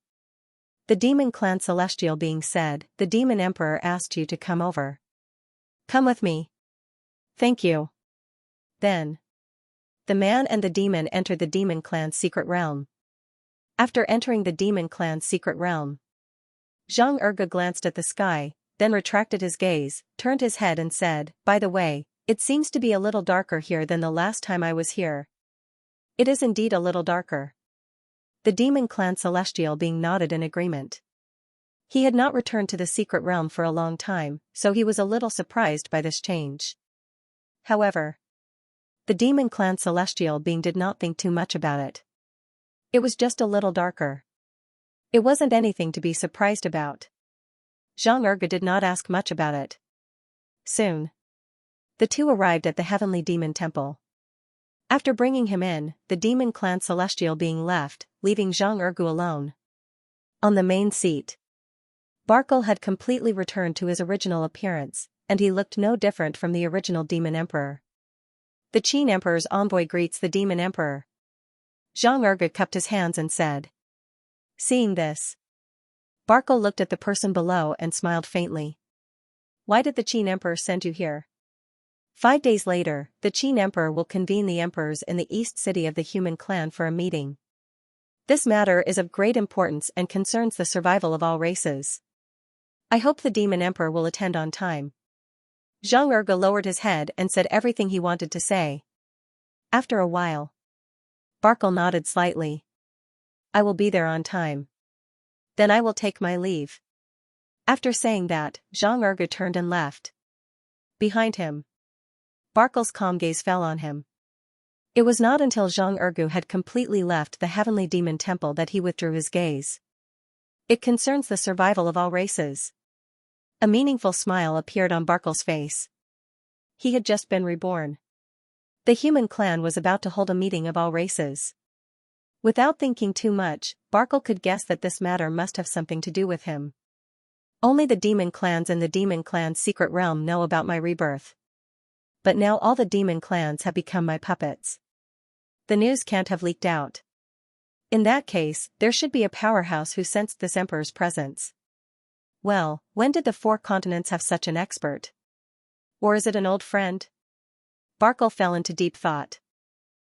The Demon Clan celestial being said, "The Demon Emperor asked you to come over. Come with me." "Thank you." Then, the man and the demon entered the Demon Clan's secret realm. After entering the Demon Clan's secret realm, Zhang Ergu glanced at the sky, then retracted his gaze, turned his head and said, "By the way, it seems to be a little darker here than the last time I was here." "It is indeed a little darker." The Demon Clan celestial being nodded in agreement. He had not returned to the secret realm for a long time, so he was a little surprised by this change. However, the Demon Clan celestial being did not think too much about it. It was just a little darker. It wasn't anything to be surprised about. Zhang Ergu did not ask much about it. Soon, the two arrived at the Heavenly Demon Temple. After bringing him in, the Demon Clan celestial being left, leaving Zhang Ergu alone. On the main seat, Barkle had completely returned to his original appearance, and he looked no different from the original Demon Emperor. The Qin Emperor's envoy greets the Demon Emperor. Zhang Ergu cupped his hands and said. Seeing this, Barkle looked at the person below and smiled faintly. "Why did the Qin Emperor send you here?" 5 days later, the Qin Emperor will convene the emperors in the east city of the human clan for a meeting. This matter is of great importance and concerns the survival of all races. I hope the Demon Emperor will attend on time. Zhang Ergu lowered his head and said everything he wanted to say. After a while, Barkle nodded slightly. "I will be there on time. Then I will take my leave." After saying that, Zhang Ergu turned and left. Behind him, Barkle's calm gaze fell on him. It was not until Zhang Ergu had completely left the Heavenly Demon Temple that he withdrew his gaze. It concerns the survival of all races. A meaningful smile appeared on Barkle's face. He had just been reborn. The human clan was about to hold a meeting of all races. Without thinking too much, Barkle could guess that this matter must have something to do with him. Only the demon clans in the demon clan's secret realm know about my rebirth. But now all the demon clans have become my puppets. The news can't have leaked out. In that case, there should be a powerhouse who sensed this emperor's presence. Well, when did the 4 continents have such an expert? Or is it an old friend? Barkle fell into deep thought.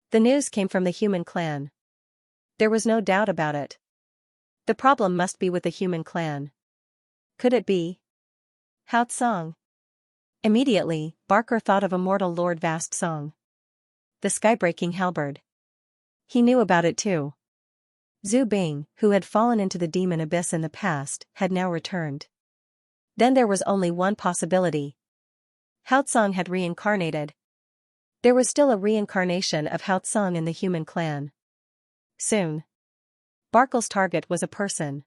The news came from the human clan. There was no doubt about it. The problem must be with the human clan. Could it be Hao Tsang? Immediately, Barker thought of immortal Lord Vast Song. The sky-breaking halberd. He knew about it too. Zhu Bing, who had fallen into the demon abyss in the past, had now returned. Then there was only one possibility. Hao Tsang had reincarnated. There was still a reincarnation of Hao Tsang in the human clan. Soon. Barkle's target was a person.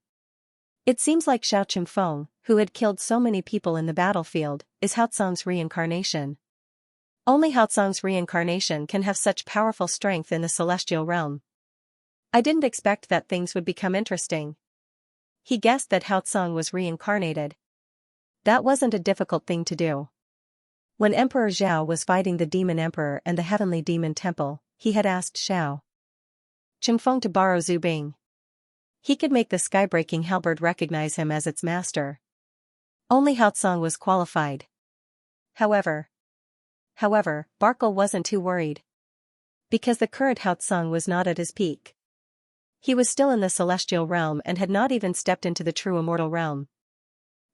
It seems like Xiao Qingfeng, who had killed so many people in the battlefield, is Hao Tsang's reincarnation. Only Hao Tsang's reincarnation can have such powerful strength in the celestial realm. I didn't expect that things would become interesting. He guessed that Hao Tsang was reincarnated. That wasn't a difficult thing to do. When Emperor Zhao was fighting the Demon Emperor and the Heavenly Demon Temple, he had asked Xiao Qingfeng to borrow Zhu Bing. He could make the sky-breaking halberd recognize him as its master. Only Hao Tsang was qualified. However, Barkle wasn't too worried. Because the current Hao Tsang was not at his peak. He was still in the celestial realm and had not even stepped into the true immortal realm.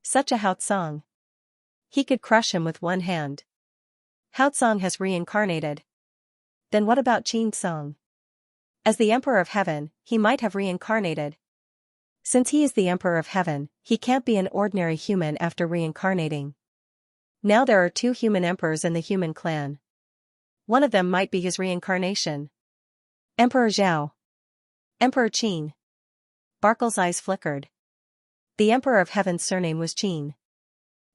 Such a Hao Tsang. He could crush him with one hand. Hao Tsang has reincarnated. Then what about Qin Tsang? As the Emperor of Heaven, he might have reincarnated. Since he is the Emperor of Heaven, he can't be an ordinary human after reincarnating. Now there are two human emperors in the human clan. One of them might be his reincarnation. Emperor Zhao. Emperor Qin. Barkle's eyes flickered. The Emperor of Heaven's surname was Qin.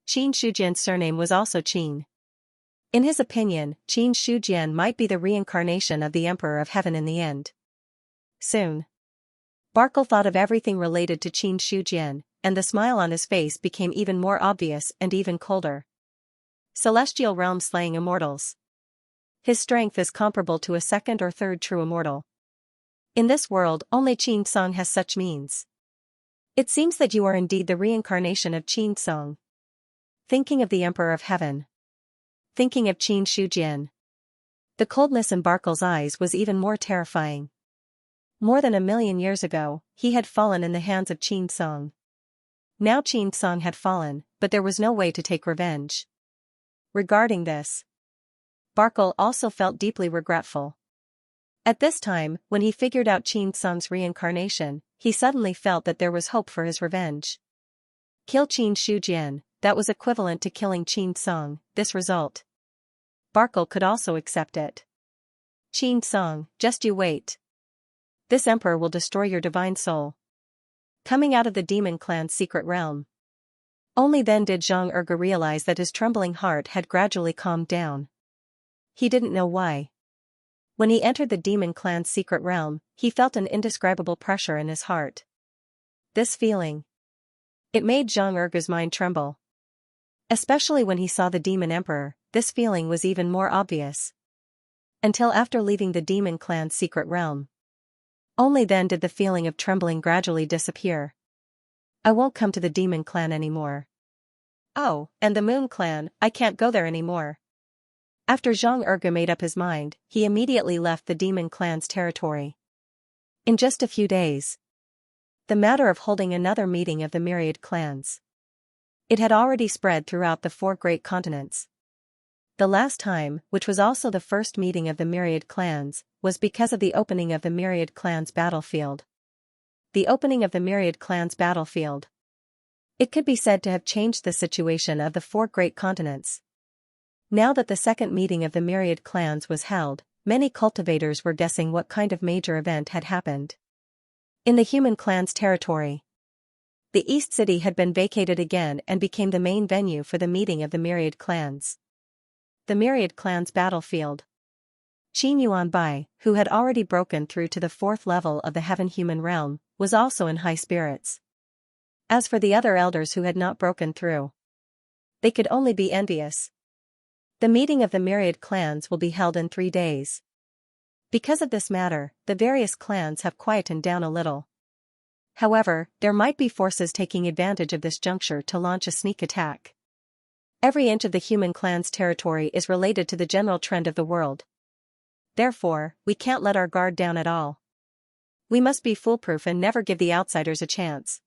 Qin Shujian's surname was also Qin. In his opinion, Qin Shujian might be the reincarnation of the Emperor of Heaven in the end. Soon. Barkle thought of everything related to Qin Shujian, and the smile on his face became even more obvious and even colder. Celestial realm slaying immortals. His strength is comparable to a second or third true immortal. In this world, only Qin Tsang has such means. It seems that you are indeed the reincarnation of Qin Tsang. Thinking of the Emperor of Heaven. Thinking of Qin Shujian. The coldness in Barkle's eyes was even more terrifying. More than 1,000,000 years ago, he had fallen in the hands of Qin Tsang. Now Qin Tsang had fallen, but there was no way to take revenge. Regarding this, Barkle also felt deeply regretful. At this time, when he figured out Qin Tsang's reincarnation, he suddenly felt that there was hope for his revenge. Kill Qin Shujian, that was equivalent to killing Qin Tsang, this result. Barkle could also accept it. Qin Tsang, just you wait. This emperor will destroy your divine soul. Coming out of the demon clan's secret realm. Only then did Zhang Erge realize that his trembling heart had gradually calmed down. He didn't know why. When he entered the demon clan's secret realm, he felt an indescribable pressure in his heart. This feeling. It made Zhang Erge's mind tremble. Especially when he saw the demon emperor, this feeling was even more obvious. Until after leaving the demon clan's secret realm. Only then did the feeling of trembling gradually disappear. I won't come to the demon clan anymore. Oh, and the moon clan, I can't go there anymore. After Zhang Erge made up his mind, he immediately left the demon clan's territory. In just a few days. The matter of holding another meeting of the myriad clans. It had already spread throughout the 4 great continents. The last time, which was also the first meeting of the myriad clans, was because of the opening of the myriad clans battlefield. The opening of the myriad clans battlefield. It could be said to have changed the situation of the 4 great continents. Now that the second meeting of the myriad clans was held, many cultivators were guessing what kind of major event had happened. In the human clan's territory. The East City had been vacated again and became the main venue for the meeting of the myriad clans. The myriad clans battlefield. Qin Yuanbai, who had already broken through to the 4th level of the heaven-human realm, was also in high spirits. As for the other elders who had not broken through, they could only be envious. The meeting of the myriad clans will be held in 3 days. Because of this matter, the various clans have quietened down a little. However, there might be forces taking advantage of this juncture to launch a sneak attack. Every inch of the human clan's territory is related to the general trend of the world. Therefore, we can't let our guard down at all. We must be foolproof and never give the outsiders a chance.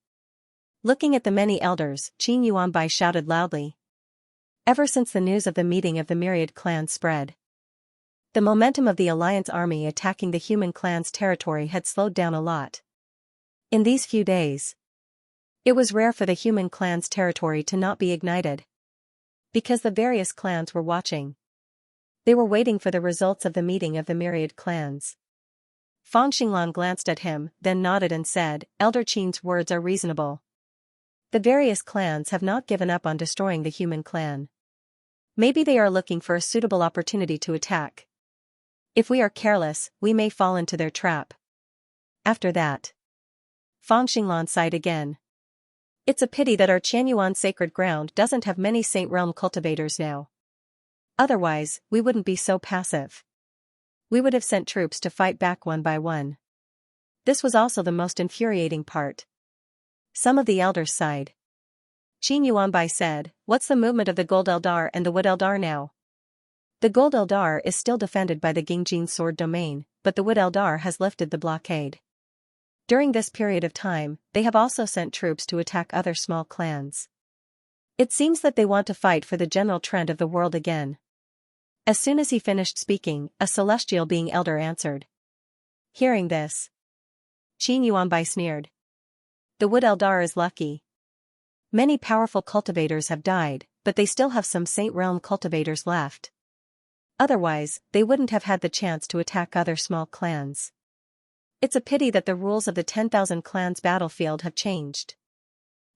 Looking at the many elders, Qin Yuanbai shouted loudly. Ever since the news of the meeting of the myriad clans spread, the momentum of the Alliance army attacking the human clan's territory had slowed down a lot. In these few days, it was rare for the human clan's territory to not be ignited. Because the various clans were watching. They were waiting for the results of the meeting of the myriad clans. Fang Xinglan glanced at him, then nodded and said, Elder Qin's words are reasonable. The various clans have not given up on destroying the human clan. Maybe they are looking for a suitable opportunity to attack. If we are careless, we may fall into their trap. After that, Fang Xinglan sighed again. It's a pity that our Qianyuan sacred ground doesn't have many Saint Realm cultivators now. Otherwise, we wouldn't be so passive. We would have sent troops to fight back one by one. This was also the most infuriating part. Some of the elders sighed. Qin Yuanbai said, What's the movement of the Gold Eldar and the Wood Eldar now? The Gold Eldar is still defended by the Gingjin Sword domain, but the Wood Eldar has lifted the blockade. During this period of time, they have also sent troops to attack other small clans. It seems that they want to fight for the general trend of the world again. As soon as he finished speaking, a celestial being elder answered. Hearing this, Qin Yuanbai sneered. The Wood Eldar is lucky. Many powerful cultivators have died, but they still have some Saint Realm cultivators left. Otherwise, they wouldn't have had the chance to attack other small clans. It's a pity that the rules of the 10,000 clans battlefield have changed.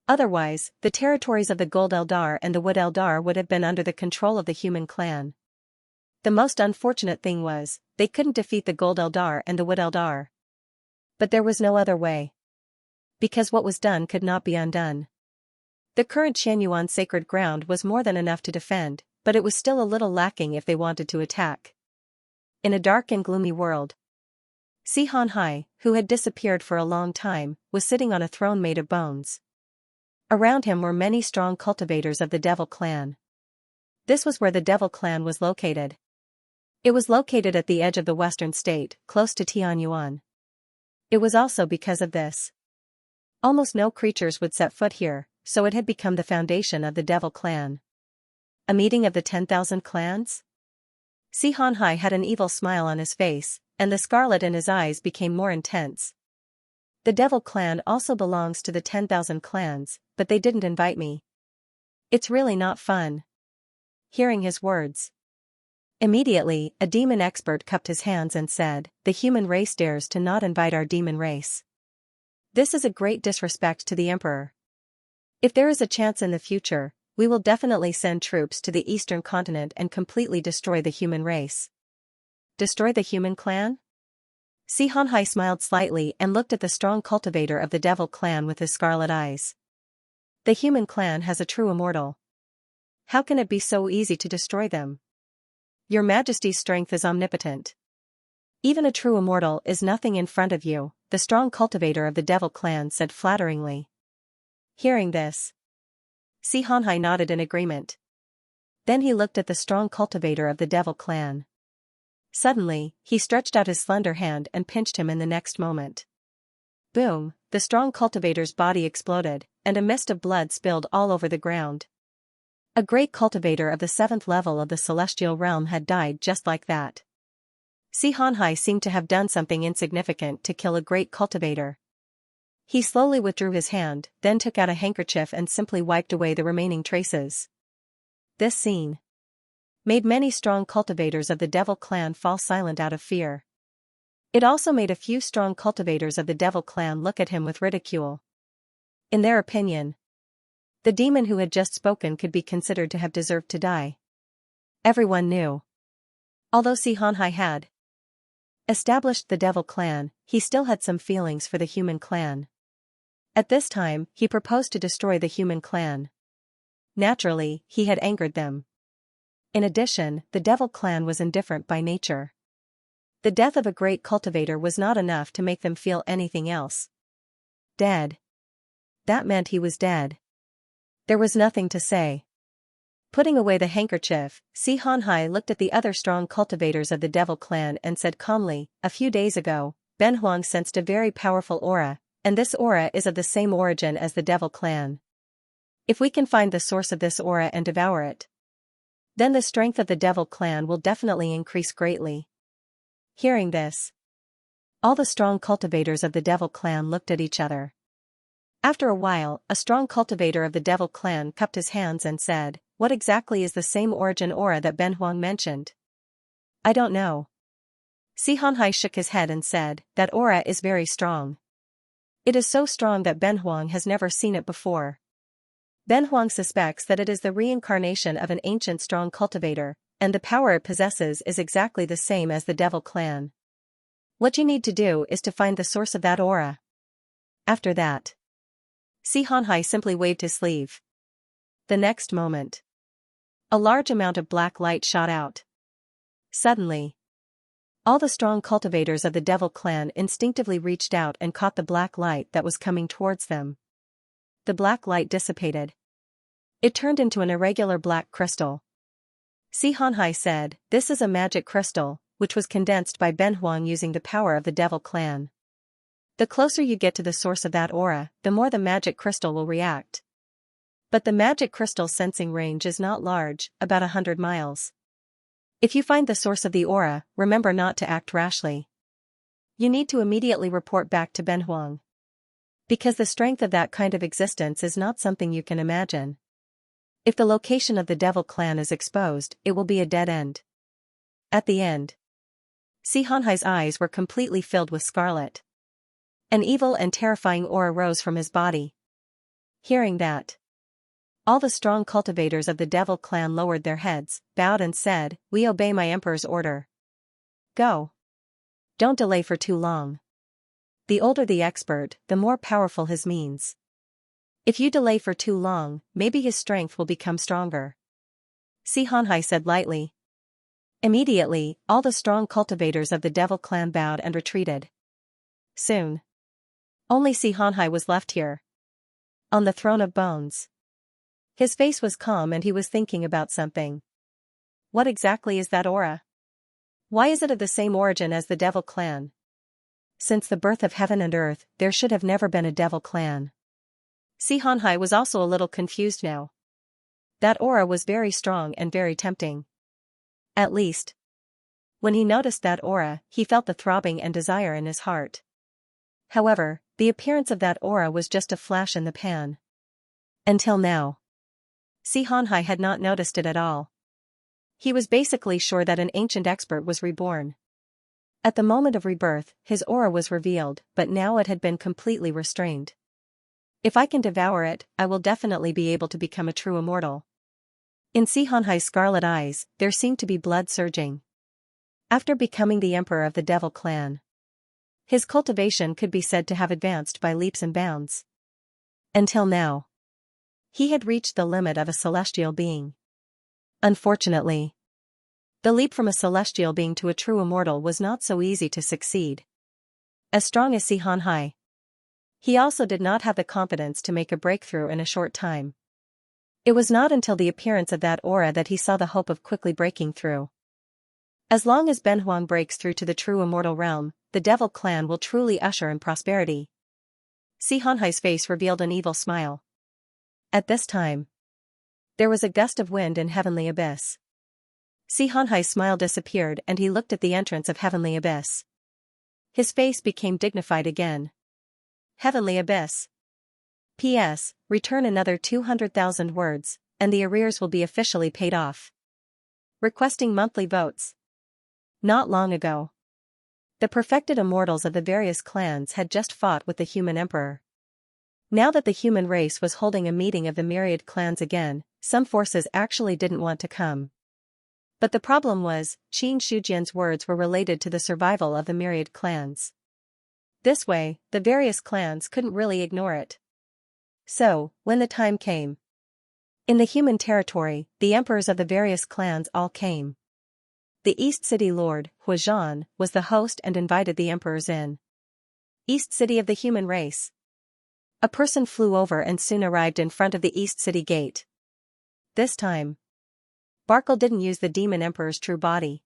Otherwise, the territories of the Gold Eldar and the Wood Eldar would have been under the control of the human clan. The most unfortunate thing was, they couldn't defeat the Gold Eldar and the Wood Eldar. But there was no other way. Because what was done could not be undone. The current Qianyuan sacred ground was more than enough to defend, but it was still a little lacking if they wanted to attack. In a dark and gloomy world, Xianxia, who had disappeared for a long time, was sitting on a throne made of bones. Around him were many strong cultivators of the Devil Clan. This was where the Devil Clan was located. It was located at the edge of the western state, close to Tianyuan. It was also because of this. Almost no creatures would set foot here, so it had become the foundation of the Devil Clan. A meeting of the 10,000 clans? Xianxia had an evil smile on his face, and the scarlet in his eyes became more intense. The Devil Clan also belongs to the 10,000 clans, but they didn't invite me. It's really not fun. Hearing his words, immediately, a demon expert cupped his hands and said, The human race dares to not invite our demon race. This is a great disrespect to the Emperor. If there is a chance in the future, we will definitely send troops to the eastern continent and completely destroy the human race. Destroy the human clan? Xianxia smiled slightly and looked at the strong cultivator of the Devil Clan with his scarlet eyes. The human clan has a true immortal. How can it be so easy to destroy them? Your Majesty's strength is omnipotent. Even a true immortal is nothing in front of you, the strong cultivator of the Devil Clan said flatteringly. Hearing this, Xianxia nodded in agreement. Then he looked at the strong cultivator of the Devil Clan. Suddenly, he stretched out his slender hand and pinched him in the next moment. Boom, the strong cultivator's body exploded, and a mist of blood spilled all over the ground. A great cultivator of the 7th level of the celestial realm had died just like that. Xianxia seemed to have done something insignificant to kill a great cultivator. He slowly withdrew his hand, then took out a handkerchief and simply wiped away the remaining traces. This scene made many strong cultivators of the Devil Clan fall silent out of fear. It also made a few strong cultivators of the Devil Clan look at him with ridicule. In their opinion, the demon who had just spoken could be considered to have deserved to die. Everyone knew. Although Xianxia had established the Devil Clan, he still had some feelings for the human clan. At this time, he proposed to destroy the human clan. Naturally, he had angered them. In addition, the Devil Clan was indifferent by nature. The death of a great cultivator was not enough to make them feel anything else. Dead. That meant he was dead. There was nothing to say. Putting away the handkerchief, Xianxia looked at the other strong cultivators of the devil clan and said calmly, "A few days ago, Ben Huang sensed a very powerful aura, and this aura is of the same origin as the devil clan. If we can find the source of this aura and devour it, then the strength of the devil clan will definitely increase greatly." Hearing this, all the strong cultivators of the devil clan looked at each other. After a while, a strong cultivator of the devil clan cupped his hands and said, "What exactly is the same origin aura that Ben Huang mentioned?" "I don't know." Xianxia shook his head and said, "That aura is very strong. It is so strong that Ben Huang has never seen it before. Ben Huang suspects that it is the reincarnation of an ancient strong cultivator, and the power it possesses is exactly the same as the devil clan. What you need to do is to find the source of that aura." After that, Xianxia simply waved his sleeve. The next moment, a large amount of black light shot out. Suddenly, all the strong cultivators of the devil clan instinctively reached out and caught the black light that was coming towards them. The black light dissipated. It turned into an irregular black crystal. Xianxia said, "This is a magic crystal, which was condensed by Ben Huang using the power of the devil clan. The closer you get to the source of that aura, the more the magic crystal will react. But the magic crystal's sensing range is not large, about 100 miles. If you find the source of the aura, remember not to act rashly. You need to immediately report back to Ben Huang. Because the strength of that kind of existence is not something you can imagine. If the location of the devil clan is exposed, it will be a dead end." At the end, Xianxia's eyes were completely filled with scarlet. An evil and terrifying aura rose from his body. Hearing that, all the strong cultivators of the devil clan lowered their heads, bowed and said, "We obey my emperor's order. Go. Don't delay for too long. The older the expert, the more powerful his means. If you delay for too long, maybe his strength will become stronger." Xianxia said lightly. Immediately, all the strong cultivators of the devil clan bowed and retreated. Soon, only Xianxia was left here, on the throne of bones. His face was calm and he was thinking about something. What exactly is that aura? Why is it of the same origin as the devil clan? Since the birth of heaven and earth, there should have never been a devil clan. Xianxia was also a little confused now. That aura was very strong and very tempting. At least, when he noticed that aura, he felt the throbbing and desire in his heart. However, the appearance of that aura was just a flash in the pan. Until now, Xianxia had not noticed it at all. He was basically sure that an ancient expert was reborn. At the moment of rebirth, his aura was revealed, but now it had been completely restrained. If I can devour it, I will definitely be able to become a true immortal. In Xianxia's scarlet eyes, there seemed to be blood surging. After becoming the emperor of the devil clan, his cultivation could be said to have advanced by leaps and bounds. Until now, he had reached the limit of a celestial being. Unfortunately, the leap from a celestial being to a true immortal was not so easy to succeed. As strong as Xianxia, he also did not have the confidence to make a breakthrough in a short time. It was not until the appearance of that aura that he saw the hope of quickly breaking through. As long as Ben Huang breaks through to the true immortal realm, the devil clan will truly usher in prosperity. Xianxia's face revealed an evil smile. At this time, there was a gust of wind in Heavenly Abyss. Xianxia's smile disappeared and he looked at the entrance of Heavenly Abyss. His face became dignified again. Heavenly Abyss. P.S. Return another 200,000 words, and the arrears will be officially paid off. Requesting monthly votes. Not long ago, the perfected immortals of the various clans had just fought with the human emperor. Now that the human race was holding a meeting of the myriad clans again, some forces actually didn't want to come. But the problem was, Qin Shujian's words were related to the survival of the myriad clans. This way, the various clans couldn't really ignore it. So, when the time came, in the human territory, the emperors of the various clans all came. The East City Lord, Huazhan, was the host and invited the emperors in. East City of the human race. A person flew over and soon arrived in front of the East City gate. This time, Barkle didn't use the Demon Emperor's true body.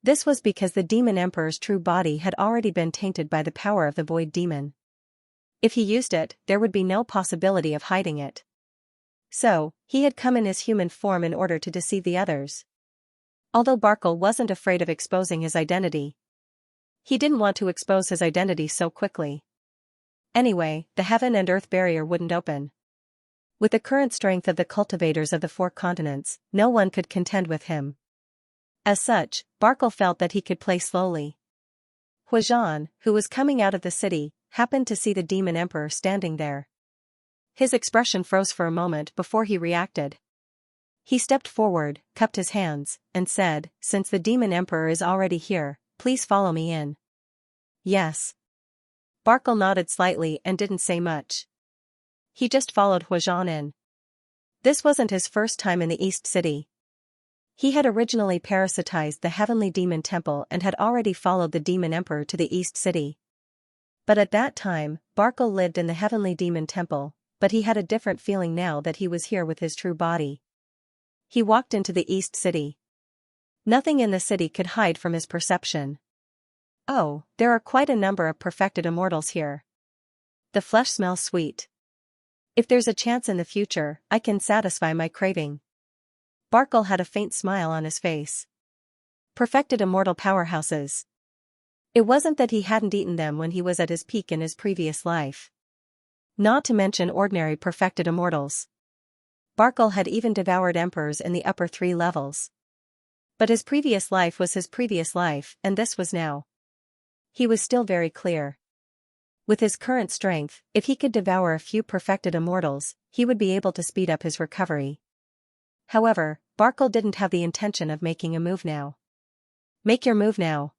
This was because the Demon Emperor's true body had already been tainted by the power of the Void Demon. If he used it, there would be no possibility of hiding it. So, he had come in his human form in order to deceive the others. Although Barkle wasn't afraid of exposing his identity, he didn't want to expose his identity so quickly. Anyway, the heaven and earth barrier wouldn't open. With the current strength of the cultivators of the 4 continents, no one could contend with him. As such, Barkle felt that he could play slowly. Huazhan, who was coming out of the city, happened to see the Demon Emperor standing there. His expression froze for a moment before he reacted. He stepped forward, cupped his hands, and said, "Since the Demon Emperor is already here, please follow me in." "Yes." Barkle nodded slightly and didn't say much. He just followed Huazhan in. This wasn't his first time in the East City. He had originally parasitized the Heavenly Demon Temple and had already followed the Demon Emperor to the East City. But at that time, Barkle lived in the Heavenly Demon Temple, but he had a different feeling now that he was here with his true body. He walked into the East City. Nothing in the city could hide from his perception. Oh, there are quite a number of perfected immortals here. The flesh smells sweet. If there's a chance in the future, I can satisfy my craving. Barkle had a faint smile on his face. Perfected immortal powerhouses. It wasn't that he hadn't eaten them when he was at his peak in his previous life. Not to mention ordinary perfected immortals. Barkle had even devoured emperors in the upper 3 levels. But his previous life was his previous life, and this was now. He was still very clear. With his current strength, if he could devour a few perfected immortals, he would be able to speed up his recovery. However, Barkle didn't have the intention of making a move now. Make your move now.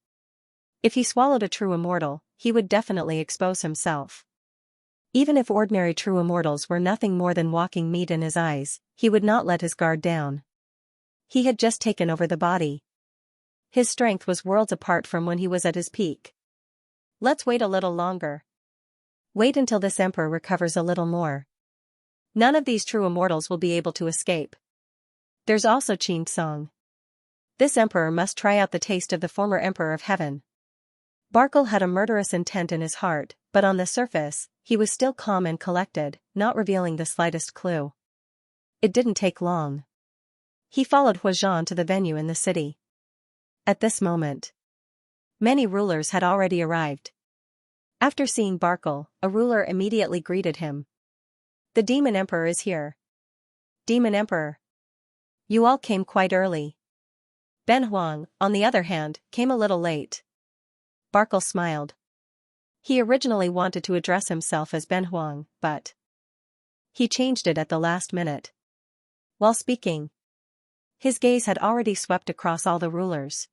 If he swallowed a true immortal, he would definitely expose himself. Even if ordinary true immortals were nothing more than walking meat in his eyes, he would not let his guard down. He had just taken over the body. His strength was worlds apart from when he was at his peak. Let's wait a little longer. Wait until this emperor recovers a little more. None of these true immortals will be able to escape. There's also Xianxia. This emperor must try out the taste of the former emperor of heaven. Barkle had a murderous intent in his heart, but on the surface, he was still calm and collected, not revealing the slightest clue. It didn't take long. He followed Huazhan to the venue in the city. At this moment, many rulers had already arrived. After seeing Barkle, a ruler immediately greeted him. "The Demon Emperor is here." "Demon Emperor. You all came quite early." Ben Huang, on the other hand, came a little late. Barkle smiled. He originally wanted to address himself as Ben Huang, but he changed it at the last minute. While speaking, his gaze had already swept across all the rulers.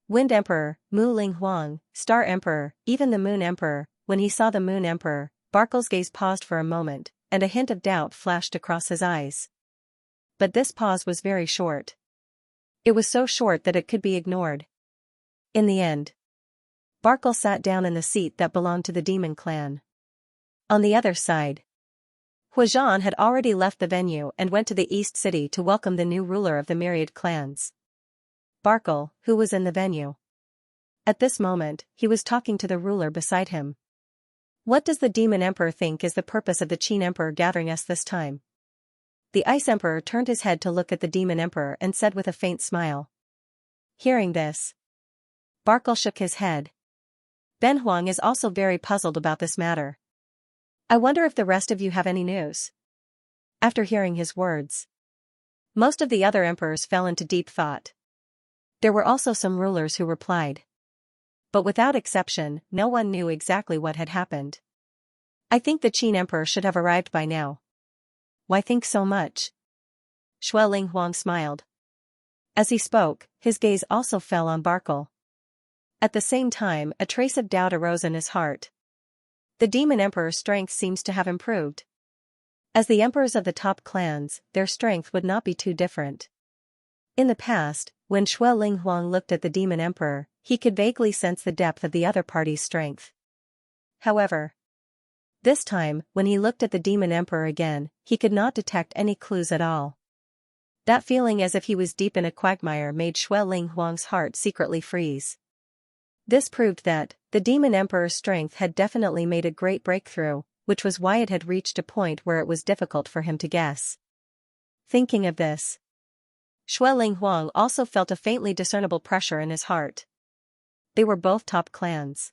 Wind Emperor, Mu Ling Huang, Star Emperor, even the Moon Emperor. When he saw the Moon Emperor, Barkle's gaze paused for a moment, and a hint of doubt flashed across his eyes. But this pause was very short. It was so short that it could be ignored. In the end, Barkle sat down in the seat that belonged to the Demon Clan. On the other side, Huazhan had already left the venue and went to the East City to welcome the new ruler of the myriad clans. Barkle, who was in the venue. At this moment, he was talking to the ruler beside him. "What does the Demon Emperor think is the purpose of the Qin Emperor gathering us this time?" The Ice Emperor turned his head to look at the Demon Emperor and said with a faint smile. Hearing this, Barkle shook his head. Ben Huang is also very puzzled about this matter. "I wonder if the rest of you have any news." After hearing his words, most of the other emperors fell into deep thought. There were also some rulers who replied. But without exception, no one knew exactly what had happened. "I think the Qin Emperor should have arrived by now." "Why think so much?" Shui Ling Huang smiled. As he spoke, his gaze also fell on Barkle. At the same time, a trace of doubt arose in his heart. The Demon Emperor's strength seems to have improved. As the emperors of the top clans, their strength would not be too different. In the past, when Shui Ling Huang looked at the Demon Emperor, he could vaguely sense the depth of the other party's strength. However, this time, when he looked at the Demon Emperor again, he could not detect any clues at all. That feeling as if he was deep in a quagmire made Xue Ling Huang's heart secretly freeze. This proved that the Demon Emperor's strength had definitely made a great breakthrough, which was why it had reached a point where it was difficult for him to guess. Thinking of this, Xue Ling Huang also felt a faintly discernible pressure in his heart. They were both top clans.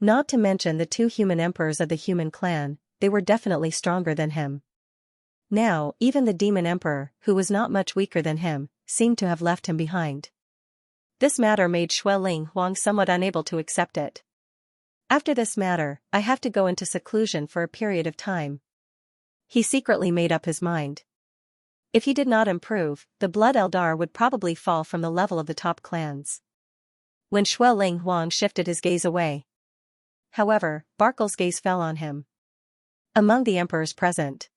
Not to mention the two human emperors of the human clan, they were definitely stronger than him. Now, even the Demon Emperor, who was not much weaker than him, seemed to have left him behind. This matter made Xue Ling Huang somewhat unable to accept it. After this matter, I have to go into seclusion for a period of time. He secretly made up his mind. If he did not improve, the Blood Eldar would probably fall from the level of the top clans. When Xue Ling Huang shifted his gaze away, however, Barkel's gaze fell on him. Among the emperors present,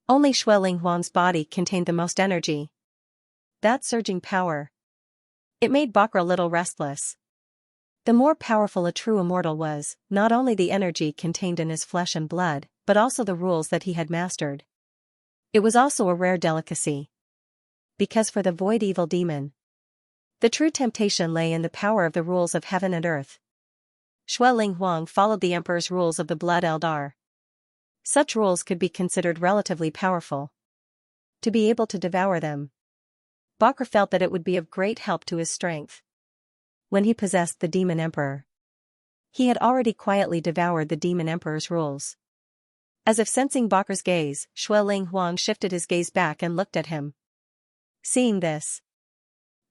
only Xue Ling Huang's body contained the most energy. That surging power. It made Bakr a little restless. The more powerful a true immortal was, not only the energy contained in his flesh and blood, but also the rules that he had mastered. It was also a rare delicacy. Because for the Void Evil Demon, the true temptation lay in the power of the rules of heaven and earth. Xue Ling Huang followed the Emperor's rules of the Blood Eldar. Such rules could be considered relatively powerful. To be able to devour them, Bakr felt that it would be of great help to his strength. When he possessed the Demon Emperor, he had already quietly devoured the Demon Emperor's rules. As if sensing Bakr's gaze, Xue Ling Huang shifted his gaze back and looked at him. Seeing this,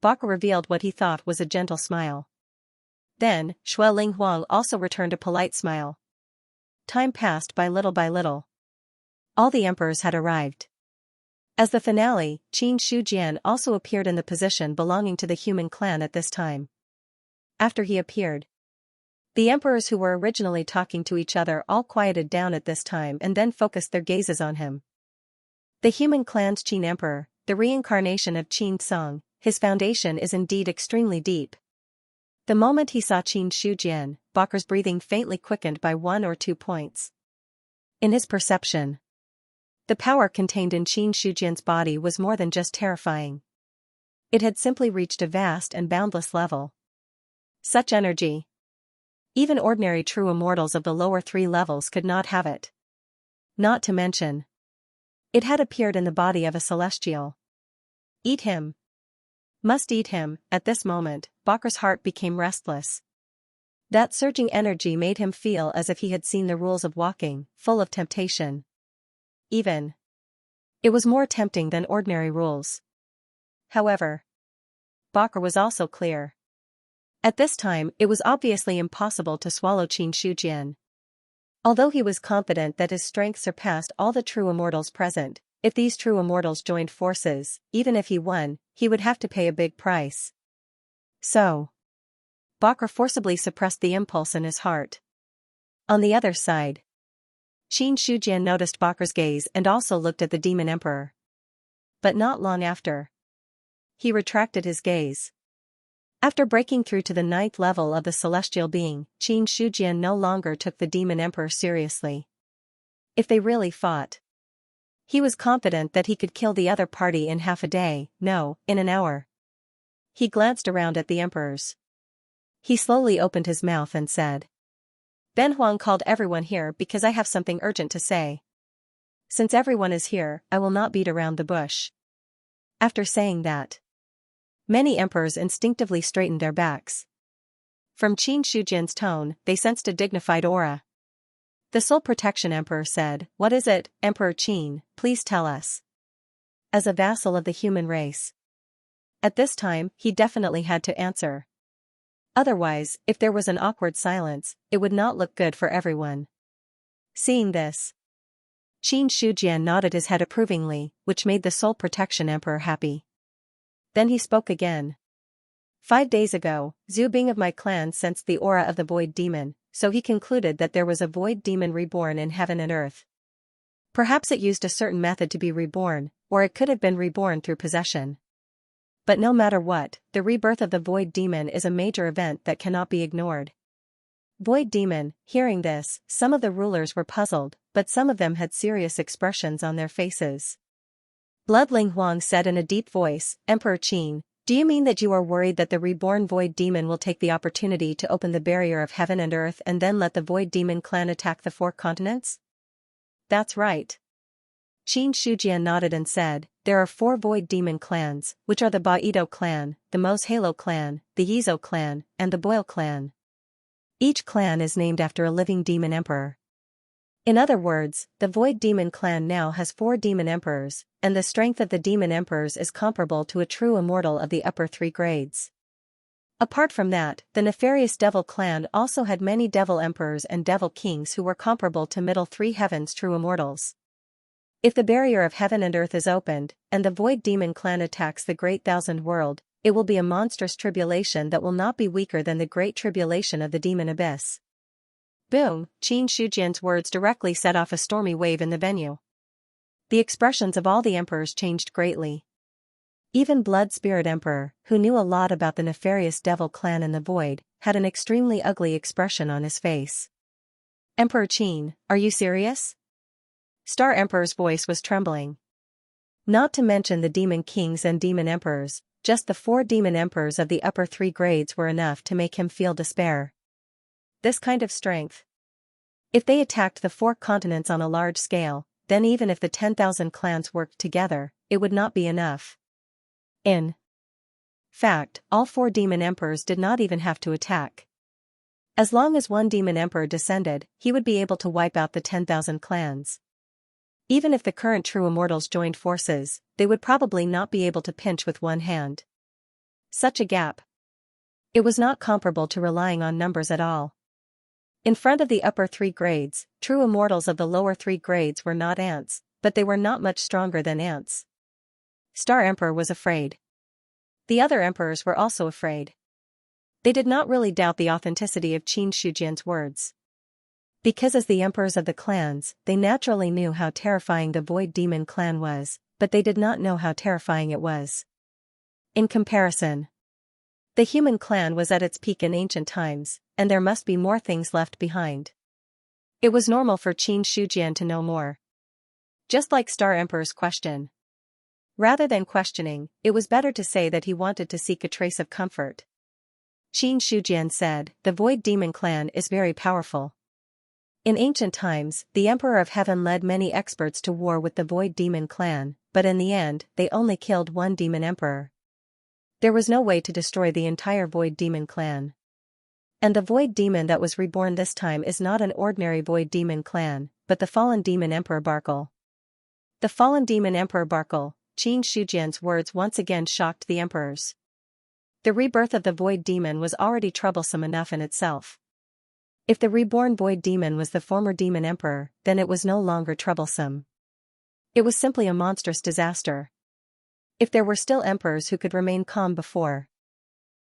Bakr revealed what he thought was a gentle smile. Then, Xue Ling Huang also returned a polite smile. Time passed by little by little. All the emperors had arrived. As the finale, Qin Shujian also appeared in the position belonging to the human clan at this time. After he appeared, the emperors who were originally talking to each other all quieted down at this time and then focused their gazes on him. The human clan's Qin Emperor, the reincarnation of Qin Song, his foundation is indeed extremely deep. The moment he saw Qin Shujian, Bakr's breathing faintly quickened by 1 or 2 points. In his perception, the power contained in Qin Shujian's body was more than just terrifying. It had simply reached a vast and boundless level. Such energy, even ordinary true immortals of the lower 3 levels could not have it. Not to mention, it had appeared in the body of a celestial. Eat him. Must eat him. At this moment, Bakr's heart became restless. That surging energy made him feel as if he had seen the rules of walking, full of temptation. Even, it was more tempting than ordinary rules. However, Bakr was also clear. At this time, it was obviously impossible to swallow Qin Shujian. Although he was confident that his strength surpassed all the true immortals present, if these true immortals joined forces, even if he won, he would have to pay a big price. So, Bakr forcibly suppressed the impulse in his heart. On the other side, Qin Shujian noticed Bakr's gaze and also looked at the Demon Emperor. But not long after, he retracted his gaze. After breaking through to the 9th level of the celestial being, Qin Shujian no longer took the Demon Emperor seriously. If they really fought, he was confident that he could kill the other party in half a day, no, in an hour. He glanced around at the emperors. He slowly opened his mouth and said, Ben Huang called everyone here because I have something urgent to say. Since everyone is here, I will not beat around the bush. After saying that, many emperors instinctively straightened their backs. From Qin Shujian's tone, they sensed a dignified aura. The Soul Protection Emperor said, "What is it, Emperor Qin, please tell us." As a vassal of the human race, at this time, he definitely had to answer. Otherwise, if there was an awkward silence, it would not look good for everyone. Seeing this, Qin Shujian nodded his head approvingly, which made the Soul Protection Emperor happy. Then he spoke again. 5 days ago, Zhu Bing of my clan sensed the aura of the Void Demon, so he concluded that there was a Void Demon reborn in heaven and earth. Perhaps it used a certain method to be reborn, or it could have been reborn through possession. But no matter what, the rebirth of the Void Demon is a major event that cannot be ignored. Void Demon, hearing this, some of the rulers were puzzled, but some of them had serious expressions on their faces. Blood Ling Huang said in a deep voice, Emperor Qin, do you mean that you are worried that the reborn Void Demon will take the opportunity to open the barrier of heaven and earth and then let the Void Demon clan attack the 4 continents? That's right. Qin Shujian nodded and said, there are 4 Void Demon clans, which are the Baido clan, the Mos Halo clan, the Yizo clan, and the Boil clan. Each clan is named after a living demon emperor. In other words, the Void Demon clan now has 4 demon emperors, and the strength of the demon emperors is comparable to a true immortal of the upper 3 grades. Apart from that, the nefarious Devil clan also had many Devil emperors and Devil kings who were comparable to middle 3 heavens true immortals. If the barrier of heaven and earth is opened, and the Void Demon clan attacks the Great Thousand World, it will be a monstrous tribulation that will not be weaker than the Great Tribulation of the Demon Abyss. Boom, Qin Shujian's words directly set off a stormy wave in the venue. The expressions of all the emperors changed greatly. Even Blood Spirit Emperor, who knew a lot about the nefarious Devil clan and the Void, had an extremely ugly expression on his face. Emperor Qin, are you serious? Star Emperor's voice was trembling. Not to mention the demon kings and demon emperors, just the 4 demon emperors of the upper 3 grades were enough to make him feel despair. This kind of strength. If they attacked the 4 continents on a large scale, then even if the 10,000 clans worked together, it would not be enough. In fact, all 4 demon emperors did not even have to attack. As long as one demon emperor descended, he would be able to wipe out the 10,000 clans. Even if the current true immortals joined forces, they would probably not be able to pinch with one hand. Such a gap. It was not comparable to relying on numbers at all. In front of the upper 3 grades, true immortals of the lower 3 grades were not ants, but they were not much stronger than ants. Star Emperor was afraid. The other emperors were also afraid. They did not really doubt the authenticity of Qin Shujian's words. Because as the emperors of the clans, they naturally knew how terrifying the Void Demon clan was, but they did not know how terrifying it was. In comparison, the human clan was at its peak in ancient times, and there must be more things left behind. It was normal for Qin Shujian to know more. Just like Star Emperor's question. Rather than questioning, it was better to say that he wanted to seek a trace of comfort. Qin Shujian said, the Void Demon clan is very powerful. In ancient times, the Emperor of Heaven led many experts to war with the Void Demon clan, but in the end, they only killed one demon emperor. There was no way to destroy the entire Void Demon clan. And the Void Demon that was reborn this time is not an ordinary Void Demon clan, but the fallen demon Emperor Barkle. The fallen demon Emperor Barkle, Qin Shujian's words once again shocked the emperors. The rebirth of the Void Demon was already troublesome enough in itself. If the reborn Void Demon was the former demon emperor, then it was no longer troublesome. It was simply a monstrous disaster. If there were still emperors who could remain calm before,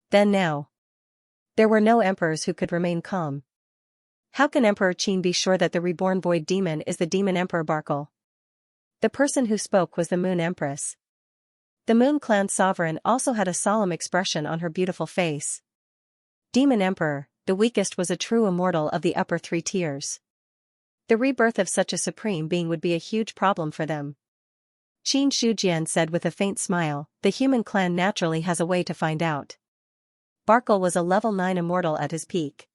then now, there were no emperors who could remain calm. How can Emperor Qin be sure that the reborn Void Demon is the demon Emperor Barkle? The person who spoke was the Moon Empress. The Moon Clan sovereign also had a solemn expression on her beautiful face. Demon Emperor, the weakest was a true immortal of the upper 3 tiers. The rebirth of such a supreme being would be a huge problem for them. Qin Shujian said with a faint smile, the human clan naturally has a way to find out. Barkle was a level 9 immortal at his peak.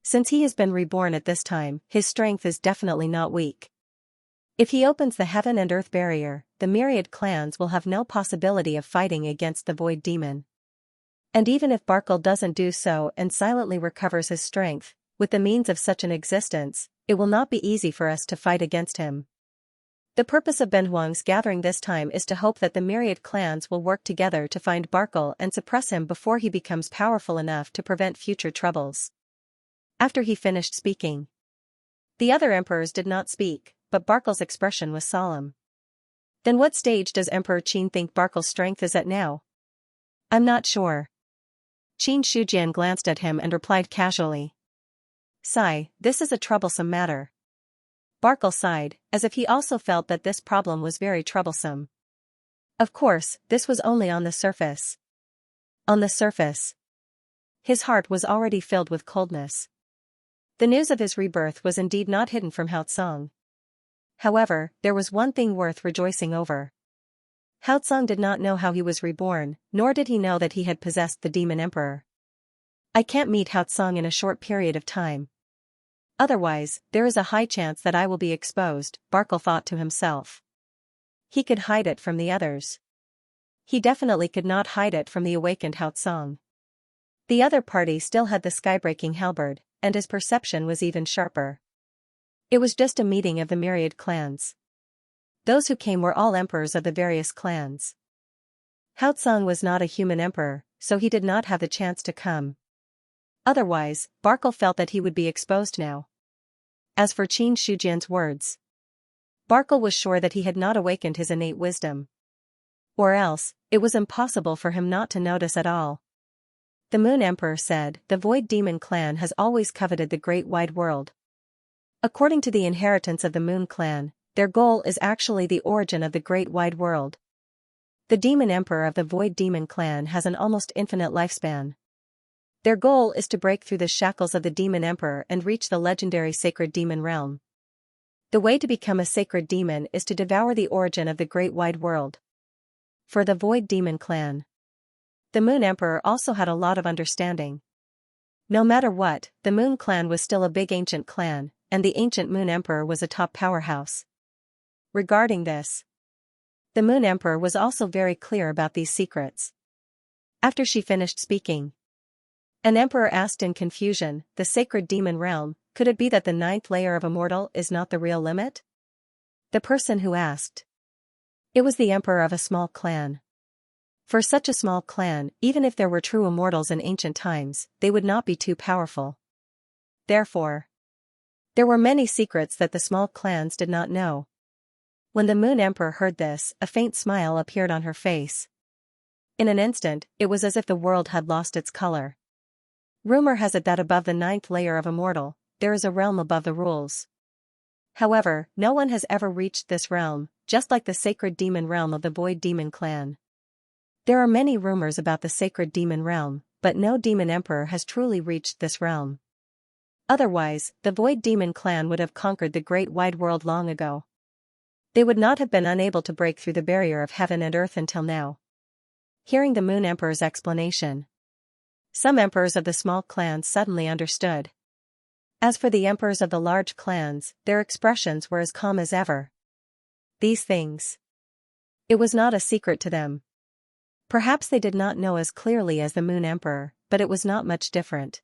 Since he has been reborn at this time, his strength is definitely not weak. If he opens the heaven and earth barrier, the myriad clans will have no possibility of fighting against the Void Demon. And even if Barkle doesn't do so and silently recovers his strength, with the means of such an existence, it will not be easy for us to fight against him. The purpose of Ben Huang's gathering this time is to hope that the myriad clans will work together to find Barkle and suppress him before he becomes powerful enough to prevent future troubles. After he finished speaking, the other emperors did not speak, but Barkle's expression was solemn. Then what stage does Emperor Qin think Barkle's strength is at now? I'm not sure. Qin Shujian glanced at him and replied casually. Sigh, this is a troublesome matter. Barkle sighed, as if he also felt that this problem was very troublesome. Of course, this was only on the surface. On the surface. His heart was already filled with coldness. The news of his rebirth was indeed not hidden from Hao Tsong. However, there was one thing worth rejoicing over. Haotsong did not know how he was reborn, nor did he know that he had possessed the demon emperor. I can't meet Haotsong in a short period of time. Otherwise, there is a high chance that I will be exposed, Barkle thought to himself. He could hide it from the others. He definitely could not hide it from the awakened Haotsong. The other party still had the skybreaking halberd, and his perception was even sharper. It was just a meeting of the myriad clans. Those who came were all emperors of the various clans. Haotsong was not a human emperor, so he did not have the chance to come. Otherwise, Barkle felt that he would be exposed now. As for Qin Shujian's words, Barkle was sure that he had not awakened his innate wisdom. Or else, it was impossible for him not to notice at all. The Moon Emperor said, "The Void Demon clan has always coveted the great wide world. According to the inheritance of the Moon clan, their goal is actually the origin of the great wide world. The Demon Emperor of the Void Demon clan has an almost infinite lifespan. Their goal is to break through the shackles of the Demon Emperor and reach the legendary Sacred Demon realm. The way to become a sacred demon is to devour the origin of the great wide world." For the Void Demon clan, the Moon Emperor also had a lot of understanding. No matter what, the Moon clan was still a big ancient clan, and the ancient Moon Emperor was a top powerhouse. Regarding this, the Moon Emperor was also very clear about these secrets. After she finished speaking, an emperor asked in confusion, "The sacred demon realm, could it be that the 9th layer of immortal is not the real limit?" The person who asked, it was the emperor of a small clan. For such a small clan, even if there were true immortals in ancient times, they would not be too powerful. Therefore, there were many secrets that the small clans did not know. When the Moon Emperor heard this, a faint smile appeared on her face. In an instant, it was as if the world had lost its color. Rumor has it that above the 9th layer of immortal, there is a realm above the rules. However, no one has ever reached this realm, just like the sacred demon realm of the Void Demon clan. There are many rumors about the sacred demon realm, but no demon emperor has truly reached this realm. Otherwise, the Void Demon clan would have conquered the great wide world long ago. They would not have been unable to break through the barrier of heaven and earth until now. Hearing the Moon Emperor's explanation, some emperors of the small clans suddenly understood. As for the emperors of the large clans, their expressions were as calm as ever. These things, it was not a secret to them. Perhaps they did not know as clearly as the Moon Emperor, but it was not much different.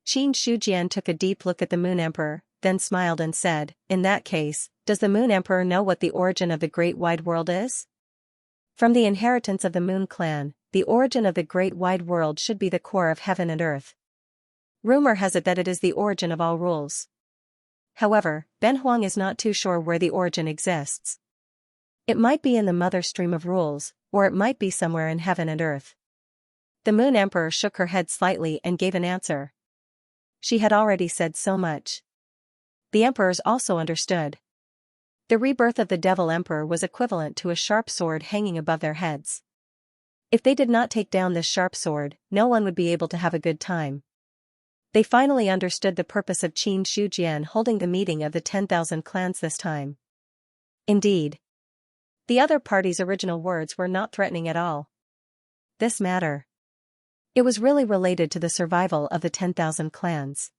Qin Shujian took a deep look at the Moon Emperor, then smiled and said, "In that case, does the Moon Emperor know what the origin of the great wide world is?" From the inheritance of the Moon clan, the origin of the great wide world should be the core of heaven and earth. Rumor has it that it is the origin of all rules. However, Ben Huang is not too sure where the origin exists. It might be in the mother stream of rules, or it might be somewhere in heaven and earth. The Moon Emperor shook her head slightly and gave an answer. She had already said so much. The emperors also understood. The rebirth of the Devil Emperor was equivalent to a sharp sword hanging above their heads. If they did not take down this sharp sword, no one would be able to have a good time. They finally understood the purpose of Qin Shujian holding the meeting of the 10,000 clans this time. Indeed, the other party's original words were not threatening at all. This matter, it was really related to the survival of the 10,000 clans.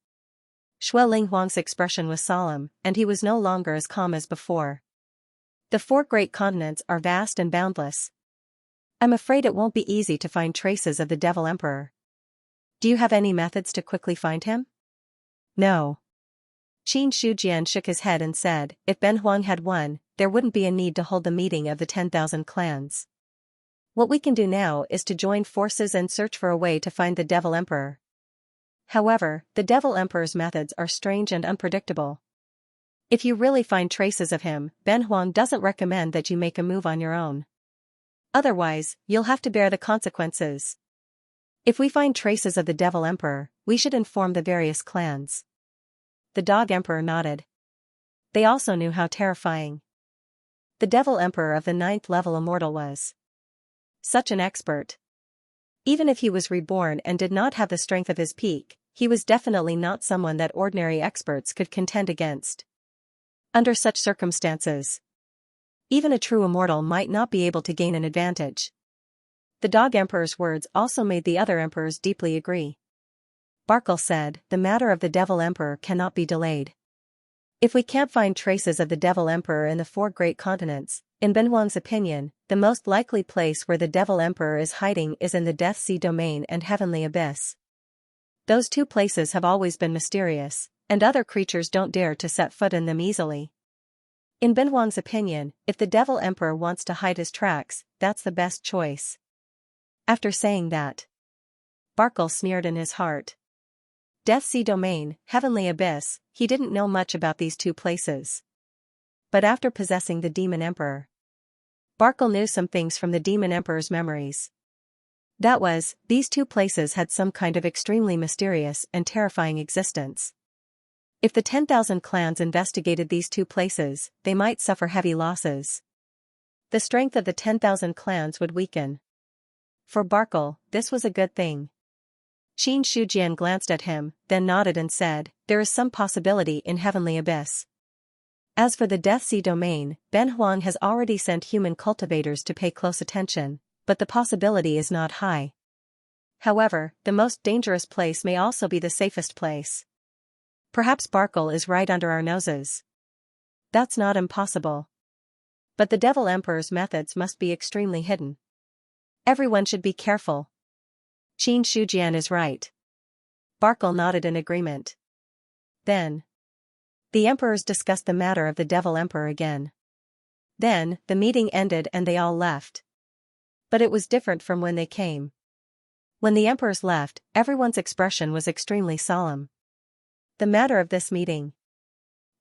Shui Linghuang's expression was solemn, and he was no longer as calm as before. The 4 great continents are vast and boundless. I'm afraid it won't be easy to find traces of the Devil Emperor. Do you have any methods to quickly find him? No. Qin Shujian shook his head and said, "If Ben Huang had one, there wouldn't be a need to hold the meeting of the 10,000 clans. What we can do now is to join forces and search for a way to find the Devil Emperor. However, the Devil Emperor's methods are strange and unpredictable. If you really find traces of him, Ben Huang doesn't recommend that you make a move on your own. Otherwise, you'll have to bear the consequences. If we find traces of the Devil Emperor, we should inform the various clans." The Dog Emperor nodded. They also knew how terrifying the Devil Emperor of the 9th level immortal was. Such an expert. Even if he was reborn and did not have the strength of his peak, he was definitely not someone that ordinary experts could contend against. Under such circumstances, Even a true immortal might not be able to gain an advantage. The Dog Emperor's words also made the other emperors deeply agree. Barkle said, the matter of the Devil Emperor cannot be delayed. If we can't find traces of the Devil Emperor in the 4 great continents, in Ben Huang's opinion, the most likely place where the Devil Emperor is hiding is in the Death Sea Domain and Heavenly Abyss. Those 2 places have always been mysterious, and other creatures don't dare to set foot in them easily. In Ben Huang's opinion, if the Devil Emperor wants to hide his tracks, that's the best choice. After saying that, Barkle sneered in his heart. Death Sea Domain, Heavenly Abyss, he didn't know much about these 2 places. But after possessing the Demon Emperor, Barkle knew some things from the Demon Emperor's memories. That was, these 2 places had some kind of extremely mysterious and terrifying existence. If the 10,000 clans investigated these 2 places, they might suffer heavy losses. The strength of the 10,000 clans would weaken. For Barkle, this was a good thing. Xianxia glanced at him, then nodded and said, there is some possibility in Heavenly Abyss. As for the Death Sea Domain, Ben Huang has already sent human cultivators to pay close attention, but the possibility is not high. However, the most dangerous place may also be the safest place. Perhaps Barkle is right under our noses. That's not impossible. But the Devil Emperor's methods must be extremely hidden. Everyone should be careful. Xianxia is right. Barkle nodded in agreement. Then, the emperors discussed the matter of the Devil Emperor again. Then, the meeting ended and they all left. But it was different from when they came. When the emperors left, everyone's expression was extremely solemn. The matter of this meeting,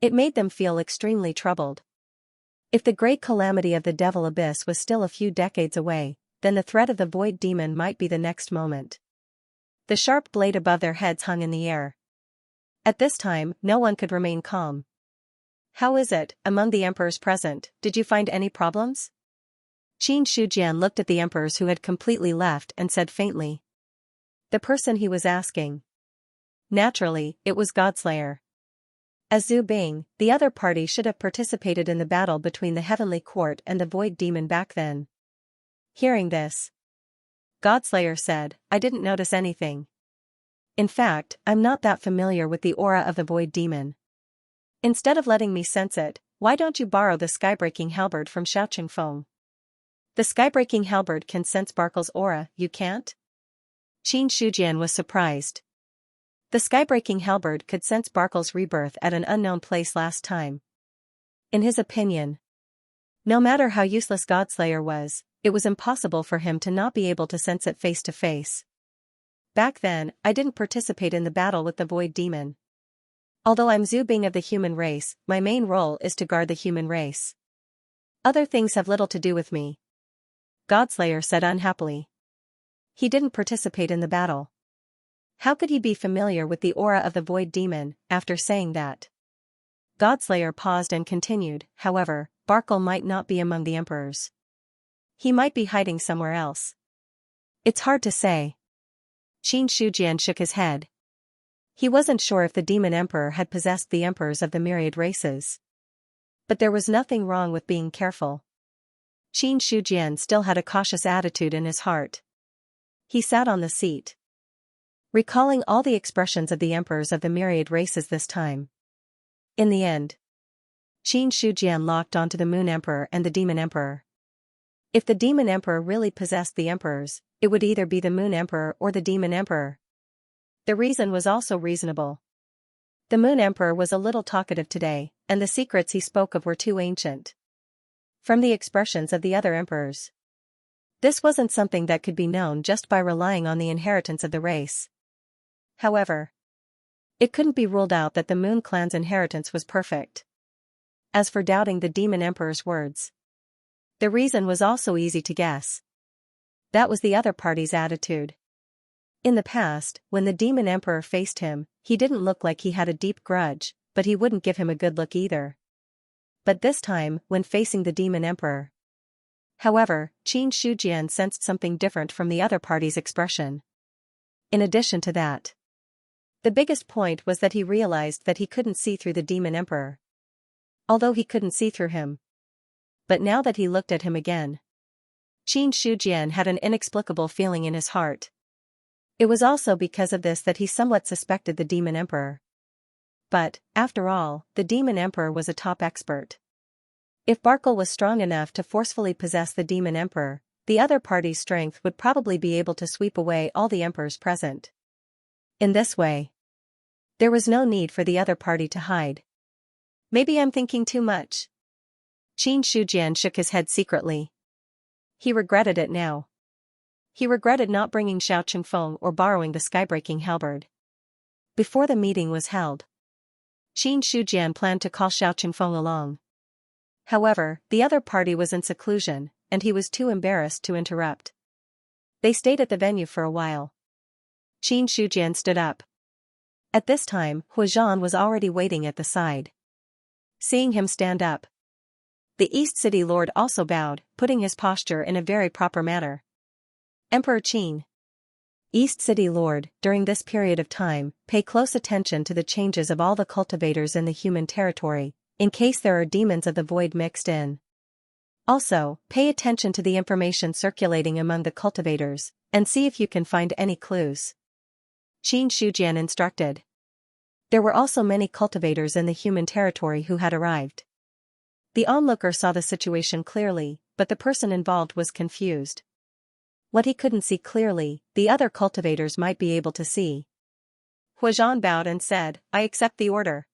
it made them feel extremely troubled. If the great calamity of the Devil Abyss was still a few decades away, then the threat of the Void Demon might be the next moment. The sharp blade above their heads hung in the air. At this time, no one could remain calm. How is it, among the emperors present, did you find any problems? Xianxia looked at the emperors who had completely left and said faintly. The person he was asking. Naturally, it was Godslayer. As Zhu Bing, the other party should have participated in the battle between the Heavenly Court and the Void Demon back then. Hearing this, Godslayer said, I didn't notice anything. In fact, I'm not that familiar with the aura of the Void Demon. Instead of letting me sense it, why don't you borrow the skybreaking halberd from Xiaoqingfeng? The skybreaking halberd can sense Barkle's aura, you can't? Xianxia was surprised. The skybreaking halberd could sense Barkle's rebirth at an unknown place last time. In his opinion, no matter how useless Godslayer was, it was impossible for him to not be able to sense it face to face. Back then, I didn't participate in the battle with the Void Demon. Although I'm Zhu Bing of the human race, my main role is to guard the human race. Other things have little to do with me. Godslayer said unhappily. He didn't participate in the battle. How could he be familiar with the aura of the Void Demon, after saying that? Godslayer paused and continued, however, Barkle might not be among the emperors. He might be hiding somewhere else. It's hard to say. Xianxia shook his head. He wasn't sure if the Demon Emperor had possessed the emperors of the myriad races. But there was nothing wrong with being careful. Xianxia still had a cautious attitude in his heart. He sat on the seat, recalling all the expressions of the emperors of the myriad races this time. In the end, Xianxia locked onto the Moon Emperor and the Demon Emperor. If the Demon Emperor really possessed the emperors, it would either be the Moon Emperor or the Demon Emperor. The reason was also reasonable. The Moon Emperor was a little talkative today, and the secrets he spoke of were too ancient. From the expressions of the other emperors, this wasn't something that could be known just by relying on the inheritance of the race. However, it couldn't be ruled out that the Moon clan's inheritance was perfect. As for doubting the Demon Emperor's words, the reason was also easy to guess. That was the other party's attitude. In the past, when the Demon Emperor faced him, he didn't look like he had a deep grudge, but he wouldn't give him a good look either. But this time, when facing the Demon Emperor, however, Xianxia sensed something different from the other party's expression. In addition to that, the biggest point was that he realized that he couldn't see through the Demon Emperor. Although he couldn't see through him, but now that he looked at him again, Xianxia had an inexplicable feeling in his heart. It was also because of this that he somewhat suspected the Demon Emperor. But, after all, the Demon Emperor was a top expert. If Barkle was strong enough to forcefully possess the Demon Emperor, the other party's strength would probably be able to sweep away all the emperors present. In this way, there was no need for the other party to hide. Maybe I'm thinking too much. Xianxia shook his head secretly. He regretted it now. He regretted not bringing Xiao Qingfeng or borrowing the skybreaking halberd. Before the meeting was held, Xianxia planned to call Xiao Qingfeng along. However, the other party was in seclusion, and he was too embarrassed to interrupt. They stayed at the venue for a while. Xianxia stood up. At this time, Huazhan was already waiting at the side. Seeing him stand up, the East City Lord also bowed, putting his posture in a very proper manner. Emperor Qin. East City Lord, during this period of time, pay close attention to the changes of all the cultivators in the human territory, in case there are demons of the void mixed in. Also, pay attention to the information circulating among the cultivators, and see if you can find any clues. Xianxia instructed. There were also many cultivators in the human territory who had arrived. The onlooker saw the situation clearly, but the person involved was confused. What he couldn't see clearly, the other cultivators might be able to see. Huazhan bowed and said, I accept the order.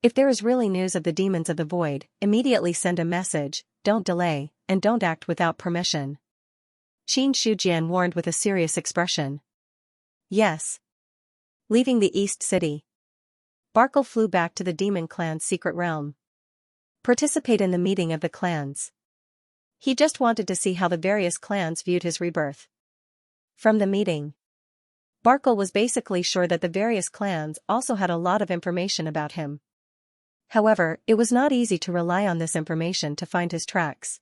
If there is really news of the demons of the void, immediately send a message, don't delay, and don't act without permission. Xianxia warned with a serious expression. Yes. Leaving the East City, Barkle flew back to the Demon Clan's secret realm. Participate in the meeting of the clans. He just wanted to see how the various clans viewed his rebirth. From the meeting, Barkle was basically sure that the various clans also had a lot of information about him. However, it was not easy to rely on this information to find his tracks.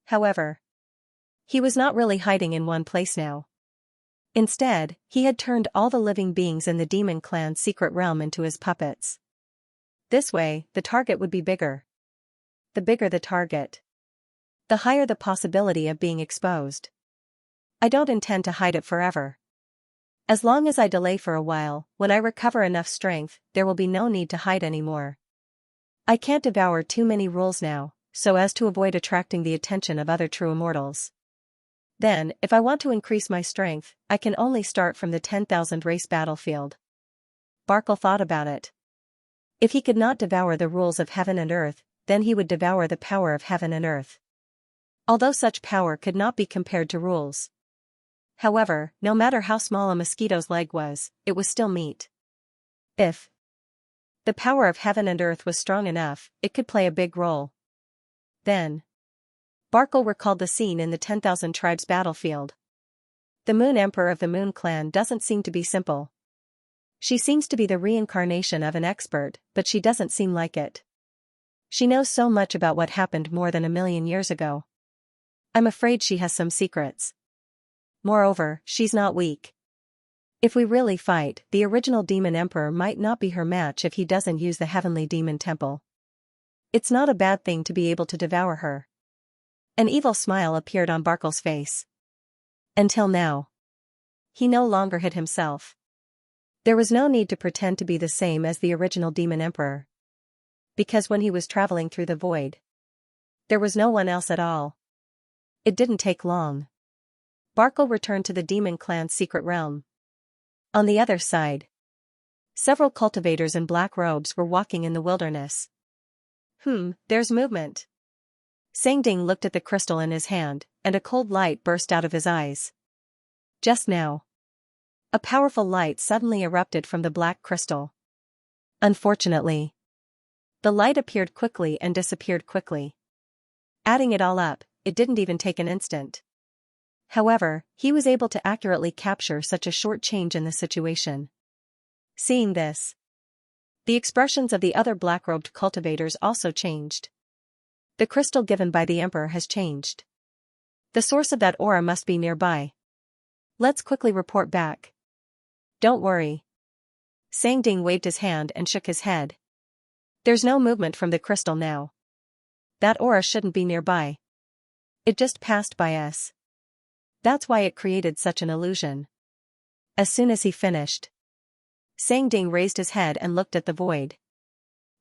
However, he was not really hiding in one place now. Instead, he had turned all the living beings in the Demon Clan's secret realm into his puppets. This way, the target would be bigger. The bigger the target, the higher the possibility of being exposed. I don't intend to hide it forever. As long as I delay for a while, when I recover enough strength, there will be no need to hide anymore. I can't devour too many rules now, so as to avoid attracting the attention of other true immortals. Then, if I want to increase my strength, I can only start from the 10,000 race battlefield. Barkle thought about it. If he could not devour the rules of heaven and earth, then he would devour the power of heaven and earth. Although such power could not be compared to rules. However, no matter how small a mosquito's leg was, it was still meat. If the power of heaven and earth was strong enough, it could play a big role. Then, Barkle recalled the scene in the 10,000 tribes battlefield. The Moon Emperor of the Moon Clan doesn't seem to be simple. She seems to be the reincarnation of an expert, but she doesn't seem like it. She knows so much about what happened more than 1,000,000 years ago. I'm afraid she has some secrets. Moreover, she's not weak. If we really fight, the original Demon Emperor might not be her match if he doesn't use the Heavenly Demon Temple. It's not a bad thing to be able to devour her. An evil smile appeared on Barkle's face. Until now, he no longer hid himself. There was no need to pretend to be the same as the original Demon Emperor. Because when he was traveling through the void, there was no one else at all. It didn't take long. Barkle returned to the Demon Clan's secret realm. On the other side, several cultivators in black robes were walking in the wilderness. There's movement. Sangding looked at the crystal in his hand, and a cold light burst out of his eyes. Just now, a powerful light suddenly erupted from the black crystal. Unfortunately, the light appeared quickly and disappeared quickly. Adding it all up, it didn't even take an instant. However, he was able to accurately capture such a short change in the situation. Seeing this, the expressions of the other black-robed cultivators also changed. The crystal given by the Emperor has changed. The source of that aura must be nearby. Let's quickly report back. Don't worry. Sangding waved his hand and shook his head. There's no movement from the crystal now. That aura shouldn't be nearby. It just passed by us. That's why it created such an illusion. As soon as he finished, Sangding raised his head and looked at the void.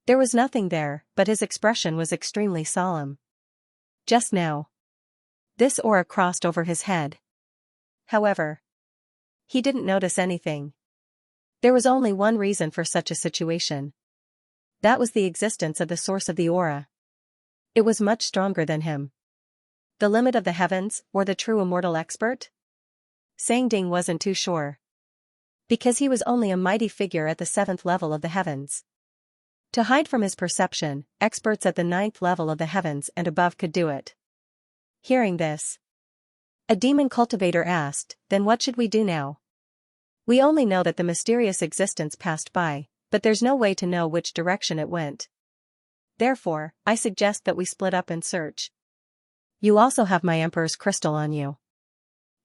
There was nothing there, but his expression was extremely solemn. Just now, this aura crossed over his head. However, he didn't notice anything. There was only one reason for such a situation. That was the existence of the source of the aura. It was much stronger than him. The limit of the heavens, or the true immortal expert? Sangding wasn't too sure. Because he was only a mighty figure at the 7th level of the heavens. To hide from his perception, experts at the 9th level of the heavens and above could do it. Hearing this, a demon cultivator asked, "Then what should we do now? We only know that the mysterious existence passed by, but there's no way to know which direction it went. Therefore, I suggest that we split up and search. You also have my Emperor's crystal on you.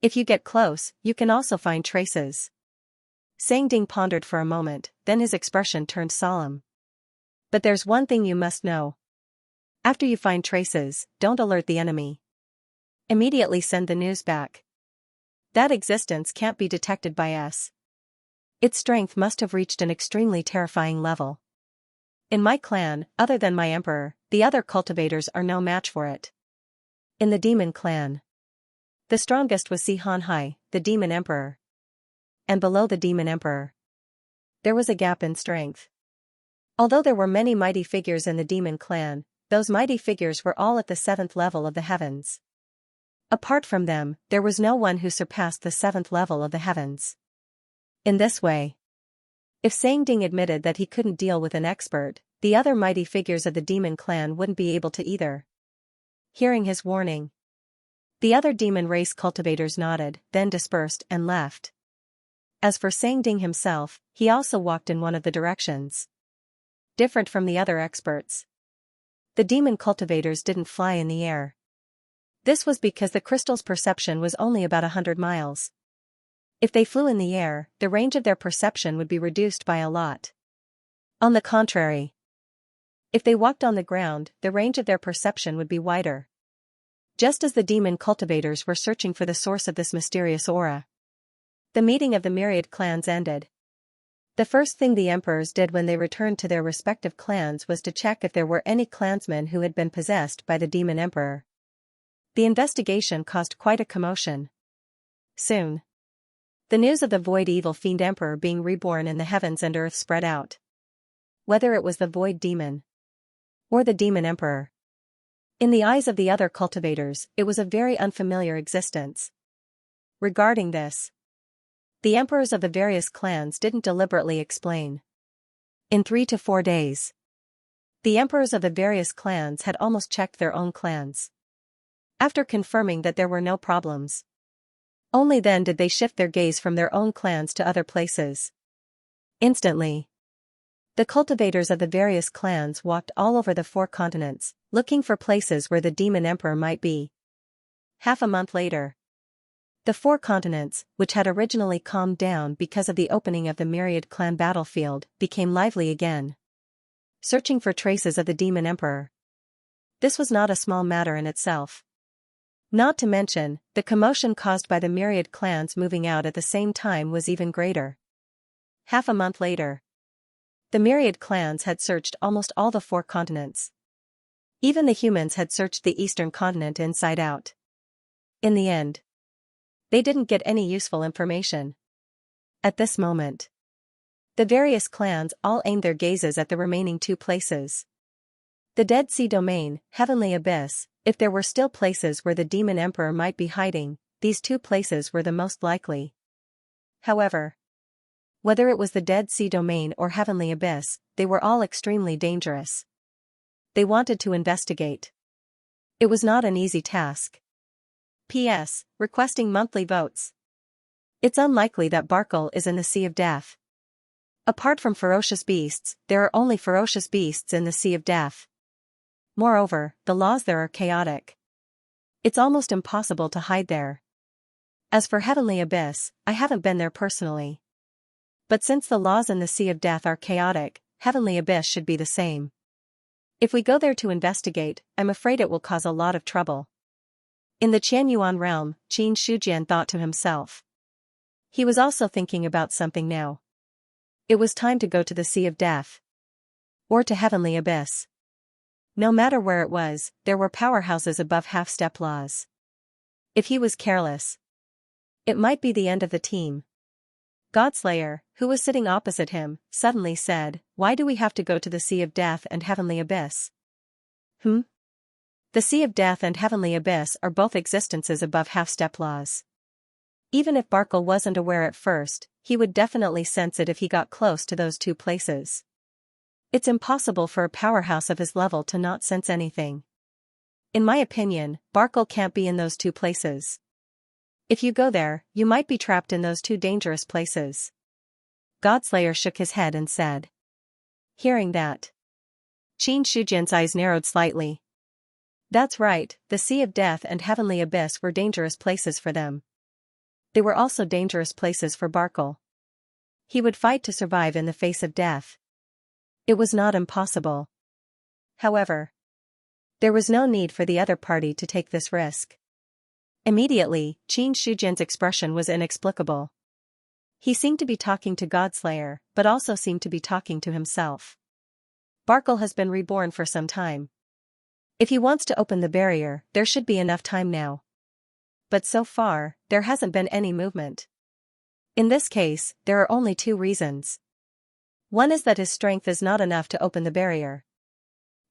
If you get close, you can also find traces." Sangding pondered for a moment, then his expression turned solemn. "But there's one thing you must know. After you find traces, don't alert the enemy. Immediately send the news back. That existence can't be detected by us. Its strength must have reached an extremely terrifying level. In my clan, other than my emperor, the other cultivators are no match for it. In the demon clan, the strongest was Xianxia, the demon emperor. And below the demon emperor, there was a gap in strength. Although there were many mighty figures in the demon clan, those mighty figures were all at the 7th level of the heavens. Apart from them, there was no one who surpassed the 7th level of the heavens. In this way, if Sangding admitted that he couldn't deal with an expert, the other mighty figures of the demon clan wouldn't be able to either. Hearing his warning, the other demon race cultivators nodded, then dispersed and left. As for Sangding himself, he also walked in one of the directions. Different from the other experts, the demon cultivators didn't fly in the air. This was because the crystal's perception was only about 100 miles. If they flew in the air, the range of their perception would be reduced by a lot. On the contrary, if they walked on the ground, the range of their perception would be wider. Just as the demon cultivators were searching for the source of this mysterious aura, the meeting of the myriad clans ended. The first thing the emperors did when they returned to their respective clans was to check if there were any clansmen who had been possessed by the demon emperor. The investigation caused quite a commotion. Soon, the news of the void evil fiend emperor being reborn in the heavens and earth spread out. Whether it was the void demon or the demon emperor, in the eyes of the other cultivators, it was a very unfamiliar existence. Regarding this, the emperors of the various clans didn't deliberately explain. In 3 to 4 days, the emperors of the various clans had almost checked their own clans. After confirming that there were no problems, only then did they shift their gaze from their own clans to other places. Instantly, the cultivators of the various clans walked all over the 4 continents, looking for places where the demon emperor might be. Half a month later, the 4 continents, which had originally calmed down because of the opening of the myriad clan battlefield, became lively again, searching for traces of the demon emperor. This was not a small matter in itself. Not to mention, the commotion caused by the myriad clans moving out at the same time was even greater. Half a month later, the myriad clans had searched almost all the 4 continents. Even the humans had searched the eastern continent inside out. In the end, they didn't get any useful information. At this moment, the various clans all aimed their gazes at the remaining 2 places. The Dead Sea Domain, Heavenly Abyss. If there were still places where the demon emperor might be hiding, these 2 places were the most likely. However, whether it was the Dead Sea Domain or Heavenly Abyss, they were all extremely dangerous. They wanted to investigate. It was not an easy task. P.S. Requesting monthly votes. It's unlikely that Barkle is in the Sea of Death. Apart from ferocious beasts, there are only ferocious beasts in the Sea of Death. Moreover, the laws there are chaotic. It's almost impossible to hide there. As for Heavenly Abyss, I haven't been there personally. But since the laws in the Sea of Death are chaotic, Heavenly Abyss should be the same. If we go there to investigate, I'm afraid it will cause a lot of trouble. In the Qianyuan realm, Qin Shujian thought to himself. He was also thinking about something now. It was time to go to the Sea of Death. Or to Heavenly Abyss. No matter where it was, there were powerhouses above half-step laws. If he was careless, it might be the end of the team. Godslayer, who was sitting opposite him, suddenly said, "Why do we have to go to the Sea of Death and Heavenly Abyss?" The Sea of Death and Heavenly Abyss are both existences above half-step laws. Even if Barkle wasn't aware at first, he would definitely sense it if he got close to those two places. It's impossible for a powerhouse of his level to not sense anything. In my opinion, Barkle can't be in those two places. If you go there, you might be trapped in those two dangerous places. Godslayer shook his head and said. Hearing that, Qin Shujian's eyes narrowed slightly. That's right, the Sea of Death and Heavenly Abyss were dangerous places for them. They were also dangerous places for Barkle. He would fight to survive in the face of death. It was not impossible. However, there was no need for the other party to take this risk. Immediately, Qin Shujian's expression was inexplicable. He seemed to be talking to Godslayer, but also seemed to be talking to himself. Barkle has been reborn for some time. If he wants to open the barrier, there should be enough time now. But so far, there hasn't been any movement. In this case, there are only two reasons. One is that his strength is not enough to open the barrier.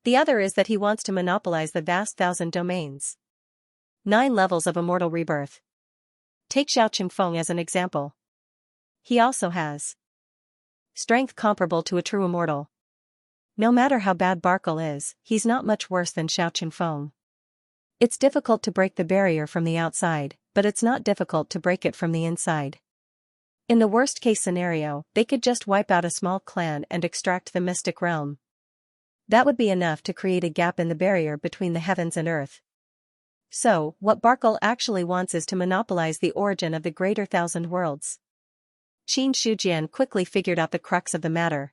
The other is that he wants to monopolize the vast 1,000 domains. 9 levels of immortal rebirth. Take Xiao Qingfeng as an example. He also has strength comparable to a true immortal. No matter how bad Barkle is, he's not much worse than Xiao Qingfeng. It's difficult to break the barrier from the outside, but it's not difficult to break it from the inside. In the worst-case scenario, they could just wipe out a small clan and extract the mystic realm. That would be enough to create a gap in the barrier between the heavens and earth. So, what Barkle actually wants is to monopolize the origin of the greater 1,000 worlds. Qin Shujian quickly figured out the crux of the matter.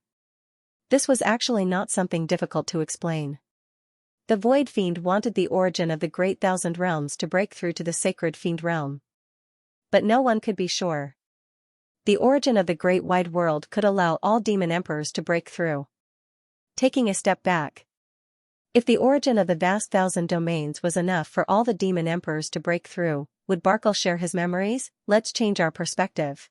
This was actually not something difficult to explain. The Void Fiend wanted the origin of the great 1,000 realms to break through to the sacred Fiend realm. But no one could be sure. The origin of the great wide world could allow all demon emperors to break through. Taking a step back. If the origin of the vast 1,000 domains was enough for all the demon emperors to break through, would Barkle share his memories? Let's change our perspective.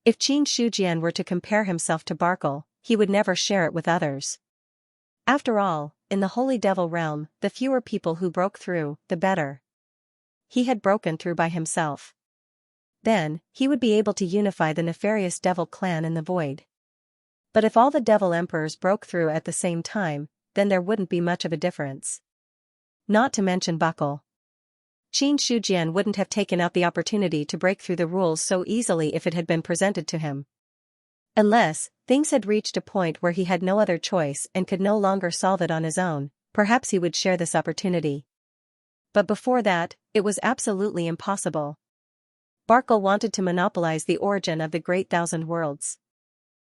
If Qin Shujian were to compare himself to Barkle, he would never share it with others. After all, in the Holy Devil realm, the fewer people who broke through, the better. He had broken through by himself. Then, he would be able to unify the nefarious Devil clan in the void. But if all the Devil emperors broke through at the same time, then there wouldn't be much of a difference. Not to mention Barkle. Qin Shujian wouldn't have taken out the opportunity to break through the rules so easily if it had been presented to him. Unless, things had reached a point where he had no other choice and could no longer solve it on his own, perhaps he would share this opportunity. But before that, it was absolutely impossible. Barkle wanted to monopolize the origin of the great 1,000 worlds.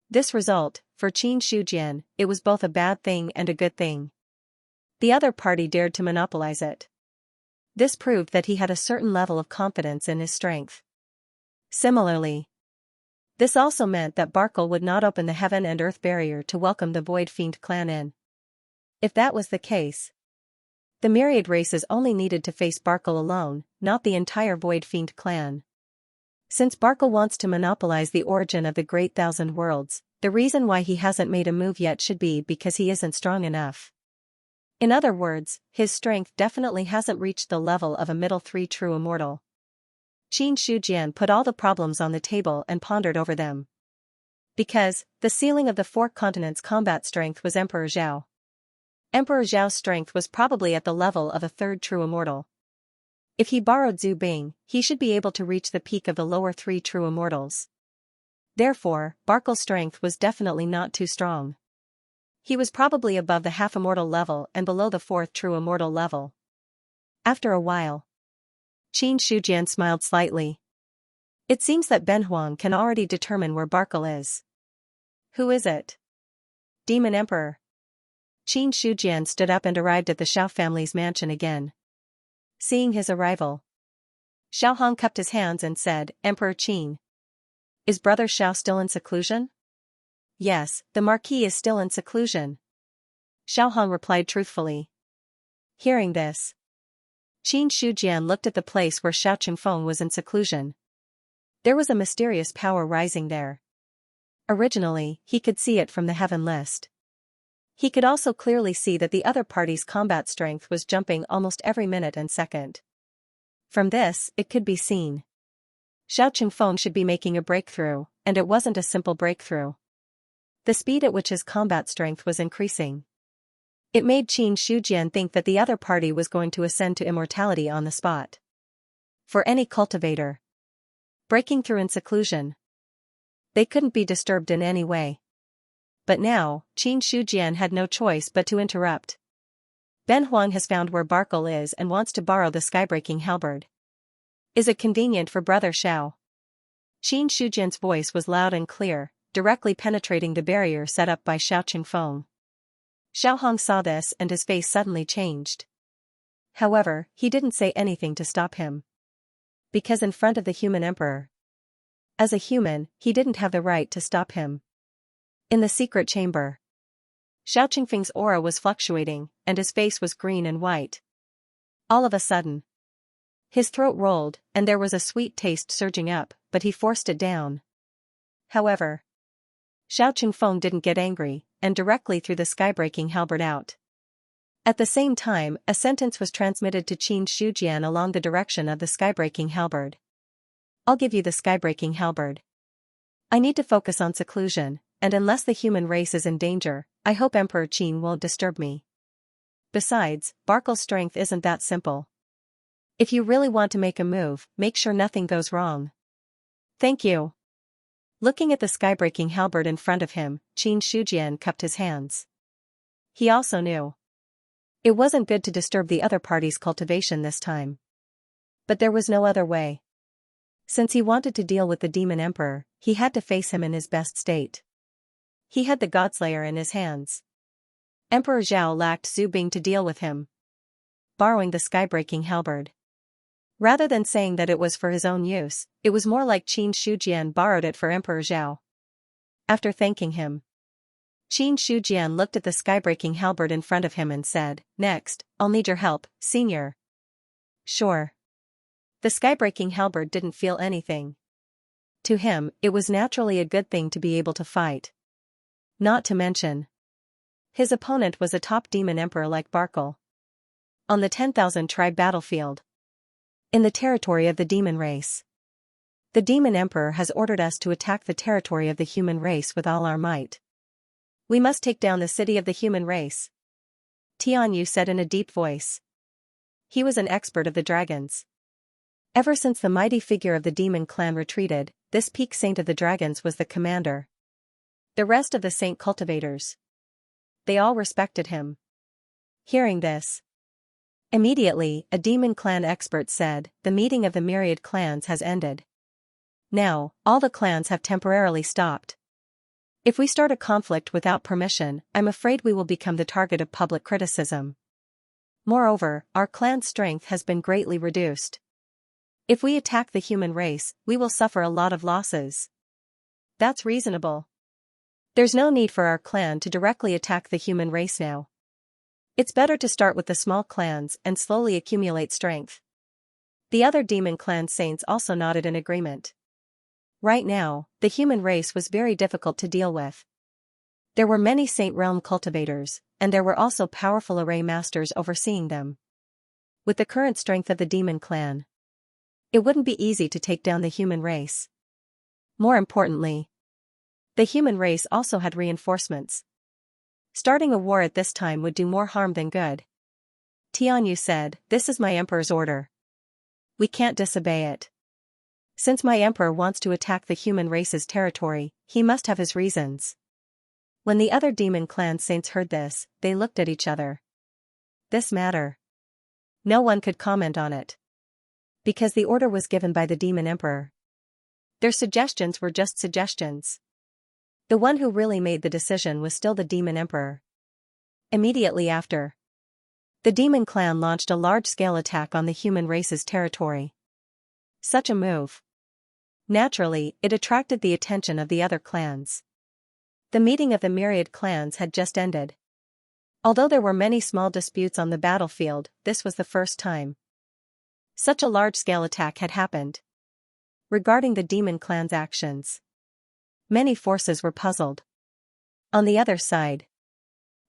This result, for Qin Shujian, it was both a bad thing and a good thing. The other party dared to monopolize it. This proved that he had a certain level of confidence in his strength. Similarly, this also meant that Barkle would not open the heaven and earth barrier to welcome the Void Fiend clan in. If that was the case, the myriad races only needed to face Barkle alone, not the entire Void Fiend clan. Since Barkle wants to monopolize the origin of the great 1,000 worlds, the reason why he hasn't made a move yet should be because he isn't strong enough. In other words, his strength definitely hasn't reached the level of a middle 3 true immortal. Qin Shujian put all the problems on the table and pondered over them. Because, the ceiling of the 4 continents' combat strength was Emperor Zhao. Emperor Zhao's strength was probably at the level of a 3rd true immortal. If he borrowed Zhu Bing, he should be able to reach the peak of the lower 3 true immortals. Therefore, Barkle's strength was definitely not too strong. He was probably above the half-immortal level and below the 4th true immortal level. After a while, Qin Shujian smiled slightly. It seems that Ben Huang can already determine where Barkle is. Who is it? Demon Emperor. Qin Shujian stood up and arrived at the Xiao family's mansion again. Seeing his arrival, Xiao Hong cupped his hands and said, "Emperor Qin. Is brother Xiao still in seclusion?" "Yes, the Marquis is still in seclusion," Xiao Hong replied truthfully. Hearing this, Qin Shujian looked at the place where Xiao Qingfeng was in seclusion. There was a mysterious power rising there. Originally, he could see it from the heaven list. He could also clearly see that the other party's combat strength was jumping almost every minute and second. From this, it could be seen Xiao Qingfeng should be making a breakthrough, and it wasn't a simple breakthrough. The speed at which his combat strength was increasing. It made Qin Shujian think that the other party was going to ascend to immortality on the spot. For any cultivator breaking through in seclusion, they couldn't be disturbed in any way. But now, Qin Shujian had no choice but to interrupt. Ben Huang has found where Barkle is and wants to borrow the skybreaking halberd. Is it convenient for brother Xiao? Qin Shujian's voice was loud and clear, directly penetrating the barrier set up by Xiao Qingfeng. Xiao Hong saw this and his face suddenly changed. However, he didn't say anything to stop him. Because in front of the human emperor, as a human, he didn't have the right to stop him. In the secret chamber, Xiao Qingfeng's aura was fluctuating, and his face was green and white. All of a sudden, his throat rolled, and there was a sweet taste surging up, but he forced it down. However, Xiao Qingfeng didn't get angry, and directly threw the skybreaking halberd out. At the same time, a sentence was transmitted to Qin Shujian along the direction of the skybreaking halberd. "I'll give you the skybreaking halberd. I need to focus on seclusion, and unless the human race is in danger, I hope Emperor Qin won't disturb me. Besides, Barkle's strength isn't that simple. If you really want to make a move, make sure nothing goes wrong." "Thank you." Looking at the skybreaking halberd in front of him, Qin Shujian cupped his hands. He also knew it wasn't good to disturb the other party's cultivation this time. But there was no other way. Since he wanted to deal with the demon emperor, he had to face him in his best state. He had the Godslayer in his hands. Emperor Zhao lacked Zhu Bing to deal with him. Borrowing the skybreaking halberd, rather than saying that it was for his own use, it was more like Qin Shujian borrowed it for Emperor Zhao. After thanking him, Qin Shujian looked at the skybreaking halberd in front of him and said, "Next, I'll need your help, senior." "Sure." The skybreaking halberd didn't feel anything. To him, it was naturally a good thing to be able to fight. Not to mention, his opponent was a top demon emperor like Barkle. On the 10,000 tribe battlefield, in the territory of the demon race, the demon emperor has ordered us to attack the territory of the human race with all our might. We must take down the city of the human race, Tianyu said in a deep voice. He was an expert of the dragons. Ever since the mighty figure of the demon clan retreated, this peak saint of the dragons was the commander. The rest of the saint cultivators, they all respected him. Hearing this, immediately, a demon clan expert said, "The meeting of the myriad clans has ended. Now, all the clans have temporarily stopped. If we start a conflict without permission, I'm afraid we will become the target of public criticism. Moreover, our clan's strength has been greatly reduced. If we attack the human race, we will suffer a lot of losses." "That's reasonable. There's no need for our clan to directly attack the human race now. It's better to start with the small clans and slowly accumulate strength." The other demon clan saints also nodded in agreement. Right now, the human race was very difficult to deal with. There were many saint realm cultivators, and there were also powerful array masters overseeing them. With the current strength of the demon clan, it wouldn't be easy to take down the human race. More importantly, the human race also had reinforcements. Starting a war at this time would do more harm than good. Tianyu said, "This is my emperor's order. We can't disobey it. Since my emperor wants to attack the human race's territory, he must have his reasons." When the other demon clan saints heard this, they looked at each other. This matter, no one could comment on it, because the order was given by the demon emperor. Their suggestions were just suggestions. The one who really made the decision was still the demon emperor. Immediately after, the demon clan launched a large-scale attack on the human race's territory. Such a move. Naturally, it attracted the attention of the other clans. The meeting of the myriad clans had just ended. Although there were many small disputes on the battlefield, this was the first time such a large-scale attack had happened. Regarding the demon clan's actions, many forces were puzzled. On the other side,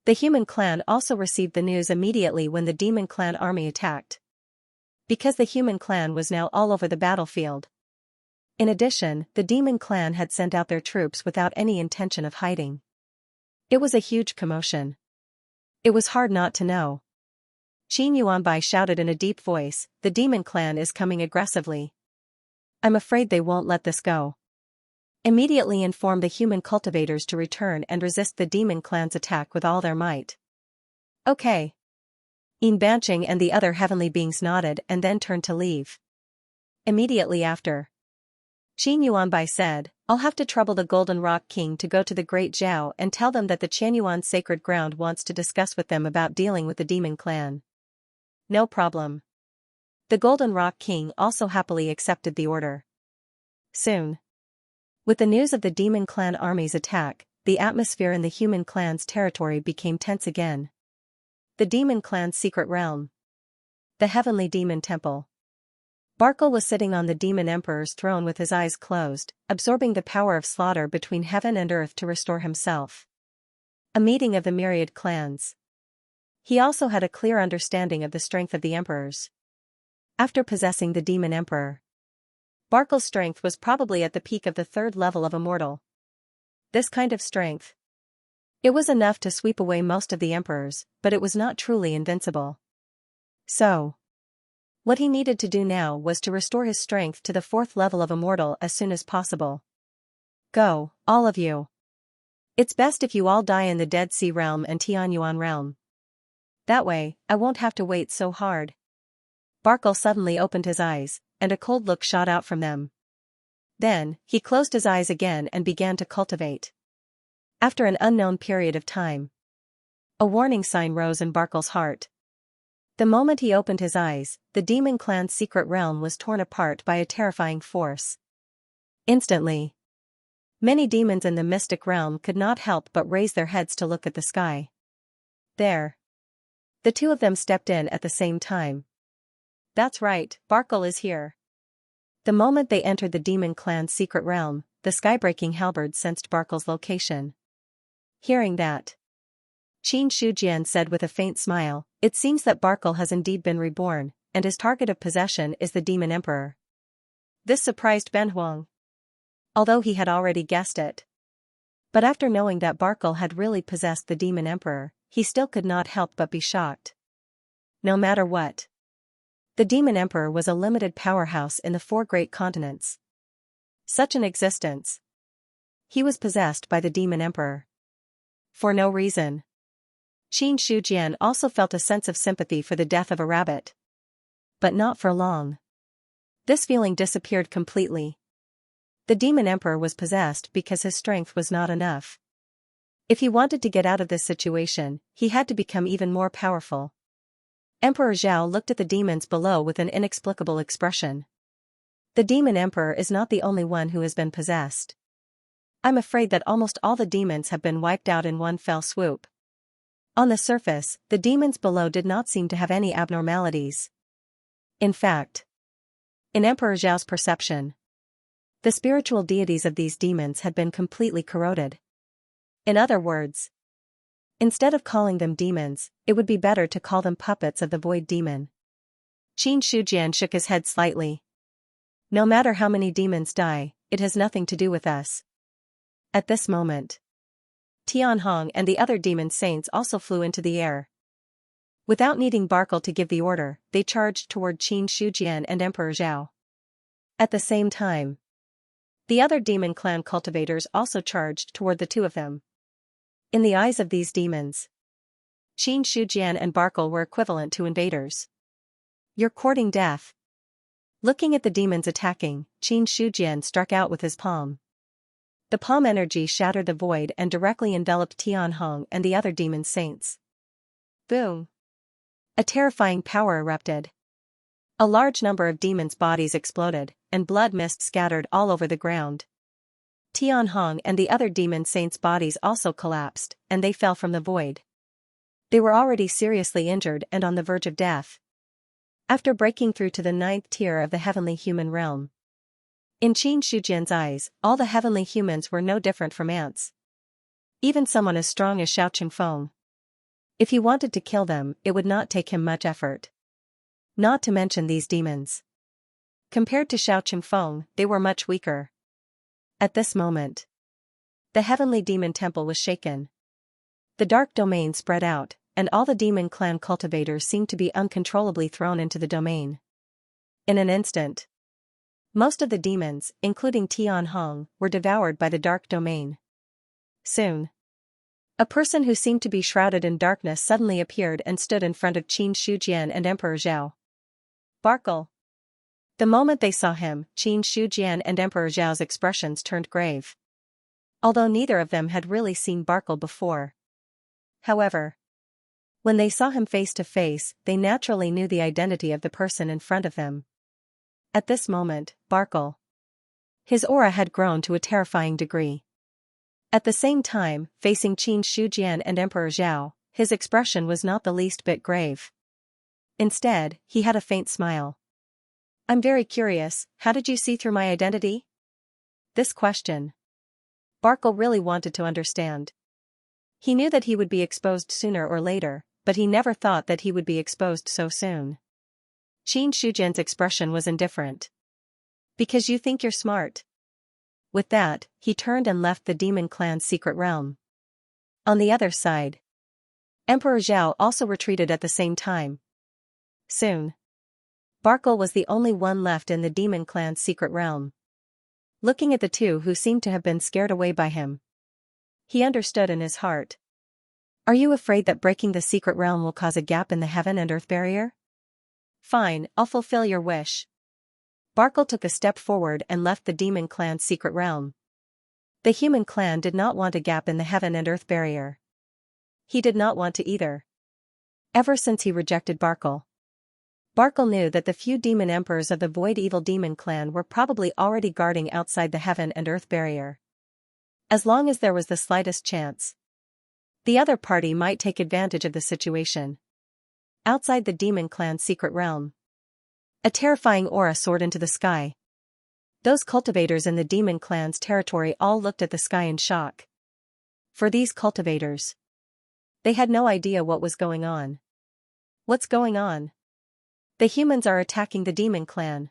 the human clan also received the news immediately when the demon clan army attacked. Because the human clan was now all over the battlefield. In addition, the demon clan had sent out their troops without any intention of hiding. It was a huge commotion. It was hard not to know. Qin Yuanbai shouted in a deep voice, "The demon clan is coming aggressively. I'm afraid they won't let this go. Immediately inform the human cultivators to return and resist the demon clan's attack with all their might." Okay. Yin Banqing and the other heavenly beings nodded and then turned to leave. Immediately after, Qin Yuanbai said, "I'll have to trouble the Golden Rock King to go to the Great Zhao and tell them that the Qianyuan Sacred Ground wants to discuss with them about dealing with the demon clan." No problem. The Golden Rock King also happily accepted the order. Soon, with the news of the demon clan army's attack, the atmosphere in the human clan's territory became tense again. The demon clan's secret realm. The heavenly demon temple. Barkle was sitting on the demon emperor's throne with his eyes closed, absorbing the power of slaughter between heaven and earth to restore himself. A meeting of the myriad clans. He also had a clear understanding of the strength of the emperors. After possessing the demon emperor, Barkle's strength was probably at the peak of the 3rd level of immortal. This kind of strength. It was enough to sweep away most of the emperors, but it was not truly invincible. So, what he needed to do now was to restore his strength to the 4th level of immortal as soon as possible. Go, all of you. It's best if you all die in the Dead Sea realm and Tianyuan realm. That way, I won't have to wait so hard. Barkle suddenly opened his eyes, and a cold look shot out from them. Then, he closed his eyes again and began to cultivate. After an unknown period of time, a warning sign rose in Barkle's heart. The moment he opened his eyes, the demon clan's secret realm was torn apart by a terrifying force. Instantly, many demons in the mystic realm could not help but raise their heads to look at the sky. There. The two of them stepped in at the same time. That's right, Barkle is here. The moment they entered the demon clan's secret realm, the skybreaking halberd sensed Barkle's location. Hearing that, Qin Shujian said with a faint smile, "It seems that Barkle has indeed been reborn, and his target of possession is the demon emperor." This surprised Benhuang, although he had already guessed it. But after knowing that Barkle had really possessed the demon emperor, he still could not help but be shocked. No matter what, the demon emperor was a limited powerhouse in the 4 great continents. Such an existence. He was possessed by the demon emperor. For no reason. Qin Shujian also felt a sense of sympathy for the death of a rabbit. But not for long. This feeling disappeared completely. The demon emperor was possessed because his strength was not enough. If he wanted to get out of this situation, he had to become even more powerful. Emperor Zhao looked at the demons below with an inexplicable expression. The demon emperor is not the only one who has been possessed. I'm afraid that almost all the demons have been wiped out in one fell swoop. On the surface, the demons below did not seem to have any abnormalities. In fact, in Emperor Zhao's perception, the spiritual deities of these demons had been completely corroded. In other words, instead of calling them demons, it would be better to call them puppets of the void demon. Qin Shujian shook his head slightly. No matter how many demons die, it has nothing to do with us. At this moment, Tianhong and the other demon saints also flew into the air. Without needing Barkle to give the order, they charged toward Qin Shujian and Emperor Zhao. At the same time, the other demon clan cultivators also charged toward the two of them. In the eyes of these demons, Qin Shujian and Barkle were equivalent to invaders. You're courting death. Looking at the demons attacking, Qin Shujian struck out with his palm. The palm energy shattered the void and directly enveloped Tianhong and the other demon saints. Boom! A terrifying power erupted. A large number of demons' bodies exploded, and blood mist scattered all over the ground. Tianhong and the other demon saints' bodies also collapsed, and they fell from the void. They were already seriously injured and on the verge of death. After breaking through to the 9th tier of the heavenly human realm. In Qin Shujian's eyes, all the heavenly humans were no different from ants. Even someone as strong as Xiao Feng. If he wanted to kill them, it would not take him much effort. Not to mention these demons. Compared to Xiao Feng, they were much weaker. At this moment, the heavenly demon temple was shaken. The dark domain spread out, and all the demon clan cultivators seemed to be uncontrollably thrown into the domain. In an instant, most of the demons, including Tianhong, were devoured by the dark domain. Soon, a person who seemed to be shrouded in darkness suddenly appeared and stood in front of Qin Shujian and Emperor Zhao. Barkle. The moment they saw him, Qin Shujian and Emperor Zhao's expressions turned grave. Although neither of them had really seen Barkle before. However, when they saw him face to face, they naturally knew the identity of the person in front of them. At this moment, Barkle. His aura had grown to a terrifying degree. At the same time, facing Qin Shujian and Emperor Zhao, his expression was not the least bit grave. Instead, he had a faint smile. I'm very curious, how did you see through my identity? This question. Barkle really wanted to understand. He knew that he would be exposed sooner or later, but he never thought that he would be exposed so soon. Qin Shujian's expression was indifferent. Because you think you're smart. With that, he turned and left the demon clan's secret realm. On the other side, Emperor Zhao also retreated at the same time. Soon, Barkle was the only one left in the demon clan's secret realm. Looking at the two who seemed to have been scared away by him, he understood in his heart. Are you afraid that breaking the secret realm will cause a gap in the heaven and earth barrier? Fine, I'll fulfill your wish. Barkle took a step forward and left the demon clan's secret realm. The human clan did not want a gap in the heaven and earth barrier. He did not want to either. Ever since he rejected Barkle. Barkle knew that the few demon emperors of the Void Evil Demon clan were probably already guarding outside the heaven and earth barrier. As long as there was the slightest chance, the other party might take advantage of the situation. Outside the demon clan's secret realm, a terrifying aura soared into the sky. Those cultivators in the demon clan's territory all looked at the sky in shock. For these cultivators, they had no idea what was going on. What's going on? The humans are attacking the demon clan.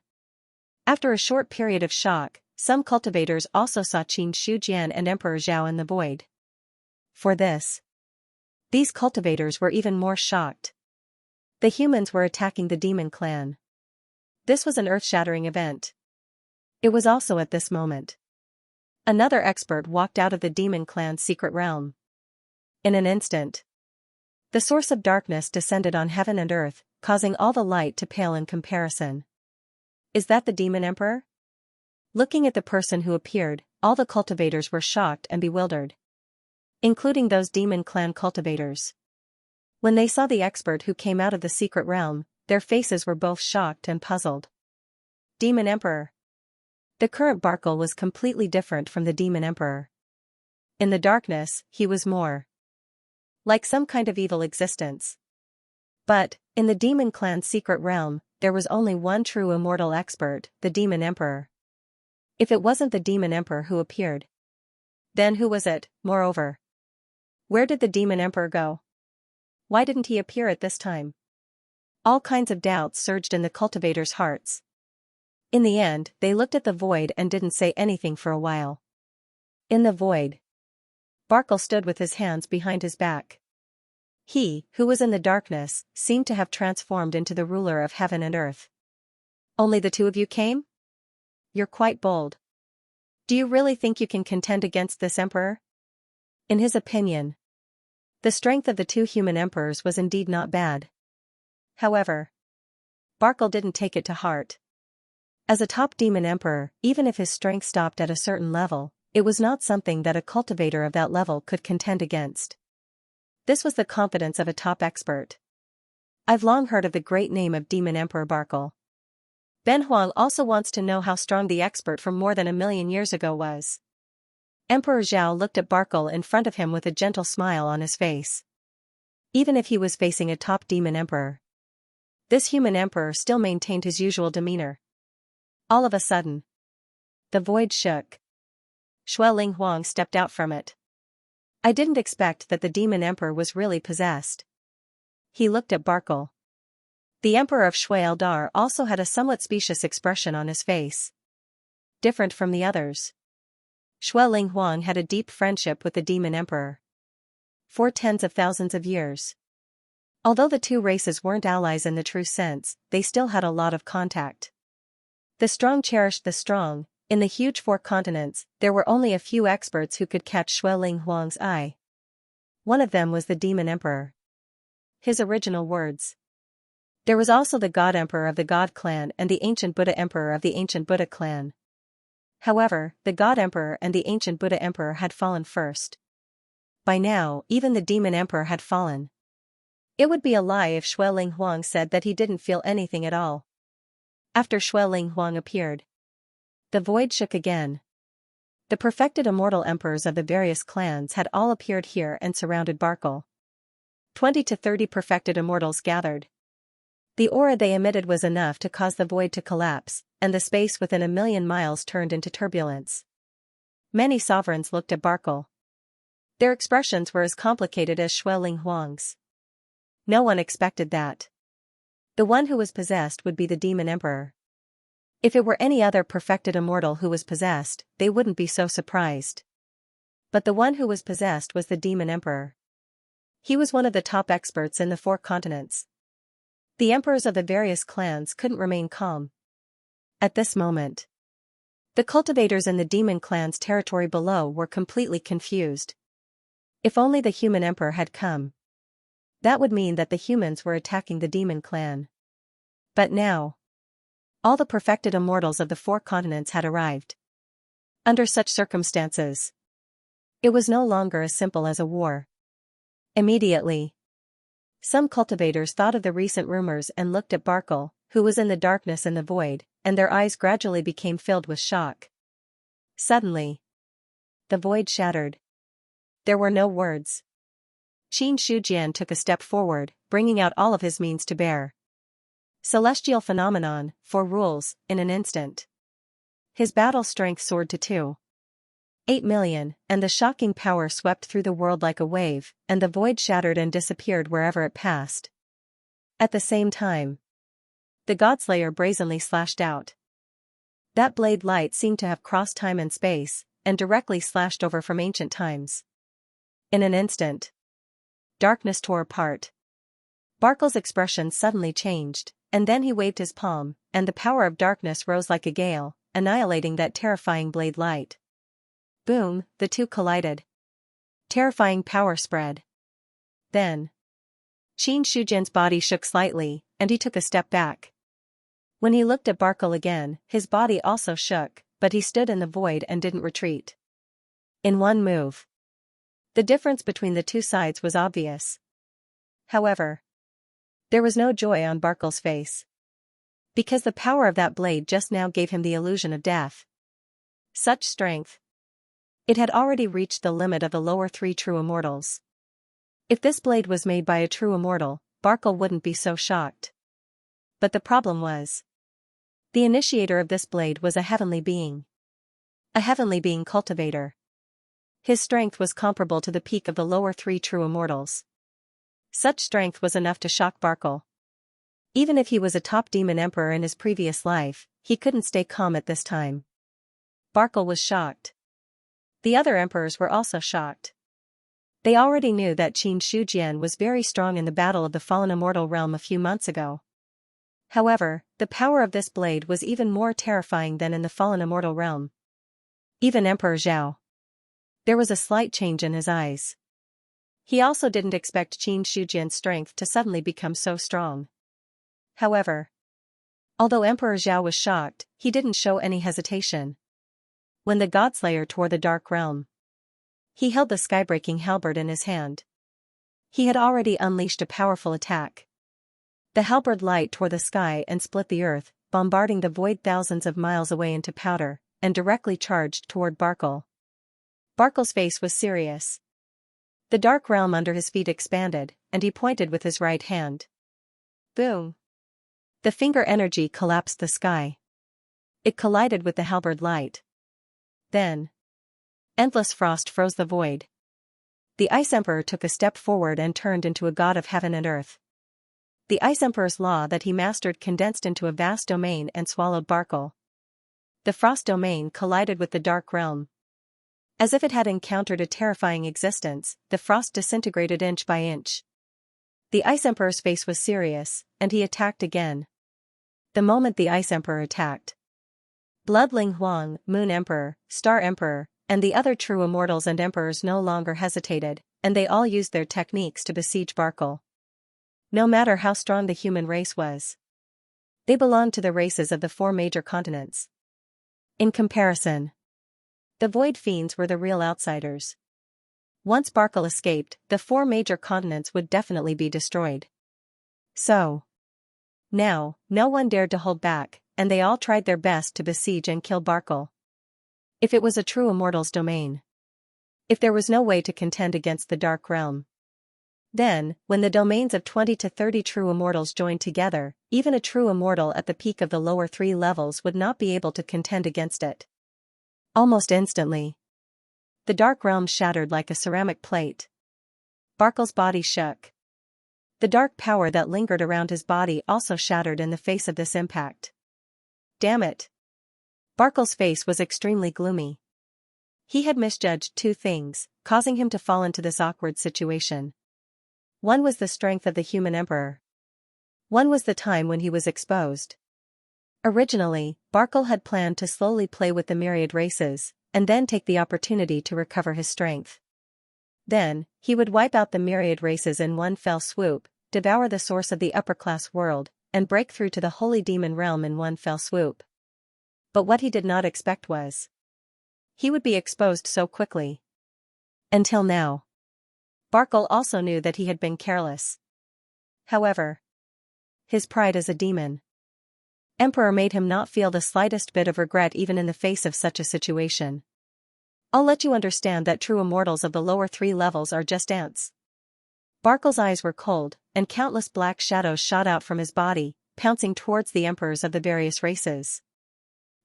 After a short period of shock, some cultivators also saw Qin Shujian and Emperor Zhao in the void. For this, these cultivators were even more shocked. The humans were attacking the demon clan. This was an earth-shattering event. It was also at this moment. Another expert walked out of the demon clan's secret realm. In an instant, the source of darkness descended on heaven and earth, causing all the light to pale in comparison. Is that the demon emperor? Looking at the person who appeared, all the cultivators were shocked and bewildered. Including those demon clan cultivators. When they saw the expert who came out of the secret realm, their faces were both shocked and puzzled. Demon Emperor. The current Barkle was completely different from the Demon Emperor. In the darkness, he was more like some kind of evil existence. But, in the Demon Clan's secret realm, there was only one true immortal expert, the Demon Emperor. If it wasn't the Demon Emperor who appeared, then who was it, moreover? Where did the Demon Emperor go? Why didn't he appear at this time? All kinds of doubts surged in the cultivators' hearts. In the end, they looked at the void and didn't say anything for a while. In the void, Barkle stood with his hands behind his back. He, who was in the darkness, seemed to have transformed into the ruler of heaven and earth. Only the two of you came? You're quite bold. Do you really think you can contend against this emperor? In his opinion, the strength of the two human emperors was indeed not bad. However, Barkle didn't take it to heart. As a top demon emperor, even if his strength stopped at a certain level, it was not something that a cultivator of that level could contend against. This was the confidence of a top expert. I've long heard of the great name of Demon Emperor Barkle. Ben Huang also wants to know how strong the expert from more than 1,000,000 years ago was. Emperor Zhao looked at Barkle in front of him with a gentle smile on his face. Even if he was facing a top demon emperor, this human emperor still maintained his usual demeanor. All of a sudden, the void shook. Xueling Huang stepped out from it. I didn't expect that the demon emperor was really possessed. He looked at Barkle. The emperor of Shui Eldar also had a somewhat specious expression on his face. Different from the others. Xueling Huang had a deep friendship with the demon emperor. For tens of thousands of years. Although the two races weren't allies in the true sense, they still had a lot of contact. The strong cherished the strong. In the huge 4 continents, there were only a few experts who could catch Xueling Huang's eye. One of them was the demon emperor. His original words. There was also the God Emperor of the God clan and the ancient Buddha Emperor of the ancient Buddha clan. However, the God Emperor and the ancient Buddha Emperor had fallen first. By now, even the demon emperor had fallen. It would be a lie if Xueling Huang said that he didn't feel anything at all. After Xueling Huang appeared, the void shook again. The perfected immortal emperors of the various clans had all appeared here and surrounded Barkle. 20 to 30 perfected immortals gathered. The aura they emitted was enough to cause the void to collapse, and the space within 1,000,000 miles turned into turbulence. Many sovereigns looked at Barkle. Their expressions were as complicated as Xueling Huang's. No one expected that. The one who was possessed would be the demon emperor. If it were any other perfected immortal who was possessed, they wouldn't be so surprised. But the one who was possessed was the demon emperor. He was one of the top experts in the 4 continents. The emperors of the various clans couldn't remain calm. At this moment, the cultivators in the demon clan's territory below were completely confused. If only the human emperor had come. That would mean that the humans were attacking the demon clan. But now, all the perfected immortals of the 4 continents had arrived. Under such circumstances, it was no longer as simple as a war. Immediately, some cultivators thought of the recent rumors and looked at Barkle, who was in the darkness and the void, and their eyes gradually became filled with shock. Suddenly, the void shattered. There were no words. Qin Shujian took a step forward, bringing out all of his means to bear. Celestial phenomenon, 4 rules, in an instant. His battle strength soared to 2.8 million, and the shocking power swept through the world like a wave, and the void shattered and disappeared wherever it passed. At the same time, the Godslayer brazenly slashed out. That blade light seemed to have crossed time and space, and directly slashed over from ancient times. In an instant, darkness tore apart. Barkle's expression suddenly changed, and then he waved his palm, and the power of darkness rose like a gale, annihilating that terrifying blade light. Boom, the two collided. Terrifying power spread. Then, Qin Shujian's body shook slightly, and he took a step back. When he looked at Barkle again, his body also shook, but he stood in the void and didn't retreat. In one move. The difference between the two sides was obvious. However, there was no joy on Barkle's face. Because the power of that blade just now gave him the illusion of death. Such strength. It had already reached the limit of the lower 3 true immortals. If this blade was made by a true immortal, Barkle wouldn't be so shocked. But the problem was, the initiator of this blade was a heavenly being. A heavenly being cultivator. His strength was comparable to the peak of the lower 3 true immortals. Such strength was enough to shock Barkle. Even if he was a top demon emperor in his previous life, he couldn't stay calm at this time. Barkle was shocked. The other emperors were also shocked. They already knew that Qin Shujian was very strong in the battle of the fallen immortal realm a few months ago. However, the power of this blade was even more terrifying than in the fallen immortal realm. Even Emperor Zhao. There was a slight change in his eyes. He also didn't expect Qin Shujian's strength to suddenly become so strong. However, although Emperor Zhao was shocked, he didn't show any hesitation. When the Godslayer tore the dark realm, he held the skybreaking halberd in his hand. He had already unleashed a powerful attack. The halberd light tore the sky and split the earth, bombarding the void thousands of miles away into powder, and directly charged toward Barkle. Barkle's face was serious. The dark realm under his feet expanded, and he pointed with his right hand. Boom! The finger energy collapsed the sky. It collided with the halberd light. Then, endless frost froze the void. The Ice Emperor took a step forward and turned into a god of heaven and earth. The Ice Emperor's law that he mastered condensed into a vast domain and swallowed Barkle. The frost domain collided with the dark realm. As if it had encountered a terrifying existence, the frost disintegrated inch by inch. The Ice Emperor's face was serious, and he attacked again. The moment the Ice Emperor attacked, Bloodling Huang, Moon Emperor, Star Emperor, and the other true immortals and emperors no longer hesitated, and they all used their techniques to besiege Barkle. No matter how strong the human race was, they belonged to the races of the 4 major continents. In comparison, the Void Fiends were the real outsiders. Once Barkle escaped, the 4 major continents would definitely be destroyed. So, now, no one dared to hold back, and they all tried their best to besiege and kill Barkle. If it was a true immortal's domain, if there was no way to contend against the Dark Realm, then, when the domains of 20 to 30 true immortals joined together, even a true immortal at the peak of the lower 3 levels would not be able to contend against it. Almost instantly, the Dark Realm shattered like a ceramic plate. Barkle's body shook. The dark power that lingered around his body also shattered in the face of this impact. Damn it! Barkle's face was extremely gloomy. He had misjudged 2 things, causing him to fall into this awkward situation. One was the strength of the human emperor. One was the time when he was exposed. Originally, Barkle had planned to slowly play with the myriad races, and then take the opportunity to recover his strength. Then, he would wipe out the myriad races in one fell swoop, devour the source of the upper-class world, and break through to the holy demon realm in one fell swoop. But what he did not expect was, he would be exposed so quickly. Until now, Barkle also knew that he had been careless. However, his pride as a demon emperor made him not feel the slightest bit of regret even in the face of such a situation. I'll let you understand that true immortals of the lower 3 levels are just ants. Barkle's eyes were cold, and countless black shadows shot out from his body, pouncing towards the emperors of the various races.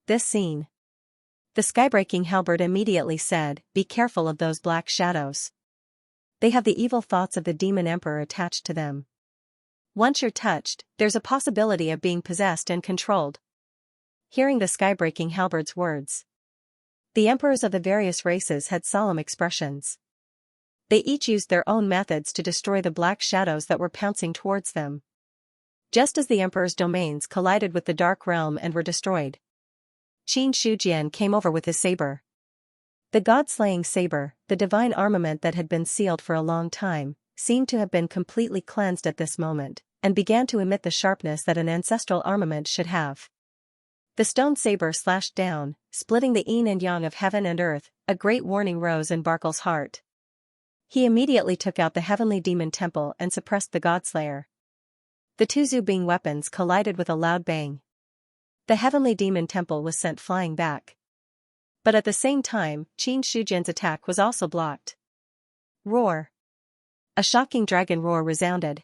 This scene. The skybreaking halberd immediately said, "Be careful of those black shadows. They have the evil thoughts of the demon emperor attached to them. Once you're touched, there's a possibility of being possessed and controlled." Hearing the skybreaking halberd's words, the emperors of the various races had solemn expressions. They each used their own methods to destroy the black shadows that were pouncing towards them. Just as the emperor's domains collided with the dark realm and were destroyed, Xianxia came over with his saber. The god-slaying saber, the divine armament that had been sealed for a long time, seemed to have been completely cleansed at this moment, and began to emit the sharpness that an ancestral armament should have. The stone saber slashed down, splitting the yin and yang of heaven and earth. A great warning rose in Barkle's heart. He immediately took out the heavenly demon temple and suppressed the godslayer. The 2 Zubing weapons collided with a loud bang. The heavenly demon temple was sent flying back. But at the same time, Xianxia's attack was also blocked. Roar! A shocking dragon roar resounded.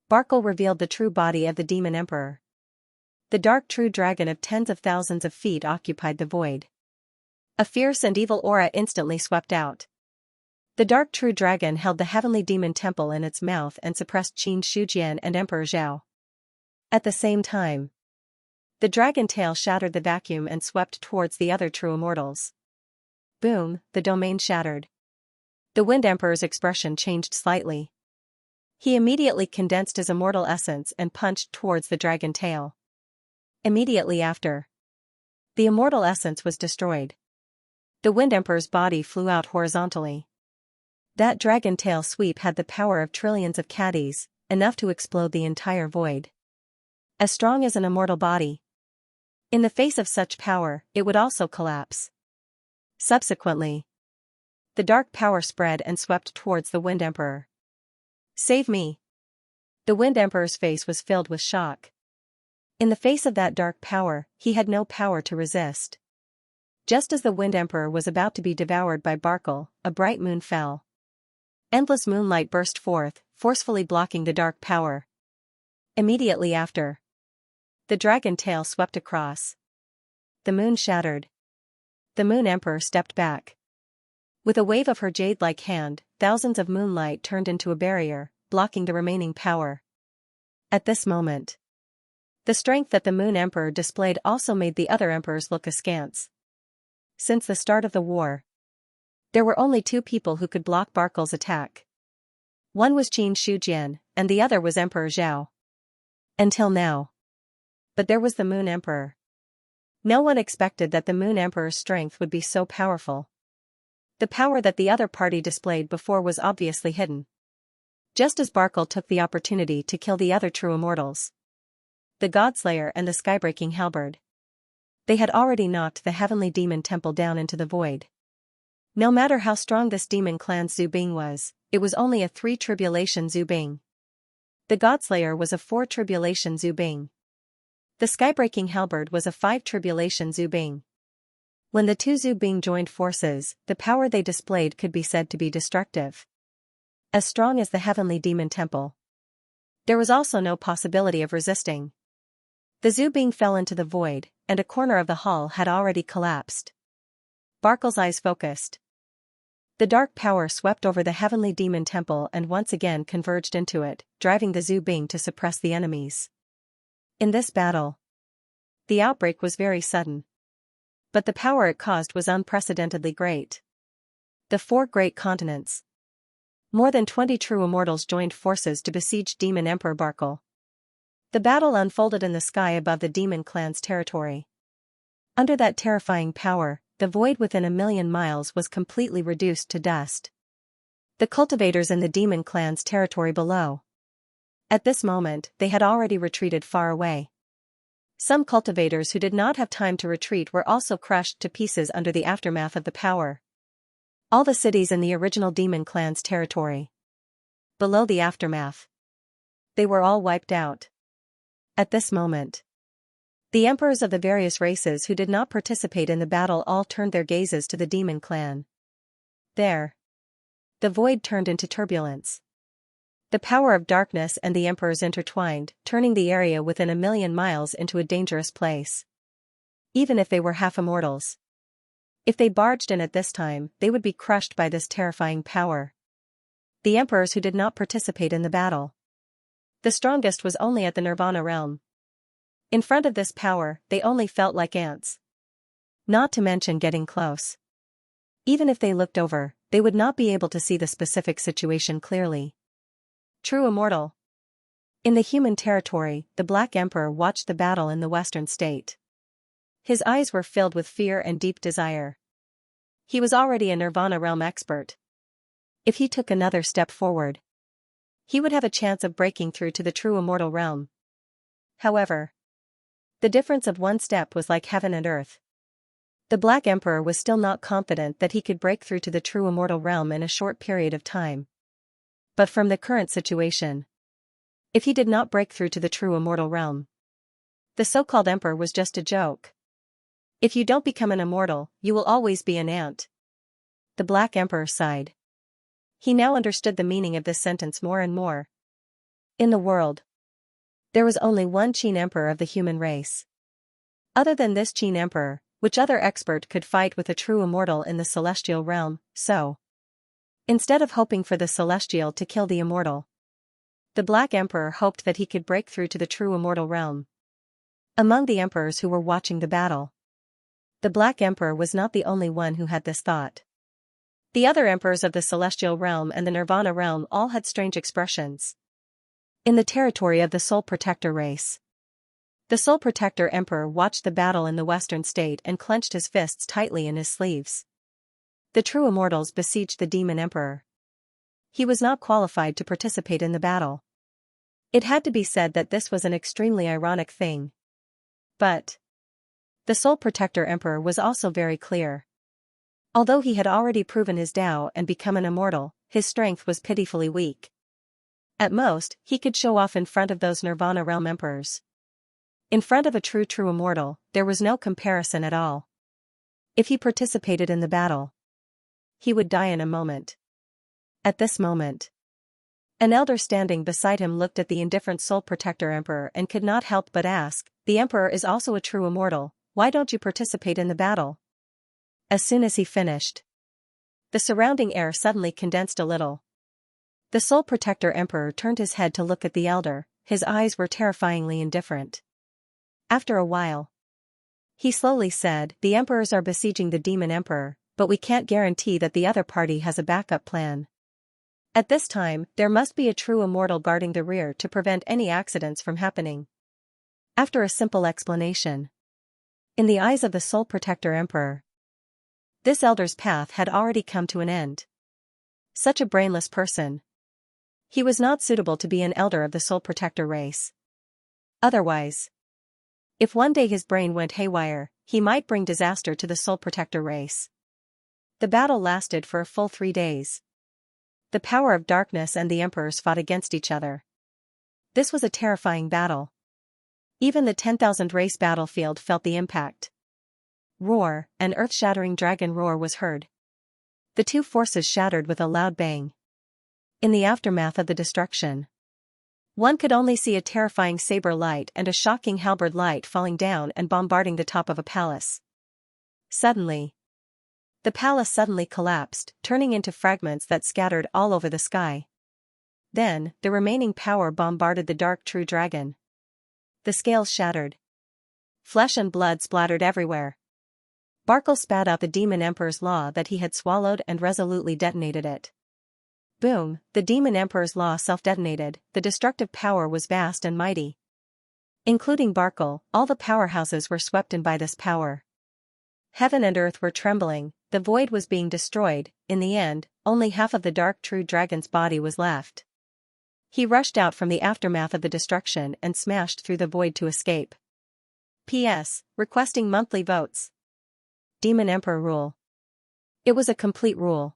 Barkle revealed the true body of the demon emperor. The dark true dragon of tens of thousands of feet occupied the void. A fierce and evil aura instantly swept out. The dark true dragon held the heavenly demon temple in its mouth and suppressed Xianxia and Emperor Zhao. At the same time, the dragon tail shattered the vacuum and swept towards the other true immortals. Boom, the domain shattered. The Wind Emperor's expression changed slightly. He immediately condensed his immortal essence and punched towards the dragon tail. Immediately after, the immortal essence was destroyed. The Wind Emperor's body flew out horizontally. That dragon tail sweep had the power of trillions of caddies, enough to explode the entire void. As strong as an immortal body. In the face of such power, it would also collapse. Subsequently, the dark power spread and swept towards the Wind Emperor. Save me. The Wind Emperor's face was filled with shock. In the face of that dark power, he had no power to resist. Just as the Wind Emperor was about to be devoured by Barkle, a bright moon fell. Endless moonlight burst forth, forcefully blocking the dark power. Immediately after, the dragon tail swept across. The moon shattered. The Moon Emperor stepped back. With a wave of her jade-like hand, thousands of moonlight turned into a barrier, blocking the remaining power. At this moment, the strength that the Moon Emperor displayed also made the other emperors look askance. Since the start of the war, there were only two people who could block Barkle's attack. One was Qin Shujian, and the other was Emperor Zhao. Until now. But there was the Moon Emperor. No one expected that the Moon Emperor's strength would be so powerful. The power that the other party displayed before was obviously hidden. Just as Barkle took the opportunity to kill the other true immortals, the Godslayer and the Skybreaking Halberd, they had already knocked the heavenly demon temple down into the void. No matter how strong this demon clan's Zubing was, it was only a 3 tribulation Zubing. The Godslayer was a 4 tribulation Zubing. The Skybreaking Halberd was a 5 tribulation Zubing. When the two Zubing joined forces, the power they displayed could be said to be destructive. As strong as the heavenly demon temple, there was also no possibility of resisting. The Zubing fell into the void, and a corner of the hall had already collapsed. Barkle's eyes focused. The dark power swept over the heavenly demon temple and once again converged into it, driving the Zubing to suppress the enemies. In this battle, the outbreak was very sudden. But the power it caused was unprecedentedly great. The 4 great continents. More than 20 true immortals joined forces to besiege Demon Emperor Barkle. The battle unfolded in the sky above the demon clan's territory. Under that terrifying power, the void within 1,000,000 miles was completely reduced to dust. The cultivators in the demon clan's territory below. At this moment, they had already retreated far away. Some cultivators who did not have time to retreat were also crushed to pieces under the aftermath of the power. All the cities in the original demon clan's territory, below the aftermath, they were all wiped out. At this moment, the emperors of the various races who did not participate in the battle all turned their gazes to the demon clan. There, the void turned into turbulence. The power of darkness and the emperors intertwined, turning the area within 1,000,000 miles into a dangerous place. Even if they were half immortals, if they barged in at this time, they would be crushed by this terrifying power. The emperors who did not participate in the battle, the strongest was only at the Nirvana realm. In front of this power, they only felt like ants. Not to mention getting close. Even if they looked over, they would not be able to see the specific situation clearly. True immortal. In the human territory, the Black Emperor watched the battle in the western state. His eyes were filled with fear and deep desire. He was already a Nirvana realm expert. If he took another step forward, he would have a chance of breaking through to the true immortal realm. However, the difference of one step was like heaven and earth. The Black Emperor was still not confident that he could break through to the true immortal realm in a short period of time. But from the current situation, if he did not break through to the true immortal realm, the so-called emperor was just a joke. If you don't become an immortal, you will always be an ant. The Black Emperor sighed. He now understood the meaning of this sentence more and more. In the world, there was only one Qin Emperor of the human race. Other than this Qin Emperor, which other expert could fight with a true immortal in the celestial realm? So, instead of hoping for the celestial to kill the immortal, the Black Emperor hoped that he could break through to the true immortal realm. Among the emperors who were watching the battle, the Black Emperor was not the only one who had this thought. The other emperors of the celestial realm and the Nirvana realm all had strange expressions. In the territory of the Soul Protector race, the Soul Protector Emperor watched the battle in the western state and clenched his fists tightly in his sleeves. The true immortals besieged the Demon Emperor. He was not qualified to participate in the battle. It had to be said that this was an extremely ironic thing. But the Soul Protector Emperor was also very clear. Although he had already proven his Tao and become an immortal, his strength was pitifully weak. At most, he could show off in front of those Nirvana realm emperors. In front of a true immortal, there was no comparison at all. If he participated in the battle, he would die in a moment. At this moment, an elder standing beside him looked at the indifferent Soul Protector Emperor and could not help but ask, "The Emperor is also a true immortal, why don't you participate in the battle?" As soon as he finished, the surrounding air suddenly condensed a little. The Soul Protector Emperor turned his head to look at the elder, his eyes were terrifyingly indifferent. After a while, he slowly said, "The emperors are besieging the Demon Emperor, but we can't guarantee that the other party has a backup plan. At this time, there must be a true immortal guarding the rear to prevent any accidents from happening." After a simple explanation, in the eyes of the Soul Protector Emperor, this elder's path had already come to an end. Such a brainless person. He was not suitable to be an elder of the Soul Protector race. Otherwise, if one day his brain went haywire, he might bring disaster to the Soul Protector race. The battle lasted for a full 3 days. The power of darkness and the emperors fought against each other. This was a terrifying battle. Even the 10,000 race battlefield felt the impact. Roar, an earth-shattering dragon roar was heard. The two forces shattered with a loud bang. In the aftermath of the destruction, one could only see a terrifying saber light and a shocking halberd light falling down and bombarding the top of a palace. Suddenly, the palace suddenly collapsed, turning into fragments that scattered all over the sky. Then, the remaining power bombarded the dark true dragon. The scales shattered. Flesh and blood splattered everywhere. Barkle spat out the Demon Emperor's law that he had swallowed and resolutely detonated it. Boom, the Demon Emperor's law self-detonated, the destructive power was vast and mighty. Including Barkle, all the powerhouses were swept in by this power. Heaven and earth were trembling, the void was being destroyed. In the end, only half of the dark true dragon's body was left. He rushed out from the aftermath of the destruction and smashed through the void to escape. P.S. Requesting monthly votes. Demon Emperor rule. It was a complete rule.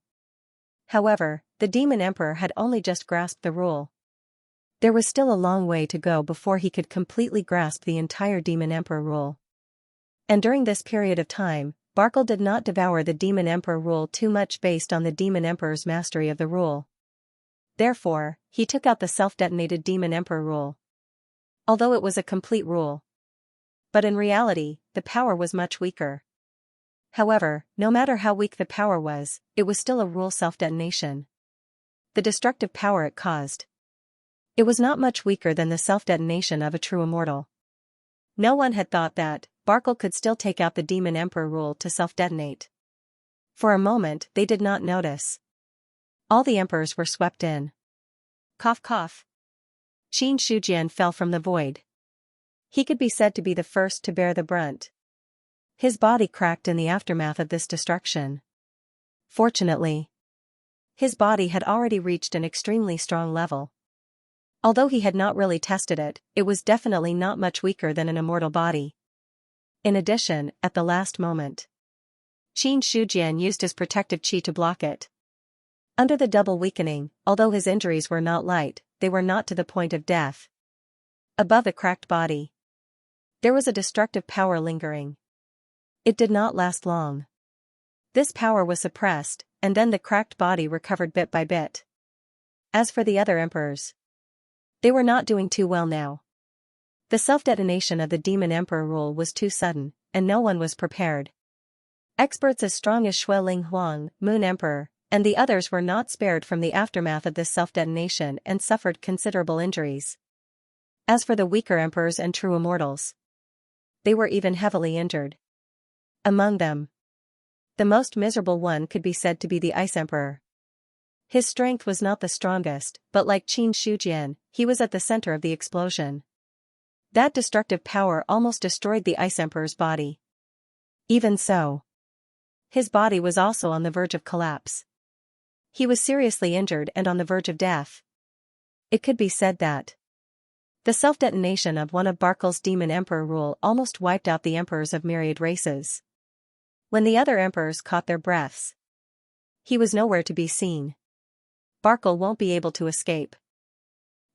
However, the Demon Emperor had only just grasped the rule. There was still a long way to go before he could completely grasp the entire Demon Emperor rule. And during this period of time, Barkle did not devour the Demon Emperor rule too much based on the Demon Emperor's mastery of the rule. Therefore, he took out the self-detonated Demon Emperor rule. Although it was a complete rule. But in reality, the power was much weaker. However, no matter how weak the power was, it was still a rule self-detonation. The destructive power it caused. It was not much weaker than the self-detonation of a true immortal. No one had thought that Barkle could still take out the Demon Emperor rule to self-detonate. For a moment, they did not notice. All the emperors were swept in. Cough cough. Xianxia fell from the void. He could be said to be the first to bear the brunt. His body cracked in the aftermath of this destruction. Fortunately, his body had already reached an extremely strong level. Although he had not really tested it, it was definitely not much weaker than an immortal body. In addition, at the last moment, Xianxia used his protective chi to block it. Under the double weakening, although his injuries were not light, they were not to the point of death. Above the cracked body, there was a destructive power lingering. It did not last long. This power was suppressed, and then the cracked body recovered bit by bit. As for the other emperors, they were not doing too well now. The self-detonation of the Demon Emperor rule was too sudden, and no one was prepared. Experts as strong as Shui Ling Huang, Moon Emperor, and the others were not spared from the aftermath of this self-detonation and suffered considerable injuries. As for the weaker emperors and true immortals, they were even heavily injured. Among them, the most miserable one could be said to be the Ice Emperor. His strength was not the strongest, but like Xianxia, he was at the center of the explosion. That destructive power almost destroyed the Ice Emperor's body. Even so, his body was also on the verge of collapse. He was seriously injured and on the verge of death. It could be said that the self-detonation of one of Barkle's Demon Emperor rule almost wiped out the emperors of myriad races. When the other emperors caught their breaths, he was nowhere to be seen. Barkle won't be able to escape.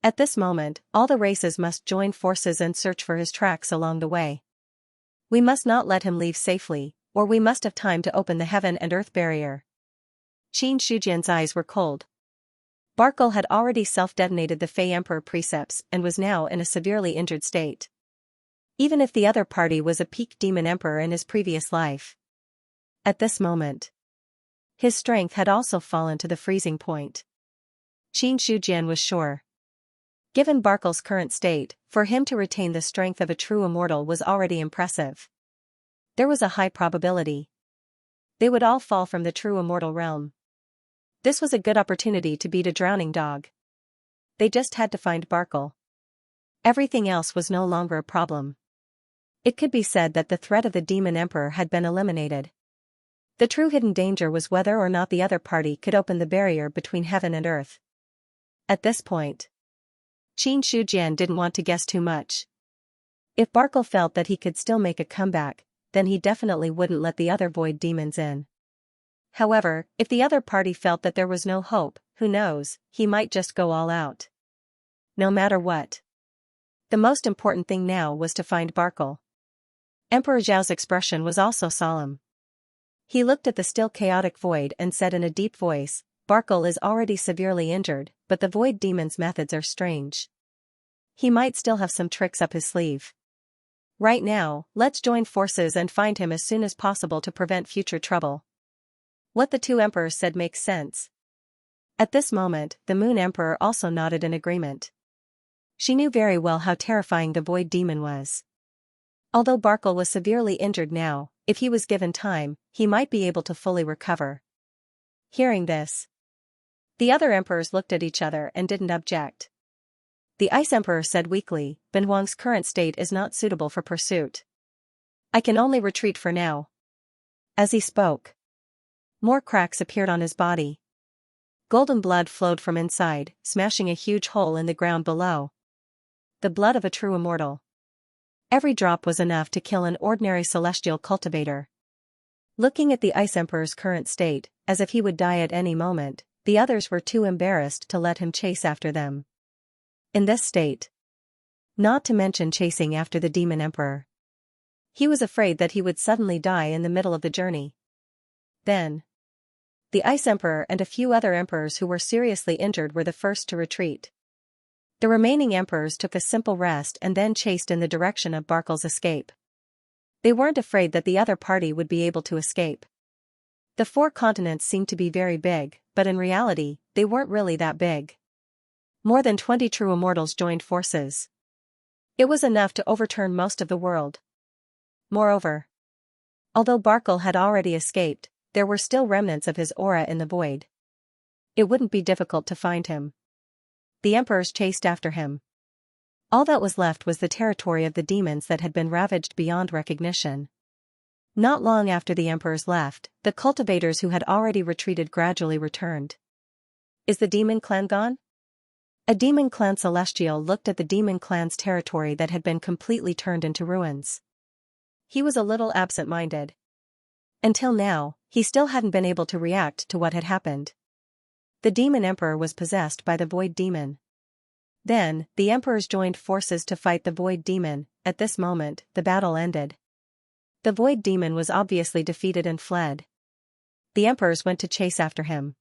At this moment, all the races must join forces and search for his tracks along the way. We must not let him leave safely, or we must have time to open the heaven and earth barrier. Xianxia's eyes were cold. Barkle had already self-detonated the Fey Emperor precepts and was now in a severely injured state. Even if the other party was a peak demon emperor in his previous life. At this moment, his strength had also fallen to the freezing point. Xianxia was sure. Given Barkle's current state, for him to retain the strength of a true immortal was already impressive. There was a high probability they would all fall from the true immortal realm. This was a good opportunity to beat a drowning dog. They just had to find Barkle. Everything else was no longer a problem. It could be said that the threat of the Demon Emperor had been eliminated. The true hidden danger was whether or not the other party could open the barrier between heaven and earth. At this point, Xianxia didn't want to guess too much. If Barkle felt that he could still make a comeback, then he definitely wouldn't let the other void demons in. However, if the other party felt that there was no hope, who knows, he might just go all out. No matter what. The most important thing now was to find Barkle. Emperor Zhao's expression was also solemn. He looked at the still chaotic void and said in a deep voice, "Barkle is already severely injured, but the void demon's methods are strange. He might still have some tricks up his sleeve. Right now, let's join forces and find him as soon as possible to prevent future trouble." What the two emperors said makes sense. At this moment, the Moon Emperor also nodded in agreement. She knew very well how terrifying the void demon was. Although Barkle was severely injured now, if he was given time, he might be able to fully recover. Hearing this, the other emperors looked at each other and didn't object. The Ice Emperor said weakly, "Ben Huang's current state is not suitable for pursuit. I can only retreat for now." As he spoke, more cracks appeared on his body. Golden blood flowed from inside, smashing a huge hole in the ground below. The blood of a true immortal. Every drop was enough to kill an ordinary celestial cultivator. Looking at the Ice Emperor's current state, as if he would die at any moment, the others were too embarrassed to let him chase after them. In this state, not to mention chasing after the Demon Emperor, he was afraid that he would suddenly die in the middle of the journey. Then, the Ice Emperor and a few other emperors who were seriously injured were the first to retreat. The remaining emperors took a simple rest and then chased in the direction of Barkle's escape. They weren't afraid that the other party would be able to escape. The 4 continents seemed to be very big, but in reality, they weren't really that big. More than 20 true immortals joined forces. It was enough to overturn most of the world. Moreover, although Barkle had already escaped, there were still remnants of his aura in the void. It wouldn't be difficult to find him. The emperors chased after him. All that was left was the territory of the demons that had been ravaged beyond recognition. Not long after the emperors left, the cultivators who had already retreated gradually returned. "Is the demon clan gone?" A demon clan celestial looked at the demon clan's territory that had been completely turned into ruins. He was a little absent-minded. Until now, he still hadn't been able to react to what had happened. The Demon Emperor was possessed by the Void Demon. Then, the emperors joined forces to fight the Void Demon. At this moment, the battle ended. The Void Demon was obviously defeated and fled. The emperors went to chase after him.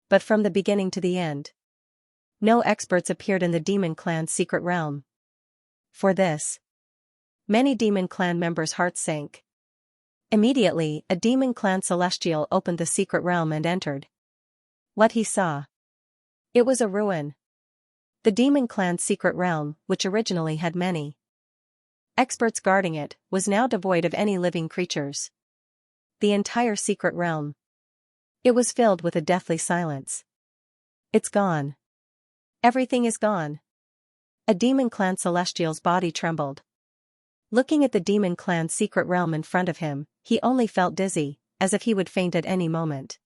But from the beginning to the end, no experts appeared in the Demon Clan's secret realm. For this, many Demon Clan members' hearts sank. Immediately, a Demon Clan celestial opened the secret realm and entered. What he saw. It was a ruin. The Demon Clan's secret realm, which originally had many experts guarding it, was now devoid of any living creatures. The entire secret realm. It was filled with a deathly silence. It's gone. Everything is gone. A Demon Clan celestial's body trembled. Looking at the Demon Clan's secret realm in front of him, he only felt dizzy, as if he would faint at any moment.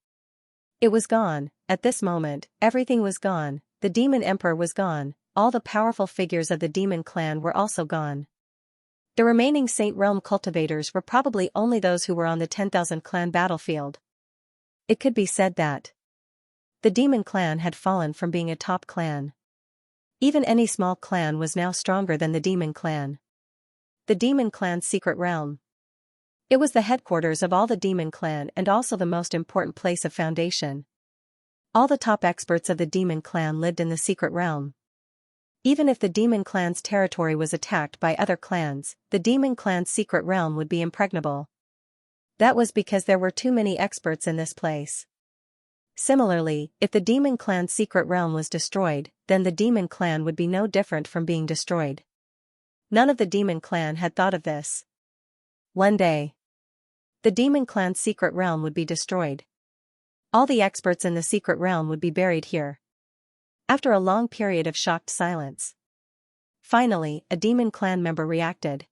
It was gone. At this moment, everything was gone. The Demon Emperor was gone. All the powerful figures of the Demon Clan were also gone. The remaining Saint Realm cultivators were probably only those who were on the 10,000 clan battlefield. It could be said that the Demon Clan had fallen from being a top clan. Even any small clan was now stronger than the demon clan. The demon clan's secret realm. It was the headquarters of all the demon clan and also the most important place of foundation. All the top experts of the demon clan lived in the secret realm. Even if the demon clan's territory was attacked by other clans, the demon clan's secret realm would be impregnable. That was because there were too many experts in this place. Similarly, if the demon clan's secret realm was destroyed, then the demon clan would be no different from being destroyed. None of the demon clan had thought of this. One day, the demon clan's secret realm would be destroyed. All the experts in the secret realm would be buried here. After a long period of shocked silence, finally, a demon clan member reacted.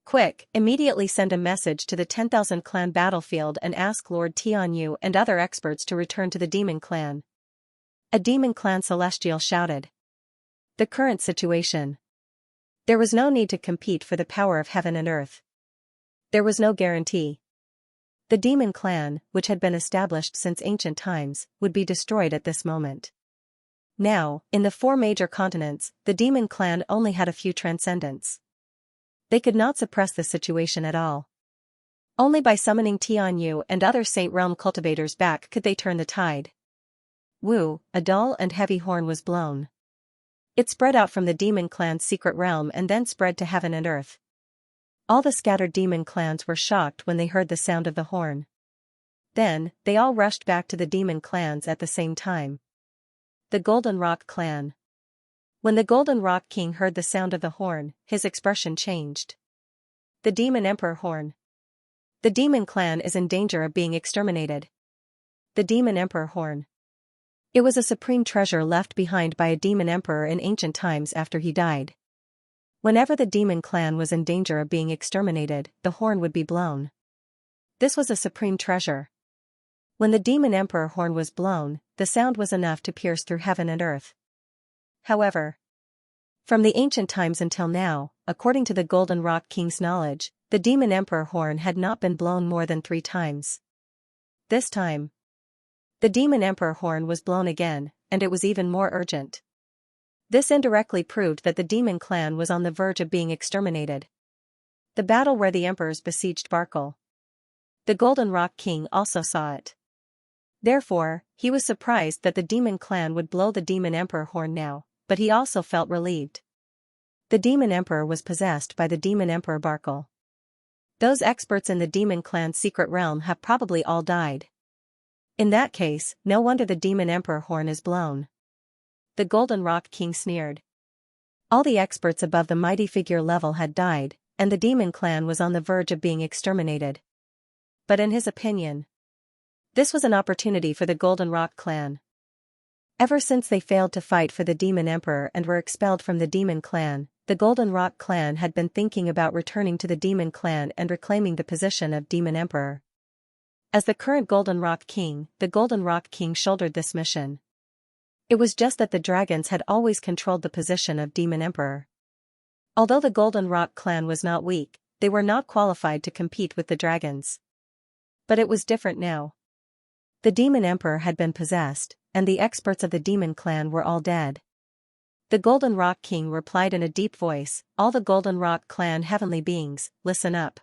Quick, immediately send a message to the 10,000 clan battlefield and ask Lord Tianyu and other experts to return to the demon clan. A demon clan celestial shouted. The current situation. There was no need to compete for the power of heaven and earth. There was no guarantee. The demon clan, which had been established since ancient times, would be destroyed at this moment. Now, in the 4 major continents, the demon clan only had a few transcendents. They could not suppress the situation at all. Only by summoning Tianyu and other Saint Realm cultivators back could they turn the tide. Wu, a dull and heavy horn was blown. It spread out from the demon clan's secret realm and then spread to heaven and earth. All the scattered demon clans were shocked when they heard the sound of the horn. Then, they all rushed back to the demon clans at the same time. The Golden Rock Clan. When the Golden Rock King heard the sound of the horn, his expression changed. The Demon Emperor Horn. The demon clan is in danger of being exterminated. The Demon Emperor Horn. It was a supreme treasure left behind by a demon emperor in ancient times after he died. Whenever the demon clan was in danger of being exterminated, the horn would be blown. This was a supreme treasure. When the demon emperor horn was blown, the sound was enough to pierce through heaven and earth. However, from the ancient times until now, according to the Golden Rock King's knowledge, the demon emperor horn had not been blown more than 3 times. This time, the demon emperor horn was blown again, and it was even more urgent. This indirectly proved that the demon clan was on the verge of being exterminated. The battle where the emperors besieged Barkle. The Golden Rock King also saw it. Therefore, he was surprised that the demon clan would blow the demon emperor horn now, but he also felt relieved. The demon emperor was possessed by the demon emperor Barkle. Those experts in the demon clan's secret realm have probably all died. In that case, no wonder the demon emperor horn is blown. The Golden Rock King sneered. All the experts above the mighty figure level had died, and the demon clan was on the verge of being exterminated. But in his opinion, this was an opportunity for the Golden Rock clan. Ever since they failed to fight for the demon emperor and were expelled from the demon clan, the Golden Rock clan had been thinking about returning to the demon clan and reclaiming the position of demon emperor. As the current Golden Rock King, the Golden Rock King shouldered this mission. It was just that the dragons had always controlled the position of demon emperor. Although the Golden Rock clan was not weak, they were not qualified to compete with the dragons. But it was different now. The demon emperor had been possessed, and the experts of the demon clan were all dead. The Golden Rock King replied in a deep voice, "All the Golden Rock clan heavenly beings, listen up.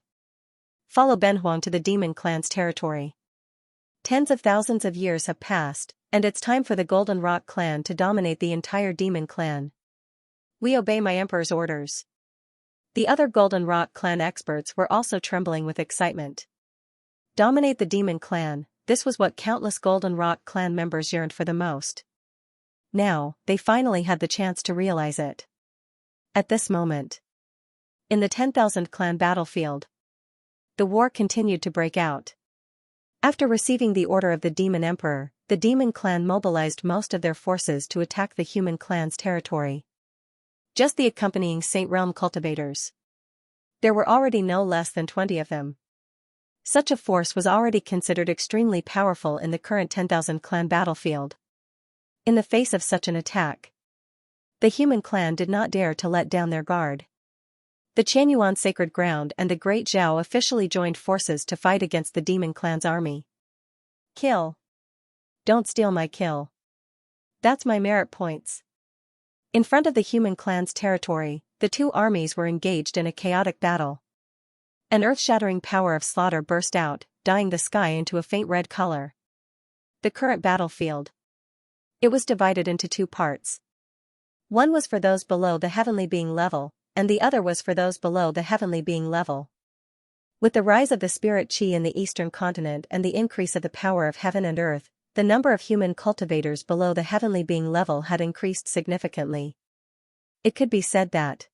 Follow Benhuang to the demon clan's territory. Tens of thousands of years have passed, and it's time for the Golden Rock clan to dominate the entire demon clan. We obey my emperor's orders." The other Golden Rock clan experts were also trembling with excitement. Dominate the demon clan, this was what countless Golden Rock clan members yearned for the most. Now, they finally had the chance to realize it. At this moment, in the 10,000 clan battlefield, the war continued to break out. After receiving the order of the demon emperor, the demon clan mobilized most of their forces to attack the human clan's territory. Just the accompanying Saint Realm cultivators. There were already no less than 20 of them. Such a force was already considered extremely powerful in the current 10,000 clan battlefield. In the face of such an attack, the human clan did not dare to let down their guard. The Qianyuan Sacred Ground and the Great Zhao officially joined forces to fight against the demon clan's army. Kill. Don't steal my kill. That's my merit points. In front of the human clan's territory, the two armies were engaged in a chaotic battle. An earth-shattering power of slaughter burst out, dyeing the sky into a faint red color. The current battlefield. It was divided into two parts. One was for those below the heavenly being level, and the other was for those below the heavenly being level. With the rise of the spirit chi in the eastern continent and the increase of the power of heaven and earth, the number of human cultivators below the heavenly being level had increased significantly. It could be said that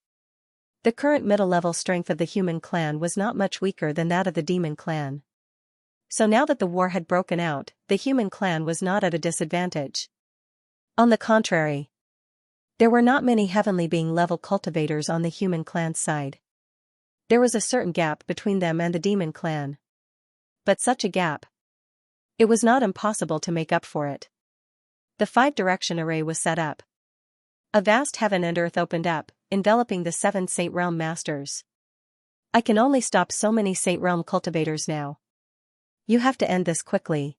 the current middle-level strength of the human clan was not much weaker than that of the demon clan. So now that the war had broken out, the human clan was not at a disadvantage. On the contrary, there were not many heavenly being level cultivators on the human clan's side. There was a certain gap between them and the demon clan. But such a gap, it was not impossible to make up for it. The 5-direction array was set up. A vast heaven and earth opened up, enveloping the 7 Saint Realm Masters. I can only stop so many Saint Realm cultivators now. You have to end this quickly.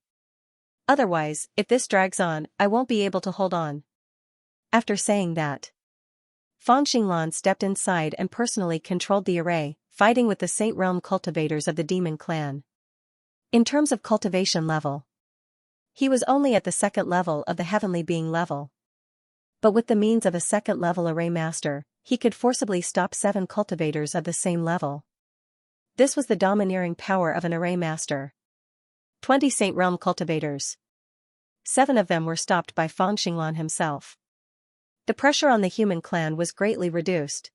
Otherwise, if this drags on, I won't be able to hold on. After saying that, Fang Xinglan stepped inside and personally controlled the array, fighting with the Saint Realm cultivators of the demon clan. In terms of cultivation level, he was only at the 2nd level of the heavenly being level. But with the means of a 2nd level array master, he could forcibly stop 7 cultivators of the same level. This was the domineering power of an array master. 20 Saint Realm cultivators. 7 of them were stopped by Fang Xinglan himself. The pressure on the human clan was greatly reduced.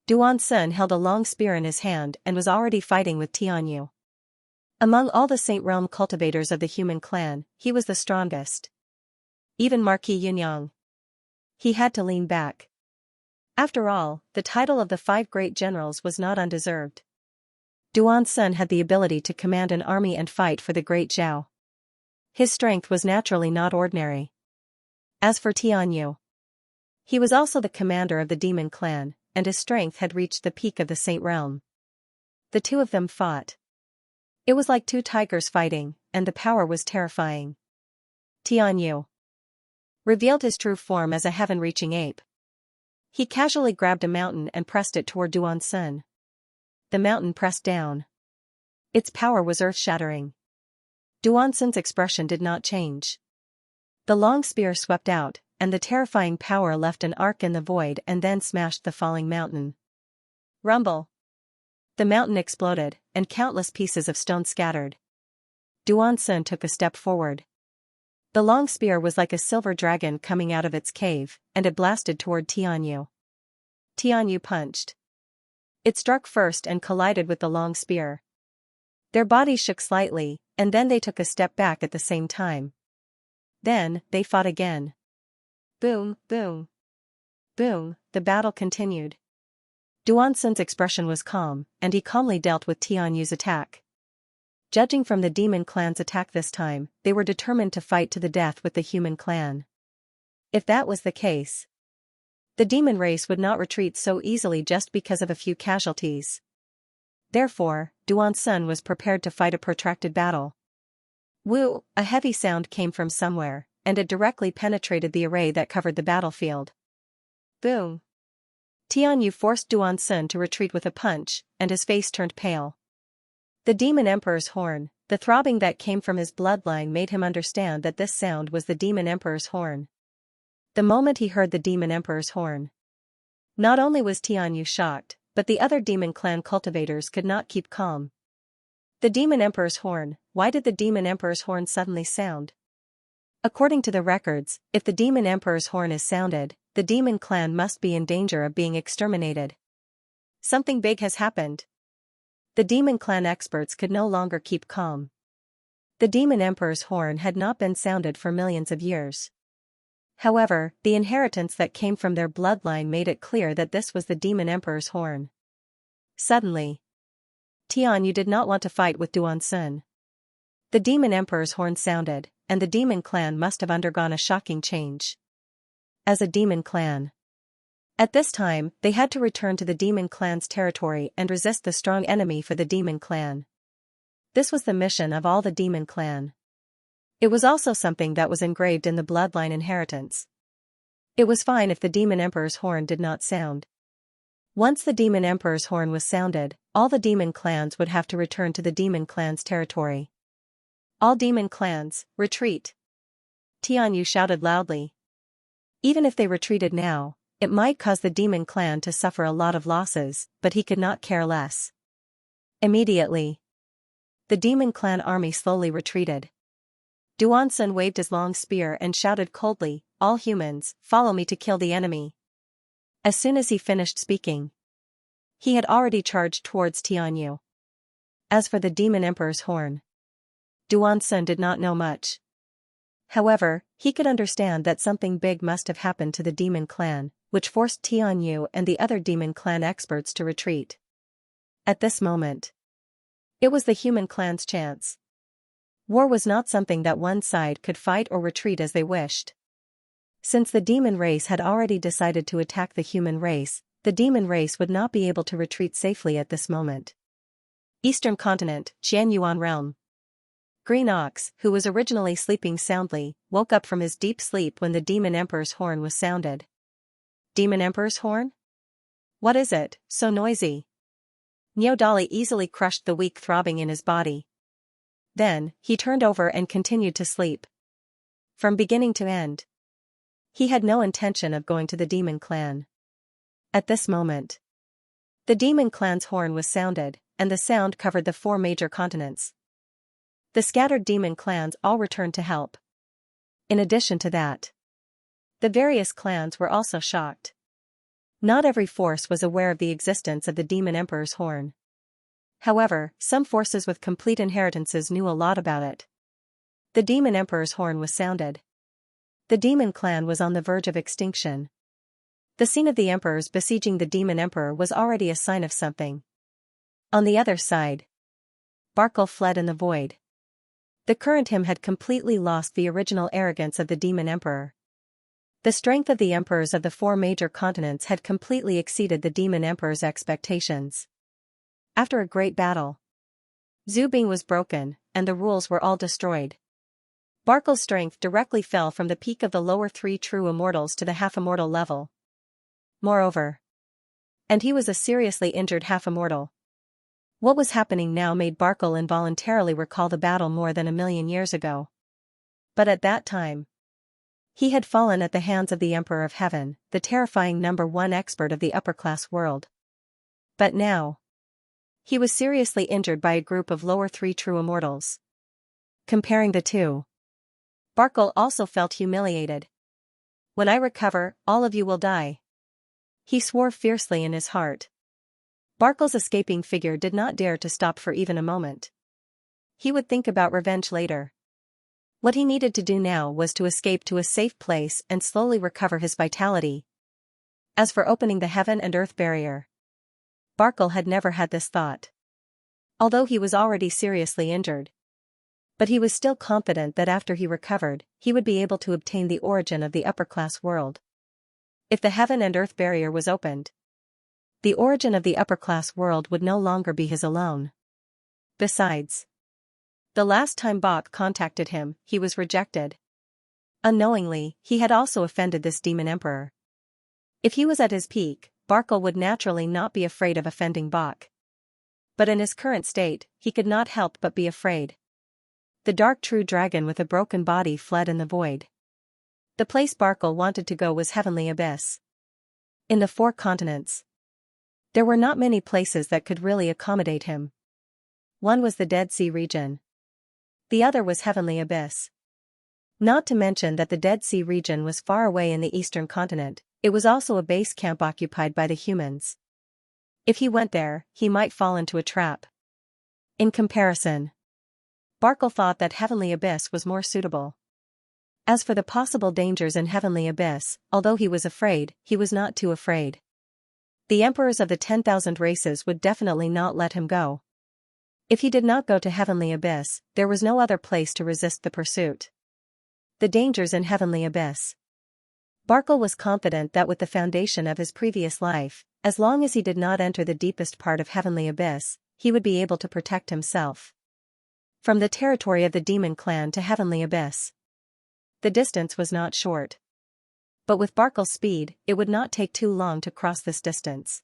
Duan Sun held a long spear in his hand and was already fighting with Tianyu. Among all the Saint Realm cultivators of the human clan, he was the strongest. Even Marquis Yunyang. He had to lean back. After all, the title of the 5 great generals was not undeserved. Duan Sun had the ability to command an army and fight for the great Zhao. His strength was naturally not ordinary. As for Tianyu, he was also the commander of the demon clan, and his strength had reached the peak of the Saint Realm. The two of them fought. It was like 2 tigers fighting, and the power was terrifying. Tianyu revealed his true form as a heaven-reaching ape. He casually grabbed a mountain and pressed it toward Duan Sun. The mountain pressed down. Its power was earth-shattering. Duan Sun's expression did not change. The long spear swept out, and the terrifying power left an arc in the void and then smashed the falling mountain. Rumble! The mountain exploded, and countless pieces of stone scattered. Duan Sun took a step forward. The long spear was like a silver dragon coming out of its cave, and it blasted toward Tianyu. Tianyu punched. It struck first and collided with the long spear. Their bodies shook slightly, and then they took a step back at the same time. Then, they fought again. Boom, boom. Boom, the battle continued. Duan Sun's expression was calm, and he calmly dealt with Tianyu's attack. Judging from the demon clan's attack this time, they were determined to fight to the death with the human clan. If that was the case, the demon race would not retreat so easily just because of a few casualties. Therefore, Duan Sun was prepared to fight a protracted battle. Woo! A heavy sound came from somewhere, and it directly penetrated the array that covered the battlefield. Boom! Tianyu forced Duan Sun to retreat with a punch, and his face turned pale. The Demon Emperor's horn, the throbbing that came from his bloodline made him understand that this sound was the Demon Emperor's horn. The moment he heard the Demon Emperor's horn, not only was Tianyu shocked, but the other demon clan cultivators could not keep calm. The Demon Emperor's horn, why did the Demon Emperor's horn suddenly sound? According to the records, if the Demon Emperor's horn is sounded, the demon clan must be in danger of being exterminated. Something big has happened. The demon clan experts could no longer keep calm. The Demon Emperor's horn had not been sounded for millions of years. However, the inheritance that came from their bloodline made it clear that this was the Demon Emperor's horn. Suddenly, Tianyu did not want to fight with Duan Sun. The Demon Emperor's horn sounded, and the demon clan must have undergone a shocking change. As a demon clan, at this time, they had to return to the demon clan's territory and resist the strong enemy for the demon clan. This was the mission of all the demon clan. It was also something that was engraved in the bloodline inheritance. It was fine if the Demon Emperor's horn did not sound. Once the Demon Emperor's horn was sounded, all the demon clans would have to return to the demon clan's territory. All demon clans, retreat! Tianyu shouted loudly. Even if they retreated now, it might cause the demon clan to suffer a lot of losses, but he could not care less. Immediately, the demon clan army slowly retreated. Duansun waved his long spear and shouted coldly, "All humans, follow me to kill the enemy." As soon as he finished speaking, he had already charged towards Tianyu. As for the Demon Emperor's horn, Duansun did not know much. However, he could understand that something big must have happened to the demon clan, which forced Tianyu and the other demon clan experts to retreat. At this moment, it was the human clan's chance. War was not something that one side could fight or retreat as they wished. Since the demon race had already decided to attack the human race, the demon race would not be able to retreat safely at this moment. Eastern Continent, Xianyuan Realm. Green Ox, who was originally sleeping soundly, woke up from his deep sleep when the Demon Emperor's horn was sounded. Demon Emperor's horn? What is it, so noisy? Nyodali easily crushed the weak throbbing in his body. Then, he turned over and continued to sleep. From beginning to end, he had no intention of going to the demon clan. At this moment, the demon clan's horn was sounded, and the sound covered the 4 major continents. The scattered demon clans all returned to help. In addition to that, the various clans were also shocked. Not every force was aware of the existence of the Demon Emperor's horn. However, some forces with complete inheritances knew a lot about it. The Demon Emperor's horn was sounded. The demon clan was on the verge of extinction. The scene of the emperors besieging the Demon Emperor was already a sign of something. On the other side, Barkle fled in the void. The current him had completely lost the original arrogance of the Demon Emperor. The strength of the emperors of the 4 major continents had completely exceeded the Demon Emperor's expectations. After a great battle, Zubing was broken, and the rules were all destroyed. Barkle's strength directly fell from the peak of the lower 3 true immortals to the half-immortal level. Moreover, and he was a seriously injured half-immortal. What was happening now made Barkle involuntarily recall the battle more than 1,000,000 years ago. But at that time, he had fallen at the hands of the Emperor of Heaven, the terrifying number 1 expert of the upper-class world. But now, he was seriously injured by a group of lower 3 true immortals. Comparing the two, Barkle also felt humiliated. "When I recover, all of you will die," he swore fiercely in his heart. Barkle's escaping figure did not dare to stop for even a moment. He would think about revenge later. What he needed to do now was to escape to a safe place and slowly recover his vitality. As for opening the heaven and earth barrier, Barkle had never had this thought. Although he was already seriously injured. But he was still confident that after he recovered, he would be able to obtain the origin of the upper-class world. If the heaven and earth barrier was opened, the origin of the upper-class world would no longer be his alone. Besides, the last time Bach contacted him, he was rejected. Unknowingly, he had also offended this Demon Emperor. If he was at his peak, Barkle would naturally not be afraid of offending Bach. But in his current state, he could not help but be afraid. The dark true dragon with a broken body fled in the void. The place Barkle wanted to go was Heavenly Abyss. In the 4 continents, there were not many places that could really accommodate him. One was the Dead Sea region. The other was Heavenly Abyss. Not to mention that the Dead Sea region was far away in the eastern continent, it was also a base camp occupied by the humans. If he went there, he might fall into a trap. In comparison, Barkle thought that Heavenly Abyss was more suitable. As for the possible dangers in Heavenly Abyss, although he was afraid, he was not too afraid. The emperors of the 10,000 races would definitely not let him go. If he did not go to Heavenly Abyss, there was no other place to resist the pursuit. The dangers in Heavenly Abyss. Barkle was confident that with the foundation of his previous life, as long as he did not enter the deepest part of Heavenly Abyss, he would be able to protect himself. From the territory of the Demon Clan to Heavenly Abyss, the distance was not short. But with Barkle's speed, it would not take too long to cross this distance.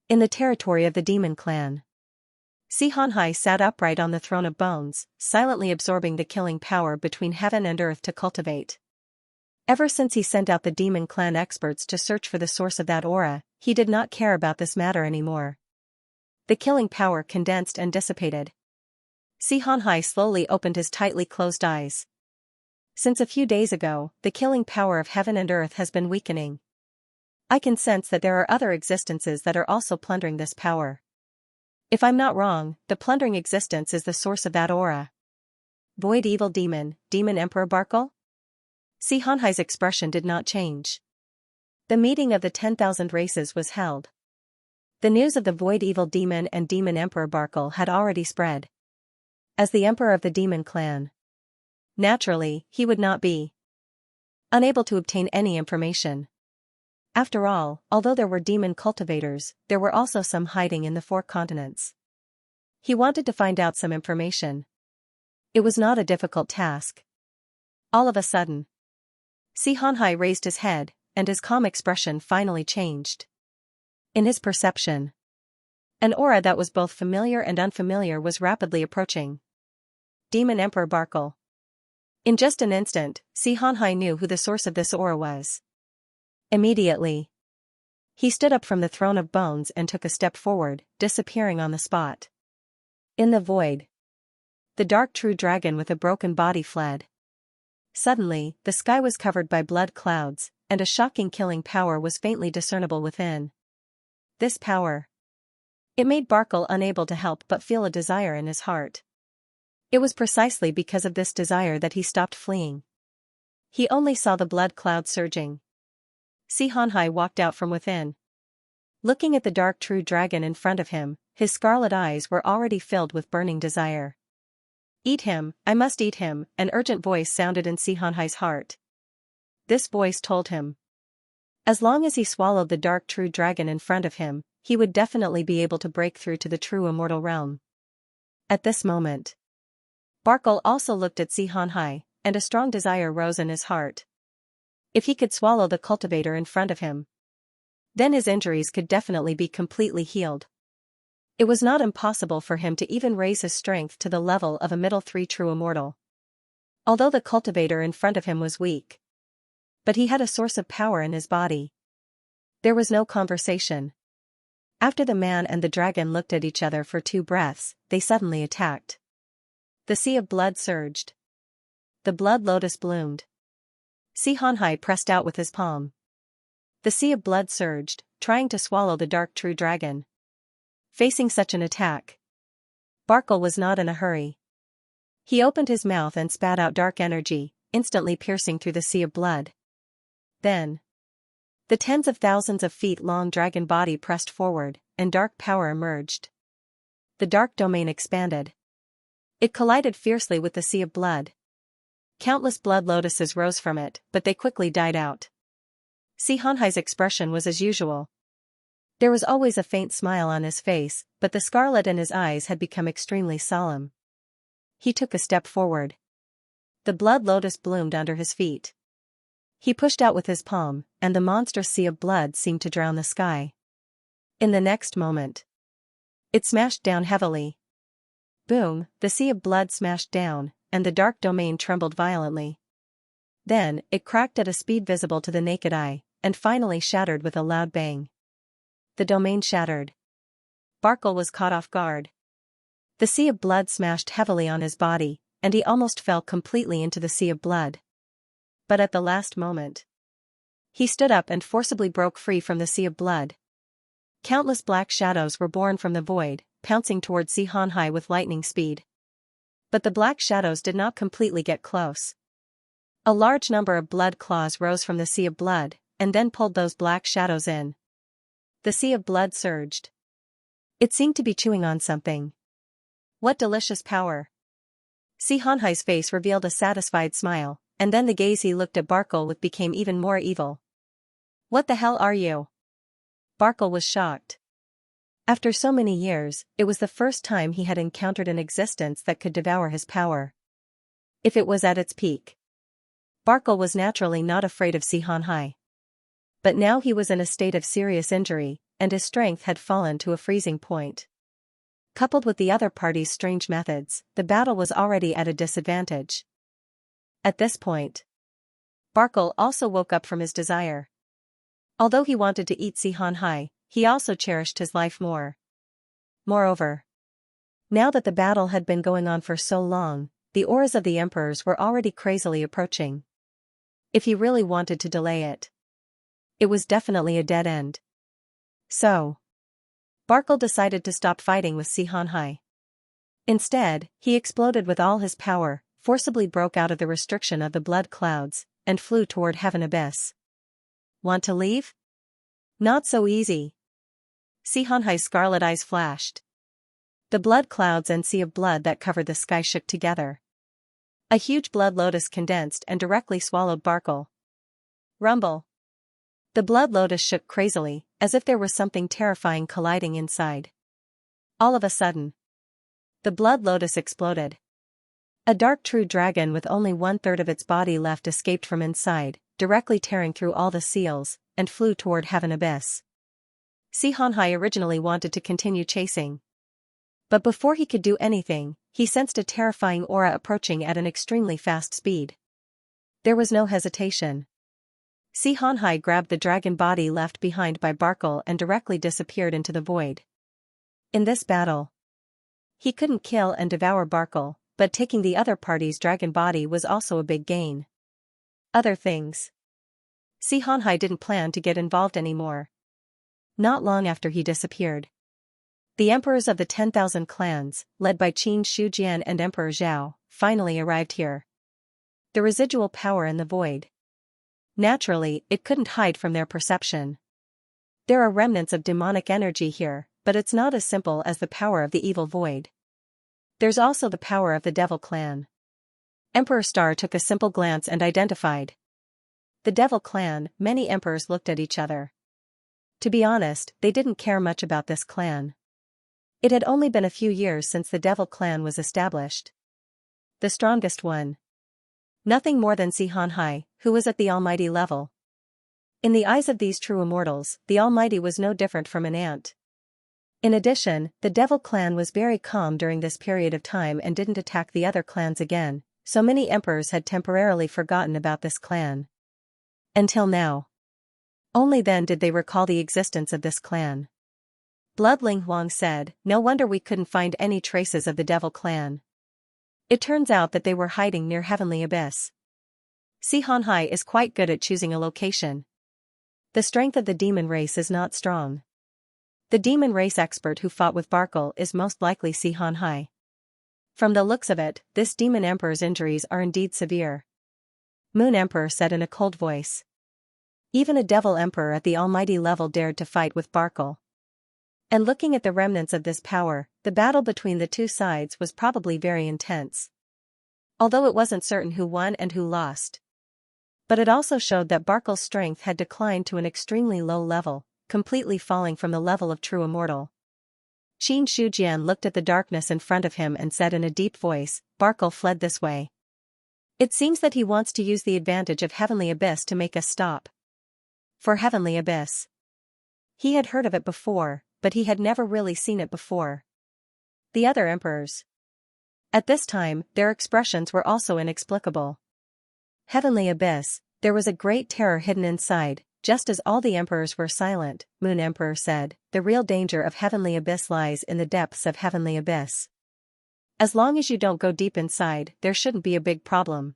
In the territory of the demon clan, Xianxia sat upright on the throne of bones, silently absorbing the killing power between heaven and earth to cultivate. Ever since he sent out the demon clan experts to search for the source of that aura, he did not care about this matter anymore. The killing power condensed and dissipated. Xianxia slowly opened his tightly closed eyes. Since a few days ago, the killing power of heaven and earth has been weakening. I can sense that there are other existences that are also plundering this power. If I'm not wrong, the plundering existence is the source of that aura. Void evil demon, Demon Emperor Barkle? Xianxia's expression did not change. The meeting of the 10,000 races was held. The news of the Void Evil Demon and Demon Emperor Barkle had already spread. As the Emperor of the Demon Clan, naturally, he would not be unable to obtain any information. After all, although there were demon cultivators, there were also some hiding in the 4 continents. He wanted to find out some information. It was not a difficult task. All of a sudden, Xianxia raised his head, and his calm expression finally changed. In his perception, an aura that was both familiar and unfamiliar was rapidly approaching. Demon Emperor Barkle. In just an instant, Xianxia knew who the source of this aura was. Immediately, he stood up from the throne of bones and took a step forward, disappearing on the spot. In the void, the dark true dragon with a broken body fled. Suddenly, the sky was covered by blood clouds, and a shocking killing power was faintly discernible within. This power, it made Barkle unable to help but feel a desire in his heart. It was precisely because of this desire that he stopped fleeing. He only saw the blood cloud surging. Xianxia walked out from within. Looking at the dark true dragon in front of him, his scarlet eyes were already filled with burning desire. Eat him, I must eat him, an urgent voice sounded in Xianxia's heart. This voice told him, as long as he swallowed the dark true dragon in front of him, he would definitely be able to break through to the true immortal realm. At this moment, Barkle also looked at Xianxia, and a strong desire rose in his heart. If he could swallow the cultivator in front of him, then his injuries could definitely be completely healed. It was not impossible for him to even raise his strength to the level of a middle 3 true immortal. Although the cultivator in front of him was weak, but he had a source of power in his body. There was no conversation. After the man and the dragon looked at each other for 2 breaths, they suddenly attacked. The sea of blood surged. The blood lotus bloomed. Xianxia pressed out with his palm. The sea of blood surged, trying to swallow the dark true dragon. Facing such an attack, Barkle was not in a hurry. He opened his mouth and spat out dark energy, instantly piercing through the sea of blood. Then, the tens of thousands of feet long dragon body pressed forward, and dark power emerged. The dark domain expanded. It collided fiercely with the sea of blood. Countless blood lotuses rose from it, but they quickly died out. Xianxia's expression was as usual. There was always a faint smile on his face, but the scarlet in his eyes had become extremely solemn. He took a step forward. The blood lotus bloomed under his feet. He pushed out with his palm, and the monstrous sea of blood seemed to drown the sky. In the next moment, it smashed down heavily. Boom, the sea of blood smashed down, and the dark domain trembled violently. Then, it cracked at a speed visible to the naked eye, and finally shattered with a loud bang. The domain shattered. Barkle was caught off guard. The sea of blood smashed heavily on his body, and he almost fell completely into the sea of blood. But at the last moment, he stood up and forcibly broke free from the sea of blood. Countless black shadows were born from the void, pouncing toward Xianxia with lightning speed. But the black shadows did not completely get close. A large number of blood claws rose from the sea of blood, and then pulled those black shadows in. The sea of blood surged. It seemed to be chewing on something. What delicious power! Xianxia's face revealed a satisfied smile, and then the gaze he looked at Barkle with became even more evil. What the hell are you? Barkle was shocked. After so many years, it was the first time he had encountered an existence that could devour his power. If it was at its peak, Barkle was naturally not afraid of Xianxia. But now he was in a state of serious injury, and his strength had fallen to a freezing point. Coupled with the other party's strange methods, the battle was already at a disadvantage. At this point, Barkle also woke up from his desire. Although he wanted to eat Xianxia, he also cherished his life more. Moreover, now that the battle had been going on for so long, the auras of the emperors were already crazily approaching. If he really wanted to delay it, it was definitely a dead end. So, Barkle decided to stop fighting with Xianxia. Instead, he exploded with all his power, forcibly broke out of the restriction of the blood clouds, and flew toward Heaven Abyss. Want to leave? Not so easy. Xianxia's scarlet eyes flashed. The blood clouds and sea of blood that covered the sky shook together. A huge blood lotus condensed and directly swallowed Barkle. Rumble. The blood lotus shook crazily, as if there was something terrifying colliding inside. All of a sudden, the blood lotus exploded. A dark true dragon with only 1/3 of its body left escaped from inside, directly tearing through all the seals, and flew toward Heaven Abyss. Xianxia originally wanted to continue chasing. But before he could do anything, he sensed a terrifying aura approaching at an extremely fast speed. There was no hesitation. Xianxia grabbed the dragon body left behind by Barkle and directly disappeared into the void. In this battle, he couldn't kill and devour Barkle, but taking the other party's dragon body was also a big gain. Other things. Xianxia didn't plan to get involved anymore. Not long after he disappeared, the emperors of the 10,000 clans, led by Qin Shujian and Emperor Zhao, finally arrived here. The residual power in the void. Naturally, it couldn't hide from their perception. There are remnants of demonic energy here, but it's not as simple as the power of the evil void. There's also the power of the Devil Clan. Emperor Star took a simple glance and identified the Devil Clan. Many emperors looked at each other. To be honest, they didn't care much about this clan. It had only been a few years since the Devil Clan was established. The strongest one. Nothing more than Xianxia, who was at the almighty level. In the eyes of these true immortals, the almighty was no different from an ant. In addition, the Devil Clan was very calm during this period of time and didn't attack the other clans again, so many emperors had temporarily forgotten about this clan. Until now. Only then did they recall the existence of this clan. Bloodling Huang said, "No wonder we couldn't find any traces of the Devil Clan. It turns out that they were hiding near Heavenly Abyss." Xianxia is quite good at choosing a location. The strength of the demon race is not strong. The demon race expert who fought with Barkle is most likely Xianxia. From the looks of it, this demon emperor's injuries are indeed severe. Moon Emperor said in a cold voice. Even a devil emperor at the almighty level dared to fight with Barkle. And looking at the remnants of this power, the battle between the two sides was probably very intense. Although it wasn't certain who won and who lost. But it also showed that Barkle's strength had declined to an extremely low level, completely falling from the level of true immortal. Qin Shujian looked at the darkness in front of him and said in a deep voice, "Barkle fled this way. It seems that he wants to use the advantage of Heavenly Abyss to make us stop." For Heavenly Abyss. He had heard of it before, but he had never really seen it before. The other emperors. At this time, their expressions were also inexplicable. Heavenly Abyss, there was a great terror hidden inside, just as all the emperors were silent. Moon Emperor said, "The real danger of Heavenly Abyss lies in the depths of Heavenly Abyss. As long as you don't go deep inside, there shouldn't be a big problem.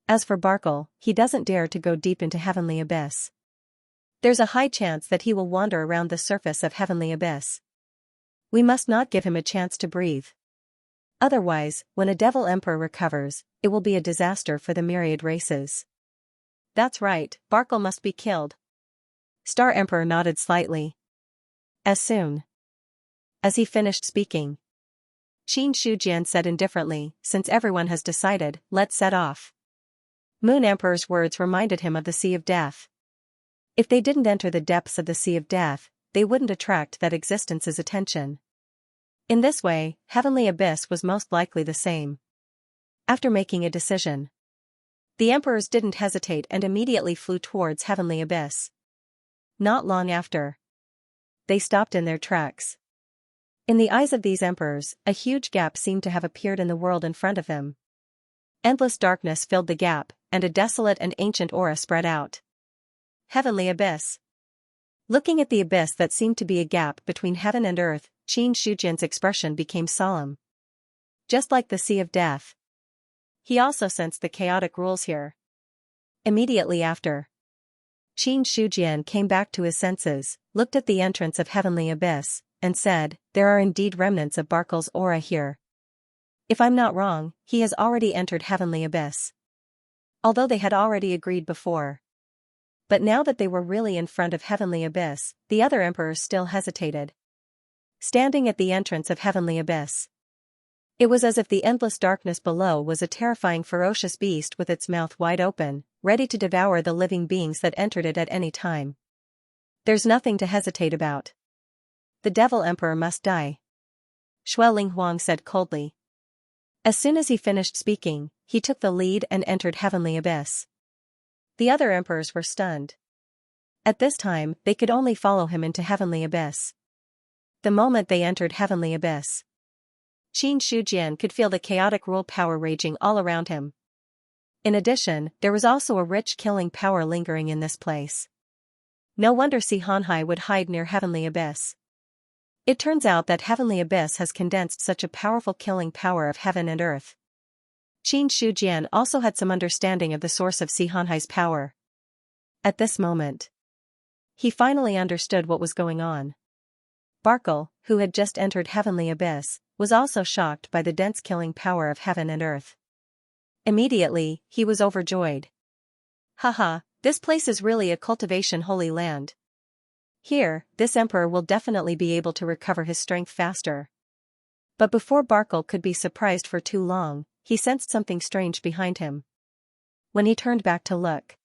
As for Barkle, he doesn't dare to go deep into Heavenly Abyss. There's a high chance that he will wander around the surface of Heavenly Abyss. We must not give him a chance to breathe. Otherwise, when a devil emperor recovers, it will be a disaster for the myriad races." "That's right, Barkle must be killed." Star Emperor nodded slightly. As soon as he finished speaking, Qin Shujian said indifferently, "Since everyone has decided, let's set off." Moon Emperor's words reminded him of the Sea of Death. If they didn't enter the depths of the Sea of Death, they wouldn't attract that existence's attention. In this way, Heavenly Abyss was most likely the same. After making a decision, The emperors didn't hesitate and immediately flew towards heavenly abyss. Not long after, they stopped in their tracks. In the eyes of these emperors, a huge gap seemed to have appeared in the world in front of them. Endless darkness filled the gap, and a desolate and ancient aura spread out. Heavenly abyss. Looking at the abyss that seemed to be a gap between heaven and earth, Qin Shujian's expression became solemn. Just like the Sea of Death, he also sensed the chaotic rules here. Immediately after, Qin Shujian came back to his senses, looked at the entrance of heavenly abyss, and said, "There are indeed remnants of Barkal's aura here. If I'm not wrong, he has already entered heavenly abyss." Although they had already agreed before. But now that they were really in front of heavenly abyss, the other emperors still hesitated. Standing at the entrance of heavenly abyss, it was as if the endless darkness below was a terrifying ferocious beast with its mouth wide open, ready to devour the living beings that entered it at any time. There's nothing to hesitate about. The Devil Emperor must die, Xue Linghuang said coldly. As soon as he finished speaking, he took the lead and entered heavenly abyss. The other emperors were stunned. At this time, they could only follow him into heavenly abyss. The moment they entered heavenly abyss, Qin Shujian could feel the chaotic rule power raging all around him. In addition, there was also a rich killing power lingering in this place. No wonder Xianxia would hide near heavenly abyss. It turns out that heavenly abyss has condensed such a powerful killing power of heaven and earth. Qin Shujian also had some understanding of the source of Xianxia's power. At this moment, he finally understood what was going on. Barkal, who had just entered heavenly abyss, was also shocked by the dense killing power of heaven and earth. Immediately, he was overjoyed. Haha, this place is really a cultivation holy land. Here, this emperor will definitely be able to recover his strength faster. But before Barkal could be surprised for too long, he sensed something strange behind him. When he turned back to look,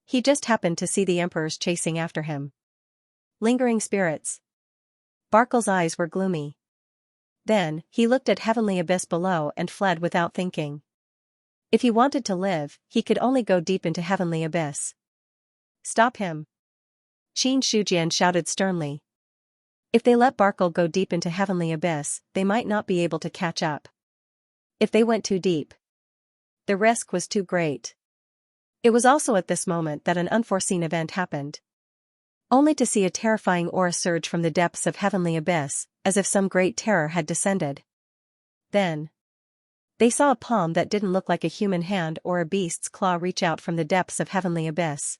he just happened to see the emperors chasing after him. Lingering spirits. Barkal's eyes were gloomy. Then, he looked at heavenly abyss below and fled without thinking. If he wanted to live, he could only go deep into heavenly abyss. Stop him! Qin Shujian shouted sternly. If they let Barkal go deep into heavenly abyss, they might not be able to catch up. If they went too deep, the risk was too great. It was also at this moment that an unforeseen event happened. Only to see a terrifying aura surge from the depths of heavenly abyss, as if some great terror had descended. Then, they saw a palm that didn't look like a human hand or a beast's claw reach out from the depths of heavenly abyss.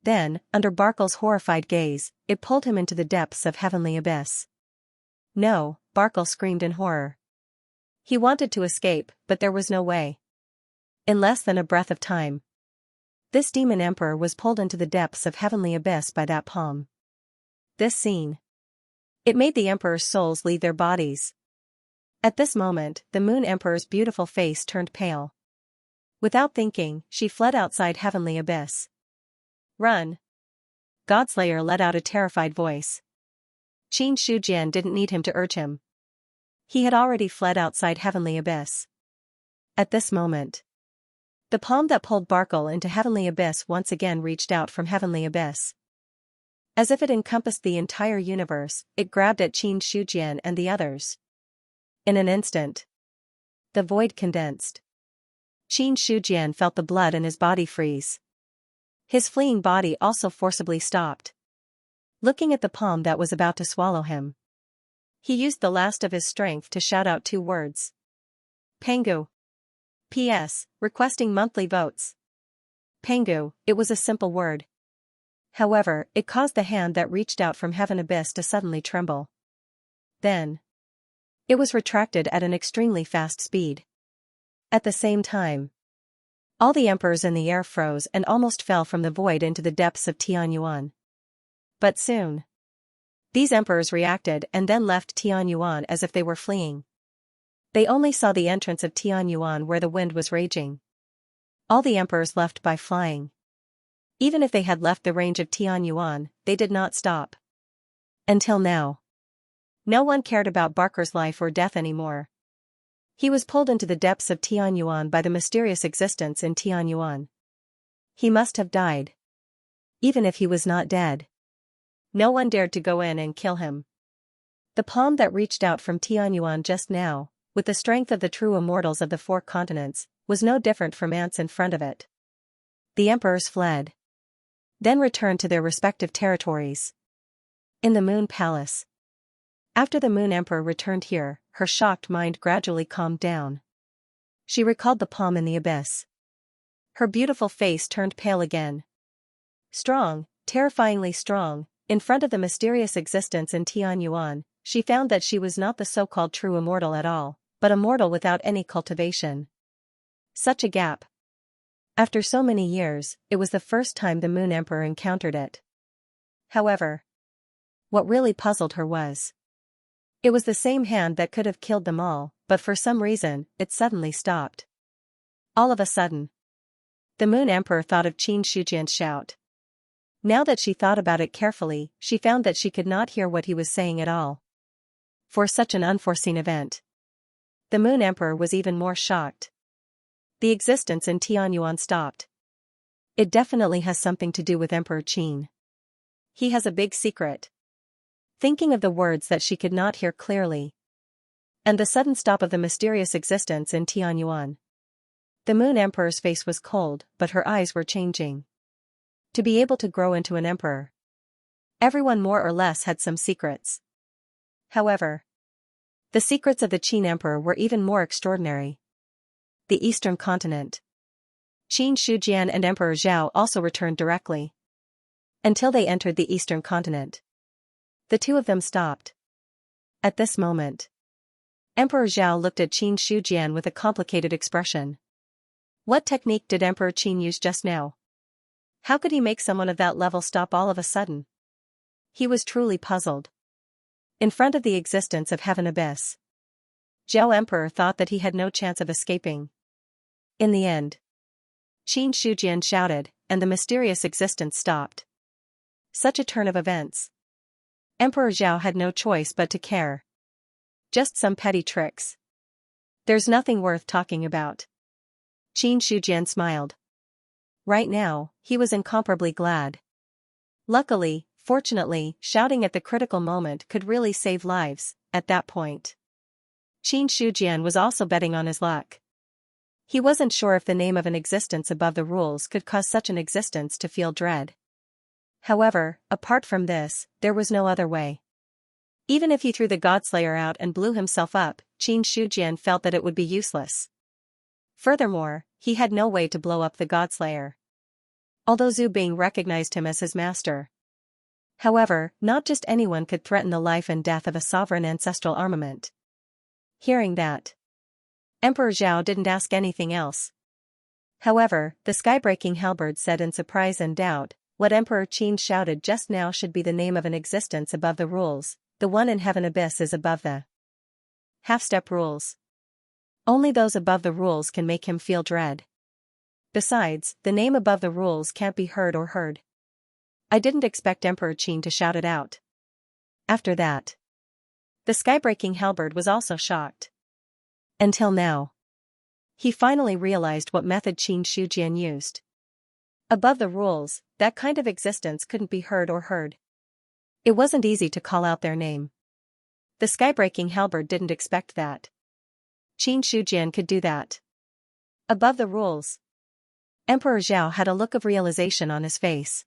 Then, under Barkal's horrified gaze, it pulled him into the depths of heavenly abyss. No, Barkal screamed in horror. He wanted to escape, but there was no way. In less than a breath of time, this demon emperor was pulled into the depths of heavenly abyss by that palm. This scene, it made the emperor's souls leave their bodies. At this moment, the Moon Emperor's beautiful face turned pale. Without thinking, she fled outside heavenly abyss. Run! Godslayer let out a terrified voice. Qin Shujian didn't need him to urge him. He had already fled outside heavenly abyss. At this moment, the palm that pulled Barkal into heavenly abyss once again reached out from heavenly abyss. As if it encompassed the entire universe, it grabbed at Qin Shujian and the others. In an instant, the void condensed. Qin Shujian felt the blood in his body freeze. His fleeing body also forcibly stopped. Looking at the palm that was about to swallow him, he used the last of his strength to shout out 2 words. Pengu. P.S. Requesting monthly votes. Pengu, it was a simple word. However, it caused the hand that reached out from heaven abyss to suddenly tremble. Then, it was retracted at an extremely fast speed. At the same time, all the emperors in the air froze and almost fell from the void into the depths of Tianyuan. But soon, these emperors reacted and then left Tianyuan as if they were fleeing. They only saw the entrance of Tianyuan where the wind was raging. All the emperors left by flying. Even if they had left the range of Tianyuan, they did not stop. Until now, no one cared about Barker's life or death anymore. He was pulled into the depths of Tianyuan by the mysterious existence in Tianyuan. He must have died. Even if he was not dead, no one dared to go in and kill him. The palm that reached out from Tianyuan just now, with the strength of the true immortals of the four continents, was no different from ants in front of it. The emperors fled, then returned to their respective territories. In the Moon Palace. After the Moon Emperor returned here, her shocked mind gradually calmed down. She recalled the palm in the abyss. Her beautiful face turned pale again. Strong, terrifyingly strong, in front of the mysterious existence in Tianyuan, she found that she was not the so-called true immortal at all, but a mortal without any cultivation. Such a gap. After so many years, it was the first time the Moon Emperor encountered it. However, what really puzzled her was, it was the same hand that could have killed them all, but for some reason, it suddenly stopped. All of a sudden, the Moon Emperor thought of Qin Shijian's shout. Now that she thought about it carefully, she found that she could not hear what he was saying at all. For such an unforeseen event, the Moon Emperor was even more shocked. The existence in Tianyuan stopped. It definitely has something to do with Emperor Qin. He has a big secret. Thinking of the words that she could not hear clearly, and the sudden stop of the mysterious existence in Tianyuan, the Moon Emperor's face was cold, but her eyes were changing. To be able to grow into an emperor, everyone more or less had some secrets. However, the secrets of the Qin Emperor were even more extraordinary. The Eastern Continent. Qin Shijian and Emperor Zhao also returned directly. Until they entered the Eastern Continent, the two of them stopped. At this moment, Emperor Zhao looked at Qin Shijian with a complicated expression. What technique did Emperor Qin use just now? How could he make someone of that level stop all of a sudden? He was truly puzzled. In front of the existence of Heaven Abyss, Zhao Emperor thought that he had no chance of escaping. In the end, Qin Shijian shouted, and the mysterious existence stopped. Such a turn of events. Emperor Zhao had no choice but to care. Just some petty tricks. There's nothing worth talking about. Qin Shijian smiled. Right now, he was incomparably glad. Luckily, fortunately, shouting at the critical moment could really save lives, at that point. Qin Shijian was also betting on his luck. He wasn't sure if the name of an existence above the rules could cause such an existence to feel dread. However, apart from this, there was no other way. Even if he threw the Godslayer out and blew himself up, Qin Shijian felt that it would be useless. Furthermore, he had no way to blow up the Godslayer. Although Zhu Bing recognized him as his master. However, not just anyone could threaten the life and death of a sovereign ancestral armament. Hearing that, Emperor Zhao didn't ask anything else. However, the skybreaking halberd said in surprise and doubt, what Emperor Qin shouted just now should be the name of an existence above the rules, the one in Heaven Abyss is above the half-step rules. Only those above the rules can make him feel dread. Besides, the name above the rules can't be heard or heard. I didn't expect Emperor Qin to shout it out. After that, the skybreaking halberd was also shocked. Until now, he finally realized what method Qin Shijian used. Above the rules, that kind of existence couldn't be heard or heard. It wasn't easy to call out their name. The skybreaking halberd didn't expect that. Qin Shijian could do that. Above the rules. Emperor Zhao had a look of realization on his face.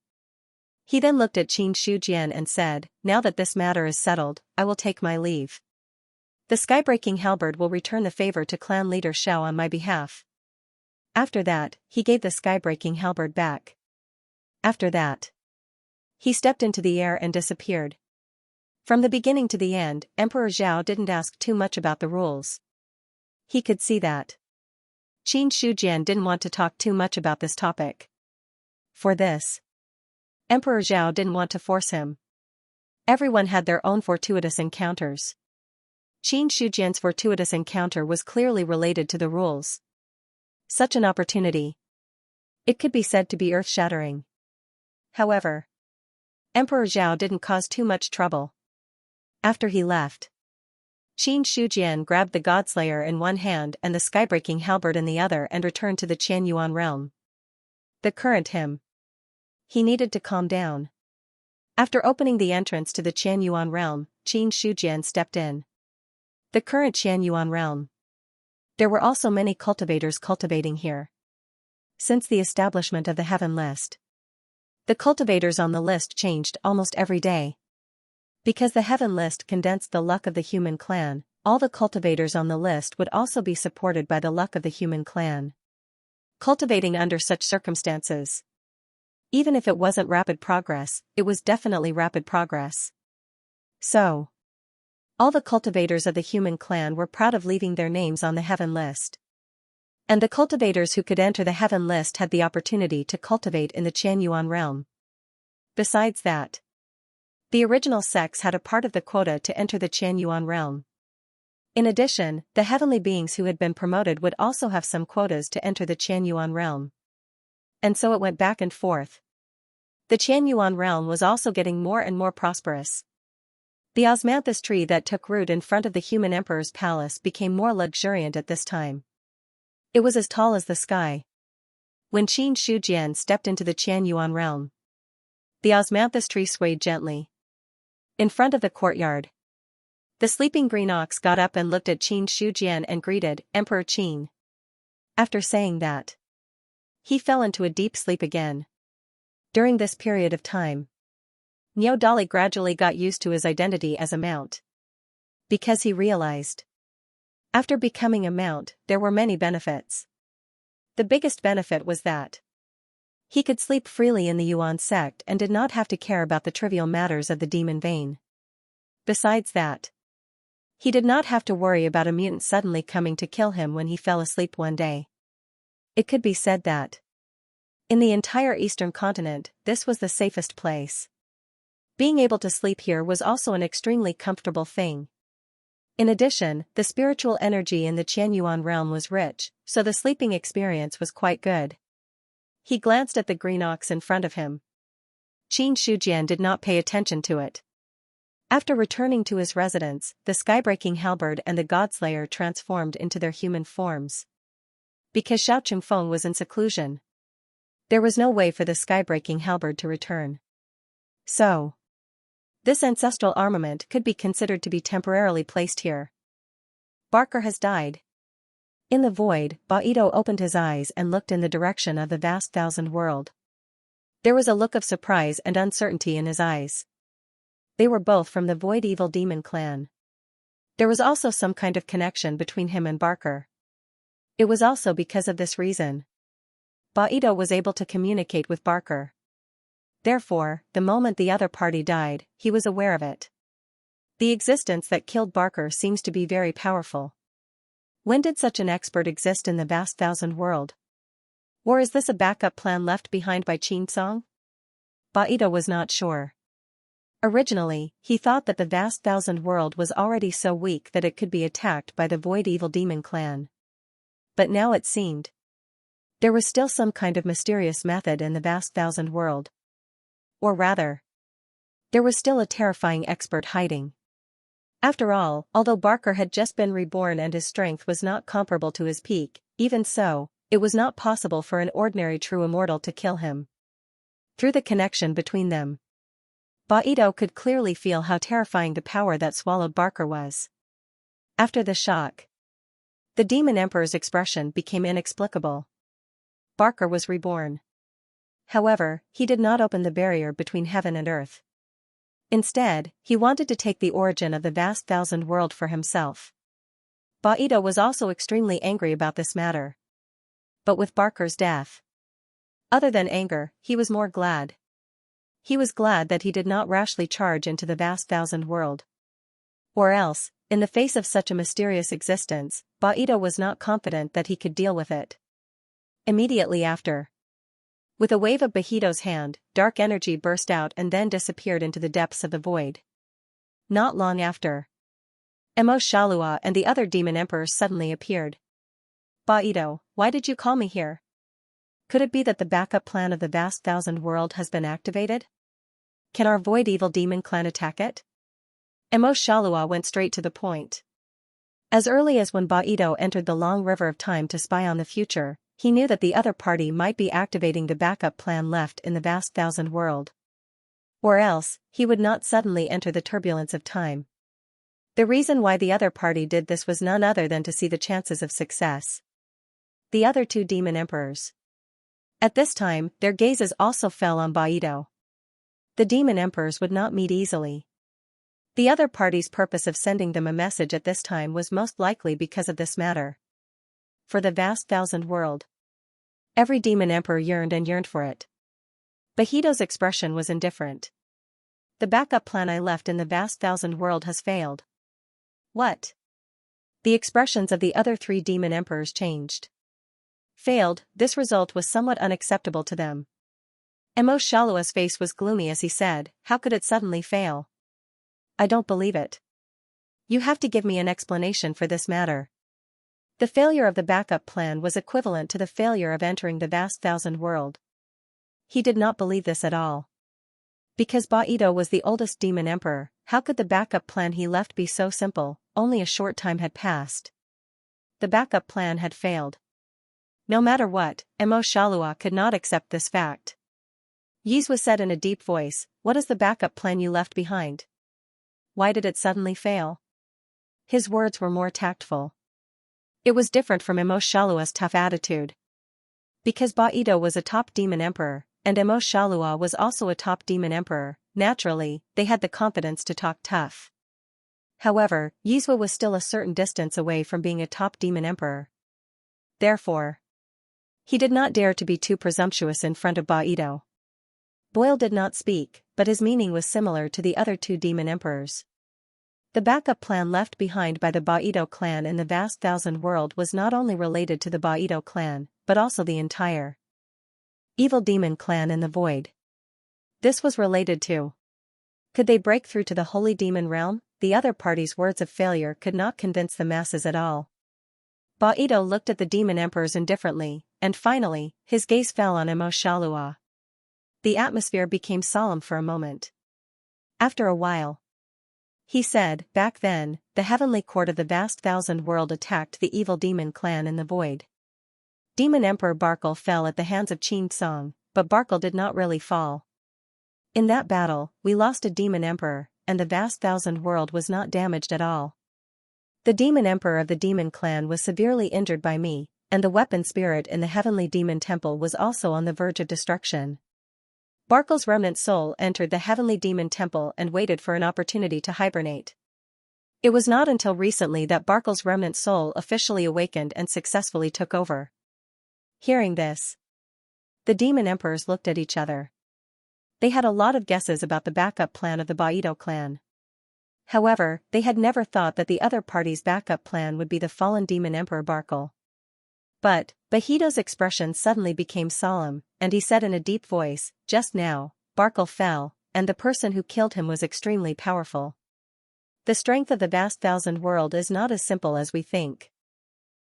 He then looked at Qin Shijian and said, now that this matter is settled, I will take my leave. The skybreaking halberd will return the favor to clan leader Xiao on my behalf. After that, he gave the skybreaking halberd back. After that, he stepped into the air and disappeared. From the beginning to the end, Emperor Zhao didn't ask too much about the rules. He could see that Qin Shijian didn't want to talk too much about this topic. For this, Emperor Zhao didn't want to force him. Everyone had their own fortuitous encounters. Qin Shijian's fortuitous encounter was clearly related to the rules. Such an opportunity, it could be said to be earth-shattering. However, Emperor Zhao didn't cause too much trouble. After he left, Xianxia grabbed the Godslayer in one hand and the skybreaking halberd in the other and returned to the Qianyuan realm. The current him. He needed to calm down. After opening the entrance to the Qianyuan realm, Xianxia stepped in. The current Qianyuan realm. There were also many cultivators cultivating here. Since the establishment of the Heaven List, the cultivators on the list changed almost every day. Because the Heaven List condensed the luck of the human clan, all the cultivators on the list would also be supported by the luck of the human clan. Cultivating under such circumstances. Even if it wasn't rapid progress, it was definitely rapid progress. So, all the cultivators of the human clan were proud of leaving their names on the Heaven List. And the cultivators who could enter the Heaven List had the opportunity to cultivate in the Qianyuan realm. Besides that, the original sects had a part of the quota to enter the Qianyuan realm. In addition, the heavenly beings who had been promoted would also have some quotas to enter the Qianyuan realm. And so it went back and forth. The Qianyuan realm was also getting more and more prosperous. The osmanthus tree that took root in front of the human emperor's palace became more luxuriant at this time. It was as tall as the sky. When Xianxia stepped into the Qianyuan realm, the osmanthus tree swayed gently. In front of the courtyard, the sleeping green ox got up and looked at Xianxia and greeted, "Emperor Qin." After saying that, he fell into a deep sleep again. During this period of time, Niao Dali gradually got used to his identity as a mount. Because he realized, after becoming a mount, there were many benefits. The biggest benefit was that he could sleep freely in the Yuan sect and did not have to care about the trivial matters of the demon vein. Besides that, he did not have to worry about a mutant suddenly coming to kill him when he fell asleep one day. It could be said that, in the entire Eastern continent, this was the safest place. Being able to sleep here was also an extremely comfortable thing. In addition, the spiritual energy in the Qianyuan realm was rich, so the sleeping experience was quite good. He glanced at the green ox in front of him. Xianxia did not pay attention to it. After returning to his residence, the skybreaking halberd and the Godslayer transformed into their human forms. Because Xiao Chengfeng was in seclusion, there was no way for the skybreaking halberd to return. So, this ancestral armament could be considered to be temporarily placed here. Barker has died. In the void, Baito opened his eyes and looked in the direction of the vast thousand world. There was a look of surprise and uncertainty in his eyes. They were both from the Void Evil Demon clan. There was also some kind of connection between him and Barker. It was also because of this reason Baito was able to communicate with Barker. Therefore, the moment the other party died, he was aware of it. The existence that killed Barker seems to be very powerful. When did such an expert exist in the vast thousand world? Or is this a backup plan left behind by Qinsong? Baito was not sure. Originally, he thought that the vast thousand world was already so weak that it could be attacked by the Void Evil Demon clan. But now it seemed there was still some kind of mysterious method in the vast thousand world. Or rather, there was still a terrifying expert hiding. After all, although Barker had just been reborn and his strength was not comparable to his peak, even so, it was not possible for an ordinary true immortal to kill him. Through the connection between them, Baito could clearly feel how terrifying the power that swallowed Barker was. After the shock, the Demon Emperor's expression became inexplicable. Barker was reborn. However, he did not open the barrier between heaven and earth. Instead, he wanted to take the origin of the vast thousand world for himself. Baito was also extremely angry about this matter. But with Barker's death, other than anger, he was more glad. He was glad that he did not rashly charge into the vast thousand world. Or else, in the face of such a mysterious existence, Baito was not confident that he could deal with it. Immediately after, with a wave of Bahito's hand, dark energy burst out and then disappeared into the depths of the void. Not long after, Emo Shalua and the other demon emperors suddenly appeared. Baito, why did you call me here? Could it be that the backup plan of the vast thousand world has been activated? Can our Void Evil Demon clan attack it? Emo Shalua went straight to the point. As early as when Baido entered the long river of time to spy on the future, he knew that the other party might be activating the backup plan left in the vast thousand world. Or else, he would not suddenly enter the turbulence of time. The reason why the other party did this was none other than to see the chances of success. The other two demon emperors. At this time, their gazes also fell on Baido. The demon emperors would not meet easily. The other party's purpose of sending them a message at this time was most likely because of this matter. For the vast thousand world. Every demon emperor yearned for it. Bahido's expression was indifferent. The backup plan I left in the vast thousand world has failed. What? The expressions of the other three demon emperors changed. Failed, this result was somewhat unacceptable to them. Emo Shalua's face was gloomy as he said, how could it suddenly fail? I don't believe it. You have to give me an explanation for this matter. The failure of the backup plan was equivalent to the failure of entering the vast thousand world. He did not believe this at all. Because Baido was the oldest demon emperor, how could the backup plan he left be so simple? Only a short time had passed. The backup plan had failed. No matter what, Emo Shalua could not accept this fact. Yizhua said in a deep voice, what is the backup plan you left behind? Why did it suddenly fail? His words were more tactful. It was different from Emo Shalua's tough attitude. Because Baido was a top demon emperor, and Emo Shalua was also a top demon emperor, naturally, they had the confidence to talk tough. However, Yizhua was still a certain distance away from being a top demon emperor. Therefore, he did not dare to be too presumptuous in front of Baido. Boyle did not speak, but his meaning was similar to the other two demon emperors. The backup plan left behind by the Baido clan in the vast thousand world was not only related to the Baido clan, but also the entire evil demon clan in the void. This was related to. Could they break through to the holy demon realm? The other party's words of failure could not convince the masses at all. Baido looked at the demon emperors indifferently, and finally, his gaze fell on Emo Shalua. The atmosphere became solemn for a moment. After a while, he said, back then, the heavenly court of the vast thousand world attacked the evil demon clan in the void. Demon Emperor Barkle fell at the hands of Xianxia, but Barkle did not really fall. In that battle, we lost a demon emperor, and the vast thousand world was not damaged at all. The demon emperor of the demon clan was severely injured by me, and the weapon spirit in the heavenly demon temple was also on the verge of destruction. Barkle's remnant soul entered the heavenly demon temple and waited for an opportunity to hibernate. It was not until recently that Barkle's remnant soul officially awakened and successfully took over. Hearing this, the demon emperors looked at each other. They had a lot of guesses about the backup plan of the Baido clan. However, they had never thought that the other party's backup plan would be the fallen demon emperor Barkle. But, Bahido's expression suddenly became solemn, and he said in a deep voice, just now, Barkle fell, and the person who killed him was extremely powerful. The strength of the vast thousand world is not as simple as we think.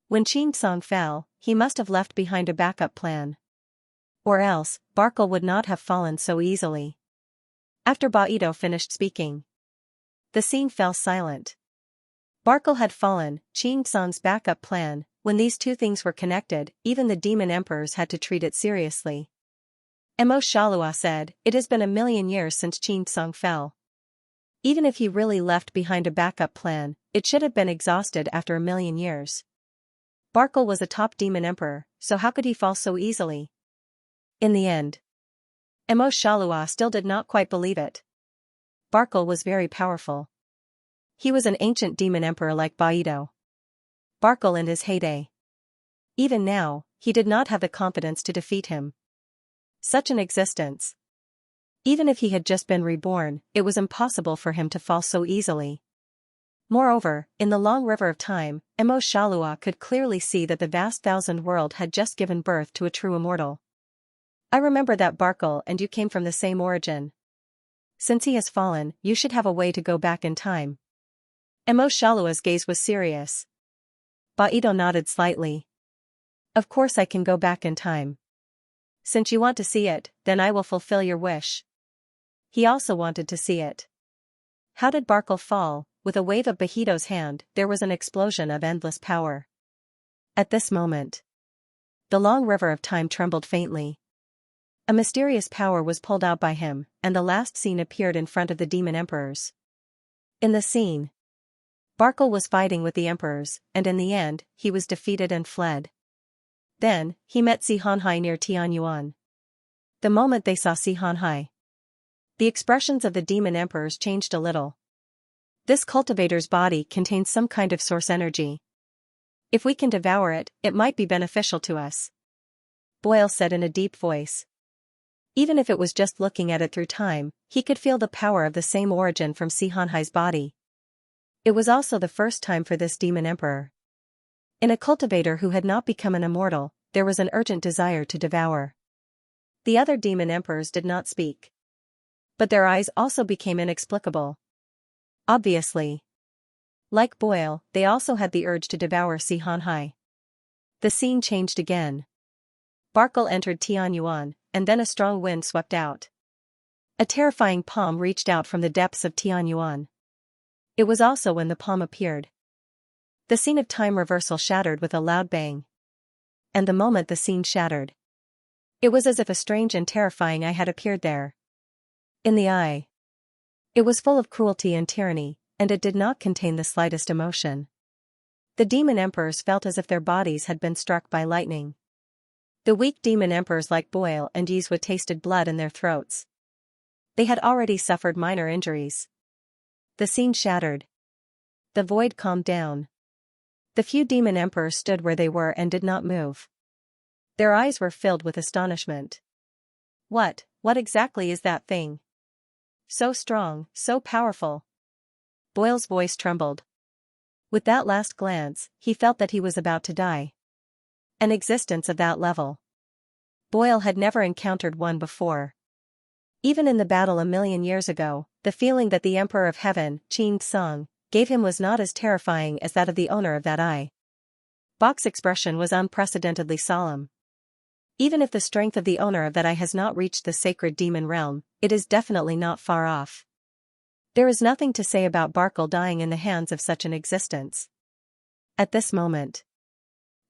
When Xianxia fell, he must have left behind a backup plan. Or else, Barkle would not have fallen so easily. After Baido finished speaking, the scene fell silent. Barkle had fallen, Xianxia's backup plan. When these two things were connected, even the demon emperors had to treat it seriously. Emo Shalua said, it has been 1,000,000 years since Xianxia fell. Even if he really left behind a backup plan, it should have been exhausted after 1,000,000 years. Barkle was a top demon emperor, so how could he fall so easily? In the end, Emo Shalua still did not quite believe it. Barkle was very powerful. He was an ancient demon emperor like Baido. Barkle in his heyday. Even now, he did not have the confidence to defeat him. Such an existence. Even if he had just been reborn, it was impossible for him to fall so easily. Moreover, in the long river of time, Emo Shalua could clearly see that the vast thousand world had just given birth to a true immortal. I remember that Barkle and you came from the same origin. Since he has fallen, you should have a way to go back in time. Emo Shalua's gaze was serious. Baido nodded slightly. Of course I can go back in time. Since you want to see it, then I will fulfill your wish. He also wanted to see it. How did Barkle fall? with a wave of Bahito's hand, there was an explosion of endless power. At this moment, the long river of time trembled faintly. A mysterious power was pulled out by him, and the last scene appeared in front of the demon emperors. In the scene, Barkle was fighting with the emperors, and in the end, he was defeated and fled. Then, he met Xianxia near Tianyuan. The moment they saw Xianxia, the expressions of the demon emperors changed a little. This cultivator's body contains some kind of source energy. If we can devour it, it might be beneficial to us, Boyle said in a deep voice. Even if it was just looking at it through time, he could feel the power of the same origin from Xianxia's body. It was also the first time for this demon emperor. In a cultivator who had not become an immortal, there was an urgent desire to devour. The other demon emperors did not speak. But their eyes also became inexplicable. Obviously, like Boyle, they also had the urge to devour Xianxia. The scene changed again. Barkle entered Tianyuan, and then a strong wind swept out. A terrifying palm reached out from the depths of Tianyuan. It was also when the palm appeared. The scene of time reversal shattered with a loud bang. And the moment the scene shattered, it was as if a strange and terrifying eye had appeared there. In the eye, it was full of cruelty and tyranny, and it did not contain the slightest emotion. The demon emperors felt as if their bodies had been struck by lightning. The weak demon emperors like Boyle and Yizhua tasted blood in their throats. They had already suffered minor injuries. The scene shattered. The void calmed down. The few demon emperors stood where they were and did not move. Their eyes were filled with astonishment. What exactly is that thing? So strong, so powerful. Boyle's voice trembled. With that last glance, he felt that he was about to die. An existence of that level. Boyle had never encountered one before. Even in the battle 1,000,000 years ago, the feeling that the Emperor of Heaven, Qin Tsung, gave him was not as terrifying as that of the owner of that eye. Bok's expression was unprecedentedly solemn. Even if the strength of the owner of that eye has not reached the sacred demon realm, it is definitely not far off. There is nothing to say about Barkle dying in the hands of such an existence. At this moment,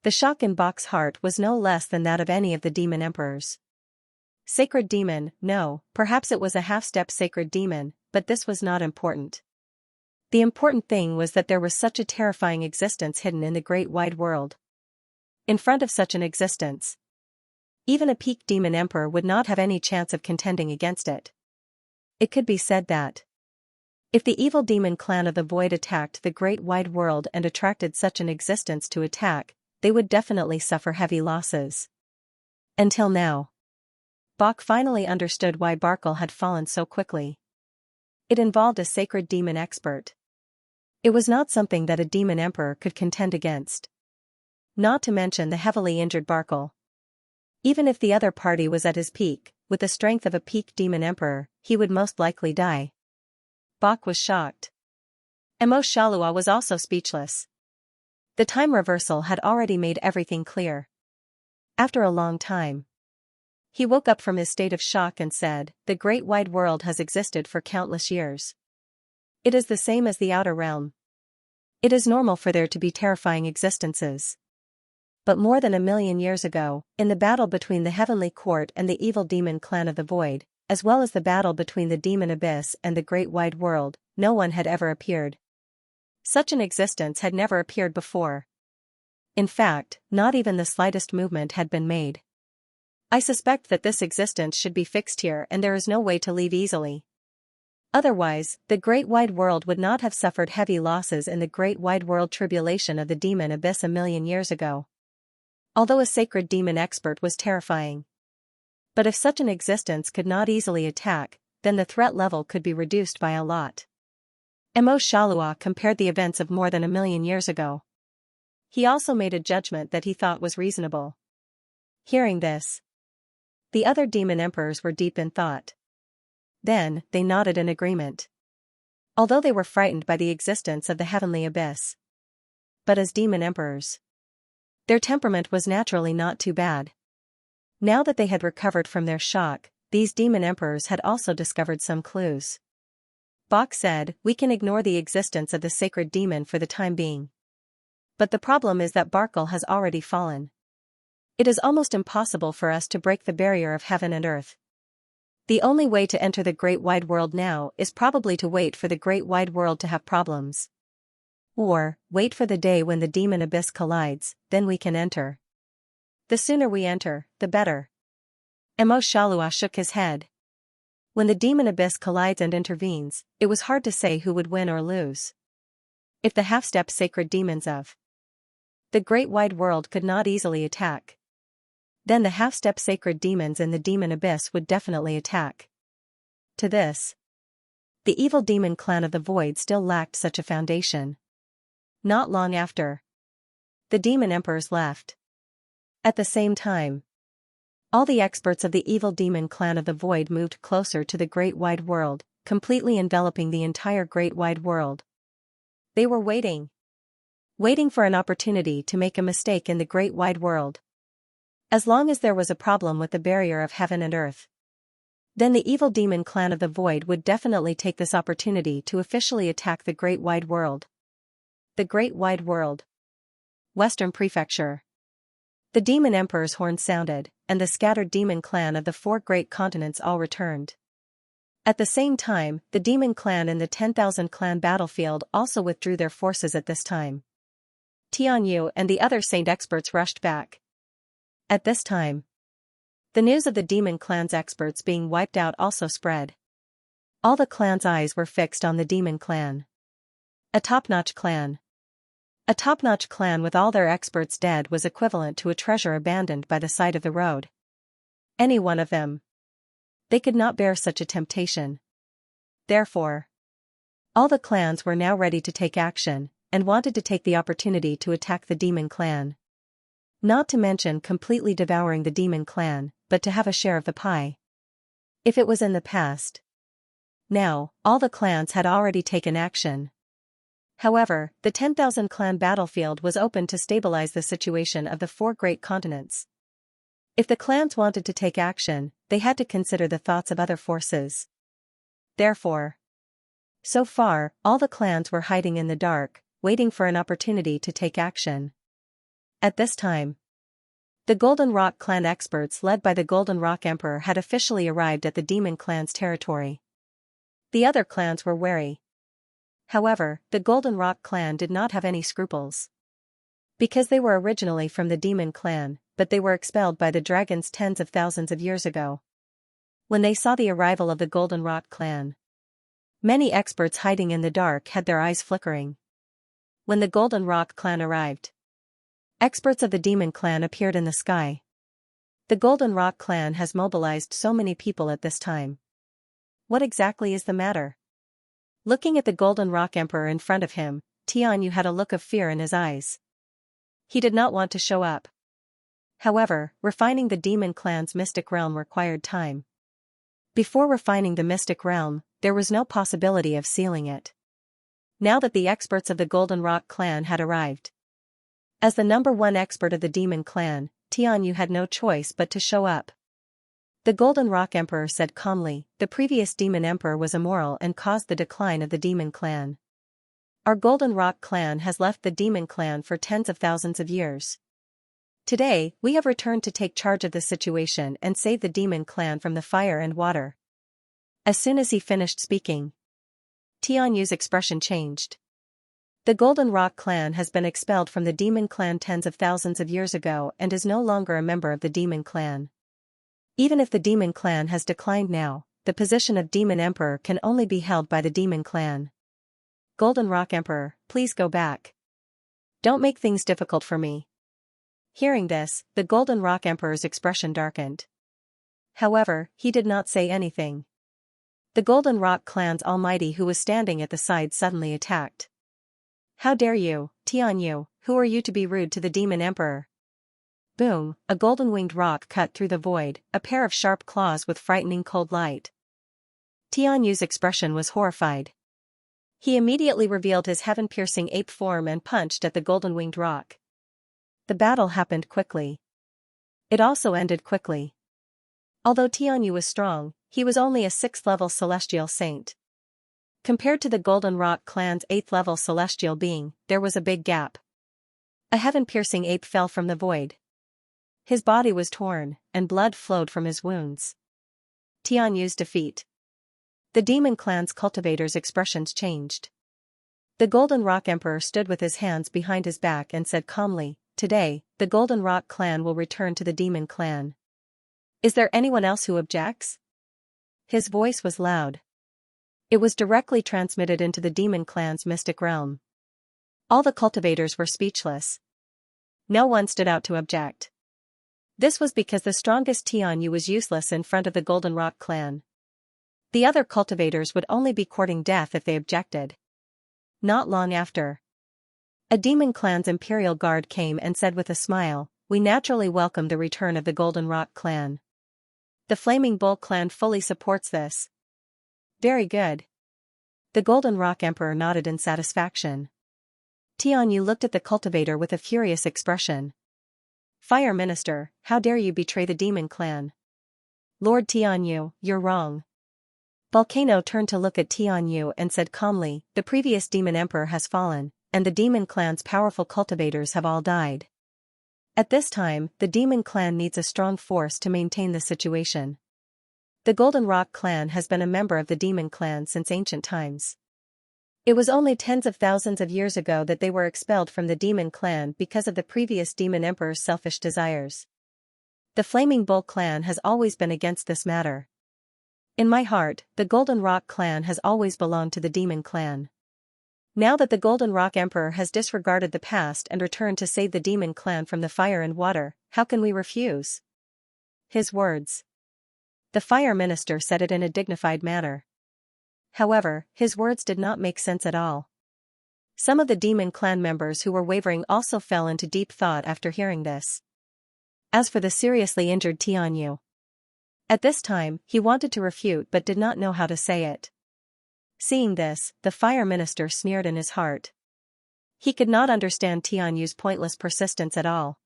the shock in Bok's heart was no less than that of any of the demon emperors. Sacred demon, no, perhaps it was a half-step sacred demon, but this was not important. The important thing was that there was such a terrifying existence hidden in the great wide world. In front of such an existence, even a peak demon emperor would not have any chance of contending against it. It could be said that if the evil demon clan of the void attacked the great wide world and attracted such an existence to attack, they would definitely suffer heavy losses. Until now, Bok finally understood why Barkle had fallen so quickly. It involved a sacred demon expert. It was not something that a demon emperor could contend against. Not to mention the heavily injured Barkle. Even if the other party was at his peak, with the strength of a peak demon emperor, he would most likely die. Bok was shocked. Emo Shalua was also speechless. The time reversal had already made everything clear. After a long time, he woke up from his state of shock and said, "The great wide world has existed for countless years. It is the same as the outer realm. It is normal for there to be terrifying existences. But more than 1,000,000 years ago, in the battle between the heavenly court and the evil demon clan of the void, as well as the battle between the demon abyss and the great wide world, no one had ever appeared. Such an existence had never appeared before. In fact, not even the slightest movement had been made. I suspect that this existence should be fixed here and there is no way to leave easily. Otherwise, the great wide world would not have suffered heavy losses in the great wide world tribulation of the demon abyss 1,000,000 years ago. Although a sacred demon expert was terrifying. But if such an existence could not easily attack, then the threat level could be reduced by a lot. Emo Shalua compared the events of more than 1,000,000 years ago. He also made a judgment that he thought was reasonable. Hearing this, the other demon emperors were deep in thought. Then, they nodded in agreement. Although they were frightened by the existence of the heavenly abyss. But as demon emperors, their temperament was naturally not too bad. Now that they had recovered from their shock, these demon emperors had also discovered some clues. Bach said, we can ignore the existence of the sacred demon for the time being. But the problem is that Barkal has already fallen. It is almost impossible for us to break the barrier of heaven and earth. The only way to enter the great wide world now is probably to wait for the great wide world to have problems. Or, wait for the day when the demon abyss collides, then we can enter. The sooner we enter, the better. Emo Shalua shook his head. When the demon abyss collides and intervenes, it was hard to say who would win or lose. If the half-step sacred demons of the great wide world could not easily attack, then the half-step sacred demons in the demon abyss would definitely attack. To this, the evil demon clan of the void still lacked such a foundation. Not long after, the demon emperors left. At the same time, all the experts of the evil demon clan of the void moved closer to the great wide world, completely enveloping the entire great wide world. They were waiting for an opportunity to make a mistake in the great wide world. As long as there was a problem with the barrier of heaven and earth, then the evil demon clan of the void would definitely take this opportunity to officially attack the great wide world. The great wide world. Western Prefecture. The demon emperor's horn sounded, and the scattered demon clan of the 4 great continents all returned. At the same time, the demon clan in the 10,000 clan battlefield also withdrew their forces at this time. Tianyu and the other saint experts rushed back. At this time, the news of the demon clan's experts being wiped out also spread. All the clan's eyes were fixed on the demon clan. A top-notch clan. A top-notch clan with all their experts dead was equivalent to a treasure abandoned by the side of the road. Any one of them. They could not bear such a temptation. Therefore, all the clans were now ready to take action, and wanted to take the opportunity to attack the demon clan. Not to mention completely devouring the demon clan, but to have a share of the pie. If it was in the past. Now, all the clans had already taken action. However, the 10,000 clan battlefield was open to stabilize the situation of the 4 great continents. If the clans wanted to take action, they had to consider the thoughts of other forces. Therefore, so far, all the clans were hiding in the dark, waiting for an opportunity to take action. At this time, the Golden Rock clan experts led by the Golden Rock Emperor had officially arrived at the demon clan's territory. The other clans were wary. However, the Golden Rock clan did not have any scruples. Because they were originally from the demon clan, but they were expelled by the dragons tens of thousands of years ago. When they saw the arrival of the Golden Rock clan, many experts hiding in the dark had their eyes flickering. When the Golden Rock clan arrived, experts of the demon clan appeared in the sky. The Golden Rock clan has mobilized so many people at this time. What exactly is the matter? Looking at the Golden Rock Emperor in front of him, Tianyu had a look of fear in his eyes. He did not want to show up. However, refining the demon clan's mystic realm required time. Before refining the mystic realm, there was no possibility of sealing it. Now that the experts of the Golden Rock clan had arrived, as the number 1 expert of the demon clan, Tianyu had no choice but to show up. The Golden Rock Emperor said calmly, the previous demon emperor was immoral and caused the decline of the demon clan. Our Golden Rock clan has left the demon clan for tens of thousands of years. Today, we have returned to take charge of the situation and save the demon clan from the fire and water. As soon as he finished speaking, Tianyu's expression changed. The Golden Rock clan has been expelled from the demon clan tens of thousands of years ago and is no longer a member of the demon clan. Even if the demon clan has declined now, the position of demon emperor can only be held by the demon clan. Golden Rock Emperor, please go back. Don't make things difficult for me. Hearing this, the Golden Rock Emperor's expression darkened. However, he did not say anything. The Golden Rock clan's almighty who was standing at the side suddenly attacked. How dare you, Tianyu, who are you to be rude to the demon emperor? Boom, a golden-winged rock cut through the void, a pair of sharp claws with frightening cold light. Tianyu's expression was horrified. He immediately revealed his heaven-piercing ape form and punched at the golden-winged rock. The battle happened quickly. It also ended quickly. Although Tianyu was strong, he was only a 6th-level celestial saint. Compared to the Golden Rock clan's 8th-level celestial being, there was a big gap. A heaven-piercing ape fell from the void. His body was torn, and blood flowed from his wounds. Tianyu's defeat. The demon clan's cultivators' expressions changed. The Golden Rock Emperor stood with his hands behind his back and said calmly, "Today, the Golden Rock clan will return to the demon clan. Is there anyone else who objects?" His voice was loud. It was directly transmitted into the demon clan's mystic realm. All the cultivators were speechless. No one stood out to object. This was because the strongest Tianyu was useless in front of the Golden Rock clan. The other cultivators would only be courting death if they objected. Not long after, a demon clan's imperial guard came and said with a smile, "We naturally welcome the return of the Golden Rock clan. The Flaming Bull clan fully supports this." "Very good." The Golden Rock Emperor nodded in satisfaction. Tianyu looked at the cultivator with a furious expression. "Fire Minister, how dare you betray the demon clan?" "Lord Tianyu, you're wrong." Volcano turned to look at Tianyu and said calmly, "The previous demon emperor has fallen, and the demon clan's powerful cultivators have all died. At this time, the demon clan needs a strong force to maintain the situation. The Golden Rock clan has been a member of the demon clan since ancient times. It was only tens of thousands of years ago that they were expelled from the demon clan because of the previous demon emperor's selfish desires. The Flaming Bull clan has always been against this matter. In my heart, the Golden Rock clan has always belonged to the demon clan. Now that the Golden Rock Emperor has disregarded the past and returned to save the demon clan from the fire and water, how can we refuse?" His words. The Fire Minister said it in a dignified manner. However, his words did not make sense at all. Some of the demon clan members who were wavering also fell into deep thought after hearing this. As for the seriously injured Tianyu, at this time, he wanted to refute but did not know how to say it. Seeing this, the Fire Minister sneered in his heart. He could not understand Tianyu's pointless persistence at all.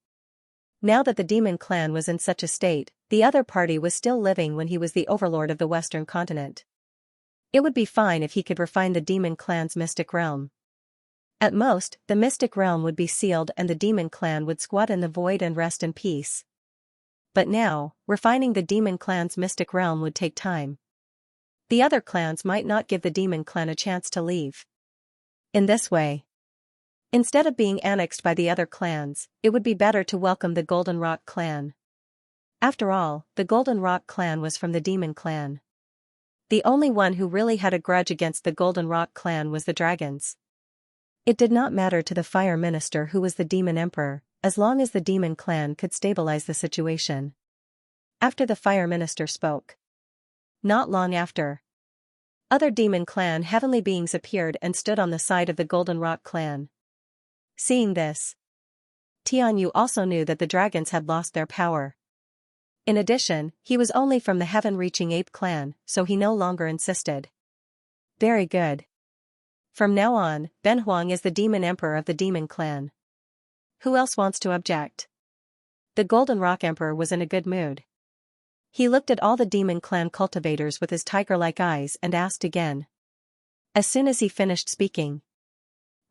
Now that the demon clan was in such a state, the other party was still living when he was the overlord of the Western continent. It would be fine if he could refine the demon clan's mystic realm. At most, the mystic realm would be sealed and the demon clan would squat in the void and rest in peace. But now, refining the demon clan's mystic realm would take time. The other clans might not give the demon clan a chance to leave. In this way, instead of being annexed by the other clans, it would be better to welcome the Golden Rock clan. After all, the Golden Rock clan was from the demon clan. The only one who really had a grudge against the Golden Rock clan was the dragons. It did not matter to the Fire Minister who was the demon emperor, as long as the demon clan could stabilize the situation. After the Fire Minister spoke. Not long after, other demon clan heavenly beings appeared and stood on the side of the Golden Rock clan. Seeing this, Tianyu also knew that the dragons had lost their power. In addition, he was only from the heaven-reaching ape clan, so he no longer insisted. "Very good. From now on, Ben Huang is the demon emperor of the demon clan. Who else wants to object?" The Golden Rock Emperor was in a good mood. He looked at all the demon clan cultivators with his tiger-like eyes and asked again. As soon as he finished speaking,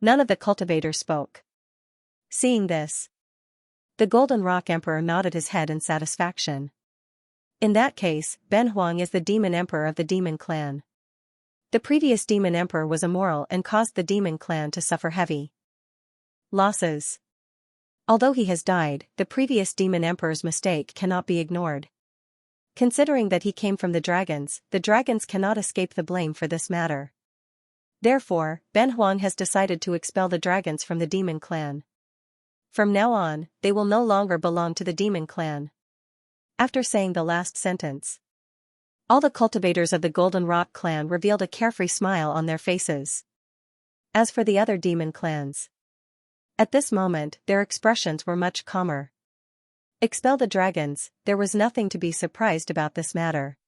none of the cultivators spoke. Seeing this, the Golden Rock Emperor nodded his head in satisfaction. In that case, Ben Huang is the demon emperor of the demon clan. The previous demon emperor was immoral and caused the demon clan to suffer heavy losses. Although he has died, the previous demon emperor's mistake cannot be ignored. Considering that he came from the dragons cannot escape the blame for this matter. Therefore, Ben Huang has decided to expel the dragons from the demon clan. From now on, they will no longer belong to the demon clan. After saying the last sentence, all the cultivators of the Golden Rock clan revealed a carefree smile on their faces. As for the other demon clans, at this moment their expressions were much calmer. Expel the dragons, there was nothing to be surprised about this matter.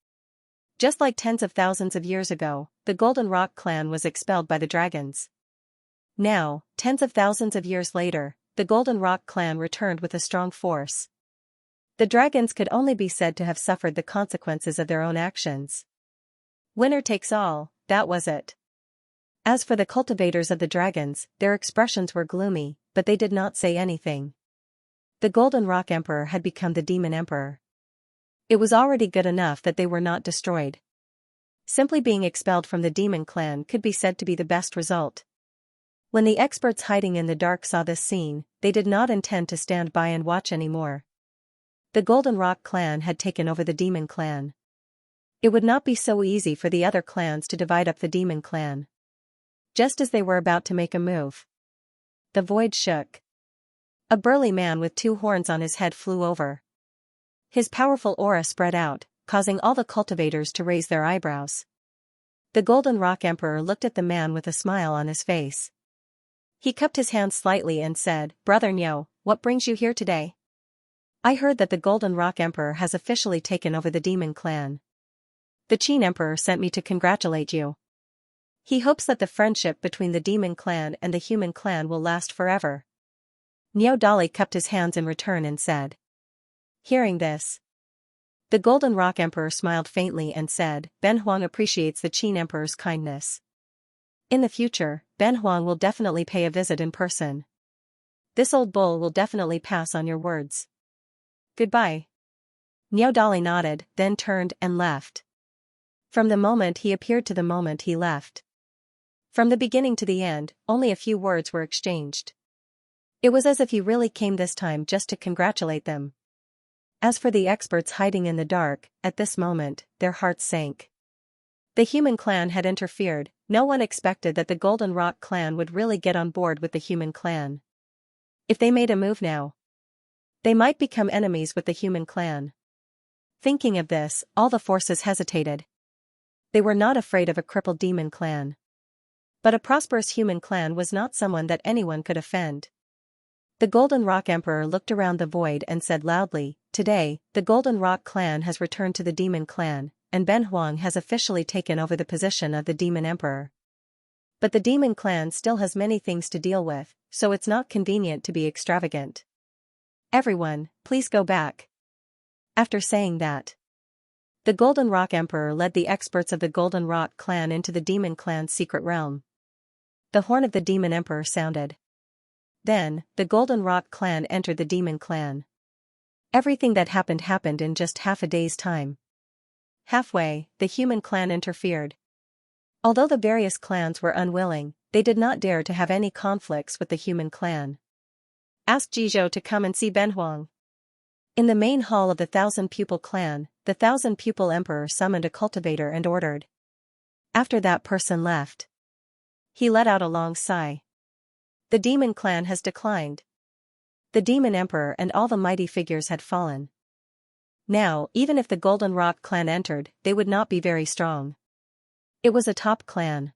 Just like tens of thousands of years ago, the Golden Rock clan was expelled by the dragons. Now, tens of thousands of years later, the Golden Rock clan returned with a strong force. The dragons could only be said to have suffered the consequences of their own actions. Winner takes all, that was it. As for the cultivators of the dragons, their expressions were gloomy, but they did not say anything. The Golden Rock Emperor had become the Demon Emperor. It was already good enough that they were not destroyed. Simply being expelled from the demon clan could be said to be the best result. When the experts hiding in the dark saw this scene, they did not intend to stand by and watch anymore. The Golden Rock clan had taken over the demon clan. It would not be so easy for the other clans to divide up the demon clan. Just as they were about to make a move, the void shook. A burly man with 2 horns on his head flew over. His powerful aura spread out, causing all the cultivators to raise their eyebrows. The Golden Rock Emperor looked at the man with a smile on his face. He cupped his hands slightly and said, "Brother Nyo, what brings you here today? I heard that the Golden Rock Emperor has officially taken over the demon clan. The Qin Emperor sent me to congratulate you. He hopes that the friendship between the demon clan and the human clan will last forever." Nyo Dali cupped his hands in return and said. Hearing this, the Golden Rock Emperor smiled faintly and said, "Ben Huang appreciates the Qin Emperor's kindness. In the future, Ben Huang will definitely pay a visit in person. This old bull will definitely pass on your words. Goodbye." Nyo Dali nodded, then turned and left. From the moment he appeared to the moment he left. From the beginning to the end, only a few words were exchanged. It was as if he really came this time just to congratulate them. As for the experts hiding in the dark, at this moment, their hearts sank. The human clan had interfered. No one expected that the Golden Rock clan would really get on board with the human clan. If they made a move now, they might become enemies with the human clan. Thinking of this, all the forces hesitated. They were not afraid of a crippled demon clan. But a prosperous human clan was not someone that anyone could offend. The Golden Rock Emperor looked around the void and said loudly, "Today, the Golden Rock clan has returned to the demon clan, and Ben Huang has officially taken over the position of the Demon Emperor. But the Demon Clan still has many things to deal with, so it's not convenient to be extravagant. Everyone, please go back." After saying that, the Golden Rock Emperor led the experts of the Golden Rock clan into the Demon Clan's secret realm. The horn of the Demon Emperor sounded. Then, the Golden Rock clan entered the Demon Clan. Everything that happened in just half a day's time. Halfway, the human clan interfered. Although the various clans were unwilling, they did not dare to have any conflicts with the human clan. "Ask Jizhou to come and see Ben Huang." In the main hall of the 1,000-pupil clan, the 1,000-pupil emperor summoned a cultivator and ordered. After that person left, he let out a long sigh. The demon clan has declined. The demon emperor and all the mighty figures had fallen. Now, even if the Golden Rock clan entered, they would not be very strong. It was a top clan.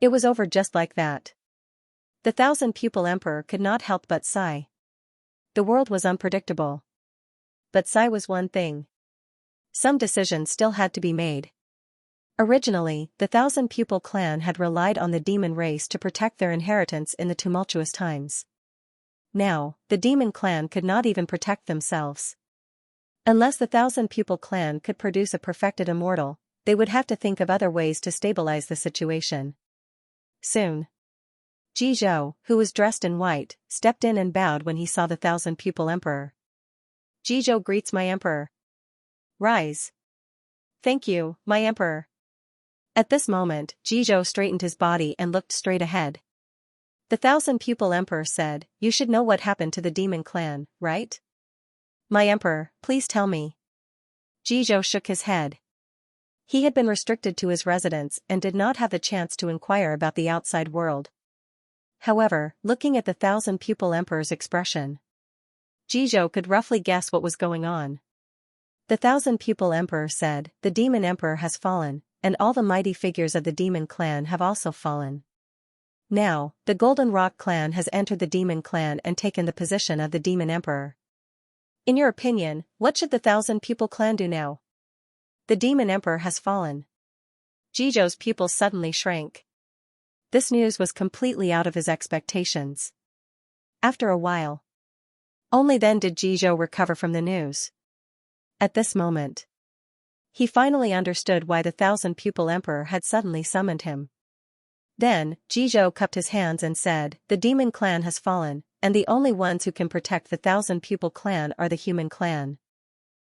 It was over just like that. The 1,000-pupil emperor could not help but sigh. The world was unpredictable. But sigh was one thing. Some decisions still had to be made. Originally, the 1,000-pupil clan had relied on the demon race to protect their inheritance in the tumultuous times. Now, the demon clan could not even protect themselves. Unless the 1,000-pupil clan could produce a perfected immortal, they would have to think of other ways to stabilize the situation. Soon, Jizhou, who was dressed in white, stepped in and bowed when he saw the 1,000-pupil emperor. "Jizhou greets my emperor." "Rise." "Thank you, my emperor." At this moment, Jizhou straightened his body and looked straight ahead. The 1,000-pupil emperor said, "You should know what happened to the demon clan, right?" "My emperor, please tell me." Jizhou shook his head. He had been restricted to his residence and did not have the chance to inquire about the outside world. However, looking at the 1,000-pupil emperor's expression, Jizhou could roughly guess what was going on. The 1,000-pupil emperor said, "The demon emperor has fallen, and all the mighty figures of the demon clan have also fallen. Now, the Golden Rock clan has entered the demon clan and taken the position of the demon emperor. In your opinion, what should the 1,000-pupil clan do now? The demon emperor has fallen." Jizhou's pupils suddenly shrank. This news was completely out of his expectations. After a while, only then did Jizhou recover from the news. At this moment, he finally understood why the 1,000-pupil emperor had suddenly summoned him. Then, Jizhou cupped his hands and said, "The demon clan has fallen, and the only ones who can protect the 1,000-pupil clan are the human clan.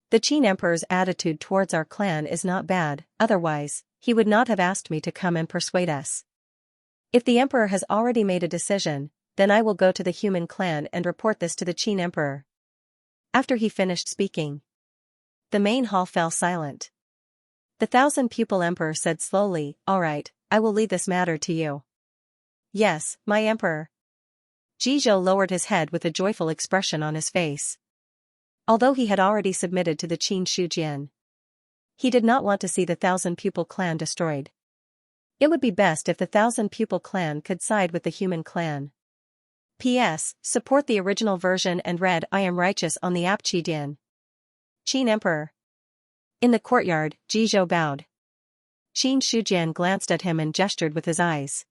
The Qin Emperor's attitude towards our clan is not bad, otherwise, he would not have asked me to come and persuade us. If the Emperor has already made a decision, then I will go to the human clan and report this to the Qin Emperor." After he finished speaking, the main hall fell silent. The 1,000-pupil emperor said slowly, "All right, I will leave this matter to you." "Yes, my emperor." Jizhou lowered his head with a joyful expression on his face. Although he had already submitted to the Qin Shujian, he did not want to see the 1,000-pupil clan destroyed. It would be best if the 1,000-pupil clan could side with the human clan. P.S. Support the original version and read I Am Righteous on the app Qidin. Qin Emperor. In the courtyard, Jizhou bowed. Qin Shujian glanced at him and gestured with his eyes.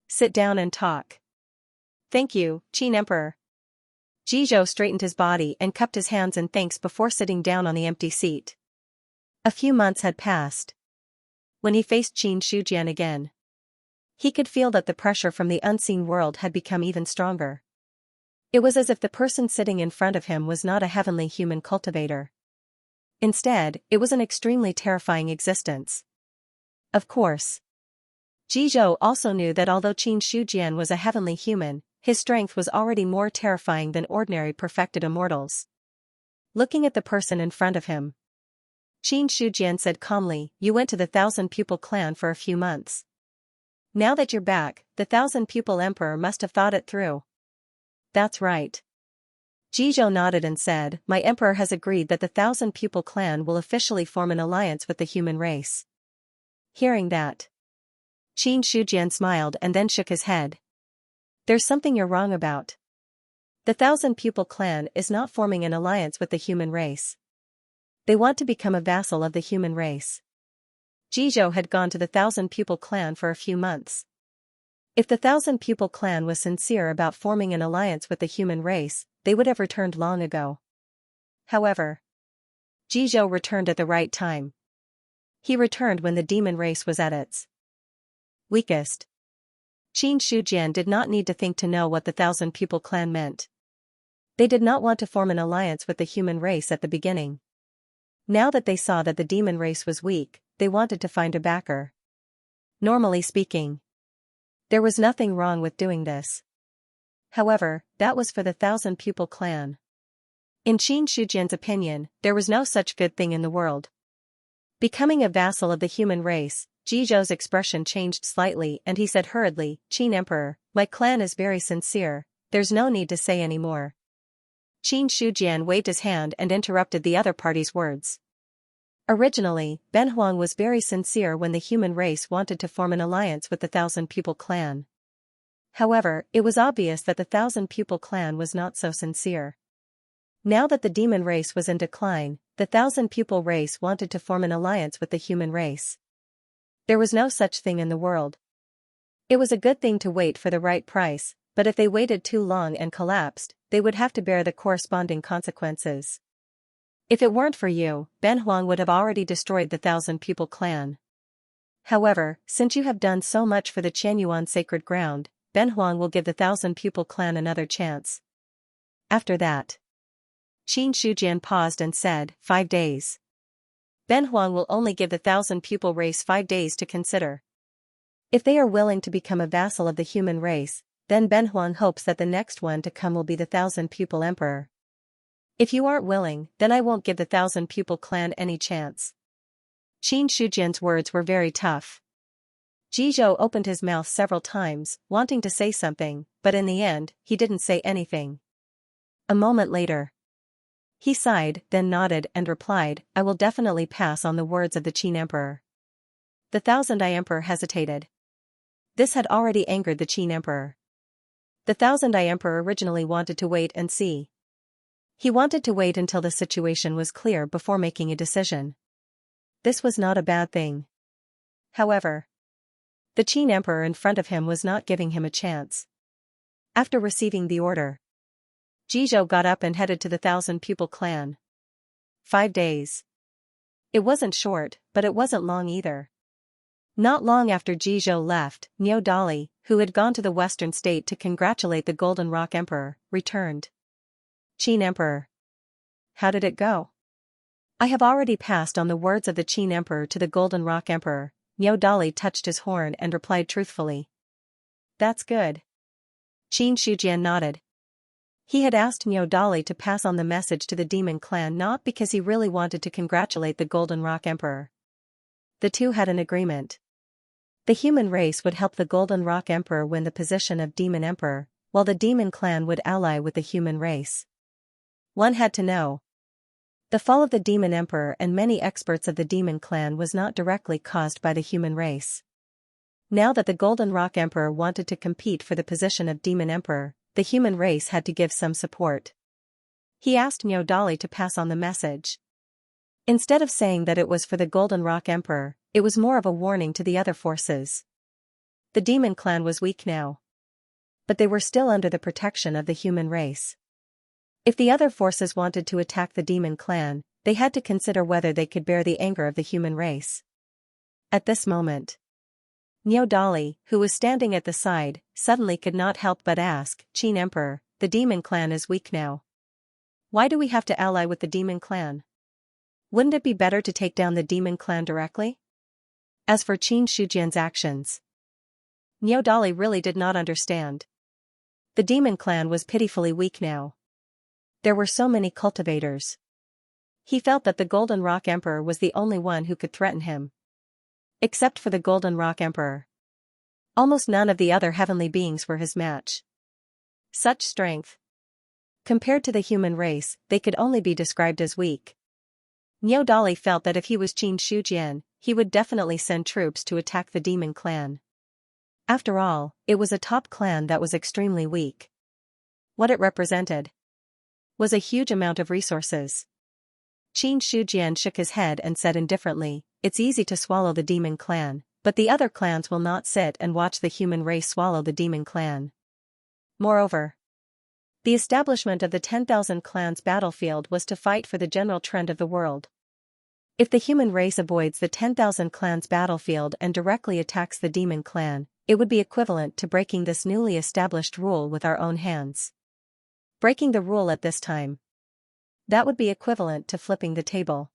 "Sit down and talk." "Thank you, Qin Emperor." Jizhou straightened his body and cupped his hands in thanks before sitting down on the empty seat. A few months had passed. When he faced Qin Shujian again, he could feel that the pressure from the unseen world had become even stronger. It was as if the person sitting in front of him was not a heavenly human cultivator. Instead, it was an extremely terrifying existence. Of course, Jizhou also knew that although Qin Shujian was a heavenly human, his strength was already more terrifying than ordinary perfected immortals. Looking at the person in front of him, Qin Shujian said calmly, "You went to the 1,000-pupil clan for a few months. Now that you're back, the 1,000-pupil emperor must have thought it through." "That's right." Jizhou nodded and said, "My emperor has agreed that the 1,000-pupil clan will officially form an alliance with the human race." Hearing that, Qin Shujian smiled and then shook his head. "There's something you're wrong about. The 1,000-pupil clan is not forming an alliance with the human race. They want to become a vassal of the human race." Jizhou had gone to the 1,000-pupil clan for a few months. If the 1,000-pupil clan was sincere about forming an alliance with the human race, they would have returned long ago. However, Jizhou returned at the right time. He returned when the demon race was at its weakest. Qin Shujian did not need to think to know what the 1,000-pupil clan meant. They did not want to form an alliance with the human race at the beginning. Now that they saw that the demon race was weak, they wanted to find a backer. Normally speaking, there was nothing wrong with doing this. However, that was for the 1,000-pupil clan. In Qin Shujian's opinion, there was no such good thing in the world. Becoming a vassal of the human race, Jizhou's expression changed slightly and he said hurriedly, "Qin Emperor, my clan is very sincere, there's no need to say any more." Qin Shujian waved his hand and interrupted the other party's words. Originally, Ben Huang was very sincere when the human race wanted to form an alliance with the 1,000-pupil clan. However, it was obvious that the 1,000-pupil clan was not so sincere. Now that the demon race was in decline, the 1,000-pupil race wanted to form an alliance with the human race. There was no such thing in the world. It was a good thing to wait for the right price, but if they waited too long and collapsed, they would have to bear the corresponding consequences. If it weren't for you, Ben Huang would have already destroyed the 1,000-pupil clan. However, since you have done so much for the Qianyuan sacred ground, Ben Huang will give the 1,000-pupil clan another chance. After that, Qin Shujian paused and said, 5 days. Ben Huang will only give the 1,000-pupil race 5 days to consider. If they are willing to become a vassal of the human race, then Ben Huang hopes that the next one to come will be the 1,000-pupil emperor. If you aren't willing, then I won't give the 1,000-pupil clan any chance. Qin Shujian's words were very tough. Jizhou opened his mouth several times, wanting to say something, but in the end, he didn't say anything. A moment later, he sighed, then nodded and replied, I will definitely pass on the words of the Qin Emperor. The Thousand-Eye Emperor hesitated. This had already angered the Qin Emperor. The Thousand-Eye Emperor originally wanted to wait and see. He wanted to wait until the situation was clear before making a decision. This was not a bad thing. However, the Qin Emperor in front of him was not giving him a chance. After receiving the order, Jizhou got up and headed to the 1,000-pupil clan. 5 days. It wasn't short, but it wasn't long either. Not long after Jizhou left, Niu Dali, who had gone to the western state to congratulate the Golden Rock Emperor, returned. Qin Emperor. How did it go? I have already passed on the words of the Qin Emperor to the Golden Rock Emperor. Niu Dali touched his horn and replied truthfully. That's good. Qin Shujian nodded. He had asked Niu Dali to pass on the message to the demon clan not because he really wanted to congratulate the Golden Rock Emperor. The two had an agreement. The human race would help the Golden Rock Emperor win the position of Demon Emperor, while the demon clan would ally with the human race. One had to know. The fall of the Demon Emperor and many experts of the Demon Clan was not directly caused by the human race. Now that the Golden Rock Emperor wanted to compete for the position of Demon Emperor, the human race had to give some support. He asked Niu Dali to pass on the message. Instead of saying that it was for the Golden Rock Emperor, it was more of a warning to the other forces. The Demon Clan was weak now. But they were still under the protection of the human race. If the other forces wanted to attack the Demon Clan, they had to consider whether they could bear the anger of the human race. At this moment, Niu Dali, who was standing at the side, suddenly could not help but ask, Qin Emperor, the Demon Clan is weak now. Why do we have to ally with the Demon Clan? Wouldn't it be better to take down the Demon Clan directly? As for Qin Shujian's actions, Niu Dali really did not understand. The Demon Clan was pitifully weak now. There were so many cultivators. He felt that the Golden Rock Emperor was the only one who could threaten him. Except for the Golden Rock Emperor. Almost none of the other heavenly beings were his match. Such strength. Compared to the human race, they could only be described as weak. Niu Dali felt that if he was Qin Shujian, he would definitely send troops to attack the Demon Clan. After all, it was a top clan that was extremely weak. What it represented was a huge amount of resources. Qin Shujian shook his head and said indifferently, it's easy to swallow the Demon Clan, but the other clans will not sit and watch the human race swallow the Demon Clan. Moreover, the establishment of the 10,000 clans battlefield was to fight for the general trend of the world. If the human race avoids the 10,000 clans battlefield and directly attacks the Demon Clan, it would be equivalent to breaking this newly established rule with our own hands. Breaking the rule at this time. That would be equivalent to flipping the table.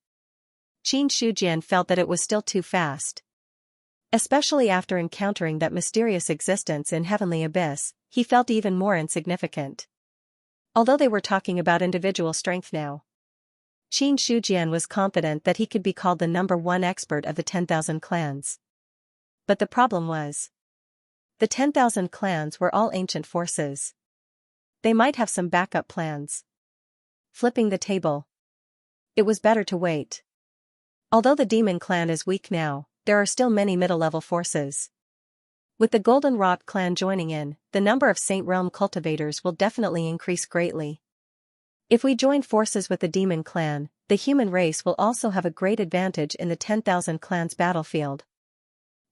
Qin Shujian felt that it was still too fast. Especially after encountering that mysterious existence in Heavenly Abyss, he felt even more insignificant. Although they were talking about individual strength now, Qin Shujian was confident that he could be called the #1 expert of the 10,000 clans. But the problem was, the 10,000 clans were all ancient forces. They might have some backup plans. Flipping the table. It was better to wait. Although the Demon Clan is weak now, there are still many middle-level forces. With the Golden Rock Clan joining in, the number of Saint Realm cultivators will definitely increase greatly. If we join forces with the Demon Clan, the human race will also have a great advantage in the 10,000 clans battlefield.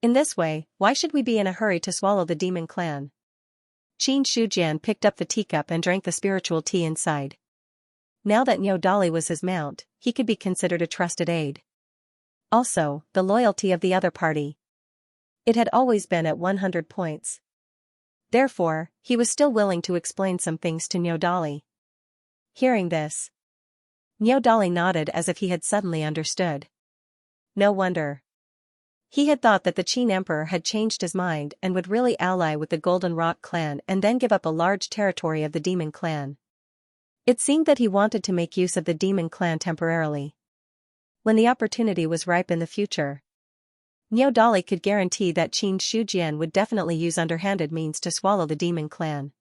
In this way, why should we be in a hurry to swallow the Demon Clan? Qin Shujian picked up the teacup and drank the spiritual tea inside. Now that Niu Dali was his mount, he could be considered a trusted aide. Also, the loyalty of the other party. It had always been at 100 points. Therefore, he was still willing to explain some things to Niu Dali. Hearing this, Niu Dali nodded as if he had suddenly understood. No wonder. He had thought that the Qin Emperor had changed his mind and would really ally with the Golden Rock Clan and then give up a large territory of the Demon Clan. It seemed that he wanted to make use of the Demon Clan temporarily. When the opportunity was ripe in the future, Niu Dali could guarantee that Qin Shujian would definitely use underhanded means to swallow the Demon Clan.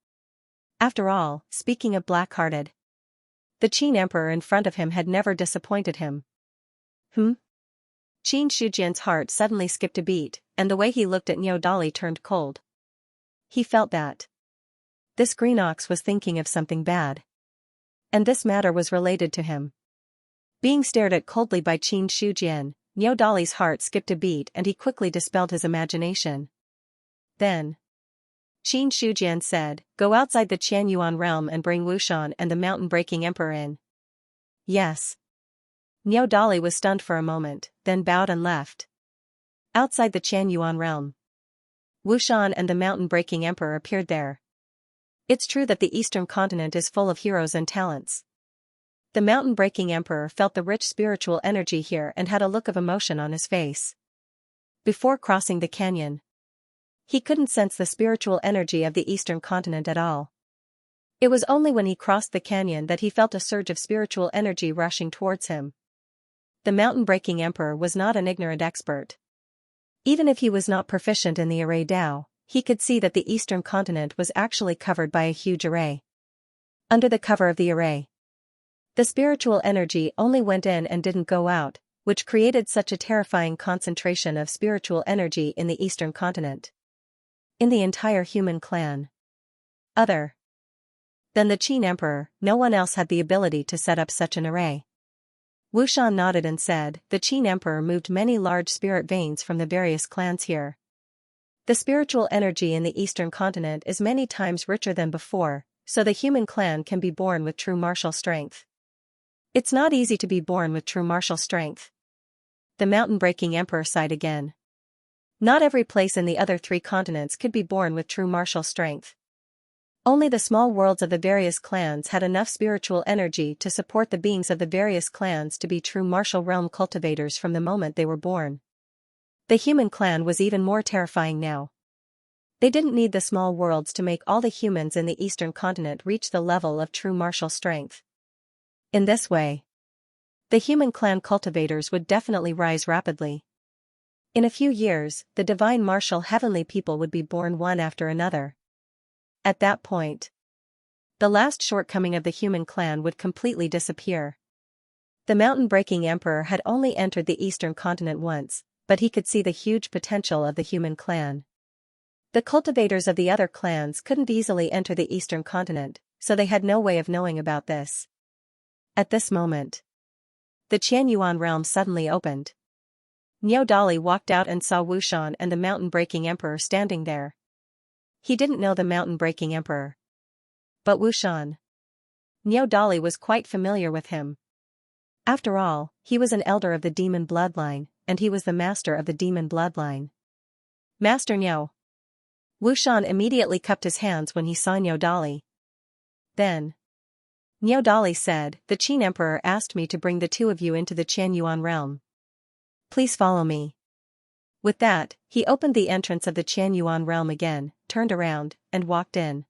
After all, speaking of black-hearted, the Qin Emperor in front of him had never disappointed him. Qin Shujian's heart suddenly skipped a beat, and the way he looked at Niu Dali turned cold. He felt that this green ox was thinking of something bad. And this matter was related to him. Being stared at coldly by Qin Shujian, Niu Dali's heart skipped a beat and he quickly dispelled his imagination. Then, Qin Shujian said, go outside the Qianyuan realm and bring Wushan and the mountain-breaking emperor in. Yes. Niu Dali was stunned for a moment, then bowed and left. Outside the Qianyuan realm, Wushan and the mountain-breaking emperor appeared there. It's true that the eastern continent is full of heroes and talents. The mountain-breaking emperor felt the rich spiritual energy here and had a look of emotion on his face. Before crossing the canyon, he couldn't sense the spiritual energy of the eastern continent at all. It was only when he crossed the canyon that he felt a surge of spiritual energy rushing towards him. The mountain-breaking emperor was not an ignorant expert. Even if he was not proficient in the array Dao, he could see that the eastern continent was actually covered by a huge array. Under the cover of the array, the spiritual energy only went in and didn't go out, which created such a terrifying concentration of spiritual energy in the eastern continent. In the entire human clan, other than the Qin Emperor, no one else had the ability to set up such an array. Wushan nodded and said, "The Qin Emperor moved many large spirit veins from the various clans here. The spiritual energy in the eastern continent is many times richer than before, so the human clan can be born with true martial strength. It's not easy to be born with true martial strength." The mountain-breaking emperor sighed again. Not every place in the other 3 continents could be born with true martial strength. Only the small worlds of the various clans had enough spiritual energy to support the beings of the various clans to be true martial realm cultivators from the moment they were born. The human clan was even more terrifying now. They didn't need the small worlds to make all the humans in the eastern continent reach the level of true martial strength. In this way, the human clan cultivators would definitely rise rapidly. In a few years, the divine martial heavenly people would be born one after another. At that point, the last shortcoming of the human clan would completely disappear. The mountain-breaking emperor had only entered the eastern continent once, but he could see the huge potential of the human clan. The cultivators of the other clans couldn't easily enter the eastern continent, so they had no way of knowing about this. At this moment, the Qianyuan realm suddenly opened. Niao Dali walked out and saw Wushan and the mountain-breaking emperor standing there. He didn't know the mountain-breaking emperor, but Wushan. Niao Dali was quite familiar with him. After all, he was an elder of the demon bloodline, and he was the master of the demon bloodline. "Master Niao." Wushan immediately cupped his hands when he saw Niao Dali. Then, Niao Dali said, "The Qin Emperor asked me to bring the 2 of you into the Qianyuan realm. Please follow me." With that, he opened the entrance of the Qianyuan realm again, turned around, and walked in.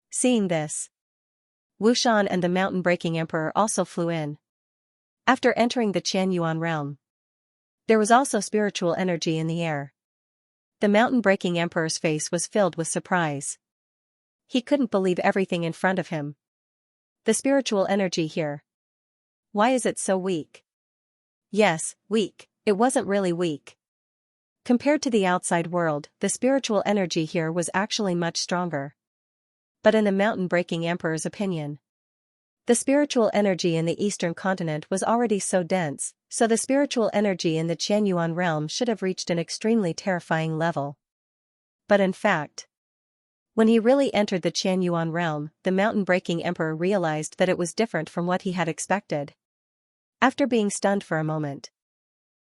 Seeing this, Wushan and the mountain-breaking emperor also flew in. After entering the Qianyuan realm, there was also spiritual energy in the air. The mountain-breaking emperor's face was filled with surprise. He couldn't believe everything in front of him. The spiritual energy here. Why is it so weak? Yes, weak. It wasn't really weak. Compared to the outside world, the spiritual energy here was actually much stronger. But in the mountain-breaking emperor's opinion, the spiritual energy in the eastern continent was already so dense, so the spiritual energy in the Qianyuan realm should have reached an extremely terrifying level. But in fact, when he really entered the Qianyuan realm, the mountain-breaking emperor realized that it was different from what he had expected. After being stunned for a moment,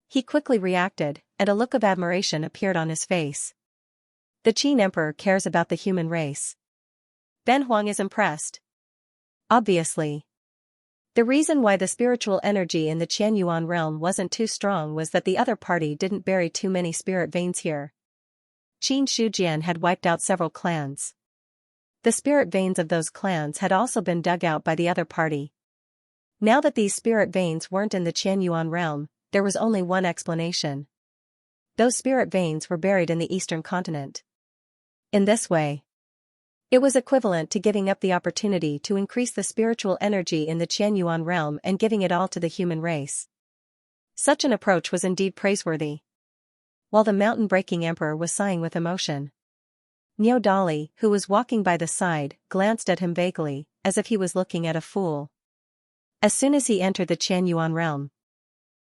he quickly reacted, and a look of admiration appeared on his face. The Qin Emperor cares about the human race. Ben Huang is impressed. Obviously, the reason why the spiritual energy in the Qianyuan realm wasn't too strong was that the other party didn't bury too many spirit veins here. Qin Shujian had wiped out several clans. The spirit veins of those clans had also been dug out by the other party. Now that these spirit veins weren't in the Qianyuan realm, there was only one explanation. Those spirit veins were buried in the eastern continent. In this way, it was equivalent to giving up the opportunity to increase the spiritual energy in the Qianyuan realm and giving it all to the human race. Such an approach was indeed praiseworthy. While the mountain-breaking emperor was sighing with emotion, Niao Dali, who was walking by the side, glanced at him vaguely, as if he was looking at a fool. As soon as he entered the Qianyuan realm,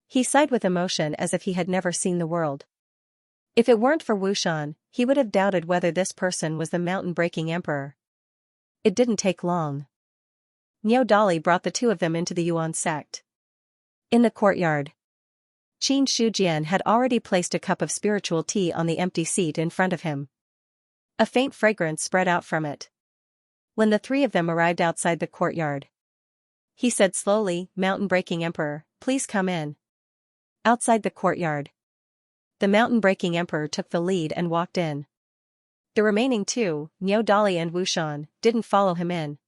he sighed with emotion as if he had never seen the world. If it weren't for Wushan, he would have doubted whether this person was the mountain-breaking emperor. It didn't take long. Niao Dali brought the 2 of them into the Yuan sect. In the courtyard, Qin Shujian had already placed a cup of spiritual tea on the empty seat in front of him. A faint fragrance spread out from it. When the three of them arrived outside the courtyard, he said slowly, "Mountain-breaking emperor, please come in." Outside the courtyard, the mountain-breaking emperor took the lead and walked in. The remaining two, Niu Dali and Wushan, didn't follow him in,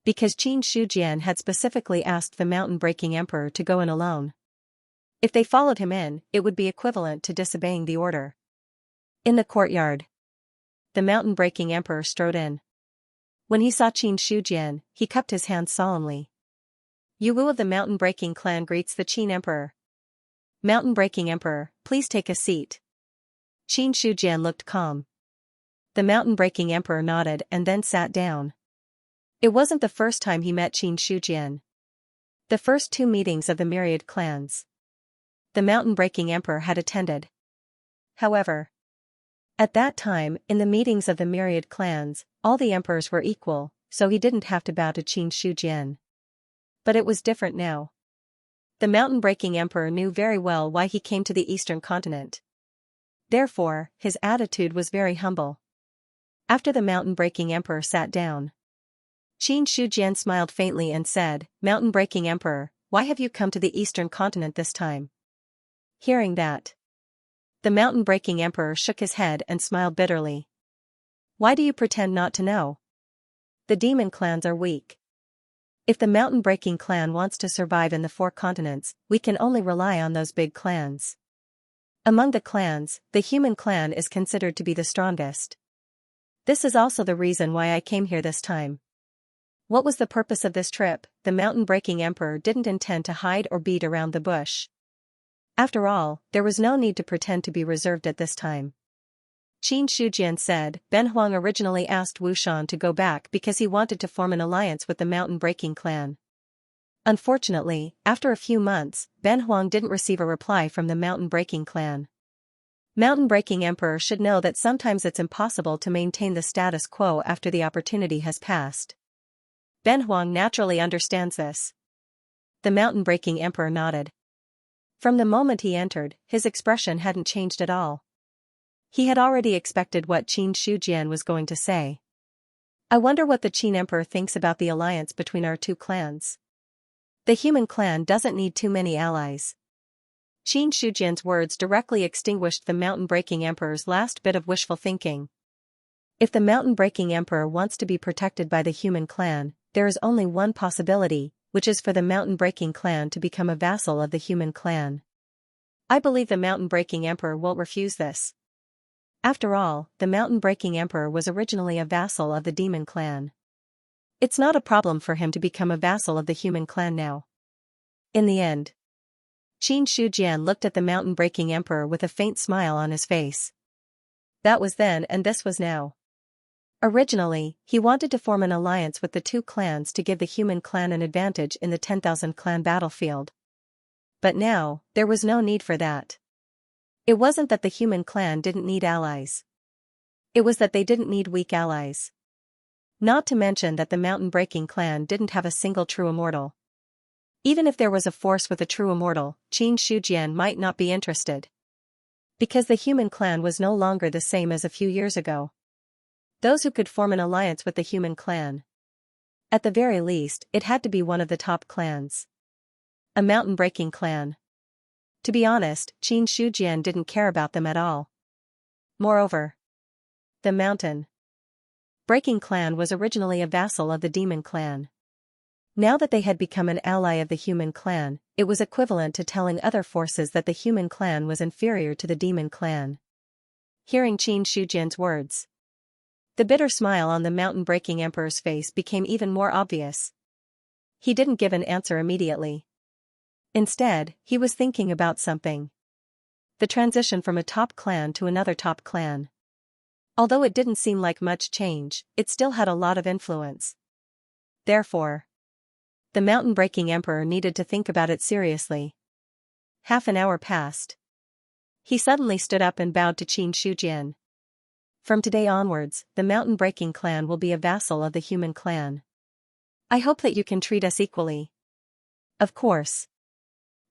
because Qin Shujian had specifically asked the mountain-breaking emperor to go in alone. If they followed him in, it would be equivalent to disobeying the order. In the courtyard, the mountain-breaking emperor strode in. When he saw Qin Shujian, he cupped his hands solemnly. Yu Wu of the mountain-breaking clan greets the Qin emperor. Mountain-breaking emperor, please take a seat. Qin Shujian looked calm. The mountain-breaking emperor nodded and then sat down. It wasn't the first time he met Qin Shujian. The first two meetings of the myriad clans, the mountain-breaking emperor had attended. However, at that time, in the meetings of the myriad clans, all the emperors were equal, so he didn't have to bow to Qin Shujian. But it was different now. The mountain-breaking emperor knew very well why he came to the eastern continent. Therefore, his attitude was very humble. After the mountain-breaking emperor sat down, Qin Shujian smiled faintly and said, "Mountain-breaking emperor, why have you come to the eastern continent this time?" Hearing that, the mountain-breaking emperor shook his head and smiled bitterly. "Why do you pretend not to know? The demon clans are weak. If the mountain-breaking clan wants to survive in the 4 continents, we can only rely on those big clans. Among the clans, the human clan is considered to be the strongest. This is also the reason why I came here this time." What was the purpose of this trip? The mountain-breaking emperor didn't intend to hide or beat around the bush. After all, there was no need to pretend to be reserved at this time. Qin Shujian said, "Ben Huang originally asked Wushan to go back because he wanted to form an alliance with the mountain-breaking clan. Unfortunately, after a few months, Ben Huang didn't receive a reply from the mountain-breaking clan. Mountain-breaking emperor should know that sometimes it's impossible to maintain the status quo after the opportunity has passed. Ben Huang naturally understands this." The mountain-breaking emperor nodded. From the moment he entered, his expression hadn't changed at all. He had already expected what Qin Shujian was going to say. "I wonder what the Qin emperor thinks about the alliance between our 2 clans. The human clan doesn't need too many allies." Qin Shujian's words directly extinguished the mountain-breaking emperor's last bit of wishful thinking. If the mountain-breaking emperor wants to be protected by the human clan, there is only one possibility, which is for the mountain-breaking clan to become a vassal of the human clan. I believe the mountain-breaking emperor won't refuse this. After all, the mountain-breaking emperor was originally a vassal of the demon clan. It's not a problem for him to become a vassal of the human clan now. In the end, Qin Shujian looked at the mountain-breaking emperor with a faint smile on his face. That was then and this was now. Originally, he wanted to form an alliance with the 2 clans to give the human clan an advantage in the 10,000 clan battlefield. But now, there was no need for that. It wasn't that the human clan didn't need allies. It was that they didn't need weak allies. Not to mention that the mountain-breaking clan didn't have a single true immortal. Even if there was a force with a true immortal, Qin Shujian might not be interested. Because the human clan was no longer the same as a few years ago. Those who could form an alliance with the human clan, at the very least, it had to be one of the top clans. A mountain-breaking clan. To be honest, Qin Shujian didn't care about them at all. Moreover, the mountain-breaking clan was originally a vassal of the demon clan. Now that they had become an ally of the human clan, it was equivalent to telling other forces that the human clan was inferior to the demon clan. Hearing Qin Shujian's words, the bitter smile on the mountain-breaking emperor's face became even more obvious. He didn't give an answer immediately. Instead, he was thinking about something. The transition from a top clan to another top clan. Although it didn't seem like much change, it still had a lot of influence. Therefore, the mountain-breaking emperor needed to think about it seriously. Half an hour passed. He suddenly stood up and bowed to Qin Shujian. "From today onwards, the mountain-breaking clan will be a vassal of the human clan. I hope that you can treat us equally." "Of course."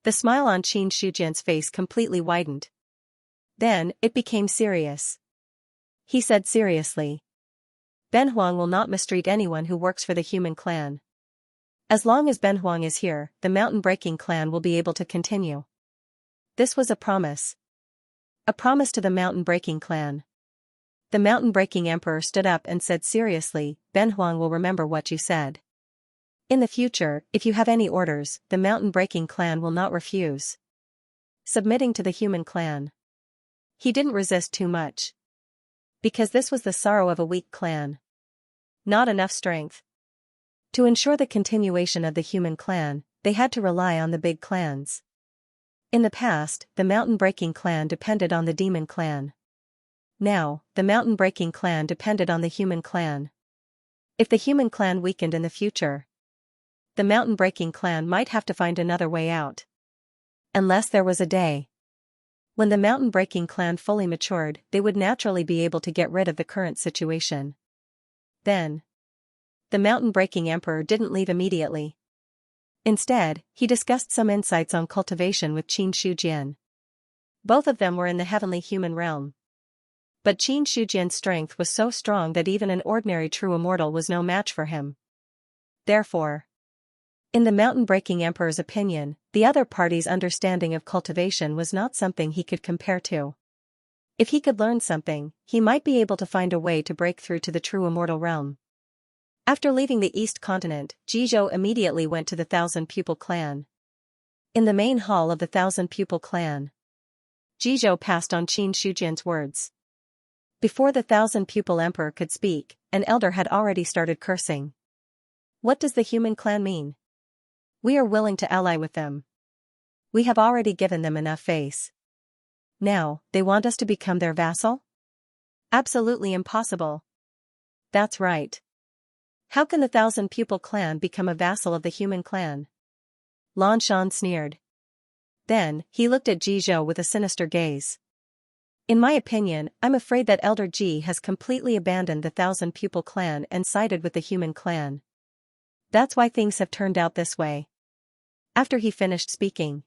The smile on Qin Shujian's face completely widened. Then, it became serious. He said seriously. Ben Huang will not mistreat anyone who works for the human clan. As long as Ben Huang is here, the mountain-breaking clan will be able to continue. This was a promise. A promise to the mountain-breaking clan. The mountain-breaking emperor stood up and said seriously, Ben Huang will remember what you said. In the future, if you have any orders, the mountain-breaking clan will not refuse. Submitting to the human clan. He didn't resist too much. Because this was the sorrow of a weak clan. Not enough strength. To ensure the continuation of the human clan, they had to rely on the big clans. In the past, the mountain-breaking clan depended on the demon clan. Now, the mountain-breaking clan depended on the human clan. If the human clan weakened in the future, the mountain-breaking clan might have to find another way out. Unless there was a day when the mountain-breaking clan fully matured, they would naturally be able to get rid of the current situation. Then, the mountain-breaking emperor didn't leave immediately. Instead, he discussed some insights on cultivation with Qin Shujian. Both of them were in the heavenly human realm. But Qin Shujian's strength was so strong that even an ordinary true immortal was no match for him. Therefore, in the mountain-breaking emperor's opinion, the other party's understanding of cultivation was not something he could compare to. If he could learn something, he might be able to find a way to break through to the true immortal realm. After leaving the East Continent, Jizhou immediately went to the Thousand-Pupil Clan. In the main hall of the Thousand-Pupil Clan, Jizhou passed on Qin Shujian's words. Before the Thousand-Pupil Emperor could speak, an elder had already started cursing. What does the human clan mean? We are willing to ally with them. We have already given them enough face. Now, they want us to become their vassal? Absolutely impossible. That's right. How can the Thousand-Pupil Clan become a vassal of the human clan? Lan Shan sneered. Then, he looked at Jizhou with a sinister gaze. In my opinion, I'm afraid that Elder Ji has completely abandoned the Thousand-Pupil Clan and sided with the human clan. That's why things have turned out this way. After he finished speaking,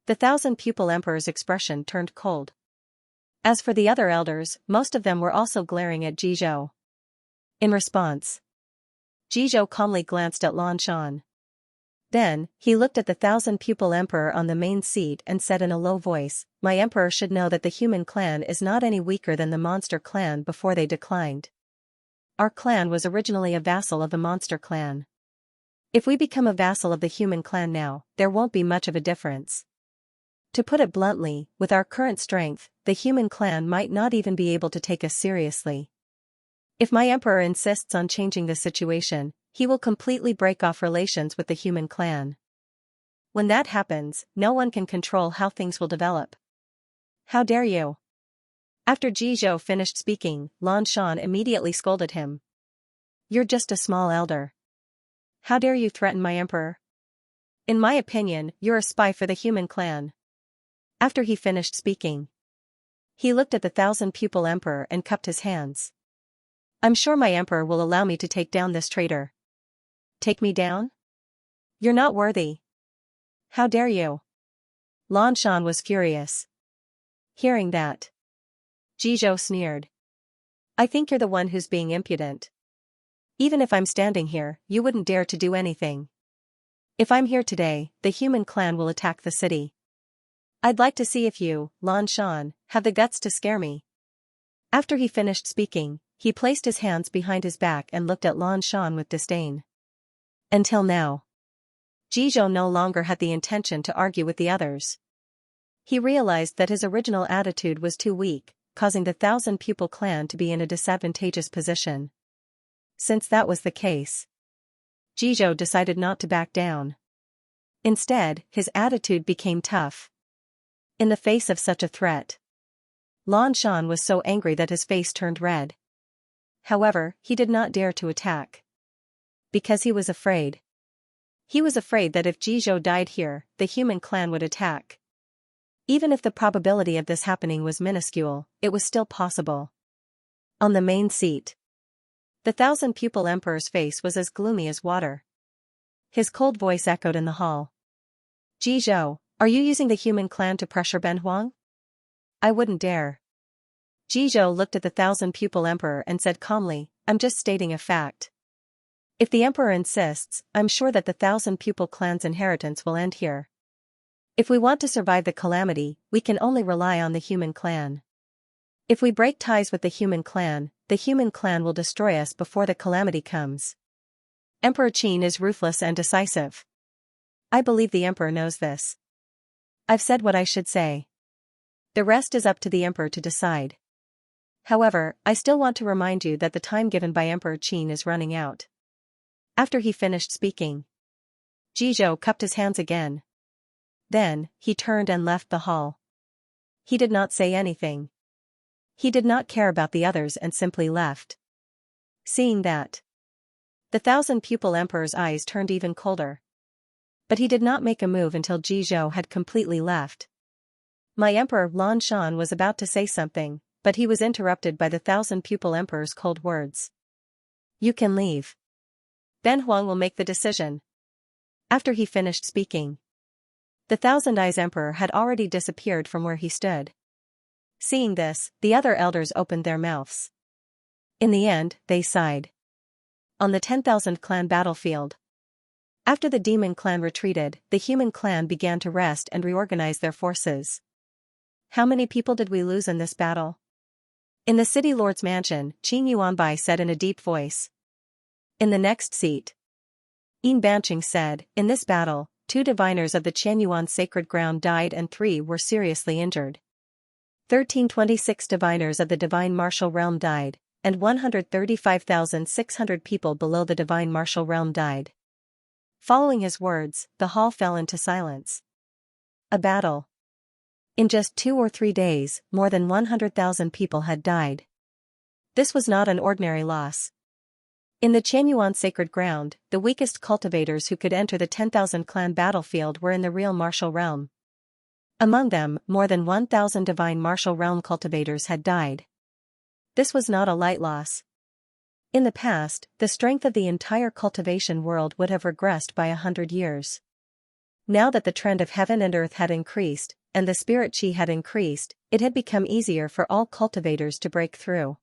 the Thousand-Pupil Emperor's expression turned cold. As for the other elders, most of them were also glaring at Jizhou. In response, Jizhou calmly glanced at Lan Shan. Then, he looked at the Thousand-Pupil Emperor on the main seat and said in a low voice, "My emperor should know that the human clan is not any weaker than the monster clan before they declined. Our clan was originally a vassal of the monster clan. If we become a vassal of the human clan now, there won't be much of a difference. To put it bluntly, with our current strength, the human clan might not even be able to take us seriously. If my emperor insists on changing the situation, he will completely break off relations with the human clan. When that happens, no one can control how things will develop. How dare you?" After Jizhou finished speaking, Lan Shan immediately scolded him. "You're just a small elder. How dare you threaten my emperor? In my opinion, you're a spy for the human clan." After he finished speaking, he looked at the Thousand-Pupil Emperor and cupped his hands. "I'm sure my emperor will allow me to take down this traitor." "Take me down? You're not worthy. How dare you?" Lan Shan was furious. Hearing that, Jizhou sneered. "I think you're the one who's being impudent. Even if I'm standing here, you wouldn't dare to do anything. If I'm here today, the human clan will attack the city. I'd like to see if you, Lan Shan, have the guts to scare me." After he finished speaking, he placed his hands behind his back and looked at Lan Shan with disdain. Until now, Jizhou no longer had the intention to argue with the others. He realized that his original attitude was too weak, causing the Thousand-Pupil Clan to be in a disadvantageous position. Since that was the case, Jizhou decided not to back down. Instead, his attitude became tough. In the face of such a threat, Lan Shan was so angry that his face turned red. However, he did not dare to attack. Because he was afraid. He was afraid that if Jizhou died here, the human clan would attack. Even if the probability of this happening was minuscule, it was still possible. On the main seat, the Thousand-Pupil Emperor's face was as gloomy as water. His cold voice echoed in the hall. "Jizhou, Are you using the human clan to pressure Ben Huang? I wouldn't dare. Jizhou looked at the thousand-pupil emperor and said calmly, I'm just stating a fact. If the emperor insists, I'm sure that the thousand-pupil clan's inheritance will end here. If we want to survive the calamity, we can only rely on the human clan. If we break ties with the human clan will destroy us before the calamity comes. Emperor Qin is ruthless and decisive. I believe the emperor knows this. I've said what I should say. The rest is up to the emperor to decide. However, I still want to remind you that the time given by Emperor Qin is running out. After he finished speaking, Jizhou cupped his hands again. Then, he turned and left the hall. He did not say anything. He did not care about the others and simply left. Seeing that, the thousand-pupil emperor's eyes turned even colder. But he did not make a move until Jizhou had completely left. My emperor Lan Shan was about to say something, but he was interrupted by the thousand-pupil emperor's cold words. You can leave. Ben Huang will make the decision. After he finished speaking, the thousand-eyes emperor had already disappeared from where he stood. Seeing this, the other elders opened their mouths. In the end, they sighed. On the 10,000 clan battlefield. After the demon clan retreated, the human clan began to rest and reorganize their forces. How many people did we lose in this battle? In the city lord's mansion, Qin Yuanbai said in a deep voice. In the next seat, Yin Banqing said, in this battle, 2 diviners of the Qianyuan sacred ground died and 3 were seriously injured. 1326 diviners of the divine martial realm died, and 135,600 people below the divine martial realm died. Following his words, the hall fell into silence. A battle. In just 2 or 3 days, more than 100,000 people had died. This was not an ordinary loss. In the Qianyuan sacred ground, the weakest cultivators who could enter the 10,000 clan battlefield were in the real martial realm. Among them, more than 1,000 divine martial realm cultivators had died. This was not a light loss. In the past, the strength of the entire cultivation world would have regressed by 100 years. Now that the trend of heaven and earth had increased, and the spirit chi had increased, it had become easier for all cultivators to break through.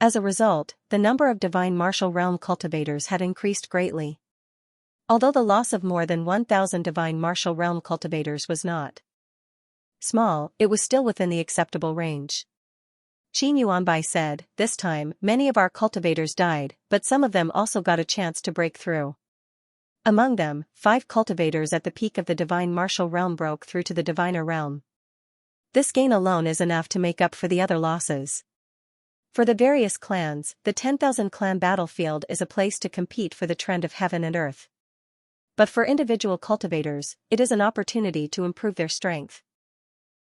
As a result, the number of divine martial realm cultivators had increased greatly. Although the loss of more than 1,000 divine martial realm cultivators was not small, it was still within the acceptable range. Qin Yuanbai said, this time, many of our cultivators died, but some of them also got a chance to break through. Among them, 5 cultivators at the peak of the divine martial realm broke through to the diviner realm. This gain alone is enough to make up for the other losses. For the various clans, the 10,000 clan battlefield is a place to compete for the trend of heaven and earth. But for individual cultivators, it is an opportunity to improve their strength.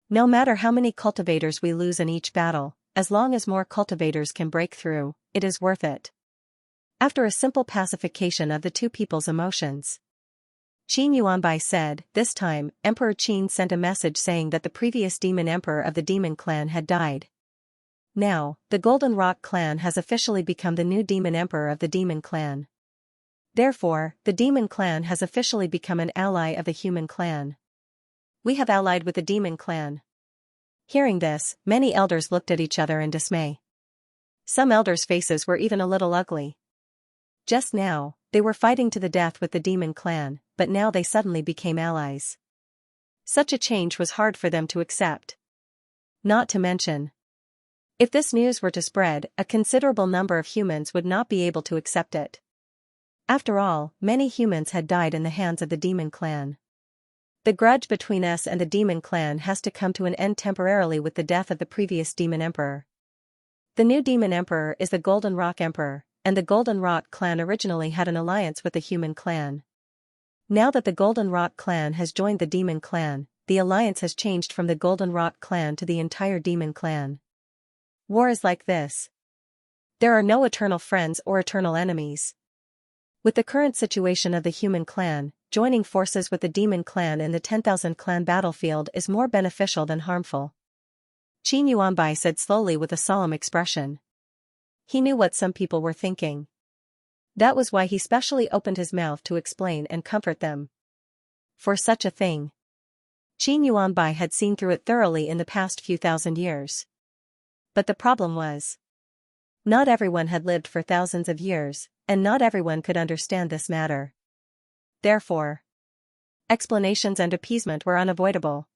No matter how many cultivators we lose in each battle, as long as more cultivators can break through, it is worth it. After a simple pacification of the 2 people's emotions, Qin Yuanbai said, this time, Emperor Qin sent a message saying that the previous demon emperor of the demon clan had died. Now, the Golden Rock clan has officially become the new demon emperor of the demon clan. Therefore, the demon clan has officially become an ally of the human clan. We have allied with the demon clan. Hearing this, many elders looked at each other in dismay. Some elders' faces were even a little ugly. Just now, they were fighting to the death with the demon clan, but now they suddenly became allies. Such a change was hard for them to accept. Not to mention, if this news were to spread, a considerable number of humans would not be able to accept it. After all, many humans had died in the hands of the demon clan. The grudge between us and the demon clan has to come to an end temporarily with the death of the previous demon emperor. The new demon emperor is the Golden Rock Emperor, and the Golden Rock clan originally had an alliance with the human clan. Now that the Golden Rock clan has joined the demon clan, the alliance has changed from the Golden Rock clan to the entire demon clan. War is like this. There are no eternal friends or eternal enemies. With the current situation of the human clan, joining forces with the demon clan in the 10,000 clan battlefield is more beneficial than harmful. Qin Yuanbai said slowly with a solemn expression. He knew what some people were thinking. That was why he specially opened his mouth to explain and comfort them. For such a thing, Qin Yuanbai had seen through it thoroughly in the past few thousand years. But the problem was, not everyone had lived for thousands of years, and not everyone could understand this matter. Therefore, explanations and appeasement were unavoidable.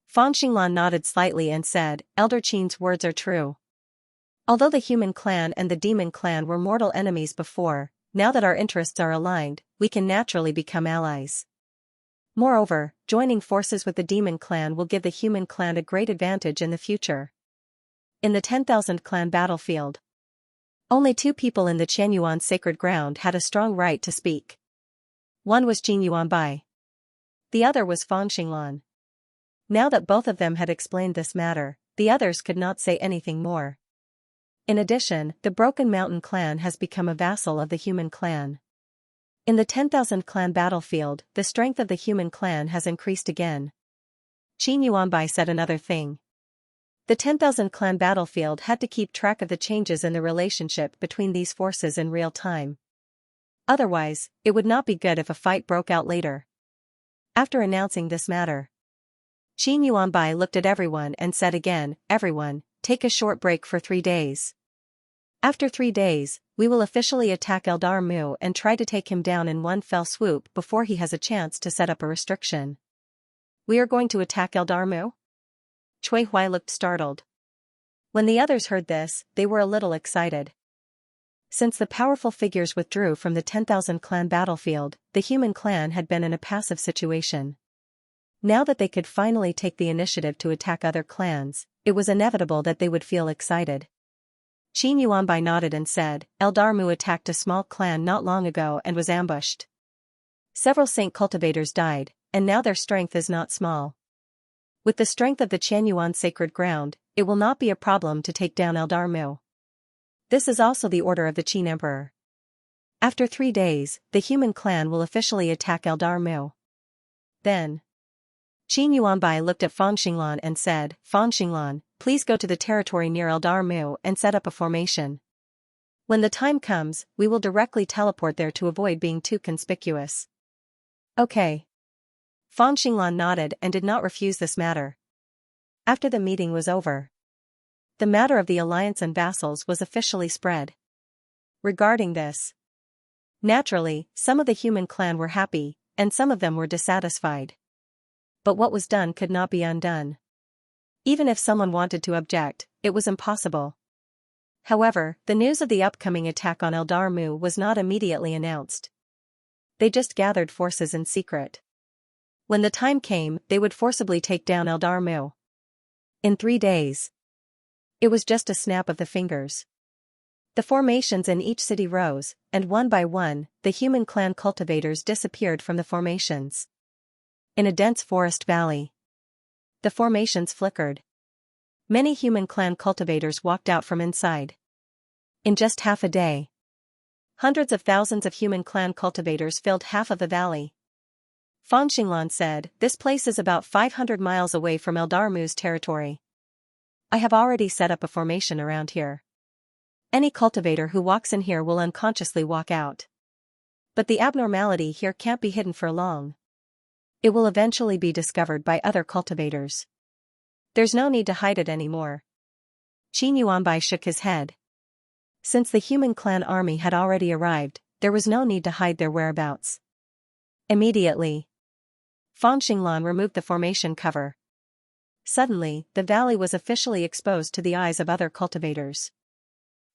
Fan Xinglan nodded slightly and said, Elder Qin's words are true. Although the human clan and the demon clan were mortal enemies before, now that our interests are aligned, we can naturally become allies. Moreover, joining forces with the demon clan will give the human clan a great advantage in the future. In the 10,000 clan battlefield, only 2 people in the Qianyuan sacred ground had a strong right to speak. One was Qin Yuanbai. The other was Fan Xinglan. Now that both of them had explained this matter, the others could not say anything more. In addition, the Broken Mountain clan has become a vassal of the human clan. In the 10,000 clan battlefield, the strength of the human clan has increased again. Qin Yuanbai said another thing. The 10,000 clan battlefield had to keep track of the changes in the relationship between these forces in real time. Otherwise, it would not be good if a fight broke out later. After announcing this matter, Qin Yuanbai looked at everyone and said again, everyone, take a short break for 3 days. After 3 days, we will officially attack Eldar Mu and try to take him down in one fell swoop before he has a chance to set up a restriction. We are going to attack Eldar Mu? Cui Huai looked startled. When the others heard this, they were a little excited. Since the powerful figures withdrew from the 10,000 clan battlefield, the human clan had been in a passive situation. Now that they could finally take the initiative to attack other clans, it was inevitable that they would feel excited. Qin Yuanbai nodded and said, Eldar Mu attacked a small clan not long ago and was ambushed. Several saint cultivators died, and now their strength is not small. With the strength of the Qianyuan sacred ground, it will not be a problem to take down Eldar Mu. This is also the order of the Qin Emperor. After 3 days, the human clan will officially attack Eldar Mu. Then, Qin Yuanbai looked at Fan Xinglan and said, Fan Xinglan, please go to the territory near Eldar Mu and set up a formation. When the time comes, we will directly teleport there to avoid being too conspicuous. Okay. Fan Xinglan nodded and did not refuse this matter. After the meeting was over, the matter of the alliance and vassals was officially spread. Regarding this, naturally, some of the human clan were happy, and some of them were dissatisfied. But what was done could not be undone. Even if someone wanted to object, it was impossible. However, the news of the upcoming attack on Eldar Mu was not immediately announced. They just gathered forces in secret. When the time came, they would forcibly take down Eldar Mu. In 3 days. It was just a snap of the fingers. The formations in each city rose, and one by one, the human clan cultivators disappeared from the formations. In a dense forest valley, the formations flickered. Many human clan cultivators walked out from inside. In just half a day, hundreds of thousands of human clan cultivators filled half of the valley. Fan Xinglan said, this place is about 500 miles away from Eldar Mu's territory. I have already set up a formation around here. Any cultivator who walks in here will unconsciously walk out. But the abnormality here can't be hidden for long. It will eventually be discovered by other cultivators. There's no need to hide it anymore. Qin Yuanbai shook his head. Since the human clan army had already arrived, there was no need to hide their whereabouts. Immediately, Fan Xinglan removed the formation cover. Suddenly, the valley was officially exposed to the eyes of other cultivators.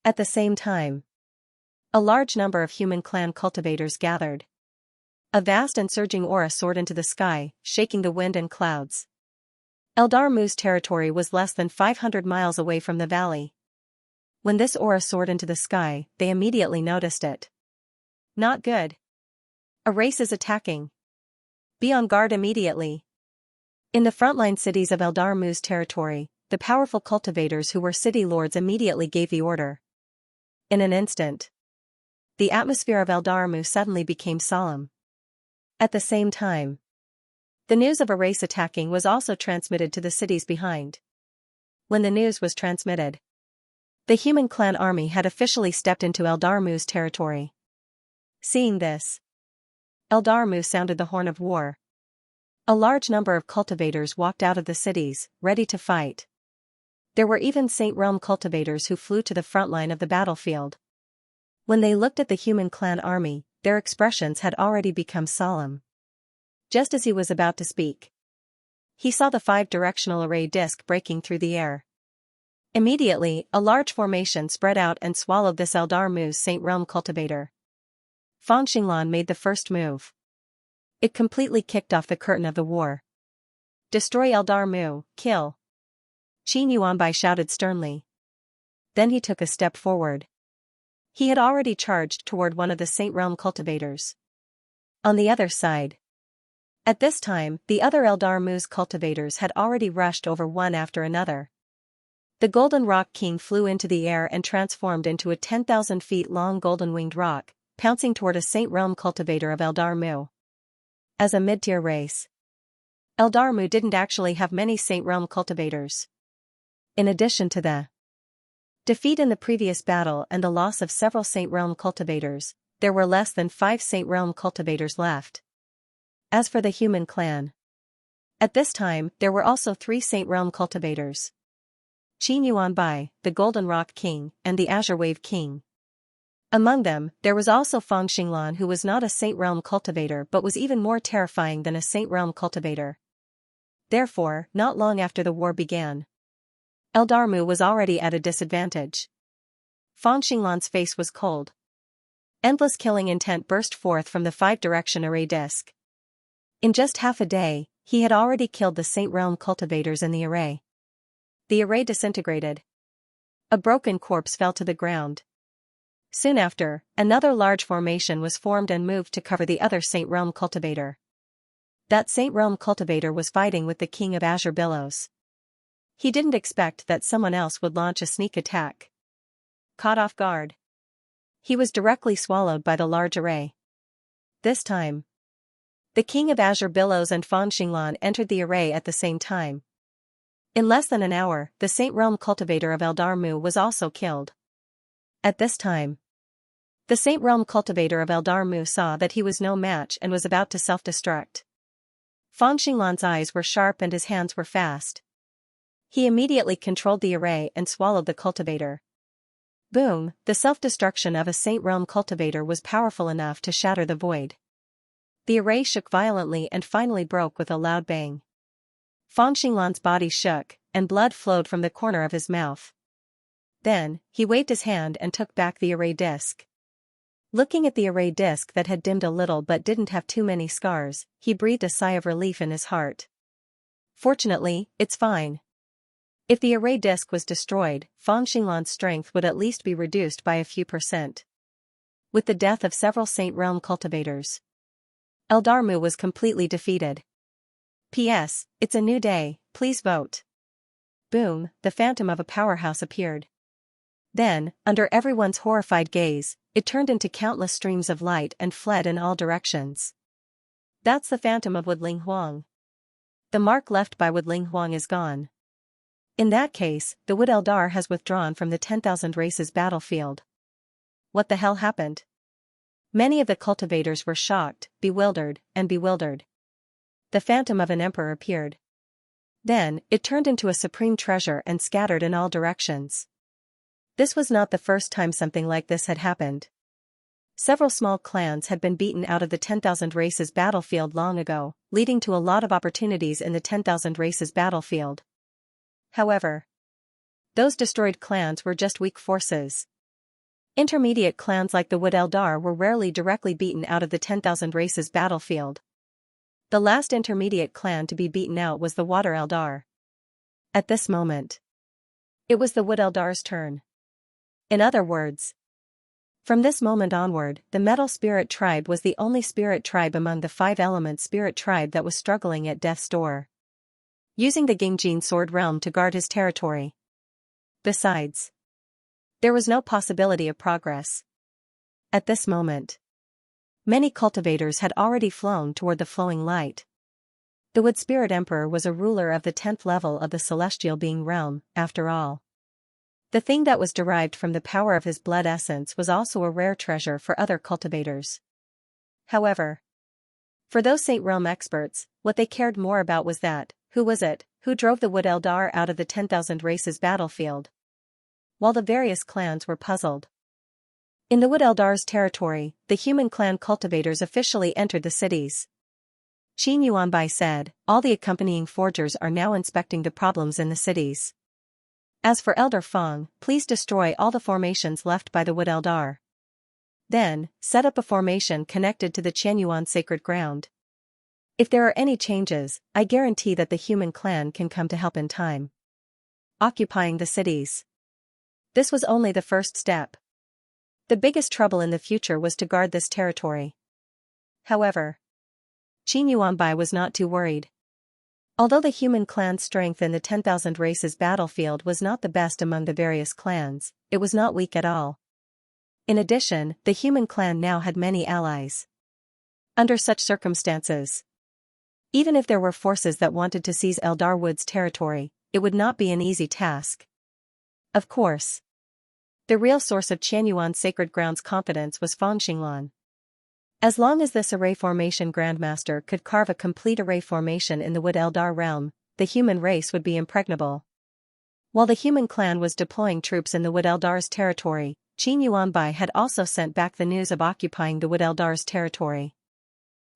At the same time, a large number of human clan cultivators gathered. A vast and surging aura soared into the sky, shaking the wind and clouds. Eldar Mu's territory was less than 500 miles away from the valley. When this aura soared into the sky, they immediately noticed it. Not good. A race is attacking. Be on guard immediately. In the frontline cities of Eldar Mu's territory, the powerful cultivators who were city lords immediately gave the order. In an instant, the atmosphere of Eldar Mu suddenly became solemn. At the same time, the news of a race attacking was also transmitted to the cities behind. When the news was transmitted, the human clan army had officially stepped into Eldar Mu's territory. Seeing this, Eldar Mu sounded the horn of war. A large number of cultivators walked out of the cities, ready to fight. There were even Saint Realm cultivators who flew to the front line of the battlefield. When they looked at the human clan army, their expressions had already become solemn. Just as he was about to speak, he saw the 5-directional array disc breaking through the air. Immediately, a large formation spread out and swallowed this Eldar Mu's Saint Realm cultivator. Fang Xinglan made the first move. It completely kicked off the curtain of the war. Destroy Eldar Mu, kill! Qin Yuanbai shouted sternly. Then he took a step forward. He had already charged toward one of the Saint Realm cultivators. On the other side. At this time, the other Eldar Mu's cultivators had already rushed over one after another. The Golden Rock King flew into the air and transformed into a 10,000 feet long golden-winged rock, pouncing toward a Saint Realm cultivator of Eldar Mu. As a mid-tier race, Eldar Mu didn't actually have many Saint Realm cultivators. In addition to the defeat in the previous battle and the loss of several Saint Realm cultivators, there were less than 5 Saint Realm cultivators left. As for the human clan, at this time there were also 3 Saint Realm cultivators. Qin Yuanbai, the Golden Rock King, and the Azure Wave King. Among them, there was also Fang Xinglan, who was not a Saint Realm cultivator but was even more terrifying than a Saint Realm cultivator. Therefore, not long after the war began, Eldar Mu was already at a disadvantage. Fang Xinglan's face was cold. Endless killing intent burst forth from the 5-direction array disc. In just half a day, he had already killed the Saint Realm cultivators in the array. The array disintegrated. A broken corpse fell to the ground. Soon after, another large formation was formed and moved to cover the other Saint Realm cultivator. That Saint Realm cultivator was fighting with the King of Azure Billows. He didn't expect that someone else would launch a sneak attack. Caught off guard, he was directly swallowed by the large array. This time, the King of Azure Billows and Fang Xinglan entered the array at the same time. In less than an hour, the Saint Realm cultivator of Eldar Mu was also killed. At this time, the Saint Realm cultivator of Eldar Mu saw that he was no match and was about to self-destruct. Fang Xinglan's eyes were sharp and his hands were fast. He immediately controlled the array and swallowed the cultivator. Boom! The self-destruction of a Saint Realm cultivator was powerful enough to shatter the void. The array shook violently and finally broke with a loud bang. Fang Xinglan's body shook, and blood flowed from the corner of his mouth. Then, he waved his hand and took back the array disc. Looking at the array disc that had dimmed a little but didn't have too many scars, he breathed a sigh of relief in his heart. Fortunately, it's fine. If the array disc was destroyed, Fang Xinglan's strength would at least be reduced by a few %. With the death of several Saint Realm cultivators, Eldar Mu was completely defeated. P.S. It's a new day, please vote. Boom, the phantom of a powerhouse appeared. Then, under everyone's horrified gaze, it turned into countless streams of light and fled in all directions. That's the phantom of Woodling Huang. The mark left by Woodling Huang is gone. In that case, the Wood Eldar has withdrawn from the 10,000 races battlefield. What the hell happened? Many of the cultivators were shocked, bewildered. The phantom of an emperor appeared. Then, it turned into a supreme treasure and scattered in all directions. This was not the first time something like this had happened. Several small clans had been beaten out of the 10,000 races battlefield long ago, leading to a lot of opportunities in the 10,000 races battlefield. However, those destroyed clans were just weak forces. Intermediate clans like the Wood Eldar were rarely directly beaten out of the 10,000 races battlefield. The last intermediate clan to be beaten out was the Water Eldar. At this moment, it was the Wood Eldar's turn. In other words, from this moment onward, the Metal Spirit Tribe was the only spirit tribe among the 5-element spirit tribe that was struggling at death's door, using the Gingjin Sword Realm to guard his territory. Besides, there was no possibility of progress. At this moment, many cultivators had already flown toward the flowing light. The Wood Spirit Emperor was a ruler of the 10th level of the Celestial Being Realm, after all. The thing that was derived from the power of his blood essence was also a rare treasure for other cultivators. However, For those Saint Realm experts, what they cared more about was that, who was it, who drove the Wood Eldar out of the 10,000 races battlefield? While the various clans were puzzled. In the Wood Eldar's territory, the human clan cultivators officially entered the cities. Qin Yuanbai said, all the accompanying forgers are now inspecting the problems in the cities. As for Elder Feng, please destroy all the formations left by the Wood Eldar. Then, set up a formation connected to the Qianyuan sacred ground. If there are any changes, I guarantee that the human clan can come to help in time. Occupying the cities. This was only the first step. The biggest trouble in the future was to guard this territory. However, Qin Yuanbai was not too worried. Although the human clan's strength in the 10,000 races battlefield was not the best among the various clans, it was not weak at all. In addition, the human clan now had many allies. Under such circumstances, even if there were forces that wanted to seize Eldar Wood's territory, it would not be an easy task. Of course, the real source of Qianyuan's sacred ground's confidence was Feng Xinglan. As long as this array formation grandmaster could carve a complete array formation in the Wood Eldar realm, the human race would be impregnable. While the human clan was deploying troops in the Wood Eldar's territory, Qin Yuanbai had also sent back the news of occupying the Wood Eldar's territory.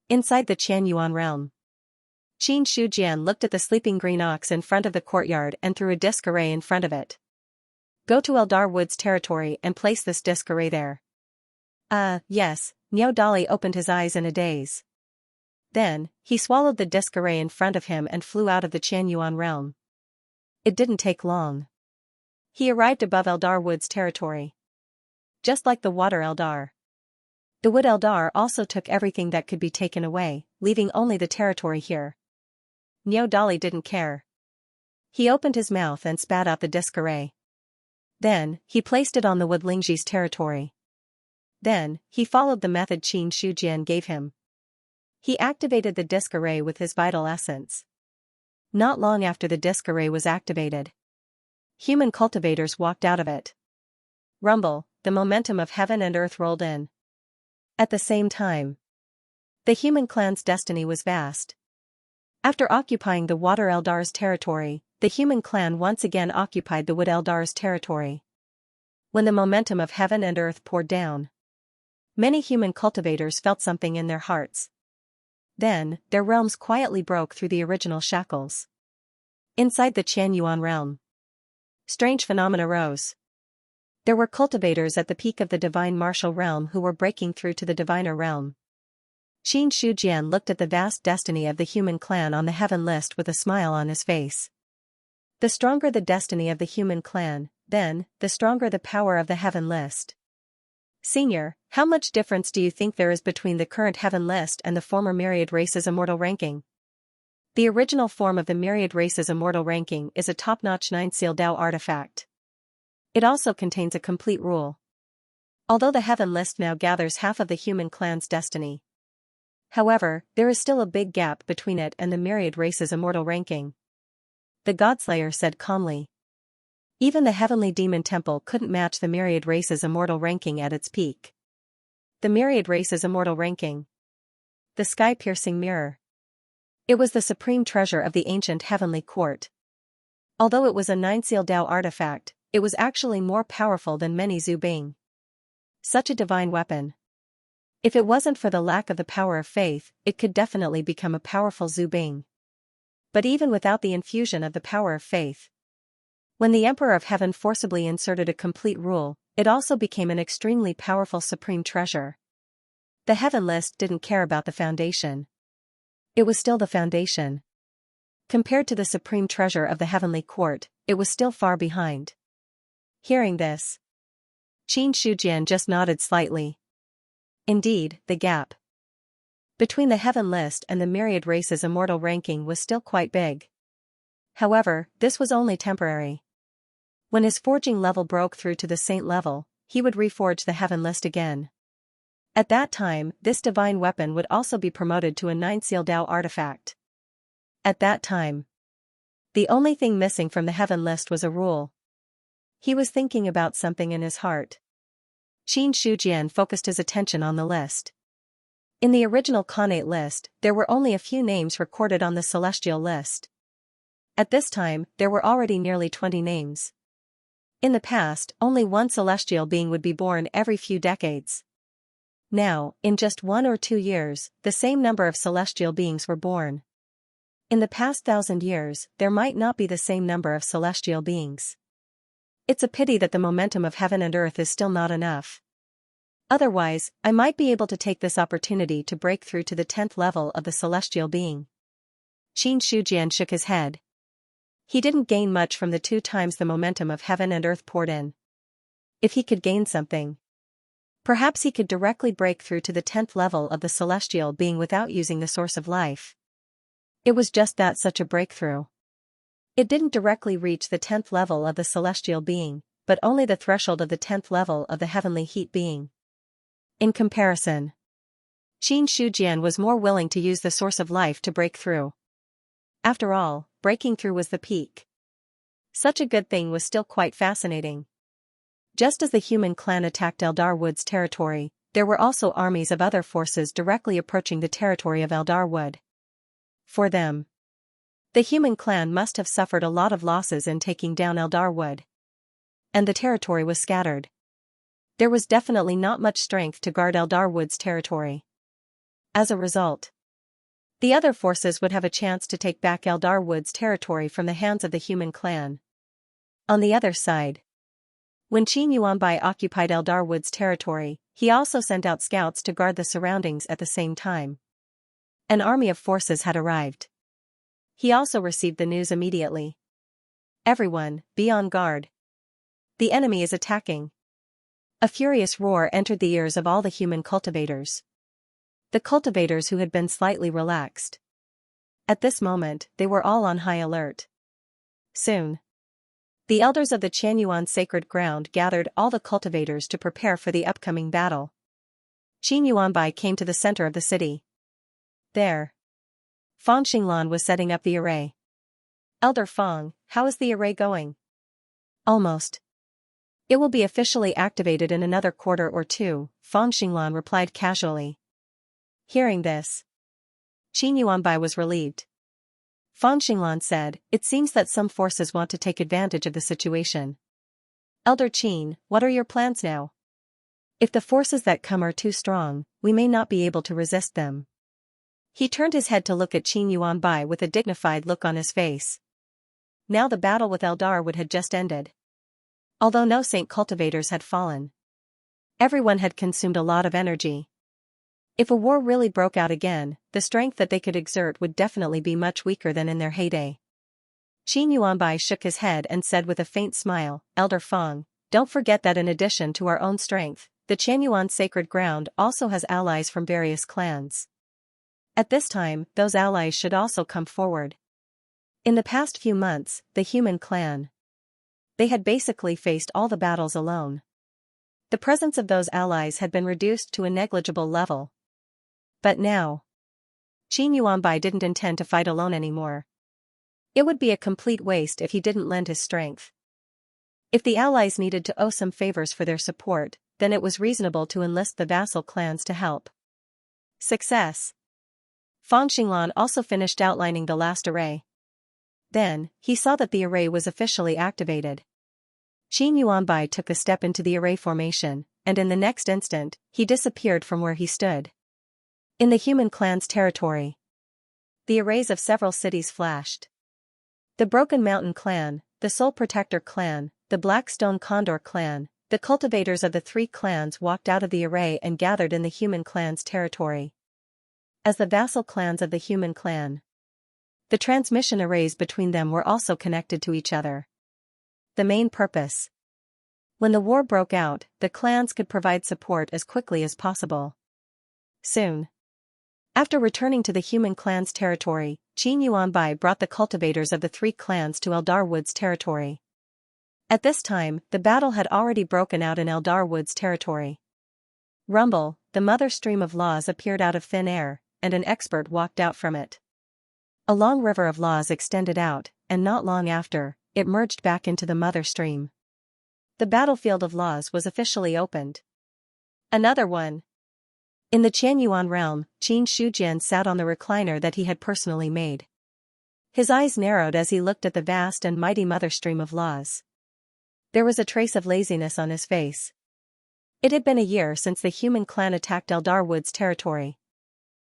Inside the Qianyuan realm, Qin Shujian looked at the sleeping green ox in front of the courtyard and threw a disc array in front of it. Go to Eldar Wood's territory and place this disc array there. Yes, Niao Dali opened his eyes in a daze. Then, he swallowed the disc array in front of him and flew out of the Qianyuan realm. It didn't take long. He arrived above Eldar Wood's territory. Just like the Water Eldar, the Wood Eldar also took everything that could be taken away, leaving only the territory here. Niao Dali didn't care. He opened his mouth and spat out the disc array. Then, he placed it on the Wood Lingji's territory. Then, he followed the method Qin Shujian gave him. He activated the disc array with his vital essence. Not long after the disc array was activated, human cultivators walked out of it. Rumble, the momentum of heaven and earth rolled in. At the same time, the human clan's destiny was vast. After occupying the Water Eldar's territory, the human clan once again occupied the Wood Eldar's territory. When the momentum of heaven and earth poured down, many human cultivators felt something in their hearts. Then, their realms quietly broke through the original shackles. Inside the Qianyuan realm, strange phenomena rose. There were cultivators at the peak of the divine martial realm who were breaking through to the diviner realm. Qin Shujian looked at the vast destiny of the human clan on the heaven list with a smile on his face. The stronger the destiny of the human clan, then, the stronger the power of the heaven list. Senior, how much difference do you think there is between the current heaven list and the former Myriad Races Immortal ranking? The original form of the Myriad Races Immortal ranking is a top-notch 9-seal Dao artifact. It also contains a complete rule. Although the heaven list now gathers half of the human clan's destiny. However, there is still a big gap between it and the Myriad Races Immortal ranking. The Godslayer said calmly. Even the Heavenly Demon Temple couldn't match the Myriad Races Immortal ranking at its peak. The Myriad Races Immortal ranking. The sky-piercing mirror. It was the supreme treasure of the ancient Heavenly Court. Although it was a 9-seal Dao artifact, it was actually more powerful than many Zubing. Such a divine weapon. If it wasn't for the lack of the power of faith, it could definitely become a powerful Zubing. But even without the infusion of the power of faith, when the Emperor of Heaven forcibly inserted a complete rule, it also became an extremely powerful supreme treasure. The heaven list didn't care about the foundation. It was still the foundation. Compared to the supreme treasure of the heavenly court, it was still far behind. Hearing this, Qin Shujian just nodded slightly. Indeed, the gap between the heaven list and the Myriad Races Immortal ranking was still quite big. However, this was only temporary. When his forging level broke through to the saint level, he would reforge the heaven list again. At that time, this divine weapon would also be promoted to a 9-seal Dao artifact. At that time, the only thing missing from the heaven list was a rule. He was thinking about something in his heart. Qin Shujian focused his attention on the list. In the original Khanate list, there were only a few names recorded on the celestial list. At this time, there were already nearly 20 names. In the past, only one celestial being would be born every few decades. Now, in just 1 or 2 years, the same number of celestial beings were born. In the past 1,000 years, there might not be the same number of celestial beings. It's a pity that the momentum of heaven and earth is still not enough. Otherwise, I might be able to take this opportunity to break through to the 10th level of the celestial being. Xianxia shook his head. He didn't gain much from the 2 times the momentum of heaven and earth poured in. If he could gain something, perhaps he could directly break through to the 10th level of the celestial being without using the source of life. It was just that, such a breakthrough. It didn't directly reach the 10th level of the celestial being, but only the threshold of the 10th level of the heavenly heat being. In comparison, Xianxia was more willing to use the source of life to break through. After all, breaking through was the peak. Such a good thing was still quite fascinating. Just as the human clan attacked Eldar Wood's territory, there were also armies of other forces directly approaching the territory of Eldar Wood. For them, the human clan must have suffered a lot of losses in taking down Eldar Wood. And the territory was scattered. There was definitely not much strength to guard Eldar Wood's territory. As a result, the other forces would have a chance to take back Eldar Wood's territory from the hands of the human clan. On the other side, when Qin Yuanbai occupied Eldar Wood's territory, he also sent out scouts to guard the surroundings at the same time. An army of forces had arrived. He also received the news immediately. Everyone, be on guard. The enemy is attacking. A furious roar entered the ears of all the human cultivators. The cultivators who had been slightly relaxed. At this moment, they were all on high alert. Soon, the elders of the Qianyuan sacred ground gathered all the cultivators to prepare for the upcoming battle. Qin Yuanbai came to the center of the city. There, Fang Xinglan was setting up the array. Elder Fang, how is the array going? Almost. It will be officially activated in another quarter or 2, Fang Xinglan replied casually. Hearing this, Qin Yuanbai was relieved. Fang Xinglan said, it seems that some forces want to take advantage of the situation. Elder Qin, what are your plans now? If the forces that come are too strong, we may not be able to resist them. He turned his head to look at Qin Yuanbai with a dignified look on his face. Now the battle with Eldar Wood had just ended. Although no saint cultivators had fallen, everyone had consumed a lot of energy. If a war really broke out again, the strength that they could exert would definitely be much weaker than in their heyday. Qin Yuanbai shook his head and said with a faint smile, Elder Fang, don't forget that in addition to our own strength, the Qianyuan sacred ground also has allies from various clans. At this time, those allies should also come forward. In the past few months, the human clan, they had basically faced all the battles alone. The presence of those allies had been reduced to a negligible level. But now, Qin Yuanbai didn't intend to fight alone anymore. It would be a complete waste if he didn't lend his strength. If the allies needed to owe some favors for their support, then it was reasonable to enlist the vassal clans to help. Success. Fang Xinglan also finished outlining the last array. Then, he saw that the array was officially activated. Qin Yuanbai took a step into the array formation, and in the next instant, he disappeared from where he stood. In the human clan's territory, the arrays of several cities flashed. The Broken Mountain clan, the Soul Protector clan, the Blackstone Condor clan, the cultivators of the 3 clans walked out of the array and gathered in the human clan's territory. As the vassal clans of the human clan, the transmission arrays between them were also connected to each other. The main purpose. When the war broke out, the clans could provide support as quickly as possible. Soon, after returning to the human clan's territory, Qin Yuanbai brought the cultivators of the 3 clans to Eldar Wood's territory. At this time, the battle had already broken out in Eldar Wood's territory. Rumble, the mother stream of laws appeared out of thin air, and an expert walked out from it. A long river of laws extended out, and not long after, it merged back into the mother stream. The battlefield of laws was officially opened. Another one. In the Qianyuan realm, Qin Shujian sat on the recliner that he had personally made. His eyes narrowed as he looked at the vast and mighty mother stream of laws. There was a trace of laziness on his face. It had been a year since the human clan attacked Eldar Wood's territory.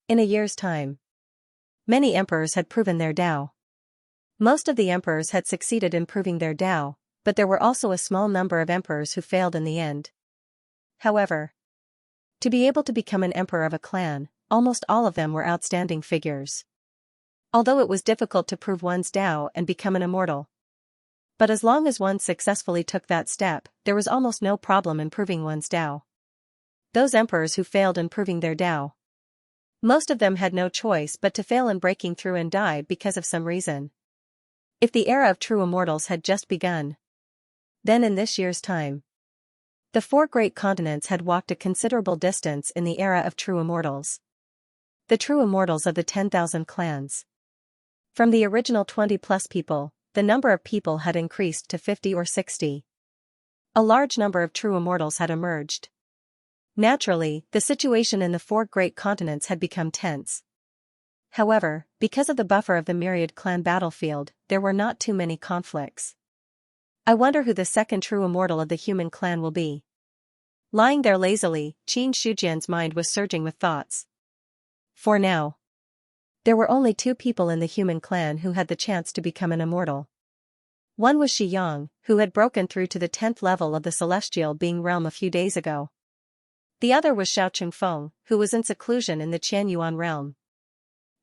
In a year's time, many emperors had proven their Dao. Most of the emperors had succeeded in proving their Dao, but there were also a small number of emperors who failed in the end. However, to be able to become an emperor of a clan, almost all of them were outstanding figures. Although it was difficult to prove one's Dao and become an immortal. But as long as one successfully took that step, there was almost no problem in proving one's Dao. Those emperors who failed in proving their Dao, most of them had no choice but to fail in breaking through and die because of some reason. If the era of true immortals had just begun, then in this year's time, the 4 great continents had walked a considerable distance in the era of true immortals. The true immortals of the 10,000 clans. From the original 20+ people, the number of people had increased to 50 or 60. A large number of true immortals had emerged. Naturally, the situation in the 4 great continents had become tense. However, because of the buffer of the myriad clan battlefield, there were not too many conflicts. I wonder who the second true immortal of the human clan will be. Lying there lazily, Qin Shujian's mind was surging with thoughts. For now, there were only 2 people in the human clan who had the chance to become an immortal. One was Xianxia, who had broken through to the 10th level of the celestial being realm a few days ago. The other was Xiaoqingfeng, who was in seclusion in the Qianyuan realm.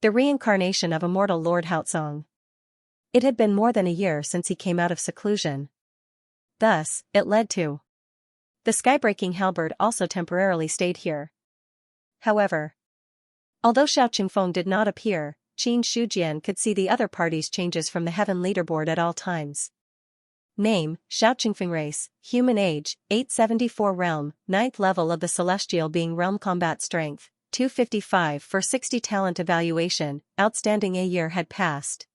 The reincarnation of immortal Lord Haozong. It had been more than a year since he came out of seclusion. Thus, it led to the skybreaking halberd also temporarily stayed here. However, although Xiaoqingfeng did not appear, Qin Shujian could see the other party's changes from the heaven leaderboard at all times. Name, Xiaoqingfeng race, human age, 874 realm, 9th level of the celestial being realm combat strength, 255 for 60 talent evaluation, outstanding. A year had passed.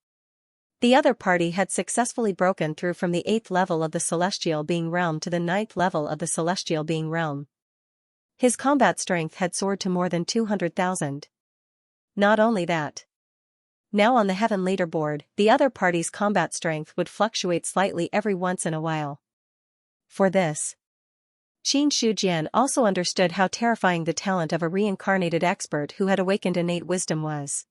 The other party had successfully broken through from the 8th level of the celestial being realm to the 9th level of the celestial being realm. His combat strength had soared to more than 200,000. Not only that. Now on the heaven leaderboard, the other party's combat strength would fluctuate slightly every once in a while. For this, Qin Shujian also understood how terrifying the talent of a reincarnated expert who had awakened innate wisdom was.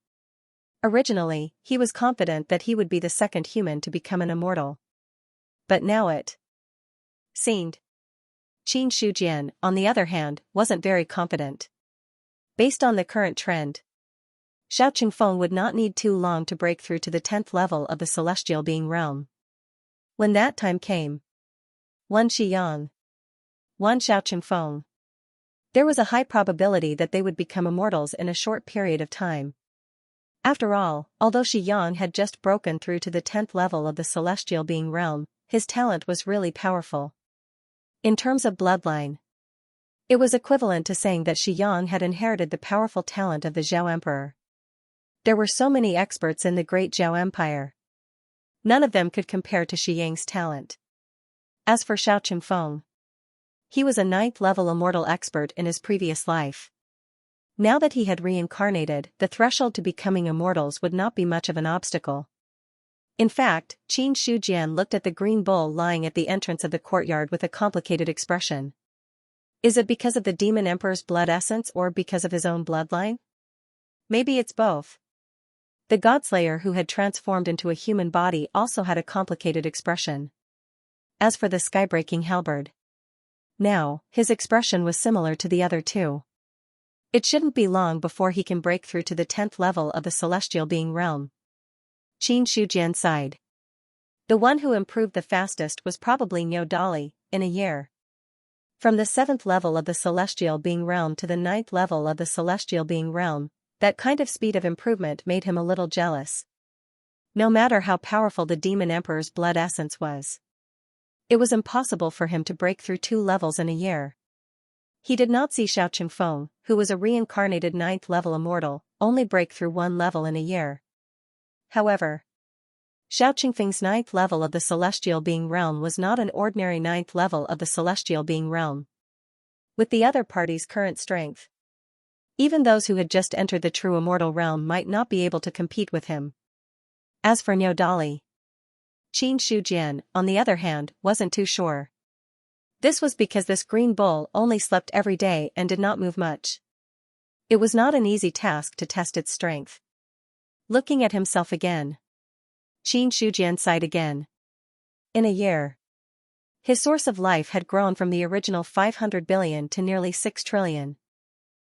Originally, he was confident that he would be the second human to become an immortal. But now it seemed. Qin Shujian, on the other hand, wasn't very confident. Based on the current trend, Xiaoqingfeng would not need too long to break through to the 10th level of the celestial being realm. When that time came, one Xianxia, one Xiaoqingfeng, there was a high probability that they would become immortals in a short period of time. After all, although Xianxia had just broken through to the 10th level of the celestial being realm, his talent was really powerful. In terms of bloodline, it was equivalent to saying that Xianxia had inherited the powerful talent of the Zhao Emperor. There were so many experts in the great Zhao Empire. None of them could compare to Xianxia's talent. As for Xiaoqingfeng, he was a 9th level immortal expert in his previous life. Now that he had reincarnated, the threshold to becoming immortals would not be much of an obstacle. In fact, Qin Shujian looked at the green bull lying at the entrance of the courtyard with a complicated expression. Is it because of the demon emperor's blood essence or because of his own bloodline? Maybe it's both. The Godslayer who had transformed into a human body also had a complicated expression. As for the skybreaking halberd, now, his expression was similar to the other two. It shouldn't be long before he can break through to the 10th level of the celestial being realm. Qin Shujian sighed. The one who improved the fastest was probably Niu Dali, in a year. From the 7th level of the celestial being realm to the 9th level of the celestial being realm, that kind of speed of improvement made him a little jealous. No matter how powerful the demon emperor's blood essence was, it was impossible for him to break through 2 levels in a year. He did not see Xiaoqingfeng, who was a reincarnated 9th level immortal, only break through 1 level in a year. However, Xiaoqingfeng's 9th level of the celestial being realm was not an ordinary 9th level of the celestial being realm. With the other party's current strength, Even those who had just entered the true immortal realm might not be able to compete with him. As for Niu Dali, Qin Shujian, on the other hand, wasn't too sure. This was because this green bull only slept every day and did not move much. It was not an easy task to test its strength. Looking at himself again, Qin Shujian sighed again. In a year, his source of life had grown from the original 500 billion to nearly 6 trillion.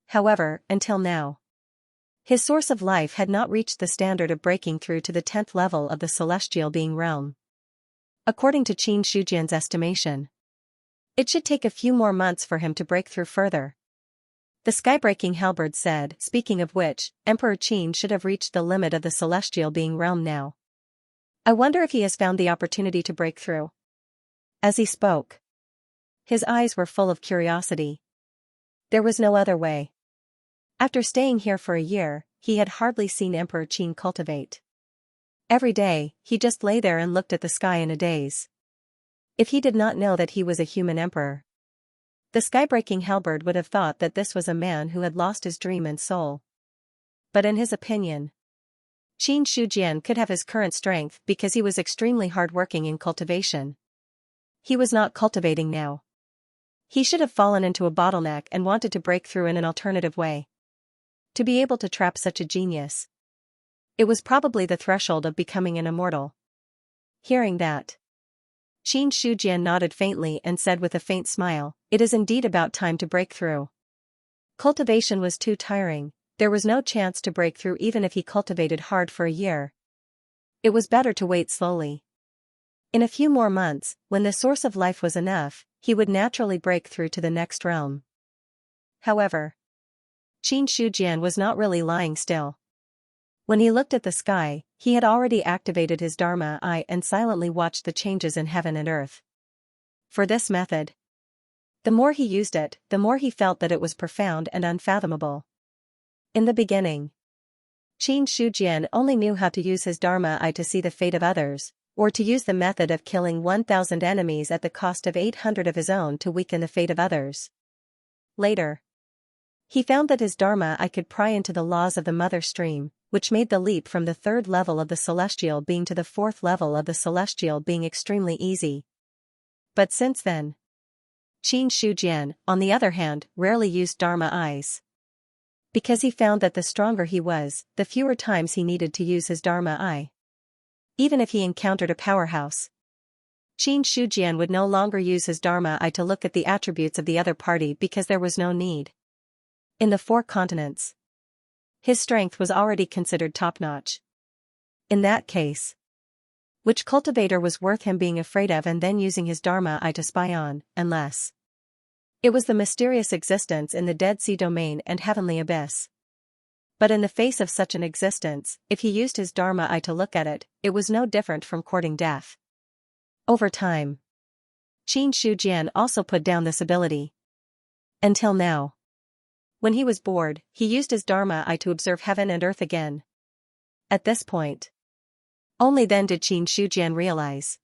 However, until now, his source of life had not reached the standard of breaking through to the 10th level of the celestial being realm. According to Qin Shujian's estimation, it should take a few more months for him to break through further. The skybreaking halberd said, speaking of which, Emperor Qin should have reached the limit of the celestial being realm now. I wonder if he has found the opportunity to break through. As he spoke, his eyes were full of curiosity. There was no other way. After staying here for a year, he had hardly seen Emperor Qin cultivate. Every day, he just lay there and looked at the sky in a daze. If he did not know that he was a human emperor, the skybreaking halberd would have thought that this was a man who had lost his dream and soul. But in his opinion, Qin Shujian could have his current strength because he was extremely hard-working in cultivation. He was not cultivating now. He should have fallen into a bottleneck and wanted to break through in an alternative way. To be able to trap such a genius, it was probably the threshold of becoming an immortal. Hearing that, Qin Shujian nodded faintly and said with a faint smile, "It is indeed about time to break through." Cultivation was too tiring, there was no chance to break through even if he cultivated hard for a year. It was better to wait slowly. In a few more months, when the source of life was enough, he would naturally break through to the next realm. However, Qin Shujian was not really lying still. When he looked at the sky, he had already activated his Dharma eye and silently watched the changes in heaven and earth. For this method, the more he used it, the more he felt that it was profound and unfathomable. In the beginning, Qin Shujian only knew how to use his Dharma eye to see the fate of others, or to use the method of killing 1,000 enemies at the cost of 800 of his own to weaken the fate of others. Later, he found that his Dharma eye could pry into the laws of the mother stream, which made the leap from the 3rd level of the celestial being to the 4th level of the celestial being extremely easy. But since then, Qin Shujian, on the other hand, rarely used Dharma eyes. Because he found that the stronger he was, the fewer times he needed to use his Dharma eye. Even if he encountered a powerhouse, Qin Shujian would no longer use his Dharma eye to look at the attributes of the other party because there was no need. In the 4 continents, his strength was already considered top-notch. In that case, which cultivator was worth him being afraid of and then using his Dharma eye to spy on, unless it was the mysterious existence in the Dead Sea domain and heavenly abyss. But in the face of such an existence, if he used his Dharma eye to look at it, it was no different from courting death. Over time, Qin Shujian also put down this ability. Until now, when he was bored, he used his Dharma eye to observe heaven and earth again. At this point, only then did Qin Shujian realize.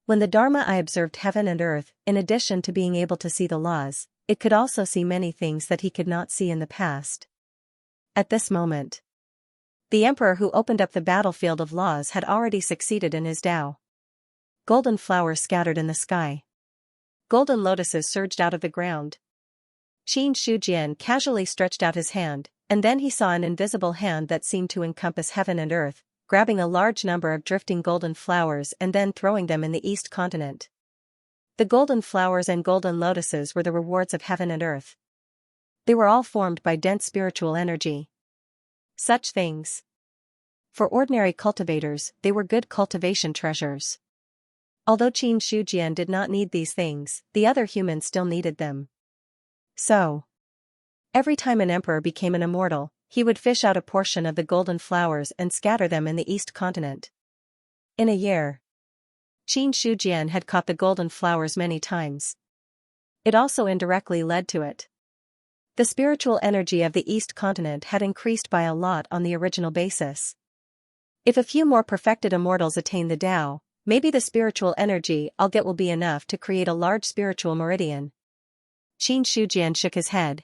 When the Dharma eye observed heaven and earth, in addition to being able to see the laws, it could also see many things that he could not see in the past. At this moment, the emperor who opened up the battlefield of laws had already succeeded in his Tao. Golden flowers scattered in the sky. Golden lotuses surged out of the ground. Qin Shujian casually stretched out his hand, and then he saw an invisible hand that seemed to encompass heaven and earth, grabbing a large number of drifting golden flowers and then throwing them in the east continent. The golden flowers and golden lotuses were the rewards of heaven and earth. They were all formed by dense spiritual energy. Such things, for ordinary cultivators, they were good cultivation treasures. Although Qin Shujian did not need these things, the other humans still needed them. So, every time an emperor became an immortal, he would fish out a portion of the golden flowers and scatter them in the east continent. In a year, Qin Shujian had caught the golden flowers many times. It also indirectly led to it. The spiritual energy of the east continent had increased by a lot on the original basis. If a few more perfected immortals attain the Tao, maybe the spiritual energy I'll get will be enough to create a large spiritual meridian. Qin Shujian shook his head.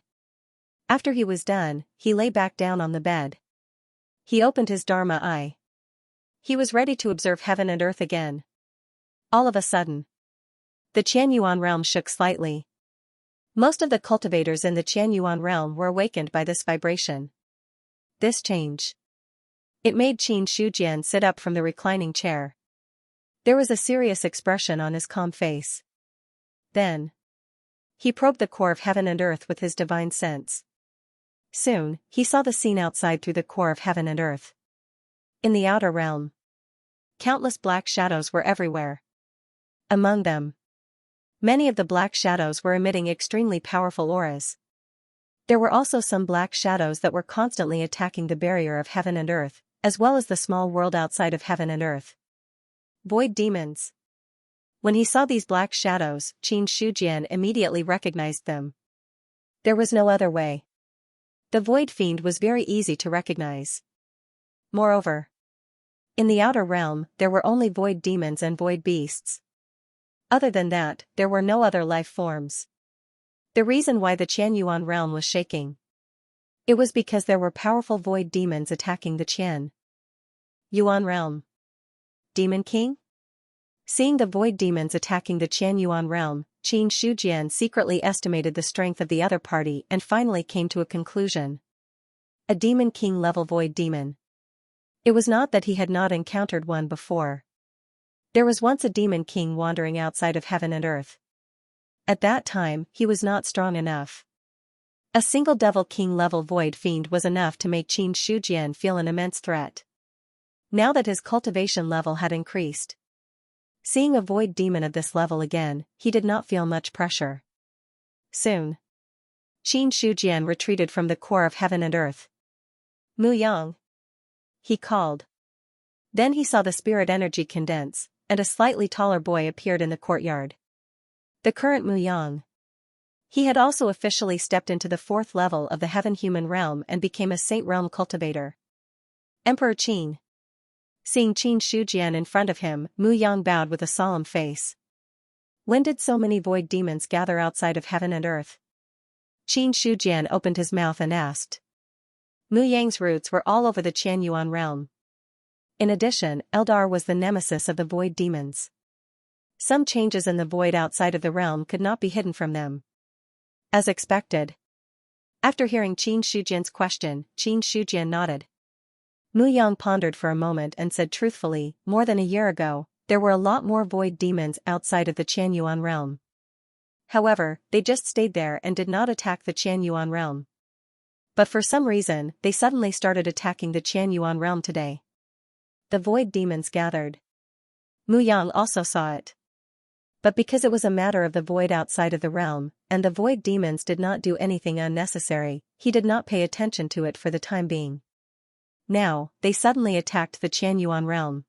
After he was done, he lay back down on the bed. He opened his Dharma eye. He was ready to observe heaven and earth again. All of a sudden, the Qianyuan realm shook slightly. Most of the cultivators in the Qianyuan realm were awakened by this vibration. This change. It made Qin Shujian sit up from the reclining chair. There was a serious expression on his calm face. Then, he probed the core of heaven and earth with his divine sense. Soon, he saw the scene outside through the core of heaven and earth. In the outer realm, countless black shadows were everywhere. Among them, many of the black shadows were emitting extremely powerful auras. There were also some black shadows that were constantly attacking the barrier of heaven and earth, as well as the small world outside of heaven and earth. Void demons. When he saw these black shadows, Qin Shujian immediately recognized them. There was no other way. The void fiend was very easy to recognize. Moreover, in the outer realm, there were only void demons and void beasts. Other than that, there were no other life forms. The reason why the Qianyuan realm was shaking. It was because there were powerful void demons attacking the Qian Yuan realm. Demon King? Seeing the void demons attacking the Qianyuan realm, Qin Shujian secretly estimated the strength of the other party and finally came to a conclusion. A Demon King level void demon. It was not that he had not encountered one before. There was once a Demon King wandering outside of heaven and earth. At that time, he was not strong enough. A single Devil King level void fiend was enough to make Qin Shujian feel an immense threat. Now that his cultivation level had increased, seeing a void demon of this level again, he did not feel much pressure. Soon, Qin Shujian retreated from the core of heaven and earth. Mu Yang, he called. Then he saw the spirit energy condense, and a slightly taller boy appeared in the courtyard. The current Mu Yang. He had also officially stepped into the 4th level of the heaven-human realm and became a Saint Realm cultivator. Emperor Qin. Seeing Qin Shujian in front of him, Mu Yang bowed with a solemn face. When did so many void demons gather outside of heaven and earth? Qin Shujian opened his mouth and asked. Mu Yang's roots were all over the Qianyuan realm. In addition, Eldar was the nemesis of the void demons. Some changes in the void outside of the realm could not be hidden from them. As expected. After hearing Qin Shujian's question, Qin Shujian nodded. Mu Yang pondered for a moment and said truthfully, more than a year ago, there were a lot more void demons outside of the Qianyuan realm. However, they just stayed there and did not attack the Qianyuan realm. But for some reason, they suddenly started attacking the Qianyuan realm today. The void demons gathered. Mu Yang also saw it. But because it was a matter of the void outside of the realm, and the void demons did not do anything unnecessary, he did not pay attention to it for the time being. Now, they suddenly attacked the Qianyuan realm.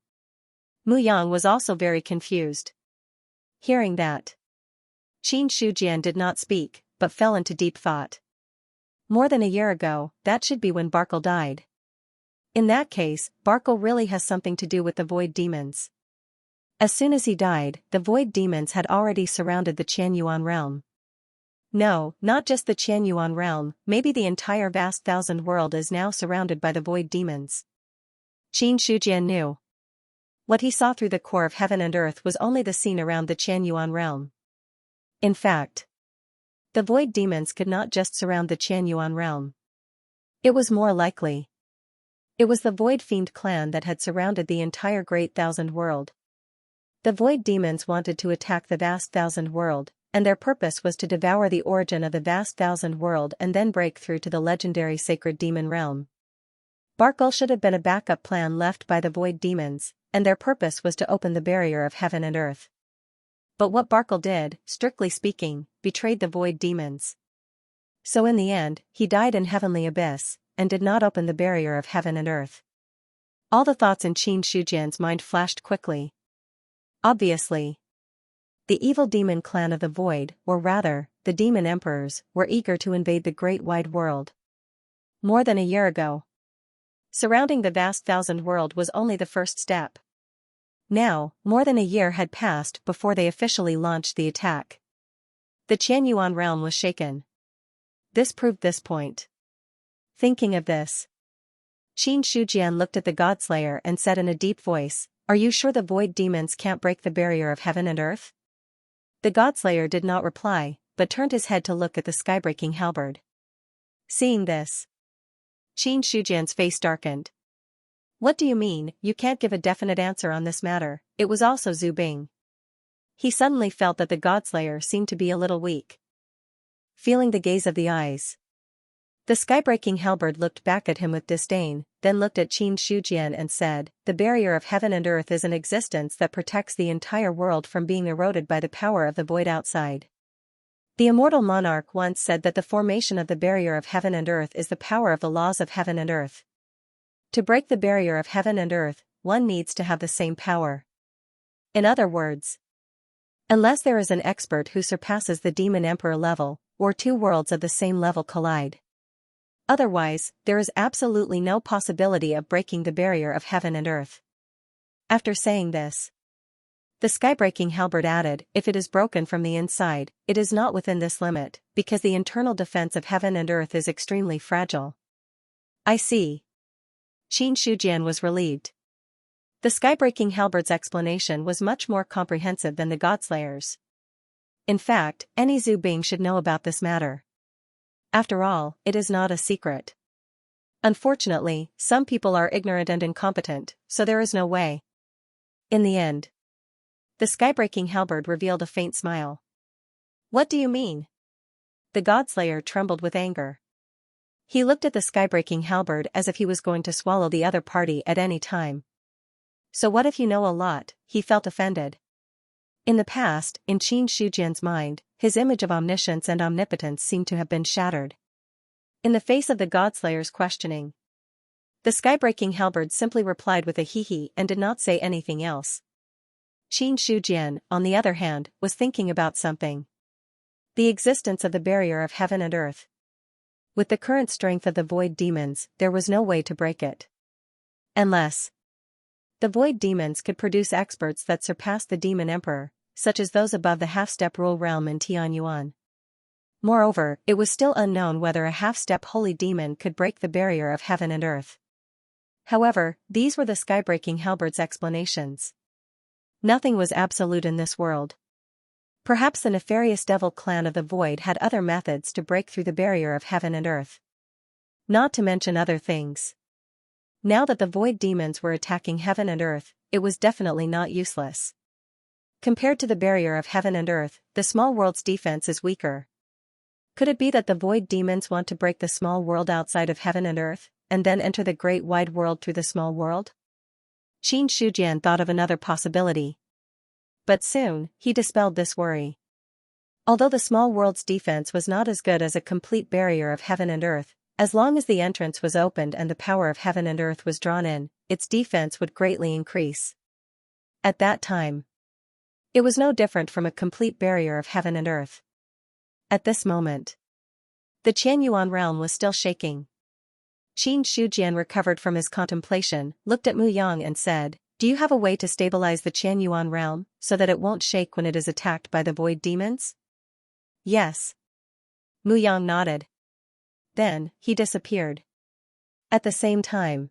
Mu Yang was also very confused. Hearing that, Qin Shujian did not speak, but fell into deep thought. More than a year ago, that should be when Barkle died. In that case, Barkle really has something to do with the void demons. As soon as he died, the void demons had already surrounded the Qianyuan realm. No, not just the Qianyuan realm, maybe the entire vast thousand world is now surrounded by the void demons. Qin Shujian knew. What he saw through the core of heaven and earth was only the scene around the Qianyuan realm. In fact, the void demons could not just surround the Qianyuan realm. It was more likely. It was the void fiend clan that had surrounded the entire great thousand world. The void demons wanted to attack the vast thousand world, and their purpose was to devour the origin of the vast thousand world and then break through to the legendary sacred demon realm. Barkle should have been a backup plan left by the void demons, and their purpose was to open the barrier of heaven and earth. But what Barkle did, strictly speaking, betrayed the void demons. So in the end, he died in heavenly abyss, and did not open the barrier of heaven and earth. All the thoughts in Qin Shujian's mind flashed quickly. Obviously, the evil demon clan of the void, or rather, the demon emperors, were eager to invade the great wide world. More than a year ago. Surrounding the vast thousand world was only the first step. Now, more than a year had passed before they officially launched the attack. The Qianyuan realm was shaken. This proved this point. Thinking of this, Xianxia looked at the Godslayer and said in a deep voice, "Are you sure the void demons can't break the barrier of heaven and earth?" The Godslayer did not reply, but turned his head to look at the skybreaking halberd. Seeing this, Xianxia's face darkened. "What do you mean, you can't give a definite answer on this matter?" It was also Zhu Bing. He suddenly felt that the Godslayer seemed to be a little weak. Feeling the gaze of the eyes, the skybreaking halberd looked back at him with disdain, then looked at Xianxia and said, "The barrier of heaven and earth is an existence that protects the entire world from being eroded by the power of the void outside. The immortal monarch once said that the formation of the barrier of heaven and earth is the power of the laws of heaven and earth. To break the barrier of heaven and earth, one needs to have the same power. In other words, unless there is an expert who surpasses the demon emperor level, or two worlds of the same level collide. Otherwise, there is absolutely no possibility of breaking the barrier of heaven and earth." After saying this, the skybreaking halberd added, "If it is broken from the inside, it is not within this limit, because the internal defense of heaven and earth is extremely fragile." "I see." Xianxia was relieved. The skybreaking halberd's explanation was much more comprehensive than the Godslayer's. In fact, any Zhu Bing should know about this matter. After all, it is not a secret. Unfortunately, some people are ignorant and incompetent, so there is no way. In the end, the skybreaking halberd revealed a faint smile. "What do you mean?" The Godslayer trembled with anger. He looked at the skybreaking halberd as if he was going to swallow the other party at any time. "So what if you know a lot?" He felt offended. In the past, in Xianxia's mind, his image of omniscience and omnipotence seemed to have been shattered. In the face of the Godslayer's questioning, the skybreaking halberd simply replied with a hee-hee and did not say anything else. Xianxia, on the other hand, was thinking about something. The existence of the barrier of heaven and earth. With the current strength of the void demons, there was no way to break it. Unless the void demons could produce experts that surpassed the demon emperor, such as those above the half-step rule realm in Tianyuan. Moreover, it was still unknown whether a half-step holy demon could break the barrier of heaven and earth. However, these were the skybreaking halberd's explanations. Nothing was absolute in this world. Perhaps the nefarious devil clan of the void had other methods to break through the barrier of heaven and earth. Not to mention other things. Now that the void demons were attacking heaven and earth, it was definitely not useless. Compared to the barrier of heaven and earth, the small world's defense is weaker. Could it be that the void demons want to break the small world outside of heaven and earth, and then enter the great wide world through the small world? Xianxia thought of another possibility. But soon, he dispelled this worry. Although the small world's defense was not as good as a complete barrier of heaven and earth, as long as the entrance was opened and the power of heaven and earth was drawn in, its defense would greatly increase. At that time, it was no different from a complete barrier of heaven and earth. At this moment, the Qianyuan realm was still shaking. Xianxia recovered from his contemplation, looked at Mu Yang and said, "Do you have a way to stabilize the Qianyuan realm, so that it won't shake when it is attacked by the void demons?" "Yes." Mu Yang nodded. Then, he disappeared. At the same time,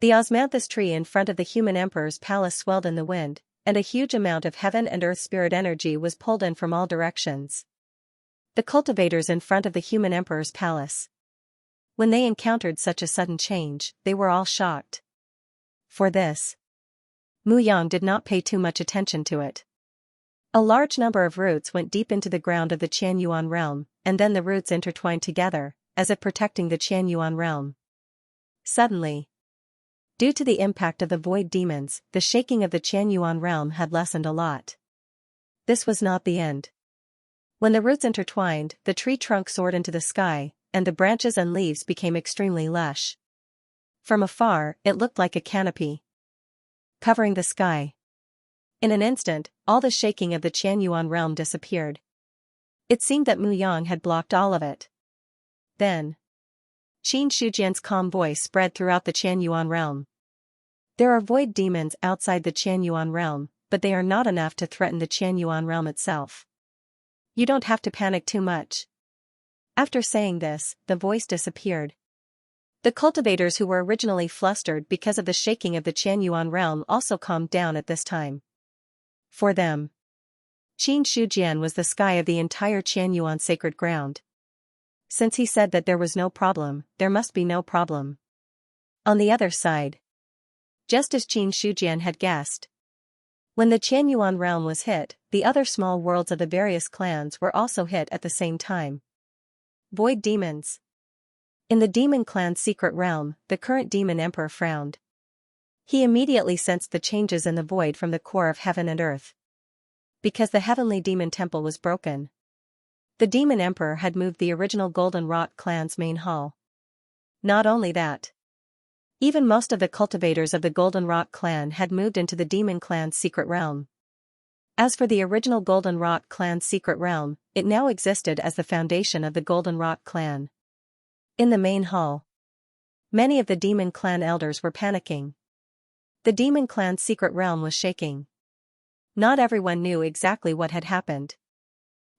the osmanthus tree in front of the human emperor's palace swelled in the wind, and a huge amount of heaven and earth spirit energy was pulled in from all directions. The cultivators in front of the human emperor's palace, when they encountered such a sudden change, they were all shocked. For this, Mu Yang did not pay too much attention to it. A large number of roots went deep into the ground of the Qianyuan realm, and then the roots intertwined together, as if protecting the Qianyuan realm. Suddenly, due to the impact of the void demons, the shaking of the Qianyuan realm had lessened a lot. This was not the end. When the roots intertwined, the tree trunk soared into the sky, and the branches and leaves became extremely lush. From afar, it looked like a canopy covering the sky. In an instant, all the shaking of the Qianyuan realm disappeared. It seemed that Mu Yang had blocked all of it. Then, Xianxia's calm voice spread throughout the Qianyuan realm. "There are void demons outside the Qianyuan realm, but they are not enough to threaten the Qianyuan realm itself. You don't have to panic too much. After saying this, the voice disappeared. The cultivators who were originally flustered because of the shaking of the Qianyuan realm also calmed down at this time. For them, Qin Shujian was the sky of the entire Qianyuan sacred ground. Since he said that there was no problem, there must be no problem. On the other side, just as Qin Shujian had guessed, when the Qianyuan realm was hit, the other small worlds of the various clans were also hit at the same time. Void demons. In the demon clan's secret realm, the current demon emperor frowned. He immediately sensed the changes in the void from the core of heaven and earth. Because the heavenly demon temple was broken, the demon emperor had moved the original Golden Rock clan's main hall. Not only that, even most of the cultivators of the Golden Rock clan had moved into the demon clan's secret realm. As for the original Golden Rock clan's secret realm, it now existed as the foundation of the Golden Rock clan. In the main hall, many of the demon clan elders were panicking. The demon clan's secret realm was shaking. Not everyone knew exactly what had happened.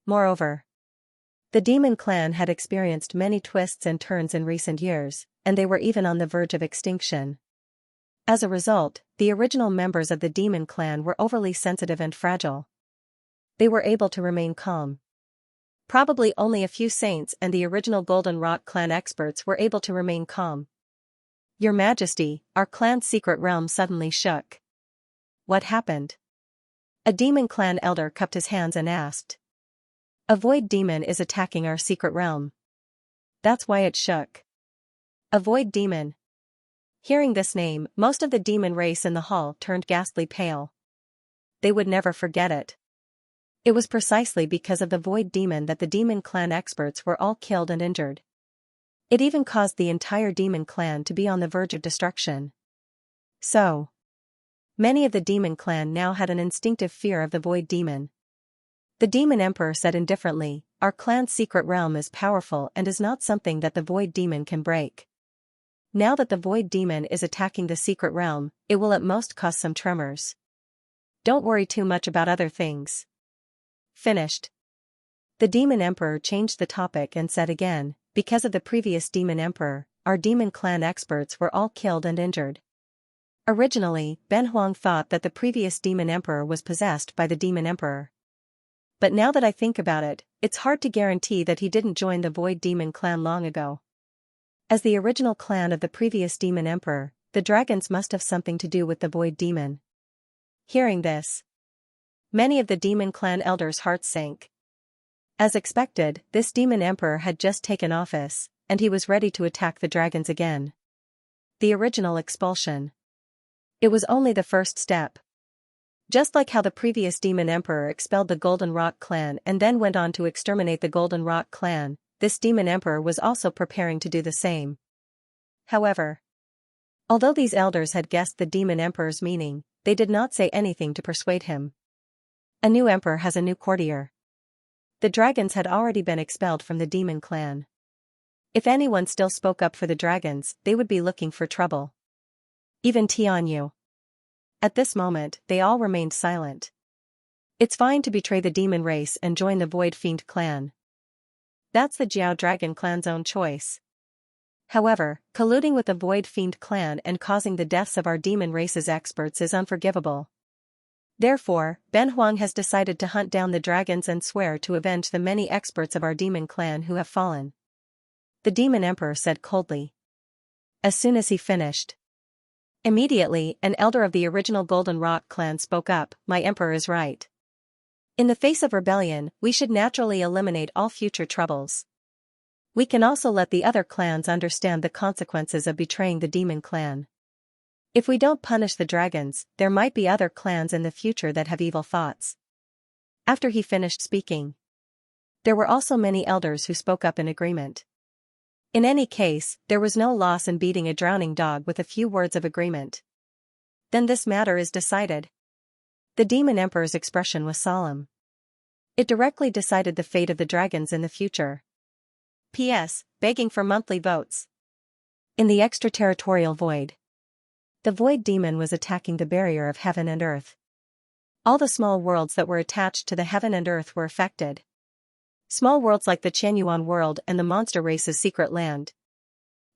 Moreover, the demon clan had experienced many twists and turns in recent years, and they were even on the verge of extinction. As a result, the original members of the demon clan were overly sensitive and fragile. They were able to remain calm. Probably only a few saints and the original Golden Rock clan experts were able to remain calm. Your Majesty, our clan's secret realm suddenly shook. What happened? A demon clan elder cupped his hands and asked. A void demon is attacking our secret realm. That's why it shook. A void demon. Hearing this name, most of the demon race in the hall turned ghastly pale. They would never forget it. It was precisely because of the void demon that the demon clan experts were all killed and injured. It even caused the entire demon clan to be on the verge of destruction. So, many of the demon clan now had an instinctive fear of the void demon. The demon emperor said indifferently, our clan's secret realm is powerful and is not something that the void demon can break. Now that the void demon is attacking the secret realm, it will at most cause some tremors. Don't worry too much about other things. Finished. The demon emperor changed the topic and said again, because of the previous demon emperor, our demon clan experts were all killed and injured. Originally, Ben Huang thought that the previous demon emperor was possessed by the demon emperor. But now that I think about it, it's hard to guarantee that he didn't join the void demon clan long ago. As the original clan of the previous demon emperor, the dragons must have something to do with the void demon. Hearing this, many of the demon clan elders' hearts sank. As expected, this demon emperor had just taken office, and he was ready to attack the dragons again. The original expulsion. It was only the first step. Just like how the previous demon emperor expelled the Golden Rock clan and then went on to exterminate the Golden Rock clan, this demon emperor was also preparing to do the same. However, although these elders had guessed the demon emperor's meaning, they did not say anything to persuade him. A new emperor has a new courtier. The dragons had already been expelled from the demon clan. If anyone still spoke up for the dragons, they would be looking for trouble. Even Tianyu. At this moment, they all remained silent. It's fine to betray the demon race and join the Void Fiend clan. That's the Jiao Dragon clan's own choice. However, colluding with the Void Fiend clan and causing the deaths of our demon race's experts is unforgivable. Therefore, Ben Huang has decided to hunt down the dragons and swear to avenge the many experts of our demon clan who have fallen. The demon emperor said coldly. As soon as he finished, immediately, an elder of the original Golden Rock clan spoke up, my emperor is right. In the face of rebellion, we should naturally eliminate all future troubles. We can also let the other clans understand the consequences of betraying the demon clan. If we don't punish the dragons, there might be other clans in the future that have evil thoughts. After he finished speaking, there were also many elders who spoke up in agreement. In any case, there was no loss in beating a drowning dog with a few words of agreement. Then this matter is decided. The demon emperor's expression was solemn. It directly decided the fate of the dragons in the future. P.S. Begging for monthly votes. In the extraterritorial void, the void demon was attacking the barrier of heaven and earth. All the small worlds that were attached to the heaven and earth were affected. Small worlds like the Qianyuan world and the monster race's secret land.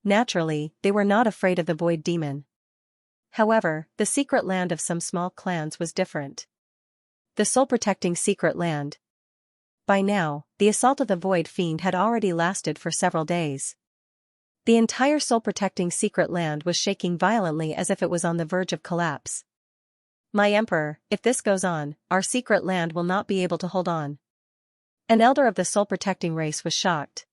Naturally, they were not afraid of the void demon. However, the secret land of some small clans was different. The soul-protecting secret land. By now, the assault of the void fiend had already lasted for several days. The entire soul-protecting secret land was shaking violently as if it was on the verge of collapse. My emperor, if this goes on, our secret land will not be able to hold on. An elder of the soul-protecting race was shocked.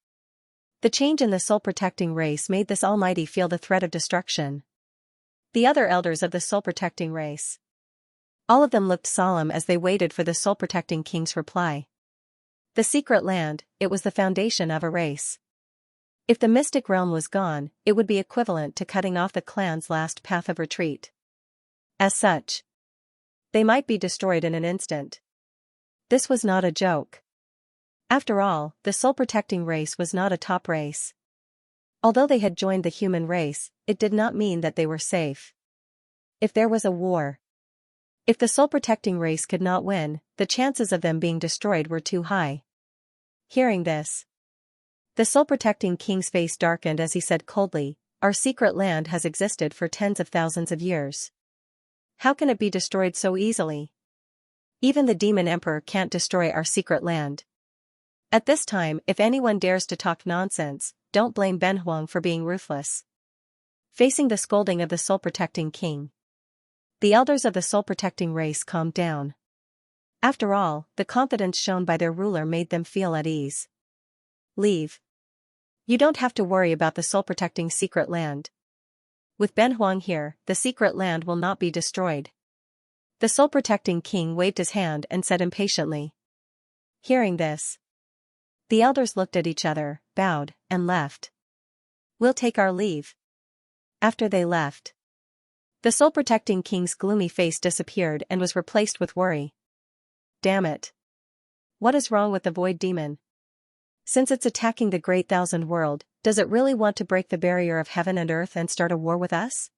The change in the soul-protecting race made this almighty feel the threat of destruction. The other elders of the soul-protecting race. All of them looked solemn as they waited for the soul-protecting king's reply. The secret land, it was the foundation of a race. If the mystic realm was gone, it would be equivalent to cutting off the clan's last path of retreat. As such, they might be destroyed in an instant. This was not a joke. After all, the soul-protecting race was not a top race. Although they had joined the human race, it did not mean that they were safe. If there was a war, if the soul-protecting race could not win, the chances of them being destroyed were too high. Hearing this, the soul-protecting king's face darkened as he said coldly, "Our secret land has existed for tens of thousands of years. How can it be destroyed so easily? Even the demon emperor can't destroy our secret land. At this time, if anyone dares to talk nonsense, don't blame Ben Huang for being ruthless." Facing the scolding of the soul-protecting king, the elders of the soul-protecting race calmed down. After all, the confidence shown by their ruler made them feel at ease. Leave. You don't have to worry about the soul-protecting secret land. With Ben Huang here, the secret land will not be destroyed. The soul-protecting king waved his hand and said impatiently. Hearing this, the elders looked at each other, bowed, and left. We'll take our leave. After they left, the soul-protecting king's gloomy face disappeared and was replaced with worry. Damn it. What is wrong with the void demon? Since it's attacking the Great Thousand World, does it really want to break the barrier of heaven and earth and start a war with us?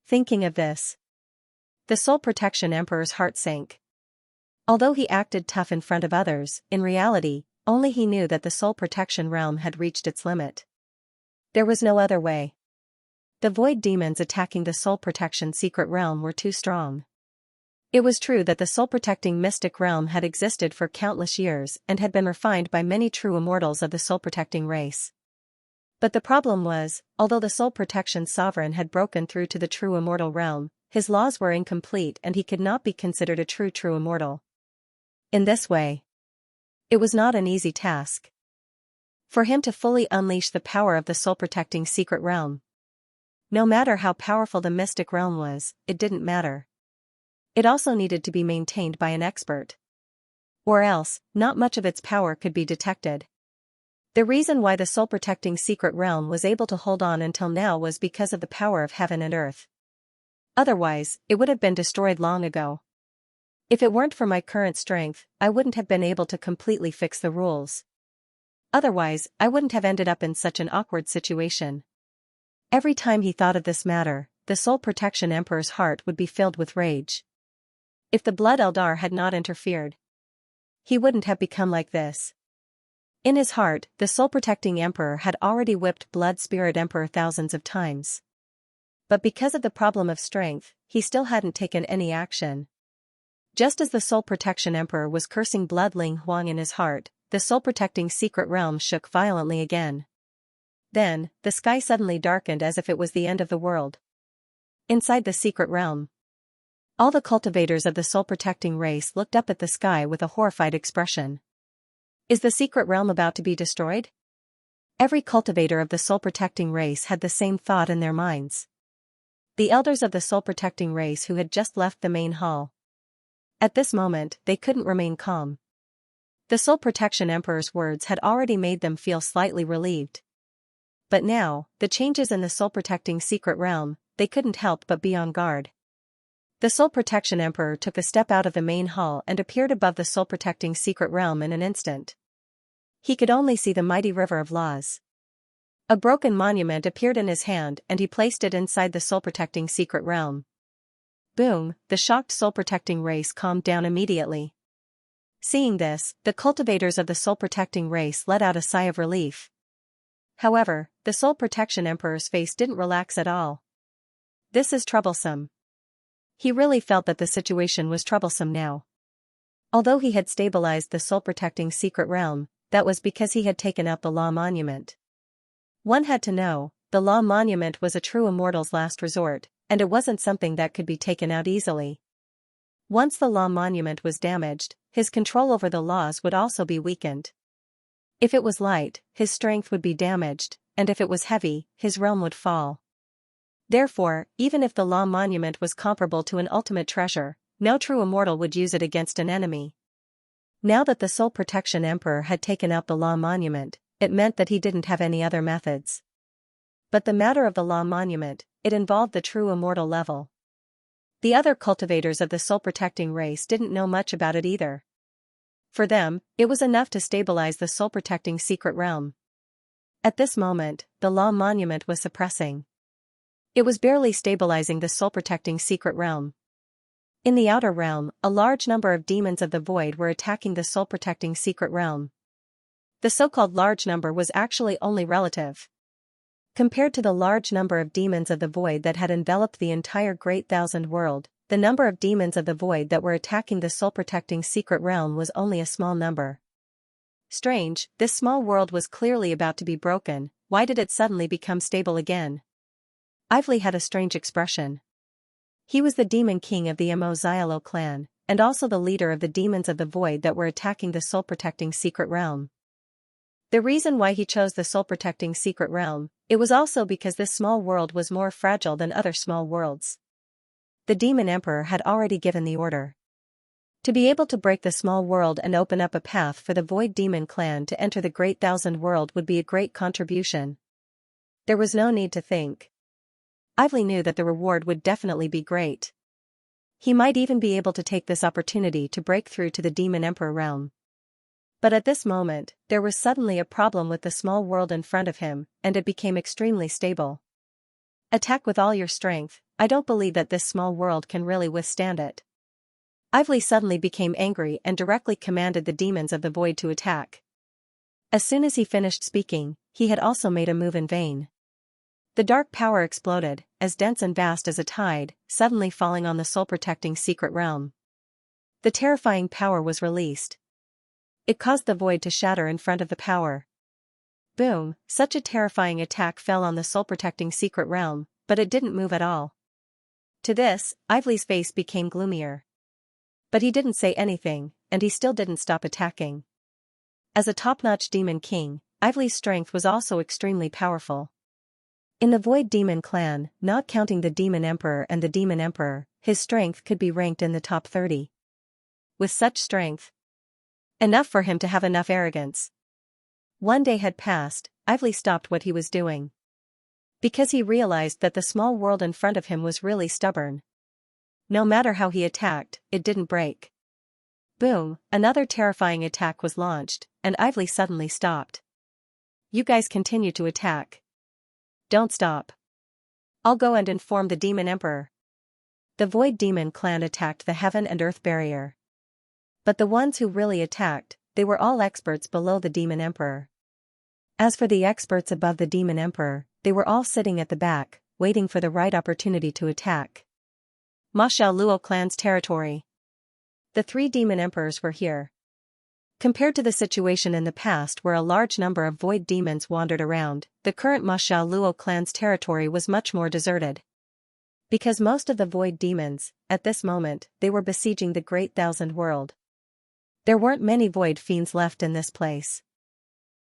Thinking of this, the Soul Protection Emperor's heart sank. Although he acted tough in front of others, in reality, only he knew that the Soul Protection realm had reached its limit. There was no other way. The void demons attacking the Soul Protection secret realm were too strong. It was true that the soul-protecting mystic realm had existed for countless years and had been refined by many true immortals of the soul-protecting race. But the problem was, although the Soul Protection sovereign had broken through to the true immortal realm, his laws were incomplete and he could not be considered a true immortal. In this way, it was not an easy task for him to fully unleash the power of the soul-protecting secret realm. No matter how powerful the mystic realm was, it didn't matter. It also needed to be maintained by an expert. Or else, not much of its power could be detected. The reason why the soul-protecting secret realm was able to hold on until now was because of the power of heaven and earth. Otherwise, it would have been destroyed long ago. If it weren't for my current strength, I wouldn't have been able to completely fix the rules. Otherwise, I wouldn't have ended up in such an awkward situation. Every time he thought of this matter, the Soul Protection Emperor's heart would be filled with rage. If the Blood Eldar had not interfered, he wouldn't have become like this. In his heart, the Soul-Protecting Emperor had already whipped Blood Spirit Emperor thousands of times. But because of the problem of strength, he still hadn't taken any action. Just as the Soul Protection Emperor was cursing Bloodling Huang in his heart, the Soul-Protecting Secret Realm shook violently again. Then, the sky suddenly darkened as if it was the end of the world. Inside the Secret Realm, all the cultivators of the soul-protecting race looked up at the sky with a horrified expression. Is the secret realm about to be destroyed? Every cultivator of the soul-protecting race had the same thought in their minds. The elders of the soul-protecting race who had just left the main hall. At this moment, they couldn't remain calm. The Soul Protection Emperor's words had already made them feel slightly relieved. But now, the changes in the soul-protecting secret realm, they couldn't help but be on guard. The Soul Protection Emperor took a step out of the main hall and appeared above the soul-protecting secret realm in an instant. He could only see the mighty river of laws. A broken monument appeared in his hand and he placed it inside the soul-protecting secret realm. Boom, the shocked soul-protecting race calmed down immediately. Seeing this, the cultivators of the soul-protecting race let out a sigh of relief. However, the Soul Protection Emperor's face didn't relax at all. This is troublesome. He really felt that the situation was troublesome now. Although he had stabilized the soul-protecting secret realm, that was because he had taken out the Law Monument. One had to know, the Law Monument was a true immortal's last resort, and it wasn't something that could be taken out easily. Once the Law Monument was damaged, his control over the laws would also be weakened. If it was light, his strength would be damaged, and if it was heavy, his realm would fall. Therefore, even if the Law Monument was comparable to an ultimate treasure, no true immortal would use it against an enemy. Now that the Soul Protection Emperor had taken out the Law Monument, it meant that he didn't have any other methods. But the matter of the Law Monument, it involved the true immortal level. The other cultivators of the soul-protecting race didn't know much about it either. For them, it was enough to stabilize the soul-protecting secret realm. At this moment, the Law Monument was suppressing. It was barely stabilizing the soul-protecting secret realm. In the outer realm, a large number of demons of the void were attacking the soul-protecting secret realm. The so-called large number was actually only relative. Compared to the large number of demons of the void that had enveloped the entire Great Thousand World, the number of demons of the void that were attacking the soul-protecting secret realm was only a small number. Strange, this small world was clearly about to be broken. Why did it suddenly become stable again? Ively had a strange expression. He was the demon king of the Xianxia clan, and also the leader of the demons of the void that were attacking the soul-protecting secret realm. The reason why he chose the soul-protecting secret realm, it was also because this small world was more fragile than other small worlds. The demon emperor had already given the order. To be able to break the small world and open up a path for the void demon clan to enter the Great Thousand World would be a great contribution. There was no need to think. Ively knew that the reward would definitely be great. He might even be able to take this opportunity to break through to the demon emperor realm. But at this moment, there was suddenly a problem with the small world in front of him, and it became extremely stable. Attack with all your strength. I don't believe that this small world can really withstand it. Ively suddenly became angry and directly commanded the demons of the void to attack. As soon as he finished speaking, he had also made a move in vain. The dark power exploded, as dense and vast as a tide, suddenly falling on the soul-protecting secret realm. The terrifying power was released. It caused the void to shatter in front of the power. Boom, such a terrifying attack fell on the soul-protecting secret realm, but it didn't move at all. To this, Ively's face became gloomier. But he didn't say anything, and he still didn't stop attacking. As a top-notch demon king, Ively's strength was also extremely powerful. In the Void Demon clan, not counting the Demon Emperor and the Demon Emperor, his strength could be ranked in the top 30. With such strength, enough for him to have enough arrogance. One day had passed, Ively stopped what he was doing. Because he realized that the small world in front of him was really stubborn. No matter how he attacked, it didn't break. Boom, another terrifying attack was launched, and Ively suddenly stopped. You guys continue to attack. Don't stop. I'll go and inform the Demon Emperor. The Void Demon clan attacked the heaven and earth barrier. But the ones who really attacked, they were all experts below the Demon Emperor. As for the experts above the Demon Emperor, they were all sitting at the back, waiting for the right opportunity to attack. Ma Xiao Luo clan's territory. The 3 Demon Emperors were here. Compared to the situation in the past where a large number of void demons wandered around, the current Ma Xiao Luo clan's territory was much more deserted. Because most of the void demons, at this moment, they were besieging the Great Thousand World. There weren't many void fiends left in this place.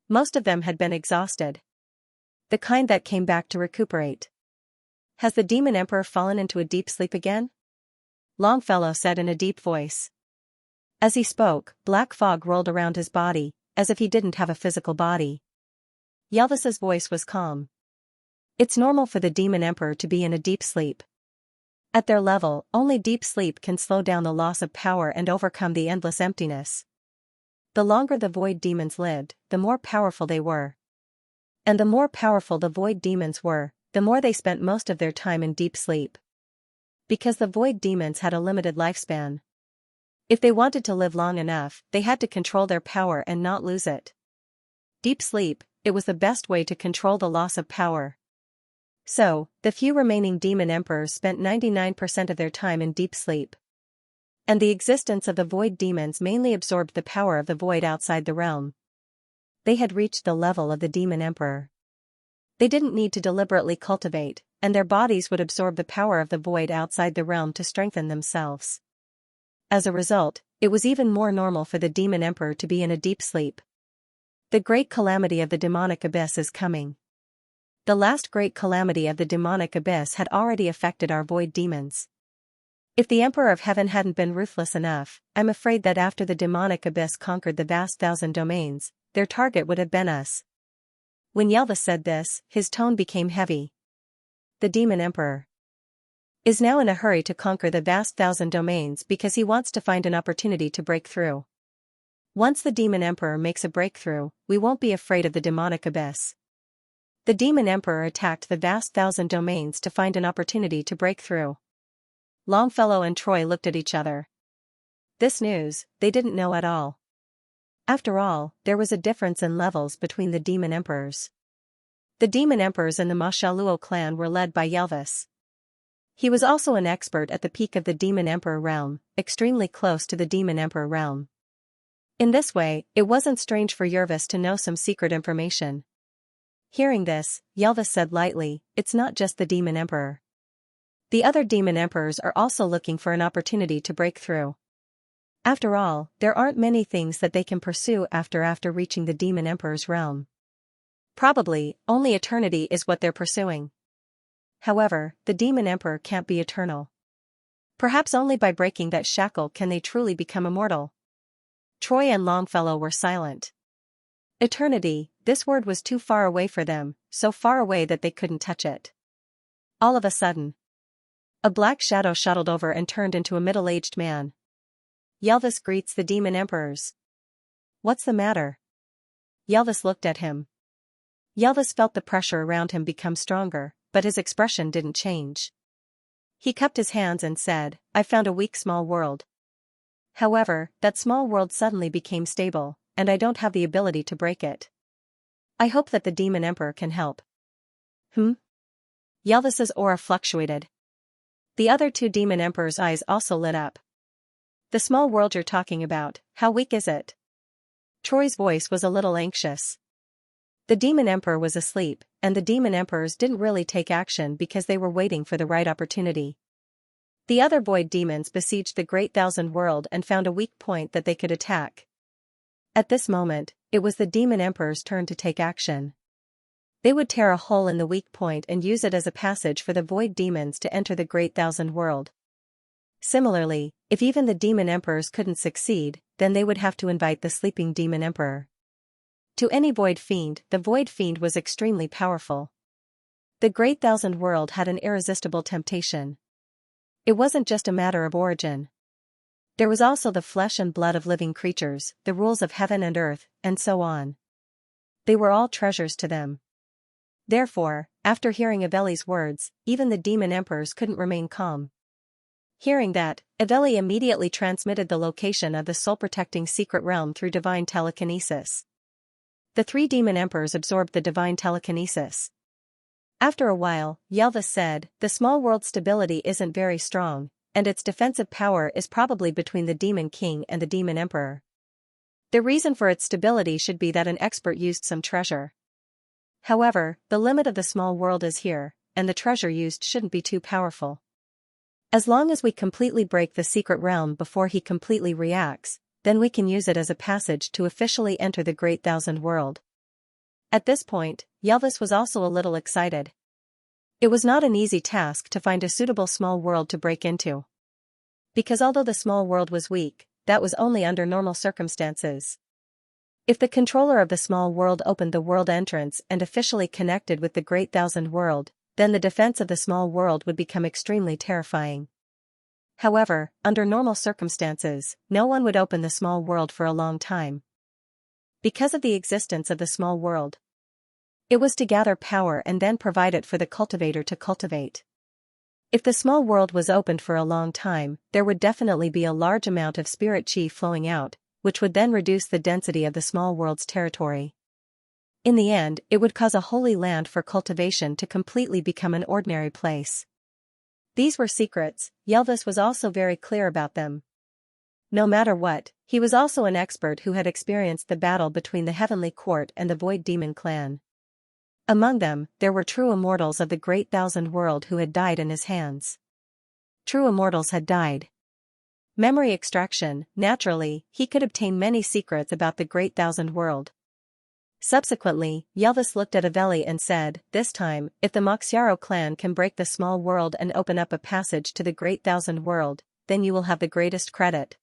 Most of them had been exhausted. The kind that came back to recuperate. Has the Demon Emperor fallen into a deep sleep again? Longfellow said in a deep voice. As he spoke, black fog rolled around his body, as if he didn't have a physical body. Yelvis's voice was calm. It's normal for the Demon Emperor to be in a deep sleep. At their level, only deep sleep can slow down the loss of power and overcome the endless emptiness. The longer the void demons lived, the more powerful they were. And the more powerful the void demons were, the more they spent most of their time in deep sleep. Because the void demons had a limited lifespan. If they wanted to live long enough, they had to control their power and not lose it. Deep sleep, it was the best way to control the loss of power. So, the few remaining demon emperors spent 99% of their time in deep sleep. And the existence of the void demons mainly absorbed the power of the void outside the realm. They had reached the level of the demon emperor. They didn't need to deliberately cultivate, and their bodies would absorb the power of the void outside the realm to strengthen themselves. As a result, it was even more normal for the demon emperor to be in a deep sleep. The great calamity of the demonic abyss is coming. The last great calamity of the demonic abyss had already affected our void demons. If the Emperor of Heaven hadn't been ruthless enough, I'm afraid that after the demonic abyss conquered the vast 1,000 domains, their target would have been us. When Yelva said this, his tone became heavy. The demon emperor is now in a hurry to conquer the vast 1,000 domains because he wants to find an opportunity to break through. Once the demon emperor makes a breakthrough, we won't be afraid of the demonic abyss. The demon emperor attacked the vast 1,000 domains to find an opportunity to break through. Longfellow and Troy looked at each other. This news, they didn't know at all. After all, there was a difference in levels between the demon emperors. The demon emperors in the Mashaluo clan were led by Yelvis. He was also an expert at the peak of the demon emperor realm, extremely close to the demon emperor realm. In this way, it wasn't strange for Yervis to know some secret information. Hearing this, Yelvis said lightly, "It's not just the demon emperor. The other demon emperors are also looking for an opportunity to break through. After all, there aren't many things that they can pursue after reaching the demon emperor's realm. Probably, only eternity is what they're pursuing. However, the demon emperor can't be eternal. Perhaps only by breaking that shackle can they truly become immortal." Troy and Longfellow were silent. Eternity, this word was too far away for them, so far away that they couldn't touch it. All of a sudden, a black shadow shuttled over and turned into a middle-aged man. "Yelvis greets the demon emperors." "What's the matter?" Yelvis looked at him. Yelvis felt the pressure around him become stronger, but his expression didn't change. He cupped his hands and said, "I found a weak small world. However, that small world suddenly became stable, and I don't have the ability to break it. I hope that the demon emperor can help." Yelvis's aura fluctuated. The other two demon emperors' eyes also lit up. "The small world you're talking about, how weak is it?" Troy's voice was a little anxious. The demon emperor was asleep, and the demon emperors didn't really take action because they were waiting for the right opportunity. The other void demons besieged the Great 1,000 world and found a weak point that they could attack. At this moment, it was the demon emperor's turn to take action. They would tear a hole in the weak point and use it as a passage for the void demons to enter the Great 1,000 world. Similarly, if even the demon emperors couldn't succeed, then they would have to invite the sleeping demon emperor. To any void fiend, the void fiend was extremely powerful. The Great 1,000 world had an irresistible temptation. It wasn't just a matter of origin. There was also the flesh and blood of living creatures, the rules of heaven and earth, and so on. They were all treasures to them. Therefore, after hearing Aveli's words, even the demon emperors couldn't remain calm. Hearing that, Aveli immediately transmitted the location of the soul-protecting secret realm through divine telekinesis. The three demon emperors absorbed the divine telekinesis. After a while, Yelvis said, "The small world's stability isn't very strong, and its defensive power is probably between the demon king and the demon emperor. The reason for its stability should be that an expert used some treasure. However, the limit of the small world is here, and the treasure used shouldn't be too powerful. As long as we completely break the secret realm before he completely reacts, then we can use it as a passage to officially enter the Great 1,000 world." At this point, Yelvis was also a little excited. It was not an easy task to find a suitable small world to break into. Because although the small world was weak, that was only under normal circumstances. If the controller of the small world opened the world entrance and officially connected with the Great 1,000 world, then the defense of the small world would become extremely terrifying. However, under normal circumstances, no one would open the small world for a long time. Because of the existence of the small world, it was to gather power and then provide it for the cultivator to cultivate. If the small world was opened for a long time, there would definitely be a large amount of spirit chi flowing out, which would then reduce the density of the small world's territory. In the end, it would cause a holy land for cultivation to completely become an ordinary place. These were secrets. Yelvis was also very clear about them. No matter what, he was also an expert who had experienced the battle between the Heavenly Court and the Void Demon clan. Among them, there were true immortals of the Great Thousand World who had died in his hands. True immortals had died. Memory extraction. Naturally, he could obtain many secrets about the Great Thousand World. Subsequently, Yelvis looked at Aveli and said, "This time, if the Moxiaro clan can break the small world and open up a passage to the Great Thousand World, then you will have the greatest credit.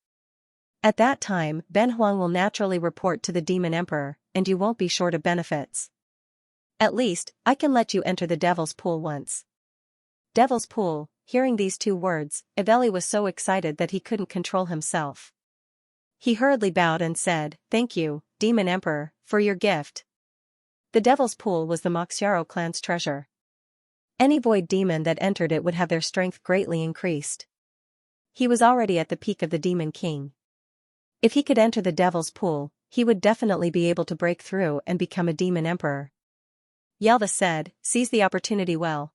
At that time, Ben Huang will naturally report to the Demon Emperor, and you won't be short of benefits. At least, I can let you enter the Devil's Pool once." Devil's Pool. Hearing these two words, Aveli was so excited that he couldn't control himself. He hurriedly bowed and said, "Thank you, Demon Emperor, for your gift." The Devil's Pool was the Moxiaro clan's treasure. Any void demon that entered it would have their strength greatly increased. He was already at the peak of the Demon King. If he could enter the Devil's Pool, he would definitely be able to break through and become a Demon Emperor. Yelvis said, "Seize the opportunity well.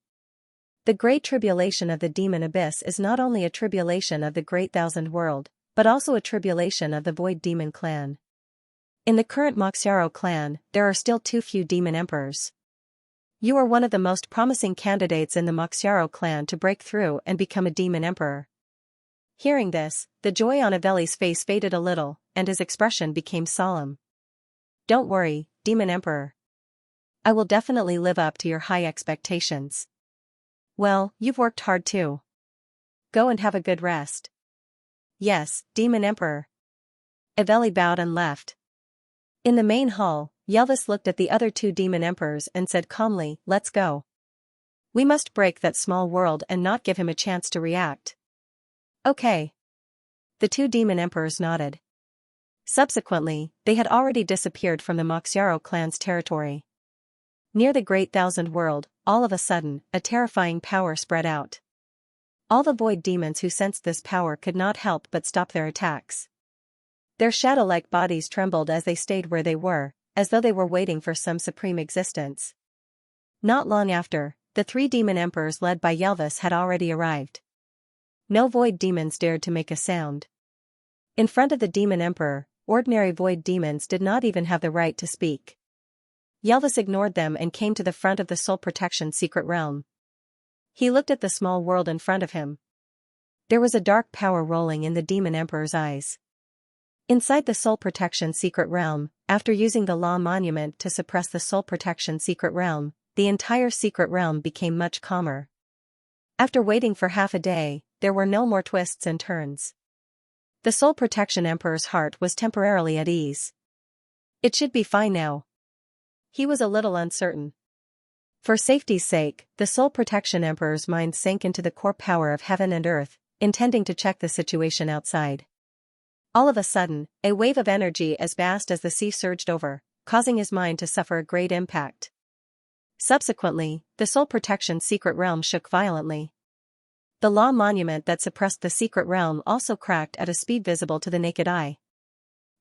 The great tribulation of the Demon Abyss is not only a tribulation of the Great Thousand World, but also a tribulation of the Void Demon clan. In the current Moxiaro clan, there are still too few Demon Emperors. You are one of the most promising candidates in the Moxiaro clan to break through and become a Demon Emperor." Hearing this, the joy on Aveli's face faded a little, and his expression became solemn. "Don't worry, Demon Emperor. I will definitely live up to your high expectations." "Well, you've worked hard too. Go and have a good rest." "Yes, Demon Emperor." Aveli bowed and left. In the main hall, Yelvis looked at the other two Demon Emperors and said calmly, "Let's go. We must break that small world and not give him a chance to react." "Okay." The two Demon Emperors nodded. Subsequently, they had already disappeared from the Moxiaro clan's territory. Near the Great Thousand World, all of a sudden, a terrifying power spread out. All the void demons who sensed this power could not help but stop their attacks. Their shadow-like bodies trembled as they stayed where they were, as though they were waiting for some supreme existence. Not long after, the three Demon Emperors led by Yelvis had already arrived. No void demons dared to make a sound. In front of the Demon Emperor, ordinary void demons did not even have the right to speak. Yelvis ignored them and came to the front of the Soul Protection secret realm. He looked at the small world in front of him. There was a dark power rolling in the Demon Emperor's eyes. Inside the Soul Protection secret realm, after using the Law Monument to suppress the Soul Protection secret realm, the entire secret realm became much calmer. After waiting for half a day, there were no more twists and turns. The Soul Protection Emperor's heart was temporarily at ease. It should be fine now. He was a little uncertain. For safety's sake, the Soul Protection Emperor's mind sank into the core power of heaven and earth, intending to check the situation outside. All of a sudden, a wave of energy as vast as the sea surged over, causing his mind to suffer a great impact. Subsequently, the Soul Protection secret realm shook violently. The Law Monument that suppressed the secret realm also cracked at a speed visible to the naked eye.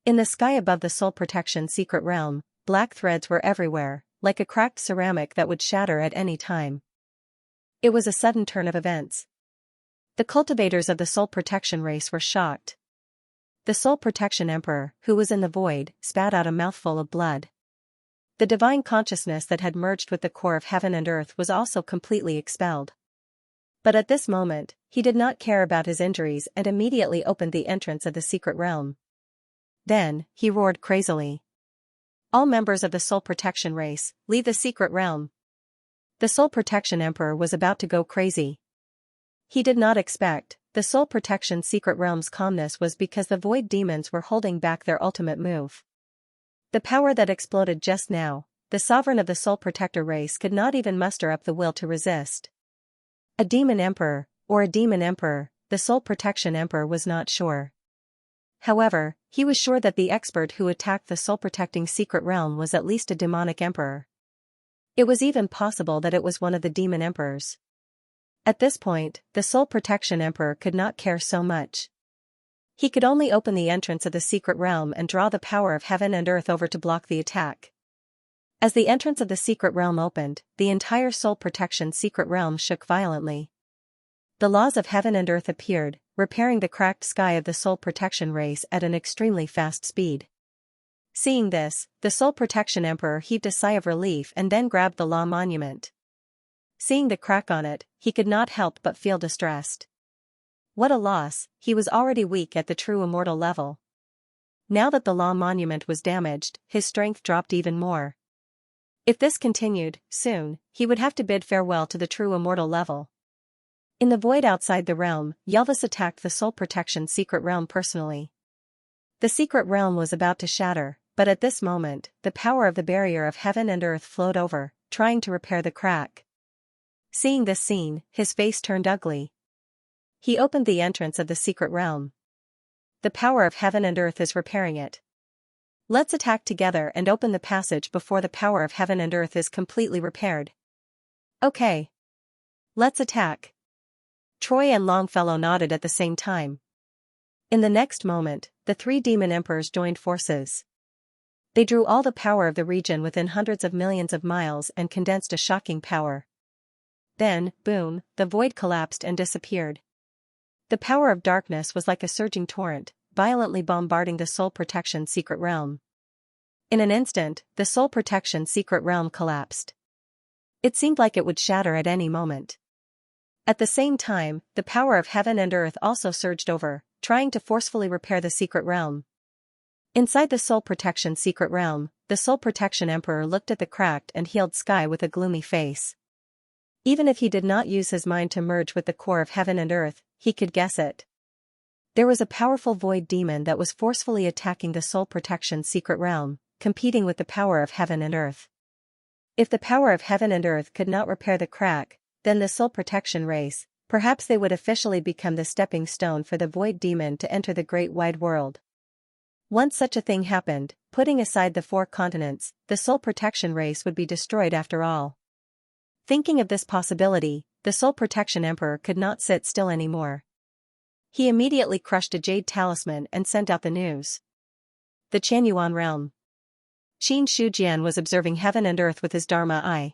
In the sky above the Soul Protection secret realm, black threads were everywhere, like a cracked ceramic that would shatter at any time. It was a sudden turn of events. The cultivators of the Soul Protection race were shocked. The Soul Protection Emperor, who was in the void, spat out a mouthful of blood. The divine consciousness that had merged with the core of heaven and earth was also completely expelled. But at this moment, he did not care about his injuries and immediately opened the entrance of the secret realm. Then, he roared crazily. "All members of the Soul Protection race, leave the secret realm." The Soul Protection Emperor was about to go crazy. He did not expect the Soul Protection secret realm's calmness was because the void demons were holding back their ultimate move. The power that exploded just now, the sovereign of the Soul Protector race could not even muster up the will to resist. A Demon Emperor, or a Demon Emperor, the Soul Protection Emperor was not sure. However, he was sure that the expert who attacked the soul-protecting secret realm was at least a demonic emperor. It was even possible that it was one of the Demon Emperors. At this point, the Soul Protection Emperor could not care so much. He could only open the entrance of the secret realm and draw the power of heaven and earth over to block the attack. As the entrance of the secret realm opened, the entire Soul Protection secret realm shook violently. The laws of heaven and earth appeared, repairing the cracked sky of the Soul Protection race at an extremely fast speed. Seeing this, the Soul Protection Emperor heaved a sigh of relief and then grabbed the Law Monument. Seeing the crack on it, he could not help but feel distressed. What a loss, he was already weak at the true immortal level. Now that the Law Monument was damaged, his strength dropped even more. If this continued, soon, he would have to bid farewell to the true immortal level. In the void outside the realm, Yelvis attacked the Soul Protection secret realm personally. The secret realm was about to shatter, but at this moment, the power of the barrier of heaven and earth flowed over, trying to repair the crack. Seeing this scene, his face turned ugly. He opened the entrance of the secret realm. The power of heaven and earth is repairing it. Let's attack together and open the passage before the power of heaven and earth is completely repaired. Okay. Let's attack. Troy and Longfellow nodded at the same time. In the next moment, the three demon emperors joined forces. They drew all the power of the region within hundreds of millions of miles and condensed a shocking power. Then, boom, the void collapsed and disappeared. The power of darkness was like a surging torrent, violently bombarding the Soul Protection secret realm. In an instant, the Soul Protection secret realm collapsed. It seemed like it would shatter at any moment. At the same time, the power of heaven and earth also surged over, trying to forcefully repair the secret realm. Inside the Soul Protection secret realm, the Soul Protection Emperor looked at the cracked and healed sky with a gloomy face. Even if he did not use his mind to merge with the core of heaven and earth, he could guess it. There was a powerful void demon that was forcefully attacking the Soul Protection secret realm, competing with the power of heaven and earth. If the power of heaven and earth could not repair the crack, then the Soul Protection race, perhaps they would officially become the stepping stone for the void demon to enter the great wide world. Once such a thing happened, putting aside the 4 continents, the Soul Protection race would be destroyed after all. Thinking of this possibility, the Soul Protection Emperor could not sit still anymore. He immediately crushed a jade talisman and sent out the news. The Qianyuan realm. Qin Shujian was observing heaven and earth with his Dharma eye.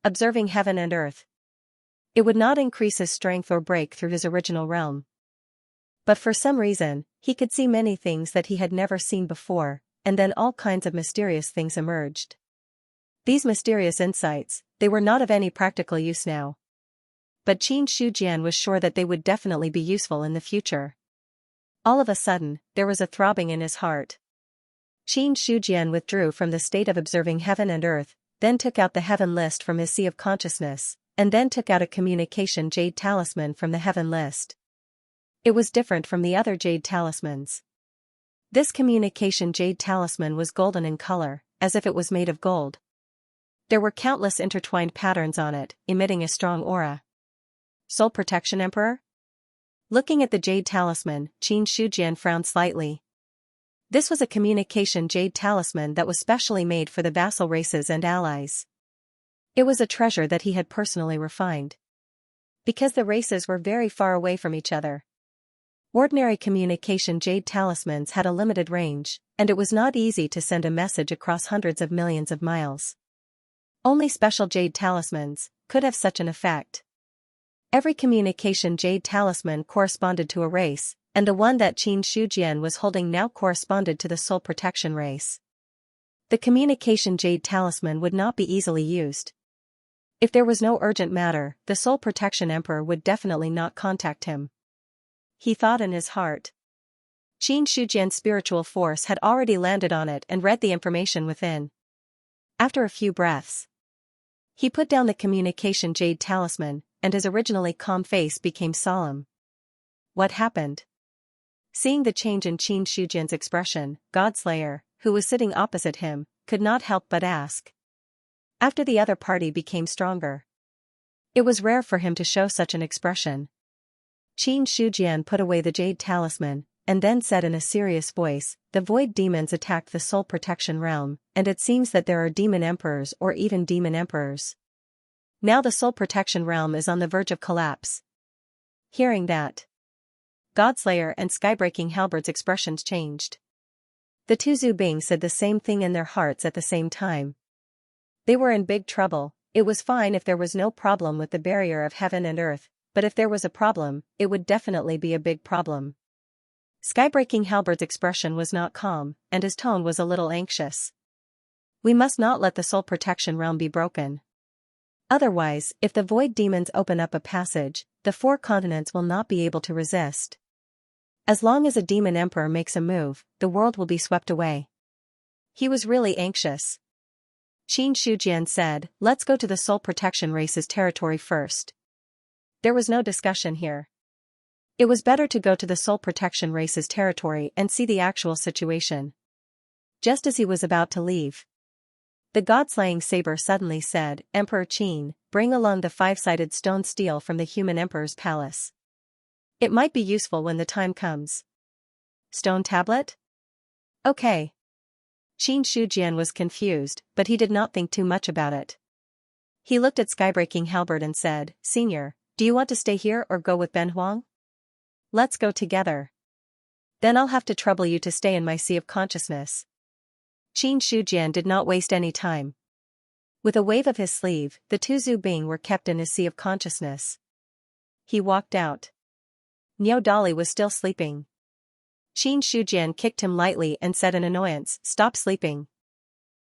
Observing heaven and earth. It would not increase his strength or break through his original realm. But for some reason, he could see many things that he had never seen before, and then all kinds of mysterious things emerged. These mysterious insights, they were not of any practical use now. But Qin Shujian was sure that they would definitely be useful in the future. All of a sudden, there was a throbbing in his heart. Qin Shujian withdrew from the state of observing heaven and earth, then took out the heaven list from his sea of consciousness, and then took out a communication jade talisman from the heaven list. It was different from the other jade talismans. This communication jade talisman was golden in color, as if it was made of gold. There were countless intertwined patterns on it, emitting a strong aura. Soul Protection Emperor? Looking at the jade talisman, Qin Shujian frowned slightly. This was a communication jade talisman that was specially made for the vassal races and allies. It was a treasure that he had personally refined. Because the races were very far away from each other. Ordinary communication jade talismans had a limited range, and it was not easy to send a message across hundreds of millions of miles. Only special jade talismans could have such an effect. Every communication jade talisman corresponded to a race, and the one that Qin Shujian was holding now corresponded to the Soul Protection race. The communication jade talisman would not be easily used. If there was no urgent matter, the Soul Protection Emperor would definitely not contact him. He thought in his heart. Qin Shujian's spiritual force had already landed on it and read the information within. After a few breaths, he put down the communication jade talisman, and his originally calm face became solemn. What happened? Seeing the change in Qin Shujian's expression, Godslayer, who was sitting opposite him, could not help but ask. After the other party became stronger. It was rare for him to show such an expression. Qin Shujian put away the jade talisman, and then said in a serious voice, "The void demons attacked the Soul Protection realm, and it seems that there are demon emperors or even demon emperors. Now the soul protection realm is on the verge of collapse. Hearing that, Godslayer and Skybreaking Halberd's expressions changed. The two Zubing said the same thing in their hearts at the same time. They were in big trouble. It was fine if there was no problem with the barrier of heaven and earth, but if there was a problem, it would definitely be a big problem. Skybreaking Halberd's expression was not calm, and his tone was a little anxious. We must not let the soul protection realm be broken. Otherwise, if the void demons open up a passage, the 4 continents will not be able to resist. As long as a demon emperor makes a move, the world will be swept away. He was really anxious. Xianxia said, let's go to the soul protection race's territory first. There was no discussion here. It was better to go to the soul protection race's territory and see the actual situation. Just as he was about to leave, the god-slaying saber suddenly said, Emperor Qin, bring along the 5-sided stone steel from the human emperor's palace. It might be useful when the time comes. Stone tablet? Okay. Xianxia was confused, but he did not think too much about it. He looked at Skybreaking Halberd and said, Senior, do you want to stay here or go with Ben Huang? Let's go together. Then I'll have to trouble you to stay in my sea of consciousness. Xianxia did not waste any time. With a wave of his sleeve, the two Zubing were kept in his sea of consciousness. He walked out. Niao Dali was still sleeping. Xianxia kicked him lightly and said in annoyance, Stop sleeping.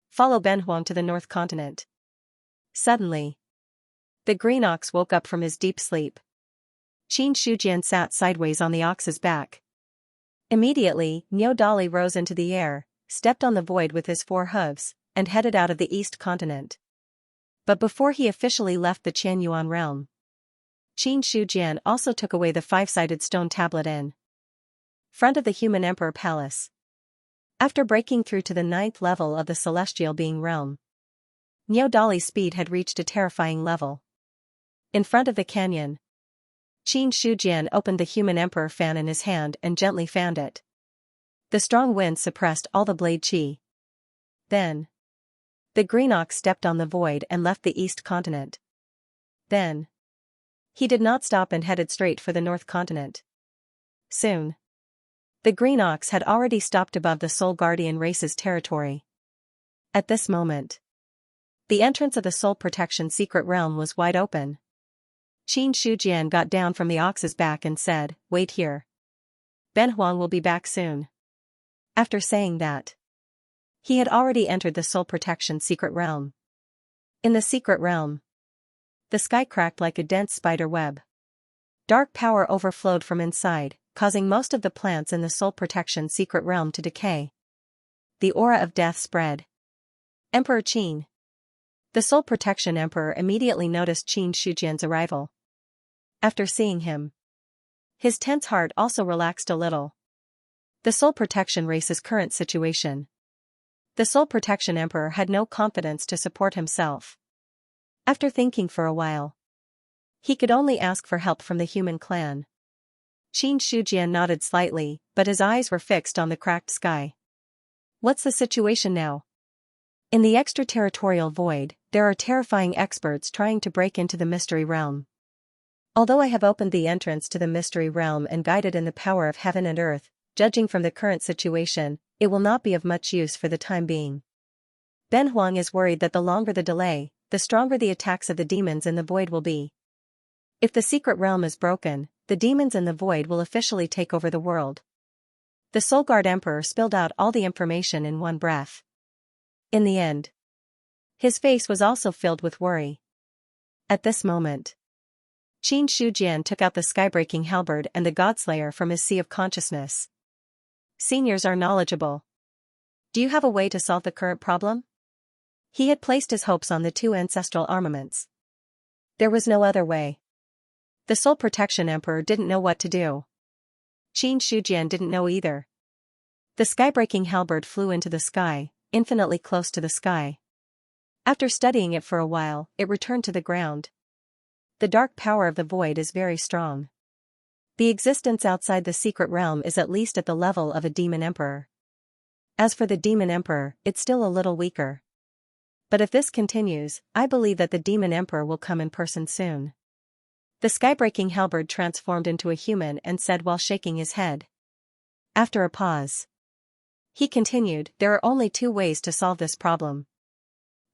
Follow Ben Huang to the North Continent. Suddenly, the green ox woke up from his deep sleep. Xianxia sat sideways on the ox's back. Immediately, Niao Dali rose into the air, stepped on the void with his 4 hooves, and headed out of the East Continent. But before he officially left the Qianyuan realm, Xianxia also took away the 5-sided stone tablet in front of the human emperor palace. After breaking through to the 9th level of the celestial being realm, Niao Dali's speed had reached a terrifying level. In front of the canyon, Xianxia opened the human emperor fan in his hand and gently fanned it. The strong wind suppressed all the blade chi. Then, the green ox stepped on the void and left the East Continent. Then, he did not stop and headed straight for the North Continent. Soon, the green ox had already stopped above the Soul Guardian race's territory. At this moment, the entrance of the Soul Protection secret realm was wide open. Xianxia got down from the ox's back and said, Wait here. Ben Huang will be back soon. After saying that, he had already entered the Soul Protection secret realm. In the secret realm, the sky cracked like a dense spider web. Dark power overflowed from inside, causing most of the plants in the Soul Protection secret realm to decay. The aura of death spread. Emperor Qin. The Soul Protection Emperor immediately noticed Xianxia's arrival. After seeing him, his tense heart also relaxed a little. The Soul Protection race's current situation. The Soul Protection Emperor had no confidence to support himself. After thinking for a while, he could only ask for help from the human clan. Xianxia nodded slightly, but his eyes were fixed on the cracked sky. What's the situation now? In the extraterritorial void, there are terrifying experts trying to break into the mystery realm. Although I have opened the entrance to the mystery realm and guided in the power of heaven and earth, judging from the current situation, it will not be of much use for the time being. Ben Huang is worried that the longer the delay, the stronger the attacks of the demons in the void will be. If the secret realm is broken, the demons in the void will officially take over the world. The Soul Guard Emperor spilled out all the information in one breath. In the end, his face was also filled with worry. At this moment, Xianxia took out the skybreaking halberd and the Godslayer from his sea of consciousness. Seniors are knowledgeable. Do you have a way to solve the current problem? He had placed his hopes on the 2 ancestral armaments. There was no other way. The Soul Protection Emperor didn't know what to do. Xianxia didn't know either. The skybreaking halberd flew into the sky, infinitely close to the sky. After studying it for a while, it returned to the ground. The dark power of the void is very strong. The existence outside the secret realm is at least at the level of a demon emperor. As for the demon emperor, it's still a little weaker. But if this continues, I believe that the demon emperor will come in person soon. The skybreaking halberd transformed into a human and said while shaking his head. After a pause, he continued, there are only two ways to solve this problem.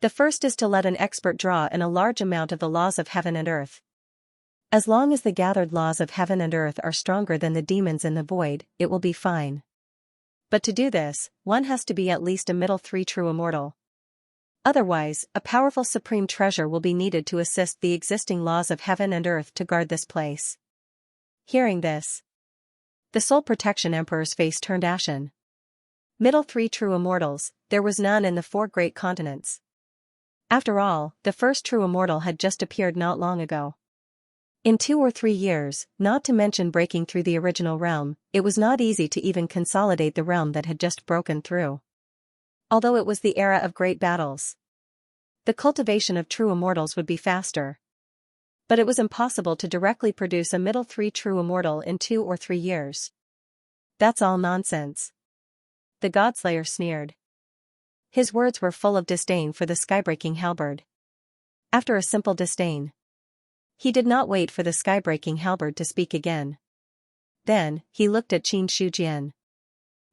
The first is to let an expert draw in a large amount of the laws of heaven and earth. As long as the gathered laws of heaven and earth are stronger than the demons in the void, it will be fine. But to do this, one has to be at least a middle 3 true immortal. Otherwise, a powerful supreme treasure will be needed to assist the existing laws of heaven and earth to guard this place. Hearing this, the Soul Protection Emperor's face turned ashen. Middle 3 true immortals, there was none in the 4 great continents. After all, the first true immortal had just appeared not long ago. In 2 or 3 years, not to mention breaking through the original realm, it was not easy to even consolidate the realm that had just broken through. Although it was the era of great battles, the cultivation of true immortals would be faster. But it was impossible to directly produce a middle 3 true immortal in 2 or 3 years. That's all nonsense. The Godslayer sneered. His words were full of disdain for the skybreaking halberd. After a simple disdain, he did not wait for the skybreaking halberd to speak again. Then, he looked at Qin Shujian.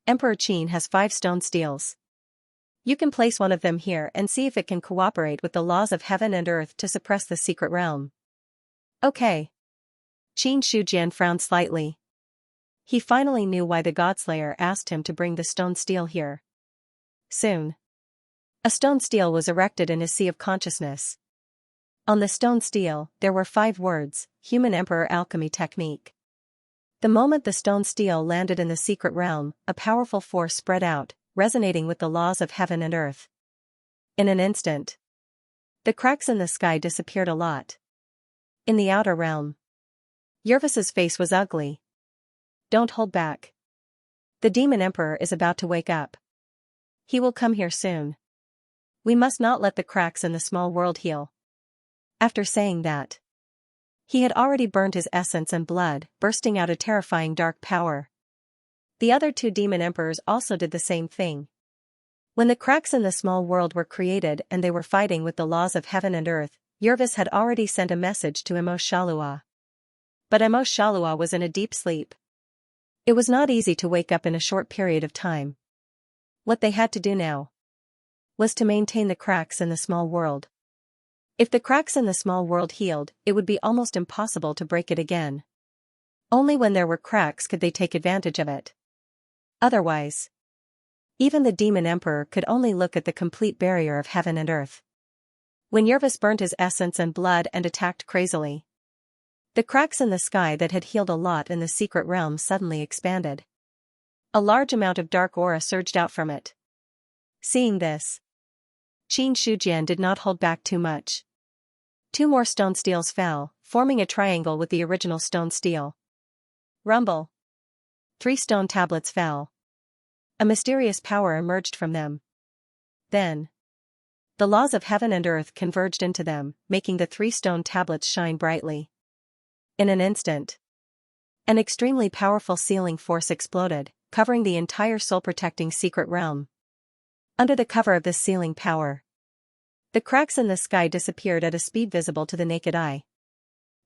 Emperor Qin has 5 stone steels. You can place one of them here and see if it can cooperate with the laws of heaven and earth to suppress the secret realm. Okay. Qin Shujian frowned slightly. He finally knew why the Godslayer asked him to bring the stone steel here. Soon, a stone steel was erected in his sea of consciousness. On the stone steel, there were 5 words, Human Emperor Alchemy Technique. The moment the stone steel landed in the secret realm, a powerful force spread out, resonating with the laws of heaven and earth. In an instant, the cracks in the sky disappeared a lot. In the outer realm, Yervis's face was ugly. Don't hold back. The demon emperor is about to wake up. He will come here soon. We must not let the cracks in the small world heal. After saying that, he had already burned his essence and blood, bursting out a terrifying dark power. The other 2 demon emperors also did the same thing. When the cracks in the small world were created and they were fighting with the laws of heaven and earth, Yervis had already sent a message to Emos Shalua. But Emos Shalua was in a deep sleep. It was not easy to wake up in a short period of time. What they had to do now was to maintain the cracks in the small world. If the cracks in the small world healed, it would be almost impossible to break it again. Only when there were cracks could they take advantage of it. Otherwise, even the demon emperor could only look at the complete barrier of heaven and earth. When Yervis burned his essence and blood and attacked crazily, the cracks in the sky that had healed a lot in the secret realm suddenly expanded. A large amount of dark aura surged out from it. Seeing this, Qin Shujian did not hold back too much. 2 more stone steels fell, forming a triangle with the original stone steel. Rumble. 3 stone tablets fell. A mysterious power emerged from them. Then, the laws of heaven and earth converged into them, making the 3 stone tablets shine brightly. In an instant, an extremely powerful sealing force exploded, covering the entire soul-protecting secret realm. Under the cover of this sealing power, the cracks in the sky disappeared at a speed visible to the naked eye.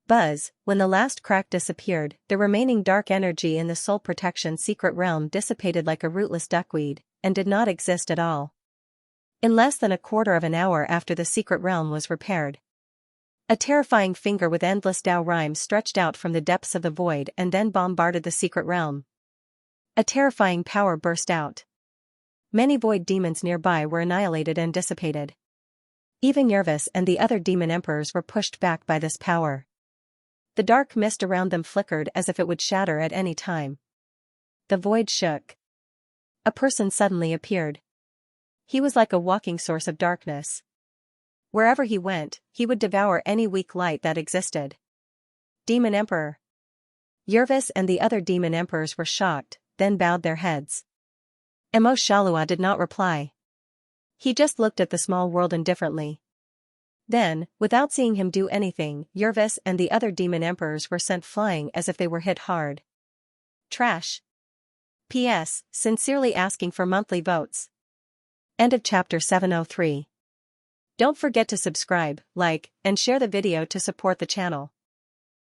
Buzz, when the last crack disappeared, the remaining dark energy in the soul protection secret realm dissipated like a rootless duckweed, and did not exist at all. In less than a quarter of an hour after the secret realm was repaired, a terrifying finger with endless Tao rhymes stretched out from the depths of the void and then bombarded the secret realm. A terrifying power burst out. Many void demons nearby were annihilated and dissipated. Even Yervis and the other demon emperors were pushed back by this power. The dark mist around them flickered as if it would shatter at any time. The void shook. A person suddenly appeared. He was like a walking source of darkness. Wherever he went, he would devour any weak light that existed. Demon Emperor. Yervis and the other demon emperors were shocked, then bowed their heads. Emos Shalua did not reply. He just looked at the small world indifferently. Then, without seeing him do anything, Yervis and the other demon emperors were sent flying as if they were hit hard. Trash. P.S. Sincerely asking for monthly votes. End of chapter 703. Don't forget to subscribe, like, and share the video to support the channel.